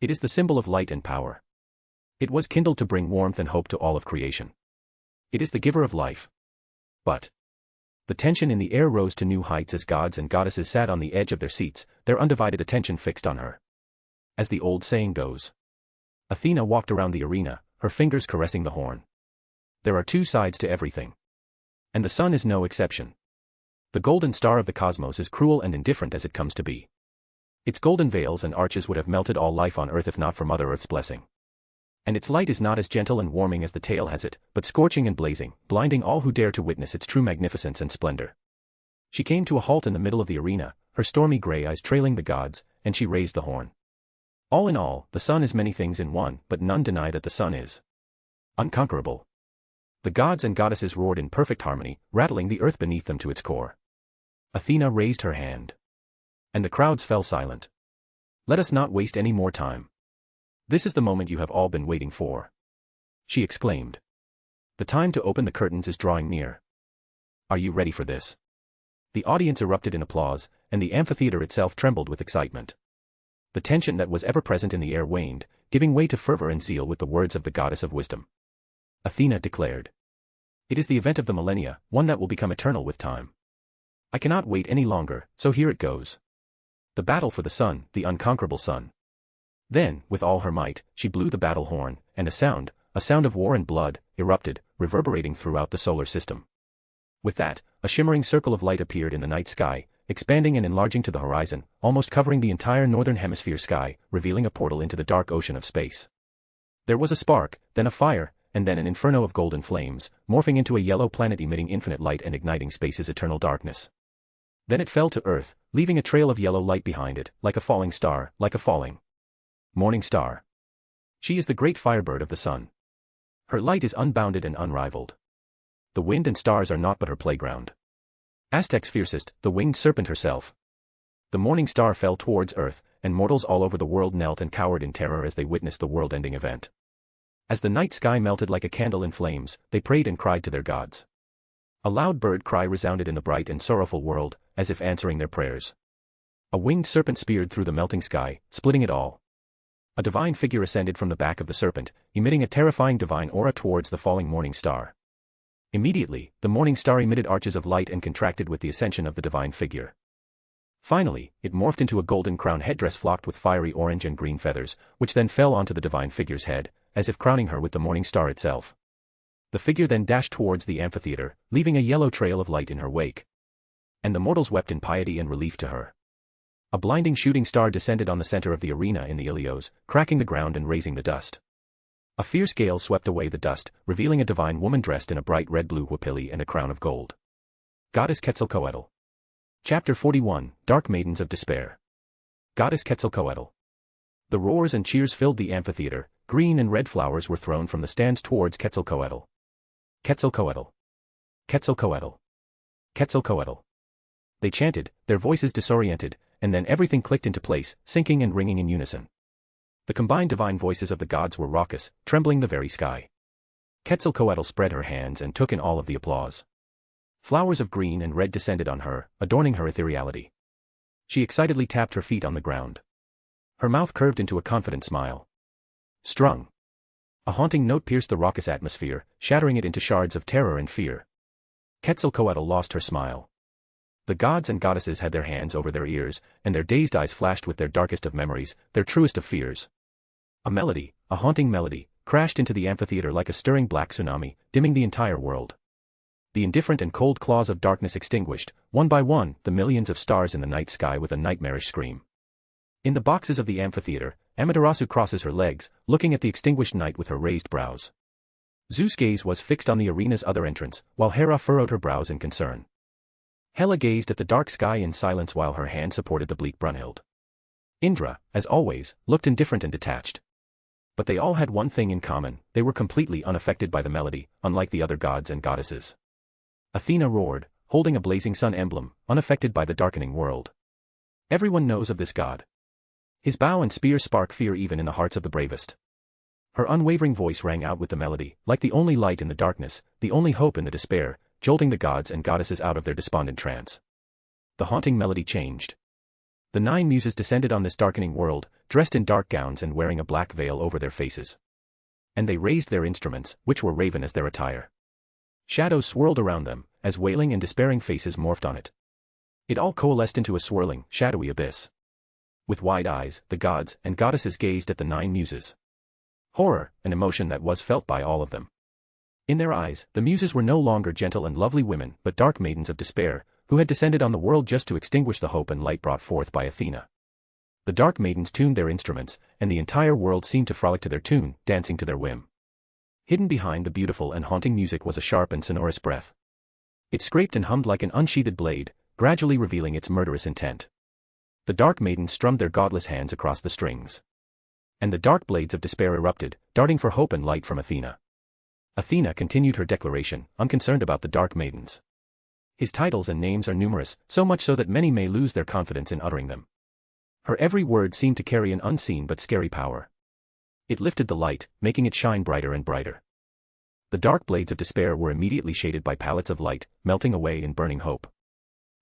It is the symbol of light and power. It was kindled to bring warmth and hope to all of creation. It is the giver of life. But the tension in the air rose to new heights as gods and goddesses sat on the edge of their seats, their undivided attention fixed on her. As the old saying goes. Athena walked around the arena, her fingers caressing the horn. There are 2 sides to everything. And the sun is no exception. The golden star of the cosmos is cruel and indifferent as it comes to be. Its golden veils and arches would have melted all life on earth if not for Mother Earth's blessing. And its light is not as gentle and warming as the tale has it, but scorching and blazing, blinding all who dare to witness its true magnificence and splendor. She came to a halt in the middle of the arena, her stormy gray eyes trailing the gods, and she raised the horn. All in all, the sun is many things in one, but none deny that the sun is unconquerable. The gods and goddesses roared in perfect harmony, rattling the earth beneath them to its core. Athena raised her hand. And the crowds fell silent. Let us not waste any more time. This is the moment you have all been waiting for. She exclaimed. The time to open the curtains is drawing near. Are you ready for this? The audience erupted in applause, and the amphitheater itself trembled with excitement. The tension that was ever present in the air waned, giving way to fervor and zeal with the words of the goddess of wisdom. Athena declared. It is the event of the millennia, one that will become eternal with time. I cannot wait any longer, so here it goes. The battle for the sun, the unconquerable sun. Then, with all her might, she blew the battle horn, and a sound of war and blood, erupted, reverberating throughout the solar system. With that, a shimmering circle of light appeared in the night sky, expanding and enlarging to the horizon, almost covering the entire northern hemisphere sky, revealing a portal into the dark ocean of space. There was a spark, then a fire, and then an inferno of golden flames, morphing into a yellow planet emitting infinite light and igniting space's eternal darkness. Then it fell to Earth, leaving a trail of yellow light behind it, like a falling star, like a falling morning star. She is the great firebird of the sun. Her light is unbounded and unrivaled. The wind and stars are naught but her playground. Aztec's fiercest, the winged serpent herself. The morning star fell towards Earth, and mortals all over the world knelt and cowered in terror as they witnessed the world-ending event. As the night sky melted like a candle in flames, they prayed and cried to their gods. A loud bird cry resounded in the bright and sorrowful world, as if answering their prayers. A winged serpent speared through the melting sky, splitting it all. A divine figure ascended from the back of the serpent, emitting a terrifying divine aura towards the falling morning star. Immediately, the morning star emitted arches of light and contracted with the ascension of the divine figure. Finally, it morphed into a golden crown headdress flocked with fiery orange and green feathers, which then fell onto the divine figure's head, as if crowning her with the morning star itself. The figure then dashed towards the amphitheater, leaving a yellow trail of light in her wake. And the mortals wept in piety and relief to her. A blinding shooting star descended on the center of the arena in the Ilios, cracking the ground and raising the dust. A fierce gale swept away the dust, revealing a divine woman dressed in a bright red-blue huipili and a crown of gold. Goddess Quetzalcoatl. Chapter 41, Dark Maidens of Despair. Goddess Quetzalcoatl. The roars and cheers filled the amphitheater, green and red flowers were thrown from the stands towards Quetzalcoatl. Quetzalcoatl. Quetzalcoatl. Quetzalcoatl. They chanted, their voices disoriented, and then everything clicked into place, syncing and ringing in unison. The combined divine voices of the gods were raucous, trembling the very sky. Quetzalcoatl spread her hands and took in all of the applause. Flowers of green and red descended on her, adorning her ethereality. She excitedly tapped her feet on the ground. Her mouth curved into a confident smile. Strung. A haunting note pierced the raucous atmosphere, shattering it into shards of terror and fear. Quetzalcoatl lost her smile. The gods and goddesses had their hands over their ears, and their dazed eyes flashed with their darkest of memories, their truest of fears. A melody, a haunting melody, crashed into the amphitheater like a stirring black tsunami, dimming the entire world. The indifferent and cold claws of darkness extinguished, one by one, the millions of stars in the night sky with a nightmarish scream. In the boxes of the amphitheater, Amaterasu crosses her legs, looking at the extinguished night with her raised brows. Zeus' gaze was fixed on the arena's other entrance, while Hera furrowed her brows in concern. Hela gazed at the dark sky in silence while her hand supported the bleak Brunhild. Indra, as always, looked indifferent and detached. But they all had one thing in common: they were completely unaffected by the melody, unlike the other gods and goddesses. Athena roared, holding a blazing sun emblem, unaffected by the darkening world. Everyone knows of this god. His bow and spear spark fear even in the hearts of the bravest. Her unwavering voice rang out with the melody, like the only light in the darkness, the only hope in the despair, jolting the gods and goddesses out of their despondent trance. The haunting melody changed. The 9 muses descended on this darkening world, dressed in dark gowns and wearing a black veil over their faces. And they raised their instruments, which were raven as their attire. Shadows swirled around them, as wailing and despairing faces morphed on it. It all coalesced into a swirling, shadowy abyss. With wide eyes, the gods and goddesses gazed at the 9 muses. Horror, an emotion that was felt by all of them. In their eyes, the muses were no longer gentle and lovely women, but dark maidens of despair, who had descended on the world just to extinguish the hope and light brought forth by Athena. The dark maidens tuned their instruments, and the entire world seemed to frolic to their tune, dancing to their whim. Hidden behind the beautiful and haunting music was a sharp and sonorous breath. It scraped and hummed like an unsheathed blade, gradually revealing its murderous intent. The dark maidens strummed their godless hands across the strings. And the dark blades of despair erupted, darting for hope and light from Athena. Athena continued her declaration, unconcerned about the dark maidens. His titles and names are numerous, so much so that many may lose their confidence in uttering them. Her every word seemed to carry an unseen but scary power. It lifted the light, making it shine brighter and brighter. The dark blades of despair were immediately shaded by pallets of light, melting away in burning hope.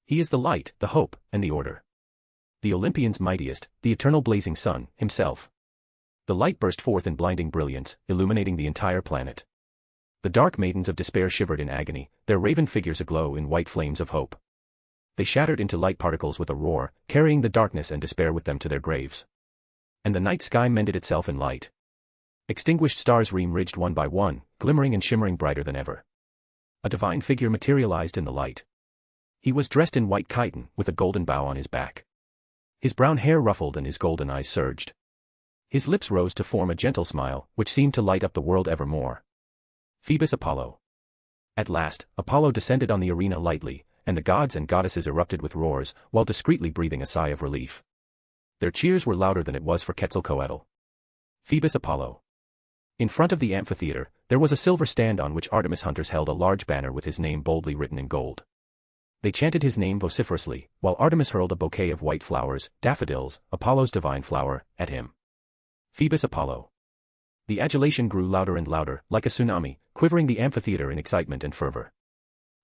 He is the light, the hope, and the order. The Olympian's mightiest, the eternal blazing sun, himself. The light burst forth in blinding brilliance, illuminating the entire planet. The dark maidens of despair shivered in agony, their raven figures aglow in white flames of hope. They shattered into light particles with a roar, carrying the darkness and despair with them to their graves. And the night sky mended itself in light. Extinguished stars re-emerged one by one, glimmering and shimmering brighter than ever. A divine figure materialized in the light. He was dressed in white chiton, with a golden bow on his back. His brown hair ruffled and his golden eyes surged. His lips rose to form a gentle smile, which seemed to light up the world evermore. Phoebus Apollo. At last, Apollo descended on the arena lightly, and the gods and goddesses erupted with roars, while discreetly breathing a sigh of relief. Their cheers were louder than it was for Quetzalcoatl. Phoebus Apollo. In front of the amphitheater, there was a silver stand on which Artemis hunters held a large banner with his name boldly written in gold. They chanted his name vociferously, while Artemis hurled a bouquet of white flowers, daffodils, Apollo's divine flower, at him. Phoebus Apollo. The adulation grew louder and louder, like a tsunami, quivering the amphitheater in excitement and fervor.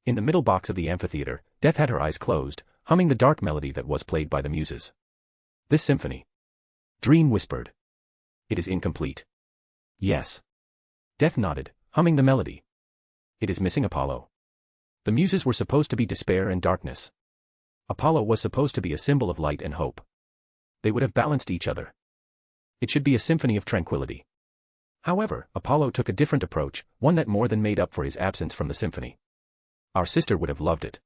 In the middle box of the amphitheater, Death had her eyes closed, humming the dark melody that was played by the muses. This symphony. Dream whispered. It is incomplete. Yes. Death nodded, humming the melody. It is missing Apollo. The muses were supposed to be despair and darkness. Apollo was supposed to be a symbol of light and hope. They would have balanced each other. It should be a symphony of tranquility. However, Apollo took a different approach, one that more than made up for his absence from the symphony. Our sister would have loved it.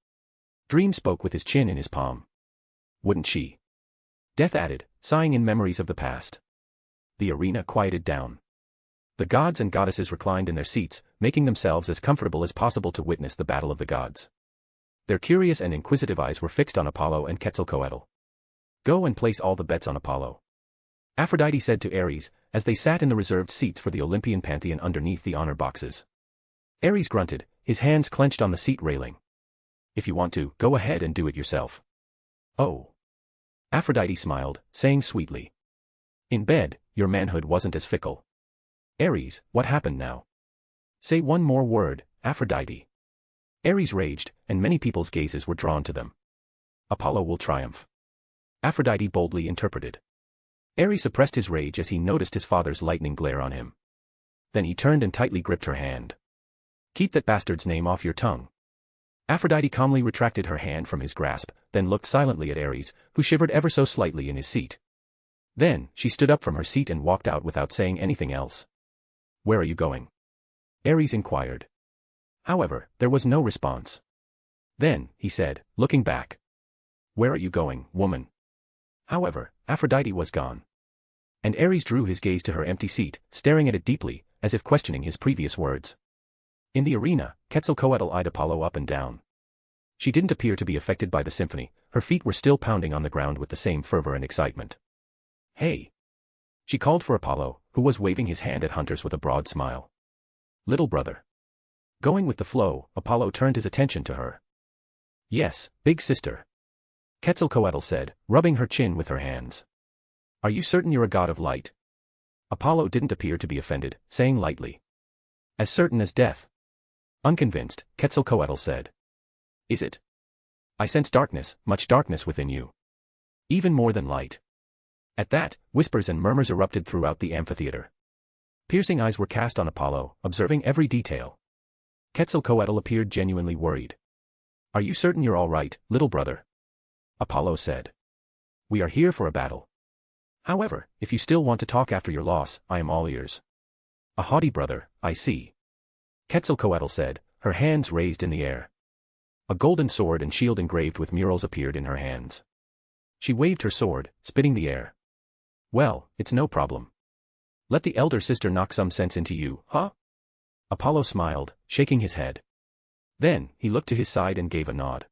Dream spoke with his chin in his palm. Wouldn't she? Death added, sighing in memories of the past. The arena quieted down. The gods and goddesses reclined in their seats, making themselves as comfortable as possible to witness the battle of the gods. Their curious and inquisitive eyes were fixed on Apollo and Quetzalcoatl. Go and place all the bets on Apollo. Aphrodite said to Ares, as they sat in the reserved seats for the Olympian pantheon underneath the honor boxes. Ares grunted, his hands clenched on the seat railing. If you want to, go ahead and do it yourself. Oh. Aphrodite smiled, saying sweetly. In bed, your manhood wasn't as fickle. Ares, what happened now? Say one more word, Aphrodite. Ares raged, and many people's gazes were drawn to them. Apollo will triumph. Aphrodite boldly interpreted. Ares suppressed his rage as he noticed his father's lightning glare on him. Then he turned and tightly gripped her hand. "Keep that bastard's name off your tongue." Aphrodite calmly retracted her hand from his grasp, then looked silently at Ares, who shivered ever so slightly in his seat. Then, she stood up from her seat and walked out without saying anything else. "Where are you going?" Ares inquired. However, there was no response. Then, he said, looking back. "Where are you going, woman?" However, Aphrodite was gone. And Ares drew his gaze to her empty seat, staring at it deeply, as if questioning his previous words. In the arena, Quetzalcoatl eyed Apollo up and down. She didn't appear to be affected by the symphony, her feet were still pounding on the ground with the same fervor and excitement. "Hey!" She called for Apollo, who was waving his hand at hunters with a broad smile. "Little brother." Going with the flow, Apollo turned his attention to her. "Yes, big sister," Quetzalcoatl said, rubbing her chin with her hands. "Are you certain you're a god of light?" Apollo didn't appear to be offended, saying lightly. "As certain as death." Unconvinced, Quetzalcoatl said. "Is it? I sense darkness, much darkness within you. Even more than light." At that, whispers and murmurs erupted throughout the amphitheater. Piercing eyes were cast on Apollo, observing every detail. Quetzalcoatl appeared genuinely worried. "Are you certain you're all right, little brother?" Apollo said. "We are here for a battle. However, if you still want to talk after your loss, I am all ears." "A haughty brother, I see," Quetzalcoatl said, her hands raised in the air. A golden sword and shield engraved with murals appeared in her hands. She waved her sword, spitting the air. "Well, it's no problem. Let the elder sister knock some sense into you, huh?" Apollo smiled, shaking his head. Then, he looked to his side and gave a nod.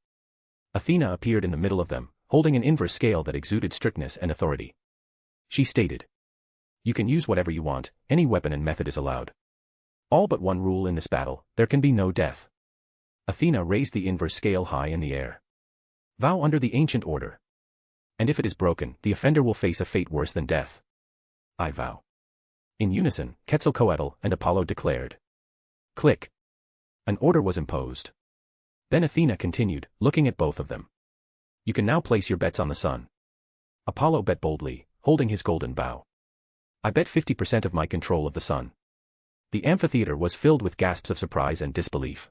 Athena appeared in the middle of them, holding an inverse scale that exuded strictness and authority. She stated, "You can use whatever you want, any weapon and method is allowed. All but one rule in this battle, there can be no death." Athena raised the inverse scale high in the air. "Vow under the ancient order. And if it is broken, the offender will face a fate worse than death." "I vow." In unison, Quetzalcoatl and Apollo declared. Click. An order was imposed. Then Athena continued, looking at both of them. "You can now place your bets on the sun." Apollo bet boldly, holding his golden bow. "I bet 50% of my control of the sun." The amphitheater was filled with gasps of surprise and disbelief.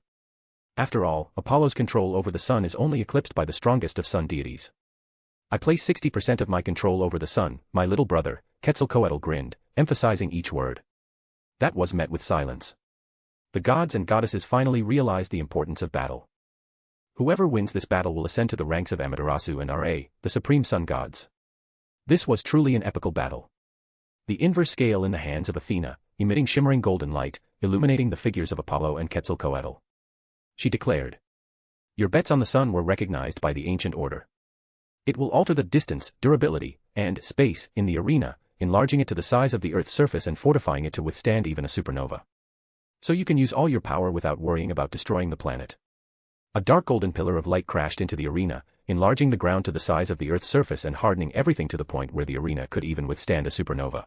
After all, Apollo's control over the sun is only eclipsed by the strongest of sun deities. "I place 60% of my control over the sun, my little brother," Quetzalcoatl grinned, emphasizing each word. That was met with silence. The gods and goddesses finally realized the importance of battle. Whoever wins this battle will ascend to the ranks of Amaterasu and Ra, the supreme sun gods. This was truly an epical battle. The inverse scale in the hands of Athena, emitting shimmering golden light, illuminating the figures of Apollo and Quetzalcoatl. She declared. "Your bets on the sun were recognized by the ancient order. It will alter the distance, durability, and space in the arena, enlarging it to the size of the Earth's surface and fortifying it to withstand even a supernova. So you can use all your power without worrying about destroying the planet." A dark golden pillar of light crashed into the arena, enlarging the ground to the size of the Earth's surface and hardening everything to the point where the arena could even withstand a supernova.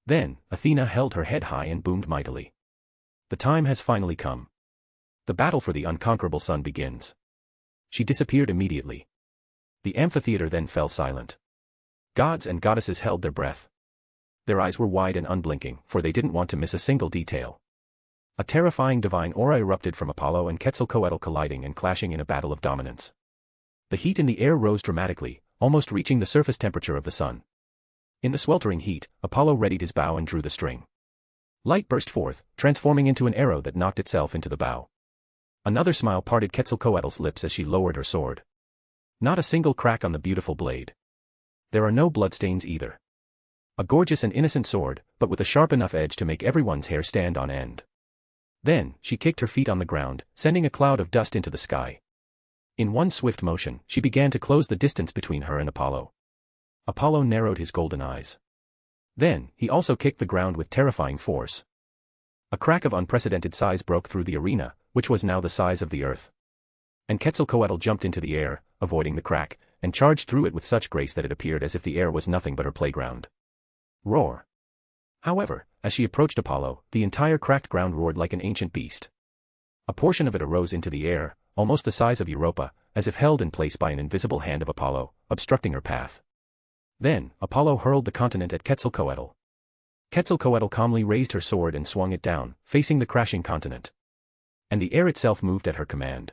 Then, Athena held her head high and boomed mightily. "The time has finally come. The battle for the unconquerable sun begins." She disappeared immediately. The amphitheater then fell silent. Gods and goddesses held their breath. Their eyes were wide and unblinking, for they didn't want to miss a single detail. A terrifying divine aura erupted from Apollo and Quetzalcoatl, colliding and clashing in a battle of dominance. The heat in the air rose dramatically, almost reaching the surface temperature of the sun. In the sweltering heat, Apollo readied his bow and drew the string. Light burst forth, transforming into an arrow that knocked itself into the bow. Another smile parted Quetzalcoatl's lips as she lowered her sword. Not a single crack on the beautiful blade. There are no bloodstains either. A gorgeous and innocent sword, but with a sharp enough edge to make everyone's hair stand on end. Then, she kicked her feet on the ground, sending a cloud of dust into the sky. In one swift motion, she began to close the distance between her and Apollo. Apollo narrowed his golden eyes. Then, he also kicked the ground with terrifying force. A crack of unprecedented size broke through the arena, which was now the size of the earth. And Quetzalcoatl jumped into the air, avoiding the crack, and charged through it with such grace that it appeared as if the air was nothing but her playground. Roar. However, as she approached Apollo, the entire cracked ground roared like an ancient beast. A portion of it arose into the air, almost the size of Europa, as if held in place by an invisible hand of Apollo, obstructing her path. Then, Apollo hurled the continent at Quetzalcoatl. Quetzalcoatl calmly raised her sword and swung it down, facing the crashing continent. And the air itself moved at her command.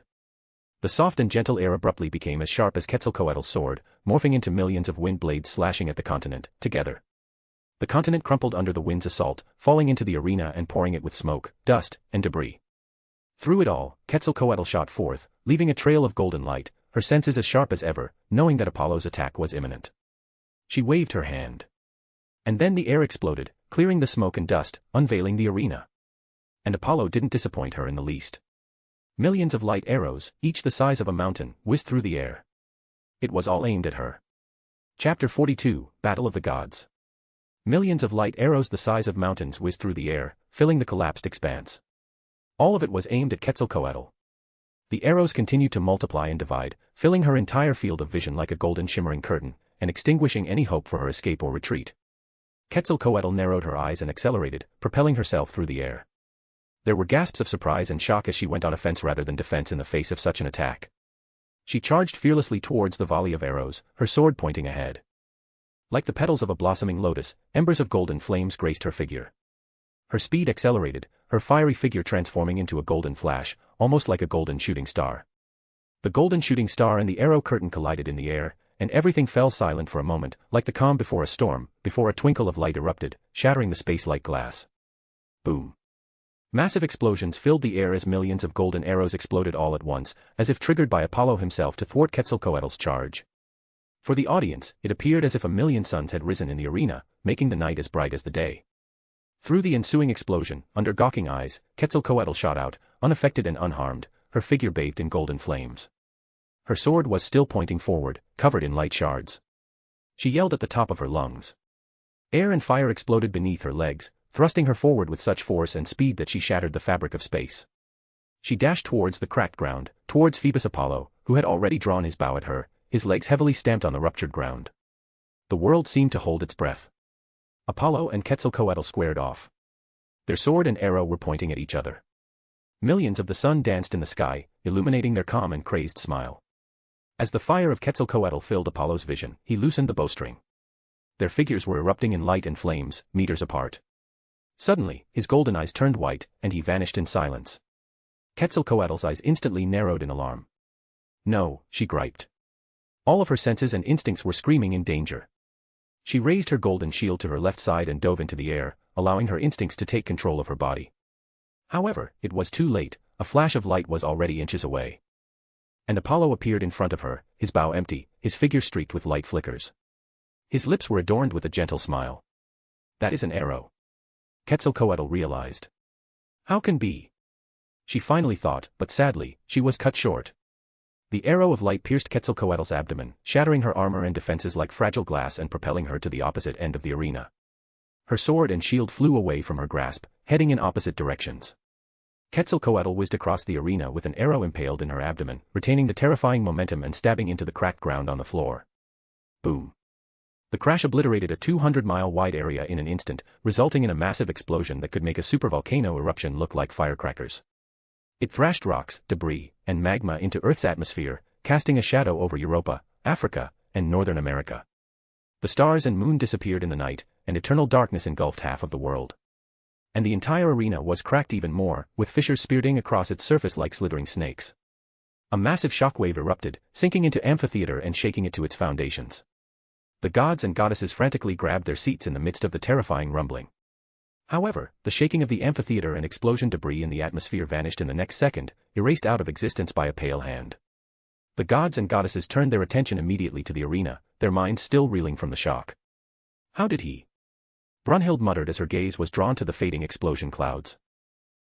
The soft and gentle air abruptly became as sharp as Quetzalcoatl's sword, morphing into millions of wind blades slashing at the continent, together. The continent crumpled under the wind's assault, falling into the arena and pouring it with smoke, dust, and debris. Through it all, Quetzalcoatl shot forth, leaving a trail of golden light, her senses as sharp as ever, knowing that Apollo's attack was imminent. She waved her hand. And then the air exploded, clearing the smoke and dust, unveiling the arena. And Apollo didn't disappoint her in the least. Millions of light arrows, each the size of a mountain, whizzed through the air. It was all aimed at her. Chapter 42, Battle of the Gods. Millions of light arrows the size of mountains whizzed through the air, filling the collapsed expanse. All of it was aimed at Quetzalcoatl. The arrows continued to multiply and divide, filling her entire field of vision like a golden shimmering curtain, and extinguishing any hope for her escape or retreat. Quetzalcoatl narrowed her eyes and accelerated, propelling herself through the air. There were gasps of surprise and shock as she went on offense rather than defense in the face of such an attack. She charged fearlessly towards the volley of arrows, her sword pointing ahead. Like the petals of a blossoming lotus, embers of golden flames graced her figure. Her speed accelerated, her fiery figure transforming into a golden flash, almost like a golden shooting star. The golden shooting star and the arrow curtain collided in the air, and everything fell silent for a moment, like the calm before a storm, before a twinkle of light erupted, shattering the space like glass. Boom. Massive explosions filled the air as millions of golden arrows exploded all at once, as if triggered by Apollo himself to thwart Quetzalcoatl's charge. For the audience, it appeared as if a million suns had risen in the arena, making the night as bright as the day. Through the ensuing explosion, under gawking eyes, Quetzalcoatl shot out, unaffected and unharmed, her figure bathed in golden flames. Her sword was still pointing forward, covered in light shards. She yelled at the top of her lungs. Air and fire exploded beneath her legs, thrusting her forward with such force and speed that she shattered the fabric of space. She dashed towards the cracked ground, towards Phoebus Apollo, who had already drawn his bow at her, his legs heavily stamped on the ruptured ground. The world seemed to hold its breath. Apollo and Quetzalcoatl squared off. Their sword and arrow were pointing at each other. Millions of the sun danced in the sky, illuminating their calm and crazed smile. As the fire of Quetzalcoatl filled Apollo's vision, he loosened the bowstring. Their figures were erupting in light and flames, meters apart. Suddenly, his golden eyes turned white, and he vanished in silence. Quetzalcoatl's eyes instantly narrowed in alarm. No, she griped. All of her senses and instincts were screaming in danger. She raised her golden shield to her left side and dove into the air, allowing her instincts to take control of her body. However, it was too late, a flash of light was already inches away. And Apollo appeared in front of her, his bow empty, his figure streaked with light flickers. His lips were adorned with a gentle smile. That is an arrow. Quetzalcoatl realized. How can be? She finally thought, but sadly, she was cut short. The arrow of light pierced Quetzalcoatl's abdomen, shattering her armor and defenses like fragile glass and propelling her to the opposite end of the arena. Her sword and shield flew away from her grasp, heading in opposite directions. Quetzalcoatl whizzed across the arena with an arrow impaled in her abdomen, retaining the terrifying momentum and stabbing into the cracked ground on the floor. Boom. The crash obliterated a 200-mile-wide area in an instant, resulting in a massive explosion that could make a supervolcano eruption look like firecrackers. It thrashed rocks, debris, and magma into Earth's atmosphere, casting a shadow over Europa, Africa, and Northern America. The stars and moon disappeared in the night, and eternal darkness engulfed half of the world. And the entire arena was cracked even more, with fissures spearing across its surface like slithering snakes. A massive shockwave erupted, sinking into amphitheater and shaking it to its foundations. The gods and goddesses frantically grabbed their seats in the midst of the terrifying rumbling. However, the shaking of the amphitheater and explosion debris in the atmosphere vanished in the next second, erased out of existence by a pale hand. The gods and goddesses turned their attention immediately to the arena, their minds still reeling from the shock. How did he? Brunhild muttered as her gaze was drawn to the fading explosion clouds.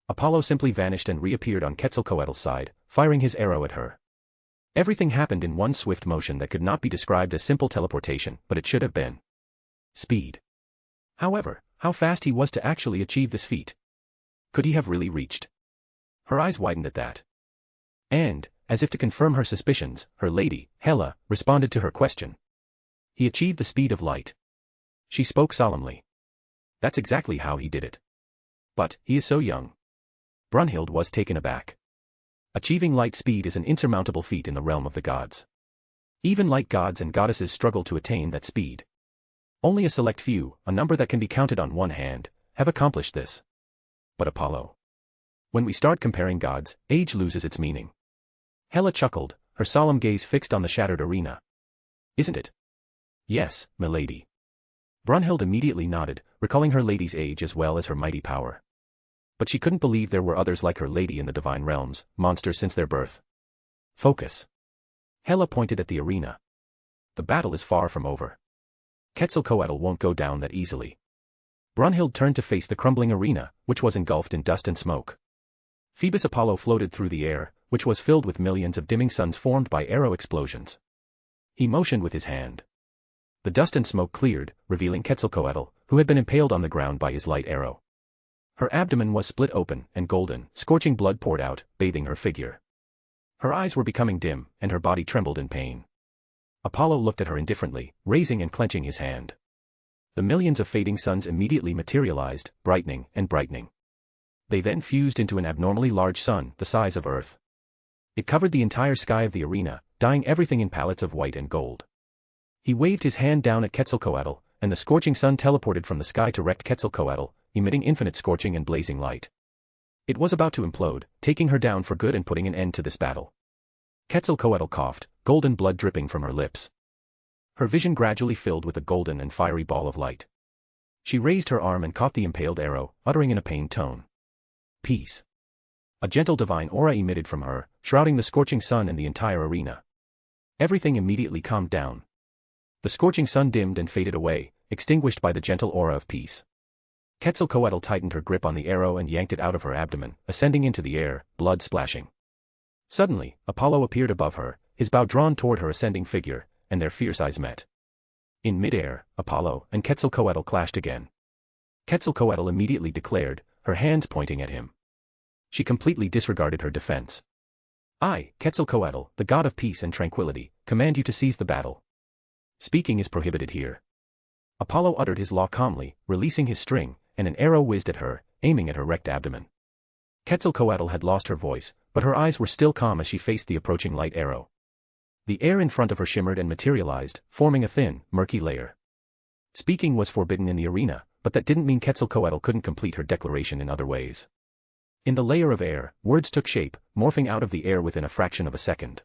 Apollo simply vanished and reappeared on Quetzalcoatl's side, firing his arrow at her. Everything happened in one swift motion that could not be described as simple teleportation, but it should have been. Speed. However, how fast he was to actually achieve this feat. Could he have really reached? Her eyes widened at that. And, as if to confirm her suspicions, her lady, Hela, responded to her question. He achieved the speed of light. She spoke solemnly. That's exactly how he did it. But, he is so young. Brunhild was taken aback. Achieving light speed is an insurmountable feat in the realm of the gods. Even light gods and goddesses struggle to attain that speed. Only a select few, a number that can be counted on one hand, have accomplished this. But Apollo. When we start comparing gods, age loses its meaning. Hela chuckled, her solemn gaze fixed on the shattered arena. Isn't it? Yes, milady. Brunhild immediately nodded, recalling her lady's age as well as her mighty power. But she couldn't believe there were others like her lady in the divine realms, monsters since their birth. Focus. Hela pointed at the arena. The battle is far from over. Quetzalcoatl won't go down that easily. Brunhild turned to face the crumbling arena, which was engulfed in dust and smoke. Phoebus Apollo floated through the air, which was filled with millions of dimming suns formed by arrow explosions. He motioned with his hand. The dust and smoke cleared, revealing Quetzalcoatl, who had been impaled on the ground by his light arrow. Her abdomen was split open, and golden, scorching blood poured out, bathing her figure. Her eyes were becoming dim, and her body trembled in pain. Apollo looked at her indifferently, raising and clenching his hand. The millions of fading suns immediately materialized, brightening and brightening. They then fused into an abnormally large sun, the size of Earth. It covered the entire sky of the arena, dyeing everything in palettes of white and gold. He waved his hand down at Quetzalcoatl, and the scorching sun teleported from the sky to wreck Quetzalcoatl, emitting infinite scorching and blazing light. It was about to implode, taking her down for good and putting an end to this battle. Quetzalcoatl coughed, golden blood dripping from her lips. Her vision gradually filled with a golden and fiery ball of light. She raised her arm and caught the impaled arrow, uttering in a pained tone. Peace. A gentle divine aura emitted from her, shrouding the scorching sun and the entire arena. Everything immediately calmed down. The scorching sun dimmed and faded away, extinguished by the gentle aura of peace. Quetzalcoatl tightened her grip on the arrow and yanked it out of her abdomen, ascending into the air, blood splashing. Suddenly, Apollo appeared above her, his bow drawn toward her ascending figure, and their fierce eyes met. In midair, Apollo and Quetzalcoatl clashed again. Quetzalcoatl immediately declared, her hands pointing at him. She completely disregarded her defense. I, Quetzalcoatl, the god of peace and tranquility, command you to seize the battle. Speaking is prohibited here. Apollo uttered his law calmly, releasing his string, and an arrow whizzed at her, aiming at her wrecked abdomen. Quetzalcoatl had lost her voice, but her eyes were still calm as she faced the approaching light arrow. The air in front of her shimmered and materialized, forming a thin, murky layer. Speaking was forbidden in the arena, but that didn't mean Quetzalcoatl couldn't complete her declaration in other ways. In the layer of air, words took shape, morphing out of the air within a fraction of a second.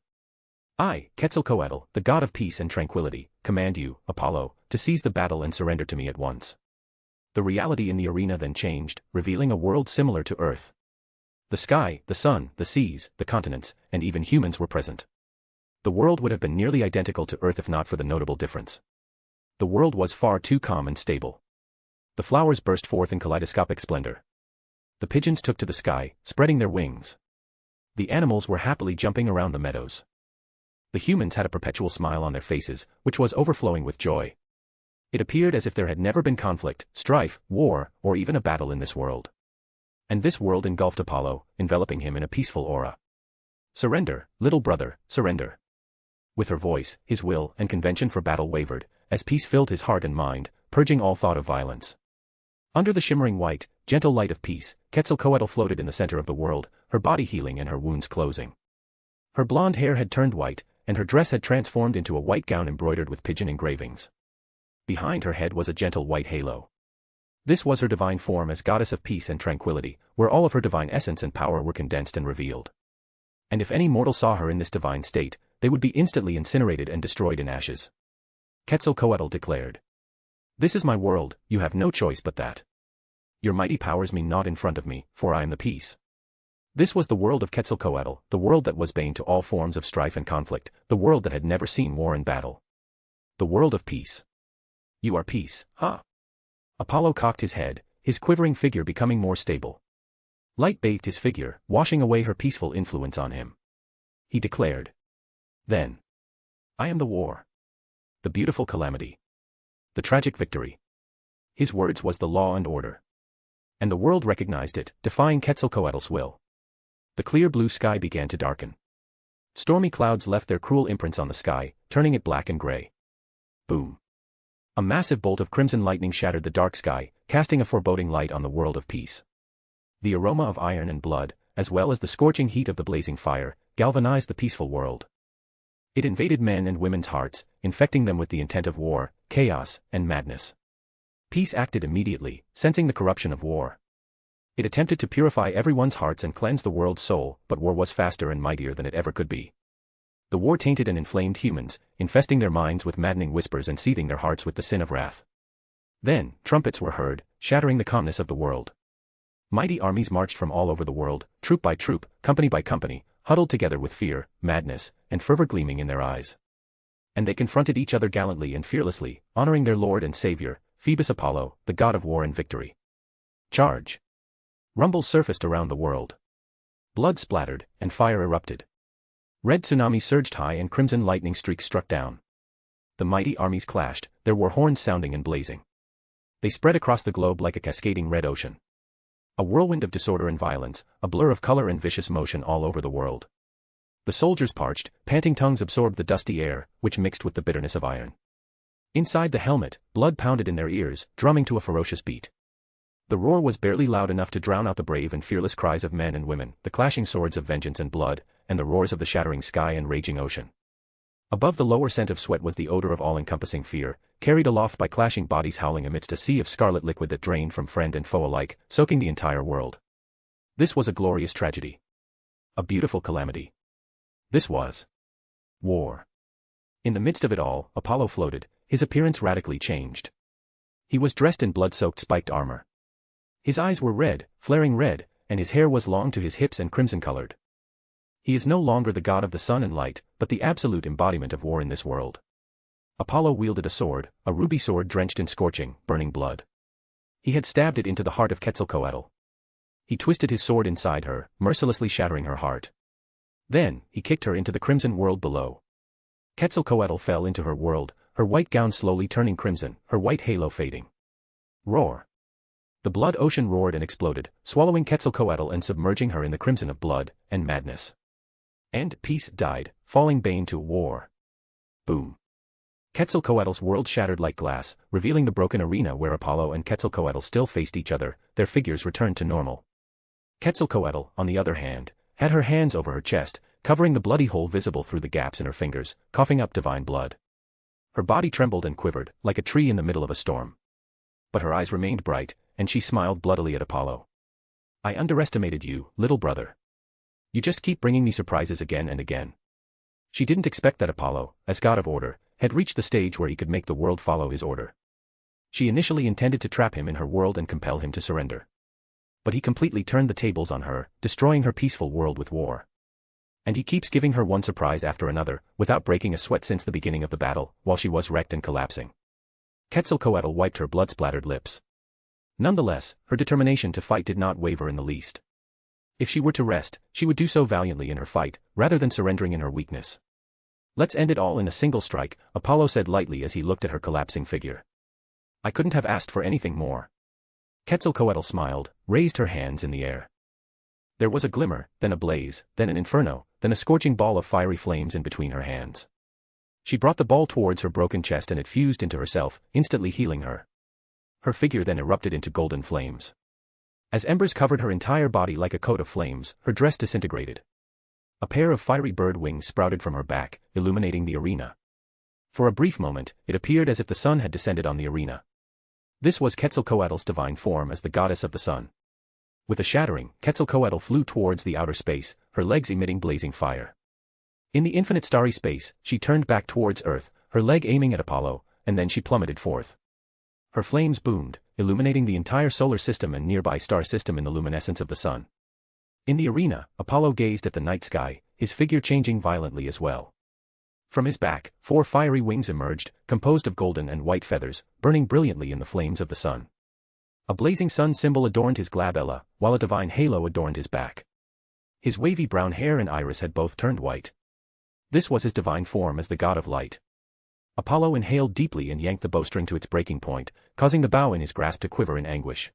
I, Quetzalcoatl, the god of peace and tranquility, command you, Apollo, to seize the battle and surrender to me at once. The reality in the arena then changed, revealing a world similar to Earth. The sky, the sun, the seas, the continents, and even humans were present. The world would have been nearly identical to Earth if not for the notable difference. The world was far too calm and stable. The flowers burst forth in kaleidoscopic splendor. The pigeons took to the sky, spreading their wings. The animals were happily jumping around the meadows. The humans had a perpetual smile on their faces, which was overflowing with joy. It appeared as if there had never been conflict, strife, war, or even a battle in this world. And this world engulfed Apollo, enveloping him in a peaceful aura. Surrender, little brother, surrender. With her voice, his will and convention for battle wavered, as peace filled his heart and mind, purging all thought of violence. Under the shimmering white, gentle light of peace, Quetzalcoatl floated in the center of the world, her body healing and her wounds closing. Her blonde hair had turned white, and her dress had transformed into a white gown embroidered with pigeon engravings. Behind her head was a gentle white halo. This was her divine form as goddess of peace and tranquility, where all of her divine essence and power were condensed and revealed. And if any mortal saw her in this divine state, they would be instantly incinerated and destroyed in ashes. Quetzalcoatl declared. This is my world, you have no choice but that. Your mighty powers mean naught in front of me, for I am the peace. This was the world of Quetzalcoatl, the world that was bane to all forms of strife and conflict, the world that had never seen war and battle. The world of peace. You are peace, huh? Apollo cocked his head, his quivering figure becoming more stable. Light bathed his figure, washing away her peaceful influence on him. He declared. Then. I am the war. The beautiful calamity. The tragic victory. His words was the law and order. And the world recognized it, defying Quetzalcoatl's will. The clear blue sky began to darken. Stormy clouds left their cruel imprints on the sky, turning it black and gray. Boom. A massive bolt of crimson lightning shattered the dark sky, casting a foreboding light on the world of peace. The aroma of iron and blood, as well as the scorching heat of the blazing fire, galvanized the peaceful world. It invaded men and women's hearts, infecting them with the intent of war, chaos, and madness. Peace acted immediately, sensing the corruption of war. It attempted to purify everyone's hearts and cleanse the world's soul, but war was faster and mightier than it ever could be. The war tainted and inflamed humans, infesting their minds with maddening whispers and seething their hearts with the sin of wrath. Then, trumpets were heard, shattering the calmness of the world. Mighty armies marched from all over the world, troop by troop, company by company, huddled together with fear, madness, and fervor gleaming in their eyes. And they confronted each other gallantly and fearlessly, honoring their Lord and Savior, Phoebus Apollo, the god of war and victory. Charge! Rumbles surfaced around the world. Blood splattered, and fire erupted. Red tsunamis surged high and crimson lightning streaks struck down. The mighty armies clashed, their war horns sounding and blazing. They spread across the globe like a cascading red ocean. A whirlwind of disorder and violence, a blur of color and vicious motion all over the world. The soldiers' parched, panting tongues absorbed the dusty air, which mixed with the bitterness of iron. Inside the helmet, blood pounded in their ears, drumming to a ferocious beat. The roar was barely loud enough to drown out the brave and fearless cries of men and women, the clashing swords of vengeance and blood, and the roars of the shattering sky and raging ocean. Above the lower scent of sweat was the odor of all-encompassing fear, carried aloft by clashing bodies howling amidst a sea of scarlet liquid that drained from friend and foe alike, soaking the entire world. This was a glorious tragedy. A beautiful calamity. This was war. In the midst of it all, Apollo floated, his appearance radically changed. He was dressed in blood-soaked spiked armor. His eyes were red, flaring red, and his hair was long to his hips and crimson-colored. He is no longer the god of the sun and light, but the absolute embodiment of war in this world. Apollo wielded a sword, a ruby sword drenched in scorching, burning blood. He had stabbed it into the heart of Quetzalcoatl. He twisted his sword inside her, mercilessly shattering her heart. Then, he kicked her into the crimson world below. Quetzalcoatl fell into her world, her white gown slowly turning crimson, her white halo fading. Roar. The blood ocean roared and exploded, swallowing Quetzalcoatl and submerging her in the crimson of blood and madness. And peace died, falling bane to war. Boom. Quetzalcoatl's world shattered like glass, revealing the broken arena where Apollo and Quetzalcoatl still faced each other, their figures returned to normal. Quetzalcoatl, on the other hand, had her hands over her chest, covering the bloody hole visible through the gaps in her fingers, coughing up divine blood. Her body trembled and quivered, like a tree in the middle of a storm. But her eyes remained bright, and she smiled bloodily at Apollo. I underestimated you, little brother. You just keep bringing me surprises again and again. She didn't expect that Apollo, as god of order, had reached the stage where he could make the world follow his order. She initially intended to trap him in her world and compel him to surrender. But he completely turned the tables on her, destroying her peaceful world with war. And he keeps giving her one surprise after another, without breaking a sweat since the beginning of the battle, while she was wrecked and collapsing. Quetzalcoatl wiped her blood-splattered lips. Nonetheless, her determination to fight did not waver in the least. If she were to rest, she would do so valiantly in her fight, rather than surrendering in her weakness. Let's end it all in a single strike, Apollo said lightly as he looked at her collapsing figure. I couldn't have asked for anything more. Quetzalcoatl smiled, raised her hands in the air. There was a glimmer, then a blaze, then an inferno, then a scorching ball of fiery flames in between her hands. She brought the ball towards her broken chest and it fused into herself, instantly healing her. Her figure then erupted into golden flames. As embers covered her entire body like a coat of flames, her dress disintegrated. A pair of fiery bird wings sprouted from her back, illuminating the arena. For a brief moment, it appeared as if the sun had descended on the arena. This was Quetzalcoatl's divine form as the goddess of the sun. With a shattering, Quetzalcoatl flew towards the outer space, her legs emitting blazing fire. In the infinite starry space, she turned back towards Earth, her leg aiming at Apollo, and then she plummeted forth. Her flames boomed, illuminating the entire solar system and nearby star system in the luminescence of the sun. In the arena, Apollo gazed at the night sky, his figure changing violently as well. From his back, 4 fiery wings emerged, composed of golden and white feathers, burning brilliantly in the flames of the sun. A blazing sun symbol adorned his glabella, while a divine halo adorned his back. His wavy brown hair and iris had both turned white. This was his divine form as the god of light. Apollo inhaled deeply and yanked the bowstring to its breaking point, causing the bow in his grasp to quiver in anguish.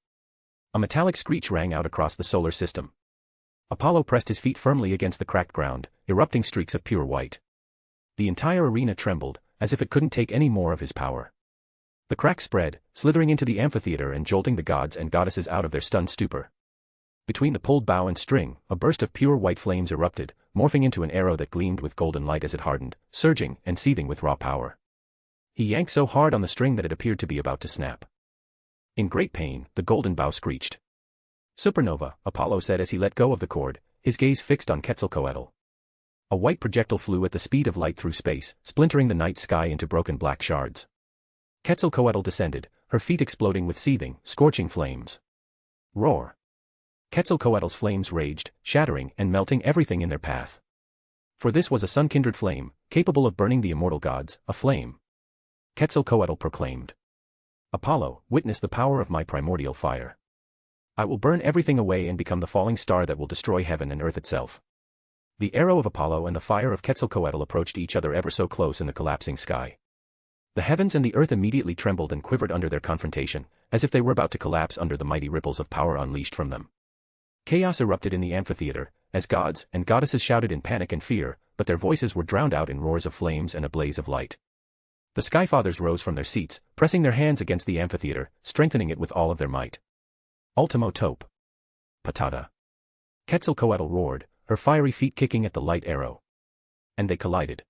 A metallic screech rang out across the solar system. Apollo pressed his feet firmly against the cracked ground, erupting streaks of pure white. The entire arena trembled, as if it couldn't take any more of his power. The cracks spread, slithering into the amphitheater and jolting the gods and goddesses out of their stunned stupor. Between the pulled bow and string, a burst of pure white flames erupted, morphing into an arrow that gleamed with golden light as it hardened, surging and seething with raw power. He yanked so hard on the string that it appeared to be about to snap. In great pain, the golden bow screeched. Supernova, Apollo said as he let go of the cord, his gaze fixed on Quetzalcoatl. A white projectile flew at the speed of light through space, splintering the night sky into broken black shards. Quetzalcoatl descended, her feet exploding with seething, scorching flames. Roar! Quetzalcoatl's flames raged, shattering and melting everything in their path. For this was a sun-kindred flame, capable of burning the immortal gods, a flame. Quetzalcoatl proclaimed. Apollo, witness the power of my primordial fire. I will burn everything away and become the falling star that will destroy heaven and earth itself. The arrow of Apollo and the fire of Quetzalcoatl approached each other ever so close in the collapsing sky. The heavens and the earth immediately trembled and quivered under their confrontation, as if they were about to collapse under the mighty ripples of power unleashed from them. Chaos erupted in the amphitheater, as gods and goddesses shouted in panic and fear, but their voices were drowned out in roars of flames and a blaze of light. The Skyfathers rose from their seats, pressing their hands against the amphitheater, strengthening it with all of their might. Ultimo Taupe. Patata. Quetzalcoatl roared, her fiery feet kicking at the light arrow. And they collided.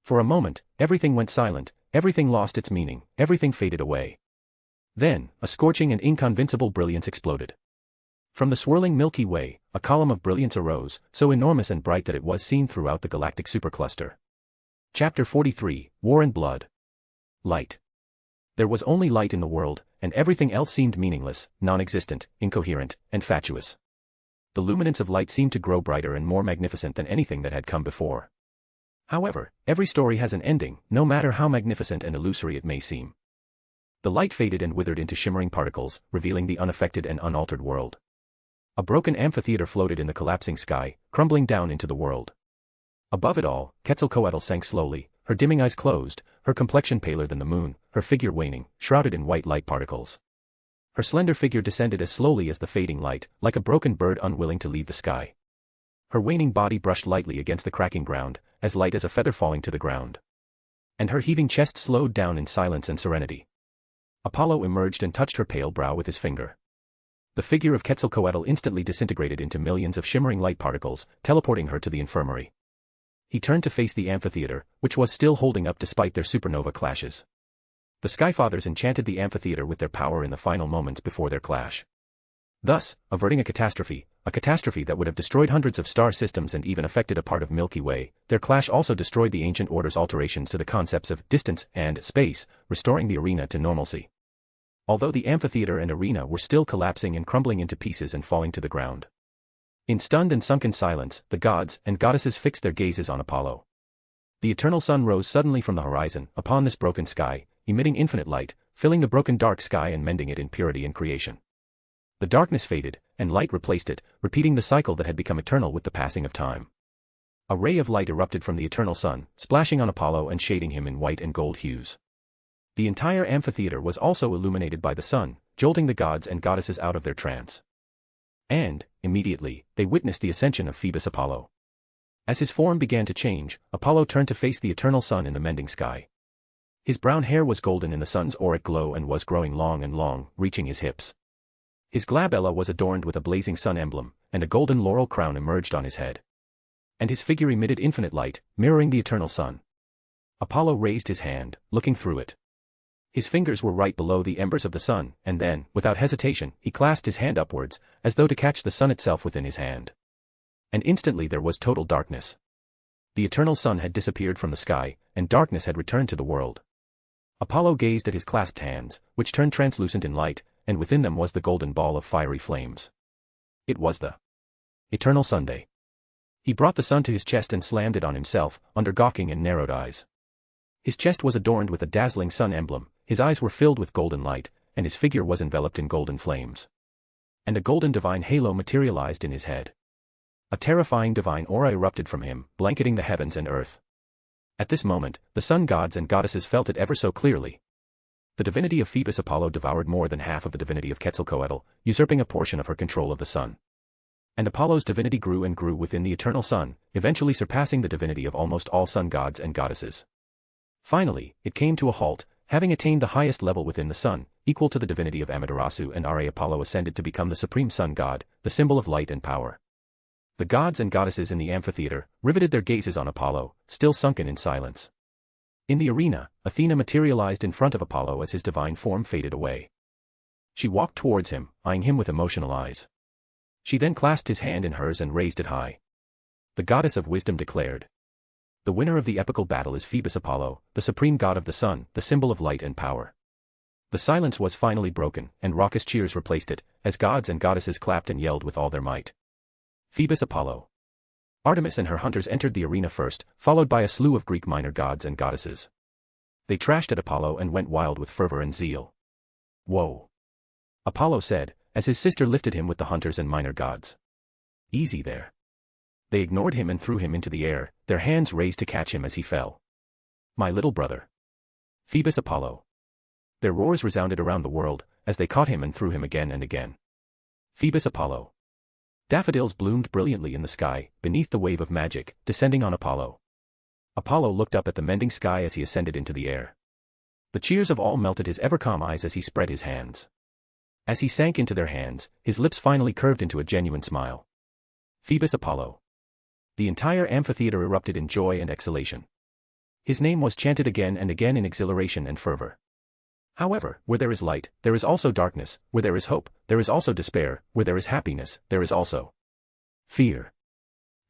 For a moment, everything went silent, everything lost its meaning, everything faded away. Then, a scorching and inconvincible brilliance exploded. From the swirling Milky Way, a column of brilliance arose, so enormous and bright that it was seen throughout the galactic supercluster. Chapter 43, War and Blood. Light. There was only light in the world, and everything else seemed meaningless, non-existent, incoherent, and fatuous. The luminance of light seemed to grow brighter and more magnificent than anything that had come before. However, every story has an ending, no matter how magnificent and illusory it may seem. The light faded and withered into shimmering particles, revealing the unaffected and unaltered world. A broken amphitheater floated in the collapsing sky, crumbling down into the world. Above it all, Quetzalcoatl sank slowly, her dimming eyes closed, her complexion paler than the moon, her figure waning, shrouded in white light particles. Her slender figure descended as slowly as the fading light, like a broken bird unwilling to leave the sky. Her waning body brushed lightly against the cracking ground, as light as a feather falling to the ground. And her heaving chest slowed down in silence and serenity. Apollo emerged and touched her pale brow with his finger. The figure of Quetzalcoatl instantly disintegrated into millions of shimmering light particles, teleporting her to the infirmary. He turned to face the amphitheater, which was still holding up despite their supernova clashes. The Skyfathers enchanted the amphitheater with their power in the final moments before their clash. Thus, averting a catastrophe that would have destroyed hundreds of star systems and even affected a part of Milky Way, their clash also destroyed the ancient order's alterations to the concepts of distance and space, restoring the arena to normalcy. Although the amphitheater and arena were still collapsing and crumbling into pieces and falling to the ground. In stunned and sunken silence, the gods and goddesses fixed their gazes on Apollo. The eternal sun rose suddenly from the horizon, upon this broken sky, emitting infinite light, filling the broken dark sky and mending it in purity and creation. The darkness faded, and light replaced it, repeating the cycle that had become eternal with the passing of time. A ray of light erupted from the eternal sun, splashing on Apollo and shading him in white and gold hues. The entire amphitheater was also illuminated by the sun, jolting the gods and goddesses out of their trance. And, immediately, they witnessed the ascension of Phoebus Apollo. As his form began to change, Apollo turned to face the eternal sun in the mending sky. His brown hair was golden in the sun's auric glow and was growing long and long, reaching his hips. His glabella was adorned with a blazing sun emblem, and a golden laurel crown emerged on his head. And his figure emitted infinite light, mirroring the eternal sun. Apollo raised his hand, looking through it. His fingers were right below the embers of the sun, and then, without hesitation, he clasped his hand upwards, as though to catch the sun itself within his hand. And instantly there was total darkness. The eternal sun had disappeared from the sky, and darkness had returned to the world. Apollo gazed at his clasped hands, which turned translucent in light, and within them was the golden ball of fiery flames. It was the eternal Sunday. He brought the sun to his chest and slammed it on himself, under gawking and narrowed eyes. His chest was adorned with a dazzling sun emblem, his eyes were filled with golden light, and his figure was enveloped in golden flames. And a golden divine halo materialized in his head. A terrifying divine aura erupted from him, blanketing the heavens and earth. At this moment, the sun gods and goddesses felt it ever so clearly. The divinity of Phoebus Apollo devoured more than half of the divinity of Quetzalcoatl, usurping a portion of her control of the sun. And Apollo's divinity grew and grew within the eternal sun, eventually surpassing the divinity of almost all sun gods and goddesses. Finally, it came to a halt, having attained the highest level within the sun, equal to the divinity of Amaterasu and Ra. Apollo ascended to become the supreme sun god, the symbol of light and power. The gods and goddesses in the amphitheater riveted their gazes on Apollo, still sunken in silence. In the arena, Athena materialized in front of Apollo as his divine form faded away. She walked towards him, eyeing him with emotional eyes. She then clasped his hand in hers and raised it high. The goddess of wisdom declared, "The winner of the epical battle is Phoebus Apollo, the supreme god of the sun, the symbol of light and power." The silence was finally broken, and raucous cheers replaced it, as gods and goddesses clapped and yelled with all their might. Phoebus Apollo. Artemis and her hunters entered the arena first, followed by a slew of Greek minor gods and goddesses. They trashed at Apollo and went wild with fervor and zeal. "Whoa!" Apollo said, as his sister lifted him with the hunters and minor gods. "Easy there." They ignored him and threw him into the air, their hands raised to catch him as he fell. "My little brother." Phoebus Apollo. Their roars resounded around the world, as they caught him and threw him again and again. Phoebus Apollo. Daffodils bloomed brilliantly in the sky, beneath the wave of magic, descending on Apollo. Apollo looked up at the mending sky as he ascended into the air. The cheers of all melted his ever-calm eyes as he spread his hands. As he sank into their hands, his lips finally curved into a genuine smile. Phoebus Apollo. The entire amphitheater erupted in joy and exhalation. His name was chanted again and again in exhilaration and fervor. However, where there is light, there is also darkness; where there is hope, there is also despair; where there is happiness, there is also fear.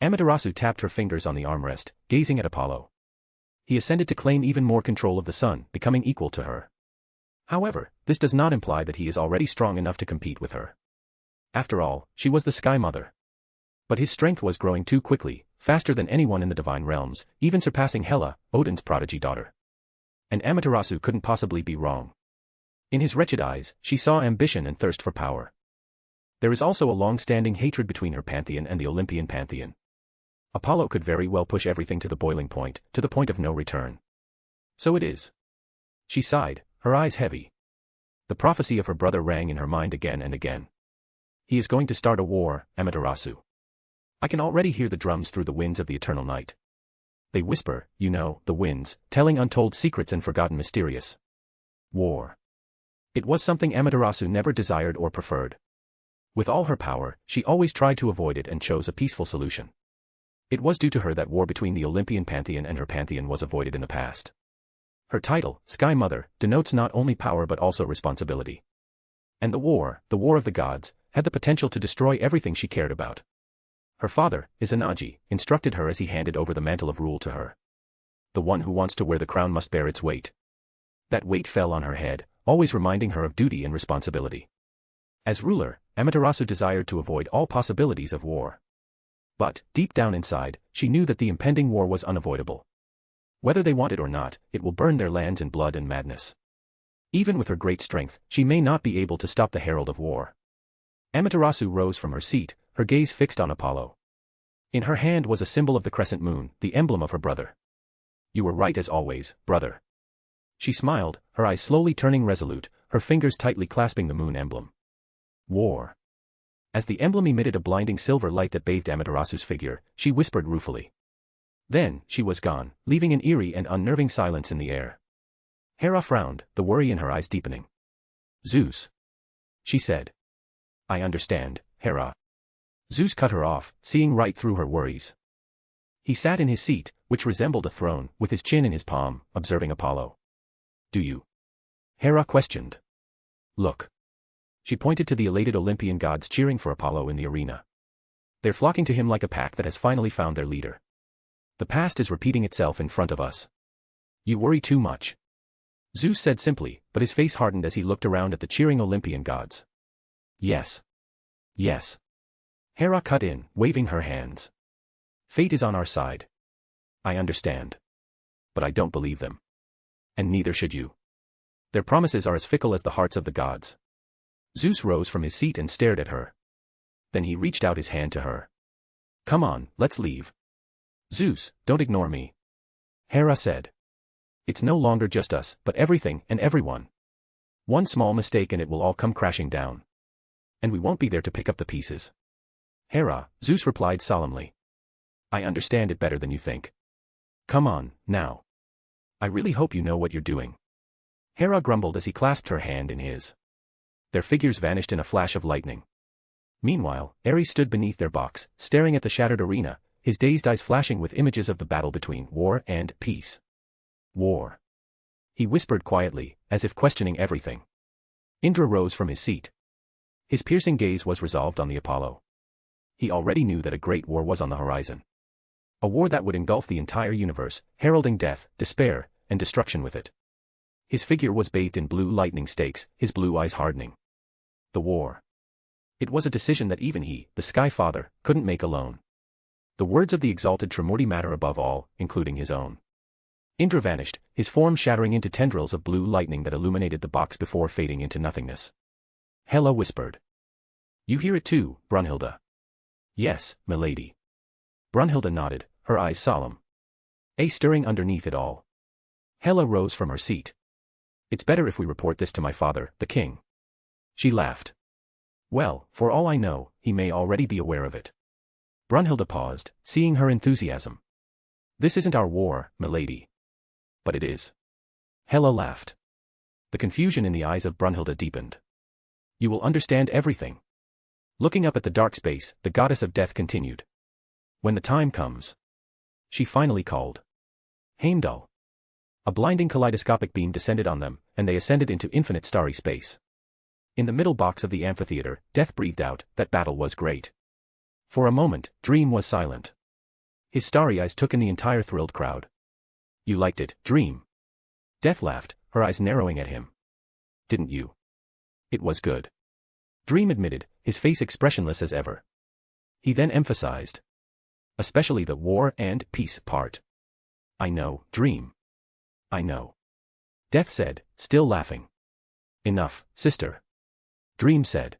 Amaterasu tapped her fingers on the armrest, gazing at Apollo. He ascended to claim even more control of the sun, becoming equal to her. However, this does not imply that he is already strong enough to compete with her. After all, she was the Sky Mother. But his strength was growing too quickly, faster than anyone in the divine realms, even surpassing Hela, Odin's prodigy daughter. And Amaterasu couldn't possibly be wrong. In his wretched eyes, she saw ambition and thirst for power. There is also a long-standing hatred between her pantheon and the Olympian pantheon. Apollo could very well push everything to the boiling point, to the point of no return. So it is. She sighed, her eyes heavy. The prophecy of her brother rang in her mind again and again. He is going to start a war, Amaterasu. I can already hear the drums through the winds of the eternal night. They whisper, you know, the winds, telling untold secrets and forgotten mysterious. War. It was something Amaterasu never desired or preferred. With all her power, she always tried to avoid it and chose a peaceful solution. It was due to her that war between the Olympian pantheon and her pantheon was avoided in the past. Her title, Sky Mother, denotes not only power but also responsibility. And the war of the gods, had the potential to destroy everything she cared about. Her father, Izanagi, instructed her as he handed over the mantle of rule to her. The one who wants to wear the crown must bear its weight. That weight fell on her head, always reminding her of duty and responsibility. As ruler, Amaterasu desired to avoid all possibilities of war. But, deep down inside, she knew that the impending war was unavoidable. Whether they want it or not, it will burn their lands in blood and madness. Even with her great strength, she may not be able to stop the herald of war. Amaterasu rose from her seat, her gaze fixed on Apollo. In her hand was a symbol of the crescent moon, the emblem of her brother. You were right as always, brother. She smiled, her eyes slowly turning resolute, her fingers tightly clasping the moon emblem. War. As the emblem emitted a blinding silver light that bathed Amaterasu's figure, she whispered ruefully. Then, she was gone, leaving an eerie and unnerving silence in the air. Hera frowned, the worry in her eyes deepening. Zeus. She said. I understand, Hera. Zeus cut her off, seeing right through her worries. He sat in his seat, which resembled a throne, with his chin in his palm, observing Apollo. Do you? Hera questioned. Look. She pointed to the elated Olympian gods cheering for Apollo in the arena. They're flocking to him like a pack that has finally found their leader. The past is repeating itself in front of us. You worry too much. Zeus said simply, but his face hardened as he looked around at the cheering Olympian gods. Yes. Yes. Hera cut in, waving her hands. Fate is on our side. I understand. But I don't believe them. And neither should you. Their promises are as fickle as the hearts of the gods. Zeus rose from his seat and stared at her. Then he reached out his hand to her. Come on, let's leave. Zeus, don't ignore me. Hera said. It's no longer just us, but everything and everyone. One small mistake and it will all come crashing down. And we won't be there to pick up the pieces. Hera, Zeus replied solemnly. I understand it better than you think. Come on, now. I really hope you know what you're doing. Hera grumbled as he clasped her hand in his. Their figures vanished in a flash of lightning. Meanwhile, Ares stood beneath their box, staring at the shattered arena, his dazed eyes flashing with images of the battle between war and peace. War. He whispered quietly, as if questioning everything. Indra rose from his seat. His piercing gaze was resolved on the Apollo. He already knew that a great war was on the horizon. A war that would engulf the entire universe, heralding death, despair, and destruction with it. His figure was bathed in blue lightning stakes, his blue eyes hardening. The war. It was a decision that even he, the Sky Father, couldn't make alone. The words of the exalted Trimurti matter above all, including his own. Indra vanished, his form shattering into tendrils of blue lightning that illuminated the box before fading into nothingness. Hela whispered. You hear it too, Brunhilde? Yes, milady. Brunhilde nodded, her eyes solemn. A stirring underneath it all. Hela rose from her seat. It's better if we report this to my father, the king. She laughed. Well, for all I know, he may already be aware of it. Brunhilde paused, seeing her enthusiasm. This isn't our war, milady. But it is. Hela laughed. The confusion in the eyes of Brunhilde deepened. You will understand everything. Looking up at the dark space, the goddess of death continued. When the time comes. She finally called. Heimdall. A blinding kaleidoscopic beam descended on them, and they ascended into infinite starry space. In the middle box of the amphitheater, Death breathed out, that battle was great. For a moment, Dream was silent. His starry eyes took in the entire thrilled crowd. You liked it, Dream. Death laughed, her eyes narrowing at him. Didn't you? It was good. Dream admitted, his face expressionless as ever. He then emphasized. Especially the war and peace part. I know, Dream. I know. Death said, still laughing. Enough, sister. Dream said.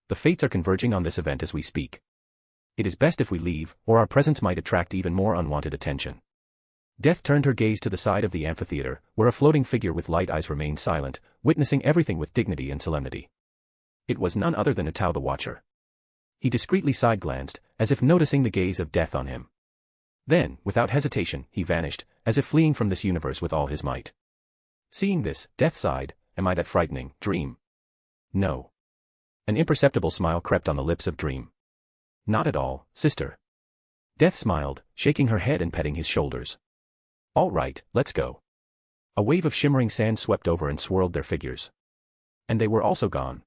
The fates are converging on this event as we speak. It is best if we leave, or our presence might attract even more unwanted attention. Death turned her gaze to the side of the amphitheater, where a floating figure with light eyes remained silent, witnessing everything with dignity and solemnity. It was none other than Atau the Watcher. He discreetly side-glanced, as if noticing the gaze of death on him. Then, without hesitation, he vanished, as if fleeing from this universe with all his might. Seeing this, Death sighed, am I that frightening, Dream? No. An imperceptible smile crept on the lips of Dream. Not at all, sister. Death smiled, shaking her head and petting his shoulders. All right, let's go. A wave of shimmering sand swept over and swirled their figures. And they were also gone.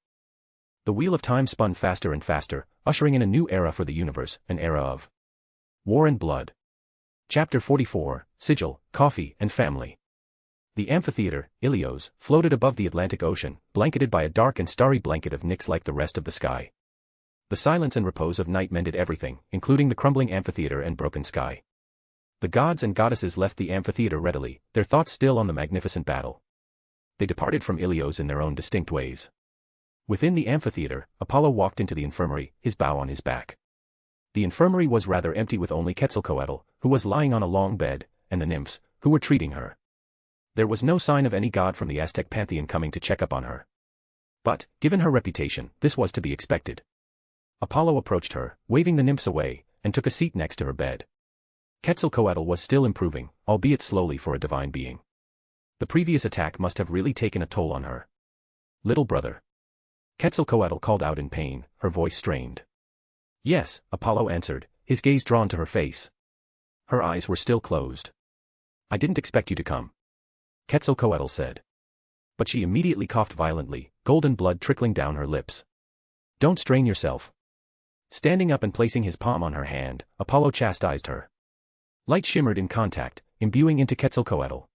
The wheel of time spun faster and faster, ushering in a new era for the universe, an era of war and blood. Chapter 44, Sigil, Coffee and Family. The amphitheater, Ilios, floated above the Atlantic Ocean, blanketed by a dark and starry blanket of Nyx like the rest of the sky. The silence and repose of night mended everything, including the crumbling amphitheater and broken sky. The gods and goddesses left the amphitheater readily, their thoughts still on the magnificent battle. They departed from Ilios in their own distinct ways. Within the amphitheater, Apollo walked into the infirmary, his bow on his back. The infirmary was rather empty with only Quetzalcoatl, who was lying on a long bed, and the nymphs, who were treating her. There was no sign of any god from the Aztec pantheon coming to check up on her. But, given her reputation, this was to be expected. Apollo approached her, waving the nymphs away, and took a seat next to her bed. Quetzalcoatl was still improving, albeit slowly for a divine being. The previous attack must have really taken a toll on her. Little brother. Quetzalcoatl called out in pain, her voice strained. Yes, Apollo answered, his gaze drawn to her face. Her eyes were still closed. I didn't expect you to come. Quetzalcoatl said. But she immediately coughed violently, golden blood trickling down her lips. Don't strain yourself. Standing up and placing his palm on her hand, Apollo chastised her. Light shimmered in contact, imbuing into Quetzalcoatl.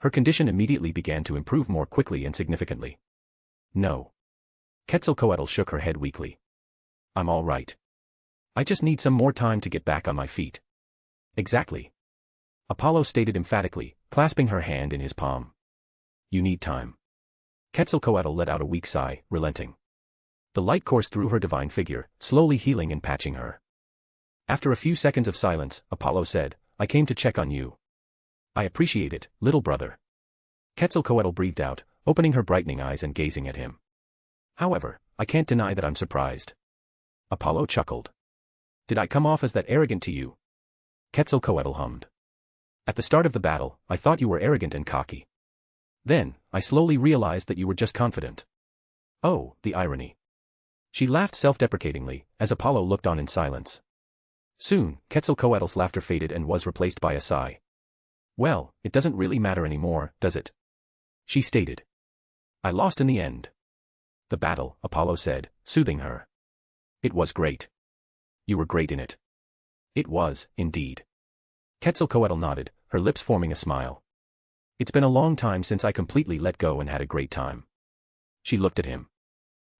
Her condition immediately began to improve more quickly and significantly. No. Quetzalcoatl shook her head weakly. I'm all right. I just need some more time to get back on my feet. Exactly. Apollo stated emphatically, clasping her hand in his palm. You need time. Quetzalcoatl let out a weak sigh, relenting. The light coursed through her divine figure, slowly healing and patching her. After a few seconds of silence, Apollo said, I came to check on you. I appreciate it, little brother. Quetzalcoatl breathed out, opening her brightening eyes and gazing at him. However, I can't deny that I'm surprised. Apollo chuckled. Did I come off as that arrogant to you? Quetzalcoatl hummed. At the start of the battle, I thought you were arrogant and cocky. Then, I slowly realized that you were just confident. Oh, the irony. She laughed self-deprecatingly, as Apollo looked on in silence. Soon, Quetzalcoatl's laughter faded and was replaced by a sigh. Well, it doesn't really matter anymore, does it? She stated. I lost in the end. The battle, Apollo said, soothing her. It was great. You were great in it. It was, indeed. Quetzalcoatl nodded, her lips forming a smile. It's been a long time since I completely let go and had a great time. She looked at him.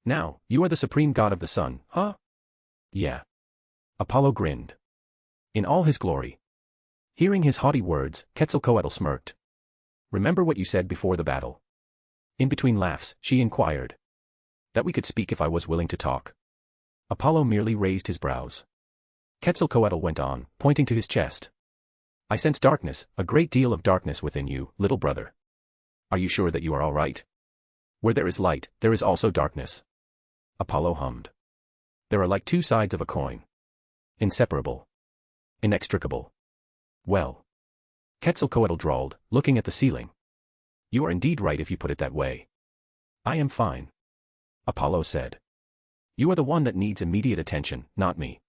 Now, you are the supreme god of the sun, huh? Yeah. Apollo grinned. In all his glory. Hearing his haughty words, Quetzalcoatl smirked. Remember what you said before the battle? In between laughs, she inquired. That we could speak if I was willing to talk. Apollo merely raised his brows. Quetzalcoatl went on, pointing to his chest. I sense darkness, a great deal of darkness within you, little brother. Are you sure that you are all right? Where there is light, there is also darkness. Apollo hummed. There are like two sides of a coin. Inseparable. Inextricable. Well. Quetzalcoatl drawled, looking at the ceiling. You are indeed right if you put it that way. I am fine. Apollo said. You are the one that needs immediate attention, not me.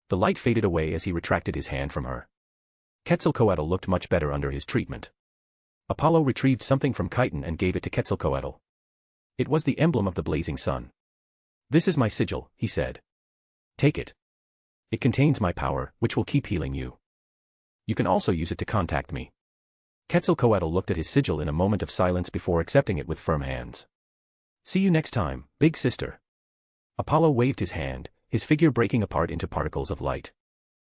The light faded away as he retracted his hand from her. Quetzalcoatl looked much better under his treatment. Apollo retrieved something from chitin and gave it to Quetzalcoatl. It was the emblem of the blazing sun. This is my sigil, he said. Take it. It contains my power, which will keep healing you. You can also use it to contact me. Quetzalcoatl looked at his sigil in a moment of silence before accepting it with firm hands. See you next time, big sister. Apollo waved his hand, his figure breaking apart into particles of light.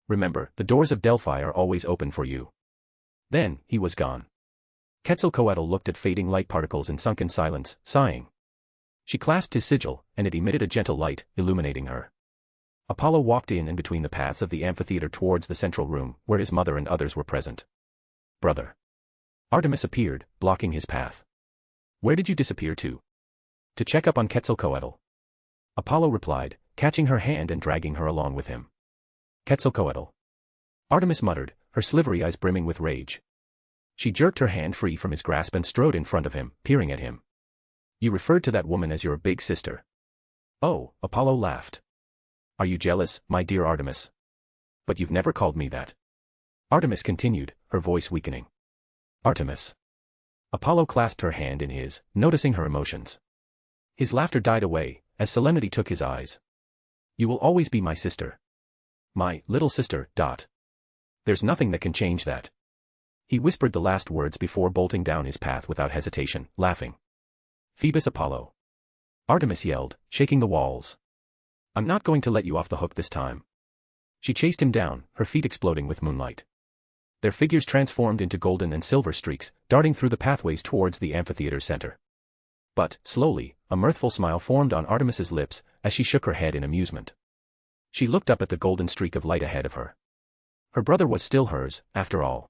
Remember, the doors of Delphi are always open for you. Then, he was gone. Quetzalcoatl looked at fading light particles in sunken silence, sighing. She clasped his sigil, and it emitted a gentle light, illuminating her. Apollo walked in and between the paths of the amphitheater towards the central room, where his mother and others were present. Brother. Artemis appeared, blocking his path. Where did you disappear to? To check up on Quetzalcoatl. Apollo replied, catching her hand and dragging her along with him. Quetzalcoatl. Artemis muttered, her slivery eyes brimming with rage. She jerked her hand free from his grasp and strode in front of him, peering at him. You referred to that woman as your big sister. Oh, Apollo laughed. Are you jealous, my dear Artemis? But you've never called me that. Artemis continued, her voice weakening. Artemis. Apollo clasped her hand in his, noticing her emotions. His laughter died away, as solemnity took his eyes. You will always be my sister. My little sister. There's nothing that can change that. He whispered the last words before bolting down his path without hesitation, laughing. Phoebus Apollo. Artemis yelled, shaking the walls. I'm not going to let you off the hook this time. She chased him down, her feet exploding with moonlight. Their figures transformed into golden and silver streaks, darting through the pathways towards the amphitheater's center. But, slowly, a mirthful smile formed on Artemis's lips as she shook her head in amusement. She looked up at the golden streak of light ahead of her. Her brother was still hers, after all.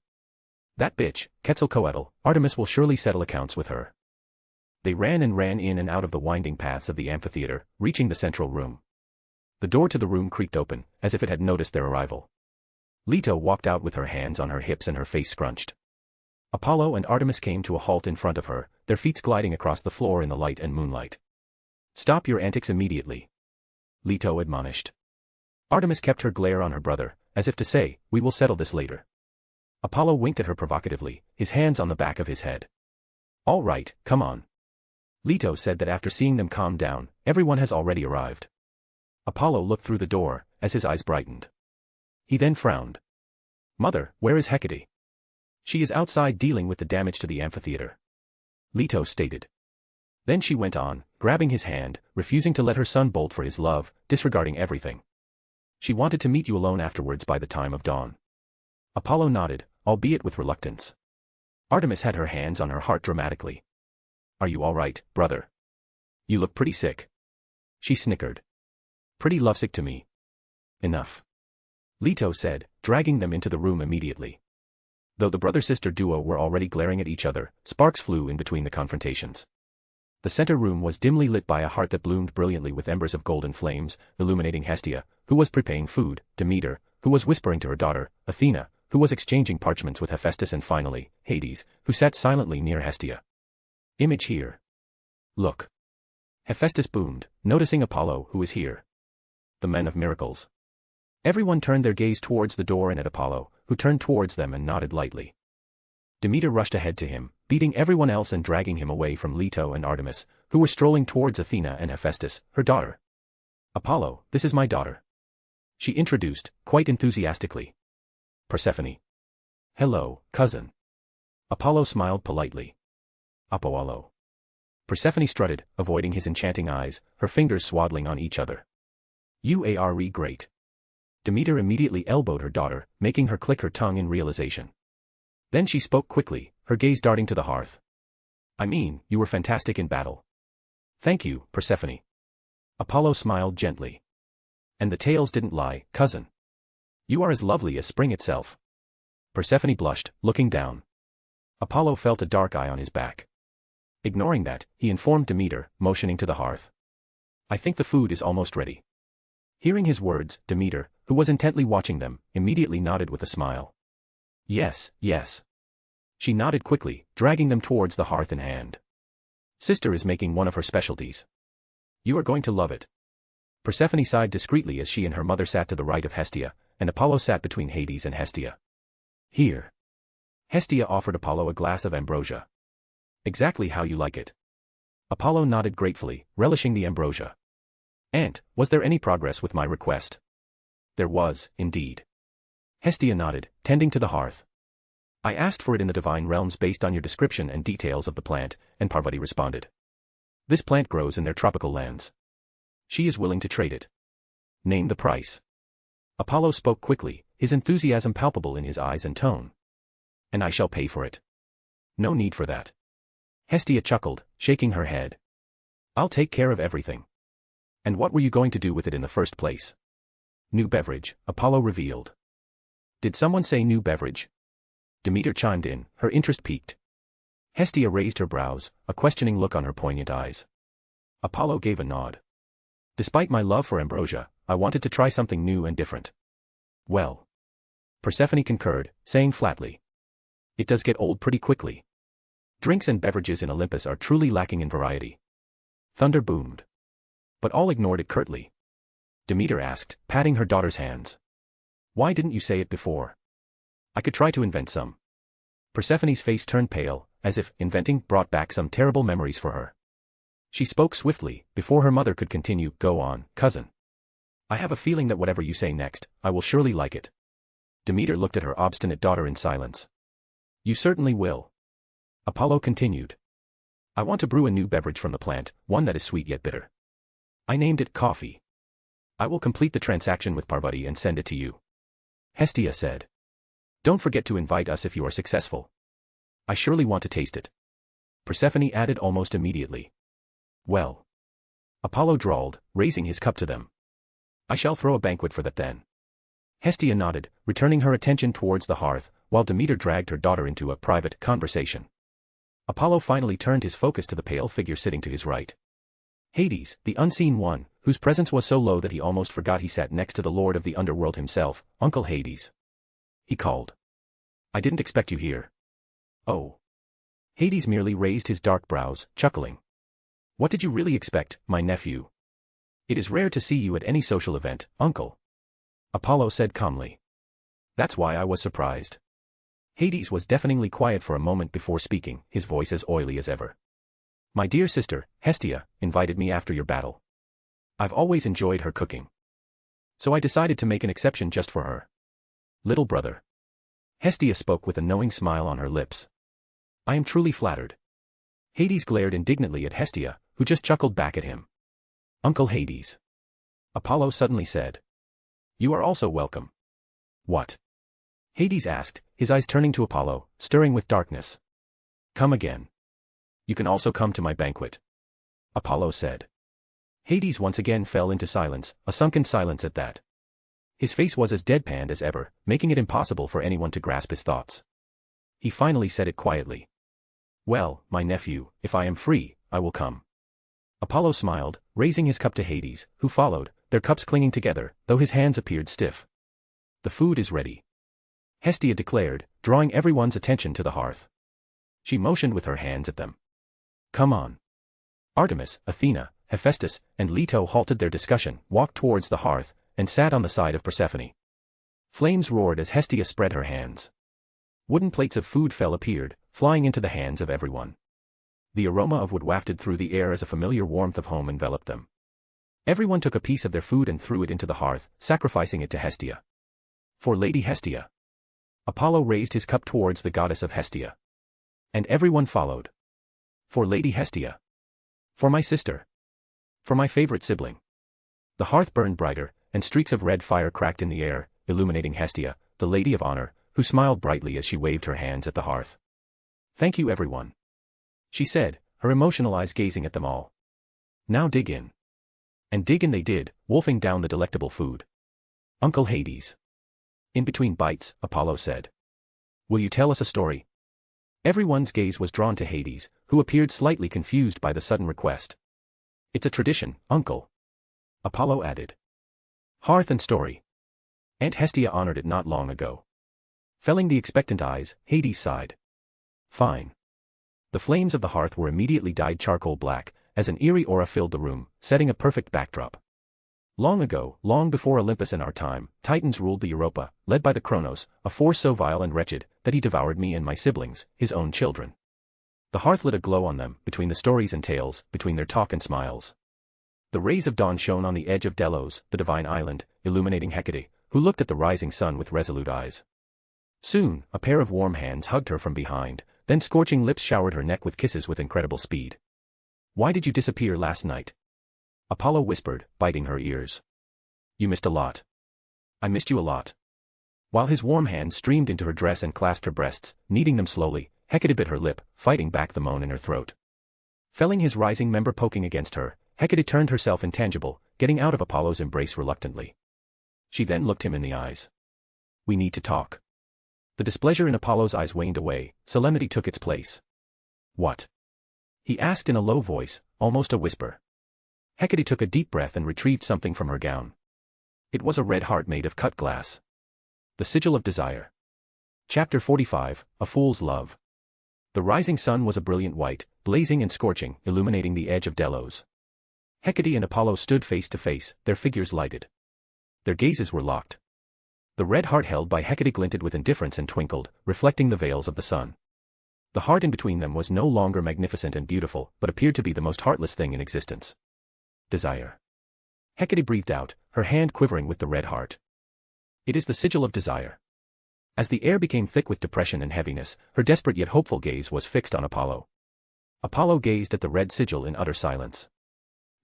That bitch, Quetzalcoatl, Artemis will surely settle accounts with her. They ran in and out of the winding paths of the amphitheater, reaching the central room. The door to the room creaked open, as if it had noticed their arrival. Leto walked out with her hands on her hips and her face scrunched. Apollo and Artemis came to a halt in front of her, their feet gliding across the floor in the light and moonlight. Stop your antics immediately. Leto admonished. Artemis kept her glare on her brother, as if to say, we will settle this later. Apollo winked at her provocatively, his hands on the back of his head. All right, come on. Leto said that after seeing them calm down, everyone has already arrived. Apollo looked through the door, as his eyes brightened. He then frowned. Mother, where is Hecate? She is outside dealing with the damage to the amphitheater. Leto stated. Then she went on, grabbing his hand, refusing to let her son bolt for his love, disregarding everything. She wanted to meet you alone afterwards by the time of dawn. Apollo nodded, albeit with reluctance. Artemis had her hands on her heart dramatically. Are you all right, brother? You look pretty sick. She snickered. Pretty lovesick to me. Enough. Leto said, dragging them into the room immediately. Though the brother-sister duo were already glaring at each other, sparks flew in between the confrontations. The center room was dimly lit by a heart that bloomed brilliantly with embers of golden flames, illuminating Hestia, who was preparing food, Demeter, who was whispering to her daughter, Athena, who was exchanging parchments with Hephaestus, and finally, Hades, who sat silently near Hestia. Image here. Look. Hephaestus boomed, noticing Apollo, who is here. The men of miracles. Everyone turned their gaze towards the door and at Apollo, who turned towards them and nodded lightly. Demeter rushed ahead to him, beating everyone else and dragging him away from Leto and Artemis, who were strolling towards Athena and Hephaestus, her daughter. Apollo, this is my daughter. She introduced, quite enthusiastically. Persephone. Hello, cousin. Apollo smiled politely. Apollo. Persephone strutted, avoiding his enchanting eyes, her fingers swaddling on each other. You are great. Demeter immediately elbowed her daughter, making her click her tongue in realization. Then she spoke quickly, her gaze darting to the hearth. I mean, you were fantastic in battle. Thank you, Persephone. Apollo smiled gently. And the tales didn't lie, cousin. You are as lovely as spring itself. Persephone blushed, looking down. Apollo felt a dark eye on his back. Ignoring that, he informed Demeter, motioning to the hearth. I think the food is almost ready. Hearing his words, Demeter, who was intently watching them, immediately nodded with a smile. Yes, yes. She nodded quickly, dragging them towards the hearth in hand. Sister is making one of her specialties. You are going to love it. Persephone sighed discreetly as she and her mother sat to the right of Hestia, and Apollo sat between Hades and Hestia. Here. Hestia offered Apollo a glass of ambrosia. Exactly how you like it. Apollo nodded gratefully, relishing the ambrosia. Aunt, was there any progress with my request? There was, indeed. Hestia nodded, tending to the hearth. I asked for it in the divine realms based on your description and details of the plant, and Parvati responded. This plant grows in their tropical lands. She is willing to trade it. Name the price. Apollo spoke quickly, his enthusiasm palpable in his eyes and tone. And I shall pay for it. No need for that. Hestia chuckled, shaking her head. I'll take care of everything. And what were you going to do with it in the first place? New beverage, Apollo revealed. Did someone say new beverage? Demeter chimed in, her interest piqued. Hestia raised her brows, a questioning look on her poignant eyes. Apollo gave a nod. Despite my love for ambrosia, I wanted to try something new and different. Well. Persephone concurred, saying flatly. It does get old pretty quickly. Drinks and beverages in Olympus are truly lacking in variety. Thunder boomed. But all ignored it curtly. Demeter asked, patting her daughter's hands. Why didn't you say it before? I could try to invent some. Persephone's face turned pale, as if inventing brought back some terrible memories for her. She spoke swiftly, before her mother could continue. Go on, cousin. I have a feeling that whatever you say next, I will surely like it. Demeter looked at her obstinate daughter in silence. You certainly will. Apollo continued. I want to brew a new beverage from the plant, one that is sweet yet bitter. I named it coffee. I will complete the transaction with Parvati and send it to you. Hestia said. Don't forget to invite us if you are successful. I surely want to taste it. Persephone added almost immediately. Well. Apollo drawled, raising his cup to them. I shall throw a banquet for that then. Hestia nodded, returning her attention towards the hearth, while Demeter dragged her daughter into a private conversation. Apollo finally turned his focus to the pale figure sitting to his right. Hades, the unseen one, whose presence was so low that he almost forgot he sat next to the lord of the underworld himself, Uncle Hades. He called. I didn't expect you here. Oh. Hades merely raised his dark brows, chuckling. What did you really expect, my nephew? It is rare to see you at any social event, uncle. Apollo said calmly. That's why I was surprised. Hades was deafeningly quiet for a moment before speaking, his voice as oily as ever. My dear sister, Hestia, invited me after your battle. I've always enjoyed her cooking. So I decided to make an exception just for her. Little brother. Hestia spoke with a knowing smile on her lips. I am truly flattered. Hades glared indignantly at Hestia, who just chuckled back at him. Uncle Hades. Apollo suddenly said. You are also welcome. What? Hades asked, his eyes turning to Apollo, stirring with darkness. Come again. You can also come to my banquet. Apollo said. Hades once again fell into silence, a sunken silence at that. His face was as deadpanned as ever, making it impossible for anyone to grasp his thoughts. He finally said it quietly. Well, my nephew, if I am free, I will come. Apollo smiled, raising his cup to Hades, who followed, their cups clinging together, though his hands appeared stiff. The food is ready. Hestia declared, drawing everyone's attention to the hearth. She motioned with her hands at them. Come on. Artemis, Athena, Hephaestus, and Leto halted their discussion, walked towards the hearth, and sat on the side of Persephone. Flames roared as Hestia spread her hands. Wooden plates of food appeared, flying into the hands of everyone. The aroma of wood wafted through the air as a familiar warmth of home enveloped them. Everyone took a piece of their food and threw it into the hearth, sacrificing it to Hestia. For Lady Hestia. Apollo raised his cup towards the goddess of Hestia. And everyone followed. For Lady Hestia. For my sister. For my favorite sibling. The hearth burned brighter, and streaks of red fire cracked in the air, illuminating Hestia, the lady of honor, who smiled brightly as she waved her hands at the hearth. Thank you everyone. She said, her emotional eyes gazing at them all. Now dig in. And dig in they did, wolfing down the delectable food. Uncle Hades. In between bites, Apollo said. Will you tell us a story? Everyone's gaze was drawn to Hades, who appeared slightly confused by the sudden request. It's a tradition, Uncle. Apollo added. Hearth and story. Aunt Hestia honored it not long ago. Felling the expectant eyes, Hades sighed. Fine. The flames of the hearth were immediately dyed charcoal black, as an eerie aura filled the room, setting a perfect backdrop. Long ago, long before Olympus and our time, Titans ruled the Europa, led by the Kronos, a force so vile and wretched, that he devoured me and my siblings, his own children. The hearth lit a glow on them, between the stories and tales, between their talk and smiles. The rays of dawn shone on the edge of Delos, the divine island, illuminating Hecate, who looked at the rising sun with resolute eyes. Soon, a pair of warm hands hugged her from behind, then scorching lips showered her neck with kisses with incredible speed. Why did you disappear last night? Apollo whispered, biting her ears. You missed a lot. I missed you a lot. While his warm hands streamed into her dress and clasped her breasts, kneading them slowly, Hecate bit her lip, fighting back the moan in her throat. Felling his rising member poking against her, Hecate turned herself intangible, getting out of Apollo's embrace reluctantly. She then looked him in the eyes. We need to talk. The displeasure in Apollo's eyes waned away, solemnity took its place. What? He asked in a low voice, almost a whisper. Hecate took a deep breath and retrieved something from her gown. It was a red heart made of cut glass. The sigil of desire. Chapter 45, A Fool's Love. The rising sun was a brilliant white, blazing and scorching, illuminating the edge of Delos. Hecate and Apollo stood face to face, their figures lighted. Their gazes were locked. The red heart held by Hecate glinted with indifference and twinkled, reflecting the veils of the sun. The heart in between them was no longer magnificent and beautiful, but appeared to be the most heartless thing in existence. Desire. Hecate breathed out, her hand quivering with the red heart. It is the sigil of desire. As the air became thick with depression and heaviness, her desperate yet hopeful gaze was fixed on Apollo. Apollo gazed at the red sigil in utter silence.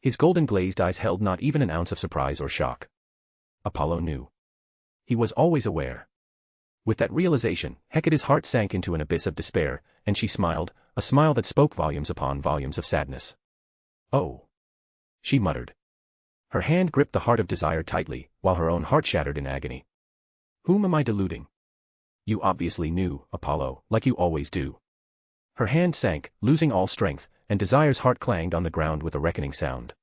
His golden glazed eyes held not even an ounce of surprise or shock. Apollo knew. He was always aware. With that realization, Hecate's heart sank into an abyss of despair, and she smiled, a smile that spoke volumes upon volumes of sadness. Oh. She muttered. Her hand gripped the heart of desire tightly, while her own heart shattered in agony. Whom am I deluding? You obviously knew, Apollo, like you always do. Her hand sank, losing all strength, and Desire's heart clanged on the ground with a reckoning sound.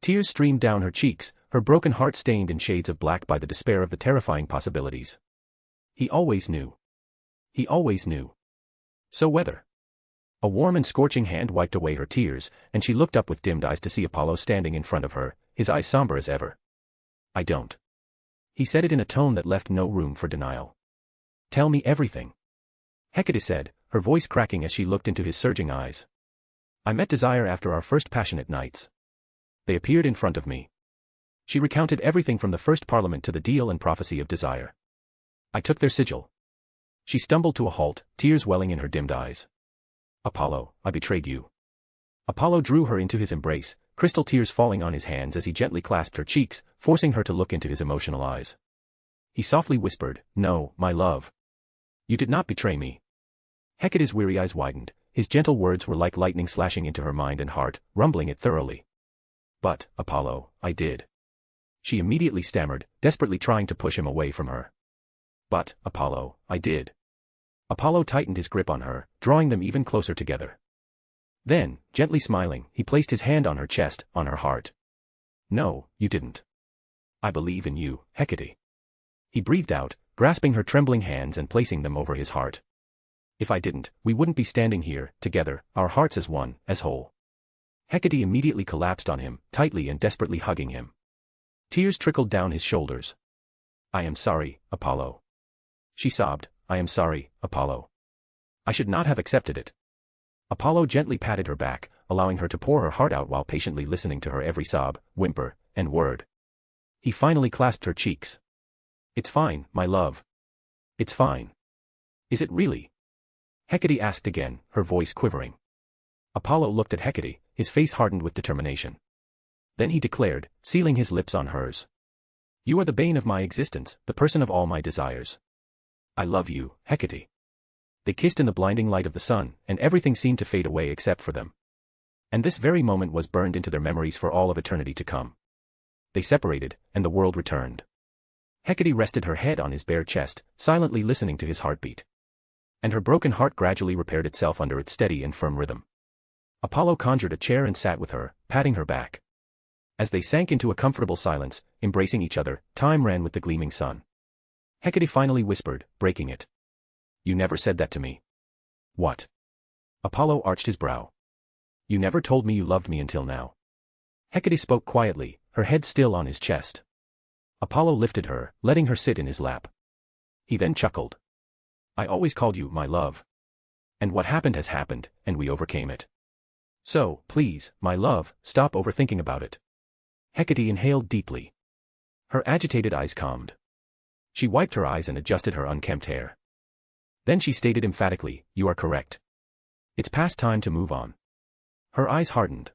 Tears streamed down her cheeks, her broken heart stained in shades of black by the despair of the terrifying possibilities. He always knew. He always knew. So whether. A warm and scorching hand wiped away her tears, and she looked up with dimmed eyes to see Apollo standing in front of her, his eyes somber as ever. I don't. He said it in a tone that left no room for denial. Tell me everything. Hecate said, her voice cracking as she looked into his surging eyes. I met Desire after our first passionate nights. They appeared in front of me. She recounted everything from the first parliament to the deal and prophecy of Desire. I took their sigil. She stumbled to a halt, tears welling in her dimmed eyes. Apollo, I betrayed you. Apollo drew her into his embrace, crystal tears falling on his hands as he gently clasped her cheeks, forcing her to look into his emotional eyes. He softly whispered, No, my love. You did not betray me. Hecate's weary eyes widened, his gentle words were like lightning slashing into her mind and heart, rumbling it thoroughly. But, Apollo, I did. She immediately stammered, desperately trying to push him away from her. But, Apollo, I did. Apollo tightened his grip on her, drawing them even closer together. Then, gently smiling, he placed his hand on her chest, on her heart. No, you didn't. I believe in you, Hecate. He breathed out, grasping her trembling hands and placing them over his heart. If I didn't, we wouldn't be standing here, together, our hearts as one, as whole. Hecate immediately collapsed on him, tightly and desperately hugging him. Tears trickled down his shoulders. I am sorry, Apollo. She sobbed, I am sorry, Apollo. I should not have accepted it. Apollo gently patted her back, allowing her to pour her heart out while patiently listening to her every sob, whimper, and word. He finally clasped her cheeks. It's fine, my love. It's fine. Is it really? Hecate asked again, her voice quivering. Apollo looked at Hecate, his face hardened with determination. Then he declared, sealing his lips on hers. You are the bane of my existence, the person of all my desires. I love you, Hecate. They kissed in the blinding light of the sun, and everything seemed to fade away except for them. And this very moment was burned into their memories for all of eternity to come. They separated, and the world returned. Hecate rested her head on his bare chest, silently listening to his heartbeat. And her broken heart gradually repaired itself under its steady and firm rhythm. Apollo conjured a chair and sat with her, patting her back. As they sank into a comfortable silence, embracing each other, time ran with the gleaming sun. Hecate finally whispered, breaking it. You never said that to me. What? Apollo arched his brow. You never told me you loved me until now. Hecate spoke quietly, her head still on his chest. Apollo lifted her, letting her sit in his lap. He then chuckled. I always called you my love. And what happened has happened, and we overcame it. So, please, my love, stop overthinking about it. Hecate inhaled deeply. Her agitated eyes calmed. She wiped her eyes and adjusted her unkempt hair. Then she stated emphatically, you are correct. It's past time to move on. Her eyes hardened.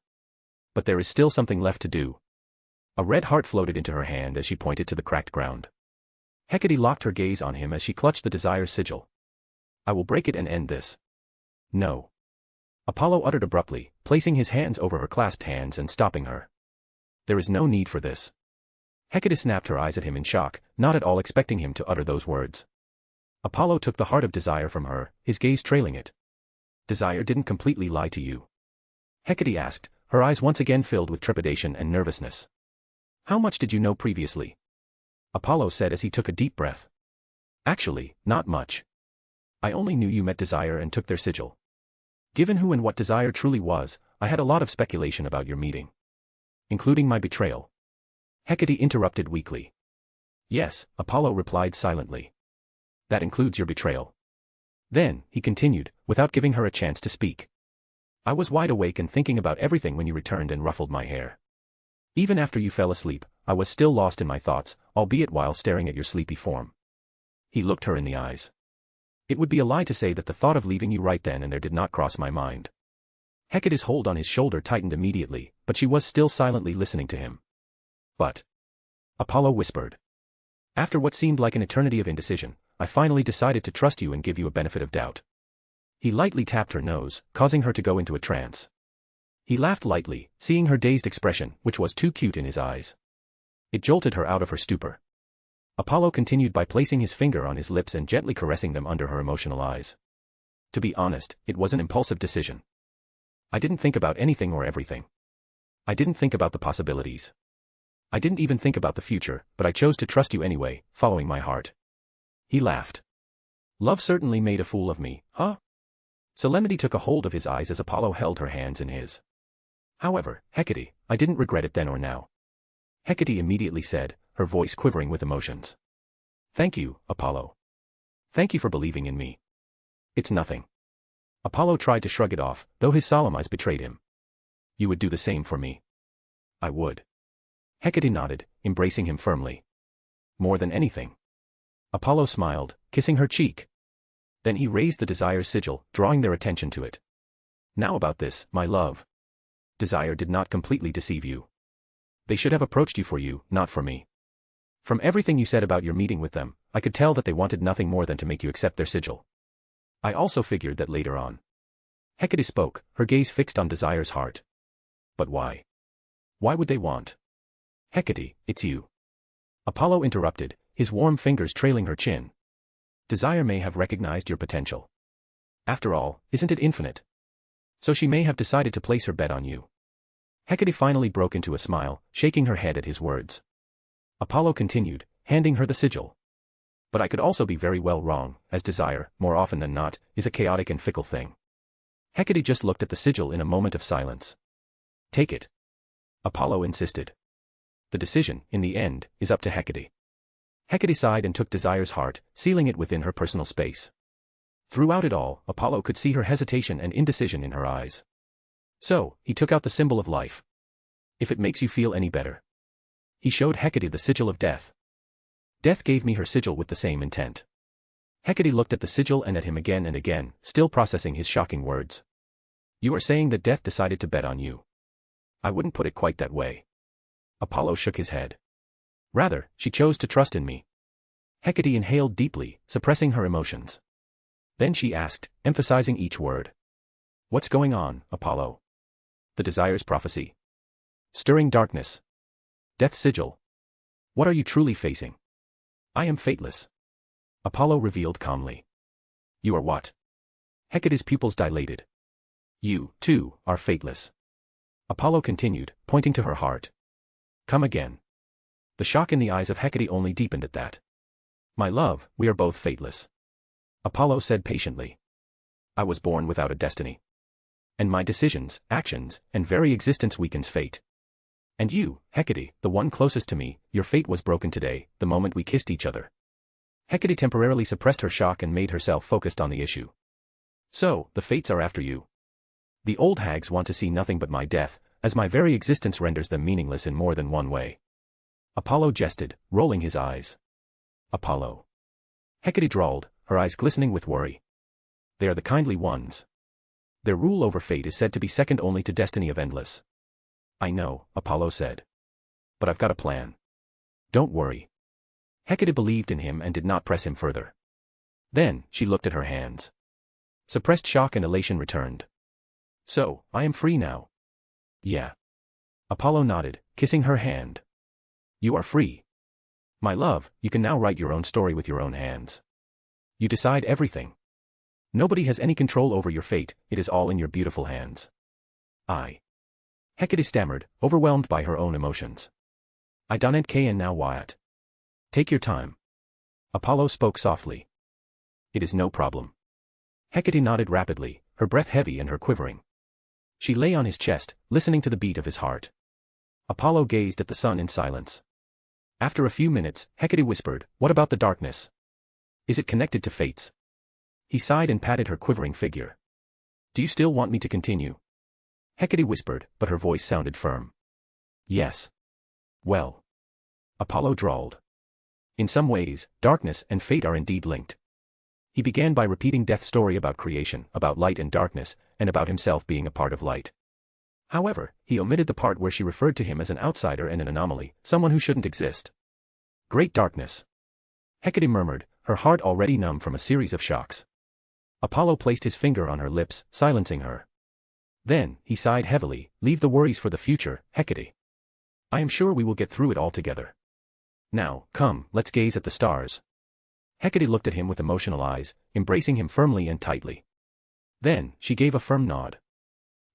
But there is still something left to do. A red heart floated into her hand as she pointed to the cracked ground. Hecate locked her gaze on him as she clutched the desire's sigil. I will break it and end this. No. Apollo uttered abruptly, placing his hands over her clasped hands and stopping her. There is no need for this. Hecate snapped her eyes at him in shock, not at all expecting him to utter those words. Apollo took the heart of desire from her, his gaze trailing it. Desire didn't completely lie to you? Hecate asked, her eyes once again filled with trepidation and nervousness. How much did you know previously? Apollo said as he took a deep breath. Actually, not much. I only knew you met Desire and took their sigil. Given who and what Desire truly was, I had a lot of speculation about your meeting. Including my betrayal. Hecate interrupted weakly. Yes, Apollo replied silently. That includes your betrayal. Then, he continued, without giving her a chance to speak. I was wide awake and thinking about everything when you returned and ruffled my hair. Even after you fell asleep, I was still lost in my thoughts, albeit while staring at your sleepy form. He looked her in the eyes. It would be a lie to say that the thought of leaving you right then and there did not cross my mind. Hecate's hold on his shoulder tightened immediately, but she was still silently listening to him. But, Apollo whispered. After what seemed like an eternity of indecision, I finally decided to trust you and give you a benefit of doubt. He lightly tapped her nose, causing her to go into a trance. He laughed lightly, seeing her dazed expression, which was too cute in his eyes. It jolted her out of her stupor. Apollo continued by placing his finger on his lips and gently caressing them under her emotional eyes. To be honest, it was an impulsive decision. I didn't think about anything or everything. I didn't think about the possibilities. I didn't even think about the future, but I chose to trust you anyway, following my heart. He laughed. Love certainly made a fool of me, huh? Solemnity took a hold of his eyes as Apollo held her hands in his. However, Hecate, I didn't regret it then or now. Hecate immediately said, her voice quivering with emotions. Thank you, Apollo. Thank you for believing in me. It's nothing. Apollo tried to shrug it off, though his solemn eyes betrayed him. You would do the same for me. I would. Hecate nodded, embracing him firmly. More than anything. Apollo smiled, kissing her cheek. Then he raised the Desire's sigil, drawing their attention to it. Now about this, my love. Desire did not completely deceive you. They should have approached you for you, not for me. From everything you said about your meeting with them, I could tell that they wanted nothing more than to make you accept their sigil. I also figured that later on. Hecate spoke, her gaze fixed on Desire's heart. But why? Why would they want? Hecate, it's you. Apollo interrupted, his warm fingers trailing her chin. Desire may have recognized your potential. After all, isn't it infinite? So she may have decided to place her bet on you. Hecate finally broke into a smile, shaking her head at his words. Apollo continued, handing her the sigil. But I could also be very well wrong, as desire, more often than not, is a chaotic and fickle thing. Hecate just looked at the sigil in a moment of silence. Take it. Apollo insisted. The decision, in the end, is up to Hecate. Hecate sighed and took Desire's heart, sealing it within her personal space. Throughout it all, Apollo could see her hesitation and indecision in her eyes. So, he took out the symbol of life. If it makes you feel any better. He showed Hecate the sigil of death. Death gave me her sigil with the same intent. Hecate looked at the sigil and at him again and again, still processing his shocking words. You are saying that death decided to bet on you. I wouldn't put it quite that way. Apollo shook his head. Rather, she chose to trust in me. Hecate inhaled deeply, suppressing her emotions. Then she asked, emphasizing each word. What's going on, Apollo? The Desire's prophecy. Stirring darkness. Death's sigil. What are you truly facing? I am fateless. Apollo revealed calmly. You are what? Hecate's pupils dilated. You, too, are fateless. Apollo continued, pointing to her heart. Come again. The shock in the eyes of Hecate only deepened at that. My love, we are both fateless. Apollo said patiently. I was born without a destiny. And my decisions, actions, and very existence weakens fate. And you, Hecate, the one closest to me, your fate was broken today, the moment we kissed each other. Hecate temporarily suppressed her shock and made herself focused on the issue. So, the fates are after you. The old hags want to see nothing but my death, as my very existence renders them meaningless in more than one way. Apollo jested, rolling his eyes. Apollo. Hecate drawled, her eyes glistening with worry. They are the kindly ones. Their rule over fate is said to be second only to destiny of endless. I know, Apollo said. But I've got a plan. Don't worry. Hecate believed in him and did not press him further. Then, she looked at her hands. Suppressed shock and elation returned. So, I am free now. Yeah. Apollo nodded, kissing her hand. You are free. My love, you can now write your own story with your own hands. You decide everything. Nobody has any control over your fate, it is all in your beautiful hands. Hecate stammered, overwhelmed by her own emotions. I don't can now Wyatt. Take your time. Apollo spoke softly. It is no problem. Hecate nodded rapidly, her breath heavy and her quivering. She lay on his chest, listening to the beat of his heart. Apollo gazed at the sun in silence. After a few minutes, Hecate whispered, what about the darkness? Is it connected to fates? He sighed and patted her quivering figure. Do you still want me to continue? Hecate whispered, but her voice sounded firm. Yes. Well. Apollo drawled. In some ways, darkness and fate are indeed linked. He began by repeating Death's story about creation, about light and darkness, and about himself being a part of light. However, he omitted the part where she referred to him as an outsider and an anomaly, someone who shouldn't exist. Great darkness. Hecate murmured, her heart already numb from a series of shocks. Apollo placed his finger on her lips, silencing her. Then, he sighed heavily, leave the worries for the future, Hecate. I am sure we will get through it all together. Now, come, let's gaze at the stars. Hecate looked at him with emotional eyes, embracing him firmly and tightly. Then, she gave a firm nod.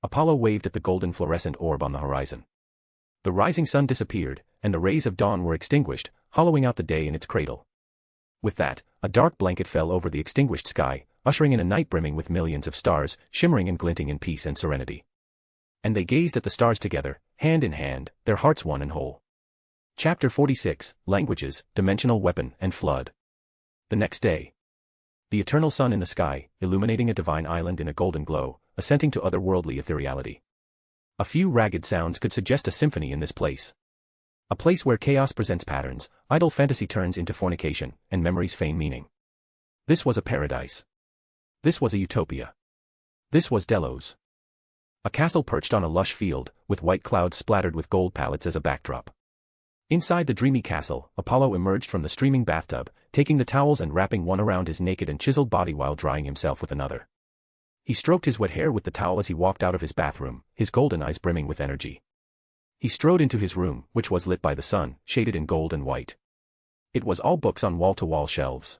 Apollo waved at the golden fluorescent orb on the horizon. The rising sun disappeared, and the rays of dawn were extinguished, hollowing out the day in its cradle. With that, a dark blanket fell over the extinguished sky, ushering in a night brimming with millions of stars, shimmering and glinting in peace and serenity. And they gazed at the stars together, hand in hand, their hearts one and whole. Chapter 46, Languages, Dimensional Weapon and Flood. The next day. The eternal sun in the sky, illuminating a divine island in a golden glow, assenting to otherworldly ethereality. A few ragged sounds could suggest a symphony in this place. A place where chaos presents patterns, idle fantasy turns into fornication, and memories feign meaning. This was a paradise. This was a utopia. This was Delos. A castle perched on a lush field, with white clouds splattered with gold palettes as a backdrop. Inside the dreamy castle, Apollo emerged from the streaming bathtub, taking the towels and wrapping one around his naked and chiseled body while drying himself with another. He stroked his wet hair with the towel as he walked out of his bathroom, his golden eyes brimming with energy. He strode into his room, which was lit by the sun, shaded in gold and white. It was all books on wall-to-wall shelves.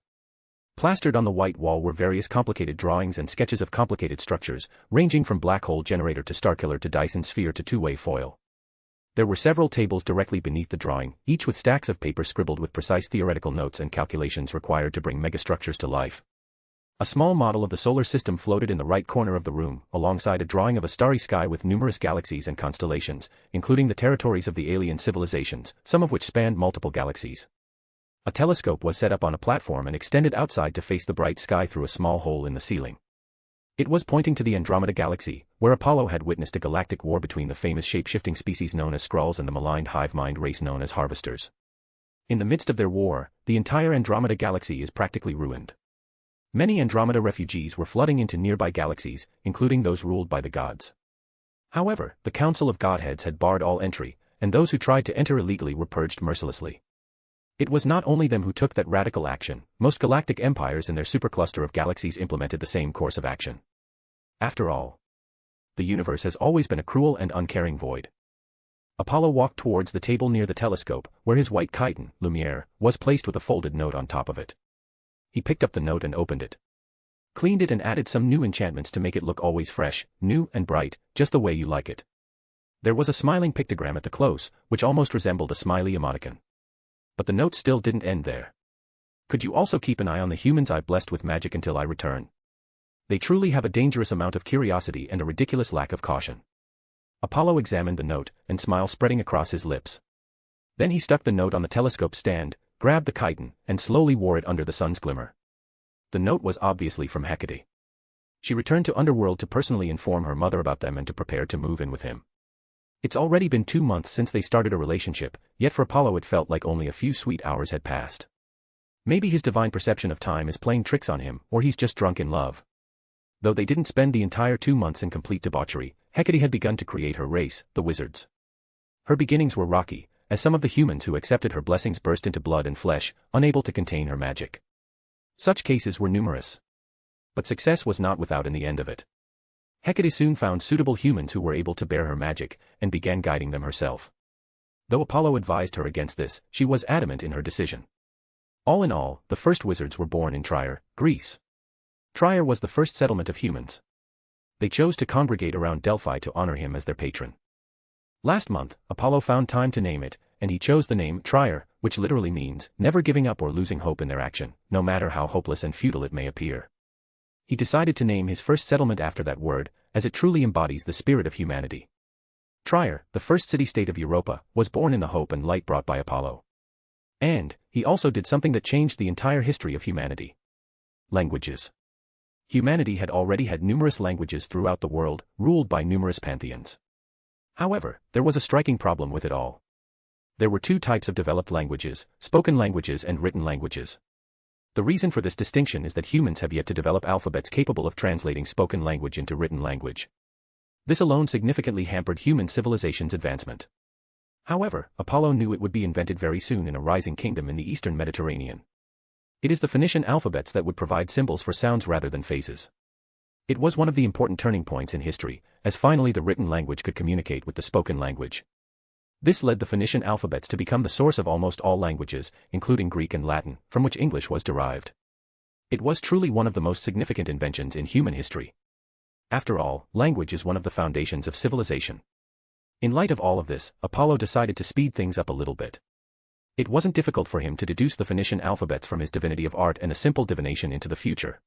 Plastered on the white wall were various complicated drawings and sketches of complicated structures, ranging from black hole generator to starkiller to Dyson sphere to two-way foil. There were several tables directly beneath the drawing, each with stacks of paper scribbled with precise theoretical notes and calculations required to bring megastructures to life. A small model of the solar system floated in the right corner of the room, alongside a drawing of a starry sky with numerous galaxies and constellations, including the territories of the alien civilizations, some of which spanned multiple galaxies. A telescope was set up on a platform and extended outside to face the bright sky through a small hole in the ceiling. It was pointing to the Andromeda Galaxy, where Apollo had witnessed a galactic war between the famous shape-shifting species known as Skrulls and the maligned hive-mind race known as Harvesters. In the midst of their war, the entire Andromeda Galaxy is practically ruined. Many Andromeda refugees were flooding into nearby galaxies, including those ruled by the gods. However, the Council of Godheads had barred all entry, and those who tried to enter illegally were purged mercilessly. It was not only them who took that radical action, most galactic empires in their supercluster of galaxies implemented the same course of action. After all, the universe has always been a cruel and uncaring void. Apollo walked towards the table near the telescope, where his white chiton, Lumiere, was placed with a folded note on top of it. He picked up the note and opened it. Cleaned it and added some new enchantments to make it look always fresh, new and bright, just the way you like it. There was a smiling pictogram at the close, which almost resembled a smiley emoticon. But the note still didn't end there. Could you also keep an eye on the humans I blessed with magic until I return? They truly have a dangerous amount of curiosity and a ridiculous lack of caution. Apollo examined the note, and smile spreading across his lips. Then he stuck the note on the telescope stand, grabbed the chiton, and slowly wore it under the sun's glimmer. The note was obviously from Hecate. She returned to Underworld to personally inform her mother about them and to prepare to move in with him. It's already been 2 months since they started a relationship, yet for Apollo it felt like only a few sweet hours had passed. Maybe his divine perception of time is playing tricks on him, or he's just drunk in love. Though they didn't spend the entire 2 months in complete debauchery, Hecate had begun to create her race, the wizards. Her beginnings were rocky, as some of the humans who accepted her blessings burst into blood and flesh, unable to contain her magic. Such cases were numerous. But success was not without in the end of it. Hecate soon found suitable humans who were able to bear her magic, and began guiding them herself. Though Apollo advised her against this, she was adamant in her decision. All in all, the first wizards were born in Trier, Greece. Trier was the first settlement of humans. They chose to congregate around Delphi to honor him as their patron. Last month, Apollo found time to name it, and he chose the name Trier, which literally means never giving up or losing hope in their action, no matter how hopeless and futile it may appear. He decided to name his first settlement after that word, as it truly embodies the spirit of humanity. Trier, the first city-state of Europa, was born in the hope and light brought by Apollo. And he also did something that changed the entire history of humanity. Languages. Humanity had already had numerous languages throughout the world, ruled by numerous pantheons. However, there was a striking problem with it all. There were 2 types of developed languages, spoken languages and written languages. The reason for this distinction is that humans have yet to develop alphabets capable of translating spoken language into written language. This alone significantly hampered human civilization's advancement. However, Apollo knew it would be invented very soon in a rising kingdom in the eastern Mediterranean. It is the Phoenician alphabets that would provide symbols for sounds rather than faces. It was one of the important turning points in history, as finally the written language could communicate with the spoken language. This led the Phoenician alphabets to become the source of almost all languages, including Greek and Latin, from which English was derived. It was truly one of the most significant inventions in human history. After all, language is one of the foundations of civilization. In light of all of this, Apollo decided to speed things up a little bit. It wasn't difficult for him to deduce the Phoenician alphabets from his divinity of art and a simple divination into the future.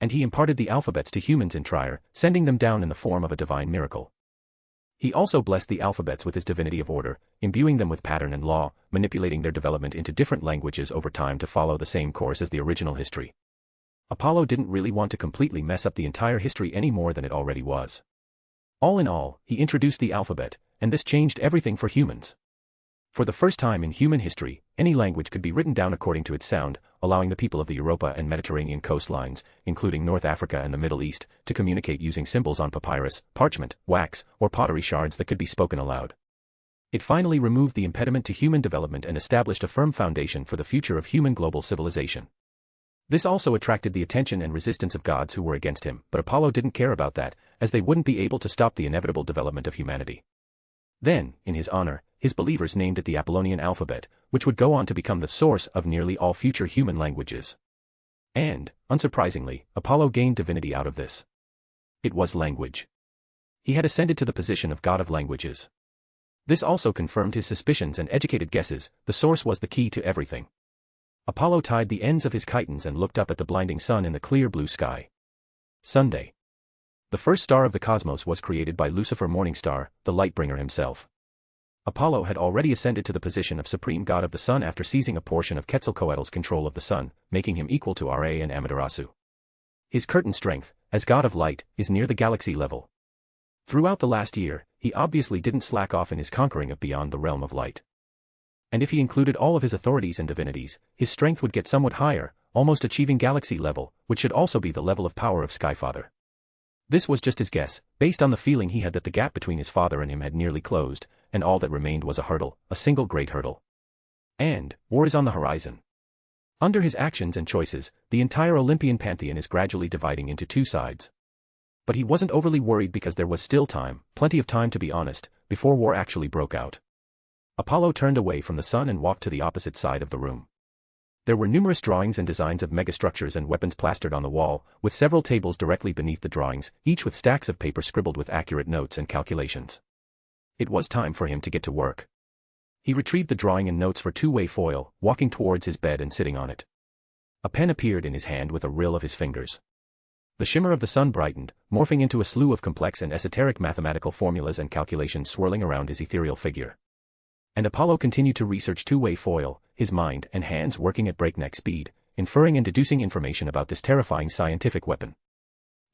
And he imparted the alphabets to humans in Trier, sending them down in the form of a divine miracle. He also blessed the alphabets with his divinity of order, imbuing them with pattern and law, manipulating their development into different languages over time to follow the same course as the original history. Apollo didn't really want to completely mess up the entire history any more than it already was. All in all, he introduced the alphabet, and this changed everything for humans. For the first time in human history, any language could be written down according to its sound, allowing the people of the Europa and Mediterranean coastlines, including North Africa and the Middle East, to communicate using symbols on papyrus, parchment, wax, or pottery shards that could be spoken aloud. It finally removed the impediment to human development and established a firm foundation for the future of human global civilization. This also attracted the attention and resistance of gods who were against him, but Apollo didn't care about that, as they wouldn't be able to stop the inevitable development of humanity. Then, in his honor, his believers named it the Apollonian alphabet, which would go on to become the source of nearly all future human languages. And, unsurprisingly, Apollo gained divinity out of this. It was language. He had ascended to the position of god of languages. This also confirmed his suspicions and educated guesses. The source was the key to everything. Apollo tied the ends of his chitons and looked up at the blinding sun in the clear blue sky. Sunday. The first star of the cosmos was created by Lucifer Morningstar, the Lightbringer himself. Apollo had already ascended to the position of supreme god of the sun after seizing a portion of Quetzalcoatl's control of the sun, making him equal to Ra and Amaterasu. His curtain strength, as god of light, is near the galaxy level. Throughout the last year, he obviously didn't slack off in his conquering of beyond the realm of light. And if he included all of his authorities and divinities, his strength would get somewhat higher, almost achieving galaxy level, which should also be the level of power of Skyfather. This was just his guess, based on the feeling he had that the gap between his father and him had nearly closed, and all that remained was a hurdle, a single great hurdle. And war is on the horizon. Under his actions and choices, the entire Olympian pantheon is gradually dividing into two sides. But he wasn't overly worried because there was still time, plenty of time to be honest, before war actually broke out. Apollo turned away from the sun and walked to the opposite side of the room. There were numerous drawings and designs of megastructures and weapons plastered on the wall, with several tables directly beneath the drawings, each with stacks of paper scribbled with accurate notes and calculations. It was time for him to get to work. He retrieved the drawing and notes for two-way foil, walking towards his bed and sitting on it. A pen appeared in his hand with a rill of his fingers. The shimmer of the sun brightened, morphing into a slew of complex and esoteric mathematical formulas and calculations swirling around his ethereal figure. And Apollo continued to research two-way foil, his mind and hands working at breakneck speed, inferring and deducing information about this terrifying scientific weapon.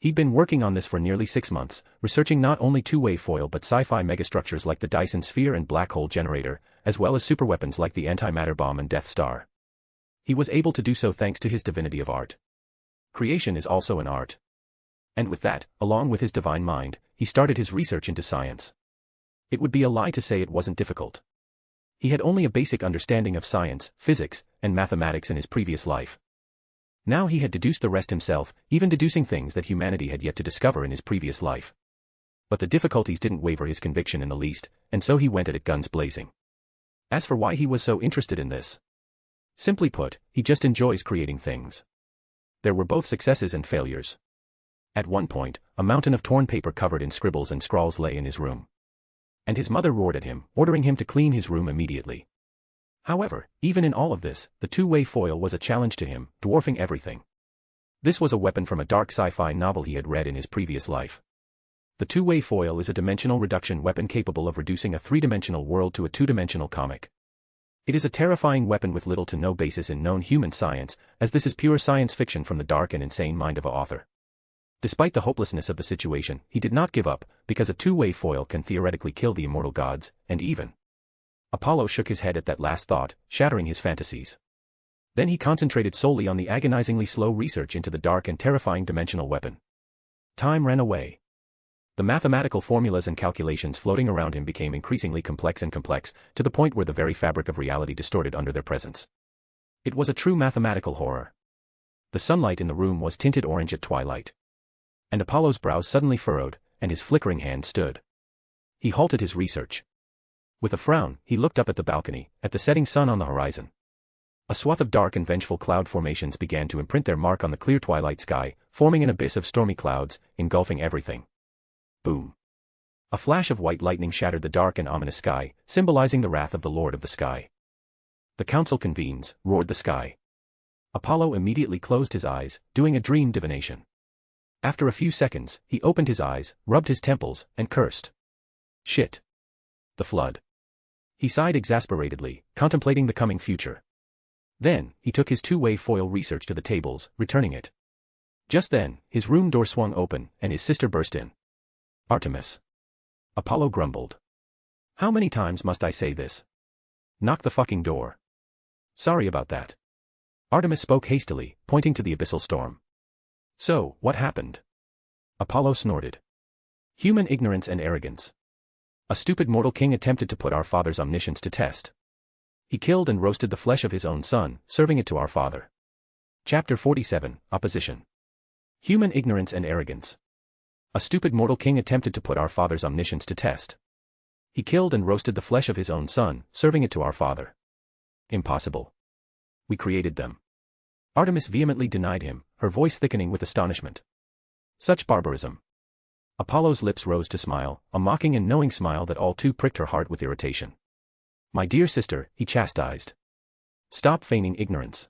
He'd been working on this for nearly 6 months, researching not only two-way foil but sci-fi megastructures like the Dyson Sphere and black hole generator, as well as superweapons like the antimatter bomb and Death Star. He was able to do so thanks to his divinity of art. Creation is also an art. And with that, along with his divine mind, he started his research into science. It would be a lie to say it wasn't difficult. He had only a basic understanding of science, physics, and mathematics in his previous life. Now he had deduced the rest himself, even deducing things that humanity had yet to discover in his previous life. But the difficulties didn't waver his conviction in the least, and so he went at it guns blazing. As for why he was so interested in this, simply put, he just enjoys creating things. There were both successes and failures. At one point, a mountain of torn paper covered in scribbles and scrawls lay in his room. And his mother roared at him, ordering him to clean his room immediately. However, even in all of this, the two-way foil was a challenge to him, dwarfing everything. This was a weapon from a dark sci-fi novel he had read in his previous life. The two-way foil is a dimensional reduction weapon capable of reducing a three-dimensional world to a two-dimensional comic. It is a terrifying weapon with little to no basis in known human science, as this is pure science fiction from the dark and insane mind of an author. Despite the hopelessness of the situation, he did not give up, because a two-way foil can theoretically kill the immortal gods, and even. Apollo shook his head at that last thought, shattering his fantasies. Then he concentrated solely on the agonizingly slow research into the dark and terrifying dimensional weapon. Time ran away. The mathematical formulas and calculations floating around him became increasingly complex, to the point where the very fabric of reality distorted under their presence. It was a true mathematical horror. The sunlight in the room was tinted orange at twilight. And Apollo's brows suddenly furrowed, and his flickering hand stood. He halted his research. With a frown, he looked up at the balcony, at the setting sun on the horizon. A swath of dark and vengeful cloud formations began to imprint their mark on the clear twilight sky, forming an abyss of stormy clouds, engulfing everything. Boom. A flash of white lightning shattered the dark and ominous sky, symbolizing the wrath of the Lord of the Sky. The council convenes, roared the sky. Apollo immediately closed his eyes, doing a dream divination. After a few seconds, he opened his eyes, rubbed his temples, and cursed. Shit. The flood. He sighed exasperatedly, contemplating the coming future. Then, he took his two-way foil research to the tables, returning it. Just then, his room door swung open, and his sister burst in. Artemis. Apollo grumbled. How many times must I say this? Knock the fucking door. Sorry about that. Artemis spoke hastily, pointing to the abyssal storm. So, what happened? Apollo snorted. Human ignorance and arrogance. A stupid mortal king attempted to put our father's omniscience to test. He killed and roasted the flesh of his own son, serving it to our father. Chapter 47, Opposition. Human ignorance and arrogance. A stupid mortal king attempted to put our father's omniscience to test. He killed and roasted the flesh of his own son, serving it to our father. Impossible. We created them. Artemis vehemently denied him, her voice thickening with astonishment. Such barbarism. Apollo's lips rose to smile, a mocking and knowing smile that all too pricked her heart with irritation. "My dear sister," he chastised. "Stop feigning ignorance.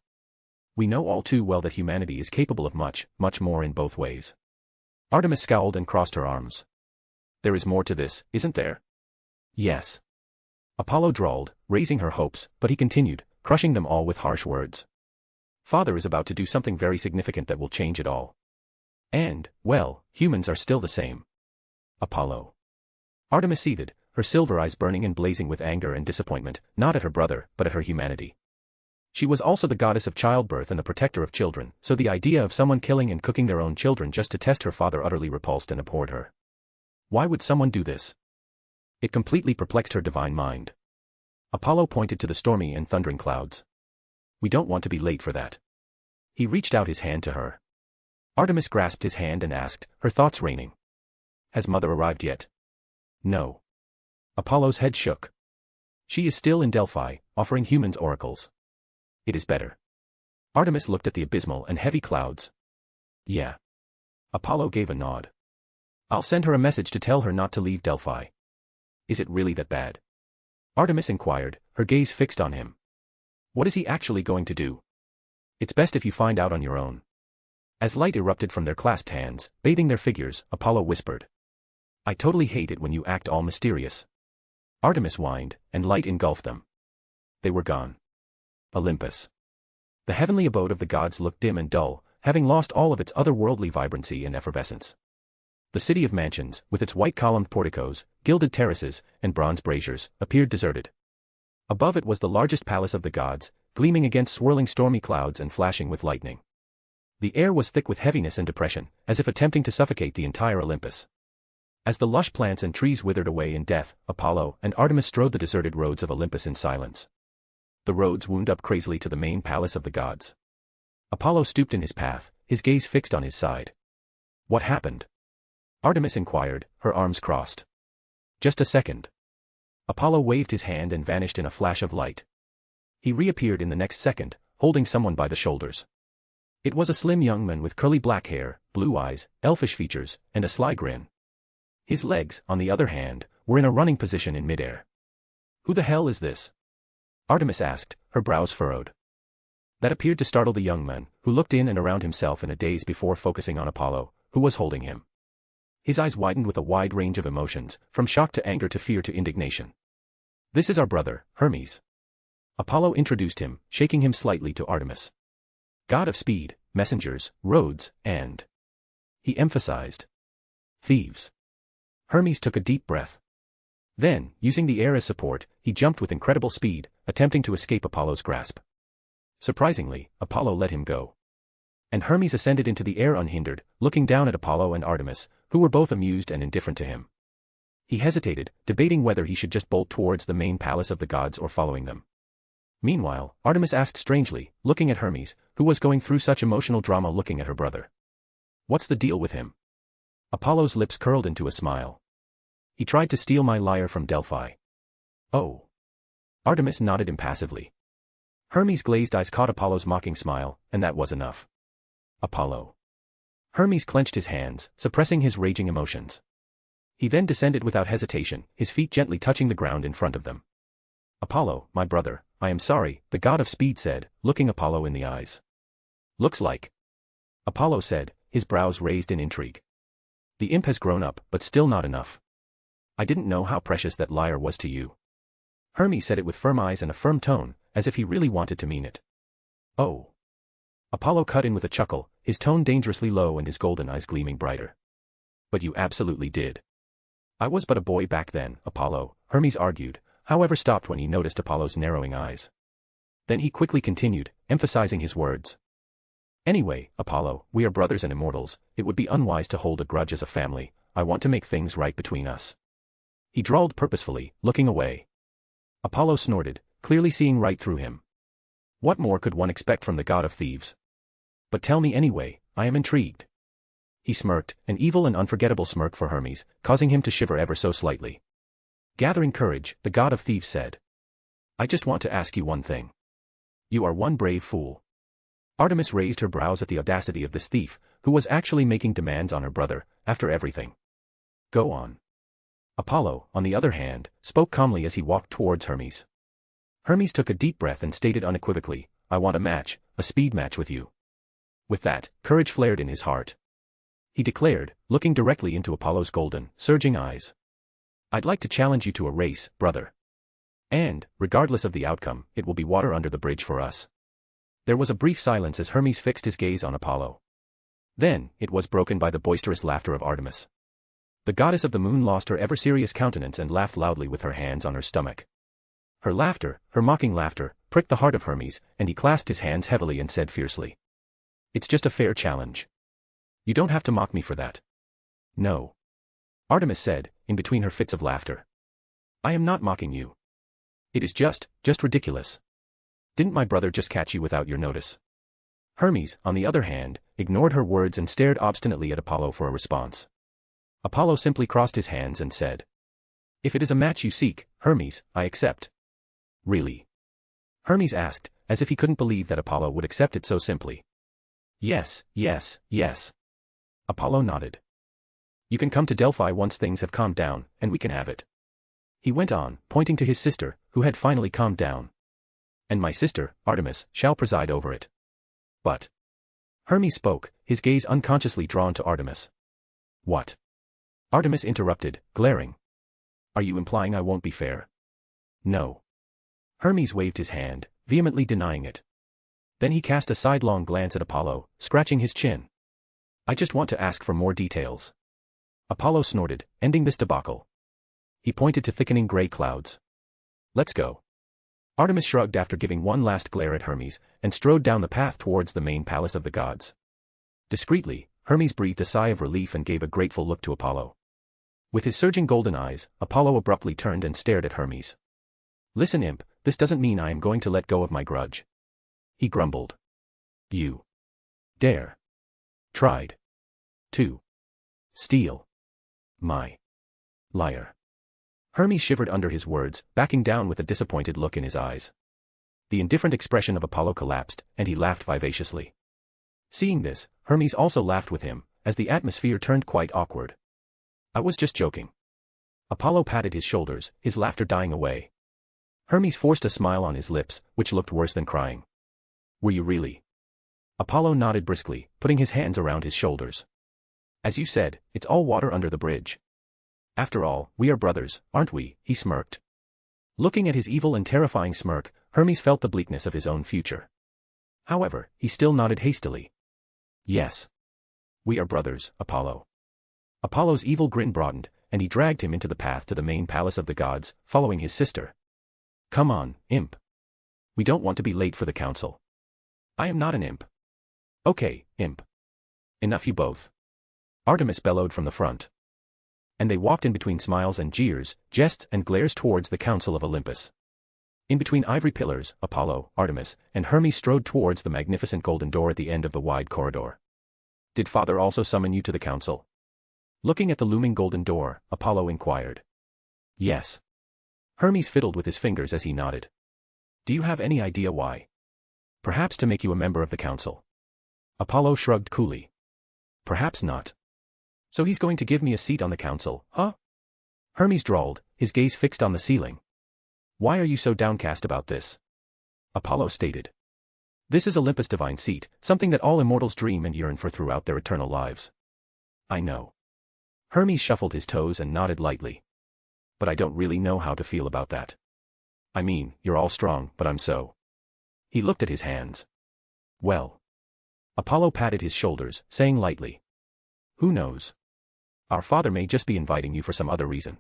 We know all too well that humanity is capable of much, much more in both ways." Artemis scowled and crossed her arms. "There is more to this, isn't there?" "Yes." Apollo drawled, raising her hopes, but he continued, crushing them all with harsh words. "Father is about to do something very significant that will change it all. And, well, humans are still the same." Apollo. Artemis seethed, her silver eyes burning and blazing with anger and disappointment, not at her brother, but at her humanity. She was also the goddess of childbirth and the protector of children, so the idea of someone killing and cooking their own children just to test her father utterly repulsed and abhorred her. Why would someone do this? It completely perplexed her divine mind. Apollo pointed to the stormy and thundering clouds. "We don't want to be late for that." He reached out his hand to her. Artemis grasped his hand and asked, her thoughts raining. "Has Mother arrived yet?" "No." Apollo's head shook. "She is still in Delphi, offering humans oracles." "It is better." Artemis looked at the abysmal and heavy clouds. "Yeah." Apollo gave a nod. "I'll send her a message to tell her not to leave Delphi." "Is it really that bad?" Artemis inquired, her gaze fixed on him. "What is he actually going to do?" "It's best if you find out on your own." As light erupted from their clasped hands, bathing their figures, Apollo whispered. "I totally hate it when you act all mysterious." Artemis whined, and light engulfed them. They were gone. Olympus. The heavenly abode of the gods looked dim and dull, having lost all of its otherworldly vibrancy and effervescence. The city of mansions, with its white-columned porticos, gilded terraces, and bronze braziers, appeared deserted. Above it was the largest palace of the gods, gleaming against swirling stormy clouds and flashing with lightning. The air was thick with heaviness and depression, as if attempting to suffocate the entire Olympus. As the lush plants and trees withered away in death, Apollo and Artemis strode the deserted roads of Olympus in silence. The roads wound up crazily to the main palace of the gods. Apollo stooped in his path, his gaze fixed on his side. "What happened?" Artemis inquired, her arms crossed. "Just a second." Apollo waved his hand and vanished in a flash of light. He reappeared in the next second, holding someone by the shoulders. It was a slim young man with curly black hair, blue eyes, elfish features, and a sly grin. His legs, on the other hand, were in a running position in midair. "Who the hell is this?" Artemis asked, her brows furrowed. That appeared to startle the young man, who looked in and around himself in a daze before focusing on Apollo, who was holding him. His eyes widened with a wide range of emotions, from shock to anger to fear to indignation. "This is our brother, Hermes." Apollo introduced him, shaking him slightly to Artemis. "God of speed, messengers, roads, and," he emphasized, "thieves." Hermes took a deep breath. Then, using the air as support, he jumped with incredible speed, attempting to escape Apollo's grasp. Surprisingly, Apollo let him go. And Hermes ascended into the air unhindered, looking down at Apollo and Artemis, who were both amused and indifferent to him. He hesitated, debating whether he should just bolt towards the main palace of the gods or following them. Meanwhile, Artemis asked strangely, looking at Hermes, who was going through such emotional drama looking at her brother. "What's the deal with him?" Apollo's lips curled into a smile. "He tried to steal my lyre from Delphi." "Oh." Artemis nodded impassively. Hermes' glazed eyes caught Apollo's mocking smile, and that was enough. Apollo. Hermes clenched his hands, suppressing his raging emotions. He then descended without hesitation, his feet gently touching the ground in front of them. "Apollo, my brother, I am sorry," the god of speed said, looking Apollo in the eyes. "Looks like," Apollo said, his brows raised in intrigue. "The imp has grown up, but still not enough. I didn't know how precious that lyre was to you." Hermes said it with firm eyes and a firm tone, as if he really wanted to mean it. "Oh." Apollo cut in with a chuckle, his tone dangerously low and his golden eyes gleaming brighter. "But you absolutely did." "I was but a boy back then, Apollo," Hermes argued, however stopped when he noticed Apollo's narrowing eyes. Then he quickly continued, emphasizing his words. "Anyway, Apollo, we are brothers and immortals, it would be unwise to hold a grudge as a family, I want to make things right between us." He drawled purposefully, looking away. Apollo snorted, clearly seeing right through him. What more could one expect from the god of thieves? "But tell me anyway, I am intrigued." He smirked, an evil and unforgettable smirk for Hermes, causing him to shiver ever so slightly. Gathering courage, the god of thieves said. "I just want to ask you one thing. You are one brave fool." Artemis raised her brows at the audacity of this thief, who was actually making demands on her brother, after everything. Go on. Apollo, on the other hand, spoke calmly as he walked towards Hermes. Hermes took a deep breath and stated unequivocally, I want a match, a speed match with you. With that, courage flared in his heart. He declared, looking directly into Apollo's golden, surging eyes. I'd like to challenge you to a race, brother. And, regardless of the outcome, it will be water under the bridge for us. There was a brief silence as Hermes fixed his gaze on Apollo. Then, it was broken by the boisterous laughter of Artemis. The goddess of the moon lost her ever-serious countenance and laughed loudly with her hands on her stomach. Her laughter, her mocking laughter, pricked the heart of Hermes, and he clasped his hands heavily and said fiercely. It's just a fair challenge. You don't have to mock me for that. No. Artemis said, in between her fits of laughter. I am not mocking you. It is just ridiculous. Didn't my brother just catch you without your notice? Hermes, on the other hand, ignored her words and stared obstinately at Apollo for a response. Apollo simply crossed his hands and said. If it is a match you seek, Hermes, I accept. Really? Hermes asked, as if he couldn't believe that Apollo would accept it so simply. Yes, yes, yes. Apollo nodded. You can come to Delphi once things have calmed down, and we can have it. He went on, pointing to his sister, who had finally calmed down. And my sister, Artemis, shall preside over it. But. Hermes spoke, his gaze unconsciously drawn to Artemis. What? Artemis interrupted, glaring. Are you implying I won't be fair? No. Hermes waved his hand, vehemently denying it. Then he cast a sidelong glance at Apollo, scratching his chin. I just want to ask for more details. Apollo snorted, ending this debacle. He pointed to thickening gray clouds. Let's go. Artemis shrugged after giving one last glare at Hermes, and strode down the path towards the main palace of the gods. Discreetly, Hermes breathed a sigh of relief and gave a grateful look to Apollo. With his surging golden eyes, Apollo abruptly turned and stared at Hermes. Listen, imp, this doesn't mean I am going to let go of my grudge. He grumbled. You dare. Tried. To. Steal. My. Liar. Hermes shivered under his words, backing down with a disappointed look in his eyes. The indifferent expression of Apollo collapsed, and he laughed vivaciously. Seeing this, Hermes also laughed with him, as the atmosphere turned quite awkward. I was just joking. Apollo patted his shoulders, his laughter dying away. Hermes forced a smile on his lips, which looked worse than crying. Were you really? Apollo nodded briskly, putting his hands around his shoulders. As you said, it's all water under the bridge. After all, we are brothers, aren't we? He smirked. Looking at his evil and terrifying smirk, Hermes felt the bleakness of his own future. However, he still nodded hastily. Yes. We are brothers, Apollo. Apollo's evil grin broadened, and he dragged him into the path to the main palace of the gods, following his sister. Come on, imp. We don't want to be late for the council. I am not an imp. Okay, imp. Enough you both. Artemis bellowed from the front. And they walked in between smiles and jeers, jests and glares towards the council of Olympus. In between ivory pillars, Apollo, Artemis, and Hermes strode towards the magnificent golden door at the end of the wide corridor. Did Father also summon you to the council? Looking at the looming golden door, Apollo inquired. Yes. Hermes fiddled with his fingers as he nodded. Do you have any idea why? Perhaps to make you a member of the council. Apollo shrugged coolly. Perhaps not. So he's going to give me a seat on the council, huh? Hermes drawled, his gaze fixed on the ceiling. Why are you so downcast about this? Apollo stated. This is Olympus' divine seat, something that all immortals dream and yearn for throughout their eternal lives. I know. Hermes shuffled his toes and nodded lightly. But I don't really know how to feel about that. I mean, you're all strong, but I'm so. He looked at his hands. Well. Apollo patted his shoulders, saying lightly. Who knows? Our father may just be inviting you for some other reason.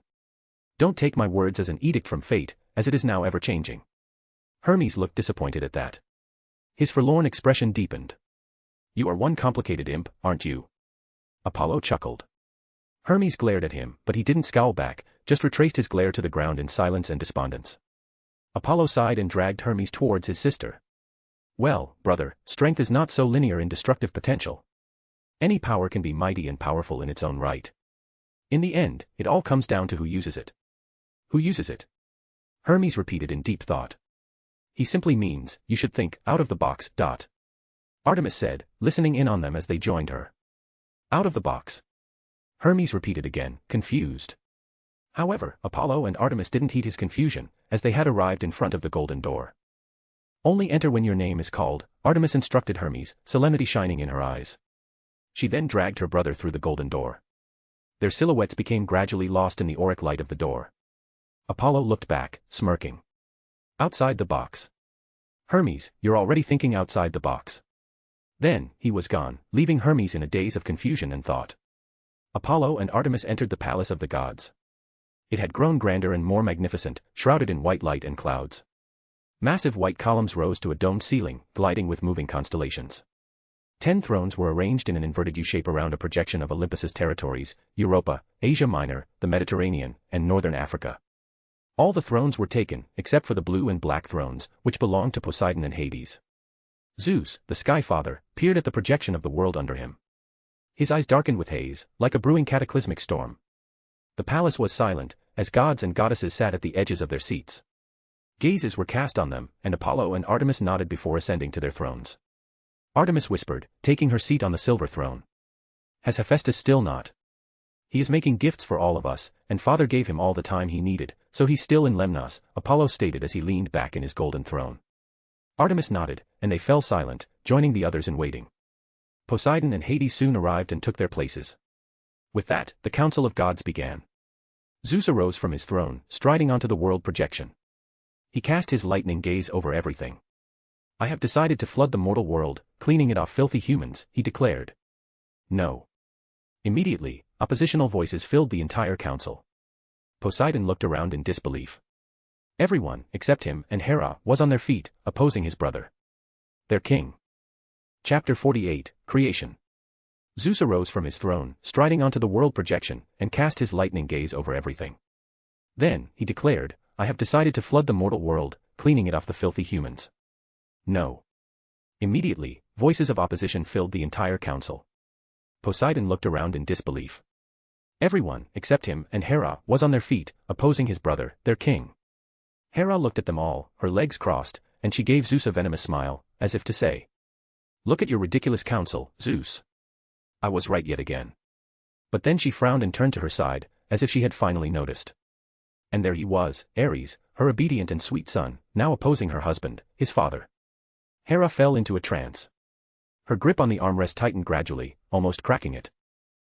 Don't take my words as an edict from fate, as it is now ever-changing. Hermes looked disappointed at that. His forlorn expression deepened. You are one complicated imp, aren't you? Apollo chuckled. Hermes glared at him, but he didn't scowl back, just retraced his glare to the ground in silence and despondence. Apollo sighed and dragged Hermes towards his sister. Well, brother, strength is not so linear in destructive potential. Any power can be mighty and powerful in its own right. In the end, it all comes down to who uses it. Who uses it? Hermes repeated in deep thought. He simply means, you should think, out of the box, Artemis said, listening in on them as they joined her. Out of the box. Hermes repeated again, confused. However, Apollo and Artemis didn't heed his confusion, as they had arrived in front of the golden door. Only enter when your name is called, Artemis instructed Hermes, solemnity shining in her eyes. She then dragged her brother through the golden door. Their silhouettes became gradually lost in the auric light of the door. Apollo looked back, smirking. Outside the box. Hermes, you're already thinking outside the box. Then, he was gone, leaving Hermes in a daze of confusion and thought. Apollo and Artemis entered the palace of the gods. It had grown grander and more magnificent, shrouded in white light and clouds. Massive white columns rose to a domed ceiling, gliding with moving constellations. 10 thrones were arranged in an inverted U shape around a projection of Olympus's territories, Europa, Asia Minor, the Mediterranean, and Northern Africa. All the thrones were taken, except for the blue and black thrones, which belonged to Poseidon and Hades. Zeus, the Sky Father, peered at the projection of the world under him. His eyes darkened with haze, like a brewing cataclysmic storm. The palace was silent, as gods and goddesses sat at the edges of their seats. Gazes were cast on them, and Apollo and Artemis nodded before ascending to their thrones. Artemis whispered, taking her seat on the silver throne. Has Hephaestus still not? He is making gifts for all of us, and Father gave him all the time he needed, so he's still in Lemnos, Apollo stated as he leaned back in his golden throne. Artemis nodded, and they fell silent, joining the others in waiting. Poseidon and Hades soon arrived and took their places. With that, the council of gods began. Zeus arose from his throne, striding onto the world projection. He cast his lightning gaze over everything. I have decided to flood the mortal world, cleaning it off filthy humans, he declared. No. Immediately, oppositional voices filled the entire council. Poseidon looked around in disbelief. Everyone, except him and Hera, was on their feet, opposing his brother. Their king. Chapter 48, Creation. Zeus arose from his throne, striding onto the world projection, and cast his lightning gaze over everything. Then, he declared, I have decided to flood the mortal world, cleaning it off the filthy humans. No. Immediately, voices of opposition filled the entire council. Poseidon looked around in disbelief. Everyone, except him and Hera, was on their feet, opposing his brother, their king. Hera looked at them all, her legs crossed, and she gave Zeus a venomous smile, as if to say, look at your ridiculous council, Zeus. I was right yet again. But then she frowned and turned to her side, as if she had finally noticed. And there he was, Ares, her obedient and sweet son, now opposing her husband, his father. Hera fell into a trance. Her grip on the armrest tightened gradually, almost cracking it.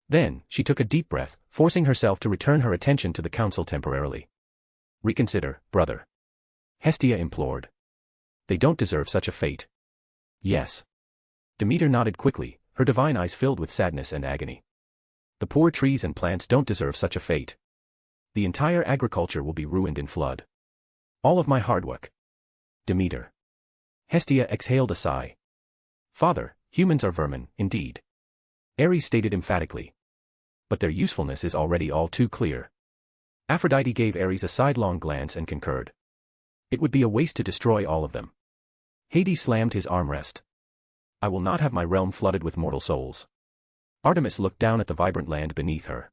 Then, she took a deep breath, forcing herself to return her attention to the council temporarily. Reconsider, brother. Hestia implored. They don't deserve such a fate. Yes. Demeter nodded quickly, her divine eyes filled with sadness and agony. The poor trees and plants don't deserve such a fate. The entire agriculture will be ruined in flood. All of my hard work. Demeter. Hestia exhaled a sigh. Father, humans are vermin, indeed. Ares stated emphatically. But their usefulness is already all too clear. Aphrodite gave Ares a sidelong glance and concurred. It would be a waste to destroy all of them. Hades slammed his armrest. I will not have my realm flooded with mortal souls. Artemis looked down at the vibrant land beneath her.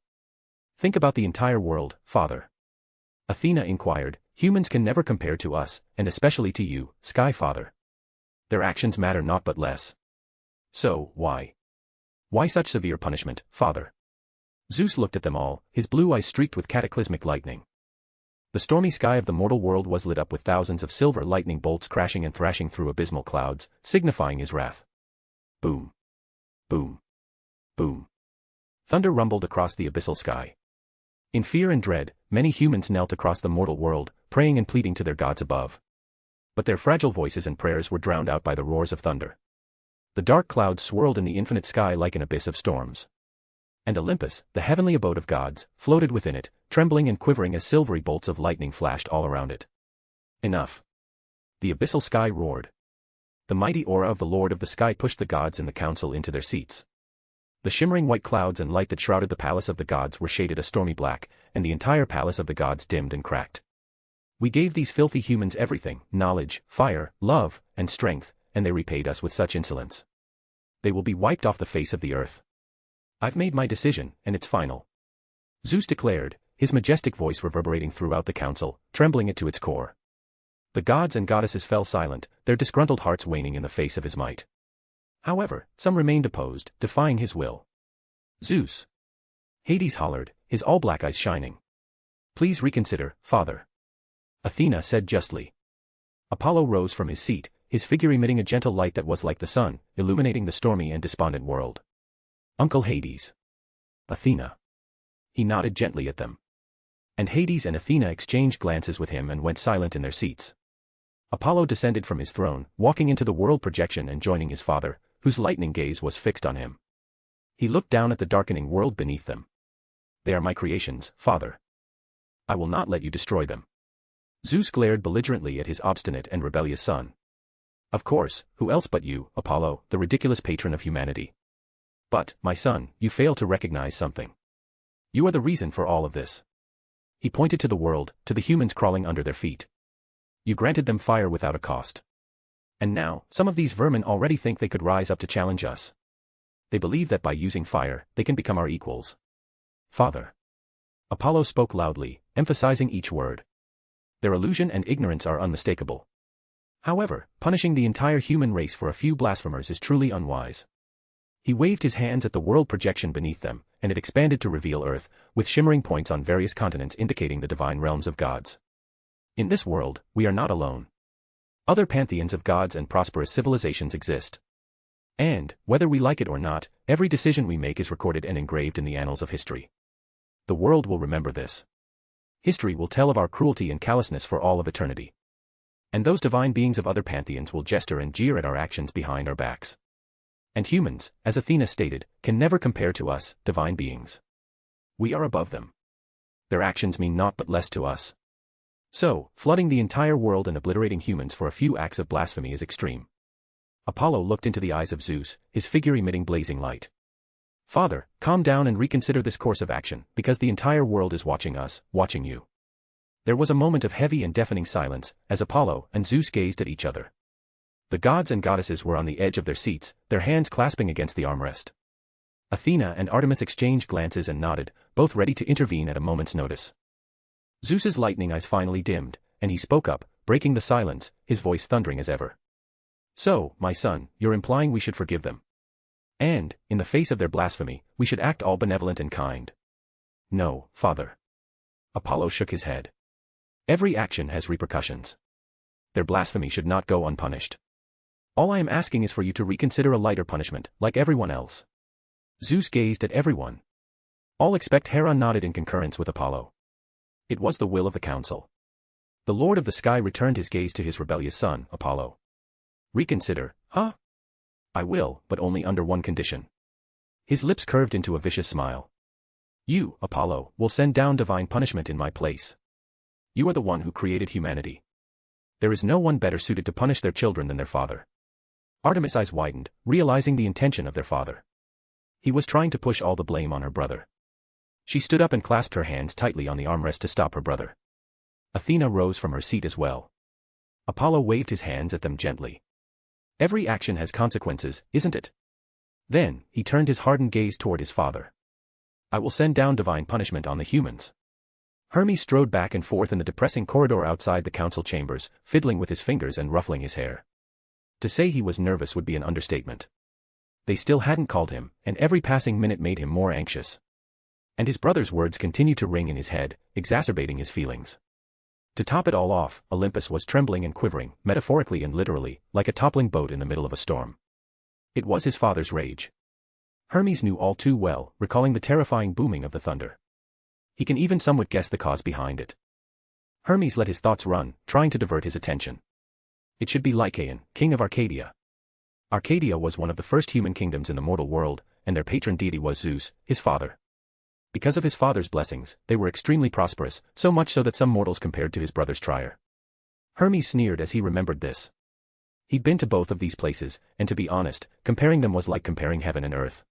Think about the entire world, Father. Athena inquired, humans can never compare to us, and especially to you, Sky Father. Their actions matter not but less. So, why? Why such severe punishment, Father? Zeus looked at them all, his blue eyes streaked with cataclysmic lightning. The stormy sky of the mortal world was lit up with thousands of silver lightning bolts crashing and thrashing through abysmal clouds, signifying his wrath. Boom. Boom. Boom. Thunder rumbled across the abyssal sky. In fear and dread, many humans knelt across the mortal world, praying and pleading to their gods above. But their fragile voices and prayers were drowned out by the roars of thunder. The dark clouds swirled in the infinite sky like an abyss of storms. And Olympus, the heavenly abode of gods, floated within it, trembling and quivering as silvery bolts of lightning flashed all around it. Enough. The abyssal sky roared. The mighty aura of the Lord of the Sky pushed the gods in the council into their seats. The shimmering white clouds and light that shrouded the palace of the gods were shaded a stormy black, and the entire palace of the gods dimmed and cracked. We gave these filthy humans everything, knowledge, fire, love, and strength, and they repaid us with such insolence. They will be wiped off the face of the earth. I've made my decision, and it's final. Zeus declared, his majestic voice reverberating throughout the council, trembling it to its core. The gods and goddesses fell silent, their disgruntled hearts waning in the face of his might. However, some remained opposed, defying his will. Zeus. Hades hollered, his all-black eyes shining. Please reconsider, Father. Athena said justly. Apollo rose from his seat, his figure emitting a gentle light that was like the sun, illuminating the stormy and despondent world. Uncle Hades. Athena. He nodded gently at them. And Hades and Athena exchanged glances with him and went silent in their seats. Apollo descended from his throne, walking into the world projection and joining his father, whose lightning gaze was fixed on him. He looked down at the darkening world beneath them. They are my creations, Father. I will not let you destroy them. Zeus glared belligerently at his obstinate and rebellious son. Of course, who else but you, Apollo, the ridiculous patron of humanity? But, my son, you fail to recognize something. You are the reason for all of this. He pointed to the world, to the humans crawling under their feet. You granted them fire without a cost. And now, some of these vermin already think they could rise up to challenge us. They believe that by using fire, they can become our equals. Father. Apollo spoke loudly, emphasizing each word. Their illusion and ignorance are unmistakable. However, punishing the entire human race for a few blasphemers is truly unwise. He waved his hands at the world projection beneath them, and it expanded to reveal Earth, with shimmering points on various continents indicating the divine realms of gods. In this world, we are not alone. Other pantheons of gods and prosperous civilizations exist. And, whether we like it or not, every decision we make is recorded and engraved in the annals of history. The world will remember this. History will tell of our cruelty and callousness for all of eternity. And those divine beings of other pantheons will gesture and jeer at our actions behind our backs. And humans, as Athena stated, can never compare to us, divine beings. We are above them. Their actions mean naught but less to us. So, flooding the entire world and obliterating humans for a few acts of blasphemy is extreme. Apollo looked into the eyes of Zeus, his figure emitting blazing light. Father, calm down and reconsider this course of action, because the entire world is watching us, watching you. There was a moment of heavy and deafening silence, as Apollo and Zeus gazed at each other. The gods and goddesses were on the edge of their seats, their hands clasping against the armrest. Athena and Artemis exchanged glances and nodded, both ready to intervene at a moment's notice. Zeus's lightning eyes finally dimmed, and he spoke up, breaking the silence, his voice thundering as ever. So, my son, you're implying we should forgive them. And, in the face of their blasphemy, we should act all benevolent and kind. No, Father. Apollo shook his head. Every action has repercussions. Their blasphemy should not go unpunished. All I am asking is for you to reconsider a lighter punishment, like everyone else. Zeus gazed at everyone. All except Hera nodded in concurrence with Apollo. It was the will of the council. The Lord of the Sky returned his gaze to his rebellious son, Apollo. Reconsider, huh? I will, but only under one condition. His lips curved into a vicious smile. You, Apollo, will send down divine punishment in my place. You are the one who created humanity. There is no one better suited to punish their children than their father. Artemis' eyes widened, realizing the intention of their father. He was trying to push all the blame on her brother. She stood up and clasped her hands tightly on the armrest to stop her brother. Athena rose from her seat as well. Apollo waved his hands at them gently. Every action has consequences, isn't it? Then, he turned his hardened gaze toward his father. I will send down divine punishment on the humans. Hermes strode back and forth in the depressing corridor outside the council chambers, fiddling with his fingers and ruffling his hair. To say he was nervous would be an understatement. They still hadn't called him, and every passing minute made him more anxious. And his brother's words continued to ring in his head, exacerbating his feelings. To top it all off, Olympus was trembling and quivering, metaphorically and literally, like a toppling boat in the middle of a storm. It was his father's rage. Hermes knew all too well, recalling the terrifying booming of the thunder. He can even somewhat guess the cause behind it. Hermes let his thoughts run, trying to divert his attention. It should be Lycaon, king of Arcadia. Arcadia was one of the first human kingdoms in the mortal world, and their patron deity was Zeus, his father. Because of his father's blessings, they were extremely prosperous, so much so that some mortals compared to his brother's Trier. Hermes sneered as he remembered this. He'd been to both of these places, and to be honest, comparing them was like comparing heaven and earth.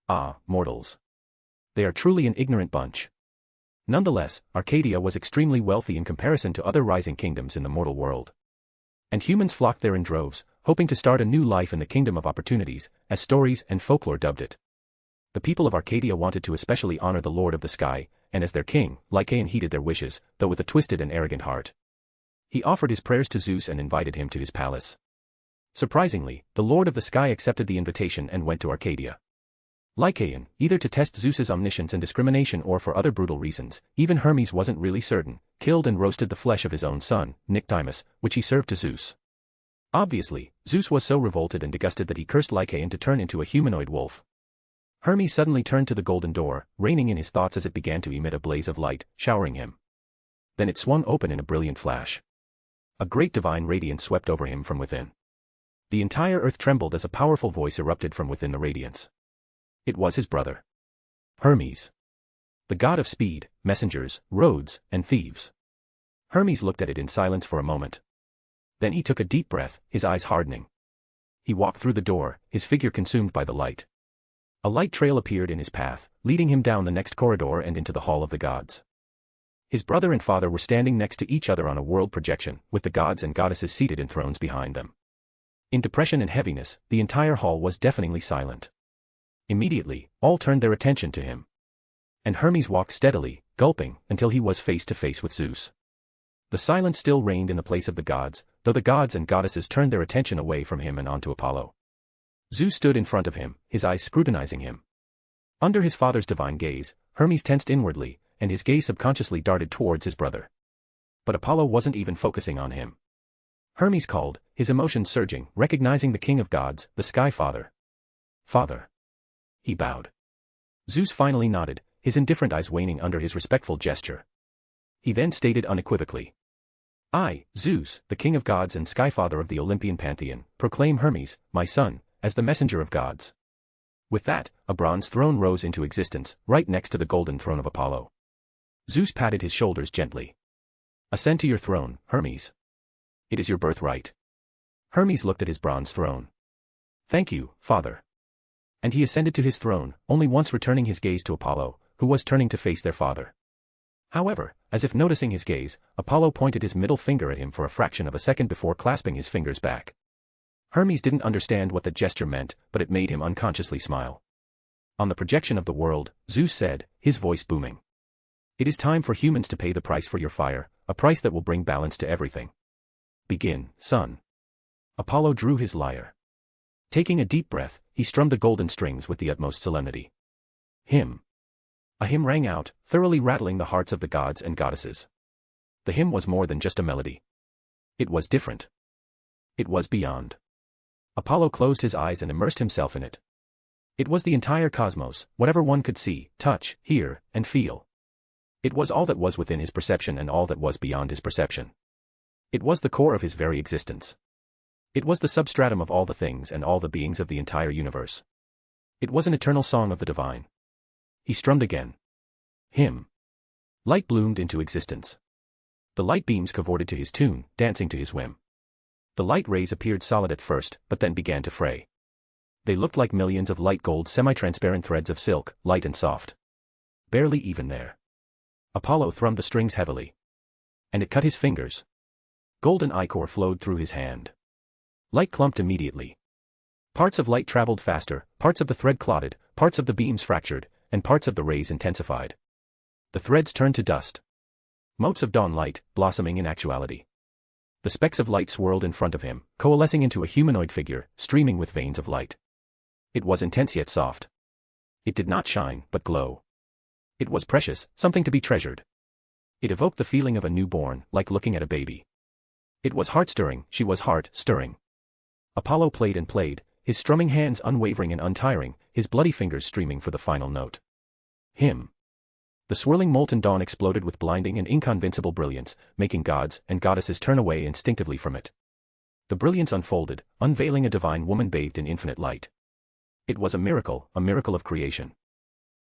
Ah, mortals. They are truly an ignorant bunch. Nonetheless, Arcadia was extremely wealthy in comparison to other rising kingdoms in the mortal world. And humans flocked there in droves, hoping to start a new life in the Kingdom of Opportunities, as stories and folklore dubbed it. The people of Arcadia wanted to especially honor the Lord of the Sky, and as their king, Lycaon heeded their wishes, though with a twisted and arrogant heart. He offered his prayers to Zeus and invited him to his palace. Surprisingly, the Lord of the Sky accepted the invitation and went to Arcadia. Lycaon, either to test Zeus's omniscience and discrimination or for other brutal reasons, even Hermes wasn't really certain, killed and roasted the flesh of his own son, Nyctimus, which he served to Zeus. Obviously, Zeus was so revolted and disgusted that he cursed Lycaon to turn into a humanoid wolf. Hermes suddenly turned to the golden door, reigning in his thoughts as it began to emit a blaze of light, showering him. Then it swung open in a brilliant flash. A great divine radiance swept over him from within. The entire earth trembled as a powerful voice erupted from within the radiance. It was his brother, Hermes, the god of speed, messengers, roads, and thieves. Hermes looked at it in silence for a moment. Then he took a deep breath, his eyes hardening. He walked through the door, his figure consumed by the light. A light trail appeared in his path, leading him down the next corridor and into the hall of the gods. His brother and father were standing next to each other on a world projection, with the gods and goddesses seated in thrones behind them. In depression and heaviness, the entire hall was deafeningly silent. Immediately, all turned their attention to him. And Hermes walked steadily, gulping, until he was face to face with Zeus. The silence still reigned in the place of the gods, though the gods and goddesses turned their attention away from him and onto Apollo. Zeus stood in front of him, his eyes scrutinizing him. Under his father's divine gaze, Hermes tensed inwardly, and his gaze subconsciously darted towards his brother. But Apollo wasn't even focusing on him. Hermes called, his emotions surging, recognizing the king of gods, the Sky Father. Father. He bowed. Zeus finally nodded, his indifferent eyes waning under his respectful gesture. He then stated unequivocally, I, Zeus, the king of gods and Sky Father of the Olympian pantheon, proclaim Hermes, my son, as the messenger of gods. With that, a bronze throne rose into existence, right next to the golden throne of Apollo. Zeus patted his shoulders gently. Ascend to your throne, Hermes. It is your birthright. Hermes looked at his bronze throne. Thank you, father. And he ascended to his throne, only once returning his gaze to Apollo, who was turning to face their father. However, as if noticing his gaze, Apollo pointed his middle finger at him for a fraction of a second before clasping his fingers back. Hermes didn't understand what the gesture meant, but it made him unconsciously smile. On the projection of the world, Zeus said, his voice booming. It is time for humans to pay the price for your fire, a price that will bring balance to everything. Begin, son. Apollo drew his lyre. Taking a deep breath, he strummed the golden strings with the utmost solemnity. Hymn. A hymn rang out, thoroughly rattling the hearts of the gods and goddesses. The hymn was more than just a melody. It was different. It was beyond. Apollo closed his eyes and immersed himself in it. It was the entire cosmos, whatever one could see, touch, hear, and feel. It was all that was within his perception and all that was beyond his perception. It was the core of his very existence. It was the substratum of all the things and all the beings of the entire universe. It was an eternal song of the divine. He strummed again. Hymn. Light bloomed into existence. The light beams cavorted to his tune, dancing to his whim. The light rays appeared solid at first, but then began to fray. They looked like millions of light gold semi-transparent threads of silk, light and soft. Barely even there. Apollo thrummed the strings heavily. And it cut his fingers. Golden ichor flowed through his hand. Light clumped immediately. Parts of light traveled faster, parts of the thread clotted, parts of the beams fractured, and parts of the rays intensified. The threads turned to dust. Motes of dawn light, blossoming in actuality. The specks of light swirled in front of him, coalescing into a humanoid figure, streaming with veins of light. It was intense yet soft. It did not shine, but glow. It was precious, something to be treasured. It evoked the feeling of a newborn, like looking at a baby. It was heart-stirring, she was heart-stirring. Apollo played and played, his strumming hands unwavering and untiring, his bloody fingers streaming for the final note. Hymn. The swirling molten dawn exploded with blinding and inconvincible brilliance, making gods and goddesses turn away instinctively from it. The brilliance unfolded, unveiling a divine woman bathed in infinite light. It was a miracle of creation.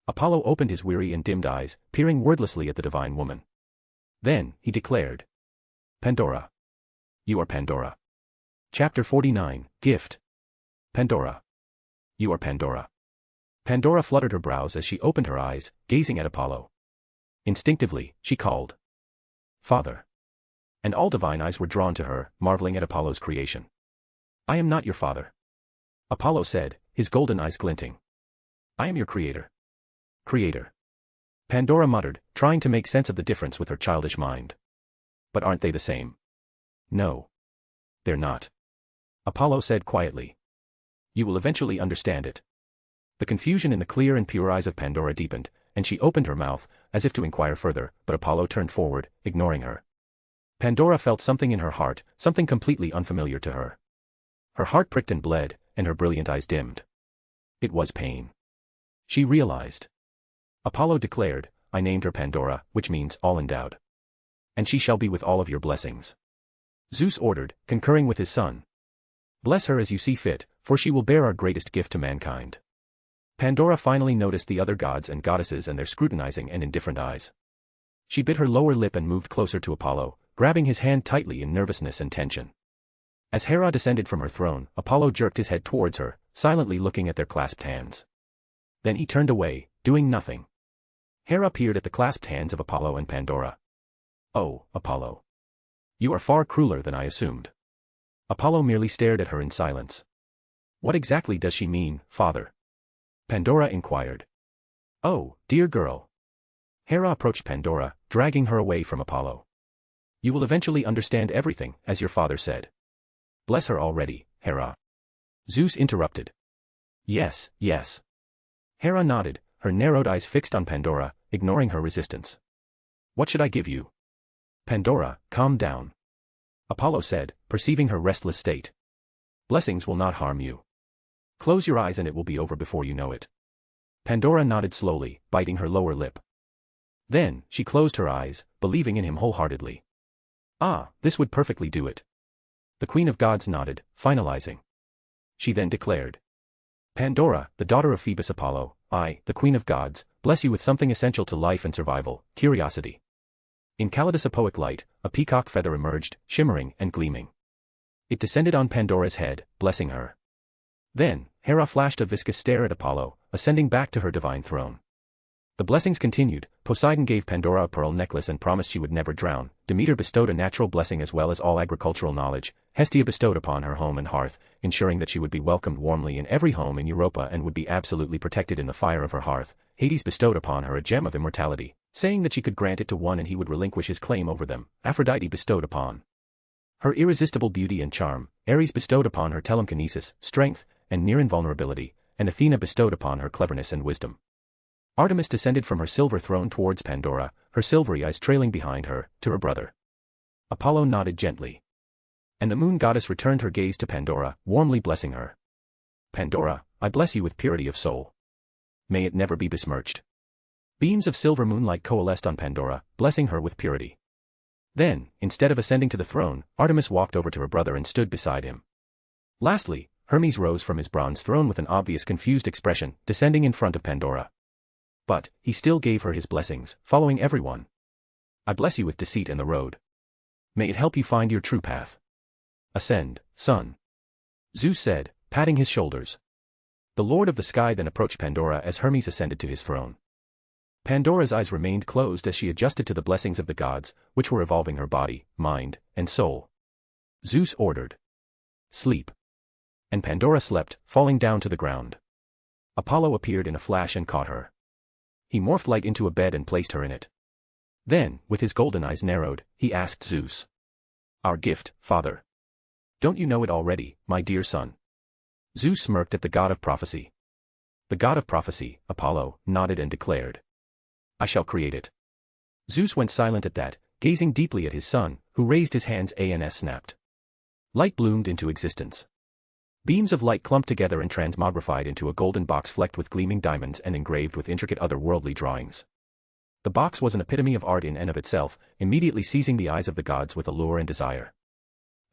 Apollo opened his weary and dimmed eyes, peering wordlessly at the divine woman. Then, he declared. Pandora. You are Pandora. Chapter 49, Gift. Pandora. You are Pandora. Pandora fluttered her brows as she opened her eyes, gazing at Apollo. Instinctively, she called. Father. And all divine eyes were drawn to her, marveling at Apollo's creation. I am not your father. Apollo said, his golden eyes glinting. I am your creator. Creator. Pandora muttered, trying to make sense of the difference with her childish mind. But aren't they the same? No. They're not. Apollo said quietly. You will eventually understand it. The confusion in the clear and pure eyes of Pandora deepened, and she opened her mouth, as if to inquire further, but Apollo turned forward, ignoring her. Pandora felt something in her heart, something completely unfamiliar to her. Her heart pricked and bled, and her brilliant eyes dimmed. It was pain. She realized. Apollo declared, I named her Pandora, which means all endowed. And she shall be with all of your blessings. Zeus ordered, concurring with his son. Bless her as you see fit, for she will bear our greatest gift to mankind. Pandora finally noticed the other gods and goddesses and their scrutinizing and indifferent eyes. She bit her lower lip and moved closer to Apollo, grabbing his hand tightly in nervousness and tension. As Hera descended from her throne, Apollo jerked his head towards her, silently looking at their clasped hands. Then he turned away, doing nothing. Hera peered at the clasped hands of Apollo and Pandora. Oh, Apollo. You are far crueler than I assumed. Apollo merely stared at her in silence. What exactly does she mean, father? Pandora inquired. Oh, dear girl. Hera approached Pandora, dragging her away from Apollo. You will eventually understand everything, as your father said. Bless her already, Hera. Zeus interrupted. Yes, yes. Hera nodded, her narrowed eyes fixed on Pandora, ignoring her resistance. What should I give you? Pandora, calm down. Apollo said, perceiving her restless state. Blessings will not harm you. Close your eyes and it will be over before you know it. Pandora nodded slowly, biting her lower lip. Then, she closed her eyes, believing in him wholeheartedly. Ah, this would perfectly do it. The Queen of Gods nodded, finalizing. She then declared. Pandora, the daughter of Phoebus Apollo, I, the Queen of Gods, bless you with something essential to life and survival, curiosity. In kaleidoscopic light, a peacock feather emerged, shimmering and gleaming. It descended on Pandora's head, blessing her. Then, Hera flashed a viscous stare at Apollo, ascending back to her divine throne. The blessings continued. Poseidon gave Pandora a pearl necklace and promised she would never drown. Demeter bestowed a natural blessing as well as all agricultural knowledge. Hestia bestowed upon her home and hearth, ensuring that she would be welcomed warmly in every home in Europa and would be absolutely protected in the fire of her hearth. Hades bestowed upon her a gem of immortality, saying that she could grant it to one and he would relinquish his claim over them. Aphrodite bestowed upon her irresistible beauty and charm. Ares bestowed upon her telekinesis, strength, and near invulnerability, and Athena bestowed upon her cleverness and wisdom. Artemis descended from her silver throne towards Pandora, her silvery eyes trailing behind her, to her brother. Apollo nodded gently. And the moon goddess returned her gaze to Pandora, warmly blessing her. Pandora, I bless you with purity of soul. May it never be besmirched. Beams of silver moonlight coalesced on Pandora, blessing her with purity. Then, instead of ascending to the throne, Artemis walked over to her brother and stood beside him. Lastly, Hermes rose from his bronze throne with an obvious confused expression, descending in front of Pandora. But, he still gave her his blessings, following everyone. I bless you with deceit and the road. May it help you find your true path. Ascend, son. Zeus said, patting his shoulders. The Lord of the Sky then approached Pandora as Hermes ascended to his throne. Pandora's eyes remained closed as she adjusted to the blessings of the gods, which were evolving her body, mind, and soul. Zeus ordered. Sleep. And Pandora slept, falling down to the ground. Apollo appeared in a flash and caught her. He morphed light into a bed and placed her in it. Then, with his golden eyes narrowed, he asked Zeus. Our gift, father. Don't you know it already, my dear son? Zeus smirked at the god of prophecy. The god of prophecy, Apollo, nodded and declared. I shall create it. Zeus went silent at that, gazing deeply at his son, who raised his hands and snapped. Light bloomed into existence. Beams of light clumped together and transmogrified into a golden box flecked with gleaming diamonds and engraved with intricate otherworldly drawings. The box was an epitome of art in and of itself, immediately seizing the eyes of the gods with allure and desire.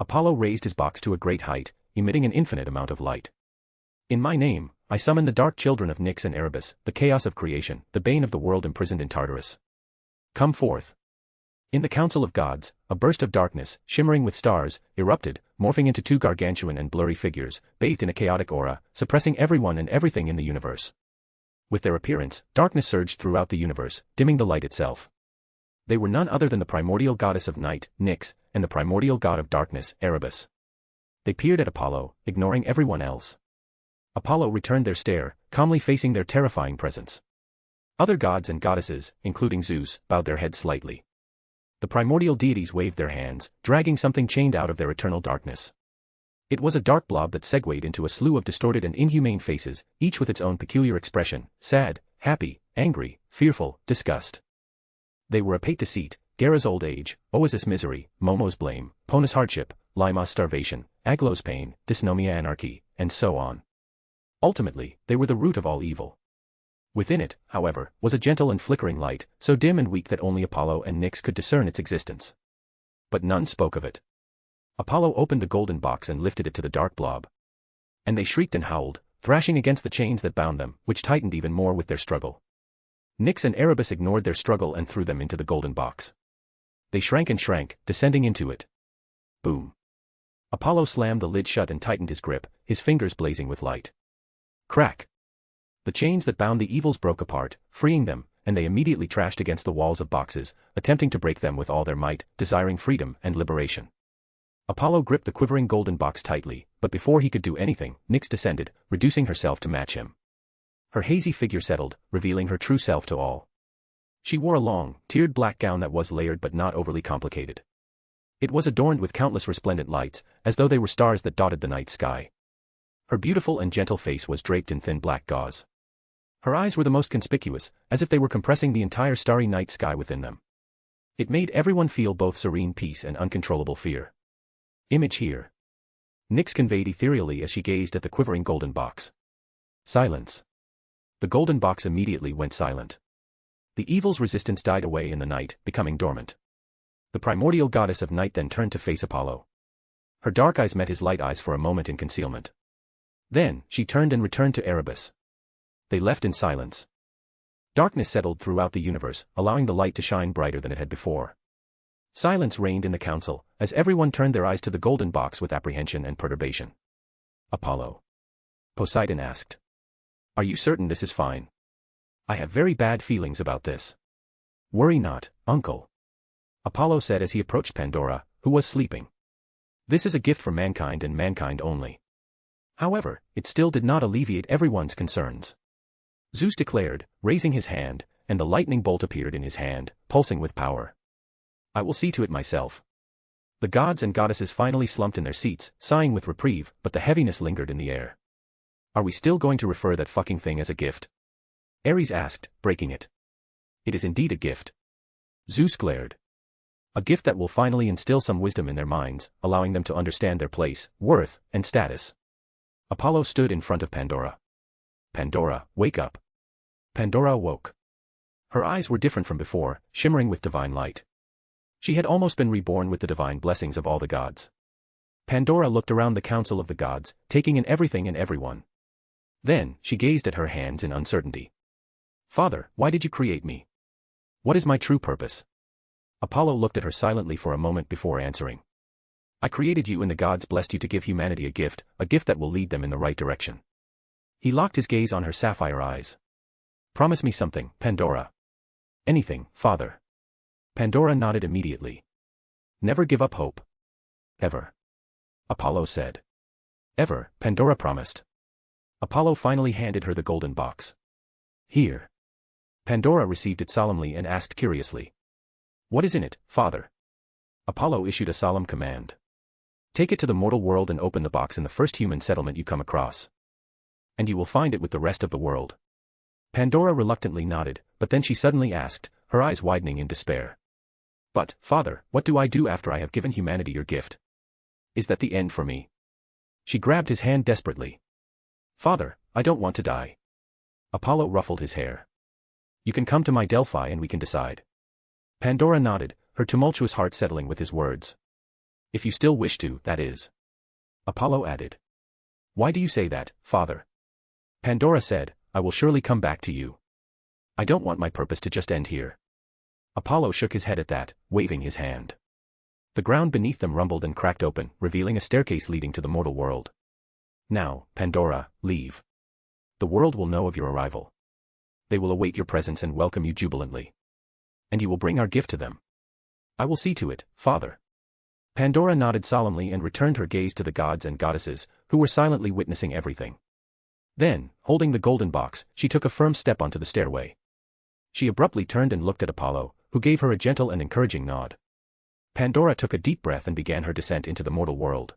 Apollo raised his box to a great height, emitting an infinite amount of light. In my name, I summon the dark children of Nyx and Erebus, the chaos of creation, the bane of the world imprisoned in Tartarus. Come forth. In the council of gods, a burst of darkness, shimmering with stars, erupted, morphing into two gargantuan and blurry figures, bathed in a chaotic aura, suppressing everyone and everything in the universe. With their appearance, darkness surged throughout the universe, dimming the light itself. They were none other than the primordial goddess of night, Nyx, and the primordial god of darkness, Erebus. They peered at Apollo, ignoring everyone else. Apollo returned their stare, calmly facing their terrifying presence. Other gods and goddesses, including Zeus, bowed their heads slightly. The primordial deities waved their hands, dragging something chained out of their eternal darkness. It was a dark blob that segued into a slew of distorted and inhumane faces, each with its own peculiar expression: sad, happy, angry, fearful, disgust. They were Apate deceit, Gera's old age, Oasis misery, Momo's blame, Pona's hardship, Lima's starvation, Aglo's pain, Dysnomia anarchy, and so on. Ultimately, they were the root of all evil. Within it, however, was a gentle and flickering light, so dim and weak that only Apollo and Nyx could discern its existence. But none spoke of it. Apollo opened the golden box and lifted it to the dark blob. And they shrieked and howled, thrashing against the chains that bound them, which tightened even more with their struggle. Nyx and Erebus ignored their struggle and threw them into the golden box. They shrank and shrank, descending into it. Boom. Apollo slammed the lid shut and tightened his grip, his fingers blazing with light. Crack. The chains that bound the evils broke apart, freeing them, and they immediately trashed against the walls of boxes, attempting to break them with all their might, desiring freedom and liberation. Apollo gripped the quivering golden box tightly, but before he could do anything, Nyx descended, reducing herself to match him. Her hazy figure settled, revealing her true self to all. She wore a long, tiered black gown that was layered but not overly complicated. It was adorned with countless resplendent lights, as though they were stars that dotted the night sky. Her beautiful and gentle face was draped in thin black gauze. Her eyes were the most conspicuous, as if they were compressing the entire starry night sky within them. It made everyone feel both serene peace and uncontrollable fear. Image here. Nyx conveyed ethereally as she gazed at the quivering golden box. Silence. The golden box immediately went silent. The evil's resistance died away in the night, becoming dormant. The primordial goddess of night then turned to face Apollo. Her dark eyes met his light eyes for a moment in concealment. Then, she turned and returned to Erebus. They left in silence. Darkness settled throughout the universe, allowing the light to shine brighter than it had before. Silence reigned in the council, as everyone turned their eyes to the golden box with apprehension and perturbation. Apollo. Poseidon asked. Are you certain this is fine? I have very bad feelings about this. Worry not, uncle. Apollo said as he approached Pandora, who was sleeping. This is a gift for mankind and mankind only. However, it still did not alleviate everyone's concerns. Zeus declared, raising his hand, and the lightning bolt appeared in his hand, pulsing with power. I will see to it myself. The gods and goddesses finally slumped in their seats, sighing with reprieve, but the heaviness lingered in the air. Are we still going to refer that fucking thing as a gift? Ares asked, breaking it. It is indeed a gift. Zeus glared. A gift that will finally instill some wisdom in their minds, allowing them to understand their place, worth, and status. Apollo stood in front of Pandora. Pandora, wake up. Pandora awoke. Her eyes were different from before, shimmering with divine light. She had almost been reborn with the divine blessings of all the gods. Pandora looked around the council of the gods, taking in everything and everyone. Then, she gazed at her hands in uncertainty. Father, why did you create me? What is my true purpose? Apollo looked at her silently for a moment before answering. I created you and the gods blessed you to give humanity a gift that will lead them in the right direction. He locked his gaze on her sapphire eyes. Promise me something, Pandora. Anything, Father. Pandora nodded immediately. Never give up hope. Ever. Apollo said. Ever, Pandora promised. Apollo finally handed her the golden box. Here. Pandora received it solemnly and asked curiously. What is in it, Father? Apollo issued a solemn command. Take it to the mortal world and open the box in the first human settlement you come across. And you will find it with the rest of the world. Pandora reluctantly nodded, but then she suddenly asked, her eyes widening in despair. But, Father, what do I do after I have given humanity your gift? Is that the end for me? She grabbed his hand desperately. Father, I don't want to die. Apollo ruffled his hair. You can come to my Delphi and we can decide. Pandora nodded, her tumultuous heart settling with his words. If you still wish to, that is. Apollo added. Why do you say that, Father? Pandora said, I will surely come back to you. I don't want my purpose to just end here. Apollo shook his head at that, waving his hand. The ground beneath them rumbled and cracked open, revealing a staircase leading to the mortal world. Now, Pandora, leave. The world will know of your arrival. They will await your presence and welcome you jubilantly. And you will bring our gift to them. I will see to it, Father. Pandora nodded solemnly and returned her gaze to the gods and goddesses, who were silently witnessing everything. Then, holding the golden box, she took a firm step onto the stairway. She abruptly turned and looked at Apollo, who gave her a gentle and encouraging nod. Pandora took a deep breath and began her descent into the mortal world.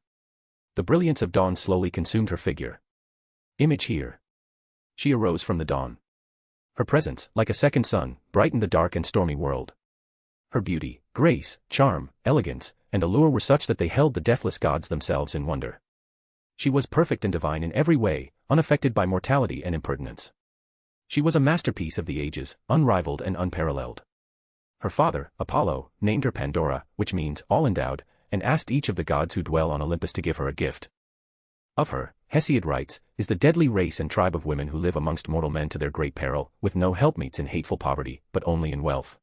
The brilliance of dawn slowly consumed her figure. Image here. She arose from the dawn. Her presence, like a second sun, brightened the dark and stormy world. Her beauty, grace, charm, elegance, and allure were such that they held the deathless gods themselves in wonder. She was perfect and divine in every way, unaffected by mortality and impertinence. She was a masterpiece of the ages, unrivaled and unparalleled. Her father, Apollo, named her Pandora, which means all-endowed, and asked each of the gods who dwell on Olympus to give her a gift. Of her, Hesiod writes, is the deadly race and tribe of women who live amongst mortal men to their great peril, with no helpmeets in hateful poverty, but only in wealth.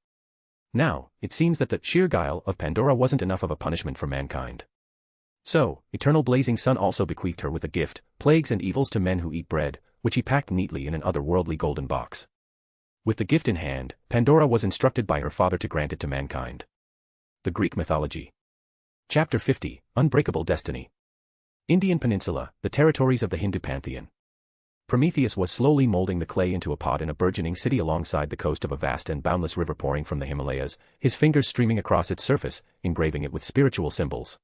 Now, it seems that the sheer guile of Pandora wasn't enough of a punishment for mankind. So, eternal blazing sun also bequeathed her with a gift, plagues and evils to men who eat bread, which he packed neatly in an otherworldly golden box. With the gift in hand, Pandora was instructed by her father to grant it to mankind. The Greek mythology. Chapter 50, Unbreakable Destiny. Indian Peninsula, the territories of the Hindu pantheon. Prometheus was slowly molding the clay into a pot in a burgeoning city alongside the coast of a vast and boundless river pouring from the Himalayas, his fingers streaming across its surface, engraving it with spiritual symbols.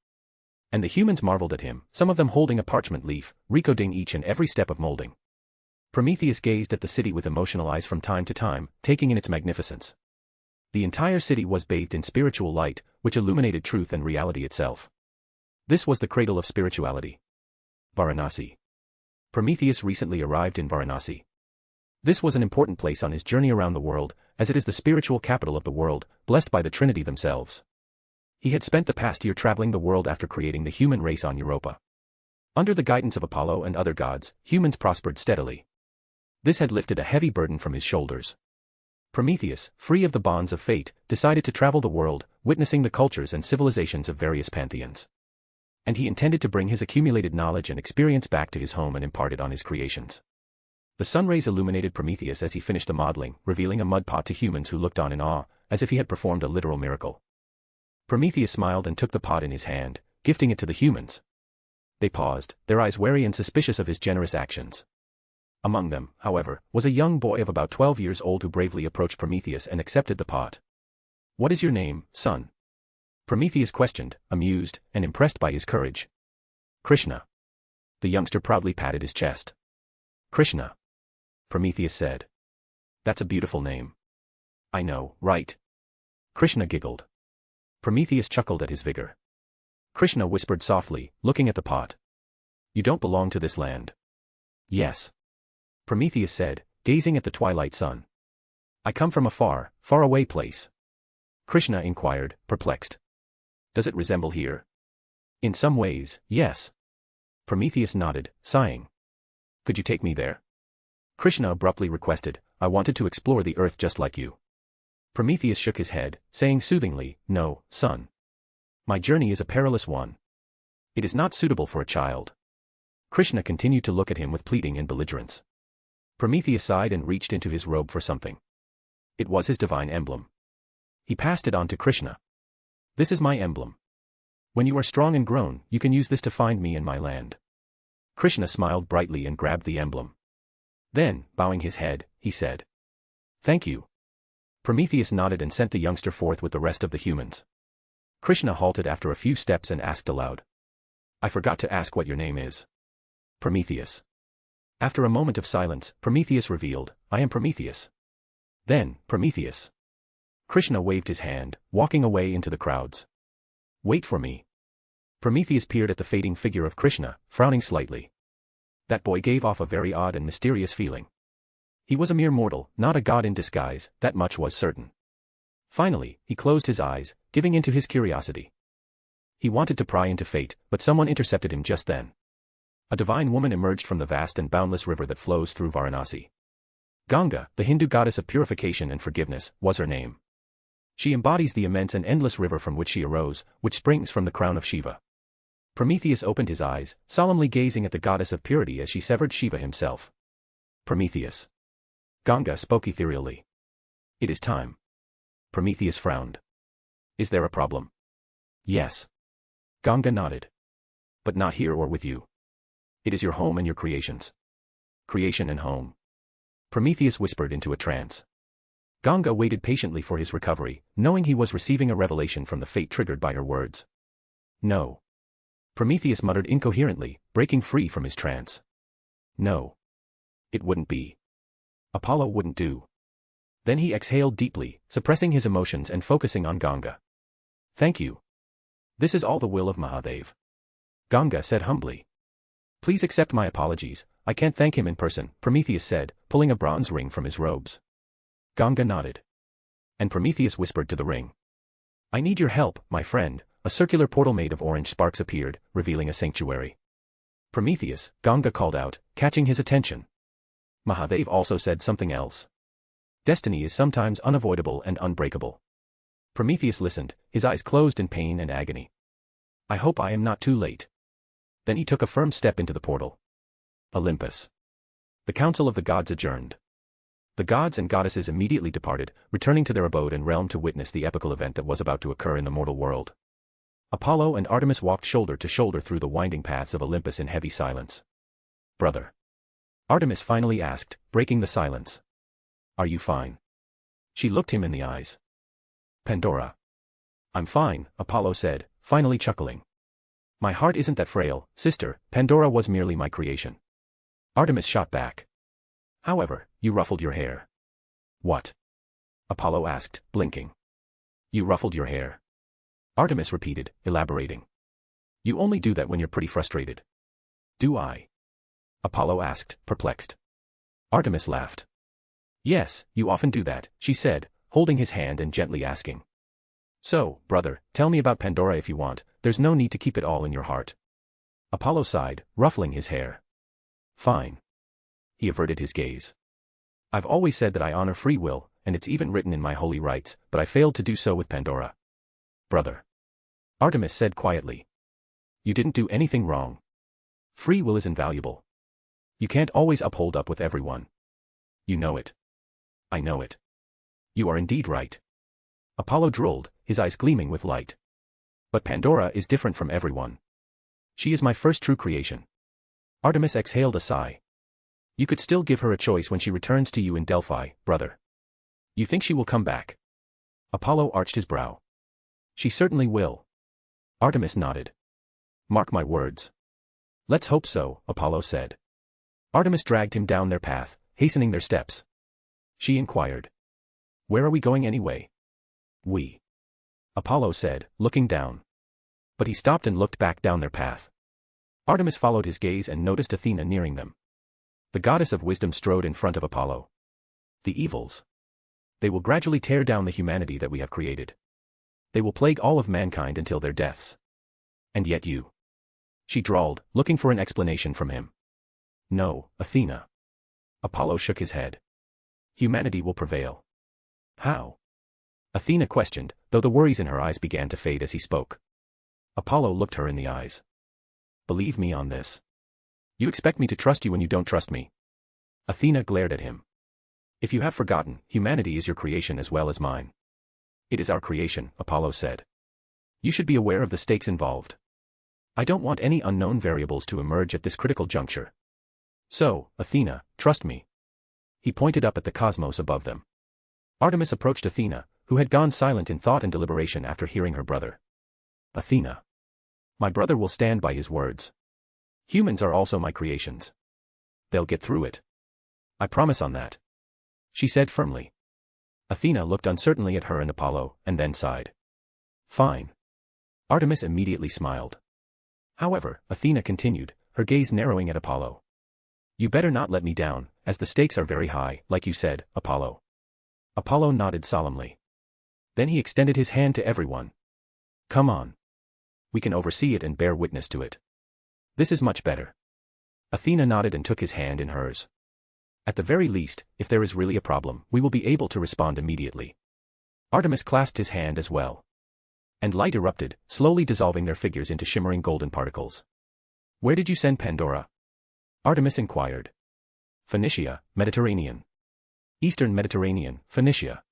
And the humans marveled at him, some of them holding a parchment leaf, recording each and every step of molding. Prometheus gazed at the city with emotional eyes from time to time, taking in its magnificence. The entire city was bathed in spiritual light, which illuminated truth and reality itself. This was the cradle of spirituality. Varanasi. Prometheus recently arrived in Varanasi. This was an important place on his journey around the world, as it is the spiritual capital of the world, blessed by the Trinity themselves. He had spent the past year traveling the world after creating the human race on Europa. Under the guidance of Apollo and other gods, humans prospered steadily. This had lifted a heavy burden from his shoulders. Prometheus, free of the bonds of fate, decided to travel the world, witnessing the cultures and civilizations of various pantheons. And he intended to bring his accumulated knowledge and experience back to his home and impart it on his creations. The sun rays illuminated Prometheus as he finished the modeling, revealing a mud pot to humans who looked on in awe, as if he had performed a literal miracle. Prometheus smiled and took the pot in his hand, gifting it to the humans. They paused, their eyes wary and suspicious of his generous actions. Among them, however, was a young boy of about 12 years old who bravely approached Prometheus and accepted the pot. "What is your name, son?" Prometheus questioned, amused, and impressed by his courage. "Krishna." The youngster proudly patted his chest. "Krishna," Prometheus said. "That's a beautiful name." "I know, right?" Krishna giggled. Prometheus chuckled at his vigor. Krishna whispered softly, looking at the pot. "You don't belong to this land." "Yes," Prometheus said, gazing at the twilight sun. "I come from a far, far away place." Krishna inquired, perplexed. "Does it resemble here?" "In some ways, yes." Prometheus nodded, sighing. "Could you take me there?" Krishna abruptly requested, "I wanted to explore the earth just like you." Prometheus shook his head, saying soothingly, "No, son. My journey is a perilous one. It is not suitable for a child." Krishna continued to look at him with pleading and belligerence. Prometheus sighed and reached into his robe for something. It was his divine emblem. He passed it on to Krishna. "This is my emblem. When you are strong and grown, you can use this to find me in my land." Krishna smiled brightly and grabbed the emblem. Then, bowing his head, he said, "Thank you." Prometheus nodded and sent the youngster forth with the rest of the humans. Krishna halted after a few steps and asked aloud, "I forgot to ask what your name is." "Prometheus." After a moment of silence, Prometheus revealed, "I am Prometheus." Then, "Prometheus." Krishna waved his hand, walking away into the crowds. "Wait for me." Prometheus peered at the fading figure of Krishna, frowning slightly. That boy gave off a very odd and mysterious feeling. He was a mere mortal, not a god in disguise, that much was certain. Finally, he closed his eyes, giving in to his curiosity. He wanted to pry into fate, but someone intercepted him just then. A divine woman emerged from the vast and boundless river that flows through Varanasi. Ganga, the Hindu goddess of purification and forgiveness, was her name. She embodies the immense and endless river from which she arose, which springs from the crown of Shiva. Prometheus opened his eyes, solemnly gazing at the goddess of purity as she severed Shiva himself. "Prometheus." Ganga spoke ethereally. "It is time." Prometheus frowned. "Is there a problem?" "Yes." Ganga nodded. "But not here or with you. It is your home and your creations." "Creation and home." Prometheus whispered into a trance. Ganga waited patiently for his recovery, knowing he was receiving a revelation from the fate triggered by her words. "No." Prometheus muttered incoherently, breaking free from his trance. No. It wouldn't be. Apollo wouldn't do. Then he exhaled deeply, suppressing his emotions and focusing on Ganga. Thank you. This is all the will of Mahadev. Ganga said humbly. Please accept my apologies, I can't thank him in person, Prometheus said, pulling a bronze ring from his robes. Ganga nodded. And Prometheus whispered to the ring. I need your help, my friend. A circular portal made of orange sparks appeared, revealing a sanctuary. Prometheus, Ganga called out, catching his attention. Mahadev also said something else. Destiny is sometimes unavoidable and unbreakable. Prometheus listened, his eyes closed in pain and agony. I hope I am not too late. Then he took a firm step into the portal. Olympus. The council of the gods adjourned. The gods and goddesses immediately departed, returning to their abode and realm to witness the epical event that was about to occur in the mortal world. Apollo and Artemis walked shoulder to shoulder through the winding paths of Olympus in heavy silence. Brother. Artemis finally asked, breaking the silence. Are you fine? She looked him in the eyes. Pandora. I'm fine, Apollo said, finally chuckling. My heart isn't that frail, sister, Pandora was merely my creation. Artemis shot back. However, you ruffled your hair. What? Apollo asked, blinking. You ruffled your hair. Artemis repeated, elaborating. You only do that when you're pretty frustrated. Do I? Apollo asked, perplexed. Artemis laughed. Yes, you often do that, she said, holding his hand and gently asking. So, brother, tell me about Pandora if you want, there's no need to keep it all in your heart. Apollo sighed, ruffling his hair. Fine. He averted his gaze. I've always said that I honor free will, and it's even written in my holy rites, but I failed to do so with Pandora. Brother. Artemis said quietly. You didn't do anything wrong. Free will is invaluable. You can't always uphold up with everyone. You know it. I know it. You are indeed right. Apollo drooled, his eyes gleaming with light. But Pandora is different from everyone. She is my first true creation. Artemis exhaled a sigh. You could still give her a choice when she returns to you in Delphi, brother. You think she will come back? Apollo arched his brow. She certainly will. Artemis nodded. Mark my words. Let's hope so, Apollo said. Artemis dragged him down their path, hastening their steps. She inquired. Where are we going anyway? We. Apollo said, looking down. But he stopped and looked back down their path. Artemis followed his gaze and noticed Athena nearing them. The goddess of wisdom strode in front of Apollo. The evils. They will gradually tear down the humanity that we have created. They will plague all of mankind until their deaths. And yet you. She drawled, looking for an explanation from him. No, Athena. Apollo shook his head. Humanity will prevail. How? Athena questioned, though the worries in her eyes began to fade as he spoke. Apollo looked her in the eyes. Believe me on this. You expect me to trust you when you don't trust me. Athena glared at him. If you have forgotten, humanity is your creation as well as mine. It is our creation, Apollo said. You should be aware of the stakes involved. I don't want any unknown variables to emerge at this critical juncture. So, Athena, trust me. He pointed up at the cosmos above them. Artemis approached Athena, who had gone silent in thought and deliberation after hearing her brother. Athena. My brother will stand by his words. Humans are also my creations. They'll get through it. I promise on that. She said firmly. Athena looked uncertainly at her and Apollo, and then sighed. Fine. Artemis immediately smiled. However, Athena continued, her gaze narrowing at Apollo. You better not let me down, as the stakes are very high, like you said, Apollo. Apollo nodded solemnly. Then he extended his hand to everyone. Come on. We can oversee it and bear witness to it. This is much better. Athena nodded and took his hand in hers. At the very least, if there is really a problem, we will be able to respond immediately. Artemis clasped his hand as well. And light erupted, slowly dissolving their figures into shimmering golden particles. Where did you send Pandora? Artemis inquired. Phoenicia, Mediterranean. Eastern Mediterranean, Phoenicia.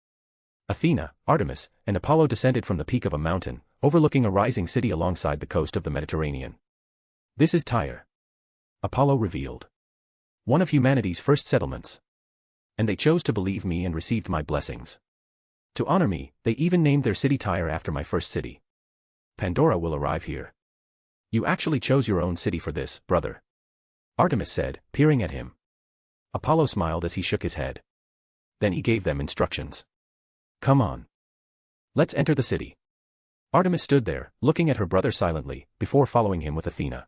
Athena, Artemis, and Apollo descended from the peak of a mountain, overlooking a rising city alongside the coast of the Mediterranean. This is Tyre. Apollo revealed. One of humanity's first settlements. And they chose to believe me and received my blessings. To honor me, they even named their city Tyre after my first city. Pandora will arrive here. You actually chose your own city for this, brother. Artemis said, peering at him. Apollo smiled as he shook his head. Then he gave them instructions. Come on. Let's enter the city. Artemis stood there, looking at her brother silently, before following him with Athena.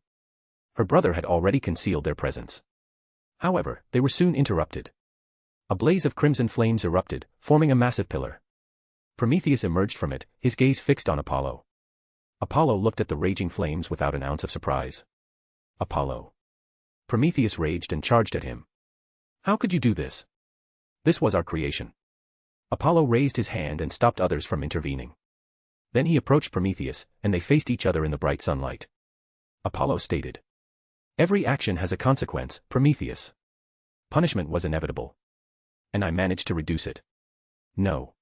Her brother had already concealed their presence. However, they were soon interrupted. A blaze of crimson flames erupted, forming a massive pillar. Prometheus emerged from it, his gaze fixed on Apollo. Apollo looked at the raging flames without an ounce of surprise. Apollo. Prometheus raged and charged at him. How could you do this? This was our creation. Apollo raised his hand and stopped others from intervening. Then he approached Prometheus, and they faced each other in the bright sunlight. Apollo stated. Every action has a consequence, Prometheus. Punishment was inevitable. And I managed to reduce it. No.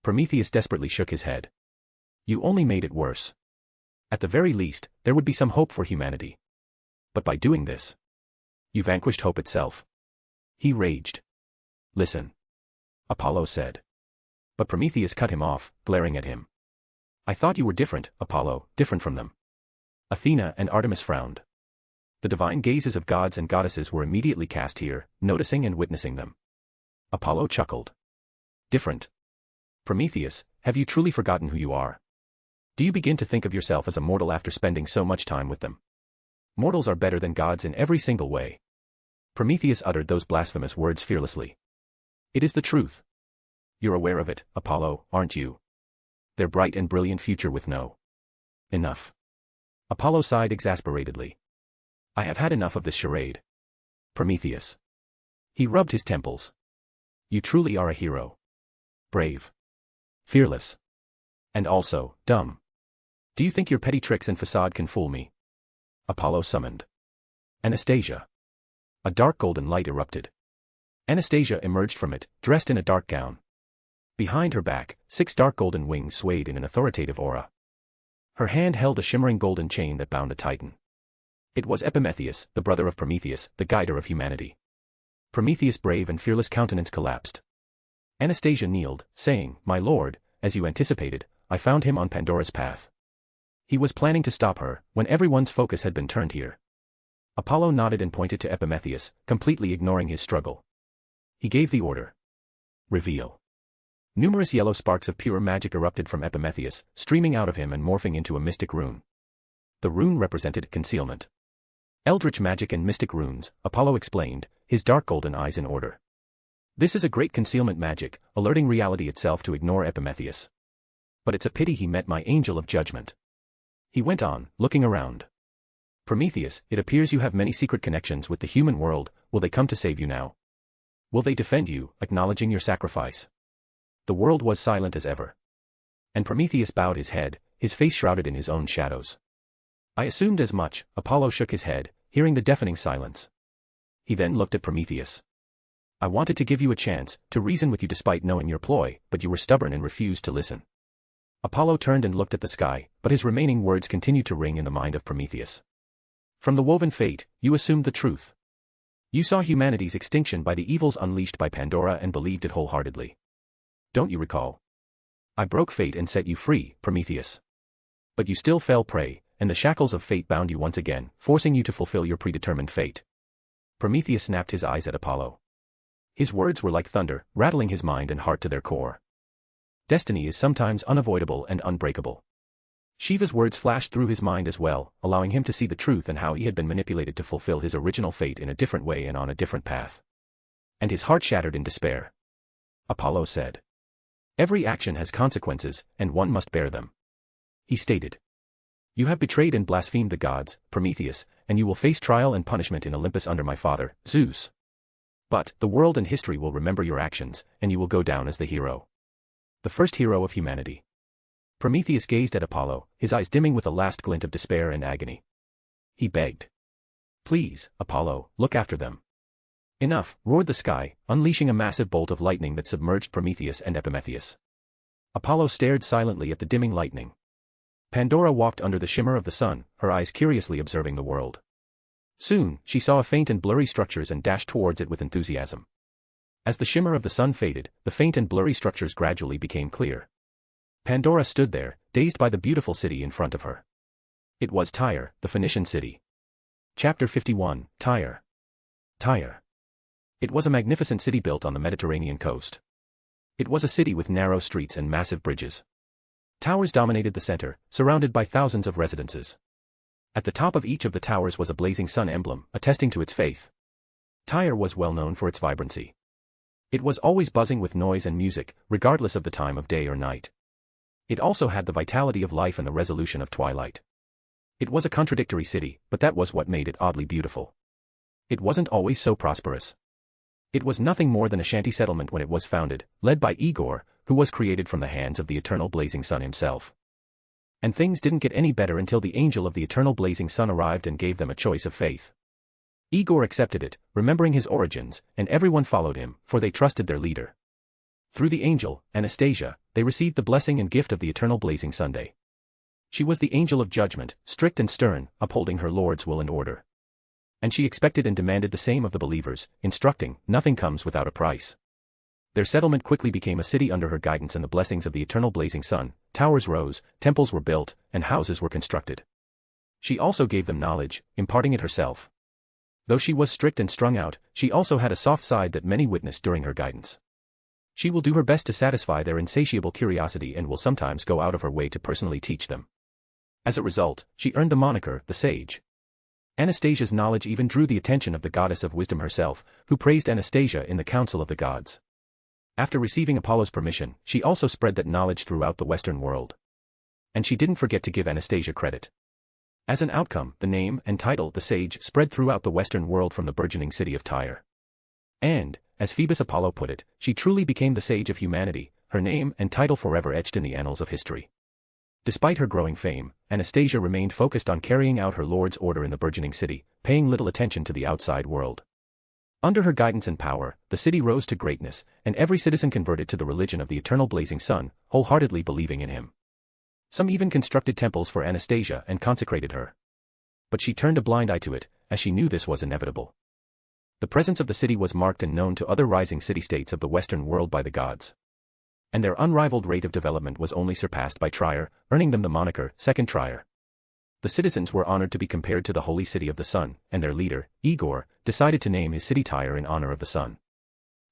Prometheus desperately shook his head. You only made it worse. At the very least, there would be some hope for humanity. But by doing this, you vanquished hope itself. He raged. Listen. Apollo said. But Prometheus cut him off, glaring at him. I thought you were different, Apollo, different from them. Athena and Artemis frowned. The divine gazes of gods and goddesses were immediately cast here, noticing and witnessing them. Apollo chuckled. Different. Prometheus, have you truly forgotten who you are? Do you begin to think of yourself as a mortal after spending so much time with them? Mortals are better than gods in every single way. Prometheus uttered those blasphemous words fearlessly. It is the truth. You're aware of it, Apollo, aren't you? Their bright and brilliant future with no. Enough. Apollo sighed exasperatedly. I have had enough of this charade. Prometheus. He rubbed his temples. You truly are a hero. Brave. Fearless. And also, dumb. Do you think your petty tricks and facade can fool me? Apollo summoned. Anastasia. A dark golden light erupted. Anastasia emerged from it, dressed in a dark gown. Behind her back, 6 dark golden wings swayed in an authoritative aura. Her hand held a shimmering golden chain that bound a titan. It was Epimetheus, the brother of Prometheus, the guider of humanity. Prometheus' brave and fearless countenance collapsed. Anastasia kneeled, saying, My lord, as you anticipated, I found him on Pandora's path. He was planning to stop her, when everyone's focus had been turned here. Apollo nodded and pointed to Epimetheus, completely ignoring his struggle. He gave the order. Reveal. Numerous yellow sparks of pure magic erupted from Epimetheus, streaming out of him and morphing into a mystic rune. The rune represented concealment. Eldritch magic and mystic runes, Apollo explained, his dark golden eyes in order. This is a great concealment magic, alerting reality itself to ignore Epimetheus. But it's a pity he met my angel of judgment. He went on, looking around. Prometheus, it appears you have many secret connections with the human world, will they come to save you now? Will they defend you, acknowledging your sacrifice? The world was silent as ever. And Prometheus bowed his head, his face shrouded in his own shadows. I assumed as much, Apollo shook his head, hearing the deafening silence. He then looked at Prometheus. I wanted to give you a chance, to reason with you despite knowing your ploy, but you were stubborn and refused to listen. Apollo turned and looked at the sky, but his remaining words continued to ring in the mind of Prometheus. From the woven fate, you assumed the truth. You saw humanity's extinction by the evils unleashed by Pandora and believed it wholeheartedly. Don't you recall? I broke fate and set you free, Prometheus. But you still fell prey, and the shackles of fate bound you once again, forcing you to fulfill your predetermined fate. Prometheus snapped his eyes at Apollo. His words were like thunder, rattling his mind and heart to their core. Destiny is sometimes unavoidable and unbreakable. Shiva's words flashed through his mind as well, allowing him to see the truth and how he had been manipulated to fulfill his original fate in a different way and on a different path. And his heart shattered in despair. Apollo said. Every action has consequences, and one must bear them. He stated. You have betrayed and blasphemed the gods, Prometheus, and you will face trial and punishment in Olympus under my father, Zeus. But, the world and history will remember your actions, and you will go down as the hero. The first hero of humanity. Prometheus gazed at Apollo, his eyes dimming with a last glint of despair and agony. He begged. Please, Apollo, look after them. Enough, roared the sky, unleashing a massive bolt of lightning that submerged Prometheus and Epimetheus. Apollo stared silently at the dimming lightning. Pandora walked under the shimmer of the sun, her eyes curiously observing the world. Soon, she saw a faint and blurry structures and dashed towards it with enthusiasm. As the shimmer of the sun faded, the faint and blurry structures gradually became clear. Pandora stood there, dazed by the beautiful city in front of her. It was Tyre, the Phoenician city. Chapter 51, Tyre. Tyre. It was a magnificent city built on the Mediterranean coast. It was a city with narrow streets and massive bridges. Towers dominated the center, surrounded by thousands of residences. At the top of each of the towers was a blazing sun emblem, attesting to its faith. Tyre was well known for its vibrancy. It was always buzzing with noise and music, regardless of the time of day or night. It also had the vitality of life and the resolution of twilight. It was a contradictory city, but that was what made it oddly beautiful. It wasn't always so prosperous. It was nothing more than a shanty settlement when it was founded, led by Igor, who was created from the hands of the eternal blazing sun himself. And things didn't get any better until the angel of the eternal blazing sun arrived and gave them a choice of faith. Igor accepted it, remembering his origins, and everyone followed him, for they trusted their leader. Through the angel, Anastasia, they received the blessing and gift of the eternal blazing Sunday. She was the angel of judgment, strict and stern, upholding her Lord's will and order. And she expected and demanded the same of the believers, instructing, nothing comes without a price. Their settlement quickly became a city under her guidance and the blessings of the eternal blazing sun. Towers rose, temples were built, and houses were constructed. She also gave them knowledge, imparting it herself. Though she was strict and strung out, she also had a soft side that many witnessed during her guidance. She will do her best to satisfy their insatiable curiosity and will sometimes go out of her way to personally teach them. As a result, she earned the moniker, the Sage. Anastasia's knowledge even drew the attention of the goddess of wisdom herself, who praised Anastasia in the council of the gods. After receiving Apollo's permission, she also spread that knowledge throughout the Western world. And she didn't forget to give Anastasia credit. As an outcome, the name and title, the Sage, spread throughout the Western world from the burgeoning city of Tyre. And, as Phoebus Apollo put it, she truly became the Sage of humanity, her name and title forever etched in the annals of history. Despite her growing fame, Anastasia remained focused on carrying out her Lord's order in the burgeoning city, paying little attention to the outside world. Under her guidance and power, the city rose to greatness, and every citizen converted to the religion of the eternal blazing sun, wholeheartedly believing in him. Some even constructed temples for Anastasia and consecrated her. But she turned a blind eye to it, as she knew this was inevitable. The presence of the city was marked and known to other rising city-states of the Western world by the gods. And their unrivaled rate of development was only surpassed by Tyre, earning them the moniker, Second Tyre. The citizens were honored to be compared to the holy city of the sun, and their leader, Igor, decided to name his city Tyre in honor of the sun.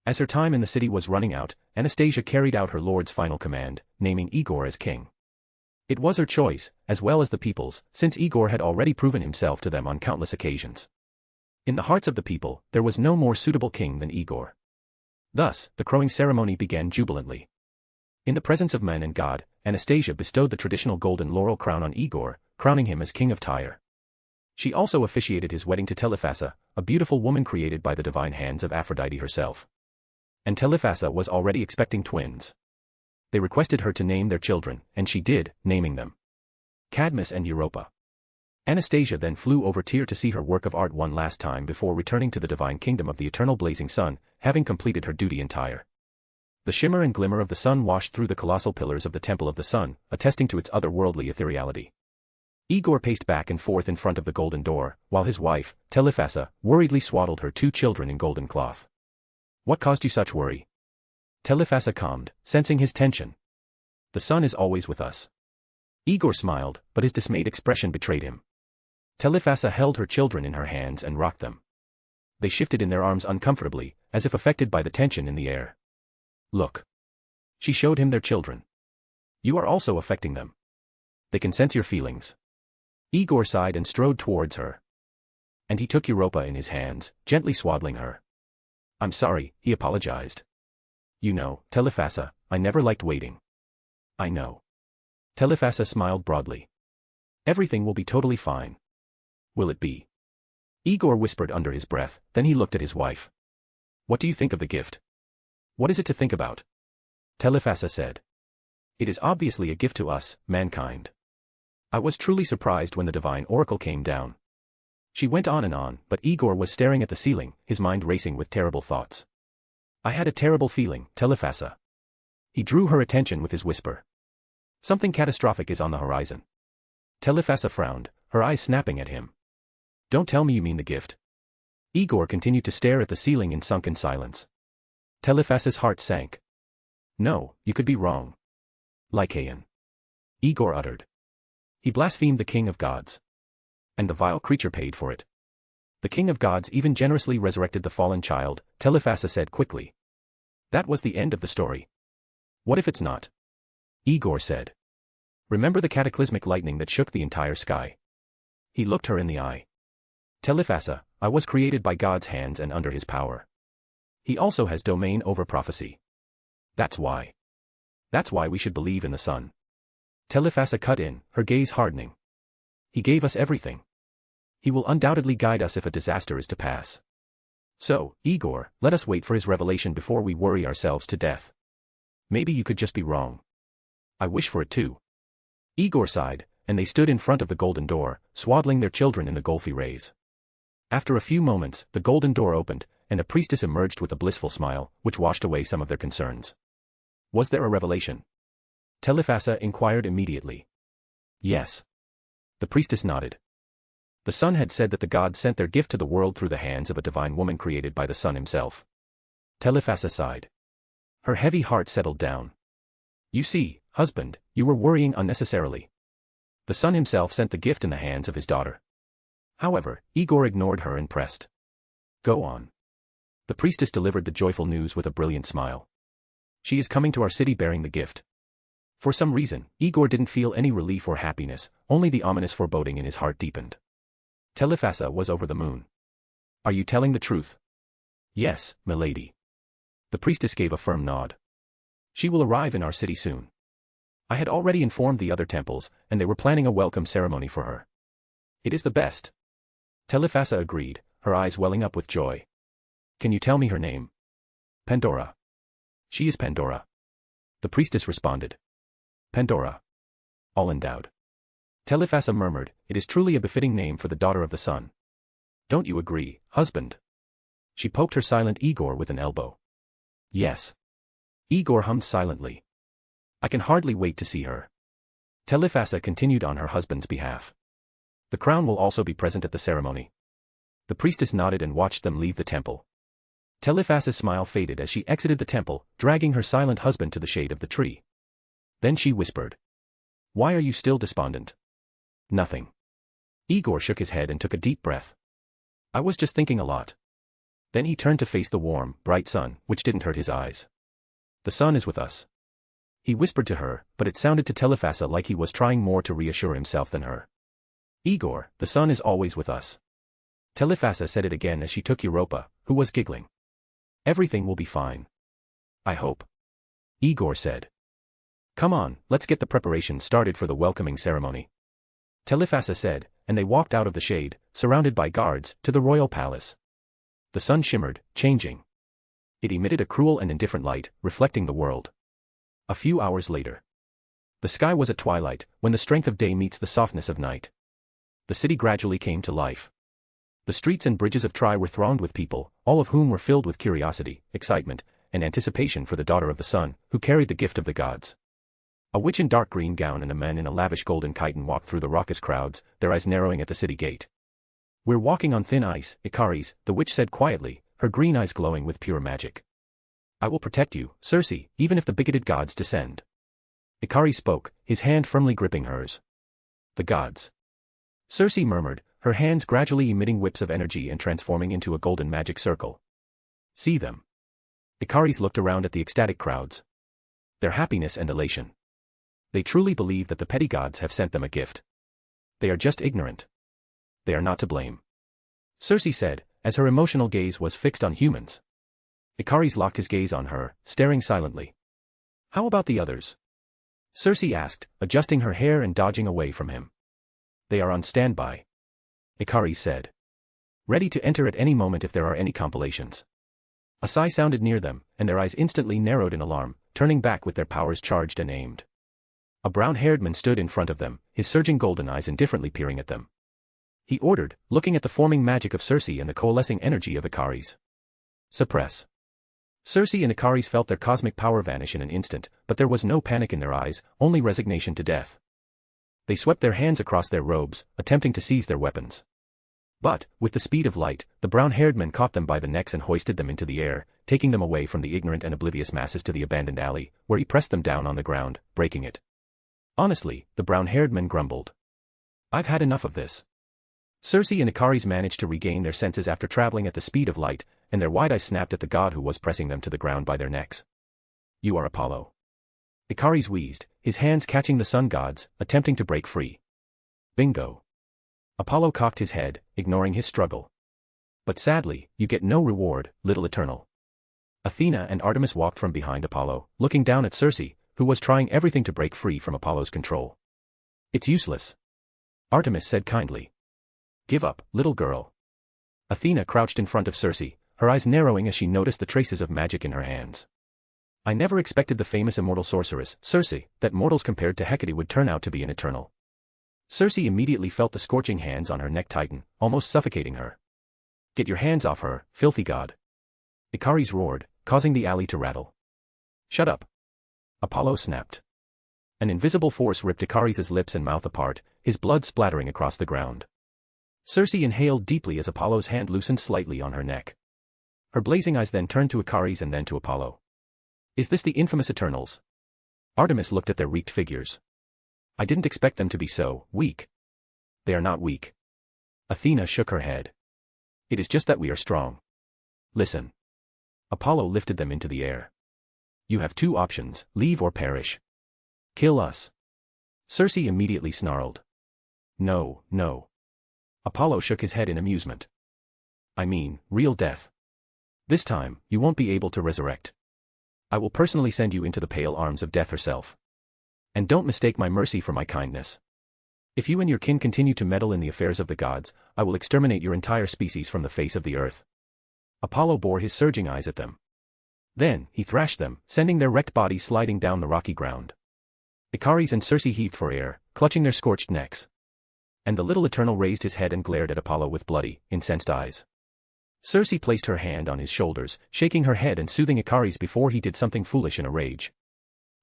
As her time in the city was running out, Anastasia carried out her lord's final command, naming Igor as king. It was her choice, as well as the people's, since Igor had already proven himself to them on countless occasions. In the hearts of the people, there was no more suitable king than Igor. Thus, the crowing ceremony began jubilantly. In the presence of men and God, Anastasia bestowed the traditional golden laurel crown on Igor, crowning him as king of Tyre. She also officiated his wedding to Telephassa, a beautiful woman created by the divine hands of Aphrodite herself. And Telephassa was already expecting twins. They requested her to name their children, and she did, naming them Cadmus and Europa. Anastasia then flew over Tyre to see her work of art one last time before returning to the divine kingdom of the eternal blazing sun, having completed her duty in Tyre. The shimmer and glimmer of the sun washed through the colossal pillars of the Temple of the Sun, attesting to its otherworldly ethereality. Igor paced back and forth in front of the golden door, while his wife, Telephassa, worriedly swaddled her 2 children in golden cloth. "What caused you such worry?" Telephassa calmed, sensing his tension. "The sun is always with us." Igor smiled, but his dismayed expression betrayed him. Telephassa held her children in her hands and rocked them. They shifted in their arms uncomfortably, as if affected by the tension in the air. "Look." She showed him their children. "You are also affecting them. They can sense your feelings." Igor sighed and strode towards her. And he took Europa in his hands, gently swaddling her. "I'm sorry," he apologized. "You know, Telephassa, I never liked waiting." "I know." Telephassa smiled broadly. "Everything will be totally fine." "Will it be?" Igor whispered under his breath, then he looked at his wife. "What do you think of the gift?" "What is it to think about?" Telephassa said. "It is obviously a gift to us, mankind." I was truly surprised when the divine oracle came down. She went on, but Igor was staring at the ceiling, his mind racing with terrible thoughts. "I had a terrible feeling, Telephassa." He drew her attention with his whisper. "Something catastrophic is on the horizon." Telephassa frowned, her eyes snapping at him. "Don't tell me you mean the gift." Igor continued to stare at the ceiling in sunken silence. Telephassa's heart sank. "No, you could be wrong." "Lycaon," Igor uttered. He blasphemed the king of gods. And the vile creature paid for it. The king of gods even generously resurrected the fallen child, Telephassa said quickly. That was the end of the story. What if it's not? Igor said. Remember the cataclysmic lightning that shook the entire sky? He looked her in the eye. Telephassa, I was created by God's hands and under his power. He also has domain over prophecy. That's why. That's why we should believe in the sun. Telephassa cut in, her gaze hardening. He gave us everything. He will undoubtedly guide us if a disaster is to pass. So, Igor, let us wait for his revelation before we worry ourselves to death. Maybe you could just be wrong. I wish for it too. Igor sighed, and they stood in front of the golden door, swaddling their children in the golfy rays. After a few moments, the golden door opened, and a priestess emerged with a blissful smile, which washed away some of their concerns. Was there a revelation? Telephassa inquired immediately. Yes. The priestess nodded. The sun had said that the gods sent their gift to the world through the hands of a divine woman created by the sun himself. Telephassa sighed. Her heavy heart settled down. You see, husband, you were worrying unnecessarily. The sun himself sent the gift in the hands of his daughter. However, Igor ignored her and pressed. Go on. The priestess delivered the joyful news with a brilliant smile. She is coming to our city bearing the gift. For some reason, Igor didn't feel any relief or happiness, only the ominous foreboding in his heart deepened. Telephassa was over the moon. Are you telling the truth? Yes, milady. The priestess gave a firm nod. She will arrive in our city soon. I had already informed the other temples, and they were planning a welcome ceremony for her. It is the best. Telephassa agreed, her eyes welling up with joy. Can you tell me her name? Pandora. She is Pandora. The priestess responded. Pandora. All endowed. Telephassa murmured, it is truly a befitting name for the daughter of the sun. Don't you agree, husband? She poked her silent Igor with an elbow. Yes. Igor hummed silently. I can hardly wait to see her. Telephassa continued on her husband's behalf. The crown will also be present at the ceremony. The priestess nodded and watched them leave the temple. Telephassa's smile faded as she exited the temple, dragging her silent husband to the shade of the tree. Then she whispered. Why are you still despondent? Nothing. Igor shook his head and took a deep breath. I was just thinking a lot. Then he turned to face the warm, bright sun, which didn't hurt his eyes. The sun is with us. He whispered to her, but it sounded to Telephassa like he was trying more to reassure himself than her. Igor, the sun is always with us. Telephassa said it again as she took Europa, who was giggling. Everything will be fine. I hope. Igor said. Come on, let's get the preparations started for the welcoming ceremony. Telephassa said, and they walked out of the shade, surrounded by guards, to the royal palace. The sun shimmered, changing. It emitted a cruel and indifferent light, reflecting the world. A few hours later. The sky was at twilight, when the strength of day meets the softness of night. The city gradually came to life. The streets and bridges of Tri were thronged with people, all of whom were filled with curiosity, excitement, and anticipation for the daughter of the sun, who carried the gift of the gods. A witch in dark green gown and a man in a lavish golden chiton walked through the raucous crowds, their eyes narrowing at the city gate. We're walking on thin ice, Icaris, the witch said quietly, her green eyes glowing with pure magic. I will protect you, Circe, even if the bigoted gods descend. Icaris spoke, his hand firmly gripping hers. The gods. Circe murmured, her hands gradually emitting whips of energy and transforming into a golden magic circle. See them. Icaris looked around at the ecstatic crowds. Their happiness and elation. They truly believe that the petty gods have sent them a gift. They are just ignorant. They are not to blame. Circe said, as her emotional gaze was fixed on humans. Icaris locked his gaze on her, staring silently. How about the others? Circe asked, adjusting her hair and dodging away from him. They are on standby. Icaris said. Ready to enter at any moment if there are any compilations. A sigh sounded near them, and their eyes instantly narrowed in alarm, turning back with their powers charged and aimed. A brown-haired man stood in front of them, his surging golden eyes indifferently peering at them. He ordered, looking at the forming magic of Circe and the coalescing energy of Icaris. Suppress. Circe and Icaris felt their cosmic power vanish in an instant, but there was no panic in their eyes, only resignation to death. They swept their hands across their robes, attempting to seize their weapons. But, with the speed of light, the brown-haired men caught them by the necks and hoisted them into the air, taking them away from the ignorant and oblivious masses to the abandoned alley, where he pressed them down on the ground, breaking it. Honestly, the brown-haired men grumbled. I've had enough of this. Circe and Icaris managed to regain their senses after traveling at the speed of light, and their wide eyes snapped at the god who was pressing them to the ground by their necks. You are Apollo. Icaris wheezed, his hands catching the sun gods, attempting to break free. Bingo. Apollo cocked his head, ignoring his struggle. But sadly, you get no reward, little Eternal. Athena and Artemis walked from behind Apollo, looking down at Circe, who was trying everything to break free from Apollo's control. It's useless. Artemis said kindly. Give up, little girl. Athena crouched in front of Circe, her eyes narrowing as she noticed the traces of magic in her hands. I never expected the famous immortal sorceress, Circe, that mortals compared to Hecate would turn out to be an eternal. Circe immediately felt the scorching hands on her neck tighten, almost suffocating her. Get your hands off her, filthy god. Icaris roared, causing the alley to rattle. Shut up. Apollo snapped. An invisible force ripped Icaris' lips and mouth apart, his blood splattering across the ground. Circe inhaled deeply as Apollo's hand loosened slightly on her neck. Her blazing eyes then turned to Icaris and then to Apollo. Is this the infamous Eternals? Artemis looked at their wreaked figures. I didn't expect them to be so weak. They are not weak. Athena shook her head. It is just that we are strong. Listen. Apollo lifted them into the air. You have two options, leave or perish. Kill us. Circe immediately snarled. No, no. Apollo shook his head in amusement. I mean, real death. This time, you won't be able to resurrect. I will personally send you into the pale arms of death herself. And don't mistake my mercy for my kindness. If you and your kin continue to meddle in the affairs of the gods, I will exterminate your entire species from the face of the earth. Apollo bore his surging eyes at them. Then, he thrashed them, sending their wrecked bodies sliding down the rocky ground. Icaris and Circe heaved for air, clutching their scorched necks. And the little Eternal raised his head and glared at Apollo with bloody, incensed eyes. Circe placed her hand on his shoulders, shaking her head and soothing Icaris before he did something foolish in a rage.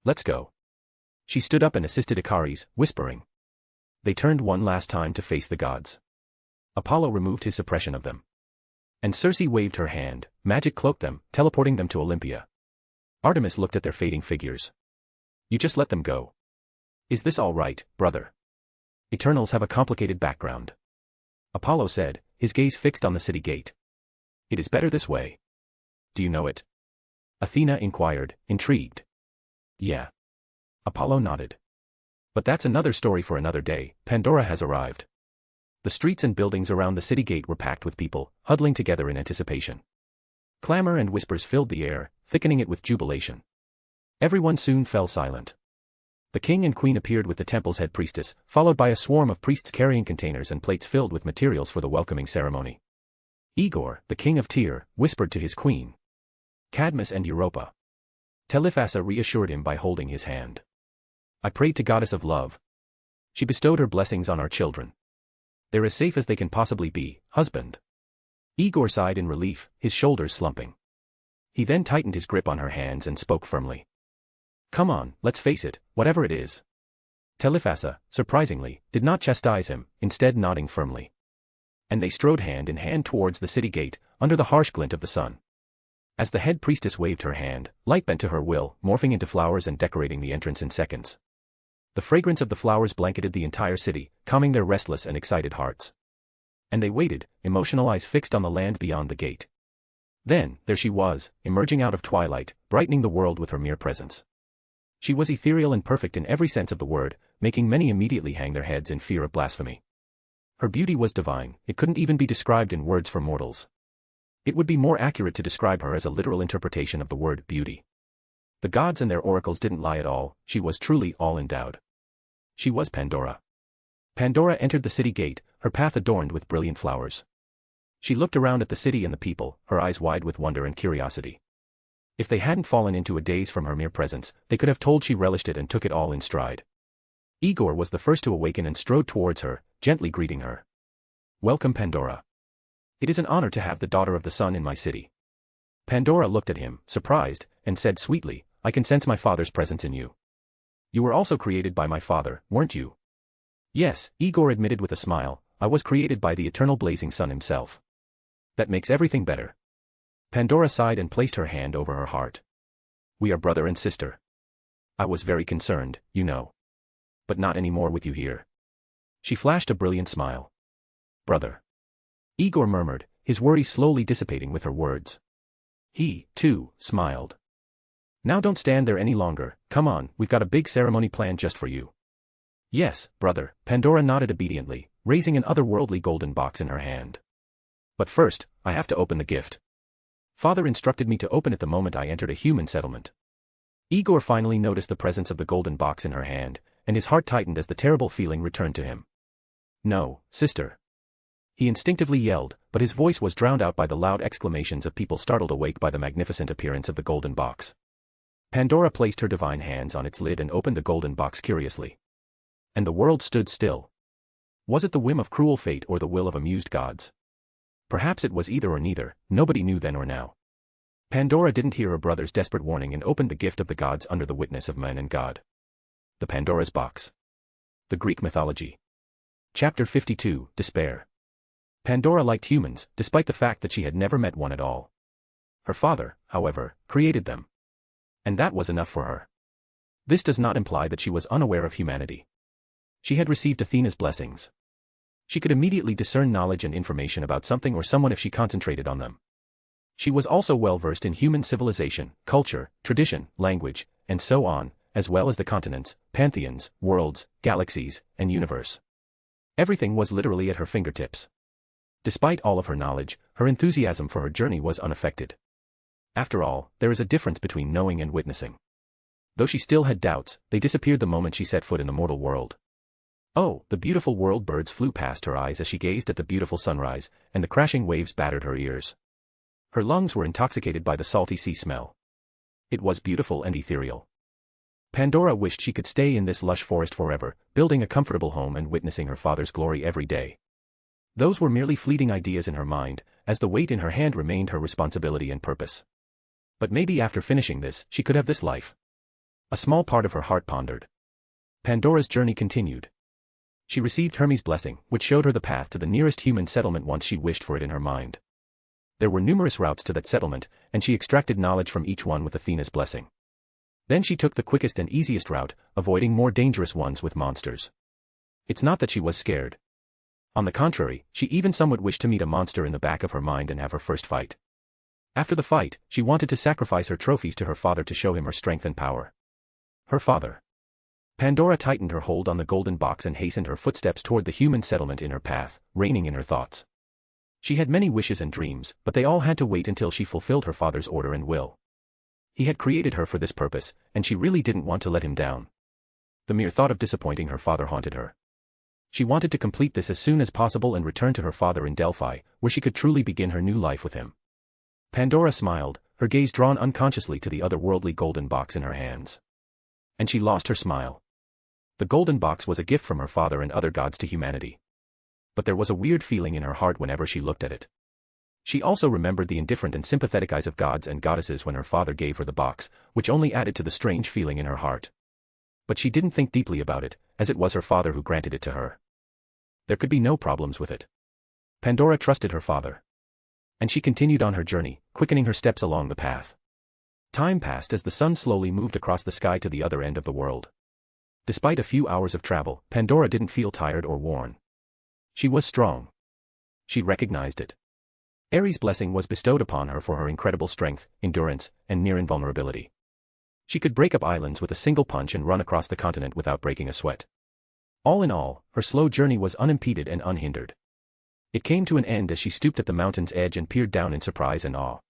Let's go. She stood up and assisted Icaris, whispering. They turned one last time to face the gods. Apollo removed his suppression of them. And Circe waved her hand, magic cloaked them, teleporting them to Olympia. Artemis looked at their fading figures. You just let them go. Is this all right, brother? Eternals have a complicated background. Apollo said, his gaze fixed on the city gate. It is better this way. Do you know it? Athena inquired, intrigued. Yeah. Apollo nodded. But that's another story for another day. Pandora has arrived. The streets and buildings around the city gate were packed with people, huddling together in anticipation. Clamor and whispers filled the air, thickening it with jubilation. Everyone soon fell silent. The king and queen appeared with the temple's head priestess, followed by a swarm of priests carrying containers and plates filled with materials for the welcoming ceremony. Igor, the king of Tyre, whispered to his queen. Cadmus and Europa. Telephassa reassured him by holding his hand. I prayed to goddess of love. She bestowed her blessings on our children. They're as safe as they can possibly be, husband. Igor sighed in relief, his shoulders slumping. He then tightened his grip on her hands and spoke firmly. Come on, let's face it, whatever it is. Telephassa, surprisingly, did not chastise him, instead nodding firmly. And they strode hand in hand towards the city gate, under the harsh glint of the sun. As the head priestess waved her hand, light bent to her will, morphing into flowers and decorating the entrance in seconds. The fragrance of the flowers blanketed the entire city, calming their restless and excited hearts. And they waited, emotional eyes fixed on the land beyond the gate. Then, there she was, emerging out of twilight, brightening the world with her mere presence. She was ethereal and perfect in every sense of the word, making many immediately hang their heads in fear of blasphemy. Her beauty was divine, it couldn't even be described in words for mortals. It would be more accurate to describe her as a literal interpretation of the word beauty. The gods and their oracles didn't lie at all, she was truly all-endowed. She was Pandora. Pandora entered the city gate, her path adorned with brilliant flowers. She looked around at the city and the people, her eyes wide with wonder and curiosity. If they hadn't fallen into a daze from her mere presence, they could have told she relished it and took it all in stride. Igor was the first to awaken and strode towards her, gently greeting her. Welcome, Pandora. It is an honor to have the daughter of the sun in my city. Pandora looked at him, surprised, and said sweetly, I can sense my father's presence in you. You were also created by my father, weren't you? Yes, Igor admitted with a smile, I was created by the eternal blazing sun himself. That makes everything better. Pandora sighed and placed her hand over her heart. We are brother and sister. I was very concerned, you know. But not anymore with you here. She flashed a brilliant smile. Brother. Igor murmured, his worries slowly dissipating with her words. He, too, smiled. Now don't stand there any longer, come on, we've got a big ceremony planned just for you. Yes, brother, Pandora nodded obediently, raising an otherworldly golden box in her hand. But first, I have to open the gift. Father instructed me to open it the moment I entered a human settlement. Igor finally noticed the presence of the golden box in her hand, and his heart tightened as the terrible feeling returned to him. No, sister. He instinctively yelled, but his voice was drowned out by the loud exclamations of people startled awake by the magnificent appearance of the golden box. Pandora placed her divine hands on its lid and opened the golden box curiously. And the world stood still. Was it the whim of cruel fate or the will of amused gods? Perhaps it was either or neither, nobody knew then or now. Pandora didn't hear her brother's desperate warning and opened the gift of the gods under the witness of man and God. The Pandora's Box. The Greek Mythology. Chapter 52, Despair. Pandora liked humans, despite the fact that she had never met one at all. Her father, however, created them. And that was enough for her. This does not imply that she was unaware of humanity. She had received Athena's blessings. She could immediately discern knowledge and information about something or someone if she concentrated on them. She was also well versed in human civilization, culture, tradition, language, and so on, as well as the continents, pantheons, worlds, galaxies, and universe. Everything was literally at her fingertips. Despite all of her knowledge, her enthusiasm for her journey was unaffected. After all, there is a difference between knowing and witnessing. Though she still had doubts, they disappeared the moment she set foot in the mortal world. Oh, the beautiful world! Birds flew past her eyes as she gazed at the beautiful sunrise, and the crashing waves battered her ears. Her lungs were intoxicated by the salty sea smell. It was beautiful and ethereal. Pandora wished she could stay in this lush forest forever, building a comfortable home and witnessing her father's glory every day. Those were merely fleeting ideas in her mind, as the weight in her hand remained her responsibility and purpose. But maybe after finishing this, she could have this life. A small part of her heart pondered. Pandora's journey continued. She received Hermes' blessing, which showed her the path to the nearest human settlement once she wished for it in her mind. There were numerous routes to that settlement, and she extracted knowledge from each one with Athena's blessing. Then she took the quickest and easiest route, avoiding more dangerous ones with monsters. It's not that she was scared. On the contrary, she even somewhat wished to meet a monster in the back of her mind and have her first fight. After the fight, she wanted to sacrifice her trophies to her father to show him her strength and power. Her father. Pandora tightened her hold on the golden box and hastened her footsteps toward the human settlement in her path, reigning in her thoughts. She had many wishes and dreams, but they all had to wait until she fulfilled her father's order and will. He had created her for this purpose, and she really didn't want to let him down. The mere thought of disappointing her father haunted her. She wanted to complete this as soon as possible and return to her father in Delphi, where she could truly begin her new life with him. Pandora smiled, her gaze drawn unconsciously to the otherworldly golden box in her hands. And she lost her smile. The golden box was a gift from her father and other gods to humanity. But there was a weird feeling in her heart whenever she looked at it. She also remembered the indifferent and sympathetic eyes of gods and goddesses when her father gave her the box, which only added to the strange feeling in her heart. But she didn't think deeply about it, as it was her father who granted it to her. There could be no problems with it. Pandora trusted her father. And she continued on her journey, quickening her steps along the path. Time passed as the sun slowly moved across the sky to the other end of the world. Despite a few hours of travel, Pandora didn't feel tired or worn. She was strong. She recognized it. Ares' blessing was bestowed upon her for her incredible strength, endurance, and near invulnerability. She could break up islands with a single punch and run across the continent without breaking a sweat. All in all, her slow journey was unimpeded and unhindered. It came to an end as she stooped at the mountain's edge and peered down in surprise and awe.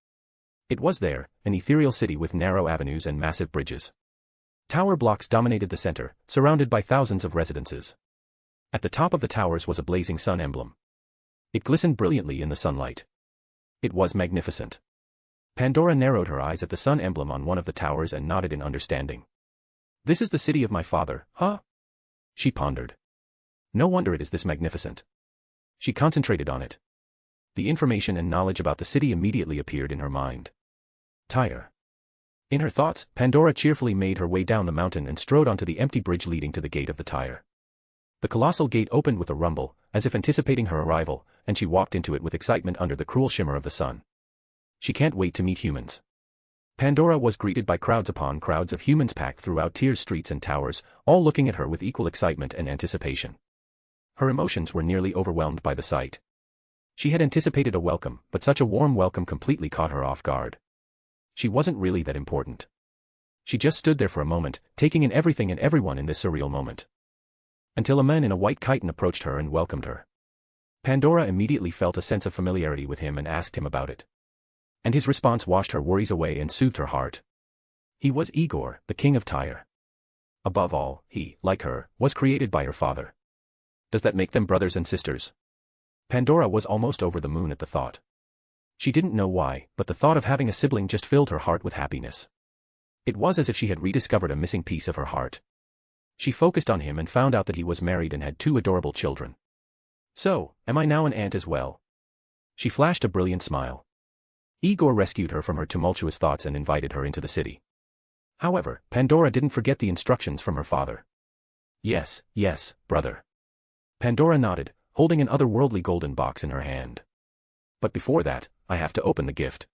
It was there, an ethereal city with narrow avenues and massive bridges. Tower blocks dominated the center, surrounded by thousands of residences. At the top of the towers was a blazing sun emblem. It glistened brilliantly in the sunlight. It was magnificent. Pandora narrowed her eyes at the sun emblem on one of the towers and nodded in understanding. This is the city of my father, huh? She pondered. No wonder it is this magnificent. She concentrated on it. The information and knowledge about the city immediately appeared in her mind. Tyre. In her thoughts, Pandora cheerfully made her way down the mountain and strode onto the empty bridge leading to the gate of the Tyre. The colossal gate opened with a rumble, as if anticipating her arrival, and she walked into it with excitement under the cruel shimmer of the sun. She can't wait to meet humans. Pandora was greeted by crowds upon crowds of humans packed throughout Tyre's streets and towers, all looking at her with equal excitement and anticipation. Her emotions were nearly overwhelmed by the sight. She had anticipated a welcome, but such a warm welcome completely caught her off guard. She wasn't really that important. She just stood there for a moment, taking in everything and everyone in this surreal moment. Until a man in a white chiton approached her and welcomed her. Pandora immediately felt a sense of familiarity with him and asked him about it. And his response washed her worries away and soothed her heart. He was Igor, the king of Tyre. Above all, he, like her, was created by her father. Does that make them brothers and sisters? Pandora was almost over the moon at the thought. She didn't know why, but the thought of having a sibling just filled her heart with happiness. It was as if she had rediscovered a missing piece of her heart. She focused on him and found out that he was married and had 2 adorable children. So, am I now an aunt as well? She flashed a brilliant smile. Igor rescued her from her tumultuous thoughts and invited her into the city. However, Pandora didn't forget the instructions from her father. Yes, yes, brother. Pandora nodded, holding an otherworldly golden box in her hand. But before that, I have to open the gift.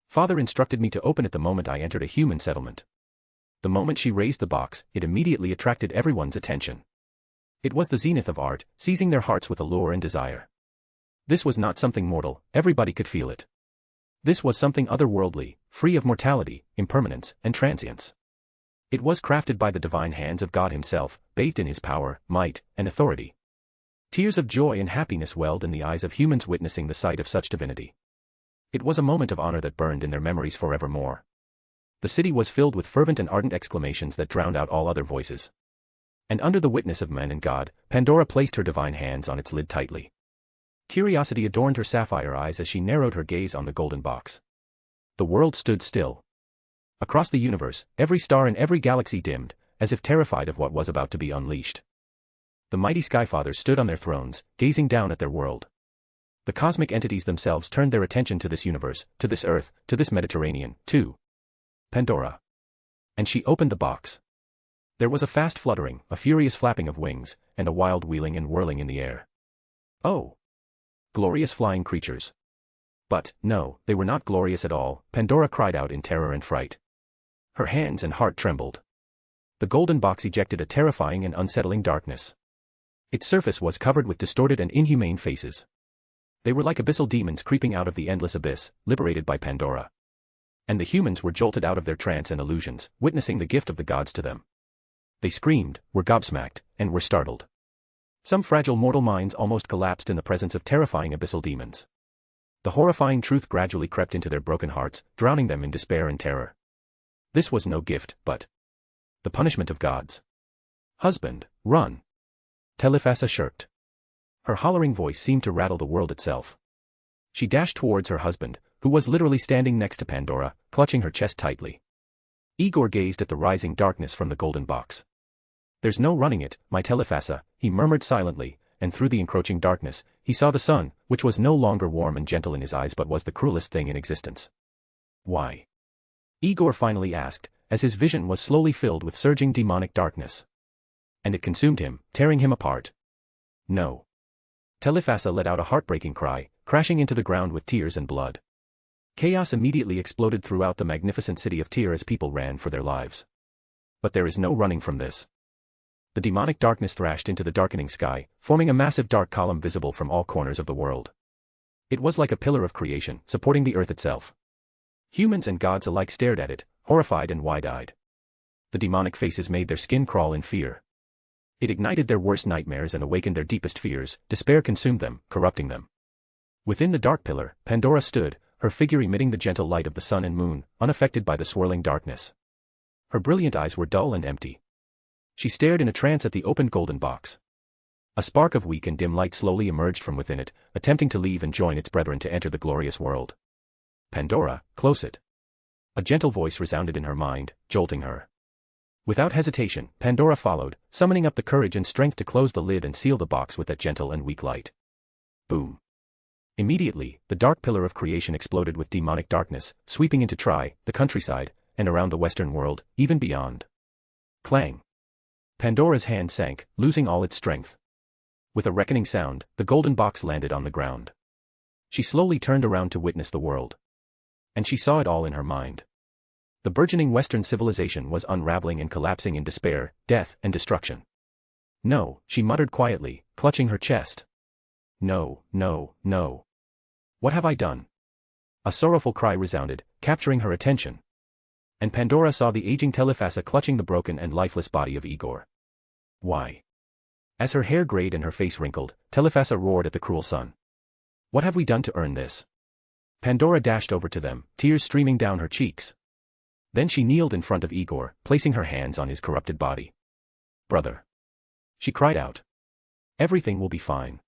Father instructed me to open it the moment I entered a human settlement. The moment she raised the box, it immediately attracted everyone's attention. It was the zenith of art, seizing their hearts with allure and desire. This was not something mortal, everybody could feel it. This was something otherworldly, free of mortality, impermanence, and transience. It was crafted by the divine hands of God himself, bathed in his power, might, and authority. Tears of joy and happiness welled in the eyes of humans witnessing the sight of such divinity. It was a moment of honor that burned in their memories forevermore. The city was filled with fervent and ardent exclamations that drowned out all other voices. And under the witness of men and God, Pandora placed her divine hands on its lid tightly. Curiosity adorned her sapphire eyes as she narrowed her gaze on the golden box. The world stood still. Across the universe, every star in every galaxy dimmed, as if terrified of what was about to be unleashed. The mighty Skyfathers stood on their thrones, gazing down at their world. The cosmic entities themselves turned their attention to this universe, to this earth, to this Mediterranean, to Pandora. And she opened the box. There was a fast fluttering, a furious flapping of wings, and a wild wheeling and whirling in the air. Oh! Glorious flying creatures. But, no, they were not glorious at all, Pandora cried out in terror and fright. Her hands and heart trembled. The golden box ejected a terrifying and unsettling darkness. Its surface was covered with distorted and inhumane faces. They were like abyssal demons creeping out of the endless abyss, liberated by Pandora. And the humans were jolted out of their trance and illusions, witnessing the gift of the gods to them. They screamed, were gobsmacked, and were startled. Some fragile mortal minds almost collapsed in the presence of terrifying abyssal demons. The horrifying truth gradually crept into their broken hearts, drowning them in despair and terror. This was no gift, but the punishment of gods. Husband, run! Telephassa shirked. Her hollering voice seemed to rattle the world itself. She dashed towards her husband, who was literally standing next to Pandora, clutching her chest tightly. Igor gazed at the rising darkness from the golden box. There's no running it, my Telephassa, he murmured silently, and through the encroaching darkness, he saw the sun, which was no longer warm and gentle in his eyes but was the cruelest thing in existence. Why? Igor finally asked, as his vision was slowly filled with surging demonic darkness. And it consumed him, tearing him apart. No. Telephassa let out a heartbreaking cry, crashing into the ground with tears and blood. Chaos immediately exploded throughout the magnificent city of Tyre as people ran for their lives. But there is no running from this. The demonic darkness thrashed into the darkening sky, forming a massive dark column visible from all corners of the world. It was like a pillar of creation, supporting the earth itself. Humans and gods alike stared at it, horrified and wide-eyed. The demonic faces made their skin crawl in fear. It ignited their worst nightmares and awakened their deepest fears. Despair consumed them, corrupting them. Within the dark pillar, Pandora stood, her figure emitting the gentle light of the sun and moon, unaffected by the swirling darkness. Her brilliant eyes were dull and empty. She stared in a trance at the opened golden box. A spark of weak and dim light slowly emerged from within it, attempting to leave and join its brethren to enter the glorious world. Pandora, close it. A gentle voice resounded in her mind, jolting her. Without hesitation, Pandora followed, summoning up the courage and strength to close the lid and seal the box with that gentle and weak light. Boom. Immediately, the dark pillar of creation exploded with demonic darkness, sweeping into Tri, the countryside, and around the western world, even beyond. Clang. Pandora's hand sank, losing all its strength. With a reckoning sound, the golden box landed on the ground. She slowly turned around to witness the world. And she saw it all in her mind. The burgeoning Western civilization was unraveling and collapsing in despair, death, and destruction. No, she muttered quietly, clutching her chest. No, no, no. What have I done? A sorrowful cry resounded, capturing her attention. And Pandora saw the aging Telephassa clutching the broken and lifeless body of Igor. Why? As her hair grayed and her face wrinkled, Telephassa roared at the cruel sun. What have we done to earn this? Pandora dashed over to them, tears streaming down her cheeks. Then she kneeled in front of Igor, placing her hands on his corrupted body. Brother. She cried out. Everything will be fine.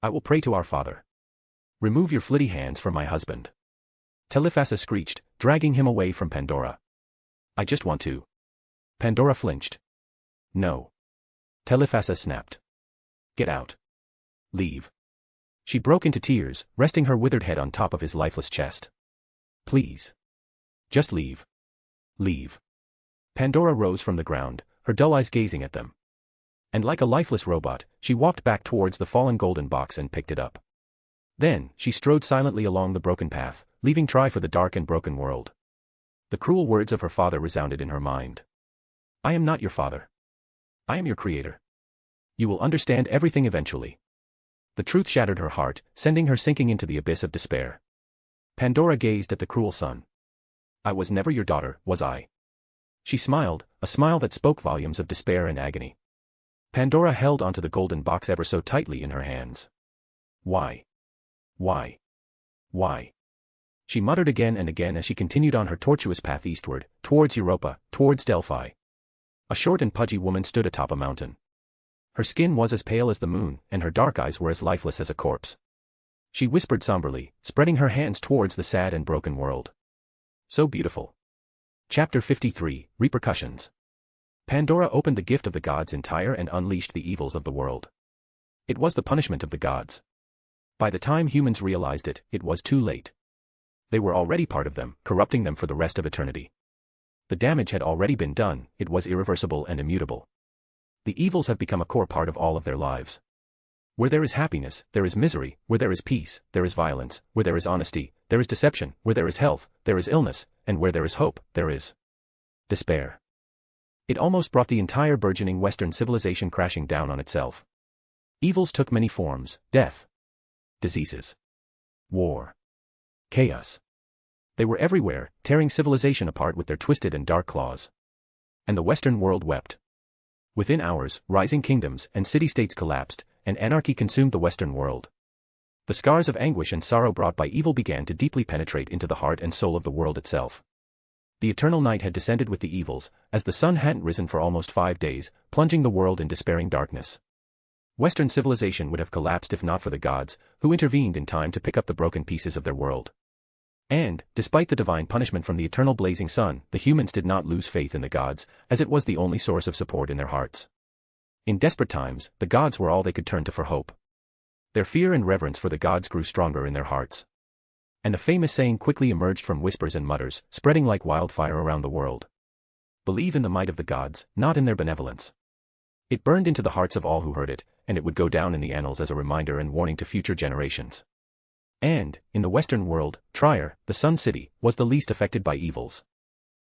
I will pray to our father. Remove your flitty hands from my husband. Telephassa screeched, dragging him away from Pandora. I just want to. Pandora flinched. No. Telephassa snapped. Get out. Leave. She broke into tears, resting her withered head on top of his lifeless chest. Please. Just leave. Leave. Pandora rose from the ground, her dull eyes gazing at them. And like a lifeless robot, she walked back towards the fallen golden box and picked it up. Then, she strode silently along the broken path, leaving Try for the dark and broken world. The cruel words of her father resounded in her mind. I am not your father. I am your creator. You will understand everything eventually. The truth shattered her heart, sending her sinking into the abyss of despair. Pandora gazed at the cruel sun. I was never your daughter, was I? She smiled, a smile that spoke volumes of despair and agony. Pandora held onto the golden box ever so tightly in her hands. Why? Why? Why? She muttered again and again as she continued on her tortuous path eastward, towards Europa, towards Delphi. A short and pudgy woman stood atop a mountain. Her skin was as pale as the moon, and her dark eyes were as lifeless as a corpse. She whispered somberly, spreading her hands towards the sad and broken world. So beautiful. Chapter 53, Repercussions. Pandora opened the gift of the gods entire and unleashed the evils of the world. It was the punishment of the gods. By the time humans realized it, it was too late. They were already part of them, corrupting them for the rest of eternity. The damage had already been done, it was irreversible and immutable. The evils have become a core part of all of their lives. Where there is happiness, there is misery, where there is peace, there is violence, where there is honesty, there is deception, where there is health, there is illness, and where there is hope, there is despair. It almost brought the entire burgeoning Western civilization crashing down on itself. Evils took many forms: death, diseases, war, chaos. They were everywhere, tearing civilization apart with their twisted and dark claws. And the Western world wept. Within hours, rising kingdoms and city-states collapsed, and anarchy consumed the Western world. The scars of anguish and sorrow brought by evil began to deeply penetrate into the heart and soul of the world itself. The eternal night had descended with the evils, as the sun hadn't risen for almost 5 days, plunging the world in despairing darkness. Western civilization would have collapsed if not for the gods, who intervened in time to pick up the broken pieces of their world. And, despite the divine punishment from the eternal blazing sun, the humans did not lose faith in the gods, as it was the only source of support in their hearts. In desperate times, the gods were all they could turn to for hope. Their fear and reverence for the gods grew stronger in their hearts. And a famous saying quickly emerged from whispers and mutters, spreading like wildfire around the world. Believe in the might of the gods, not in their benevolence. It burned into the hearts of all who heard it, and it would go down in the annals as a reminder and warning to future generations. And, in the Western world, Trier, the Sun City, was the least affected by evils.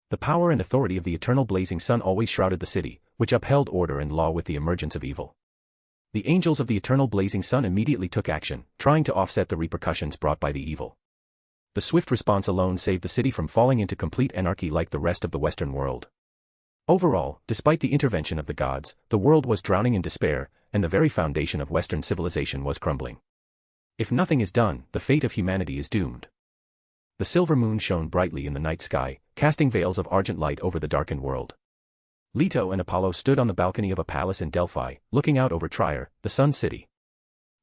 The power and authority of the eternal blazing sun always shrouded the city, which upheld order and law with the emergence of evil. The angels of the eternal blazing sun immediately took action, trying to offset the repercussions brought by the evil. The swift response alone saved the city from falling into complete anarchy like the rest of the Western world. Overall, despite the intervention of the gods, the world was drowning in despair, and the very foundation of Western civilization was crumbling. If nothing is done, the fate of humanity is doomed. The silver moon shone brightly in the night sky, casting veils of argent light over the darkened world. Leto and Apollo stood on the balcony of a palace in Delphi, looking out over Trier, the Sun City.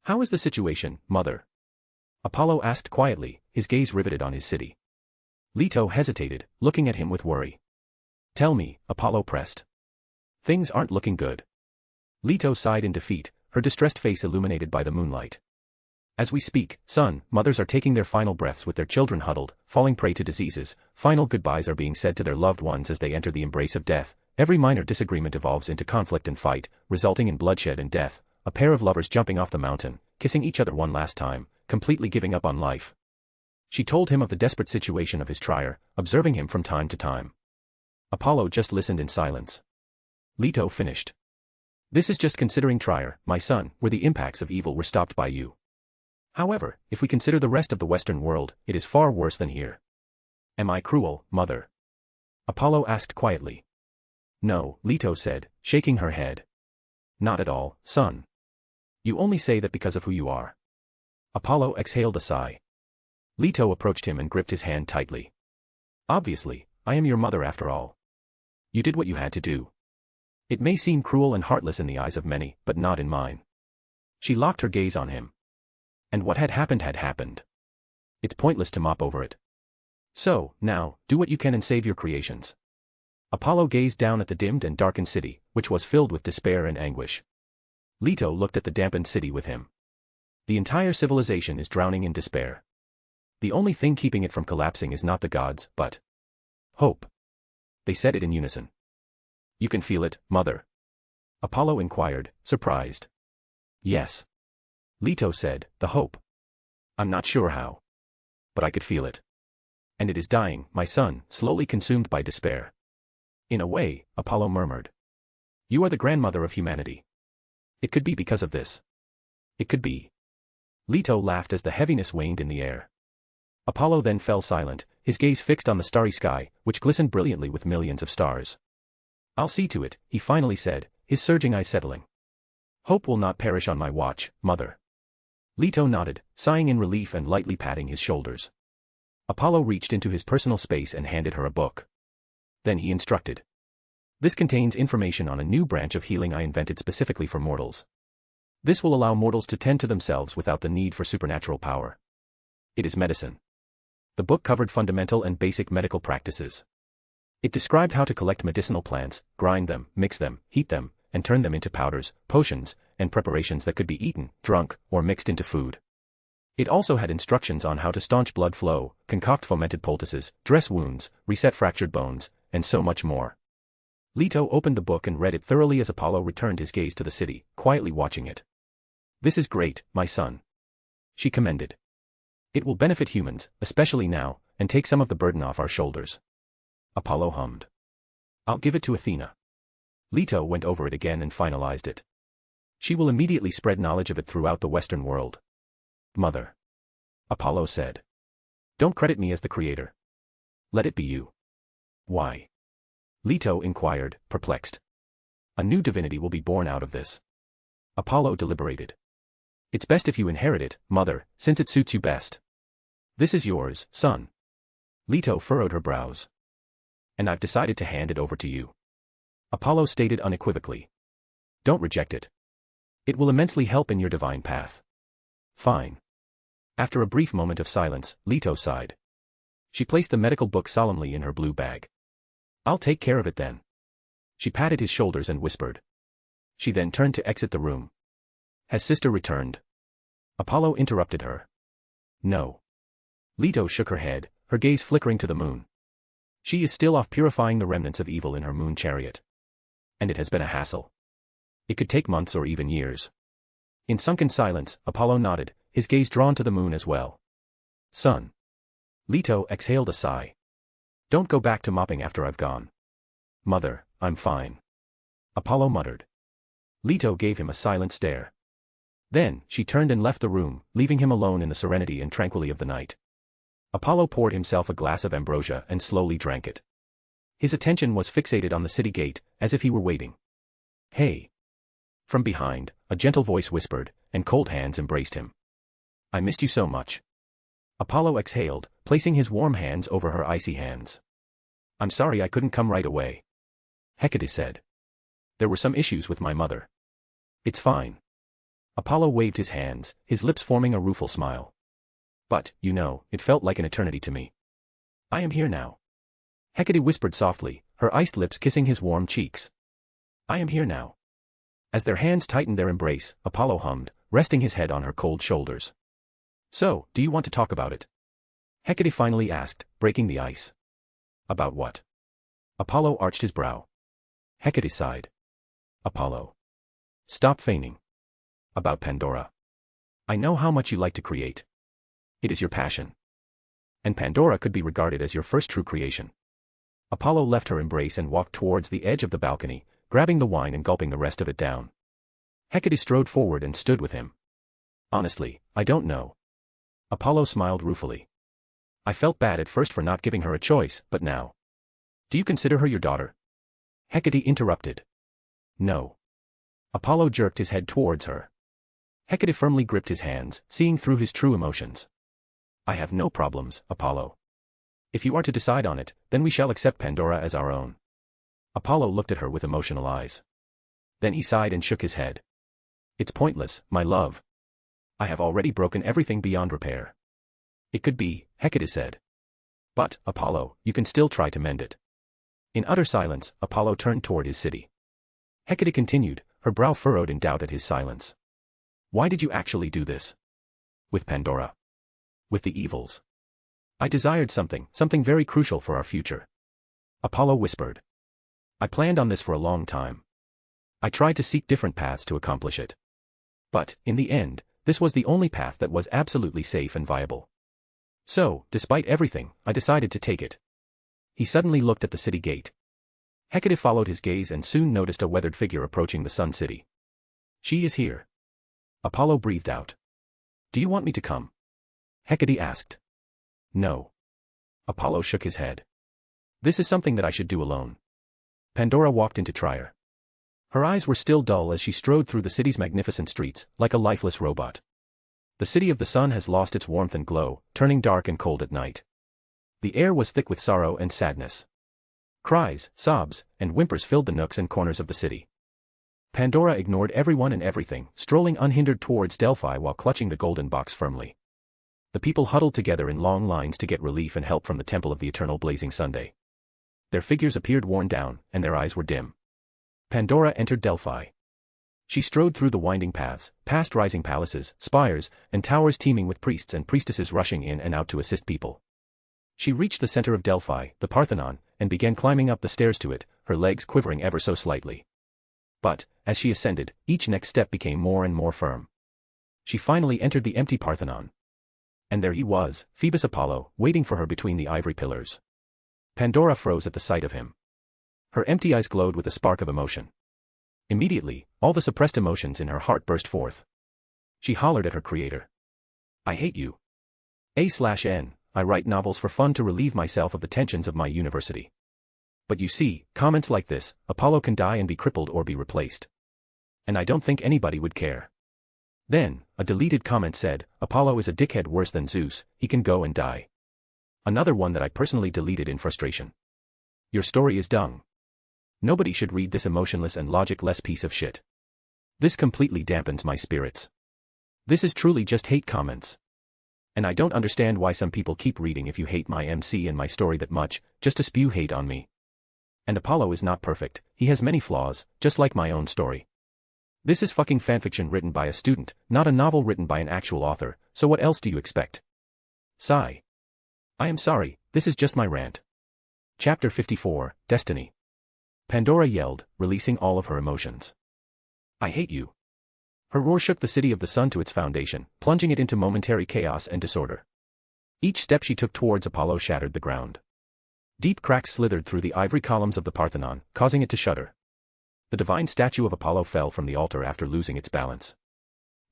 "How is the situation, mother?" Apollo asked quietly, his gaze riveted on his city. Leto hesitated, looking at him with worry. "Tell me," Apollo pressed. "Things aren't looking good." Leto sighed in defeat, her distressed face illuminated by the moonlight. "As we speak, son, mothers are taking their final breaths with their children huddled, falling prey to diseases, final goodbyes are being said to their loved ones as they enter the embrace of death, every minor disagreement evolves into conflict and fight, resulting in bloodshed and death, a pair of lovers jumping off the mountain, kissing each other one last time, completely giving up on life." She told him of the desperate situation of his Trier, observing him from time to time. Apollo just listened in silence. Leto finished. This is just considering Trier, my son, where the impacts of evil were stopped by you. However, if we consider the rest of the Western world, it is far worse than here. Am I cruel, mother? Apollo asked quietly. No, Leto said, shaking her head. Not at all, son. You only say that because of who you are. Apollo exhaled a sigh. Leto approached him and gripped his hand tightly. Obviously, I am your mother after all. You did what you had to do. It may seem cruel and heartless in the eyes of many, but not in mine. She locked her gaze on him. And what had happened had happened. It's pointless to mop over it. So, now, do what you can and save your creations. Apollo gazed down at the dimmed and darkened city, which was filled with despair and anguish. Leto looked at the dampened city with him. The entire civilization is drowning in despair. The only thing keeping it from collapsing is not the gods, but hope. They said it in unison. You can feel it, mother? Apollo inquired, surprised. Yes. Leto said, the hope. I'm not sure how. But I could feel it. And it is dying, my son, slowly consumed by despair. In a way, Apollo murmured. You are the grandmother of humanity. It could be because of this. It could be. Leto laughed as the heaviness waned in the air. Apollo then fell silent, his gaze fixed on the starry sky, which glistened brilliantly with millions of stars. I'll see to it, he finally said, his surging eyes settling. Hope will not perish on my watch, mother. Leto nodded, sighing in relief and lightly patting his shoulders. Apollo reached into his personal space and handed her a book. Then he instructed. This contains information on a new branch of healing I invented specifically for mortals. This will allow mortals to tend to themselves without the need for supernatural power. It is medicine. The book covered fundamental and basic medical practices. It described how to collect medicinal plants, grind them, mix them, heat them, and turn them into powders, potions, and preparations that could be eaten, drunk, or mixed into food. It also had instructions on how to staunch blood flow, concoct fomented poultices, dress wounds, reset fractured bones, and so much more. Leto opened the book and read it thoroughly as Apollo returned his gaze to the city, quietly watching it. This is great, my son. She commended. It will benefit humans, especially now, and take some of the burden off our shoulders. Apollo hummed. I'll give it to Athena. Leto went over it again and finalized it. She will immediately spread knowledge of it throughout the Western world. Mother. Apollo said. Don't credit me as the creator. Let it be you. Why? Leto inquired, perplexed. A new divinity will be born out of this. Apollo deliberated. It's best if you inherit it, mother, since it suits you best. This is yours, son. Leto furrowed her brows. And I've decided to hand it over to you. Apollo stated unequivocally. Don't reject it. It will immensely help in your divine path. Fine. After a brief moment of silence, Leto sighed. She placed the medical book solemnly in her blue bag. I'll take care of it then. She patted his shoulders and whispered. She then turned to exit the room. Has sister returned? Apollo interrupted her. No. Leto shook her head, her gaze flickering to the moon. She is still off purifying the remnants of evil in her moon chariot. And it has been a hassle. It could take months or even years. In sunken silence, Apollo nodded, his gaze drawn to the moon as well. Son. Leto exhaled a sigh. Don't go back to mopping after I've gone. Mother, I'm fine. Apollo muttered. Leto gave him a silent stare. Then, she turned and left the room, leaving him alone in the serenity and tranquility of the night. Apollo poured himself a glass of ambrosia and slowly drank it. His attention was fixated on the city gate, as if he were waiting. Hey. From behind, a gentle voice whispered, and cold hands embraced him. I missed you so much. Apollo exhaled, placing his warm hands over her icy hands. I'm sorry I couldn't come right away. Hecate said. There were some issues with my mother. It's fine. Apollo waved his hands, his lips forming a rueful smile. But, you know, it felt like an eternity to me. I am here now. Hecate whispered softly, her iced lips kissing his warm cheeks. I am here now. As their hands tightened their embrace, Apollo hummed, resting his head on her cold shoulders. So, do you want to talk about it? Hecate finally asked, breaking the ice. About what? Apollo arched his brow. Hecate sighed. Apollo. Stop feigning. About Pandora. I know how much you like to create. It is your passion. And Pandora could be regarded as your first true creation. Apollo left her embrace and walked towards the edge of the balcony, grabbing the wine and gulping the rest of it down. Hecate strode forward and stood with him. Honestly, I don't know. Apollo smiled ruefully. I felt bad at first for not giving her a choice, but now. Do you consider her your daughter? Hecate interrupted. No. Apollo jerked his head towards her. Hecate firmly gripped his hands, seeing through his true emotions. I have no problems, Apollo. If you are to decide on it, then we shall accept Pandora as our own. Apollo looked at her with emotional eyes. Then he sighed and shook his head. It's pointless, my love. I have already broken everything beyond repair. It could be, Hecate said. But, Apollo, you can still try to mend it. In utter silence, Apollo turned toward his city. Hecate continued, her brow furrowed in doubt at his silence. Why did you actually do this? With Pandora. With the evils. I desired something very crucial for our future. Apollo whispered. I planned on this for a long time. I tried to seek different paths to accomplish it. But, in the end, this was the only path that was absolutely safe and viable. So, despite everything, I decided to take it. He suddenly looked at the city gate. Hecate followed his gaze and soon noticed a weathered figure approaching the Sun City. She is here. Apollo breathed out. Do you want me to come? Hecate asked. No. Apollo shook his head. This is something that I should do alone. Pandora walked into Trier. Her eyes were still dull as she strode through the city's magnificent streets, like a lifeless robot. The city of the sun has lost its warmth and glow, turning dark and cold at night. The air was thick with sorrow and sadness. Cries, sobs, and whimpers filled the nooks and corners of the city. Pandora ignored everyone and everything, strolling unhindered towards Delphi while clutching the golden box firmly. The people huddled together in long lines to get relief and help from the temple of the eternal blazing Sunday. Their figures appeared worn down, and their eyes were dim. Pandora entered Delphi. She strode through the winding paths, past rising palaces, spires, and towers teeming with priests and priestesses rushing in and out to assist people. She reached the center of Delphi, the Parthenon, and began climbing up the stairs to it, her legs quivering ever so slightly. But, as she ascended, each next step became more and more firm. She finally entered the empty Parthenon. And there he was, Phoebus Apollo, waiting for her between the ivory pillars. Pandora froze at the sight of him. Her empty eyes glowed with a spark of emotion. Immediately, all the suppressed emotions in her heart burst forth. She hollered at her creator. I hate you. A/N, I write novels for fun to relieve myself of the tensions of my university. But you see, comments like this, Apollo can die and be crippled or be replaced. And I don't think anybody would care. Then, a deleted comment said, Apollo is a dickhead worse than Zeus, he can go and die. Another one that I personally deleted in frustration. Your story is dung. Nobody should read this emotionless and logic-less piece of shit. This completely dampens my spirits. This is truly just hate comments. And I don't understand why some people keep reading if you hate my MC and my story that much, just to spew hate on me. And Apollo is not perfect, he has many flaws, just like my own story. This is fucking fanfiction written by a student, not a novel written by an actual author, so what else do you expect? Sigh. I am sorry, this is just my rant. Chapter 54, Destiny. Pandora yelled, releasing all of her emotions. I hate you. Her roar shook the city of the sun to its foundation, plunging it into momentary chaos and disorder. Each step she took towards Apollo shattered the ground. Deep cracks slithered through the ivory columns of the Parthenon, causing it to shudder. The divine statue of Apollo fell from the altar after losing its balance.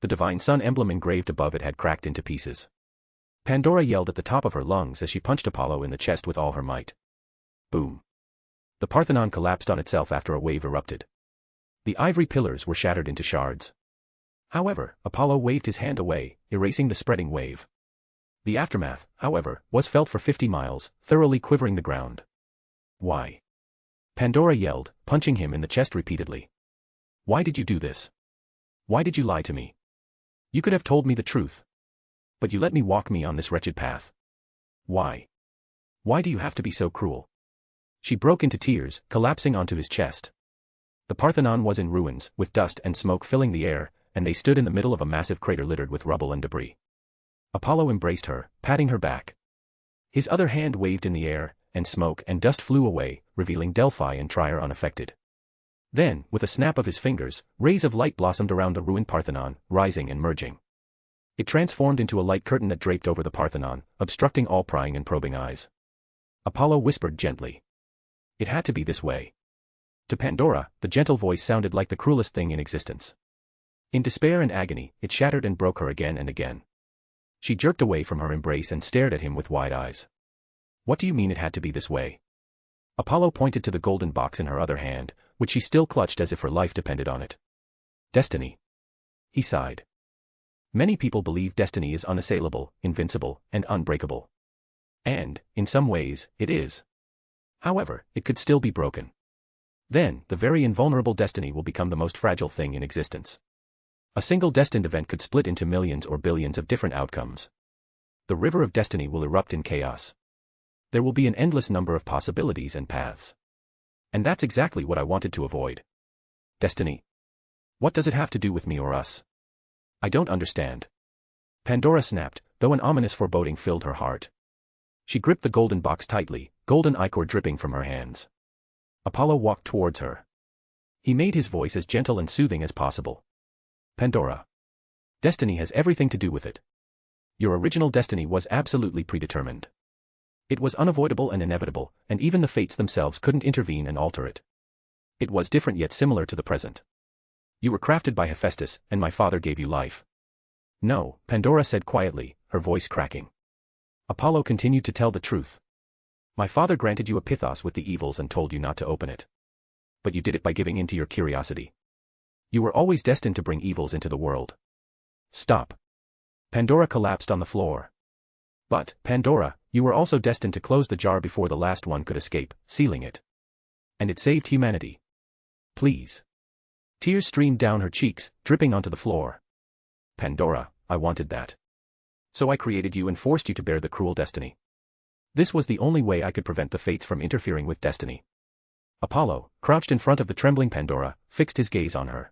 The divine sun emblem engraved above it had cracked into pieces. Pandora yelled at the top of her lungs as she punched Apollo in the chest with all her might. Boom. The Parthenon collapsed on itself after a wave erupted. The ivory pillars were shattered into shards. However, Apollo waved his hand away, erasing the spreading wave. The aftermath, however, was felt for 50 miles, thoroughly quivering the ground. Why? Pandora yelled, punching him in the chest repeatedly. Why did you do this? Why did you lie to me? You could have told me the truth. But you let me walk me on this wretched path. Why? Why do you have to be so cruel? She broke into tears, collapsing onto his chest. The Parthenon was in ruins, with dust and smoke filling the air, and they stood in the middle of a massive crater littered with rubble and debris. Apollo embraced her, patting her back. His other hand waved in the air, and smoke and dust flew away, revealing Delphi and Trier unaffected. Then, with a snap of his fingers, rays of light blossomed around the ruined Parthenon, rising and merging. It transformed into a light curtain that draped over the Parthenon, obstructing all prying and probing eyes. Apollo whispered gently. It had to be this way. To Pandora, the gentle voice sounded like the cruelest thing in existence. In despair and agony, it shattered and broke her again and again. She jerked away from her embrace and stared at him with wide eyes. What do you mean it had to be this way? Apollo pointed to the golden box in her other hand, which she still clutched as if her life depended on it. Destiny. He sighed. Many people believe destiny is unassailable, invincible, and unbreakable. And, in some ways, it is. However, it could still be broken. Then, the very invulnerable destiny will become the most fragile thing in existence. A single destined event could split into millions or billions of different outcomes. The river of destiny will erupt in chaos. There will be an endless number of possibilities and paths. And that's exactly what I wanted to avoid. Destiny. What does it have to do with me or us? I don't understand. Pandora snapped, though an ominous foreboding filled her heart. She gripped the golden box tightly, golden ichor dripping from her hands. Apollo walked towards her. He made his voice as gentle and soothing as possible. Pandora. Destiny has everything to do with it. Your original destiny was absolutely predetermined. It was unavoidable and inevitable, and even the fates themselves couldn't intervene and alter it. It was different yet similar to the present. You were crafted by Hephaestus, and my father gave you life. No, Pandora said quietly, her voice cracking. Apollo continued to tell the truth. My father granted you a pithos with the evils and told you not to open it. But you did it by giving in to your curiosity. You were always destined to bring evils into the world. Stop. Pandora collapsed on the floor. But, Pandora, you were also destined to close the jar before the last one could escape, sealing it. And it saved humanity. Please. Tears streamed down her cheeks, dripping onto the floor. Pandora, I wanted that. So I created you and forced you to bear the cruel destiny. This was the only way I could prevent the fates from interfering with destiny. Apollo, crouched in front of the trembling Pandora, fixed his gaze on her.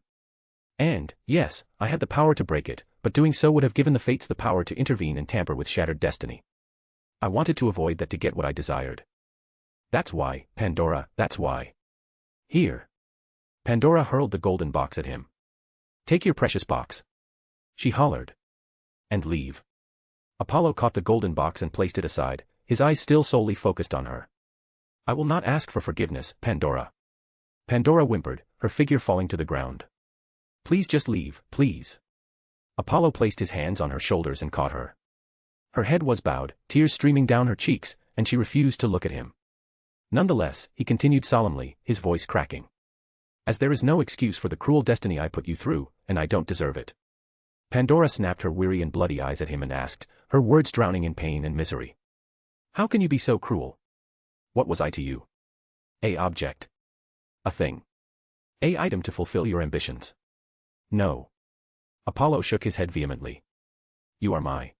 And, yes, I had the power to break it, but doing so would have given the fates the power to intervene and tamper with shattered destiny. I wanted to avoid that to get what I desired. That's why, Pandora, that's why. Here. Pandora hurled the golden box at him. Take your precious box. She hollered. And leave. Apollo caught the golden box and placed it aside, his eyes still solely focused on her. I will not ask for forgiveness, Pandora. Pandora whimpered, her figure falling to the ground. Please just leave, please. Apollo placed his hands on her shoulders and caught her. Her head was bowed, tears streaming down her cheeks, and she refused to look at him. Nonetheless, he continued solemnly, his voice cracking. As there is no excuse for the cruel destiny I put you through, and I don't deserve it. Pandora snapped her weary and bloody eyes at him and asked, her words drowning in pain and misery. How can you be so cruel? What was I to you? A object. A thing. A item to fulfill your ambitions. No. Apollo shook his head vehemently. You are my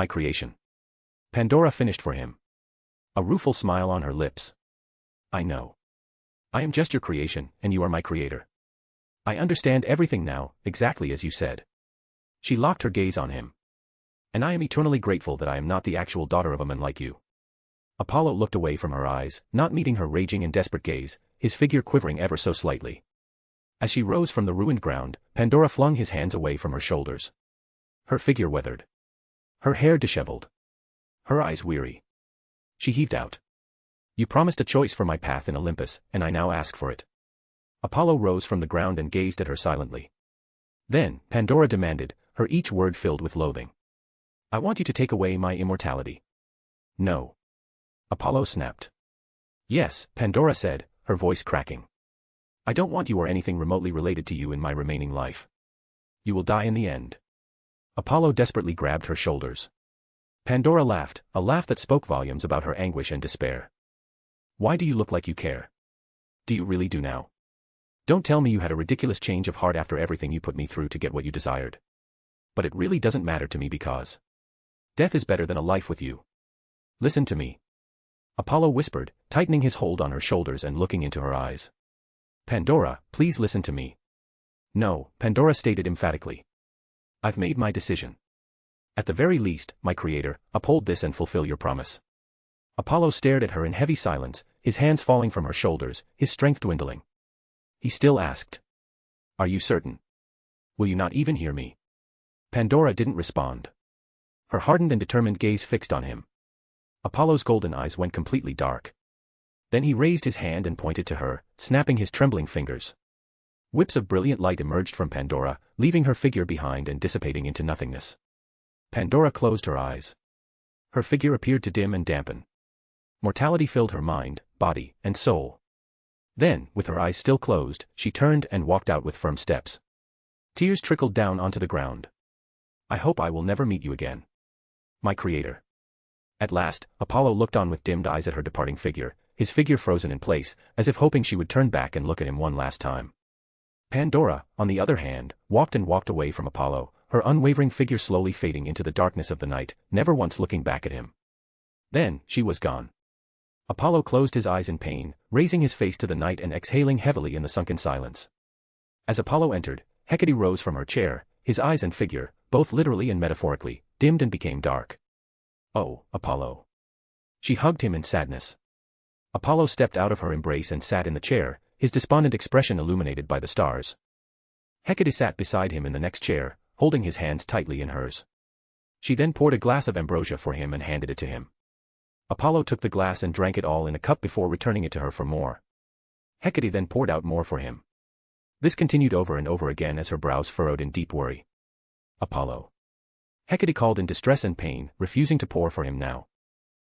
creation. Pandora finished for him. A rueful smile on her lips. I know. I am just your creation, and you are my creator. I understand everything now, exactly as you said. She locked her gaze on him. And I am eternally grateful that I am not the actual daughter of a man like you. Apollo looked away from her eyes, not meeting her raging and desperate gaze, his figure quivering ever so slightly. As she rose from the ruined ground, Pandora flung his hands away from her shoulders. Her figure weathered. Her hair disheveled. Her eyes weary. She heaved out. You promised a choice for my path in Olympus, and I now ask for it. Apollo rose from the ground and gazed at her silently. Then, Pandora demanded, her each word filled with loathing. I want you to take away my immortality. No. Apollo snapped. Yes, Pandora said, her voice cracking. I don't want you or anything remotely related to you in my remaining life. You will die in the end. Apollo desperately grabbed her shoulders. Pandora laughed, a laugh that spoke volumes about her anguish and despair. Why do you look like you care? Do you really do now? Don't tell me you had a ridiculous change of heart after everything you put me through to get what you desired. But it really doesn't matter to me because death is better than a life with you. Listen to me. Apollo whispered, tightening his hold on her shoulders and looking into her eyes. Pandora, please listen to me. No, Pandora stated emphatically. I've made my decision. At the very least, my creator, uphold this and fulfill your promise. Apollo stared at her in heavy silence, his hands falling from her shoulders, his strength dwindling. He still asked. Are you certain? Will you not even hear me? Pandora didn't respond. Her hardened and determined gaze fixed on him. Apollo's golden eyes went completely dark. Then he raised his hand and pointed to her, snapping his trembling fingers. Whips of brilliant light emerged from Pandora, leaving her figure behind and dissipating into nothingness. Pandora closed her eyes. Her figure appeared to dim and dampen. Mortality filled her mind, body, and soul. Then, with her eyes still closed, she turned and walked out with firm steps. Tears trickled down onto the ground. I hope I will never meet you again. My creator. At last, Apollo looked on with dimmed eyes at her departing figure, his figure frozen in place, as if hoping she would turn back and look at him one last time. Pandora, on the other hand, walked away from Apollo, her unwavering figure slowly fading into the darkness of the night, never once looking back at him. Then, she was gone. Apollo closed his eyes in pain, raising his face to the night and exhaling heavily in the sunken silence. As Apollo entered, Hecate rose from her chair, his eyes and figure, both literally and metaphorically, dimmed and became dark. Oh, Apollo. She hugged him in sadness. Apollo stepped out of her embrace and sat in the chair, his despondent expression illuminated by the stars. Hecate sat beside him in the next chair, holding his hands tightly in hers. She then poured a glass of ambrosia for him and handed it to him. Apollo took the glass and drank it all in a cup before returning it to her for more. Hecate then poured out more for him. This continued over and over again as her brows furrowed in deep worry. Apollo. Hecate called in distress and pain, refusing to pour for him now.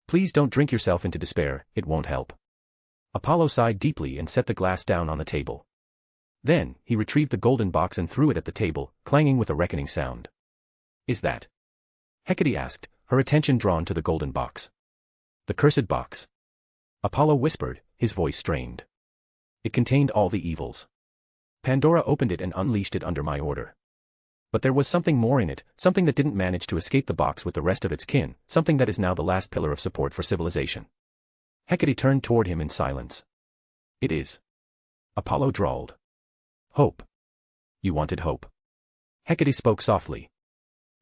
Please don't drink yourself into despair, it won't help. Apollo sighed deeply and set the glass down on the table. Then, he retrieved the golden box and threw it at the table, clanging with a reckoning sound. Is that? Hecate asked, her attention drawn to the golden box. The cursed box. Apollo whispered, his voice strained. It contained all the evils. Pandora opened it and unleashed it under my order. But there was something more in it, something that didn't manage to escape the box with the rest of its kin, something that is now the last pillar of support for civilization. Hecate turned toward him in silence. It is. Apollo drawled. Hope. You wanted hope. Hecate spoke softly.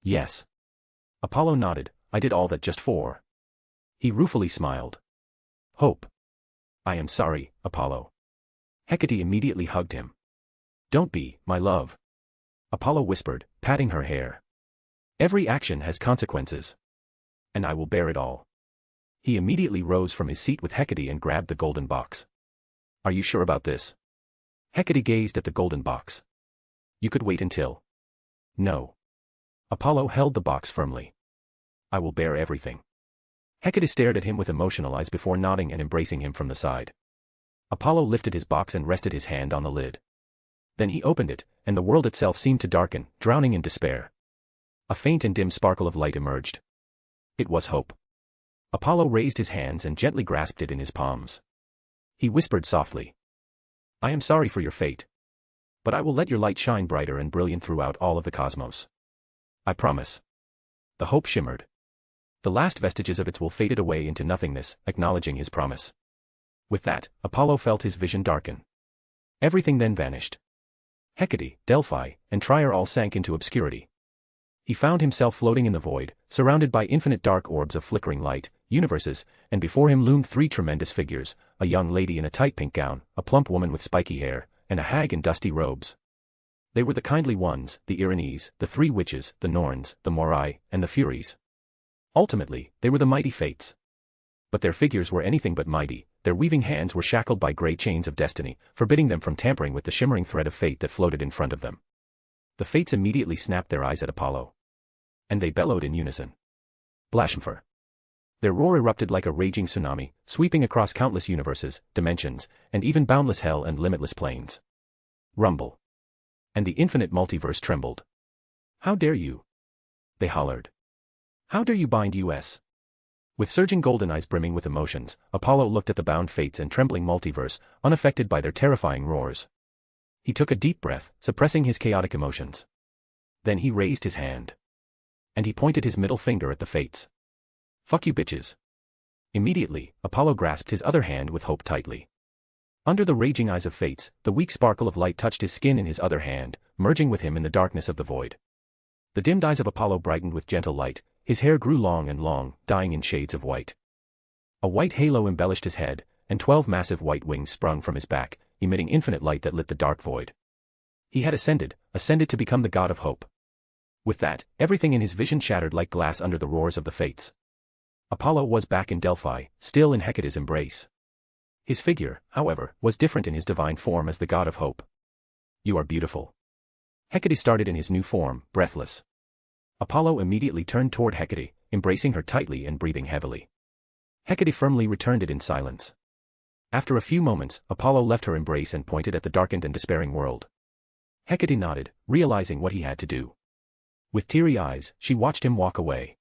Yes. Apollo nodded, I did all that just for. He ruefully smiled. Hope. I am sorry, Apollo. Hecate immediately hugged him. Don't be, my love. Apollo whispered, patting her hair. Every action has consequences. And I will bear it all. He immediately rose from his seat with Hecate and grabbed the golden box. Are you sure about this? Hecate gazed at the golden box. You could wait until. No. Apollo held the box firmly. I will bear everything. Hecate stared at him with emotional eyes before nodding and embracing him from the side. Apollo lifted his box and rested his hand on the lid. Then he opened it, and the world itself seemed to darken, drowning in despair. A faint and dim sparkle of light emerged. It was hope. Apollo raised his hands and gently grasped it in his palms. He whispered softly. I am sorry for your fate. But I will let your light shine brighter and brilliant throughout all of the cosmos. I promise. The hope shimmered. The last vestiges of it will faded away into nothingness, acknowledging his promise. With that, Apollo felt his vision darken. Everything then vanished. Hecate, Delphi, and Trier all sank into obscurity. He found himself floating in the void, surrounded by infinite dark orbs of flickering light, universes, and before him loomed three tremendous figures, a young lady in a tight pink gown, a plump woman with spiky hair, and a hag in dusty robes. They were the kindly ones, the Erinyes, the three witches, the Norns, the Moirai, and the Furies. Ultimately, they were the mighty fates. But their figures were anything but mighty, their weaving hands were shackled by grey chains of destiny, forbidding them from tampering with the shimmering thread of fate that floated in front of them. The fates immediately snapped their eyes at Apollo. And they bellowed in unison. Blasphemous. Their roar erupted like a raging tsunami, sweeping across countless universes, dimensions, and even boundless hell and limitless planes. Rumble. And the infinite multiverse trembled. How dare you? They hollered. How dare you bind us? With surging golden eyes brimming with emotions, Apollo looked at the bound fates and trembling multiverse, unaffected by their terrifying roars. He took a deep breath, suppressing his chaotic emotions. Then he raised his hand. And he pointed his middle finger at the fates. Fuck you bitches. Immediately, Apollo grasped his other hand with hope tightly. Under the raging eyes of fates, the weak sparkle of light touched his skin in his other hand, merging with him in the darkness of the void. The dimmed eyes of Apollo brightened with gentle light, his hair grew long and long, dyeing in shades of white. A white halo embellished his head, and 12 massive white wings sprung from his back, emitting infinite light that lit the dark void. He had ascended to become the god of hope. With that, everything in his vision shattered like glass under the roars of the fates. Apollo was back in Delphi, still in Hecate's embrace. His figure, however, was different in his divine form as the god of hope. You are beautiful. Hecate started in his new form, breathless. Apollo immediately turned toward Hecate, embracing her tightly and breathing heavily. Hecate firmly returned it in silence. After a few moments, Apollo left her embrace and pointed at the darkened and despairing world. Hecate nodded, realizing what he had to do. With teary eyes, she watched him walk away.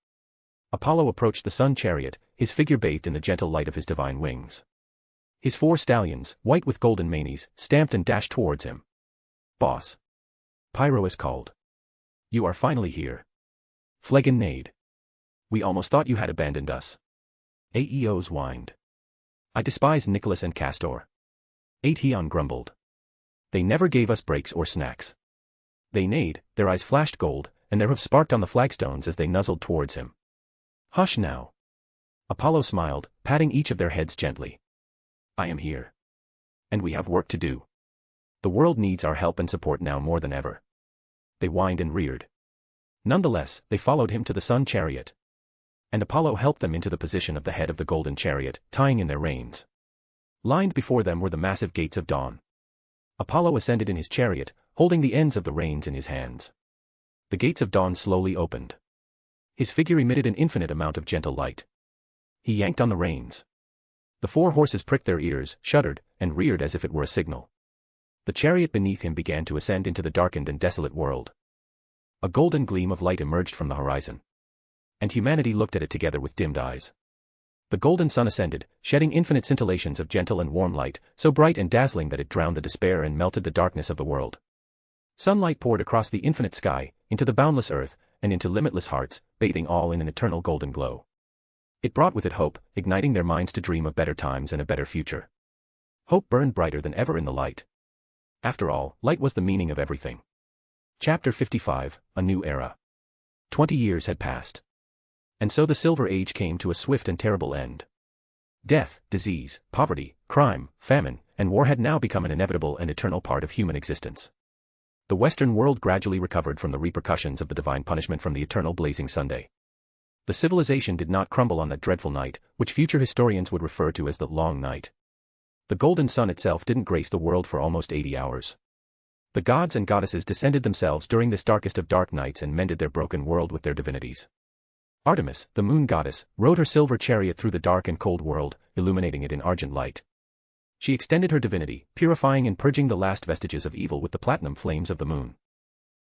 Apollo approached the sun chariot, his figure bathed in the gentle light of his divine wings. His 4 stallions, white with golden manes, stamped and dashed towards him. Boss. Pyrois called. You are finally here. Phlegon neighed. We almost thought you had abandoned us. Aeos whined. I despise Nicholas and Castor. Aetion grumbled. They never gave us breaks or snacks. They neighed, their eyes flashed gold, and their hoofs sparked on the flagstones as they nuzzled towards him. Hush now. Apollo smiled, patting each of their heads gently. I am here. And we have work to do. The world needs our help and support now more than ever. They whined and reared. Nonetheless, they followed him to the sun chariot. And Apollo helped them into the position of the head of the golden chariot, tying in their reins. Lined before them were the massive gates of dawn. Apollo ascended in his chariot, holding the ends of the reins in his hands. The gates of dawn slowly opened. His figure emitted an infinite amount of gentle light. He yanked on the reins. The 4 horses pricked their ears, shuddered, and reared as if it were a signal. The chariot beneath him began to ascend into the darkened and desolate world. A golden gleam of light emerged from the horizon. And humanity looked at it together with dimmed eyes. The golden sun ascended, shedding infinite scintillations of gentle and warm light, so bright and dazzling that it drowned the despair and melted the darkness of the world. Sunlight poured across the infinite sky, into the boundless earth, and into limitless hearts, bathing all in an eternal golden glow. It brought with it hope, igniting their minds to dream of better times and a better future. Hope burned brighter than ever in the light. After all, light was the meaning of everything. Chapter 55, A New Era. 20 years had passed. And so the Silver Age came to a swift and terrible end. Death, disease, poverty, crime, famine, and war had now become an inevitable and eternal part of human existence. The Western world gradually recovered from the repercussions of the divine punishment from the eternal blazing Sunday. The civilization did not crumble on that dreadful night, which future historians would refer to as the Long Night. The golden sun itself didn't grace the world for almost 80 hours. The gods and goddesses descended themselves during this darkest of dark nights and mended their broken world with their divinities. Artemis, the moon goddess, rode her silver chariot through the dark and cold world, illuminating it in argent light. She extended her divinity, purifying and purging the last vestiges of evil with the platinum flames of the moon.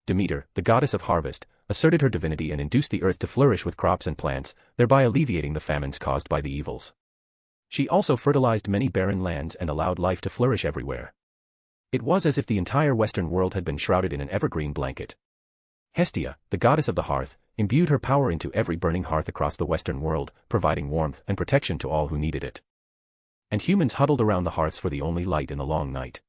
Demeter, the goddess of harvest, asserted her divinity and induced the earth to flourish with crops and plants, thereby alleviating the famines caused by the evils. She also fertilized many barren lands and allowed life to flourish everywhere. It was as if the entire Western world had been shrouded in an evergreen blanket. Hestia, the goddess of the hearth, imbued her power into every burning hearth across the Western world, providing warmth and protection to all who needed it. And humans huddled around the hearths for the only light in the long night.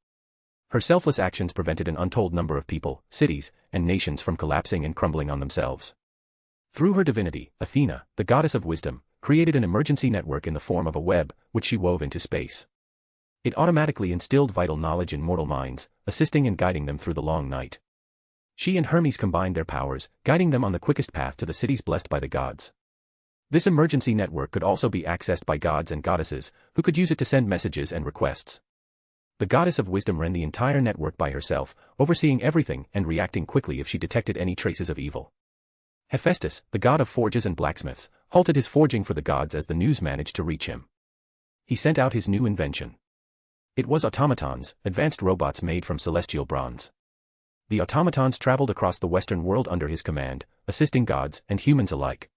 Her selfless actions prevented an untold number of people, cities, and nations from collapsing and crumbling on themselves. Through her divinity, Athena, the goddess of wisdom, created an emergency network in the form of a web, which she wove into space. It automatically instilled vital knowledge in mortal minds, assisting and guiding them through the long night. She and Hermes combined their powers, guiding them on the quickest path to the cities blessed by the gods. This emergency network could also be accessed by gods and goddesses, who could use it to send messages and requests. The goddess of wisdom ran the entire network by herself, overseeing everything and reacting quickly if she detected any traces of evil. Hephaestus, the god of forges and blacksmiths, halted his forging for the gods as the news managed to reach him. He sent out his new invention. It was automatons, advanced robots made from celestial bronze. The automatons traveled across the Western world under his command, assisting gods and humans alike.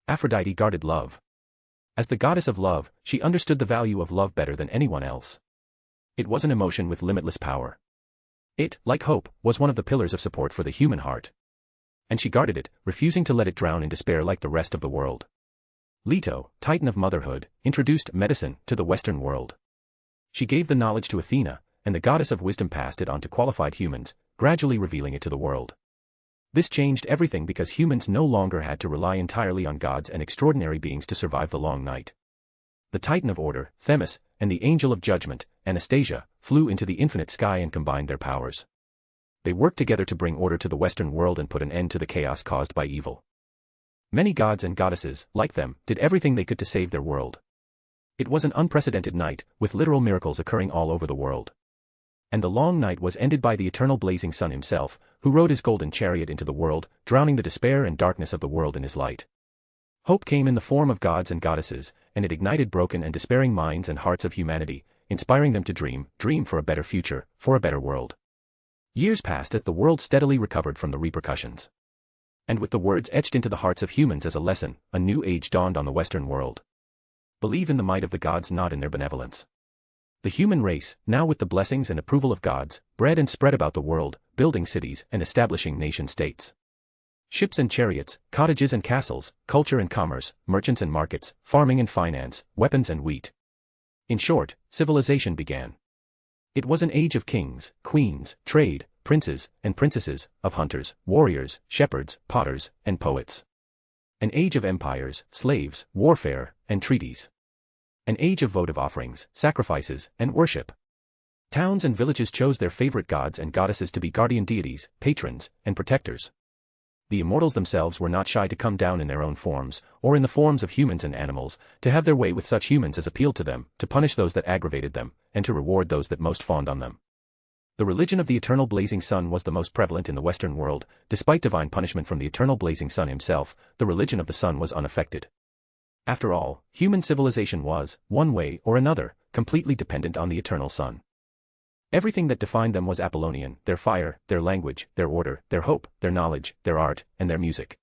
Aphrodite guarded love. As the goddess of love, she understood the value of love better than anyone else. It was an emotion with limitless power. It, like hope, was one of the pillars of support for the human heart. And she guarded it, refusing to let it drown in despair like the rest of the world. Leto, titan of motherhood, introduced medicine to the Western world. She gave the knowledge to Athena, and the goddess of wisdom passed it on to qualified humans, gradually revealing it to the world. This changed everything because humans no longer had to rely entirely on gods and extraordinary beings to survive the long night. The Titan of Order, Themis, and the Angel of Judgment, Anastasia, flew into the infinite sky and combined their powers. They worked together to bring order to the Western world and put an end to the chaos caused by evil. Many gods and goddesses, like them, did everything they could to save their world. It was an unprecedented night, with literal miracles occurring all over the world. And the long night was ended by the eternal blazing sun himself, who rode his golden chariot into the world, drowning the despair and darkness of the world in his light. Hope came in the form of gods and goddesses, and it ignited broken and despairing minds and hearts of humanity, inspiring them to dream for a better future, for a better world. Years passed as the world steadily recovered from the repercussions. And with the words etched into the hearts of humans as a lesson, a new age dawned on the Western world. Believe in the might of the gods, not in their benevolence. The human race, now with the blessings and approval of gods, bred and spread about the world, building cities and establishing nation-states. Ships and chariots, cottages and castles, culture and commerce, merchants and markets, farming and finance, weapons and wheat. In short, civilization began. It was an age of kings, queens, trade, princes, and princesses, of hunters, warriors, shepherds, potters, and poets. An age of empires, slaves, warfare, and treaties. An age of votive offerings, sacrifices, and worship. Towns and villages chose their favorite gods and goddesses to be guardian deities, patrons, and protectors. The immortals themselves were not shy to come down in their own forms, or in the forms of humans and animals, to have their way with such humans as appealed to them, to punish those that aggravated them, and to reward those that most fawned on them. The religion of the eternal blazing sun was the most prevalent in the Western world. Despite divine punishment from the eternal blazing sun himself, the religion of the sun was unaffected. After all, human civilization was, one way or another, completely dependent on the eternal sun. Everything that defined them was Apollonian: their fire, their language, their order, their hope, their knowledge, their art, and their music.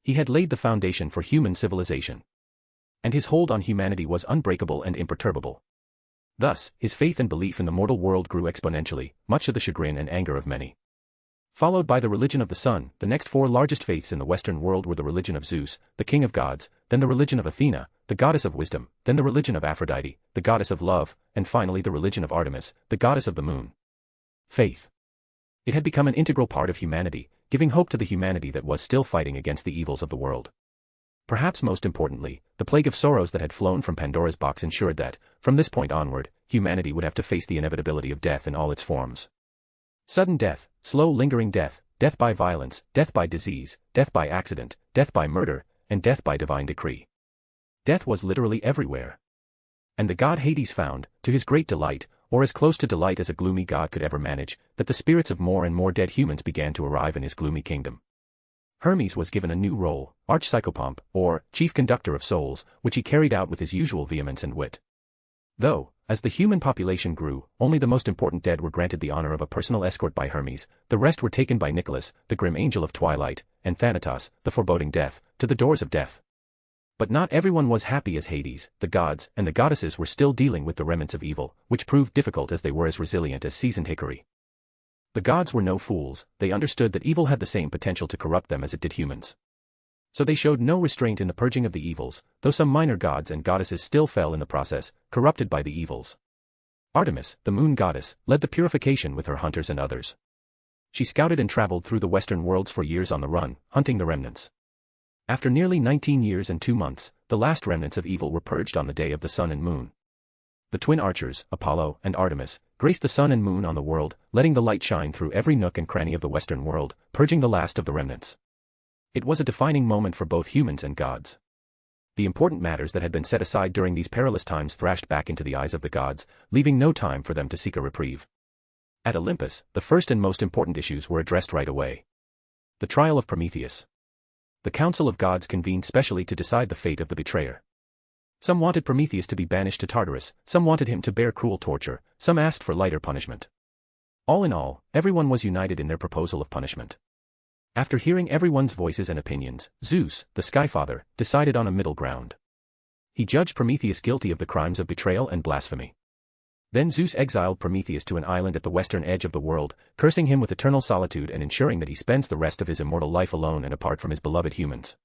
He had laid the foundation for human civilization. And his hold on humanity was unbreakable and imperturbable. Thus, his faith and belief in the mortal world grew exponentially, much to the chagrin and anger of many. Followed by the religion of the sun, the next four largest faiths in the Western world were the religion of Zeus, the king of gods, then the religion of Athena, the goddess of wisdom, then the religion of Aphrodite, the goddess of love, and finally the religion of Artemis, the goddess of the moon. Faith. It had become an integral part of humanity, giving hope to the humanity that was still fighting against the evils of the world. Perhaps most importantly, the plague of sorrows that had flown from Pandora's box ensured that, from this point onward, humanity would have to face the inevitability of death in all its forms. Sudden death, slow lingering death, death by violence, death by disease, death by accident, death by murder, and death by divine decree. Death was literally everywhere. And the god Hades found, to his great delight, or as close to delight as a gloomy god could ever manage, that the spirits of more and more dead humans began to arrive in his gloomy kingdom. Hermes was given a new role, archpsychopomp, or chief conductor of souls, which he carried out with his usual vehemence and wit. Though, as the human population grew, only the most important dead were granted the honor of a personal escort by Hermes, the rest were taken by Nicholas, the grim angel of twilight, and Thanatos, the foreboding death, to the doors of death. But not everyone was happy as Hades. The gods and the goddesses were still dealing with the remnants of evil, which proved difficult as they were as resilient as seasoned hickory. The gods were no fools. They understood that evil had the same potential to corrupt them as it did humans. So they showed no restraint in the purging of the evils, though some minor gods and goddesses still fell in the process, corrupted by the evils. Artemis, the moon goddess, led the purification with her hunters and others. She scouted and traveled through the Western worlds for years on the run, hunting the remnants. After nearly 19 years and 2 months, the last remnants of evil were purged on the day of the sun and moon. The twin archers, Apollo and Artemis, graced the sun and moon on the world, letting the light shine through every nook and cranny of the Western world, purging the last of the remnants. It was a defining moment for both humans and gods. The important matters that had been set aside during these perilous times thrashed back into the eyes of the gods, leaving no time for them to seek a reprieve. At Olympus, the first and most important issues were addressed right away. The trial of Prometheus. The council of gods convened specially to decide the fate of the betrayer. Some wanted Prometheus to be banished to Tartarus, some wanted him to bear cruel torture, some asked for lighter punishment. All in all, everyone was united in their proposal of punishment. After hearing everyone's voices and opinions, Zeus, the Skyfather, decided on a middle ground. He judged Prometheus guilty of the crimes of betrayal and blasphemy. Then Zeus exiled Prometheus to an island at the western edge of the world, cursing him with eternal solitude and ensuring that he spends the rest of his immortal life alone and apart from his beloved humans.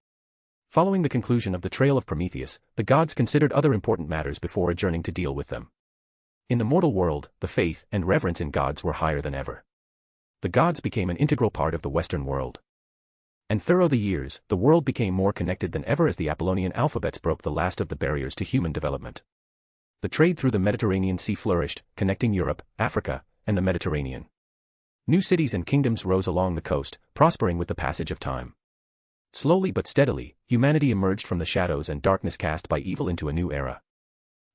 Following the conclusion of the trial of Prometheus, the gods considered other important matters before adjourning to deal with them. In the mortal world, the faith and reverence in gods were higher than ever. The gods became an integral part of the Western world. And through the years, the world became more connected than ever as the Apollonian alphabets broke the last of the barriers to human development. The trade through the Mediterranean Sea flourished, connecting Europe, Africa, and the Mediterranean. New cities and kingdoms rose along the coast, prospering with the passage of time. Slowly but steadily, humanity emerged from the shadows and darkness cast by evil into a new era.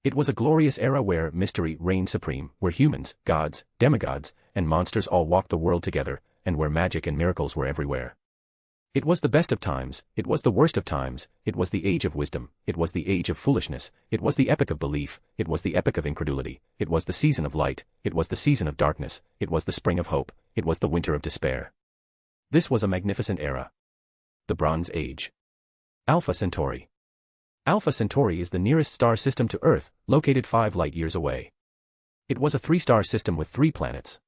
It was a glorious era where mystery reigned supreme, where humans, gods, demigods, and monsters all walked the world together, and where magic and miracles were everywhere. It was the best of times, it was the worst of times, it was the age of wisdom, it was the age of foolishness, it was the epoch of belief, it was the epoch of incredulity, it was the season of light, it was the season of darkness, it was the spring of hope, it was the winter of despair. This was a magnificent era. The Bronze Age. Alpha Centauri. Alpha Centauri is the nearest star system to Earth, located 5 light-years away. It was a 3-star system with 3 planets.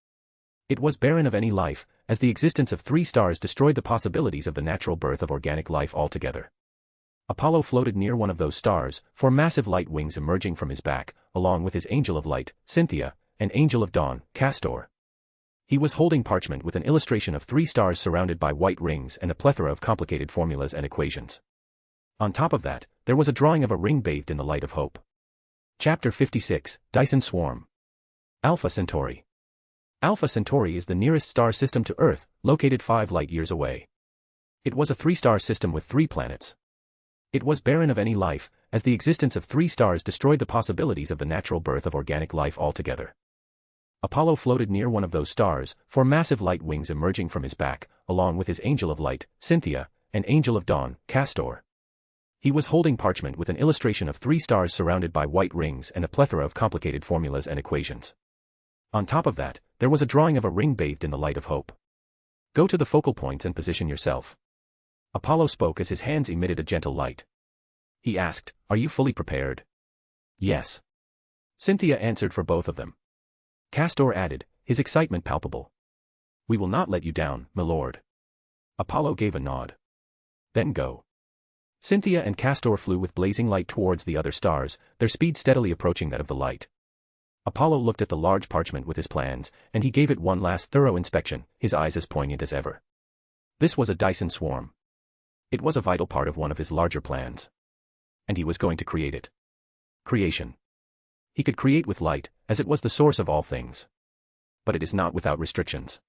It was barren of any life, as the existence of 3 stars destroyed the possibilities of the natural birth of organic life altogether. Apollo floated near one of those stars, 4 massive light wings emerging from his back, along with his angel of light, Cynthia, and angel of dawn, Castor. He was holding parchment with an illustration of 3 stars surrounded by white rings and a plethora of complicated formulas and equations. On top of that, there was a drawing of a ring bathed in the light of hope. Chapter 56, Dyson Swarm. Alpha Centauri. Alpha Centauri is the nearest star system to Earth, located 5 light-years away. It was a 3-star system with 3 planets. It was barren of any life, as the existence of 3 stars destroyed the possibilities of the natural birth of organic life altogether. Apollo floated near one of those stars, 4 massive light wings emerging from his back, along with his angel of light, Cynthia, and angel of dawn, Castor. He was holding parchment with an illustration of 3 stars surrounded by white rings and a plethora of complicated formulas and equations. On top of that, there was a drawing of a ring bathed in the light of hope. Go to the focal points and position yourself. Apollo spoke as his hands emitted a gentle light. He asked, "Are you fully prepared?" "Yes." Cynthia answered for both of them. Castor added, his excitement palpable. "We will not let you down, my lord." Apollo gave a nod. "Then go." Cynthia and Castor flew with blazing light towards the other stars, their speed steadily approaching that of the light. Apollo looked at the large parchment with his plans, and he gave it one last thorough inspection, his eyes as poignant as ever. This was a Dyson swarm. It was a vital part of one of his larger plans. And he was going to create it. Creation. He could create with light, as it was the source of all things. But it is not without restrictions.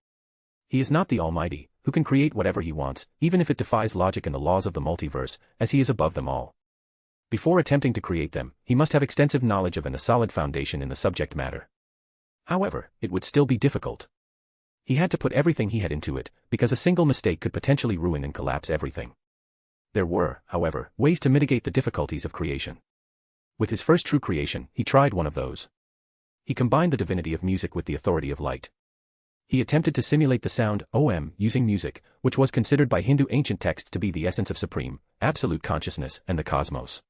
He is not the Almighty, who can create whatever he wants, even if it defies logic and the laws of the multiverse, as he is above them all. Before attempting to create them, he must have extensive knowledge of and a solid foundation in the subject matter. However, it would still be difficult. He had to put everything he had into it, because a single mistake could potentially ruin and collapse everything. There were, however, ways to mitigate the difficulties of creation. With his first true creation, he tried one of those. He combined the divinity of music with the authority of light. He attempted to simulate the sound Om using music, which was considered by Hindu ancient texts to be the essence of supreme, absolute consciousness and the cosmos.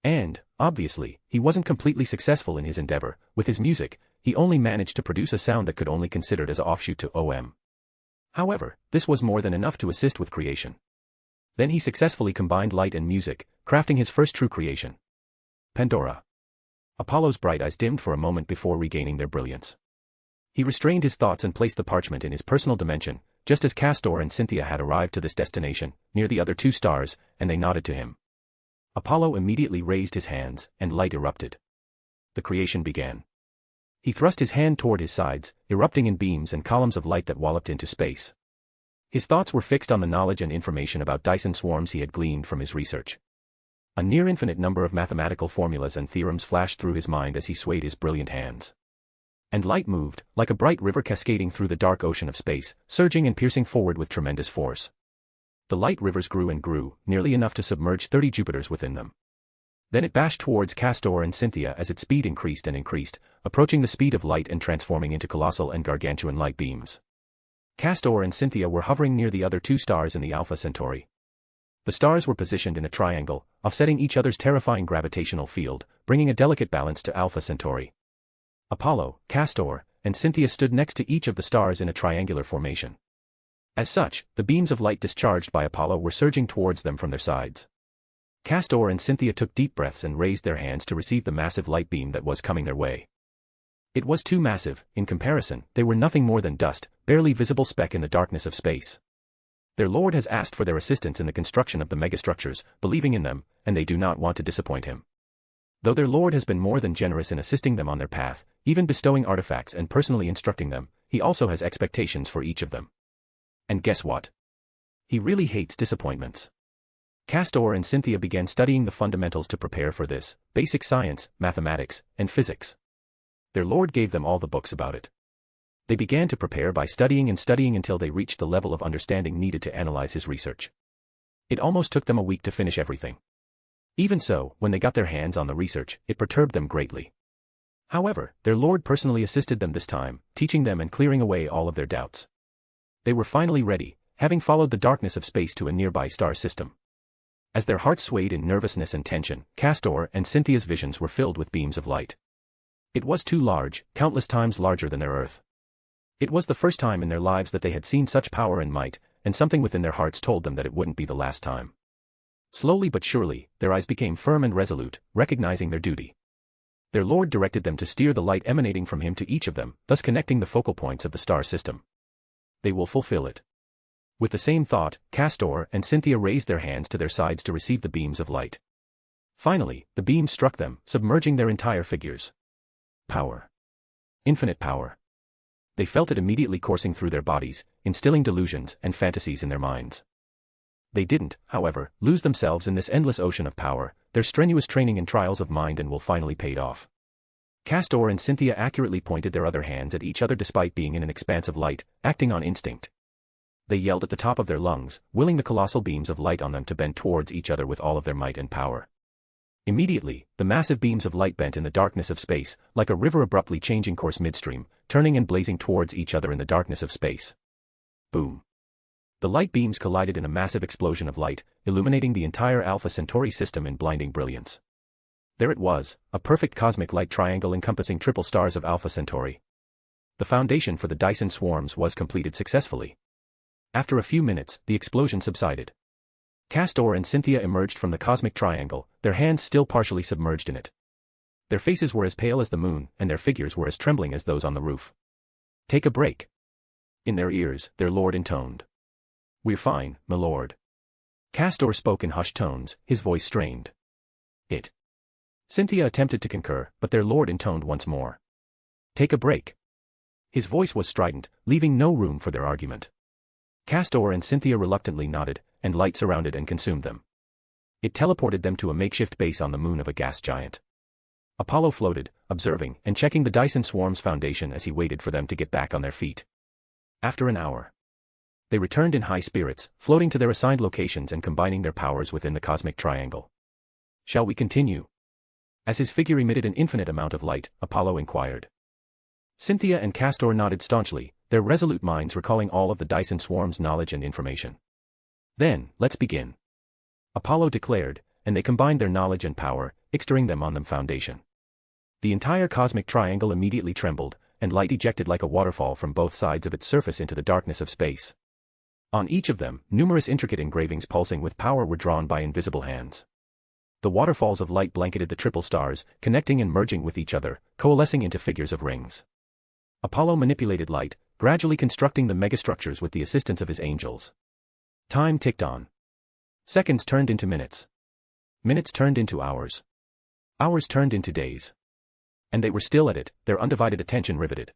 And, obviously, he wasn't completely successful in his endeavor. With his music, he only managed to produce a sound that could only be considered as an offshoot to Om. However, this was more than enough to assist with creation. Then he successfully combined light and music, crafting his first true creation. Pandora. Apollo's bright eyes dimmed for a moment before regaining their brilliance. He restrained his thoughts and placed the parchment in his personal dimension, just as Castor and Cynthia had arrived to this destination, near the other 2 stars, and they nodded to him. Apollo immediately raised his hands, and light erupted. The creation began. He thrust his hand toward his sides, erupting in beams and columns of light that walloped into space. His thoughts were fixed on the knowledge and information about Dyson swarms he had gleaned from his research. A near-infinite number of mathematical formulas and theorems flashed through his mind as he swayed his brilliant hands. And light moved, like a bright river cascading through the dark ocean of space, surging and piercing forward with tremendous force. The light rivers grew and grew, nearly enough to submerge 30 Jupiters within them. Then it bashed towards Castor and Cynthia as its speed increased and increased, approaching the speed of light and transforming into colossal and gargantuan light beams. Castor and Cynthia were hovering near the other 2 stars in the Alpha Centauri. The stars were positioned in a triangle, offsetting each other's terrifying gravitational field, bringing a delicate balance to Alpha Centauri. Apollo, Castor, and Cynthia stood next to each of the stars in a triangular formation. As such, the beams of light discharged by Apollo were surging towards them from their sides. Castor and Cynthia took deep breaths and raised their hands to receive the massive light beam that was coming their way. It was too massive. In comparison, they were nothing more than dust, barely visible speck in the darkness of space. Their lord has asked for their assistance in the construction of the megastructures, believing in them, and they do not want to disappoint him. Though their lord has been more than generous in assisting them on their path, even bestowing artifacts and personally instructing them, he also has expectations for each of them. And guess what? He really hates disappointments. Castor and Cynthia began studying the fundamentals to prepare for this, basic science, mathematics, and physics. Their Lord gave them all the books about it. They began to prepare by studying and studying until they reached the level of understanding needed to analyze his research. It almost took them a week to finish everything. Even so, when they got their hands on the research, it perturbed them greatly. However, their Lord personally assisted them this time, teaching them and clearing away all of their doubts. They were finally ready, having followed the darkness of space to a nearby star system. As their hearts swayed in nervousness and tension, Castor and Cynthia's visions were filled with beams of light. It was too large, countless times larger than their Earth. It was the first time in their lives that they had seen such power and might, and something within their hearts told them that it wouldn't be the last time. Slowly but surely, their eyes became firm and resolute, recognizing their duty. Their Lord directed them to steer the light emanating from him to each of them, thus connecting the focal points of the star system. They will fulfill it. With the same thought, Castor and Cynthia raised their hands to their sides to receive the beams of light. Finally, the beam struck them, submerging their entire figures. Power. Infinite power. They felt it immediately coursing through their bodies, instilling delusions and fantasies in their minds. They didn't, however, lose themselves in this endless ocean of power. Their strenuous training and trials of mind and will finally paid off. Castor and Cynthia accurately pointed their other hands at each other despite being in an expanse of light, acting on instinct. They yelled at the top of their lungs, willing the colossal beams of light on them to bend towards each other with all of their might and power. Immediately, the massive beams of light bent in the darkness of space, like a river abruptly changing course midstream, turning and blazing towards each other in the darkness of space. Boom. The light beams collided in a massive explosion of light, illuminating the entire Alpha Centauri system in blinding brilliance. There it was, a perfect cosmic light triangle encompassing triple stars of Alpha Centauri. The foundation for the Dyson swarms was completed successfully. After a few minutes, the explosion subsided. Castor and Cynthia emerged from the cosmic triangle, their hands still partially submerged in it. Their faces were as pale as the moon, and their figures were as trembling as those on the roof. Take a break. In their ears, their Lord intoned. We're fine, my lord. Castor spoke in hushed tones, his voice strained. Cynthia attempted to concur, but their Lord intoned once more. Take a break. His voice was strident, leaving no room for their argument. Castor and Cynthia reluctantly nodded, and light surrounded and consumed them. It teleported them to a makeshift base on the moon of a gas giant. Apollo floated, observing and checking the Dyson swarm's foundation as he waited for them to get back on their feet. After an hour, they returned in high spirits, floating to their assigned locations and combining their powers within the cosmic triangle. Shall we continue? As his figure emitted an infinite amount of light, Apollo inquired. Cynthia and Castor nodded staunchly, their resolute minds recalling all of the Dyson swarm's knowledge and information. Then, let's begin. Apollo declared, and they combined their knowledge and power, extending them on the foundation. The entire cosmic triangle immediately trembled, and light ejected like a waterfall from both sides of its surface into the darkness of space. On each of them, numerous intricate engravings pulsing with power were drawn by invisible hands. The waterfalls of light blanketed the triple stars, connecting and merging with each other, coalescing into figures of rings. Apollo manipulated light, gradually constructing the megastructures with the assistance of his angels. Time ticked on. Seconds turned into minutes. Minutes turned into hours. Hours turned into days. And they were still at it, their undivided attention riveted.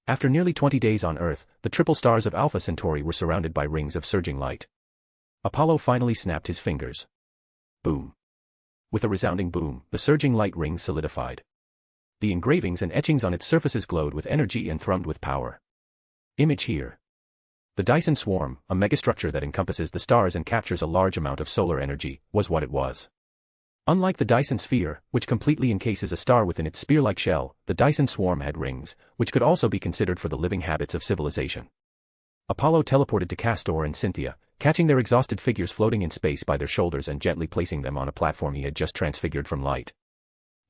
After nearly 20 days on Earth, the triple stars of Alpha Centauri were surrounded by rings of surging light. Apollo finally snapped his fingers. Boom. With a resounding boom, the surging light rings solidified. The engravings and etchings on its surfaces glowed with energy and thrummed with power. Image here. The Dyson swarm, a megastructure that encompasses the stars and captures a large amount of solar energy, was what it was. Unlike the Dyson sphere, which completely encases a star within its spear-like shell, the Dyson swarm had rings, which could also be considered for the living habits of civilization. Apollo teleported to Castor and Cynthia, catching their exhausted figures floating in space by their shoulders and gently placing them on a platform he had just transfigured from light.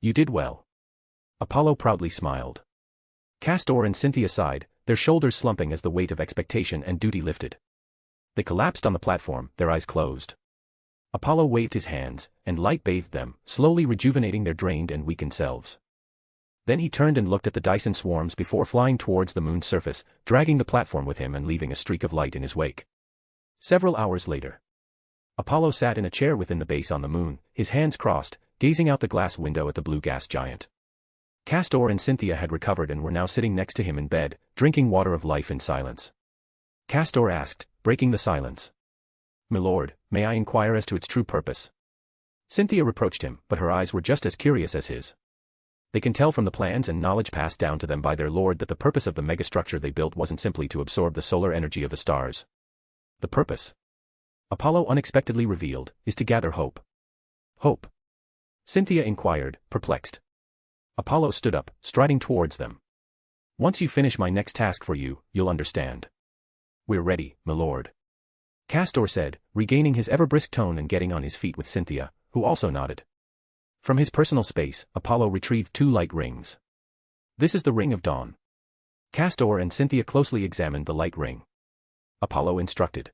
You did well. Apollo proudly smiled. Castor and Cynthia sighed, their shoulders slumping as the weight of expectation and duty lifted. They collapsed on the platform, their eyes closed. Apollo waved his hands, and light bathed them, slowly rejuvenating their drained and weakened selves. Then he turned and looked at the Dyson swarms before flying towards the moon's surface, dragging the platform with him and leaving a streak of light in his wake. Several hours later, Apollo sat in a chair within the base on the moon, his hands crossed, gazing out the glass window at the blue gas giant. Castor and Cynthia had recovered and were now sitting next to him in bed, drinking water of life in silence. Castor asked, breaking the silence. "Milord, may I inquire as to its true purpose?" Cynthia reproached him, but her eyes were just as curious as his. They can tell from the plans and knowledge passed down to them by their lord that the purpose of the megastructure they built wasn't simply to absorb the solar energy of the stars. The purpose, Apollo unexpectedly revealed, is to gather hope. Hope? Cynthia inquired, perplexed. Apollo stood up, striding towards them. "Once you finish my next task for you, you'll understand." "We're ready, milord," Castor said, regaining his ever-brisk tone and getting on his feet with Cynthia, who also nodded. From his personal space, Apollo retrieved 2 light rings. "This is the Ring of Dawn." Castor and Cynthia closely examined the light ring. Apollo instructed.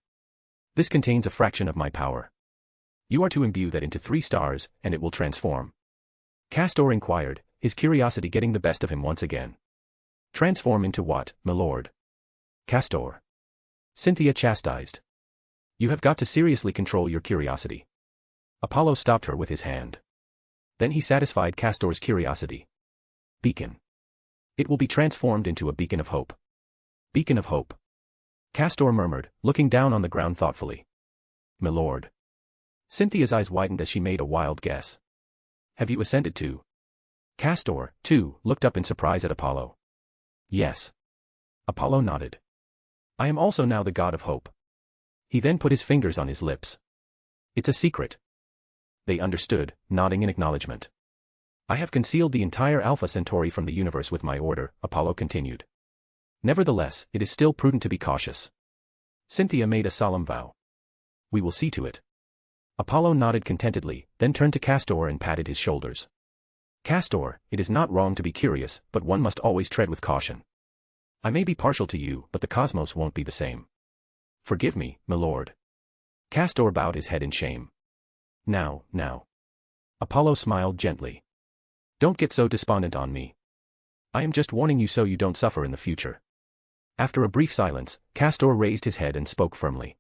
"This contains a fraction of my power. You are to imbue that into 3 stars, and it will transform." Castor inquired, his curiosity getting the best of him once again. "Transform into what, milord?" "Castor," Cynthia chastised. "You have got to seriously control your curiosity." Apollo stopped her with his hand. Then he satisfied Castor's curiosity. "Beacon. It will be transformed into a beacon of hope." "Beacon of hope," Castor murmured, looking down on the ground thoughtfully. "Milord." Cynthia's eyes widened as she made a wild guess. "Have you ascended to?" Castor, too, looked up in surprise at Apollo. "Yes." Apollo nodded. "I am also now the god of hope." He then put his fingers on his lips. "It's a secret." They understood, nodding in acknowledgement. "I have concealed the entire Alpha Centauri from the universe with my order," Apollo continued. "Nevertheless, it is still prudent to be cautious." Cynthia made a solemn vow. "We will see to it." Apollo nodded contentedly, then turned to Castor and patted his shoulders. "Castor, it is not wrong to be curious, but one must always tread with caution. I may be partial to you, but the cosmos won't be the same." "Forgive me, milord." Castor bowed his head in shame. Now. Apollo smiled gently. "Don't get so despondent on me. I am just warning you so you don't suffer in the future." After a brief silence, Castor raised his head and spoke firmly.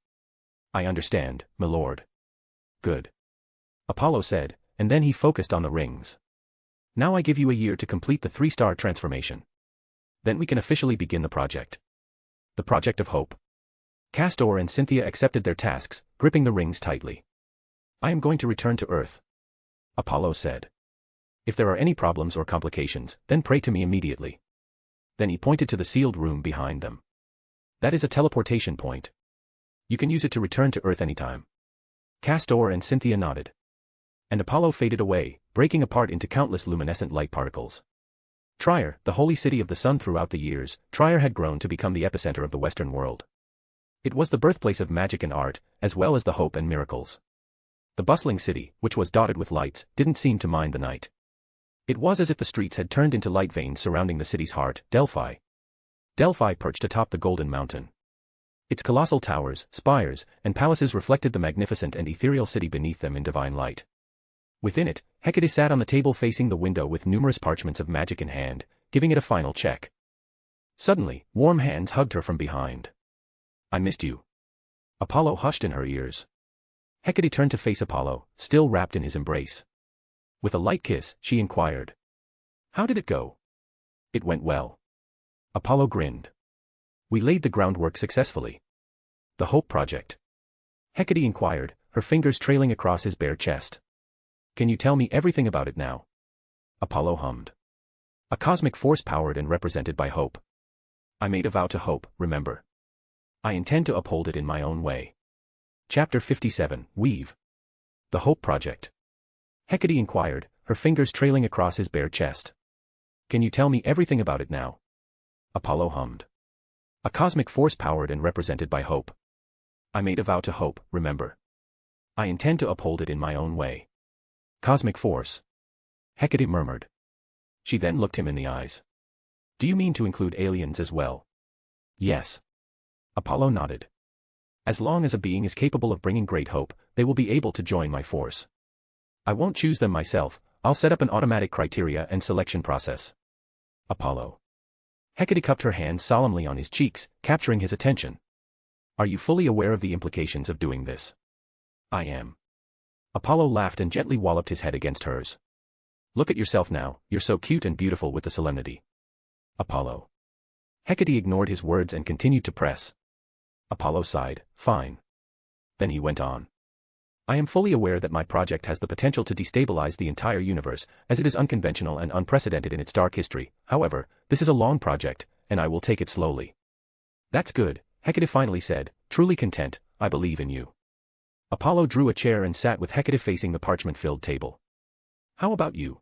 "I understand, milord." "Good," Apollo said, and then he focused on the rings. "Now I give you a year to complete the 3-star transformation. Then we can officially begin the project." The project of hope. Castor and Cynthia accepted their tasks, gripping the rings tightly. "I am going to return to Earth," Apollo said. "If there are any problems or complications, then pray to me immediately." Then he pointed to the sealed room behind them. "That is a teleportation point. You can use it to return to Earth anytime." Castor and Cynthia nodded. And Apollo faded away, breaking apart into countless luminescent light particles. Trier, the holy city of the sun. Throughout the years, Trier had grown to become the epicenter of the Western world. It was the birthplace of magic and art, as well as the hope and miracles. The bustling city, which was dotted with lights, didn't seem to mind the night. It was as if the streets had turned into light veins surrounding the city's heart, Delphi. Delphi perched atop the Golden Mountain. Its colossal towers, spires, and palaces reflected the magnificent and ethereal city beneath them in divine light. Within it, Hecate sat on the table facing the window with numerous parchments of magic in hand, giving it a final check. Suddenly, warm hands hugged her from behind. "I missed you." Apollo hushed in her ears. Hecate turned to face Apollo, still wrapped in his embrace. With a light kiss, she inquired, "How did it go?" "It went well." Apollo grinned. "We laid the groundwork successfully." "The Hope Project?" Hecate inquired, her fingers trailing across his bare chest. "Can you tell me everything about it now?" Apollo hummed. "A cosmic force powered and represented by hope. I made a vow to hope, remember. I intend to uphold it in my own way." Chapter 57, Weave. The Hope Project. Hecate inquired, her fingers trailing across his bare chest. "Can you tell me everything about it now?" Apollo hummed. "A cosmic force powered and represented by hope. I made a vow to hope, remember. I intend to uphold it in my own way." "Cosmic force?" Hecate murmured. She then looked him in the eyes. "Do you mean to include aliens as well?" "Yes." Apollo nodded. "As long as a being is capable of bringing great hope, they will be able to join my force. I won't choose them myself, I'll set up an automatic criteria and selection process." Apollo. Hecate cupped her hands solemnly on his cheeks, capturing his attention. "Are you fully aware of the implications of doing this?" "I am." Apollo laughed and gently walloped his head against hers. "Look at yourself now, you're so cute and beautiful with the solemnity." Apollo. Hecate ignored his words and continued to press. Apollo sighed, "Fine. Then he went on. I am fully aware that my project has the potential to destabilize the entire universe, as it is unconventional and unprecedented in its dark history. However, this is a long project, and I will take it slowly. That's good, Hecate finally said, truly content. I believe in you. Apollo drew a chair and sat with Hecate facing the parchment-filled table. How about you?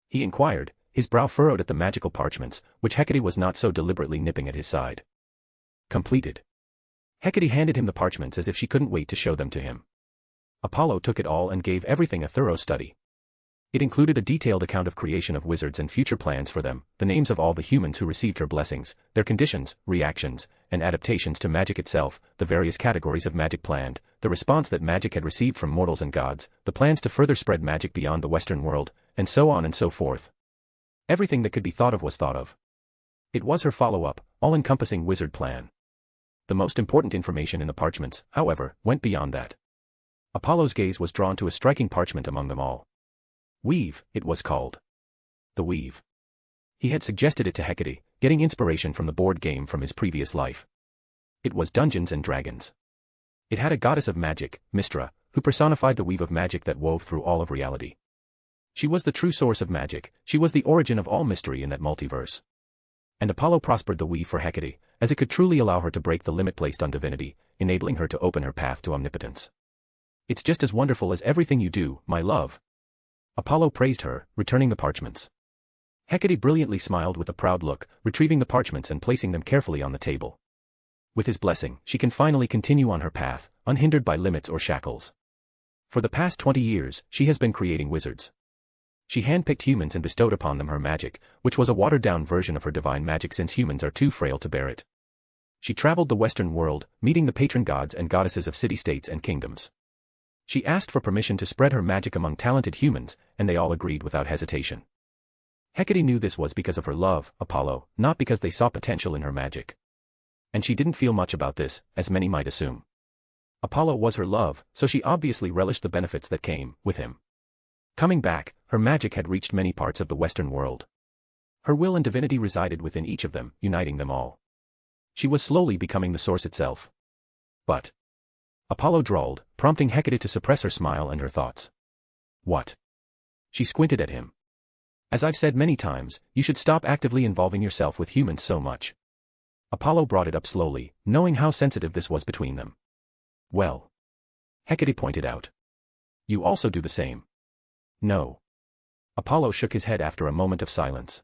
He inquired, his brow furrowed at the magical parchments, which Hecate was not so deliberately nipping at his side. Completed. Hecate handed him the parchments as if she couldn't wait to show them to him. Apollo took it all and gave everything a thorough study. It included a detailed account of creation of wizards and future plans for them, the names of all the humans who received her blessings, their conditions, reactions, and adaptations to magic itself, the various categories of magic planned, the response that magic had received from mortals and gods, the plans to further spread magic beyond the Western world, and so on and so forth. Everything that could be thought of was thought of. It was her follow-up, all-encompassing wizard plan. The most important information in the parchments, however, went beyond that. Apollo's gaze was drawn to a striking parchment among them all. Weave, it was called. The Weave. He had suggested it to Hecate, getting inspiration from the board game from his previous life. It was Dungeons and Dragons. It had a goddess of magic, Mystra, who personified the weave of magic that wove through all of reality. She was the true source of magic, she was the origin of all mystery in that multiverse. And Apollo prospered the weave for Hecate, as it could truly allow her to break the limit placed on divinity, enabling her to open her path to omnipotence. It's just as wonderful as everything you do, my love. Apollo praised her, returning the parchments. Hecate brilliantly smiled with a proud look, retrieving the parchments and placing them carefully on the table. With his blessing, she can finally continue on her path, unhindered by limits or shackles. For the past 20 years, she has been creating wizards. She handpicked humans and bestowed upon them her magic, which was a watered-down version of her divine magic since humans are too frail to bear it. She traveled the Western world, meeting the patron gods and goddesses of city-states and kingdoms. She asked for permission to spread her magic among talented humans, and they all agreed without hesitation. Hecate knew this was because of her love, Apollo, not because they saw potential in her magic. And she didn't feel much about this, as many might assume. Apollo was her love, so she obviously relished the benefits that came with him. Coming back, her magic had reached many parts of the Western world. Her will and divinity resided within each of them, uniting them all. She was slowly becoming the source itself. But Apollo drawled, prompting Hecate to suppress her smile and her thoughts. What? She squinted at him. As I've said many times, you should stop actively involving yourself with humans so much. Apollo brought it up slowly, knowing how sensitive this was between them. Well, Hecate pointed out. You also do the same. No. Apollo shook his head after a moment of silence.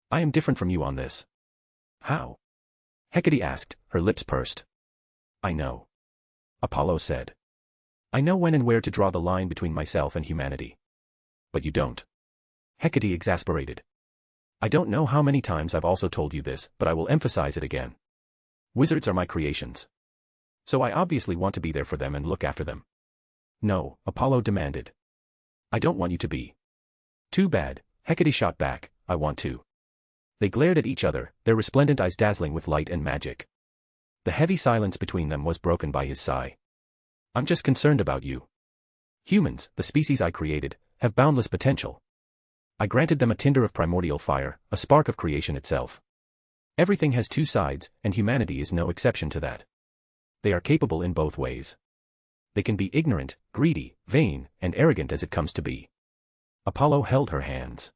I am different from you on this. How? Hecate asked, her lips pursed. I know. Apollo said. I know when and where to draw the line between myself and humanity. But you don't. Hecate exasperated. I don't know how many times I've also told you this, but I will emphasize it again. Wizards are my creations. So I obviously want to be there for them and look after them. No, Apollo demanded. I don't want you to be. Too bad, Hecate shot back, I want to. They glared at each other, their resplendent eyes dazzling with light and magic. The heavy silence between them was broken by his sigh. I'm just concerned about you. Humans, the species I created, have boundless potential. I granted them a tinder of primordial fire, a spark of creation itself. Everything has two sides, and humanity is no exception to that. They are capable in both ways. They can be ignorant, greedy, vain, and arrogant as it comes to be. Apollo held her hands.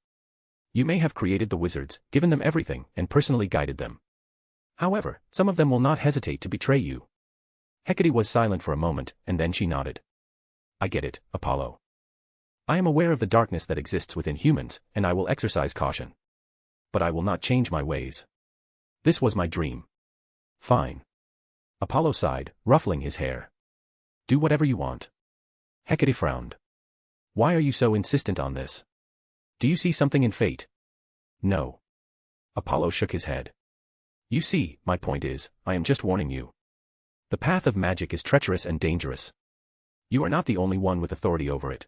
You may have created the wizards, given them everything, and personally guided them. However, some of them will not hesitate to betray you. Hecate was silent for a moment, and then she nodded. I get it, Apollo. I am aware of the darkness that exists within humans, and I will exercise caution. But I will not change my ways. This was my dream. Fine. Apollo sighed, ruffling his hair. Do whatever you want. Hecate frowned. Why are you so insistent on this? Do you see something in fate? No. Apollo shook his head. You see, my point is, I am just warning you. The path of magic is treacherous and dangerous. You are not the only one with authority over it.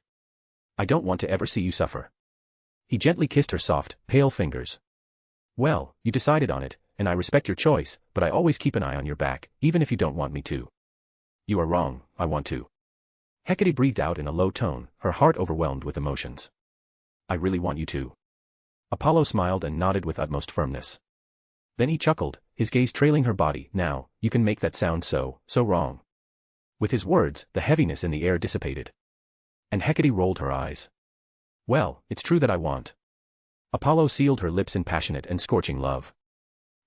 I don't want to ever see you suffer. He gently kissed her soft, pale fingers. Well, you decided on it, and I respect your choice, but I always keep an eye on your back, even if you don't want me to. You are wrong, I want to. Hecate breathed out in a low tone, her heart overwhelmed with emotions. I really want you to. Apollo smiled and nodded with utmost firmness. Then he chuckled, his gaze trailing her body. Now, you can make that sound so wrong. With his words, the heaviness in the air dissipated. And Hecate rolled her eyes. Well, it's true that I want. Apollo sealed her lips in passionate and scorching love.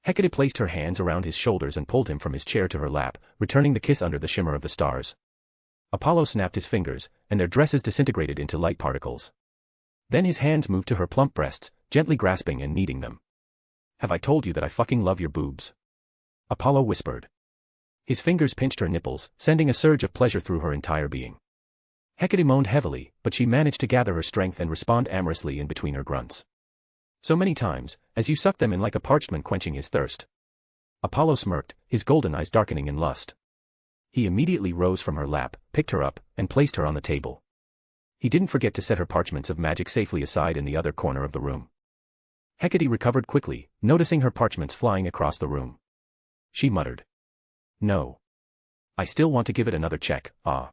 Hecate placed her hands around his shoulders and pulled him from his chair to her lap, returning the kiss under the shimmer of the stars. Apollo snapped his fingers, and their dresses disintegrated into light particles. Then his hands moved to her plump breasts, gently grasping and kneading them. Have I told you that I fucking love your boobs? Apollo whispered. His fingers pinched her nipples, sending a surge of pleasure through her entire being. Hecate moaned heavily, but she managed to gather her strength and respond amorously in between her grunts. So many times, as you sucked them in like a parched man quenching his thirst. Apollo smirked, his golden eyes darkening in lust. He immediately rose from her lap, picked her up, and placed her on the table. He didn't forget to set her parchments of magic safely aside in the other corner of the room. Hecate recovered quickly, noticing her parchments flying across the room. She muttered. No. I still want to give it another check, ah.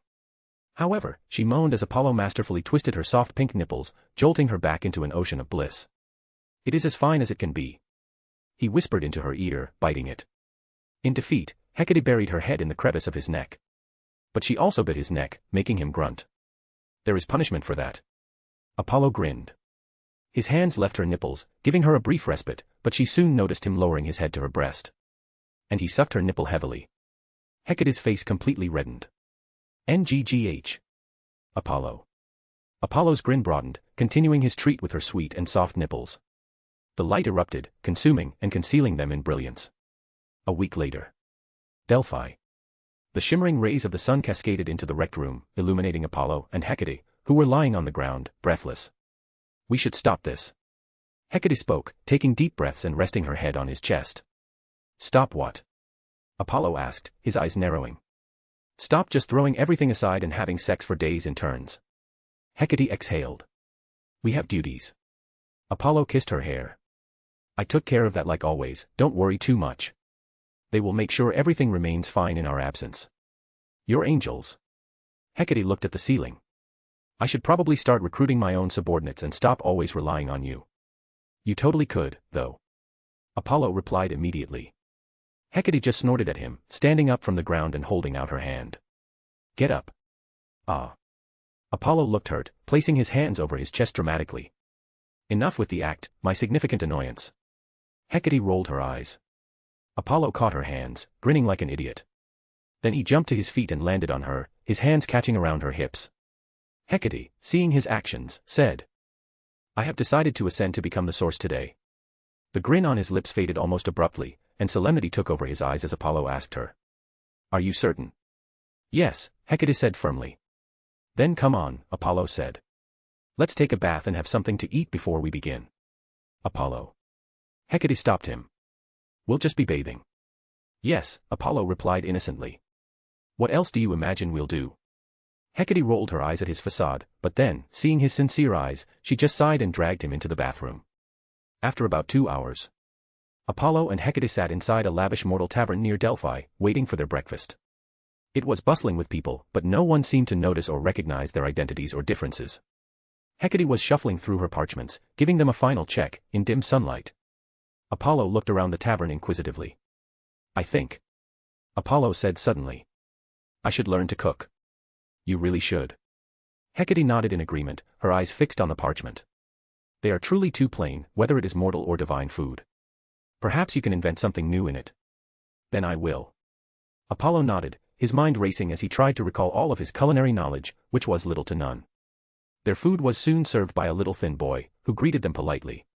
However, she moaned as Apollo masterfully twisted her soft pink nipples, jolting her back into an ocean of bliss. It is as fine as it can be. He whispered into her ear, biting it. In defeat, Hecate buried her head in the crevice of his neck. But she also bit his neck, making him grunt. There is punishment for that. Apollo grinned. His hands left her nipples, giving her a brief respite, but she soon noticed him lowering his head to her breast. And he sucked her nipple heavily. Hecate's face completely reddened. NGGH. Apollo. Apollo's grin broadened, continuing his treat with her sweet and soft nipples. The light erupted, consuming and concealing them in brilliance. A week later. Delphi. The shimmering rays of the sun cascaded into the wrecked room, illuminating Apollo and Hecate, who were lying on the ground, breathless. We should stop this. Hecate spoke, taking deep breaths and resting her head on his chest. Stop what? Apollo asked, his eyes narrowing. Stop just throwing everything aside and having sex for days in turns. Hecate exhaled. We have duties. Apollo kissed her hair. I took care of that like always, don't worry too much. They will make sure everything remains fine in our absence. You're angels. Hecate looked at the ceiling. I should probably start recruiting my own subordinates and stop always relying on you. You totally could, though. Apollo replied immediately. Hecate just snorted at him, standing up from the ground and holding out her hand. Get up. Ah. Apollo looked hurt, placing his hands over his chest dramatically. Enough with the act, my significant annoyance. Hecate rolled her eyes. Apollo caught her hands, grinning like an idiot. Then he jumped to his feet and landed on her, his hands catching around her hips. Hecate, seeing his actions, said, I have decided to ascend to become the source today. The grin on his lips faded almost abruptly, and solemnity took over his eyes as Apollo asked her. Are you certain? Yes, Hecate said firmly. Then come on, Apollo said. Let's take a bath and have something to eat before we begin. Apollo. Hecate stopped him. We'll just be bathing. Yes, Apollo replied innocently. What else do you imagine we'll do? Hecate rolled her eyes at his facade, but then, seeing his sincere eyes, she just sighed and dragged him into the bathroom. After about 2 hours, Apollo and Hecate sat inside a lavish mortal tavern near Delphi, waiting for their breakfast. It was bustling with people, but no one seemed to notice or recognize their identities or differences. Hecate was shuffling through her parchments, giving them a final check, in dim sunlight. Apollo looked around the tavern inquisitively. I think. Apollo said suddenly. I should learn to cook. You really should. Hecate nodded in agreement, her eyes fixed on the parchment. They are truly too plain, whether it is mortal or divine food. Perhaps you can invent something new in it. Then I will. Apollo nodded, his mind racing as he tried to recall all of his culinary knowledge, which was little to none. Their food was soon served by a little thin boy, who greeted them politely.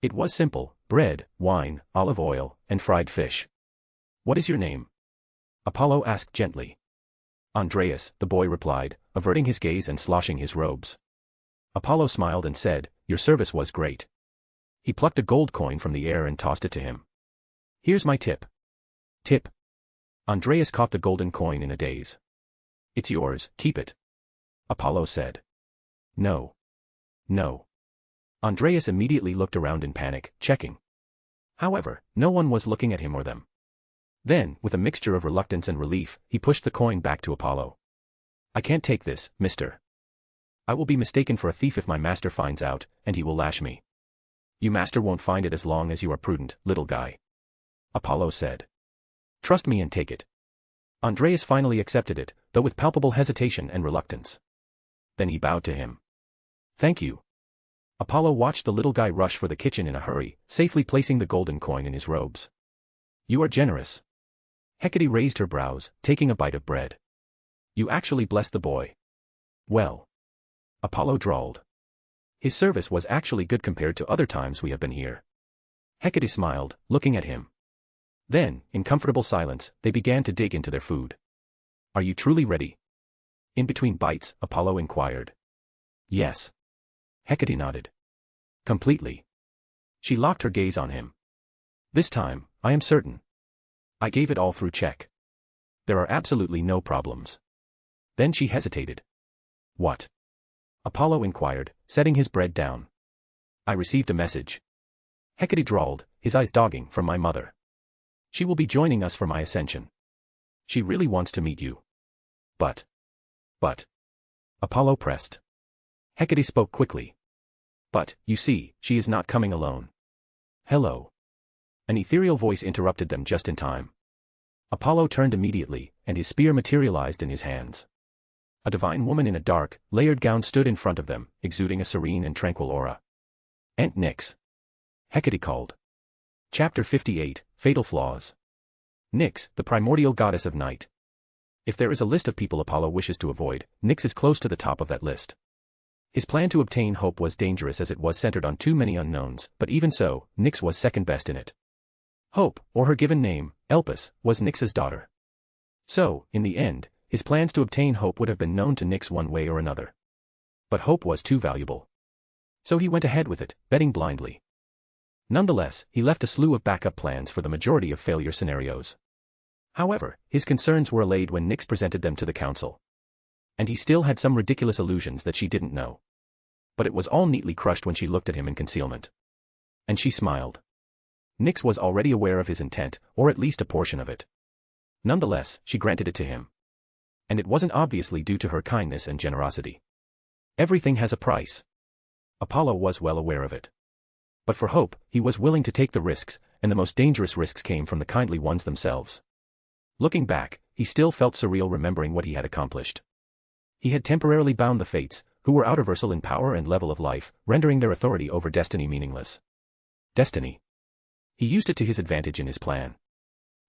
It was simple, bread, wine, olive oil, and fried fish. What is your name? Apollo asked gently. Andreas, the boy replied, averting his gaze and sloshing his robes. Apollo smiled and said, Your service was great. He plucked a gold coin from the air and tossed it to him. Here's my tip. Tip. Andreas caught the golden coin in a daze. It's yours, keep it. Apollo said. No. No. Andreas immediately looked around in panic, checking. However, no one was looking at him or them. Then, with a mixture of reluctance and relief, he pushed the coin back to Apollo. I can't take this, mister. I will be mistaken for a thief if my master finds out, and he will lash me. You master won't find it as long as you are prudent, little guy. Apollo said. Trust me and take it. Andreas finally accepted it, though with palpable hesitation and reluctance. Then he bowed to him. Thank you. Apollo watched the little guy rush for the kitchen in a hurry, safely placing the golden coin in his robes. You are generous. Hecate raised her brows, taking a bite of bread. You actually blessed the boy. Well. Apollo drawled. His service was actually good compared to other times we have been here. Hecate smiled, looking at him. Then, in comfortable silence, they began to dig into their food. Are you truly ready? In between bites, Apollo inquired. Yes. Hecate nodded. Completely. She locked her gaze on him. This time, I am certain. I gave it all through check. There are absolutely no problems. Then she hesitated. What? Apollo inquired, setting his bread down. I received a message. Hecate drawled, his eyes dogging, from my mother. She will be joining us for my ascension. She really wants to meet you. But. Apollo pressed. Hecate spoke quickly. But, you see, she is not coming alone. Hello. An ethereal voice interrupted them just in time. Apollo turned immediately, and his spear materialized in his hands. A divine woman in a dark, layered gown stood in front of them, exuding a serene and tranquil aura. Aunt Nyx. Hecate called. Chapter 58, Fatal Flaws. Nyx, the primordial goddess of night. If there is a list of people Apollo wishes to avoid, Nyx is close to the top of that list. His plan to obtain hope was dangerous as it was centered on too many unknowns, but even so, Nyx was second best in it. Hope, or her given name, Elpis, was Nyx's daughter. So, in the end, his plans to obtain hope would have been known to Nyx one way or another. But hope was too valuable. So he went ahead with it, betting blindly. Nonetheless, he left a slew of backup plans for the majority of failure scenarios. However, his concerns were allayed when Nyx presented them to the council. And he still had some ridiculous illusions that she didn't know. But it was all neatly crushed when she looked at him in concealment. And she smiled. Nyx was already aware of his intent, or at least a portion of it. Nonetheless, she granted it to him. And it wasn't obviously due to her kindness and generosity. Everything has a price. Apollo was well aware of it. But for hope, he was willing to take the risks, and the most dangerous risks came from the kindly ones themselves. Looking back, he still felt surreal remembering what he had accomplished. He had temporarily bound the fates, who were outerversal in power and level of life, rendering their authority over destiny meaningless. Destiny. He used it to his advantage in his plan.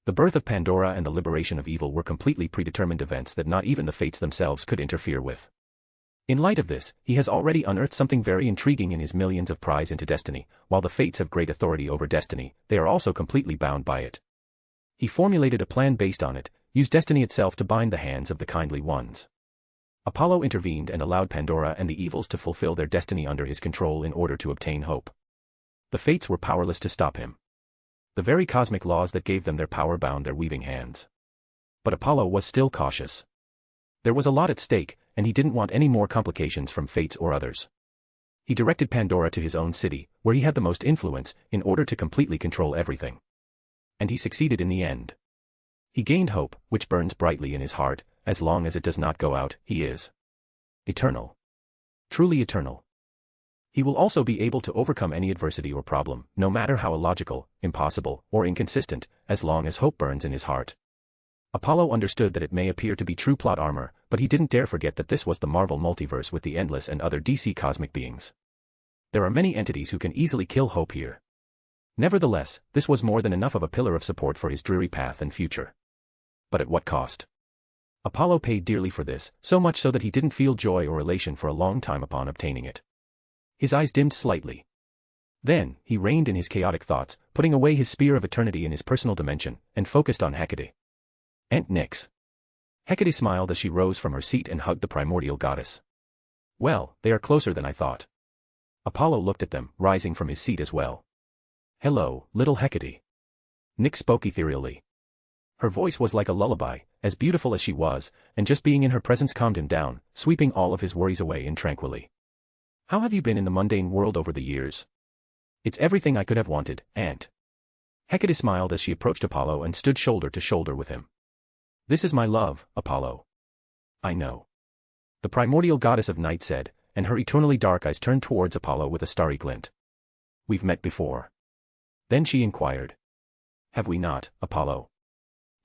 The birth of Pandora and the liberation of evil were completely predetermined events that not even the fates themselves could interfere with. In light of this, he has already unearthed something very intriguing in his millions of pries into destiny. While the fates have great authority over destiny, they are also completely bound by it. He formulated a plan based on it, used destiny itself to bind the hands of the kindly ones. Apollo intervened and allowed Pandora and the evils to fulfill their destiny under his control in order to obtain hope. The fates were powerless to stop him. The very cosmic laws that gave them their power bound their weaving hands. But Apollo was still cautious. There was a lot at stake, and he didn't want any more complications from fates or others. He directed Pandora to his own city, where he had the most influence, in order to completely control everything. And he succeeded in the end. He gained hope, which burns brightly in his heart. As long as it does not go out, he is eternal. Truly eternal. He will also be able to overcome any adversity or problem, no matter how illogical, impossible, or inconsistent, as long as hope burns in his heart. Apollo understood that it may appear to be true plot armor, but he didn't dare forget that this was the Marvel multiverse with the Endless and other DC cosmic beings. There are many entities who can easily kill hope here. Nevertheless, this was more than enough of a pillar of support for his dreary path and future. But at what cost? Apollo paid dearly for this, so much so that he didn't feel joy or elation for a long time upon obtaining it. His eyes dimmed slightly. Then, he reined in his chaotic thoughts, putting away his spear of eternity in his personal dimension, and focused on Hecate. Aunt Nyx. Hecate smiled as she rose from her seat and hugged the primordial goddess. Well, they are closer than I thought. Apollo looked at them, rising from his seat as well. Hello, little Hecate. Nyx spoke ethereally. Her voice was like a lullaby, as beautiful as she was, and just being in her presence calmed him down, sweeping all of his worries away in tranquility. How have you been in the mundane world over the years? It's everything I could have wanted, Aunt. Hecate smiled as she approached Apollo and stood shoulder to shoulder with him. This is my love, Apollo. I know. The primordial goddess of night said, and her eternally dark eyes turned towards Apollo with a starry glint. We've met before. Then she inquired. Have we not, Apollo?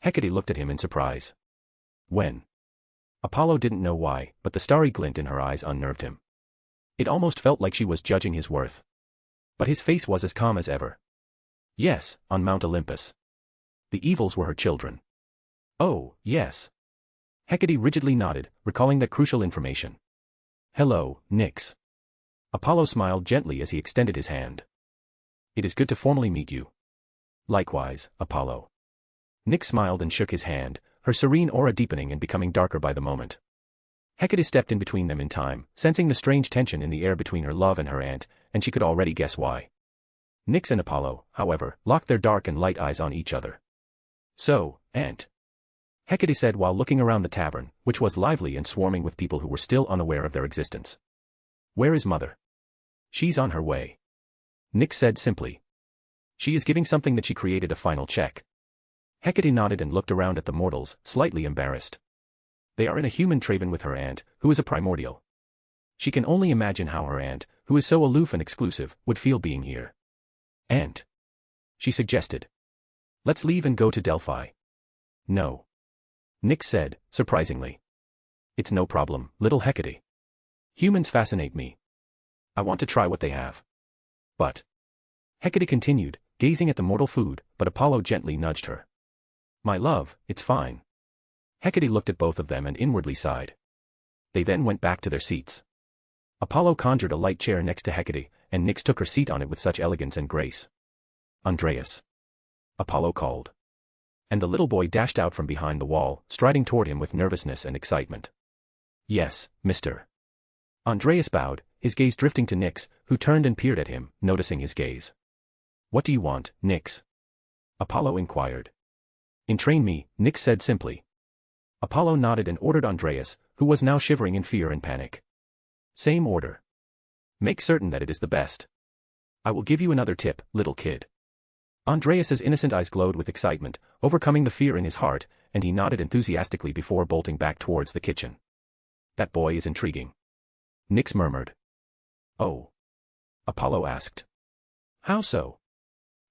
Hecate looked at him in surprise. when? Apollo didn't know why, but the starry glint in her eyes unnerved him. It almost felt like she was judging his worth. But his face was as calm as ever. Yes, on Mount Olympus. The evils were her children. Oh, yes. Hecate rigidly nodded, recalling that crucial information. Hello, Nyx. Apollo smiled gently as he extended his hand. It is good to formally meet you. Likewise, Apollo. Nyx smiled and shook his hand, her serene aura deepening and becoming darker by the moment. Hecate stepped in between them in time, sensing the strange tension in the air between her love and her aunt, and she could already guess why. Nyx and Apollo, however, locked their dark and light eyes on each other. So, Aunt. Hecate said while looking around the tavern, which was lively and swarming with people who were still unaware of their existence. Where is Mother? She's on her way. Nyx said simply. She is giving something that she created a final check. Hecate nodded and looked around at the mortals, slightly embarrassed. They are in a human traven with her aunt, who is a primordial. She can only imagine how her aunt, who is so aloof and exclusive, would feel being here. Aunt. She suggested. Let's leave and go to Delphi. No. Nyx said, surprisingly. It's no problem, little Hecate. Humans fascinate me. I want to try what they have. But. Hecate continued, gazing at the mortal food, but Apollo gently nudged her. My love, it's fine. Hecate looked at both of them and inwardly sighed. They then went back to their seats. Apollo conjured a light chair next to Hecate, and Nyx took her seat on it with such elegance and grace. Andreas. Apollo called. And the little boy dashed out from behind the wall, striding toward him with nervousness and excitement. Yes, Mr. Andreas bowed, his gaze drifting to Nyx, who turned and peered at him, noticing his gaze. What do you want, Nyx? Apollo inquired. Entrain me, Nyx said simply. Apollo nodded and ordered Andreas, who was now shivering in fear and panic. Same order. Make certain that it is the best. I will give you another tip, little kid. Andreas's innocent eyes glowed with excitement, overcoming the fear in his heart, and he nodded enthusiastically before bolting back towards the kitchen. That boy is intriguing. Nyx murmured. Oh. Apollo asked. How so?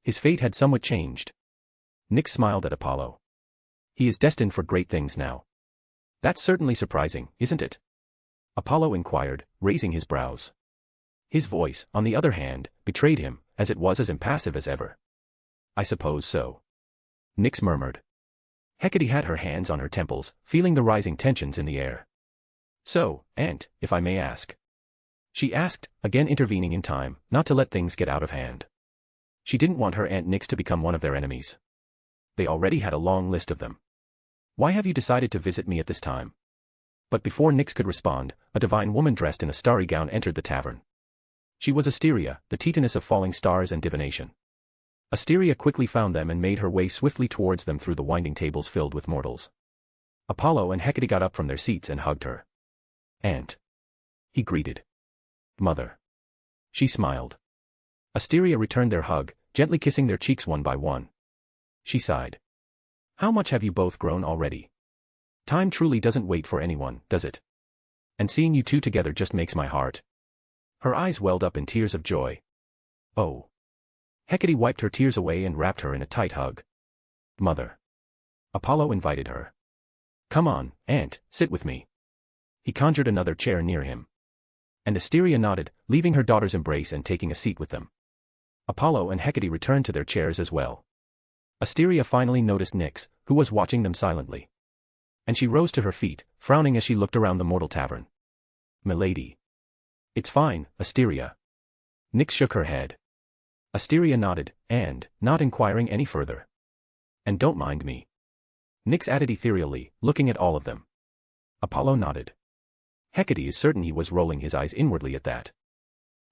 His fate had somewhat changed. Nyx smiled at Apollo. He is destined for great things now. That's certainly surprising, isn't it? Apollo inquired, raising his brows. His voice, on the other hand, betrayed him, as it was as impassive as ever. I suppose so. Nyx murmured. Hecate had her hands on her temples, feeling the rising tensions in the air. So, Aunt, if I may ask. She asked, again intervening in time, not to let things get out of hand. She didn't want her Aunt Nyx to become one of their enemies. They already had a long list of them. Why have you decided to visit me at this time? But before Nyx could respond, a divine woman dressed in a starry gown entered the tavern. She was Asteria, the Titaness of falling stars and divination. Asteria quickly found them and made her way swiftly towards them through the winding tables filled with mortals. Apollo and Hecate got up from their seats and hugged her. Aunt. He greeted. Mother. She smiled. Asteria returned their hug, gently kissing their cheeks one by one. She sighed. How much have you both grown already? Time truly doesn't wait for anyone, does it? And seeing you two together just makes my heart. Her eyes welled up in tears of joy. Oh. Hecate wiped her tears away and wrapped her in a tight hug. Mother. Apollo invited her. Come on, Aunt, sit with me. He conjured another chair near him. And Asteria nodded, leaving her daughter's embrace and taking a seat with them. Apollo and Hecate returned to their chairs as well. Asteria finally noticed Nyx, who was watching them silently. And she rose to her feet, frowning as she looked around the mortal tavern. Milady. It's fine, Asteria. Nyx shook her head. Asteria nodded, and, not inquiring any further. And don't mind me. Nyx added ethereally, looking at all of them. Apollo nodded. Hecate is certain he was rolling his eyes inwardly at that.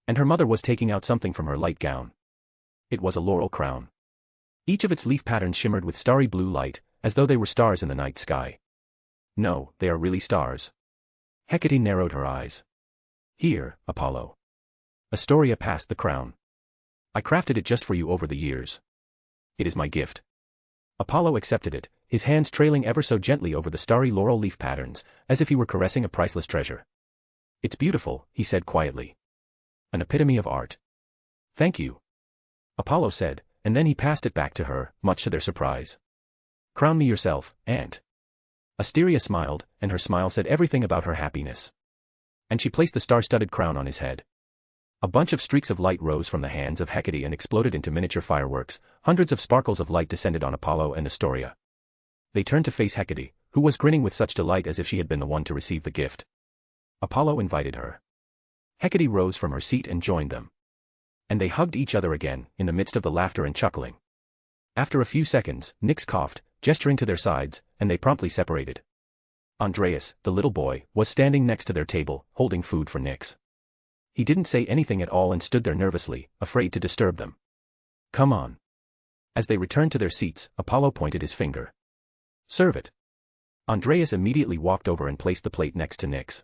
And her mother was taking out something from her light gown. It was a laurel crown. Each of its leaf patterns shimmered with starry blue light, as though they were stars in the night sky. No, they are really stars. Hecate narrowed her eyes. Here, Apollo. Asteria passed the crown. I crafted it just for you over the years. It is my gift. Apollo accepted it, his hands trailing ever so gently over the starry laurel leaf patterns, as if he were caressing a priceless treasure. It's beautiful, he said quietly. An epitome of art. Thank you. Apollo said, and then he passed it back to her, much to their surprise. Crown me yourself, Aunt. Asteria smiled, and her smile said everything about her happiness. And she placed the star-studded crown on his head. A bunch of streaks of light rose from the hands of Hecate and exploded into miniature fireworks. Hundreds of sparkles of light descended on Apollo and Astoria. They turned to face Hecate, who was grinning with such delight as if she had been the one to receive the gift. Apollo invited her. Hecate rose from her seat and joined them. And they hugged each other again, in the midst of the laughter and chuckling. After a few seconds, Nyx coughed, gesturing to their sides, and they promptly separated. Andreas, the little boy, was standing next to their table, holding food for Nyx. He didn't say anything at all and stood there nervously, afraid to disturb them. Come on. As they returned to their seats, Apollo pointed his finger. Serve it. Andreas immediately walked over and placed the plate next to Nyx.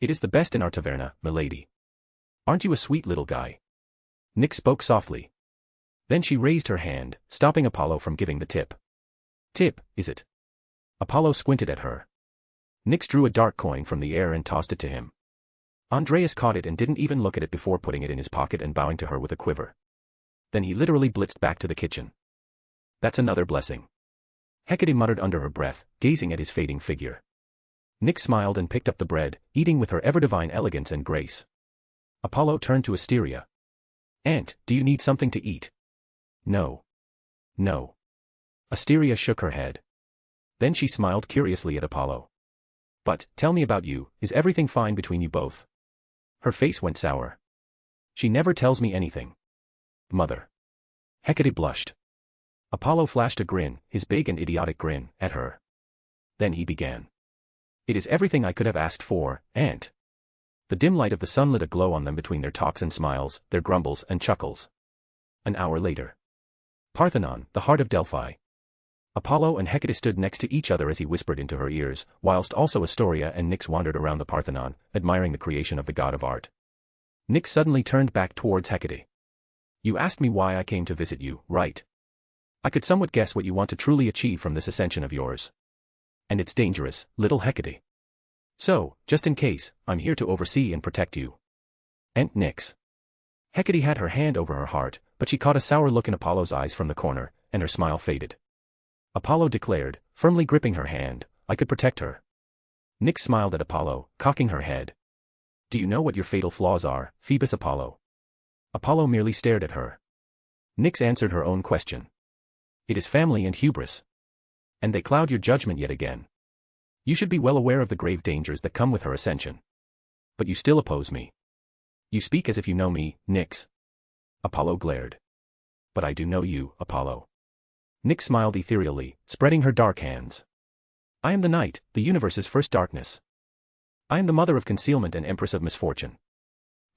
It is the best in our taverna, milady. Aren't you a sweet little guy? Nyx spoke softly. Then she raised her hand, stopping Apollo from giving the tip. Tip, is it? Apollo squinted at her. Nyx drew a dark coin from the air and tossed it to him. Andreas caught it and didn't even look at it before putting it in his pocket and bowing to her with a quiver. Then he literally blitzed back to the kitchen. That's another blessing. Hecate muttered under her breath, gazing at his fading figure. Nyx smiled and picked up the bread, eating with her ever-divine elegance and grace. Apollo turned to Asteria. Aunt, do you need something to eat? No. No. Asteria shook her head. Then she smiled curiously at Apollo. But, tell me about you, is everything fine between you both? Her face went sour. She never tells me anything. Mother. Hecate blushed. Apollo flashed a grin, his big and idiotic grin, at her. Then he began. It is everything I could have asked for, Aunt. The dim light of the sun lit a glow on them between their talks and smiles, their grumbles and chuckles. An hour later. Parthenon, the heart of Delphi. Apollo and Hecate stood next to each other as he whispered into her ears, whilst also Astoria and Nyx wandered around the Parthenon, admiring the creation of the god of art. Nyx suddenly turned back towards Hecate. You asked me why I came to visit you, right? I could somewhat guess what you want to truly achieve from this ascension of yours. And it's dangerous, little Hecate. So, just in case, I'm here to oversee and protect you. Aunt Nyx. Hecate had her hand over her heart, but she caught a sour look in Apollo's eyes from the corner, and her smile faded. Apollo declared, firmly gripping her hand, I could protect her. Nyx smiled at Apollo, cocking her head. Do you know what your fatal flaws are, Phoebus Apollo? Apollo merely stared at her. Nyx answered her own question. It is family and hubris. And they cloud your judgment yet again. You should be well aware of the grave dangers that come with her ascension. But you still oppose me. You speak as if you know me, Nyx. Apollo glared. But I do know you, Apollo. Nyx smiled ethereally, spreading her dark hands. I am the night, the universe's first darkness. I am the mother of concealment and empress of misfortune.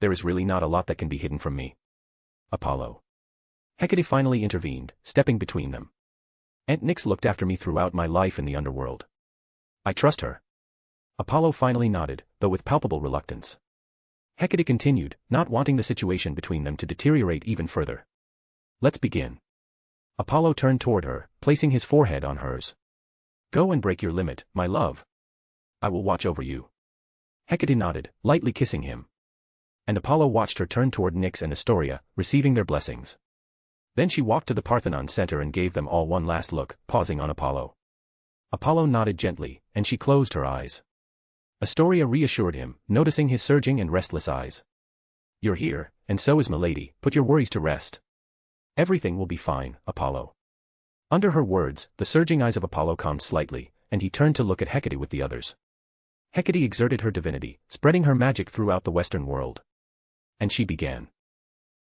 There is really not a lot that can be hidden from me. Apollo. Hecate finally intervened, stepping between them. Aunt Nyx looked after me throughout my life in the underworld. I trust her. Apollo finally nodded, though with palpable reluctance. Hecate continued, not wanting the situation between them to deteriorate even further. Let's begin. Apollo turned toward her, placing his forehead on hers. Go and break your limit, my love. I will watch over you. Hecate nodded, lightly kissing him. And Apollo watched her turn toward Nyx and Astoria, receiving their blessings. Then she walked to the Parthenon center and gave them all one last look, pausing on Apollo. Apollo nodded gently, and she closed her eyes. Astoria reassured him, noticing his surging and restless eyes. You're here, and so is milady, put your worries to rest. Everything will be fine, Apollo. Under her words, the surging eyes of Apollo calmed slightly, and he turned to look at Hecate with the others. Hecate exerted her divinity, spreading her magic throughout the Western world. And she began.